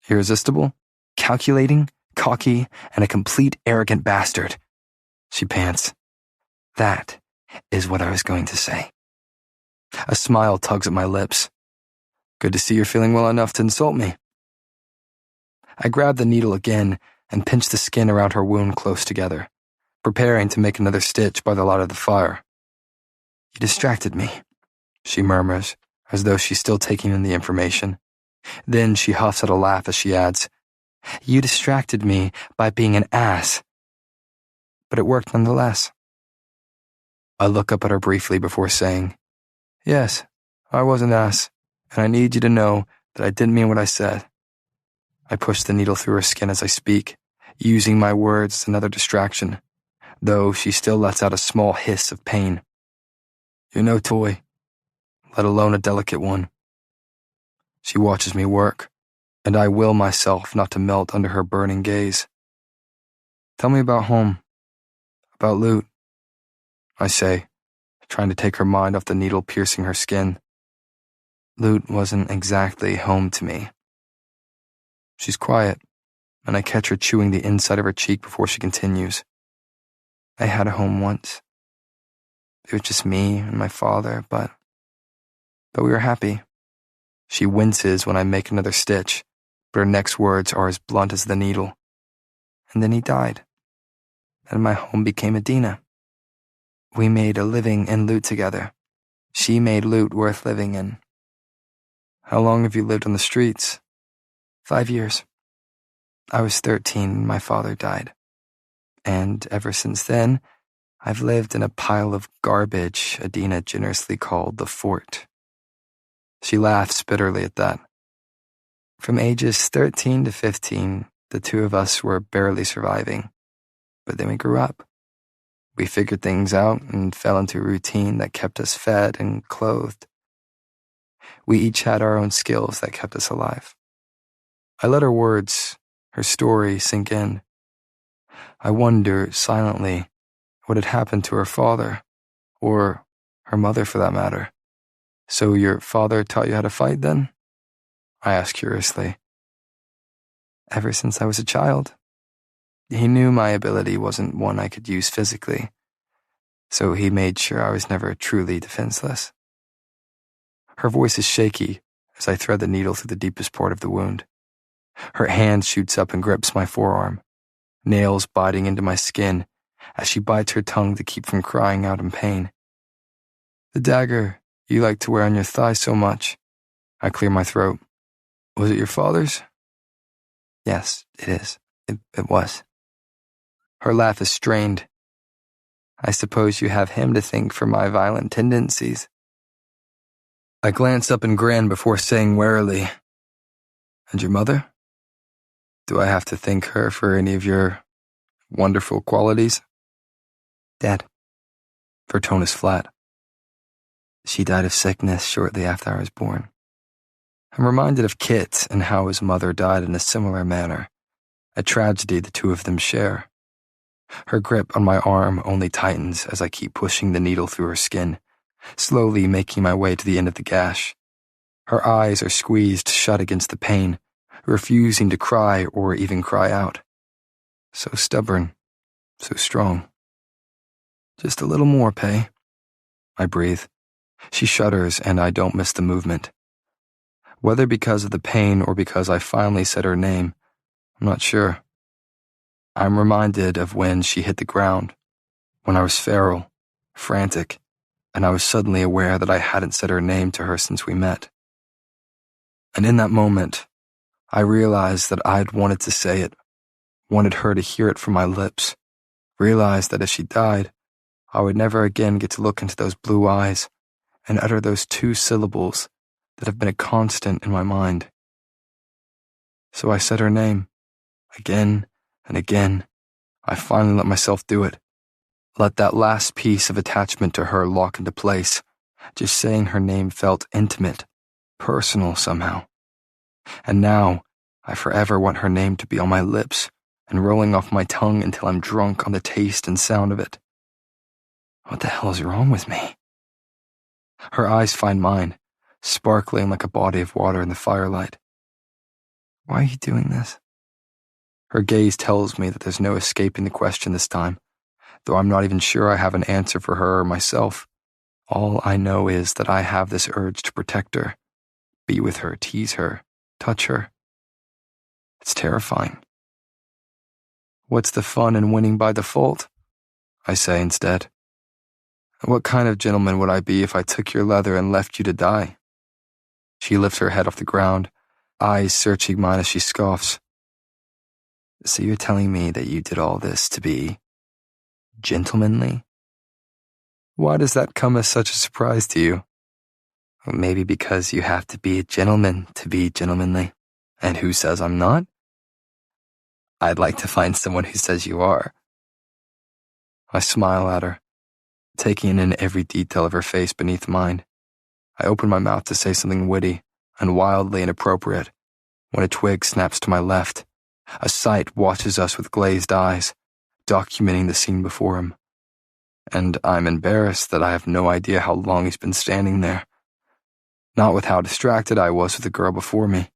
Irresistible? Calculating? Cocky? And a complete arrogant bastard. She pants. That is what I was going to say. A smile tugs at my lips. Good to see you're feeling well enough to insult me. I grab the needle again and pinch the skin around her wound close together, preparing to make another stitch by the light of the fire. You distracted me, she murmurs, as though she's still taking in the information. Then she huffs at a laugh as she adds, You distracted me by being an ass. But it worked nonetheless. I look up at her briefly before saying, Yes, I was an ass, and I need you to know that I didn't mean what I said. I push the needle through her skin as I speak, using my words as another distraction, though she still lets out a small hiss of pain. You're no toy, let alone a delicate one. She watches me work, and I will myself not to melt under her burning gaze. Tell me about home, about Loot, I say, trying to take her mind off the needle piercing her skin. Loot wasn't exactly home to me. She's quiet, and I catch her chewing the inside of her cheek before she continues. I had a home once. It was just me and my father, but we were happy. She winces when I make another stitch, but her next words are as blunt as the needle. And then he died, and my home became Adina. We made a living in Loot together. She made Loot worth living in. How long have you lived on the streets? 5 years. I was 13 when my father died. And ever since then, I've lived in a pile of garbage Adina generously called the fort. She laughs bitterly at that. From ages 13 to 15, the two of us were barely surviving. But then we grew up. We figured things out and fell into a routine that kept us fed and clothed. We each had our own skills that kept us alive. I let her words, her story sink in. I wonder, silently, what had happened to her father, or her mother for that matter. So your father taught you how to fight then? I asked curiously. Ever since I was a child. He knew my ability wasn't one I could use physically, so he made sure I was never truly defenseless. Her voice is shaky as I thread the needle through the deepest part of the wound. Her hand shoots up and grips my forearm, nails biting into my skin as she bites her tongue to keep from crying out in pain. The dagger you like to wear on your thigh so much. I clear my throat. Was it your father's? Yes, it is. It was. Her laugh is strained. I suppose you have him to thank for my violent tendencies. I glance up and grin before saying warily, And your mother? Do I have to thank her for any of your wonderful qualities? Dead. Her tone is flat. She died of sickness shortly after I was born. I'm reminded of Kit and how his mother died in a similar manner, a tragedy the two of them share. Her grip on my arm only tightens as I keep pushing the needle through her skin, slowly making my way to the end of the gash. Her eyes are squeezed shut against the pain, refusing to cry or even cry out. So stubborn, so strong. Just a little more, Pay. I breathe. She shudders and I don't miss the movement. Whether because of the pain or because I finally said her name, I'm not sure. I'm reminded of when she hit the ground, when I was feral, frantic, and I was suddenly aware that I hadn't said her name to her since we met. And in that moment, I realized that I'd wanted to say it, wanted her to hear it from my lips, realized that if she died, I would never again get to look into those blue eyes and utter those two syllables that have been a constant in my mind. So I said her name, again and again. I finally let myself do it. Let that last piece of attachment to her lock into place. Just saying her name felt intimate, personal somehow. And now, I forever want her name to be on my lips and rolling off my tongue until I'm drunk on the taste and sound of it. What the hell is wrong with me? Her eyes find mine, sparkling like a body of water in the firelight. Why are you doing this? Her gaze tells me that there's no escaping the question this time, though I'm not even sure I have an answer for her or myself. All I know is that I have this urge to protect her, be with her, tease her, touch her. It's terrifying. What's the fun in winning by default? I say instead. What kind of gentleman would I be if I took your leather and left you to die? She lifts her head off the ground, eyes searching mine as she scoffs. So you're telling me that you did all this to be gentlemanly? Why does that come as such a surprise to you? Well, maybe because you have to be a gentleman to be gentlemanly. And who says I'm not? I'd like to find someone who says you are. I smile at her, taking in every detail of her face beneath mine. I open my mouth to say something witty and wildly inappropriate when a twig snaps to my left. A sight watches us with glazed eyes, documenting the scene before him. And I'm embarrassed that I have no idea how long he's been standing there. Not with how distracted I was with the girl before me.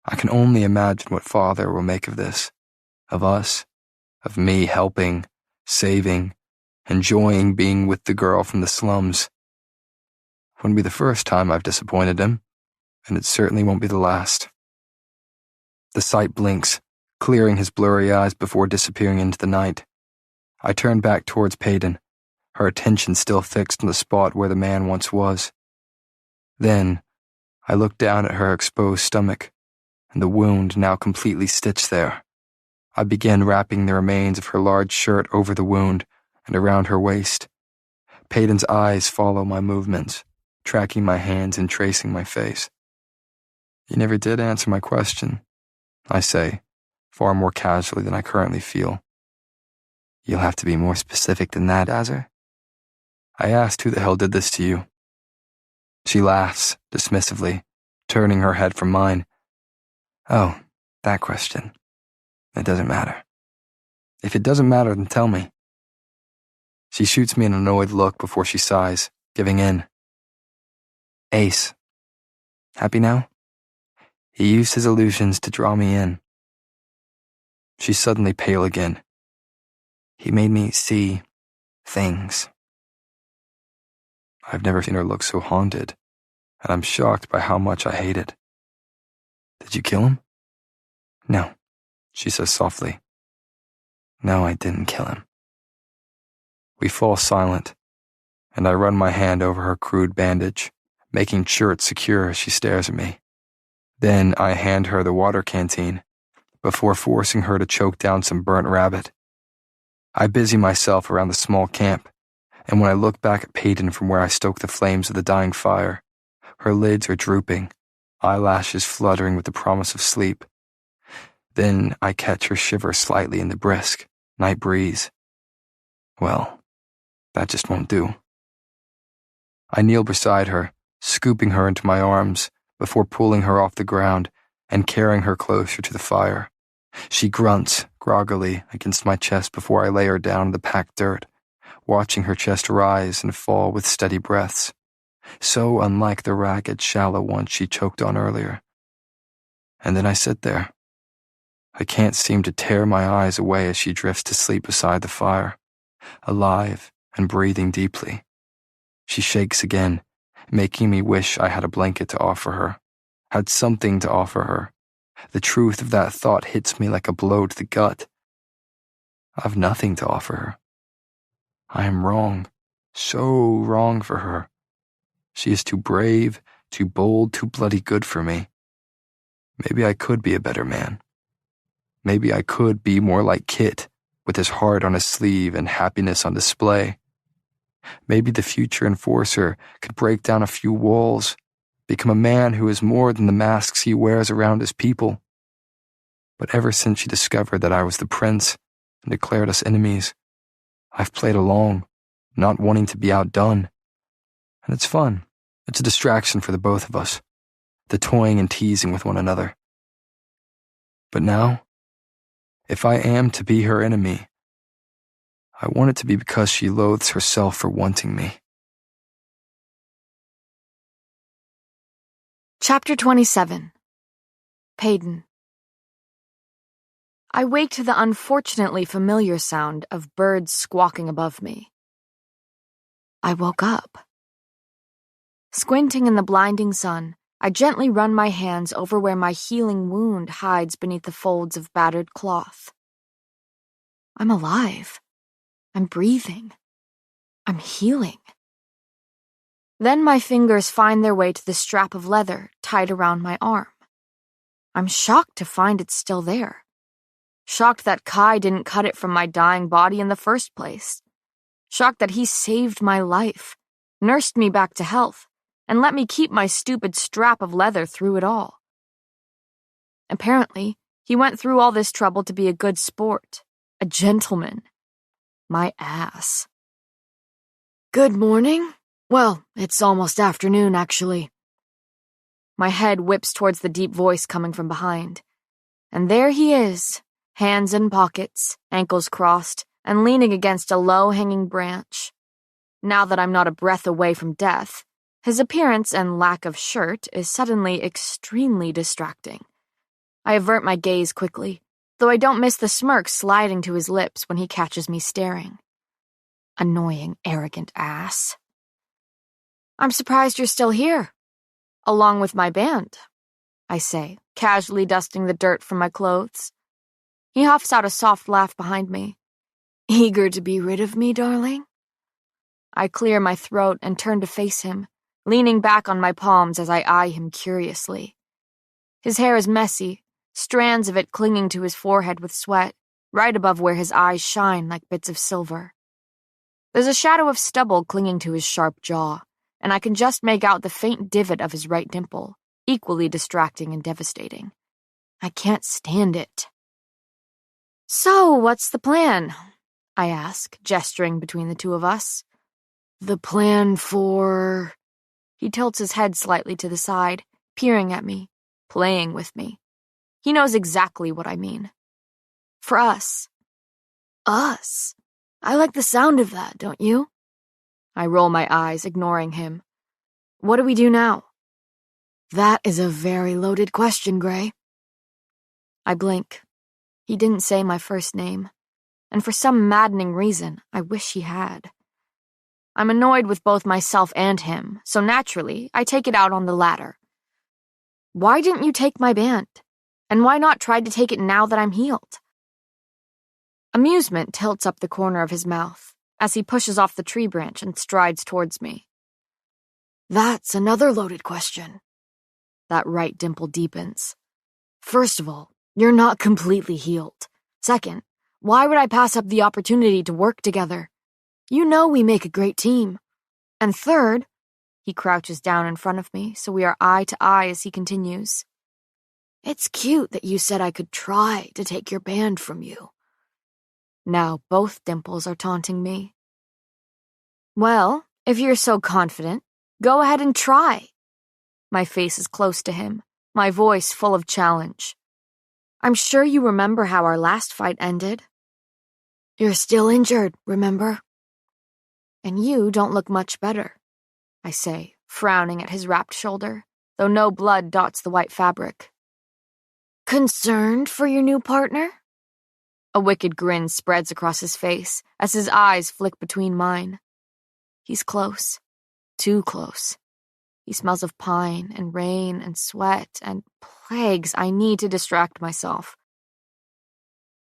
I can only imagine what father will make of this, of us, of me helping, saving, enjoying being with the girl from the slums. Wouldn't be the first time I've disappointed him, and it certainly won't be the last. The sight blinks, clearing his blurry eyes before disappearing into the night. I turn back towards Peyton, her attention still fixed on the spot where the man once was. Then, I look down at her exposed stomach, and the wound now completely stitched there. I begin wrapping the remains of her large shirt over the wound and around her waist. Peyton's eyes follow my movements, tracking my hands and tracing my face. You never did answer my question, I say, far more casually than I currently feel. You'll have to be more specific than that, Azar. I asked who the hell did this to you. She laughs, dismissively, turning her head from mine. Oh, that question. It doesn't matter. If it doesn't matter, then tell me. She shoots me an annoyed look before she sighs, giving in. Ace. Happy now? He used his illusions to draw me in. She's suddenly pale again. He made me see things. I've never seen her look so haunted, and I'm shocked by how much I hate it. Did you kill him? No, she says softly. No, I didn't kill him. We fall silent, and I run my hand over her crude bandage, making sure it's secure as she stares at me. Then I hand her the water canteen, before forcing her to choke down some burnt rabbit. I busy myself around the small camp, and when I look back at Peyton from where I stoke the flames of the dying fire, her lids are drooping, eyelashes fluttering with the promise of sleep. Then I catch her shiver slightly in the brisk night breeze. Well, that just won't do. I kneel beside her, scooping her into my arms before pulling her off the ground and carrying her closer to the fire. She grunts groggily against my chest before I lay her down in the packed dirt, watching her chest rise and fall with steady breaths, so unlike the ragged, shallow one she choked on earlier. And then I sit there. I can't seem to tear my eyes away as she drifts to sleep beside the fire, alive and breathing deeply. She shakes again, making me wish I had a blanket to offer her, had something to offer her. The truth of that thought hits me like a blow to the gut. I've nothing to offer her. I am wrong, so wrong for her. She is too brave, too bold, too bloody good for me. Maybe I could be a better man. Maybe I could be more like Kit, with his heart on his sleeve and happiness on display. Maybe the future enforcer could break down a few walls, become a man who is more than the masks he wears around his people. But ever since she discovered that I was the prince and declared us enemies, I've played along, not wanting to be outdone. And it's fun. It's a distraction for the both of us, the toying and teasing with one another. But now, if I am to be her enemy, I want it to be because she loathes herself for wanting me. Chapter 27. Peyton. I waked to the unfortunately familiar sound of birds squawking above me. I woke up. Squinting in the blinding sun, I gently run my hands over where my healing wound hides beneath the folds of battered cloth. I'm alive. I'm breathing. I'm healing. Then my fingers find their way to the strap of leather tied around my arm. I'm shocked to find it's still there. Shocked that Kai didn't cut it from my dying body in the first place. Shocked that he saved my life, nursed me back to health, and let me keep my stupid strap of leather through it all. Apparently, he went through all this trouble to be a good sport, a gentleman. My ass. Good morning. Well, it's almost afternoon, actually. My head whips towards the deep voice coming from behind. And there he is, hands in pockets, ankles crossed, and leaning against a low-hanging branch. Now that I'm not a breath away from death, his appearance and lack of shirt is suddenly extremely distracting. I avert my gaze quickly, though I don't miss the smirk sliding to his lips when he catches me staring. Annoying, arrogant ass. I'm surprised you're still here. Along with my band, I say, casually dusting the dirt from my clothes. He huffs out a soft laugh behind me. Eager to be rid of me, darling? I clear my throat and turn to face him, leaning back on my palms as I eye him curiously. His hair is messy, strands of it clinging to his forehead with sweat, right above where his eyes shine like bits of silver. There's a shadow of stubble clinging to his sharp jaw, and I can just make out the faint divot of his right dimple, equally distracting and devastating. I can't stand it. So, what's the plan? I ask, gesturing between the two of us. The plan for... He tilts his head slightly to the side, peering at me, playing with me. He knows exactly what I mean. For us. Us? I like the sound of that, don't you? I roll my eyes, ignoring him. What do we do now? That is a very loaded question, Gray. I blink. He didn't say my first name, and for some maddening reason, I wish he had. I'm annoyed with both myself and him, so naturally, I take it out on the latter. Why didn't you take my band? And why not try to take it now that I'm healed? Amusement tilts up the corner of his mouth as he pushes off the tree branch and strides towards me. That's another loaded question. That right dimple deepens. First of all, you're not completely healed. Second, Why would I pass up the opportunity to work together? You know we make a great team. And third, he crouches down in front of me, so we are eye to eye as he continues. It's cute that you said I could try to take your band from you. Now both dimples are taunting me. Well, if you're so confident, go ahead and try. My face is close to him, my voice full of challenge. I'm sure you remember how our last fight ended. You're still injured, remember? And you don't look much better, I say, frowning at his wrapped shoulder, though no blood dots the white fabric. Concerned for your new partner? A wicked grin spreads across his face as his eyes flick between mine. He's close, too close. He smells of pine and rain and sweat and plagues. I need to distract myself.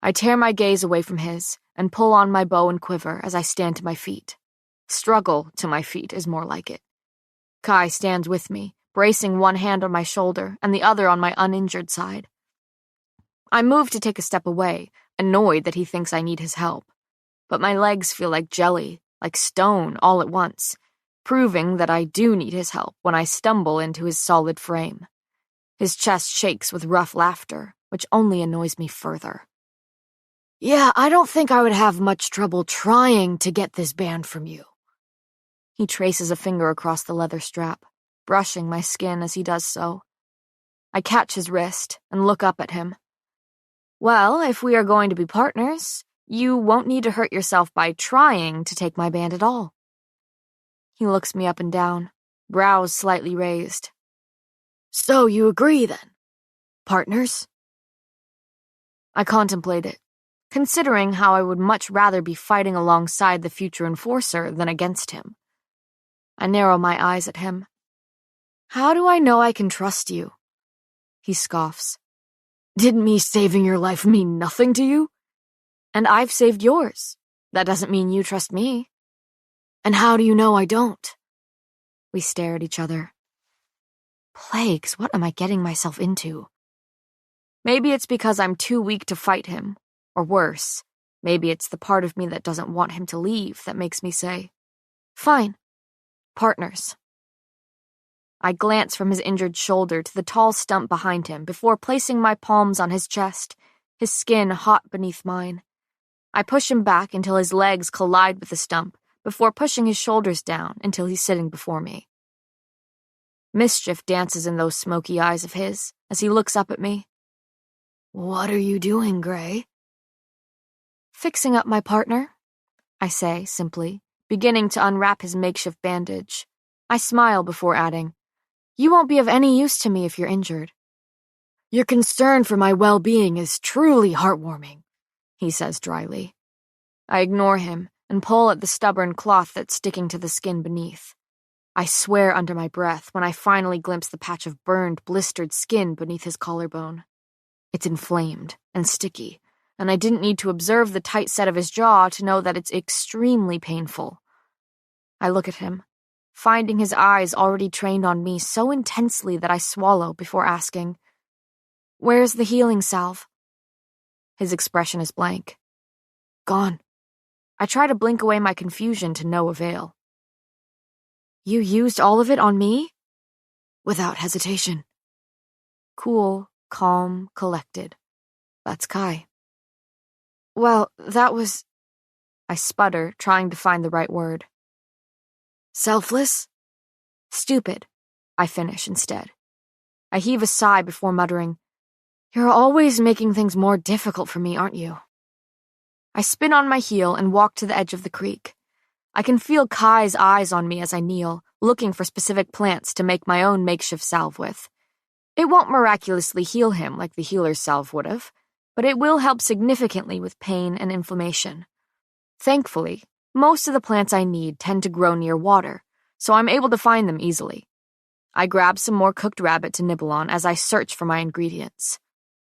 I tear my gaze away from his and pull on my bow and quiver as I stand to my feet. Struggle to my feet is more like it. Kai stands with me, bracing one hand on my shoulder and the other on my uninjured side. I move to take a step away, annoyed that he thinks I need his help. But my legs feel like jelly, like stone all at once, proving that I do need his help when I stumble into his solid frame. His chest shakes with rough laughter, which only annoys me further. Yeah, I don't think I would have much trouble trying to get this band from you. He traces a finger across the leather strap, brushing my skin as he does so. I catch his wrist and look up at him. Well, if we are going to be partners, you won't need to hurt yourself by trying to take my band at all. He looks me up and down, brows slightly raised. So you agree, then? Partners? I contemplate it, considering how I would much rather be fighting alongside the future enforcer than against him. I narrow my eyes at him. How do I know I can trust you? He scoffs. Didn't me saving your life mean nothing to you? And I've saved yours. That doesn't mean you trust me. And how do you know I don't? We stare at each other. Plagues, what am I getting myself into? Maybe it's because I'm too weak to fight him, or worse, maybe it's the part of me that doesn't want him to leave that makes me say, fine, partners. I glance from his injured shoulder to the tall stump behind him before placing my palms on his chest, his skin hot beneath mine. I push him back until his legs collide with the stump before pushing his shoulders down until he's sitting before me. Mischief dances in those smoky eyes of his as he looks up at me. What are you doing, Gray? Fixing up my partner, I say simply, beginning to unwrap his makeshift bandage. I smile before adding, you won't be of any use to me if you're injured. Your concern for my well-being is truly heartwarming, he says dryly. I ignore him and pull at the stubborn cloth that's sticking to the skin beneath. I swear under my breath when I finally glimpse the patch of burned, blistered skin beneath his collarbone. It's inflamed and sticky, and I didn't need to observe the tight set of his jaw to know that it's extremely painful. I look at him, finding his eyes already trained on me so intensely that I swallow before asking, where's the healing salve? His expression is blank. Gone. I try to blink away my confusion to no avail. You used all of it on me? Without hesitation. Cool, calm, collected. That's Kai. Well, that was... I sputter, trying to find the right word. Selfless? Stupid, I finish instead. I heave a sigh before muttering, You're always making things more difficult for me, aren't you? I spin on my heel and walk to the edge of the creek. I can feel Kai's eyes on me as I kneel, looking for specific plants to make my own makeshift salve with. It won't miraculously heal him like the healer's salve would have, but it will help significantly with pain and inflammation. Thankfully, most of the plants I need tend to grow near water, so I'm able to find them easily. I grab some more cooked rabbit to nibble on as I search for my ingredients.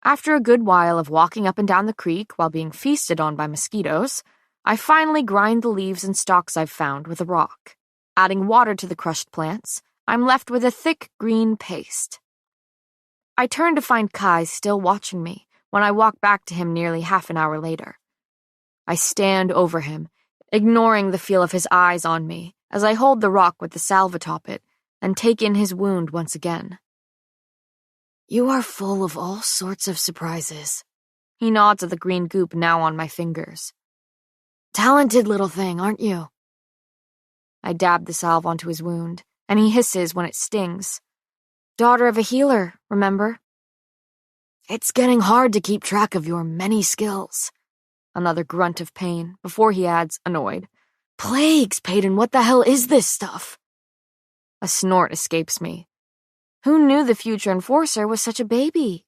After a good while of walking up and down the creek while being feasted on by mosquitoes, I finally grind the leaves and stalks I've found with a rock. Adding water to the crushed plants, I'm left with a thick green paste. I turn to find Kai still watching me when I walk back to him nearly half an hour later. I stand over him, ignoring the feel of his eyes on me, as I hold the rock with the salve atop it and take in his wound once again. You are full of all sorts of surprises. He nods at the green goop now on my fingers. Talented little thing, aren't you? I dab the salve onto his wound, and he hisses when it stings. Daughter of a healer, remember? It's getting hard to keep track of your many skills. Another grunt of pain, before he adds, annoyed. Plagues, Peyton, what the hell is this stuff? A snort escapes me. Who knew the future enforcer was such a baby?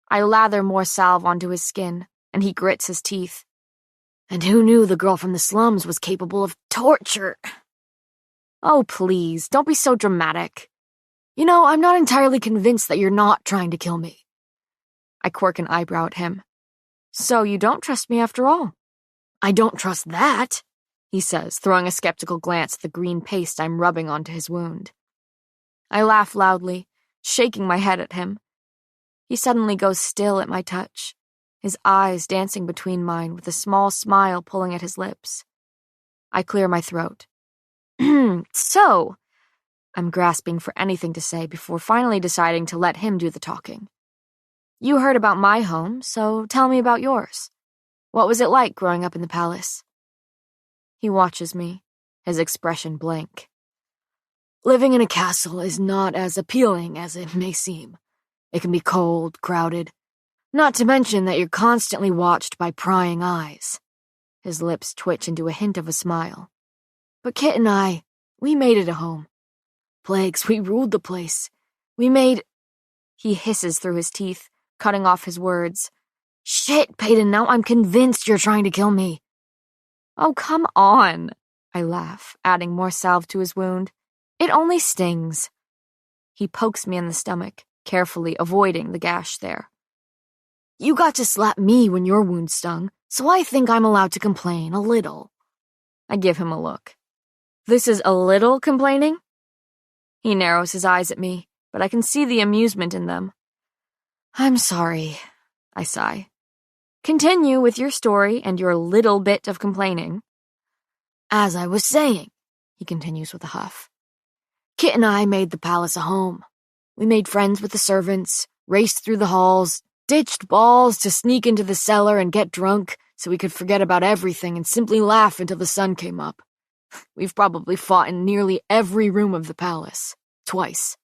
I lather more salve onto his skin, and he grits his teeth. And who knew the girl from the slums was capable of torture? Oh, please, don't be so dramatic. You know, I'm not entirely convinced that you're not trying to kill me. I quirk an eyebrow at him. So you don't trust me after all? I don't trust that, he says, throwing a skeptical glance at the green paste I'm rubbing onto his wound. I laugh loudly, shaking my head at him. He suddenly goes still at my touch, his eyes dancing between mine with a small smile pulling at his lips. I clear my throat. So, I'm grasping for anything to say before finally deciding to let him do the talking. You heard about my home, so tell me about yours. What was it like growing up in the palace? He watches me, his expression blank. Living in a castle is not as appealing as it may seem. It can be cold, crowded, not to mention that you're constantly watched by prying eyes. His lips twitch into a hint of a smile. But Kit and I, we made it a home. Plagues, we ruled the place. We made... He hisses through his teeth, cutting off his words. Shit, Peyton, now I'm convinced you're trying to kill me. Oh, come on, I laugh, adding more salve to his wound. It only stings. He pokes me in the stomach, carefully avoiding the gash there. You got to slap me when your wound stung, so I think I'm allowed to complain a little. I give him a look. This is a little complaining? He narrows his eyes at me, but I can see the amusement in them. I'm sorry, I sigh. Continue with your story and your little bit of complaining. As I was saying, he continues with a huff, Kit and I made the palace a home. We made friends with the servants, raced through the halls, ditched balls to sneak into the cellar and get drunk so we could forget about everything and simply laugh until the sun came up. We've probably fought in nearly every room of the palace, twice.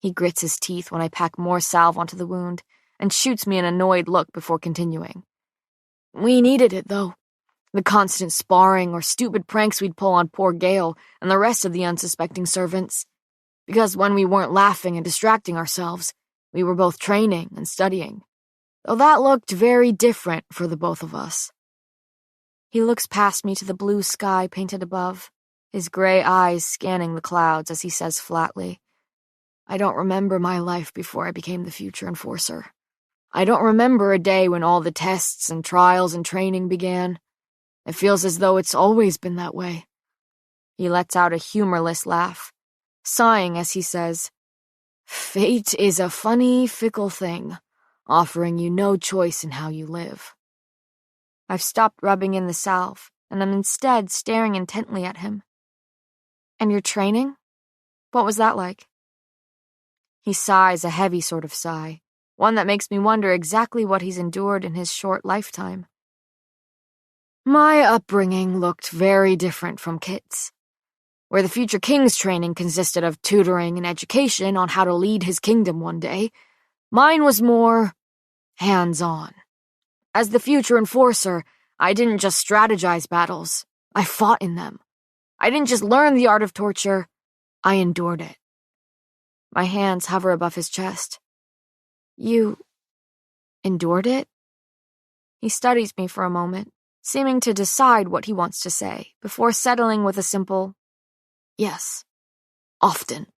He grits his teeth when I pack more salve onto the wound and shoots me an annoyed look before continuing. We needed it, though. The constant sparring or stupid pranks we'd pull on poor Gale and the rest of the unsuspecting servants. Because when we weren't laughing and distracting ourselves, we were both training and studying. Though that looked very different for the both of us. He looks past me to the blue sky painted above, his gray eyes scanning the clouds as he says flatly, I don't remember my life before I became the future enforcer. I don't remember a day when all the tests and trials and training began. It feels as though it's always been that way. He lets out a humorless laugh, sighing as he says, Fate is a funny, fickle thing, offering you no choice in how you live. I've stopped rubbing in the salve, and I'm instead staring intently at him. And your training? What was that like? He sighs a heavy sort of sigh, one that makes me wonder exactly what he's endured in his short lifetime. My upbringing looked very different from Kit's. Where the future king's training consisted of tutoring and education on how to lead his kingdom one day, mine was more hands-on. As the future enforcer, I didn't just strategize battles, I fought in them. I didn't just learn the art of torture, I endured it. My hands hover above his chest. You endured it? He studies me for a moment, seeming to decide what he wants to say, before settling with a simple, yes, often.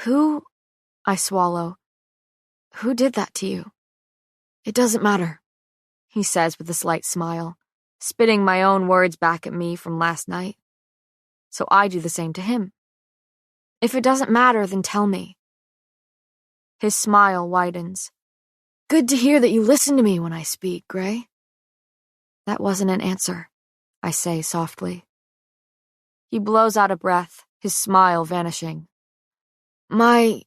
Who, I swallow, who did that to you? It doesn't matter, he says with a slight smile, spitting my own words back at me from last night. So I do the same to him. If it doesn't matter, then tell me. His smile widens. Good to hear that you listen to me when I speak, Gray. That wasn't an answer, I say softly. He blows out a breath, his smile vanishing. The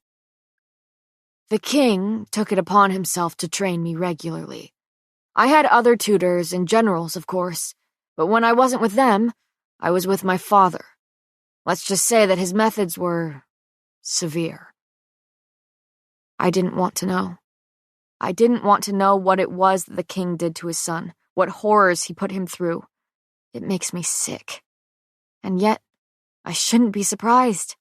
king took it upon himself to train me regularly. I had other tutors and generals, of course, but when I wasn't with them, I was with my father. Let's just say that his methods were severe. I didn't want to know. I didn't want to know what it was that the king did to his son, what horrors he put him through. It makes me sick. And yet, I shouldn't be surprised.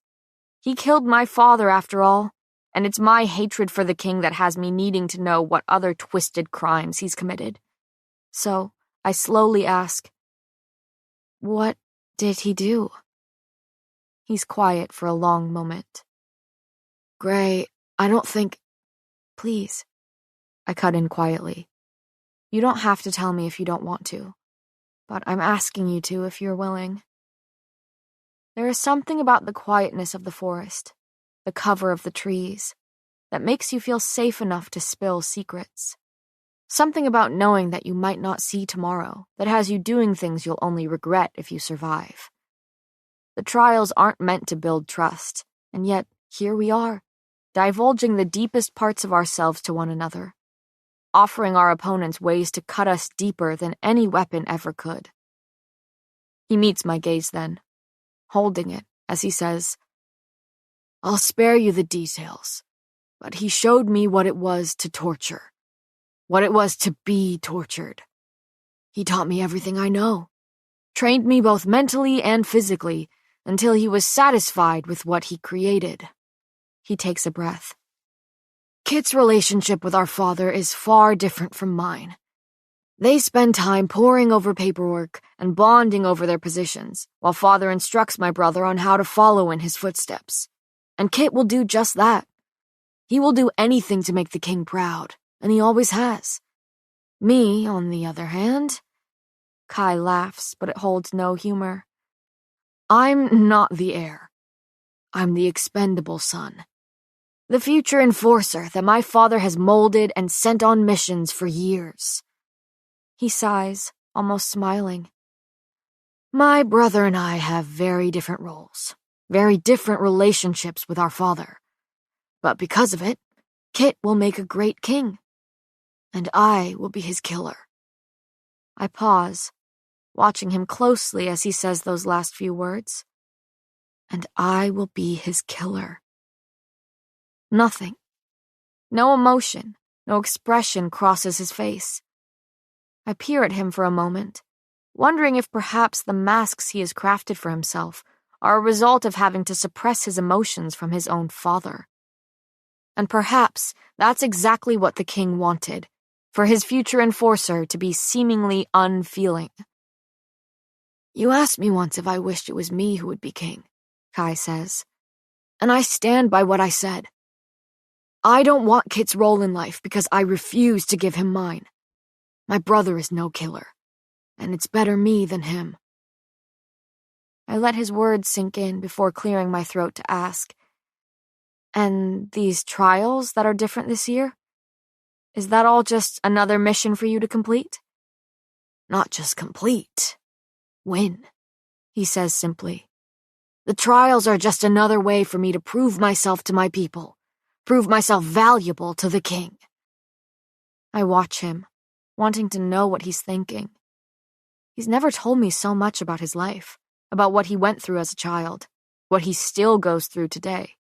He killed my father, after all, and it's my hatred for the king that has me needing to know what other twisted crimes he's committed. So, I slowly ask, what did he do? He's quiet for a long moment. Gray, I don't think... Please. I cut in quietly. You don't have to tell me if you don't want to, but I'm asking you to if you're willing. There is something about the quietness of the forest, the cover of the trees, that makes you feel safe enough to spill secrets. Something about knowing that you might not see tomorrow that has you doing things you'll only regret if you survive. The trials aren't meant to build trust, and yet here we are, divulging the deepest parts of ourselves to one another, offering our opponents ways to cut us deeper than any weapon ever could. He meets my gaze then, holding it as he says, I'll spare you the details, but he showed me what it was to torture, what it was to be tortured. He taught me everything I know, trained me both mentally and physically until he was satisfied with what he created. He takes a breath. Kit's relationship with our father is far different from mine. They spend time poring over paperwork and bonding over their positions, while father instructs my brother on how to follow in his footsteps. And Kit will do just that. He will do anything to make the king proud, and he always has. Me, on the other hand... Kai laughs, but it holds no humor. I'm not the heir. I'm the expendable son. The future enforcer that my father has molded and sent on missions for years. He sighs, almost smiling. My brother and I have very different roles, very different relationships with our father. But because of it, Kit will make a great king, and I will be his killer. I pause, watching him closely as he says those last few words. And I will be his killer. Nothing. No emotion, no expression crosses his face. I peer at him for a moment, wondering if perhaps the masks he has crafted for himself are a result of having to suppress his emotions from his own father. And perhaps that's exactly what the king wanted, for his future enforcer to be seemingly unfeeling. You asked me once if I wished it was me who would be king, Kai says, and I stand by what I said. I don't want Kit's role in life because I refuse to give him mine. My brother is no killer, and it's better me than him. I let his words sink in before clearing my throat to ask, and these trials that are different this year? Is that all just another mission for you to complete? Not just complete. Win, he says simply. The trials are just another way for me to prove myself to my people, prove myself valuable to the king. I watch him, wanting to know what he's thinking. He's never told me so much about his life, about what he went through as a child, what he still goes through today.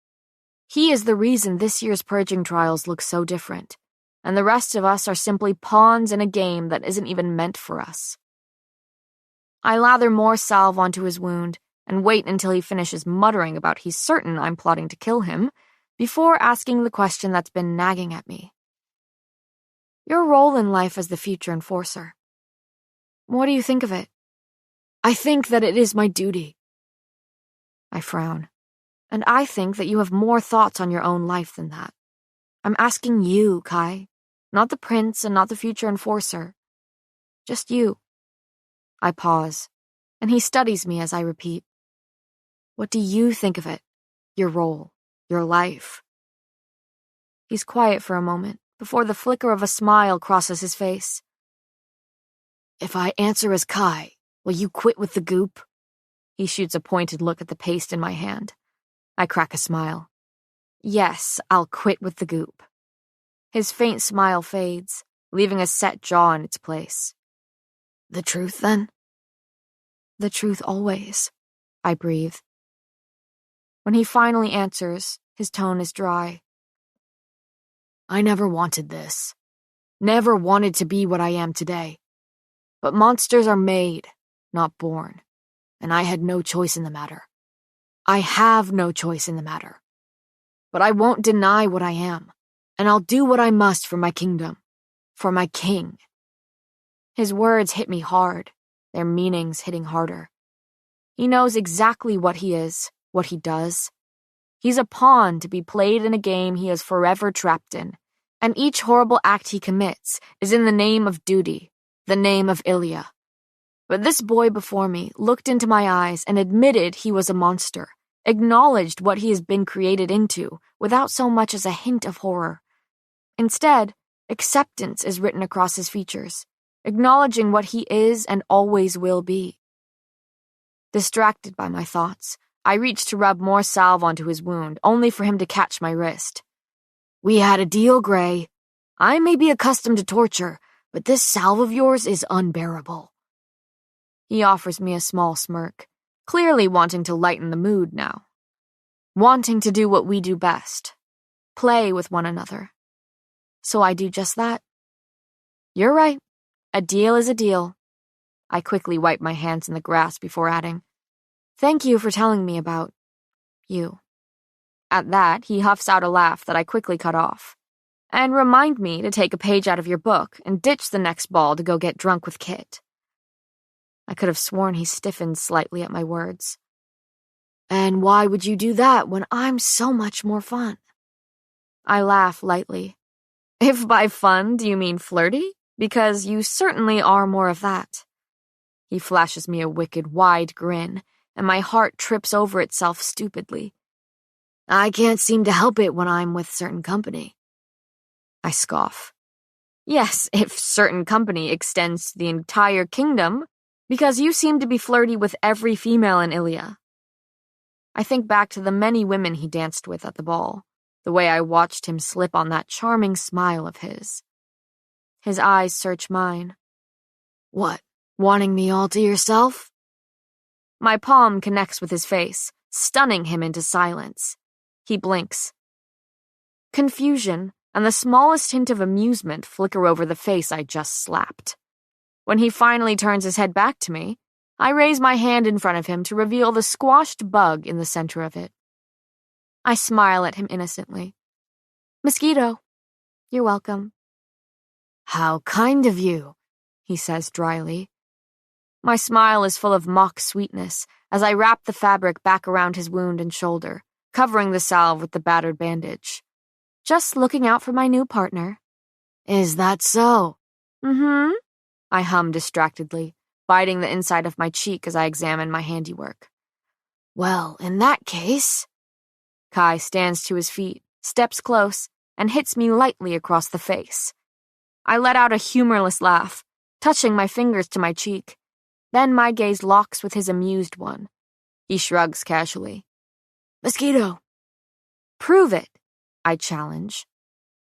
He is the reason this year's purging trials look so different, and the rest of us are simply pawns in a game that isn't even meant for us. I lather more salve onto his wound and wait until he finishes muttering about he's certain I'm plotting to kill him before asking the question that's been nagging at me. Your role in life as the future enforcer. What do you think of it? I think that it is my duty. I frown, and I think that you have more thoughts on your own life than that. I'm asking you, Kai, not the prince and not the future enforcer. Just you. I pause, and he studies me as I repeat. What do you think of it? Your role, your life? He's quiet for a moment, before the flicker of a smile crosses his face. If I answer as Kai, will you quit with the goop? He shoots a pointed look at the paste in my hand. I crack a smile. Yes, I'll quit with the goop. His faint smile fades, leaving a set jaw in its place. The truth, then? The truth always, I breathe. When he finally answers, his tone is dry. I never wanted this. Never wanted to be what I am today. But monsters are made, not born, and I had no choice in the matter. I have no choice in the matter. But I won't deny what I am, and I'll do what I must for my kingdom, for my king. His words hit me hard, their meanings hitting harder. He knows exactly what he is, what he does. He's a pawn to be played in a game he is forever trapped in, and each horrible act he commits is in the name of duty, the name of Ilya. But this boy before me looked into my eyes and admitted he was a monster, acknowledged what he has been created into without so much as a hint of horror. Instead, acceptance is written across his features, acknowledging what he is and always will be. Distracted by my thoughts, I reached to rub more salve onto his wound, only for him to catch my wrist. We had a deal, Gray. I may be accustomed to torture, but this salve of yours is unbearable. He offers me a small smirk, clearly wanting to lighten the mood now. Wanting to do what we do best, play with one another. So I do just that. You're right. A deal is a deal. I quickly wipe my hands in the grass before adding, Thank you for telling me about you. At that, he huffs out a laugh that I quickly cut off. And remind me to take a page out of your book and ditch the next ball to go get drunk with Kit. I could have sworn he stiffened slightly at my words. And why would you do that when I'm so much more fun? I laugh lightly. If by fun do you mean flirty? Because you certainly are more of that. He flashes me a wicked, wide grin, and my heart trips over itself stupidly. I can't seem to help it when I'm with certain company. I scoff. Yes, if certain company extends to the entire kingdom, because you seem to be flirty with every female in Ilya. I think back to the many women he danced with at the ball, the way I watched him slip on that charming smile of his. His eyes search mine. What, wanting me all to yourself? My palm connects with his face, stunning him into silence. He blinks. Confusion and the smallest hint of amusement flicker over the face I just slapped. When he finally turns his head back to me, I raise my hand in front of him to reveal the squashed bug in the center of it. I smile at him innocently. Mosquito, you're welcome. How kind of you, he says dryly. My smile is full of mock sweetness as I wrap the fabric back around his wound and shoulder, covering the salve with the battered bandage. Just looking out for my new partner. Is that so? Mm-hmm. I hum distractedly, biting the inside of my cheek as I examine my handiwork. Well, in that case... Kai stands to his feet, steps close, and hits me lightly across the face. I let out a humorless laugh, touching my fingers to my cheek. Then my gaze locks with his amused one. He shrugs casually. Mosquito. Prove it, I challenge.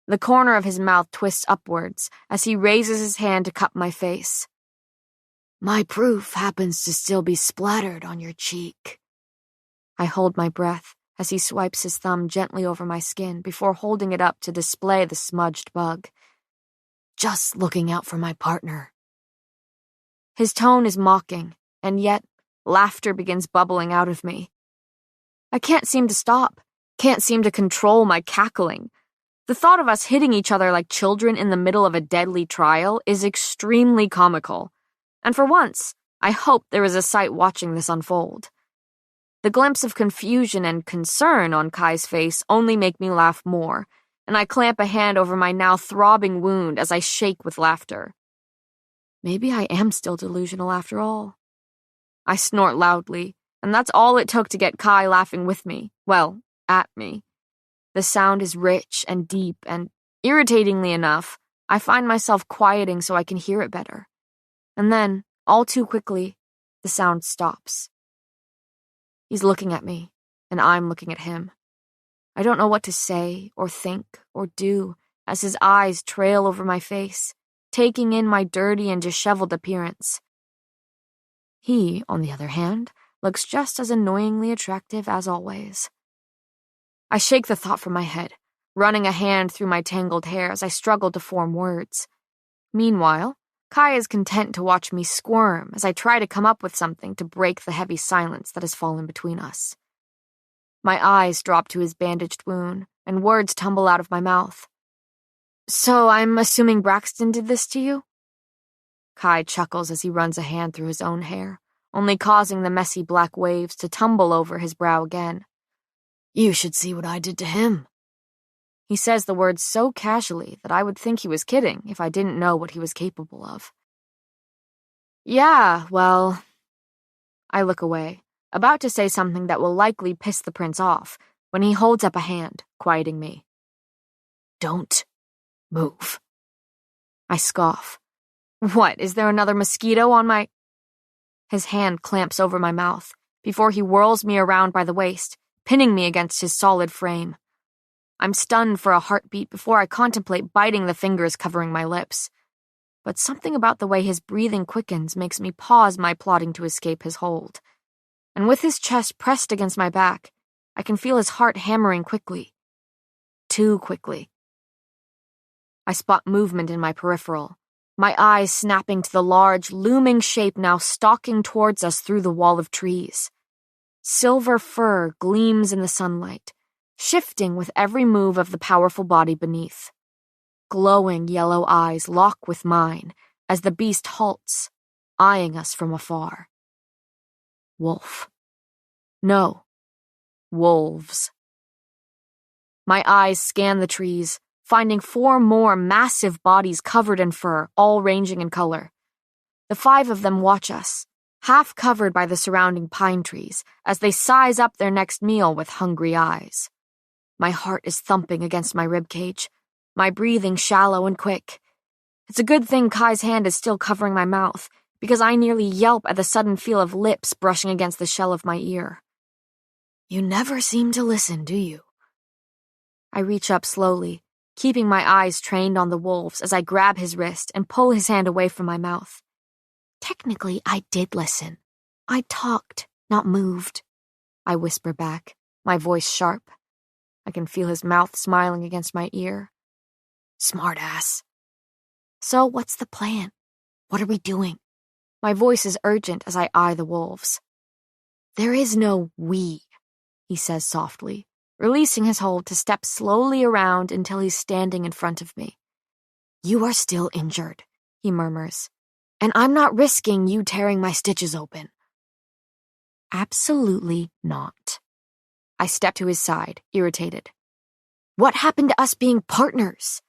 The corner of his mouth twists upwards as he raises his hand to cup my face. My proof happens to still be splattered on your cheek. I hold my breath as he swipes his thumb gently over my skin before holding it up to display the smudged bug. Just looking out for my partner. His tone is mocking, and yet laughter begins bubbling out of me. I can't seem to stop, can't seem to control my cackling. The thought of us hitting each other like children in the middle of a deadly trial is extremely comical, and for once, I hope there is a sight watching this unfold. The glimpse of confusion and concern on Kai's face only make me laugh more, and I clamp a hand over my now throbbing wound as I shake with laughter. Maybe I am still delusional after all. I snort loudly, and that's all it took to get Kai laughing with me, well, at me. The sound is rich and deep, and, irritatingly enough, I find myself quieting so I can hear it better. And then, all too quickly, the sound stops. He's looking at me, and I'm looking at him. I don't know what to say, or think, or do, as his eyes trail over my face, taking in my dirty and disheveled appearance. He, on the other hand, looks just as annoyingly attractive as always. I shake the thought from my head, running a hand through my tangled hair as I struggle to form words. Meanwhile, Kai is content to watch me squirm as I try to come up with something to break the heavy silence that has fallen between us. My eyes drop to his bandaged wound, and words tumble out of my mouth. So I'm assuming Braxton did this to you? Kai chuckles as he runs a hand through his own hair, only causing the messy black waves to tumble over his brow again. You should see what I did to him. He says the words so casually that I would think he was kidding if I didn't know what he was capable of. Yeah, well... I look away, about to say something that will likely piss the prince off, when he holds up a hand, quieting me. Don't move. I scoff. What, is there another mosquito on my... His hand clamps over my mouth, before he whirls me around by the waist, pinning me against his solid frame. I'm stunned for a heartbeat before I contemplate biting the fingers covering my lips. But something about the way his breathing quickens makes me pause my plotting to escape his hold. And with his chest pressed against my back, I can feel his heart hammering quickly. Too quickly. I spot movement in my peripheral, my eyes snapping to the large, looming shape now stalking towards us through the wall of trees. Silver fur gleams in the sunlight, shifting with every move of the powerful body beneath. Glowing yellow eyes lock with mine as the beast halts, eyeing us from afar. Wolf. No. Wolves. My eyes scan the trees, finding 4 more massive bodies covered in fur, all ranging in color. The 5 of them watch us, half covered by the surrounding pine trees, as they size up their next meal with hungry eyes. My heart is thumping against my ribcage, my breathing shallow and quick. It's a good thing Kai's hand is still covering my mouth, because I nearly yelp at the sudden feel of lips brushing against the shell of my ear. You never seem to listen, do you? I reach up slowly, keeping my eyes trained on the wolves as I grab his wrist and pull his hand away from my mouth. Technically, I did listen. I talked, not moved. I whisper back, my voice sharp. I can feel his mouth smiling against my ear. Smartass. So what's the plan? What are we doing? My voice is urgent as I eye the wolves. There is no we, he says softly, releasing his hold to step slowly around until he's standing in front of me. You are still injured, he murmurs. And I'm not risking you tearing my stitches open. Absolutely not. I step to his side, irritated. What happened to us being partners?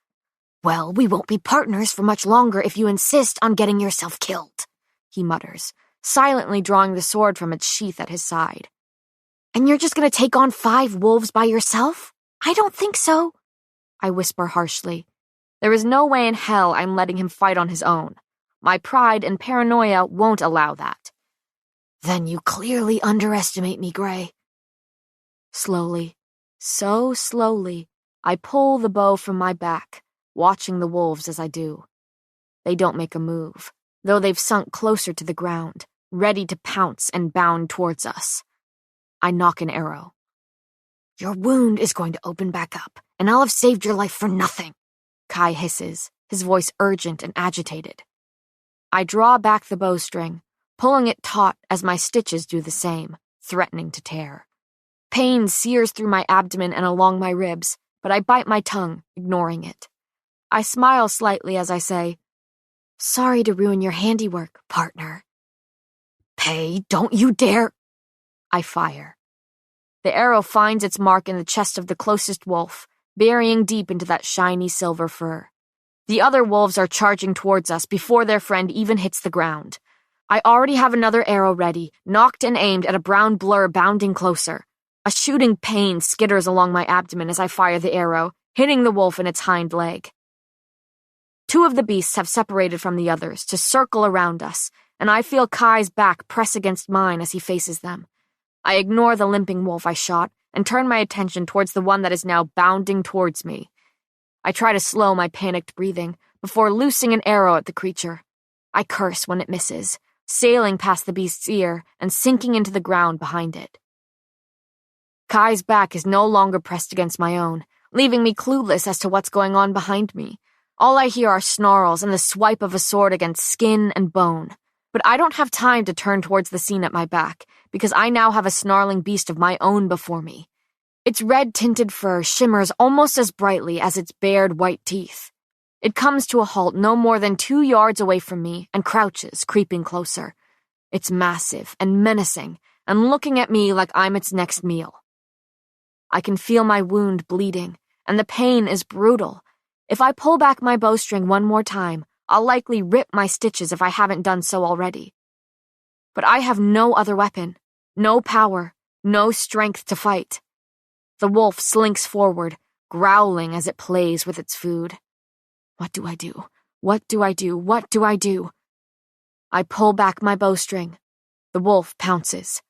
Well, we won't be partners for much longer if you insist on getting yourself killed, he mutters, silently drawing the sword from its sheath at his side. And you're just gonna take on 5 wolves by yourself? I don't think so, I whisper harshly. There is no way in hell I'm letting him fight on his own. My pride and paranoia won't allow that. Then you clearly underestimate me, Gray. Slowly, so slowly, I pull the bow from my back, watching the wolves as I do. They don't make a move, though they've sunk closer to the ground, ready to pounce and bound towards us. I knock an arrow. Your wound is going to open back up, and I'll have saved your life for nothing, Kai hisses, his voice urgent and agitated. I draw back the bowstring, pulling it taut as my stitches do the same, threatening to tear. Pain sears through my abdomen and along my ribs, but I bite my tongue, ignoring it. I smile slightly as I say, "Sorry to ruin your handiwork, partner." "Pay, don't you dare!" I fire. The arrow finds its mark in the chest of the closest wolf, burying deep into that shiny silver fur. The other wolves are charging towards us before their friend even hits the ground. I already have another arrow ready, nocked and aimed at a brown blur bounding closer. A shooting pain skitters along my abdomen as I fire the arrow, hitting the wolf in its hind leg. Two of the beasts have separated from the others to circle around us, and I feel Kai's back press against mine as he faces them. I ignore the limping wolf I shot and turn my attention towards the one that is now bounding towards me. I try to slow my panicked breathing before loosing an arrow at the creature. I curse when it misses, sailing past the beast's ear and sinking into the ground behind it. Kai's back is no longer pressed against my own, leaving me clueless as to what's going on behind me. All I hear are snarls and the swipe of a sword against skin and bone. But I don't have time to turn towards the scene at my back, because I now have a snarling beast of my own before me. Its red-tinted fur shimmers almost as brightly as its bared white teeth. It comes to a halt no more than 2 yards away from me and crouches, creeping closer. It's massive and menacing, and looking at me like I'm its next meal. I can feel my wound bleeding, and the pain is brutal. If I pull back my bowstring one more time, I'll likely rip my stitches if I haven't done so already. But I have no other weapon, no power, no strength to fight. The wolf slinks forward, growling as it plays with its food. What do I do? What do I do? What do I do? I pull back my bowstring. The wolf pounces.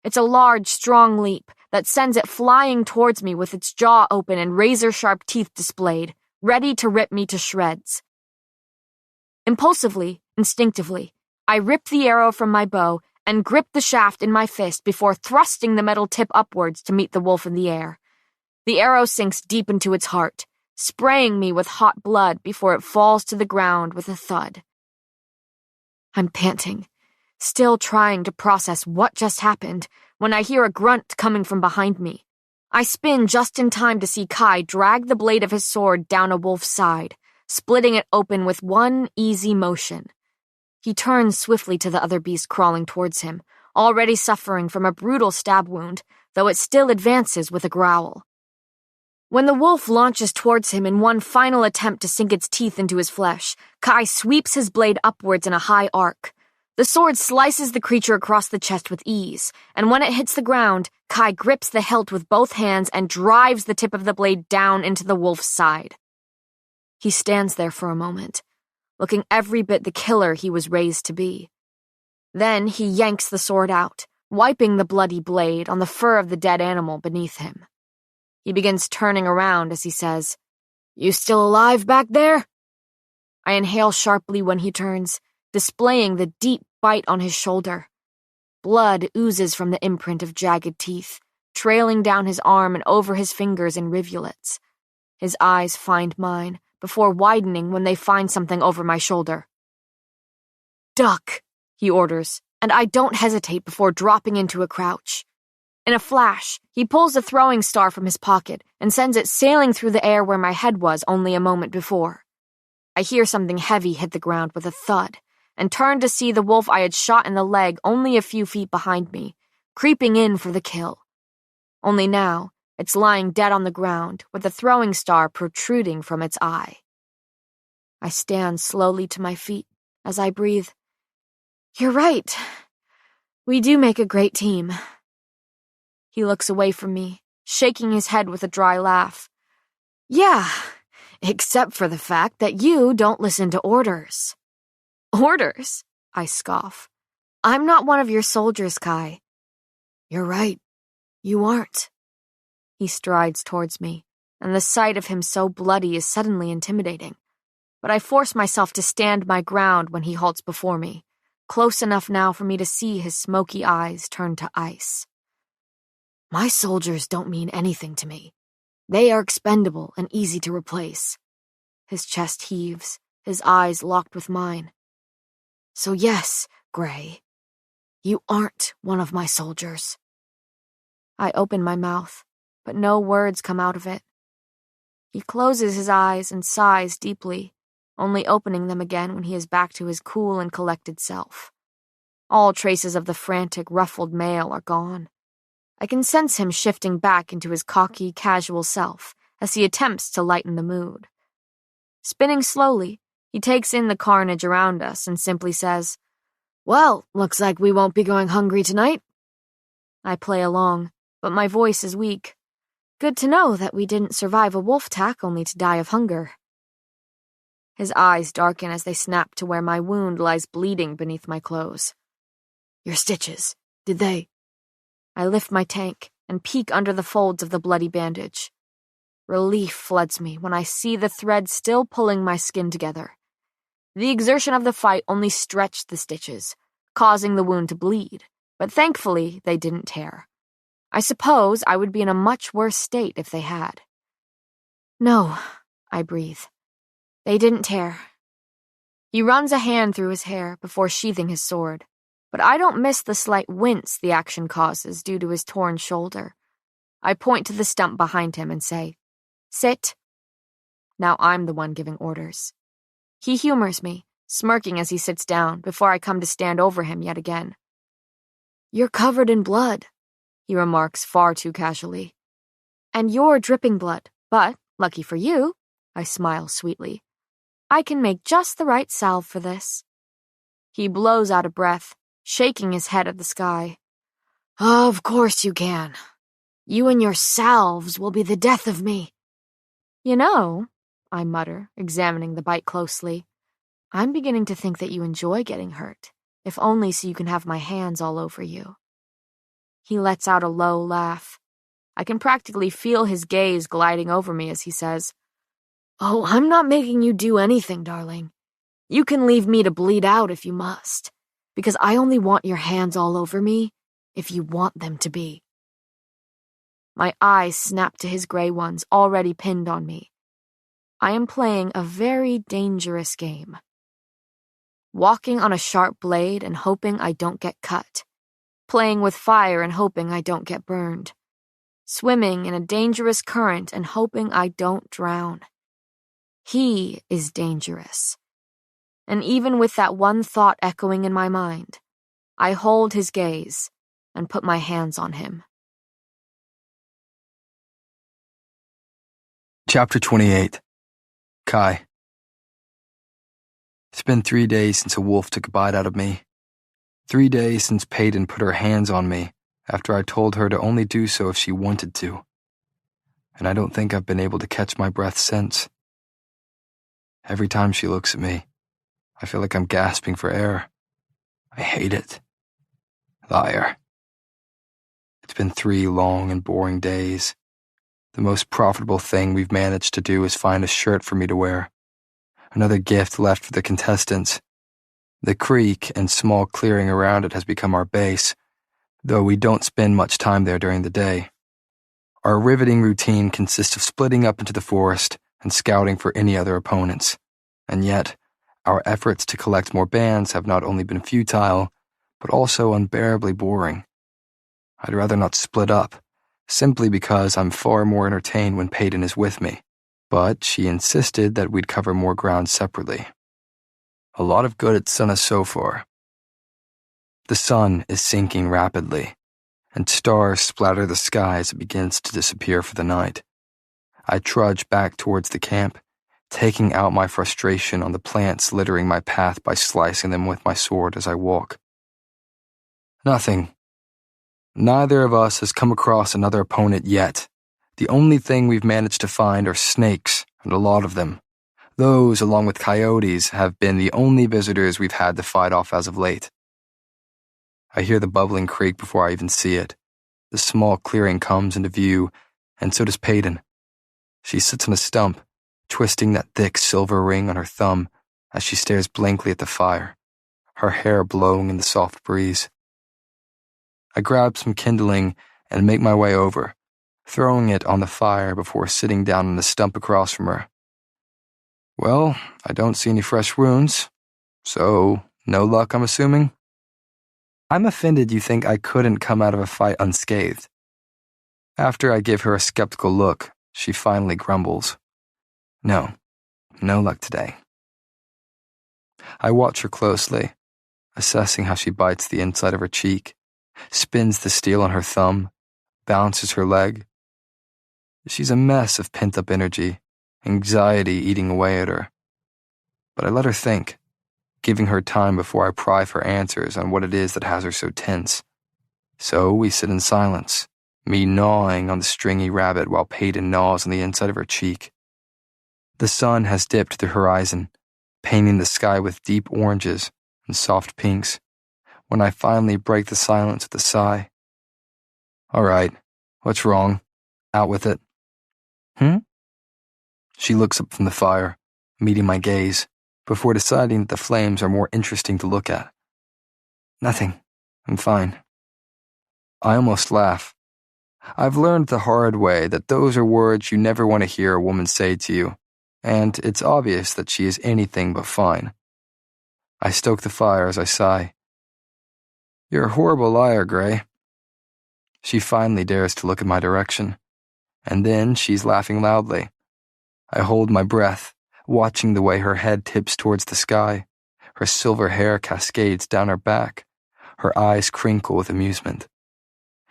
It's a large, strong leap that sends it flying towards me with its jaw open and razor-sharp teeth displayed, ready to rip me to shreds. Impulsively, instinctively, I rip the arrow from my bow and grip the shaft in my fist before thrusting the metal tip upwards to meet the wolf in the air. The arrow sinks deep into its heart, spraying me with hot blood before it falls to the ground with a thud. I'm panting, still trying to process what just happened, when I hear a grunt coming from behind me. I spin just in time to see Kai drag the blade of his sword down a wolf's side, splitting it open with one easy motion. He turns swiftly to the other beast crawling towards him, already suffering from a brutal stab wound, though it still advances with a growl. When the wolf launches towards him in one final attempt to sink its teeth into his flesh, Kai sweeps his blade upwards in a high arc. The sword slices the creature across the chest with ease, and when it hits the ground, Kai grips the hilt with both hands and drives the tip of the blade down into the wolf's side. He stands there for a moment, looking every bit the killer he was raised to be. Then he yanks the sword out, wiping the bloody blade on the fur of the dead animal beneath him. He begins turning around as he says, "You still alive back there?" I inhale sharply when he turns, displaying the deep bite on his shoulder. Blood oozes from the imprint of jagged teeth, trailing down his arm and over his fingers in rivulets. His eyes find mine, before widening when they find something over my shoulder. "Duck," he orders, and I don't hesitate before dropping into a crouch. In a flash, he pulls a throwing star from his pocket and sends it sailing through the air where my head was only a moment before. I hear something heavy hit the ground with a thud, and turn to see the wolf I had shot in the leg only a few feet behind me, creeping in for the kill. Only now, it's lying dead on the ground with the throwing star protruding from its eye. I stand slowly to my feet as I breathe. "You're right. We do make a great team." He looks away from me, shaking his head with a dry laugh. "Yeah, except for the fact that you don't listen to orders." "Orders?" I scoff. "I'm not one of your soldiers, Kai." "You're right. You aren't." He strides towards me, and the sight of him so bloody is suddenly intimidating. But I force myself to stand my ground when he halts before me, close enough now for me to see his smoky eyes turn to ice. "My soldiers don't mean anything to me. They are expendable and easy to replace." His chest heaves, his eyes locked with mine. "So yes, Gray, you aren't one of my soldiers." I open my mouth, but no words come out of it. He closes his eyes and sighs deeply, only opening them again when he is back to his cool and collected self. All traces of the frantic, ruffled male are gone. I can sense him shifting back into his cocky, casual self as he attempts to lighten the mood. Spinning slowly, he takes in the carnage around us and simply says, "Well, looks like we won't be going hungry tonight." I play along, but my voice is weak. Good to know that we didn't survive a wolf attack only to die of hunger. His eyes darken as they snap to where my wound lies bleeding beneath my clothes. Your stitches, did they? I lift my tank and peek under the folds of the bloody bandage. Relief floods me when I see the thread still pulling my skin together. The exertion of the fight only stretched the stitches, causing the wound to bleed, but thankfully they didn't tear. I suppose I would be in a much worse state if they had. No, I breathe. They didn't tear. He runs a hand through his hair before sheathing his sword, but I don't miss the slight wince the action causes due to his torn shoulder. I point to the stump behind him and say, "Sit." Now I'm the one giving orders. He humors me, smirking as he sits down before I come to stand over him yet again. You're covered in blood, he remarks far too casually. And you're dripping blood, but, lucky for you, I smile sweetly, I can make just the right salve for this. He blows out a breath, shaking his head at the sky. Of course you can. You and your salves will be the death of me. You know, I mutter, examining the bite closely, I'm beginning to think that you enjoy getting hurt, if only so you can have my hands all over you. He lets out a low laugh. I can practically feel his gaze gliding over me as he says, "Oh, I'm not making you do anything, darling. You can leave me to bleed out if you must, because I only want your hands all over me if you want them to be." My eyes snap to his gray ones already pinned on me. I am playing a very dangerous game. Walking on a sharp blade and hoping I don't get cut. Playing with fire and hoping I don't get burned. Swimming in a dangerous current and hoping I don't drown. He is dangerous. And even with that one thought echoing in my mind, I hold his gaze and put my hands on him. Chapter 28. Kai. It's been 3 days since a wolf took a bite out of me. 3 days since Peyton put her hands on me after I told her to only do so if she wanted to. And I don't think I've been able to catch my breath since. Every time she looks at me, I feel like I'm gasping for air. I hate it. Liar. It's been 3 long and boring days. The most profitable thing we've managed to do is find a shirt for me to wear. Another gift left for the contestants. The creek and small clearing around it has become our base, though we don't spend much time there during the day. Our riveting routine consists of splitting up into the forest and scouting for any other opponents. And yet, our efforts to collect more bands have not only been futile, but also unbearably boring. I'd rather not split up, simply because I'm far more entertained when Peyton is with me, but she insisted that we'd cover more ground separately. A lot of good it's done us so far. The sun is sinking rapidly, and stars splatter the sky as it begins to disappear for the night. I trudge back towards the camp, taking out my frustration on the plants littering my path by slicing them with my sword as I walk. Nothing. Neither of us has come across another opponent yet. The only thing we've managed to find are snakes, and a lot of them. Those, along with coyotes, have been the only visitors we've had to fight off as of late. I hear the bubbling creek before I even see it. The small clearing comes into view, and so does Peyton. She sits on a stump, twisting that thick silver ring on her thumb as she stares blankly at the fire, her hair blowing in the soft breeze. I grab some kindling and make my way over, throwing it on the fire before sitting down on the stump across from her. Well, I don't see any fresh wounds, so no luck, I'm assuming? I'm offended you think I couldn't come out of a fight unscathed. After I give her a skeptical look, she finally grumbles. No luck today. I watch her closely, assessing how she bites the inside of her cheek, spins the steel on her thumb, bounces her leg. She's a mess of pent-up energy, anxiety eating away at her. But I let her think, giving her time before I pry for answers on what it is that has her so tense. So we sit in silence, me gnawing on the stringy rabbit while Peyton gnaws on the inside of her cheek. The sun has dipped to the horizon, painting the sky with deep oranges and soft pinks, when I finally break the silence with a sigh. All right, what's wrong? Out with it. She looks up from the fire, meeting my gaze, before deciding that the flames are more interesting to look at. Nothing. I'm fine. I almost laugh. I've learned the hard way that those are words you never want to hear a woman say to you, and it's obvious that she is anything but fine. I stoke the fire as I sigh. You're a horrible liar, Gray. She finally dares to look in my direction, and then she's laughing loudly. I hold my breath, watching the way her head tips towards the sky. Her silver hair cascades down her back. Her eyes crinkle with amusement.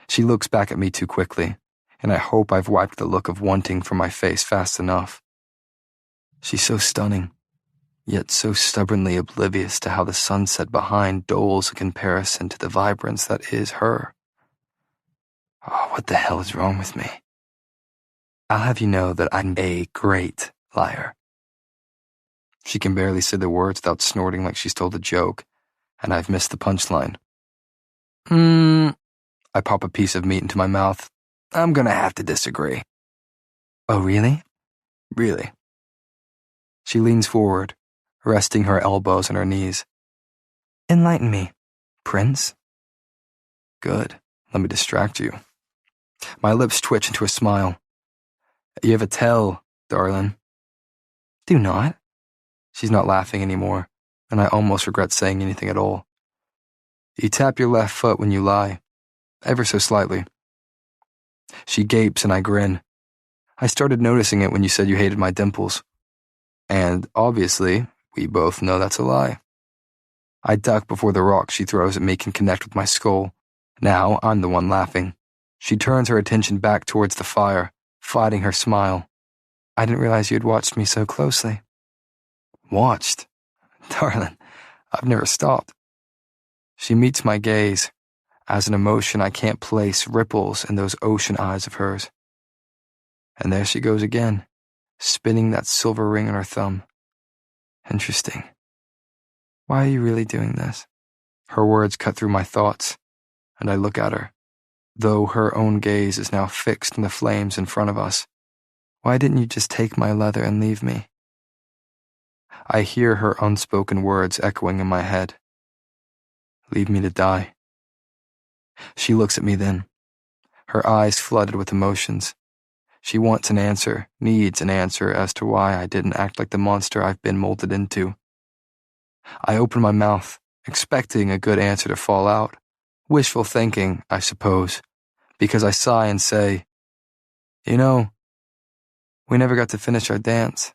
She looks back at me too quickly, and I hope I've wiped the look of wanting from my face fast enough. She's so stunning, yet so stubbornly oblivious to how the sunset behind doles a comparison to the vibrance that is her. Oh, what the hell is wrong with me? I'll have you know that I'm a great liar. She can barely say the words without snorting like she's told a joke, and I've missed the punchline. I pop a piece of meat into my mouth. I'm gonna have to disagree. Oh, really? Really? She leans forward, resting her elbows on her knees. Enlighten me, Prince. Good. Let me distract you. My lips twitch into a smile. You have a tell, darling. Do not. She's not laughing anymore, and I almost regret saying anything at all. You tap your left foot when you lie, ever so slightly. She gapes and I grin. I started noticing it when you said you hated my dimples. And obviously, we both know that's a lie. I duck before the rock she throws at me can connect with my skull. Now I'm the one laughing. She turns her attention back towards the fire, fighting her smile. I didn't realize you had watched me so closely. Watched? Darling, I've never stopped. She meets my gaze, as an emotion I can't place ripples in those ocean eyes of hers. And there she goes again, spinning that silver ring on her thumb. Interesting. Why are you really doing this? Her words cut through my thoughts, and I look at her, though her own gaze is now fixed on the flames in front of us. Why didn't you just take my leather and leave me? I hear her unspoken words echoing in my head. Leave me to die. She looks at me then, her eyes flooded with emotions. She wants an answer, needs an answer as to why I didn't act like the monster I've been molded into. I open my mouth, expecting a good answer to fall out. Wishful thinking, I suppose, because I sigh and say, you know, we never got to finish our dance.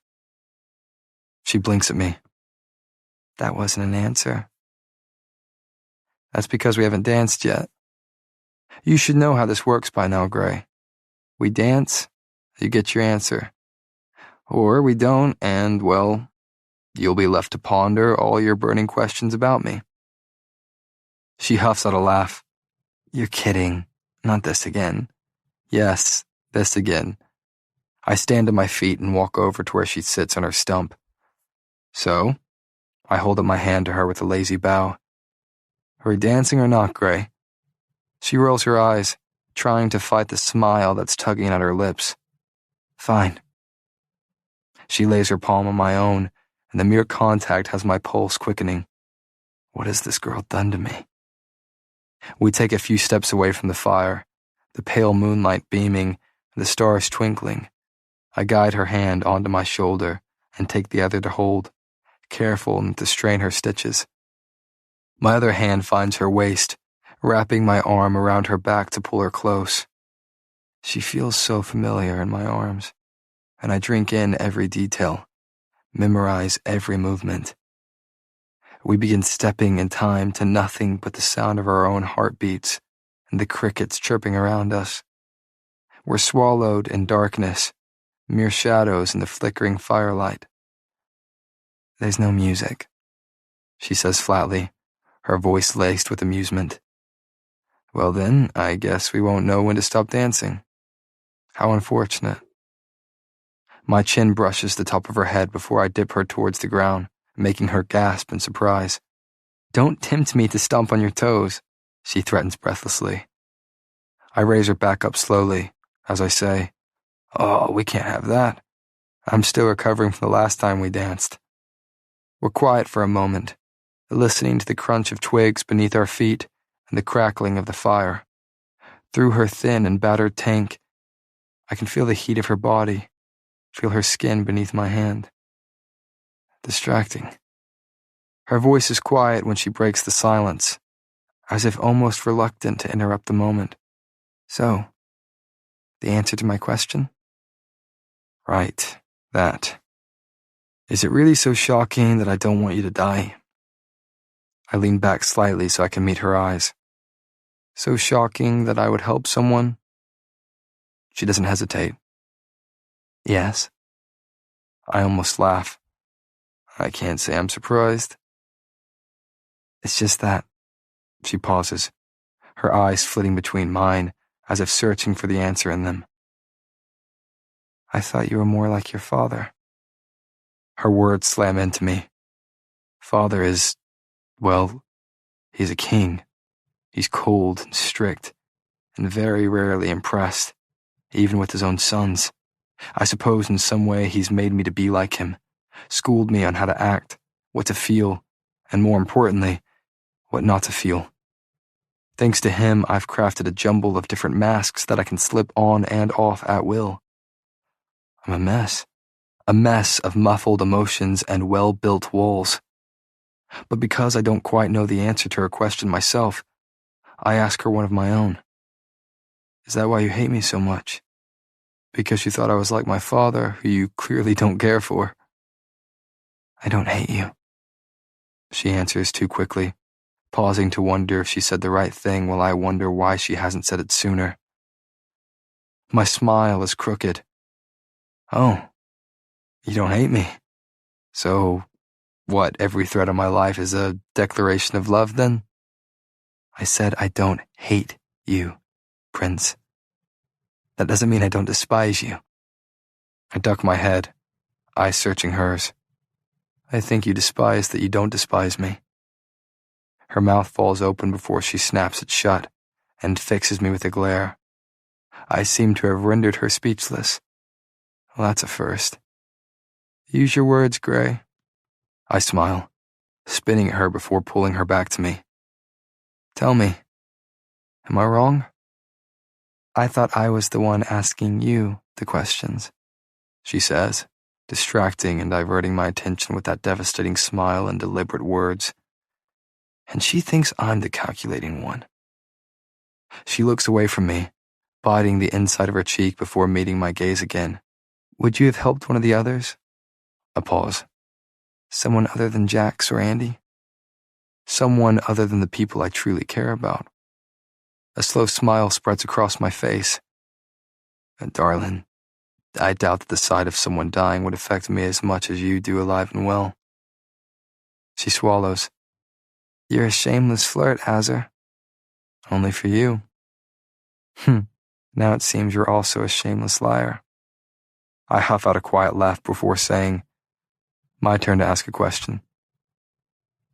She blinks at me. That wasn't an answer. That's because we haven't danced yet. You should know how this works by now, Gray. We dance, you get your answer. Or we don't, and, well, you'll be left to ponder all your burning questions about me. She huffs out a laugh. You're kidding. Not this again. Yes, this again. I stand on my feet and walk over to where she sits on her stump. So, I hold up my hand to her with a lazy bow. Are we dancing or not, Gray? She rolls her eyes, trying to fight the smile that's tugging at her lips. Fine. She lays her palm on my own, and the mere contact has my pulse quickening. What has this girl done to me? We take a few steps away from the fire, the pale moonlight beaming, and the stars twinkling. I guide her hand onto my shoulder and take the other to hold, careful not to strain her stitches. My other hand finds her waist, wrapping my arm around her back to pull her close. She feels so familiar in my arms, and I drink in every detail, memorize every movement. We begin stepping in time to nothing but the sound of our own heartbeats and the crickets chirping around us. We're swallowed in darkness, mere shadows in the flickering firelight. There's no music, she says flatly, her voice laced with amusement. Well then, I guess we won't know when to stop dancing. How unfortunate. My chin brushes the top of her head before I dip her towards the ground, making her gasp in surprise. "Don't tempt me to stomp on your toes," she threatens breathlessly. I raise her back up slowly as I say, "Oh, we can't have that. I'm still recovering from the last time we danced." We're quiet for a moment, listening to the crunch of twigs beneath our feet and the crackling of the fire. Through her thin and battered tank, I can feel the heat of her body, feel her skin beneath my hand. Distracting. Her voice is quiet when she breaks the silence, as if almost reluctant to interrupt the moment. "So, the answer to my question?" "Right, that. Is it really so shocking that I don't want you to die?" I lean back slightly so I can meet her eyes. "So shocking that I would help someone?" She doesn't hesitate. "Yes." I almost laugh. I can't say I'm surprised. "It's just that." She pauses, her eyes flitting between mine, as if searching for the answer in them. "I thought you were more like your father." Her words slam into me. Father is, well, he's a king. He's cold and strict, and very rarely impressed, even with his own sons. I suppose in some way he's made me to be like him, schooled me on how to act, what to feel, and more importantly, what not to feel. Thanks to him, I've crafted a jumble of different masks that I can slip on and off at will. I'm a mess of muffled emotions and well-built walls. But because I don't quite know the answer to her question myself, I ask her one of my own. "Is that why you hate me so much? Because you thought I was like my father, who you clearly don't care for?" "I don't hate you," she answers too quickly, pausing to wonder if she said the right thing while I wonder why she hasn't said it sooner. My smile is crooked. "Oh, you don't hate me? So, what, every thread of my life is a declaration of love then?" "I said I don't hate you, Prince. That doesn't mean I don't despise you." I duck my head, eyes searching hers. "I think you despise that you don't despise me." Her mouth falls open before she snaps it shut and fixes me with a glare. I seem to have rendered her speechless. Well, that's a first. "Use your words, Gray." I smile, spinning at her before pulling her back to me. "Tell me, am I wrong?" "I thought I was the one asking you the questions," she says, distracting and diverting my attention with that devastating smile and deliberate words. And she thinks I'm the calculating one. She looks away from me, biting the inside of her cheek before meeting my gaze again. "Would you have helped one of the others?" A pause. "Someone other than Jax or Andy?" "Someone other than the people I truly care about." A slow smile spreads across my face. "And darling, I doubt that the sight of someone dying would affect me as much as you do alive and well." She swallows. "You're a shameless flirt, Hazar." "Only for you." Now it seems you're also a shameless liar." I huff out a quiet laugh before saying, "My turn to ask a question."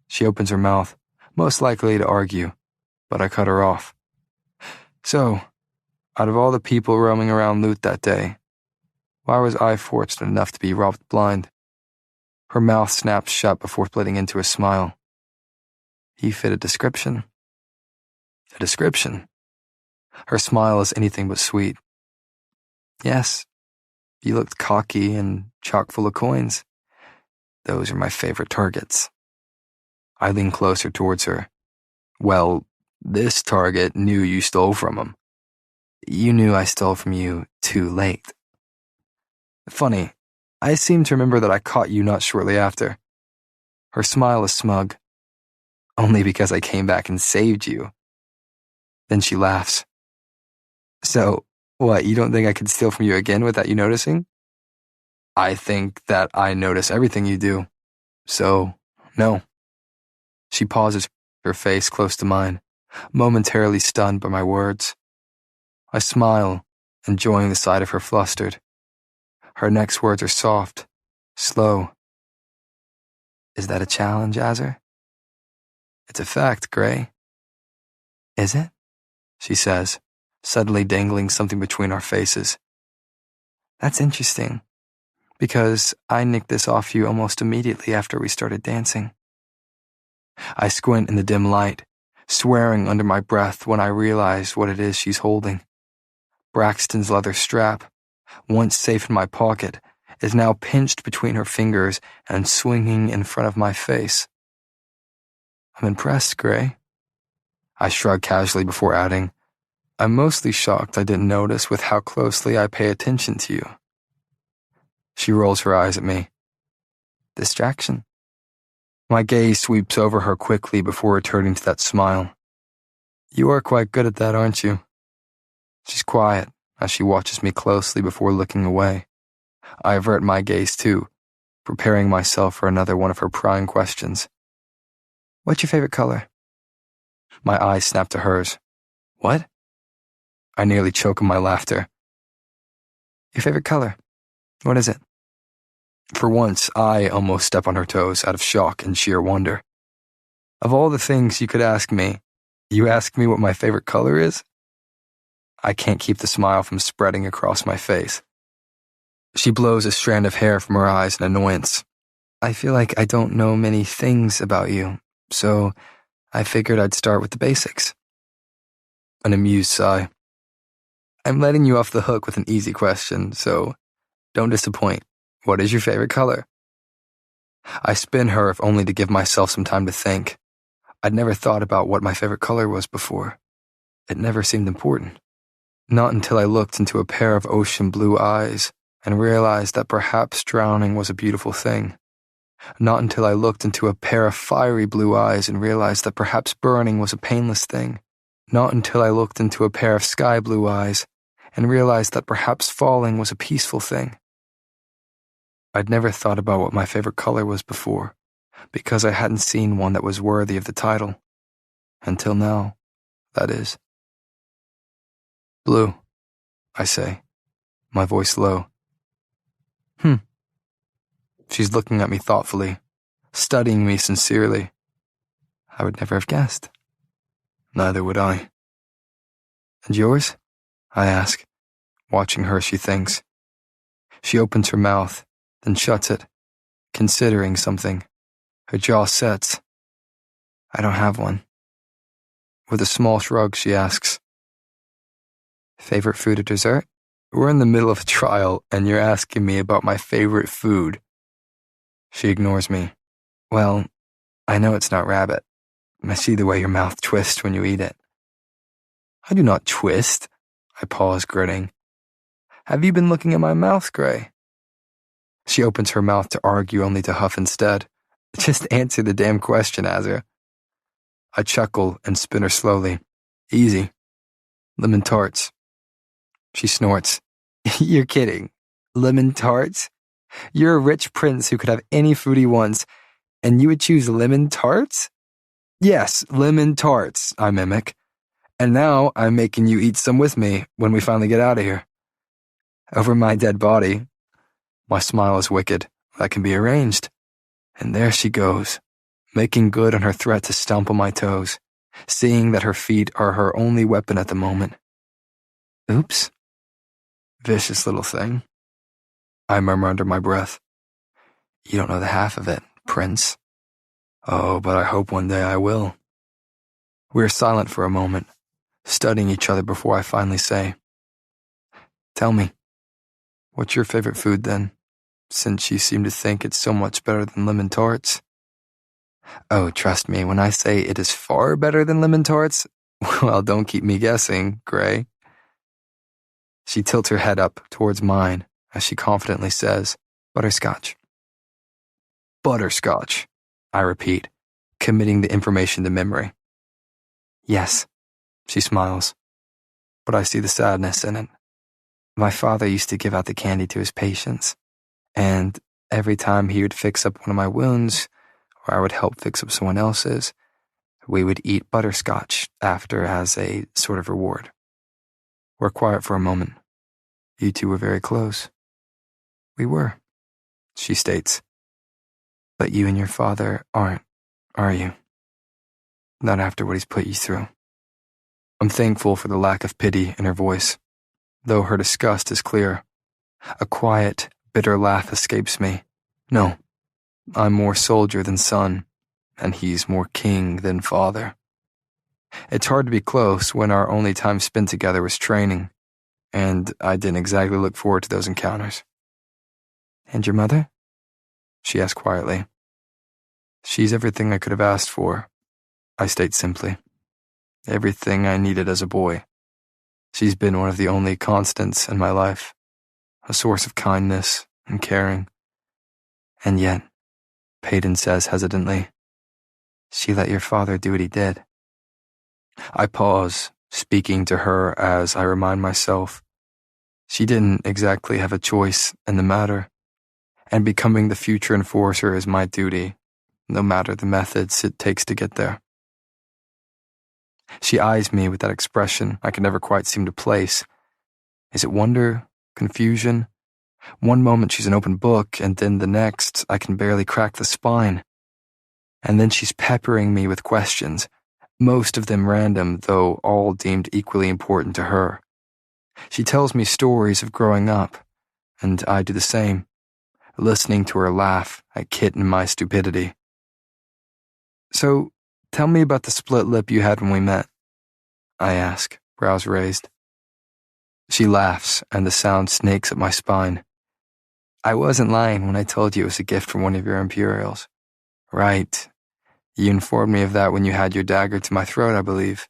She opens her mouth, most likely to argue, but I cut her off. "So, out of all the people roaming around Loot that day, why was I fortunate enough to be robbed blind?" Her mouth snaps shut before splitting into a smile. "You fit a description." "A description?" Her smile is anything but sweet. "Yes, you looked cocky and chock full of coins. Those are my favorite targets." I lean closer towards her. "Well, this target knew you stole from him." "You knew I stole from you too late." "Funny, I seem to remember that I caught you not shortly after." Her smile is smug. "Only because I came back and saved you." Then she laughs. "So, what, you don't think I could steal from you again without you noticing?" "I think that I notice everything you do. So, no." She pauses, her face close to mine, momentarily stunned by my words. I smile, enjoying the sight of her flustered. Her next words are soft, slow. Is that a challenge, Azzer? It's a fact, Gray. Is it? She says, suddenly dangling something between our faces. That's interesting, because I nicked this off you almost immediately after we started dancing. I squint in the dim light, swearing under my breath when I realize what it is she's holding. Braxton's leather strap, once safe in my pocket, is now pinched between her fingers and swinging in front of my face. I'm impressed, Gray. I shrug casually before adding, I'm mostly shocked I didn't notice with how closely I pay attention to you. She rolls her eyes at me. Distraction. My gaze sweeps over her quickly before returning to that smile. You are quite good at that, aren't you? She's quiet as she watches me closely before looking away. I avert my gaze too, preparing myself for another one of her prying questions. What's your favorite color? My eyes snap to hers. What? I nearly choke on my laughter. Your favorite color? What is it? For once, I almost step on her toes out of shock and sheer wonder. Of all the things you could ask me, you ask me what my favorite color is? I can't keep the smile from spreading across my face. She blows a strand of hair from her eyes in annoyance. I feel like I don't know many things about you, so I figured I'd start with the basics. An amused sigh. I'm letting you off the hook with an easy question, so don't disappoint. What is your favorite color? I spin her if only to give myself some time to think. I'd never thought about what my favorite color was before. It never seemed important. Not until I looked into a pair of ocean blue eyes and realized that perhaps drowning was a beautiful thing. Not until I looked into a pair of fiery blue eyes and realized that perhaps burning was a painless thing. Not until I looked into a pair of sky blue eyes and realized that perhaps falling was a peaceful thing. I'd never thought about what my favorite color was before, because I hadn't seen one that was worthy of the title. Until now, that is. Blue, I say, my voice low. She's looking at me thoughtfully, studying me sincerely. I would never have guessed. Neither would I. And yours? I ask, watching her as she thinks. She opens her mouth, then shuts it, considering something. Her jaw sets. I don't have one. With a small shrug, she asks, favorite food or dessert? We're in the middle of a trial, and you're asking me about my favorite food. She ignores me. Well, I know it's not rabbit. I see the way your mouth twists when you eat it. I do not twist. I pause, grinning. Have you been looking at my mouth, Gray? She opens her mouth to argue only to huff instead. Just answer the damn question, Azzer. I chuckle and spin her slowly. Easy. Lemon tarts. She snorts. You're kidding. Lemon tarts? You're a rich prince who could have any food he wants, and you would choose lemon tarts? Yes, lemon tarts, I mimic. And now I'm making you eat some with me when we finally get out of here. Over my dead body. My smile is wicked. That can be arranged. And there she goes, making good on her threat to stomp on my toes, seeing that her feet are her only weapon at the moment. Oops. Vicious little thing. I murmur under my breath. You don't know the half of it, Prince. Oh, but I hope one day I will. We are silent for a moment, studying each other before I finally say, tell me, what's your favorite food then, since you seem to think it's so much better than lemon tarts? Oh, trust me, when I say it is far better than lemon tarts, well, don't keep me guessing, Gray. She tilts her head up towards mine as she confidently says, butterscotch. Butterscotch, I repeat, committing the information to memory. Yes, she smiles, but I see the sadness in it. My father used to give out the candy to his patients, and every time he would fix up one of my wounds, or I would help fix up someone else's, we would eat butterscotch after as a sort of reward. We're quiet for a moment. You two were very close. We were, she states. But you and your father aren't, are you? Not after what he's put you through. I'm thankful for the lack of pity in her voice, though her disgust is clear. A quiet, bitter laugh escapes me. No, I'm more soldier than son, and he's more king than father. It's hard to be close when our only time spent together was training, and I didn't exactly look forward to those encounters. And your mother? She asked quietly. She's everything I could have asked for, I state simply. Everything I needed as a boy. She's been one of the only constants in my life, a source of kindness and caring. And yet, Peyton says hesitantly, she let your father do what he did. I pause, speaking to her as I remind myself, she didn't exactly have a choice in the matter, and becoming the future enforcer is my duty, no matter the methods it takes to get there. She eyes me with that expression I can never quite seem to place. Is it wonder? Confusion? One moment she's an open book, and then the next I can barely crack the spine. And then she's peppering me with questions, most of them random, though all deemed equally important to her. She tells me stories of growing up, and I do the same, listening to her laugh at Kit and my stupidity. So, tell me about the split lip you had when we met, I ask, brows raised. She laughs, and the sound snakes up my spine. I wasn't lying when I told you it was a gift from one of your Imperials. Right. You informed me of that when you had your dagger to my throat, I believe.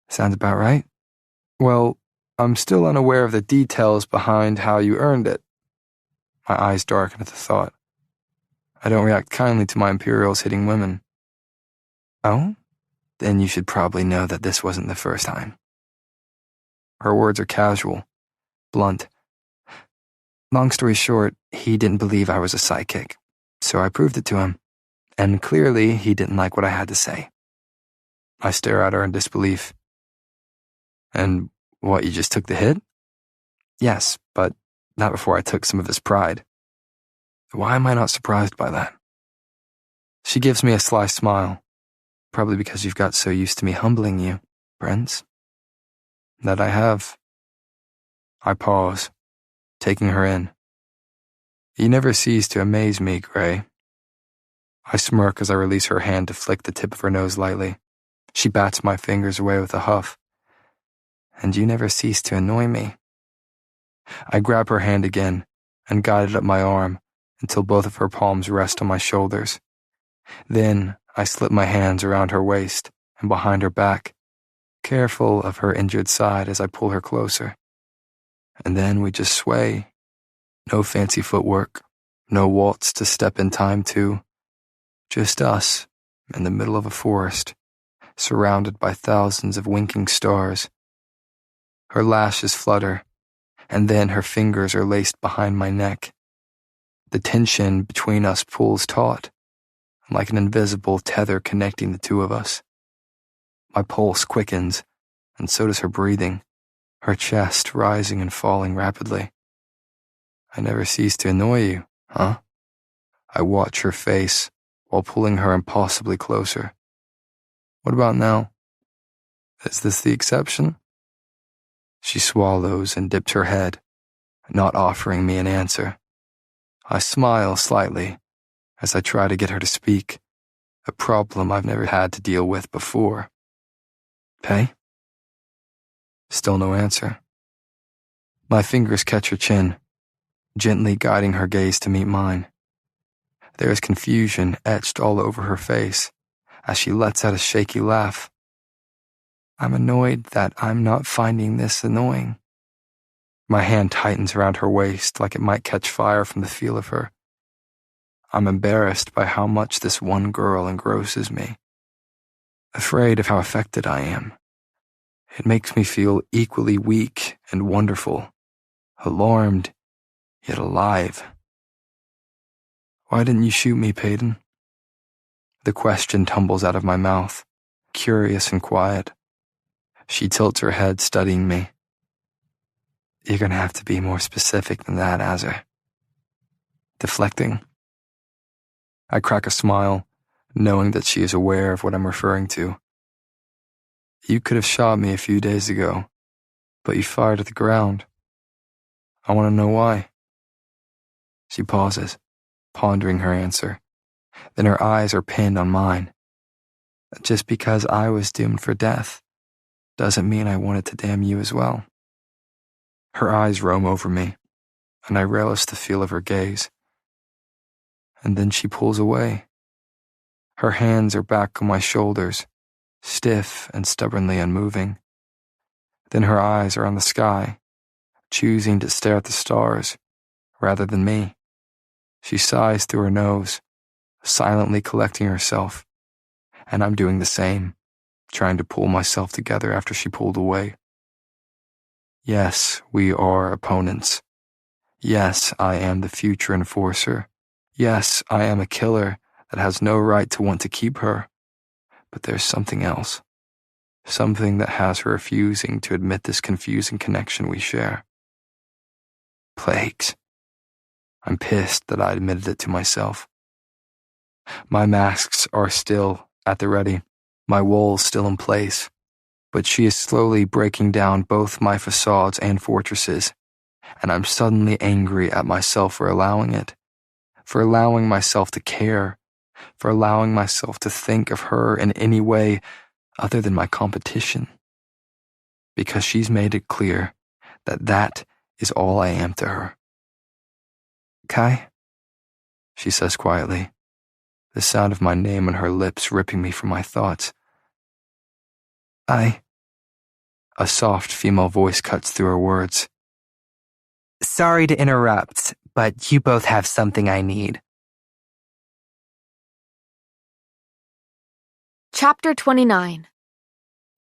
Sounds about right? Well, I'm still unaware of the details behind how you earned it. My eyes darken at the thought. I don't react kindly to my Imperials hitting women. Oh? Then you should probably know that this wasn't the first time. Her words are casual, blunt. Long story short, he didn't believe I was a psychic, so I proved it to him, and clearly he didn't like what I had to say. I stare at her in disbelief. And what, you just took the hit? Yes, but not before I took some of his pride. Why am I not surprised by that? She gives me a sly smile. Probably because you've got so used to me humbling you, Prince. That I have. I pause, taking her in. You never cease to amaze me, Gray. I smirk as I release her hand to flick the tip of her nose lightly. She bats my fingers away with a huff. And you never cease to annoy me. I grab her hand again and guide it up my arm until both of her palms rest on my shoulders. Then I slip my hands around her waist and behind her back, careful of her injured side as I pull her closer. And then we just sway. No fancy footwork, no waltz to step in time to. Just us in the middle of a forest, surrounded by thousands of winking stars. Her lashes flutter, and then her fingers are laced behind my neck. The tension between us pulls taut, like an invisible tether connecting the two of us. My pulse quickens, and so does her breathing, her chest rising and falling rapidly. I never cease to annoy you, huh? I watch her face while pulling her impossibly closer. What about now? Is this the exception? She swallows and dips her head, not offering me an answer. I smile slightly as I try to get her to speak, a problem I've never had to deal with before. Pay? Still no answer. My fingers catch her chin, gently guiding her gaze to meet mine. There is confusion etched all over her face as she lets out a shaky laugh. I'm annoyed that I'm not finding this annoying. My hand tightens around her waist like it might catch fire from the feel of her. I'm embarrassed by how much this one girl engrosses me. Afraid of how affected I am. It makes me feel equally weak and wonderful, alarmed, yet alive. Why didn't you shoot me, Peyton? The question tumbles out of my mouth, curious and quiet. She tilts her head, studying me. You're gonna have to be more specific than that, Azar. Deflecting. I crack a smile, knowing that she is aware of what I'm referring to. You could have shot me a few days ago, but you fired at the ground. I want to know why. She pauses, pondering her answer. Then her eyes are pinned on mine. Just because I was doomed for death doesn't mean I wanted to damn you as well. Her eyes roam over me, and I relish the feel of her gaze. And then she pulls away. Her hands are back on my shoulders, stiff and stubbornly unmoving. Then her eyes are on the sky, choosing to stare at the stars rather than me. She sighs through her nose, silently collecting herself, and I'm doing the same, trying to pull myself together after she pulled away. Yes, we are opponents. Yes, I am the future enforcer. Yes, I am a killer that has no right to want to keep her. But there's something else. Something that has her refusing to admit this confusing connection we share. Plagues. I'm pissed that I admitted it to myself. My masks are still at the ready, my walls still in place, but she is slowly breaking down both my facades and fortresses, and I'm suddenly angry at myself for allowing it, for allowing myself to care, for allowing myself to think of her in any way other than my competition. Because she's made it clear that that is all I am to her. Kai? She says quietly, the sound of my name on her lips ripping me from my thoughts. A soft female voice cuts through her words. Sorry to interrupt, but you both have something I need. Chapter 29.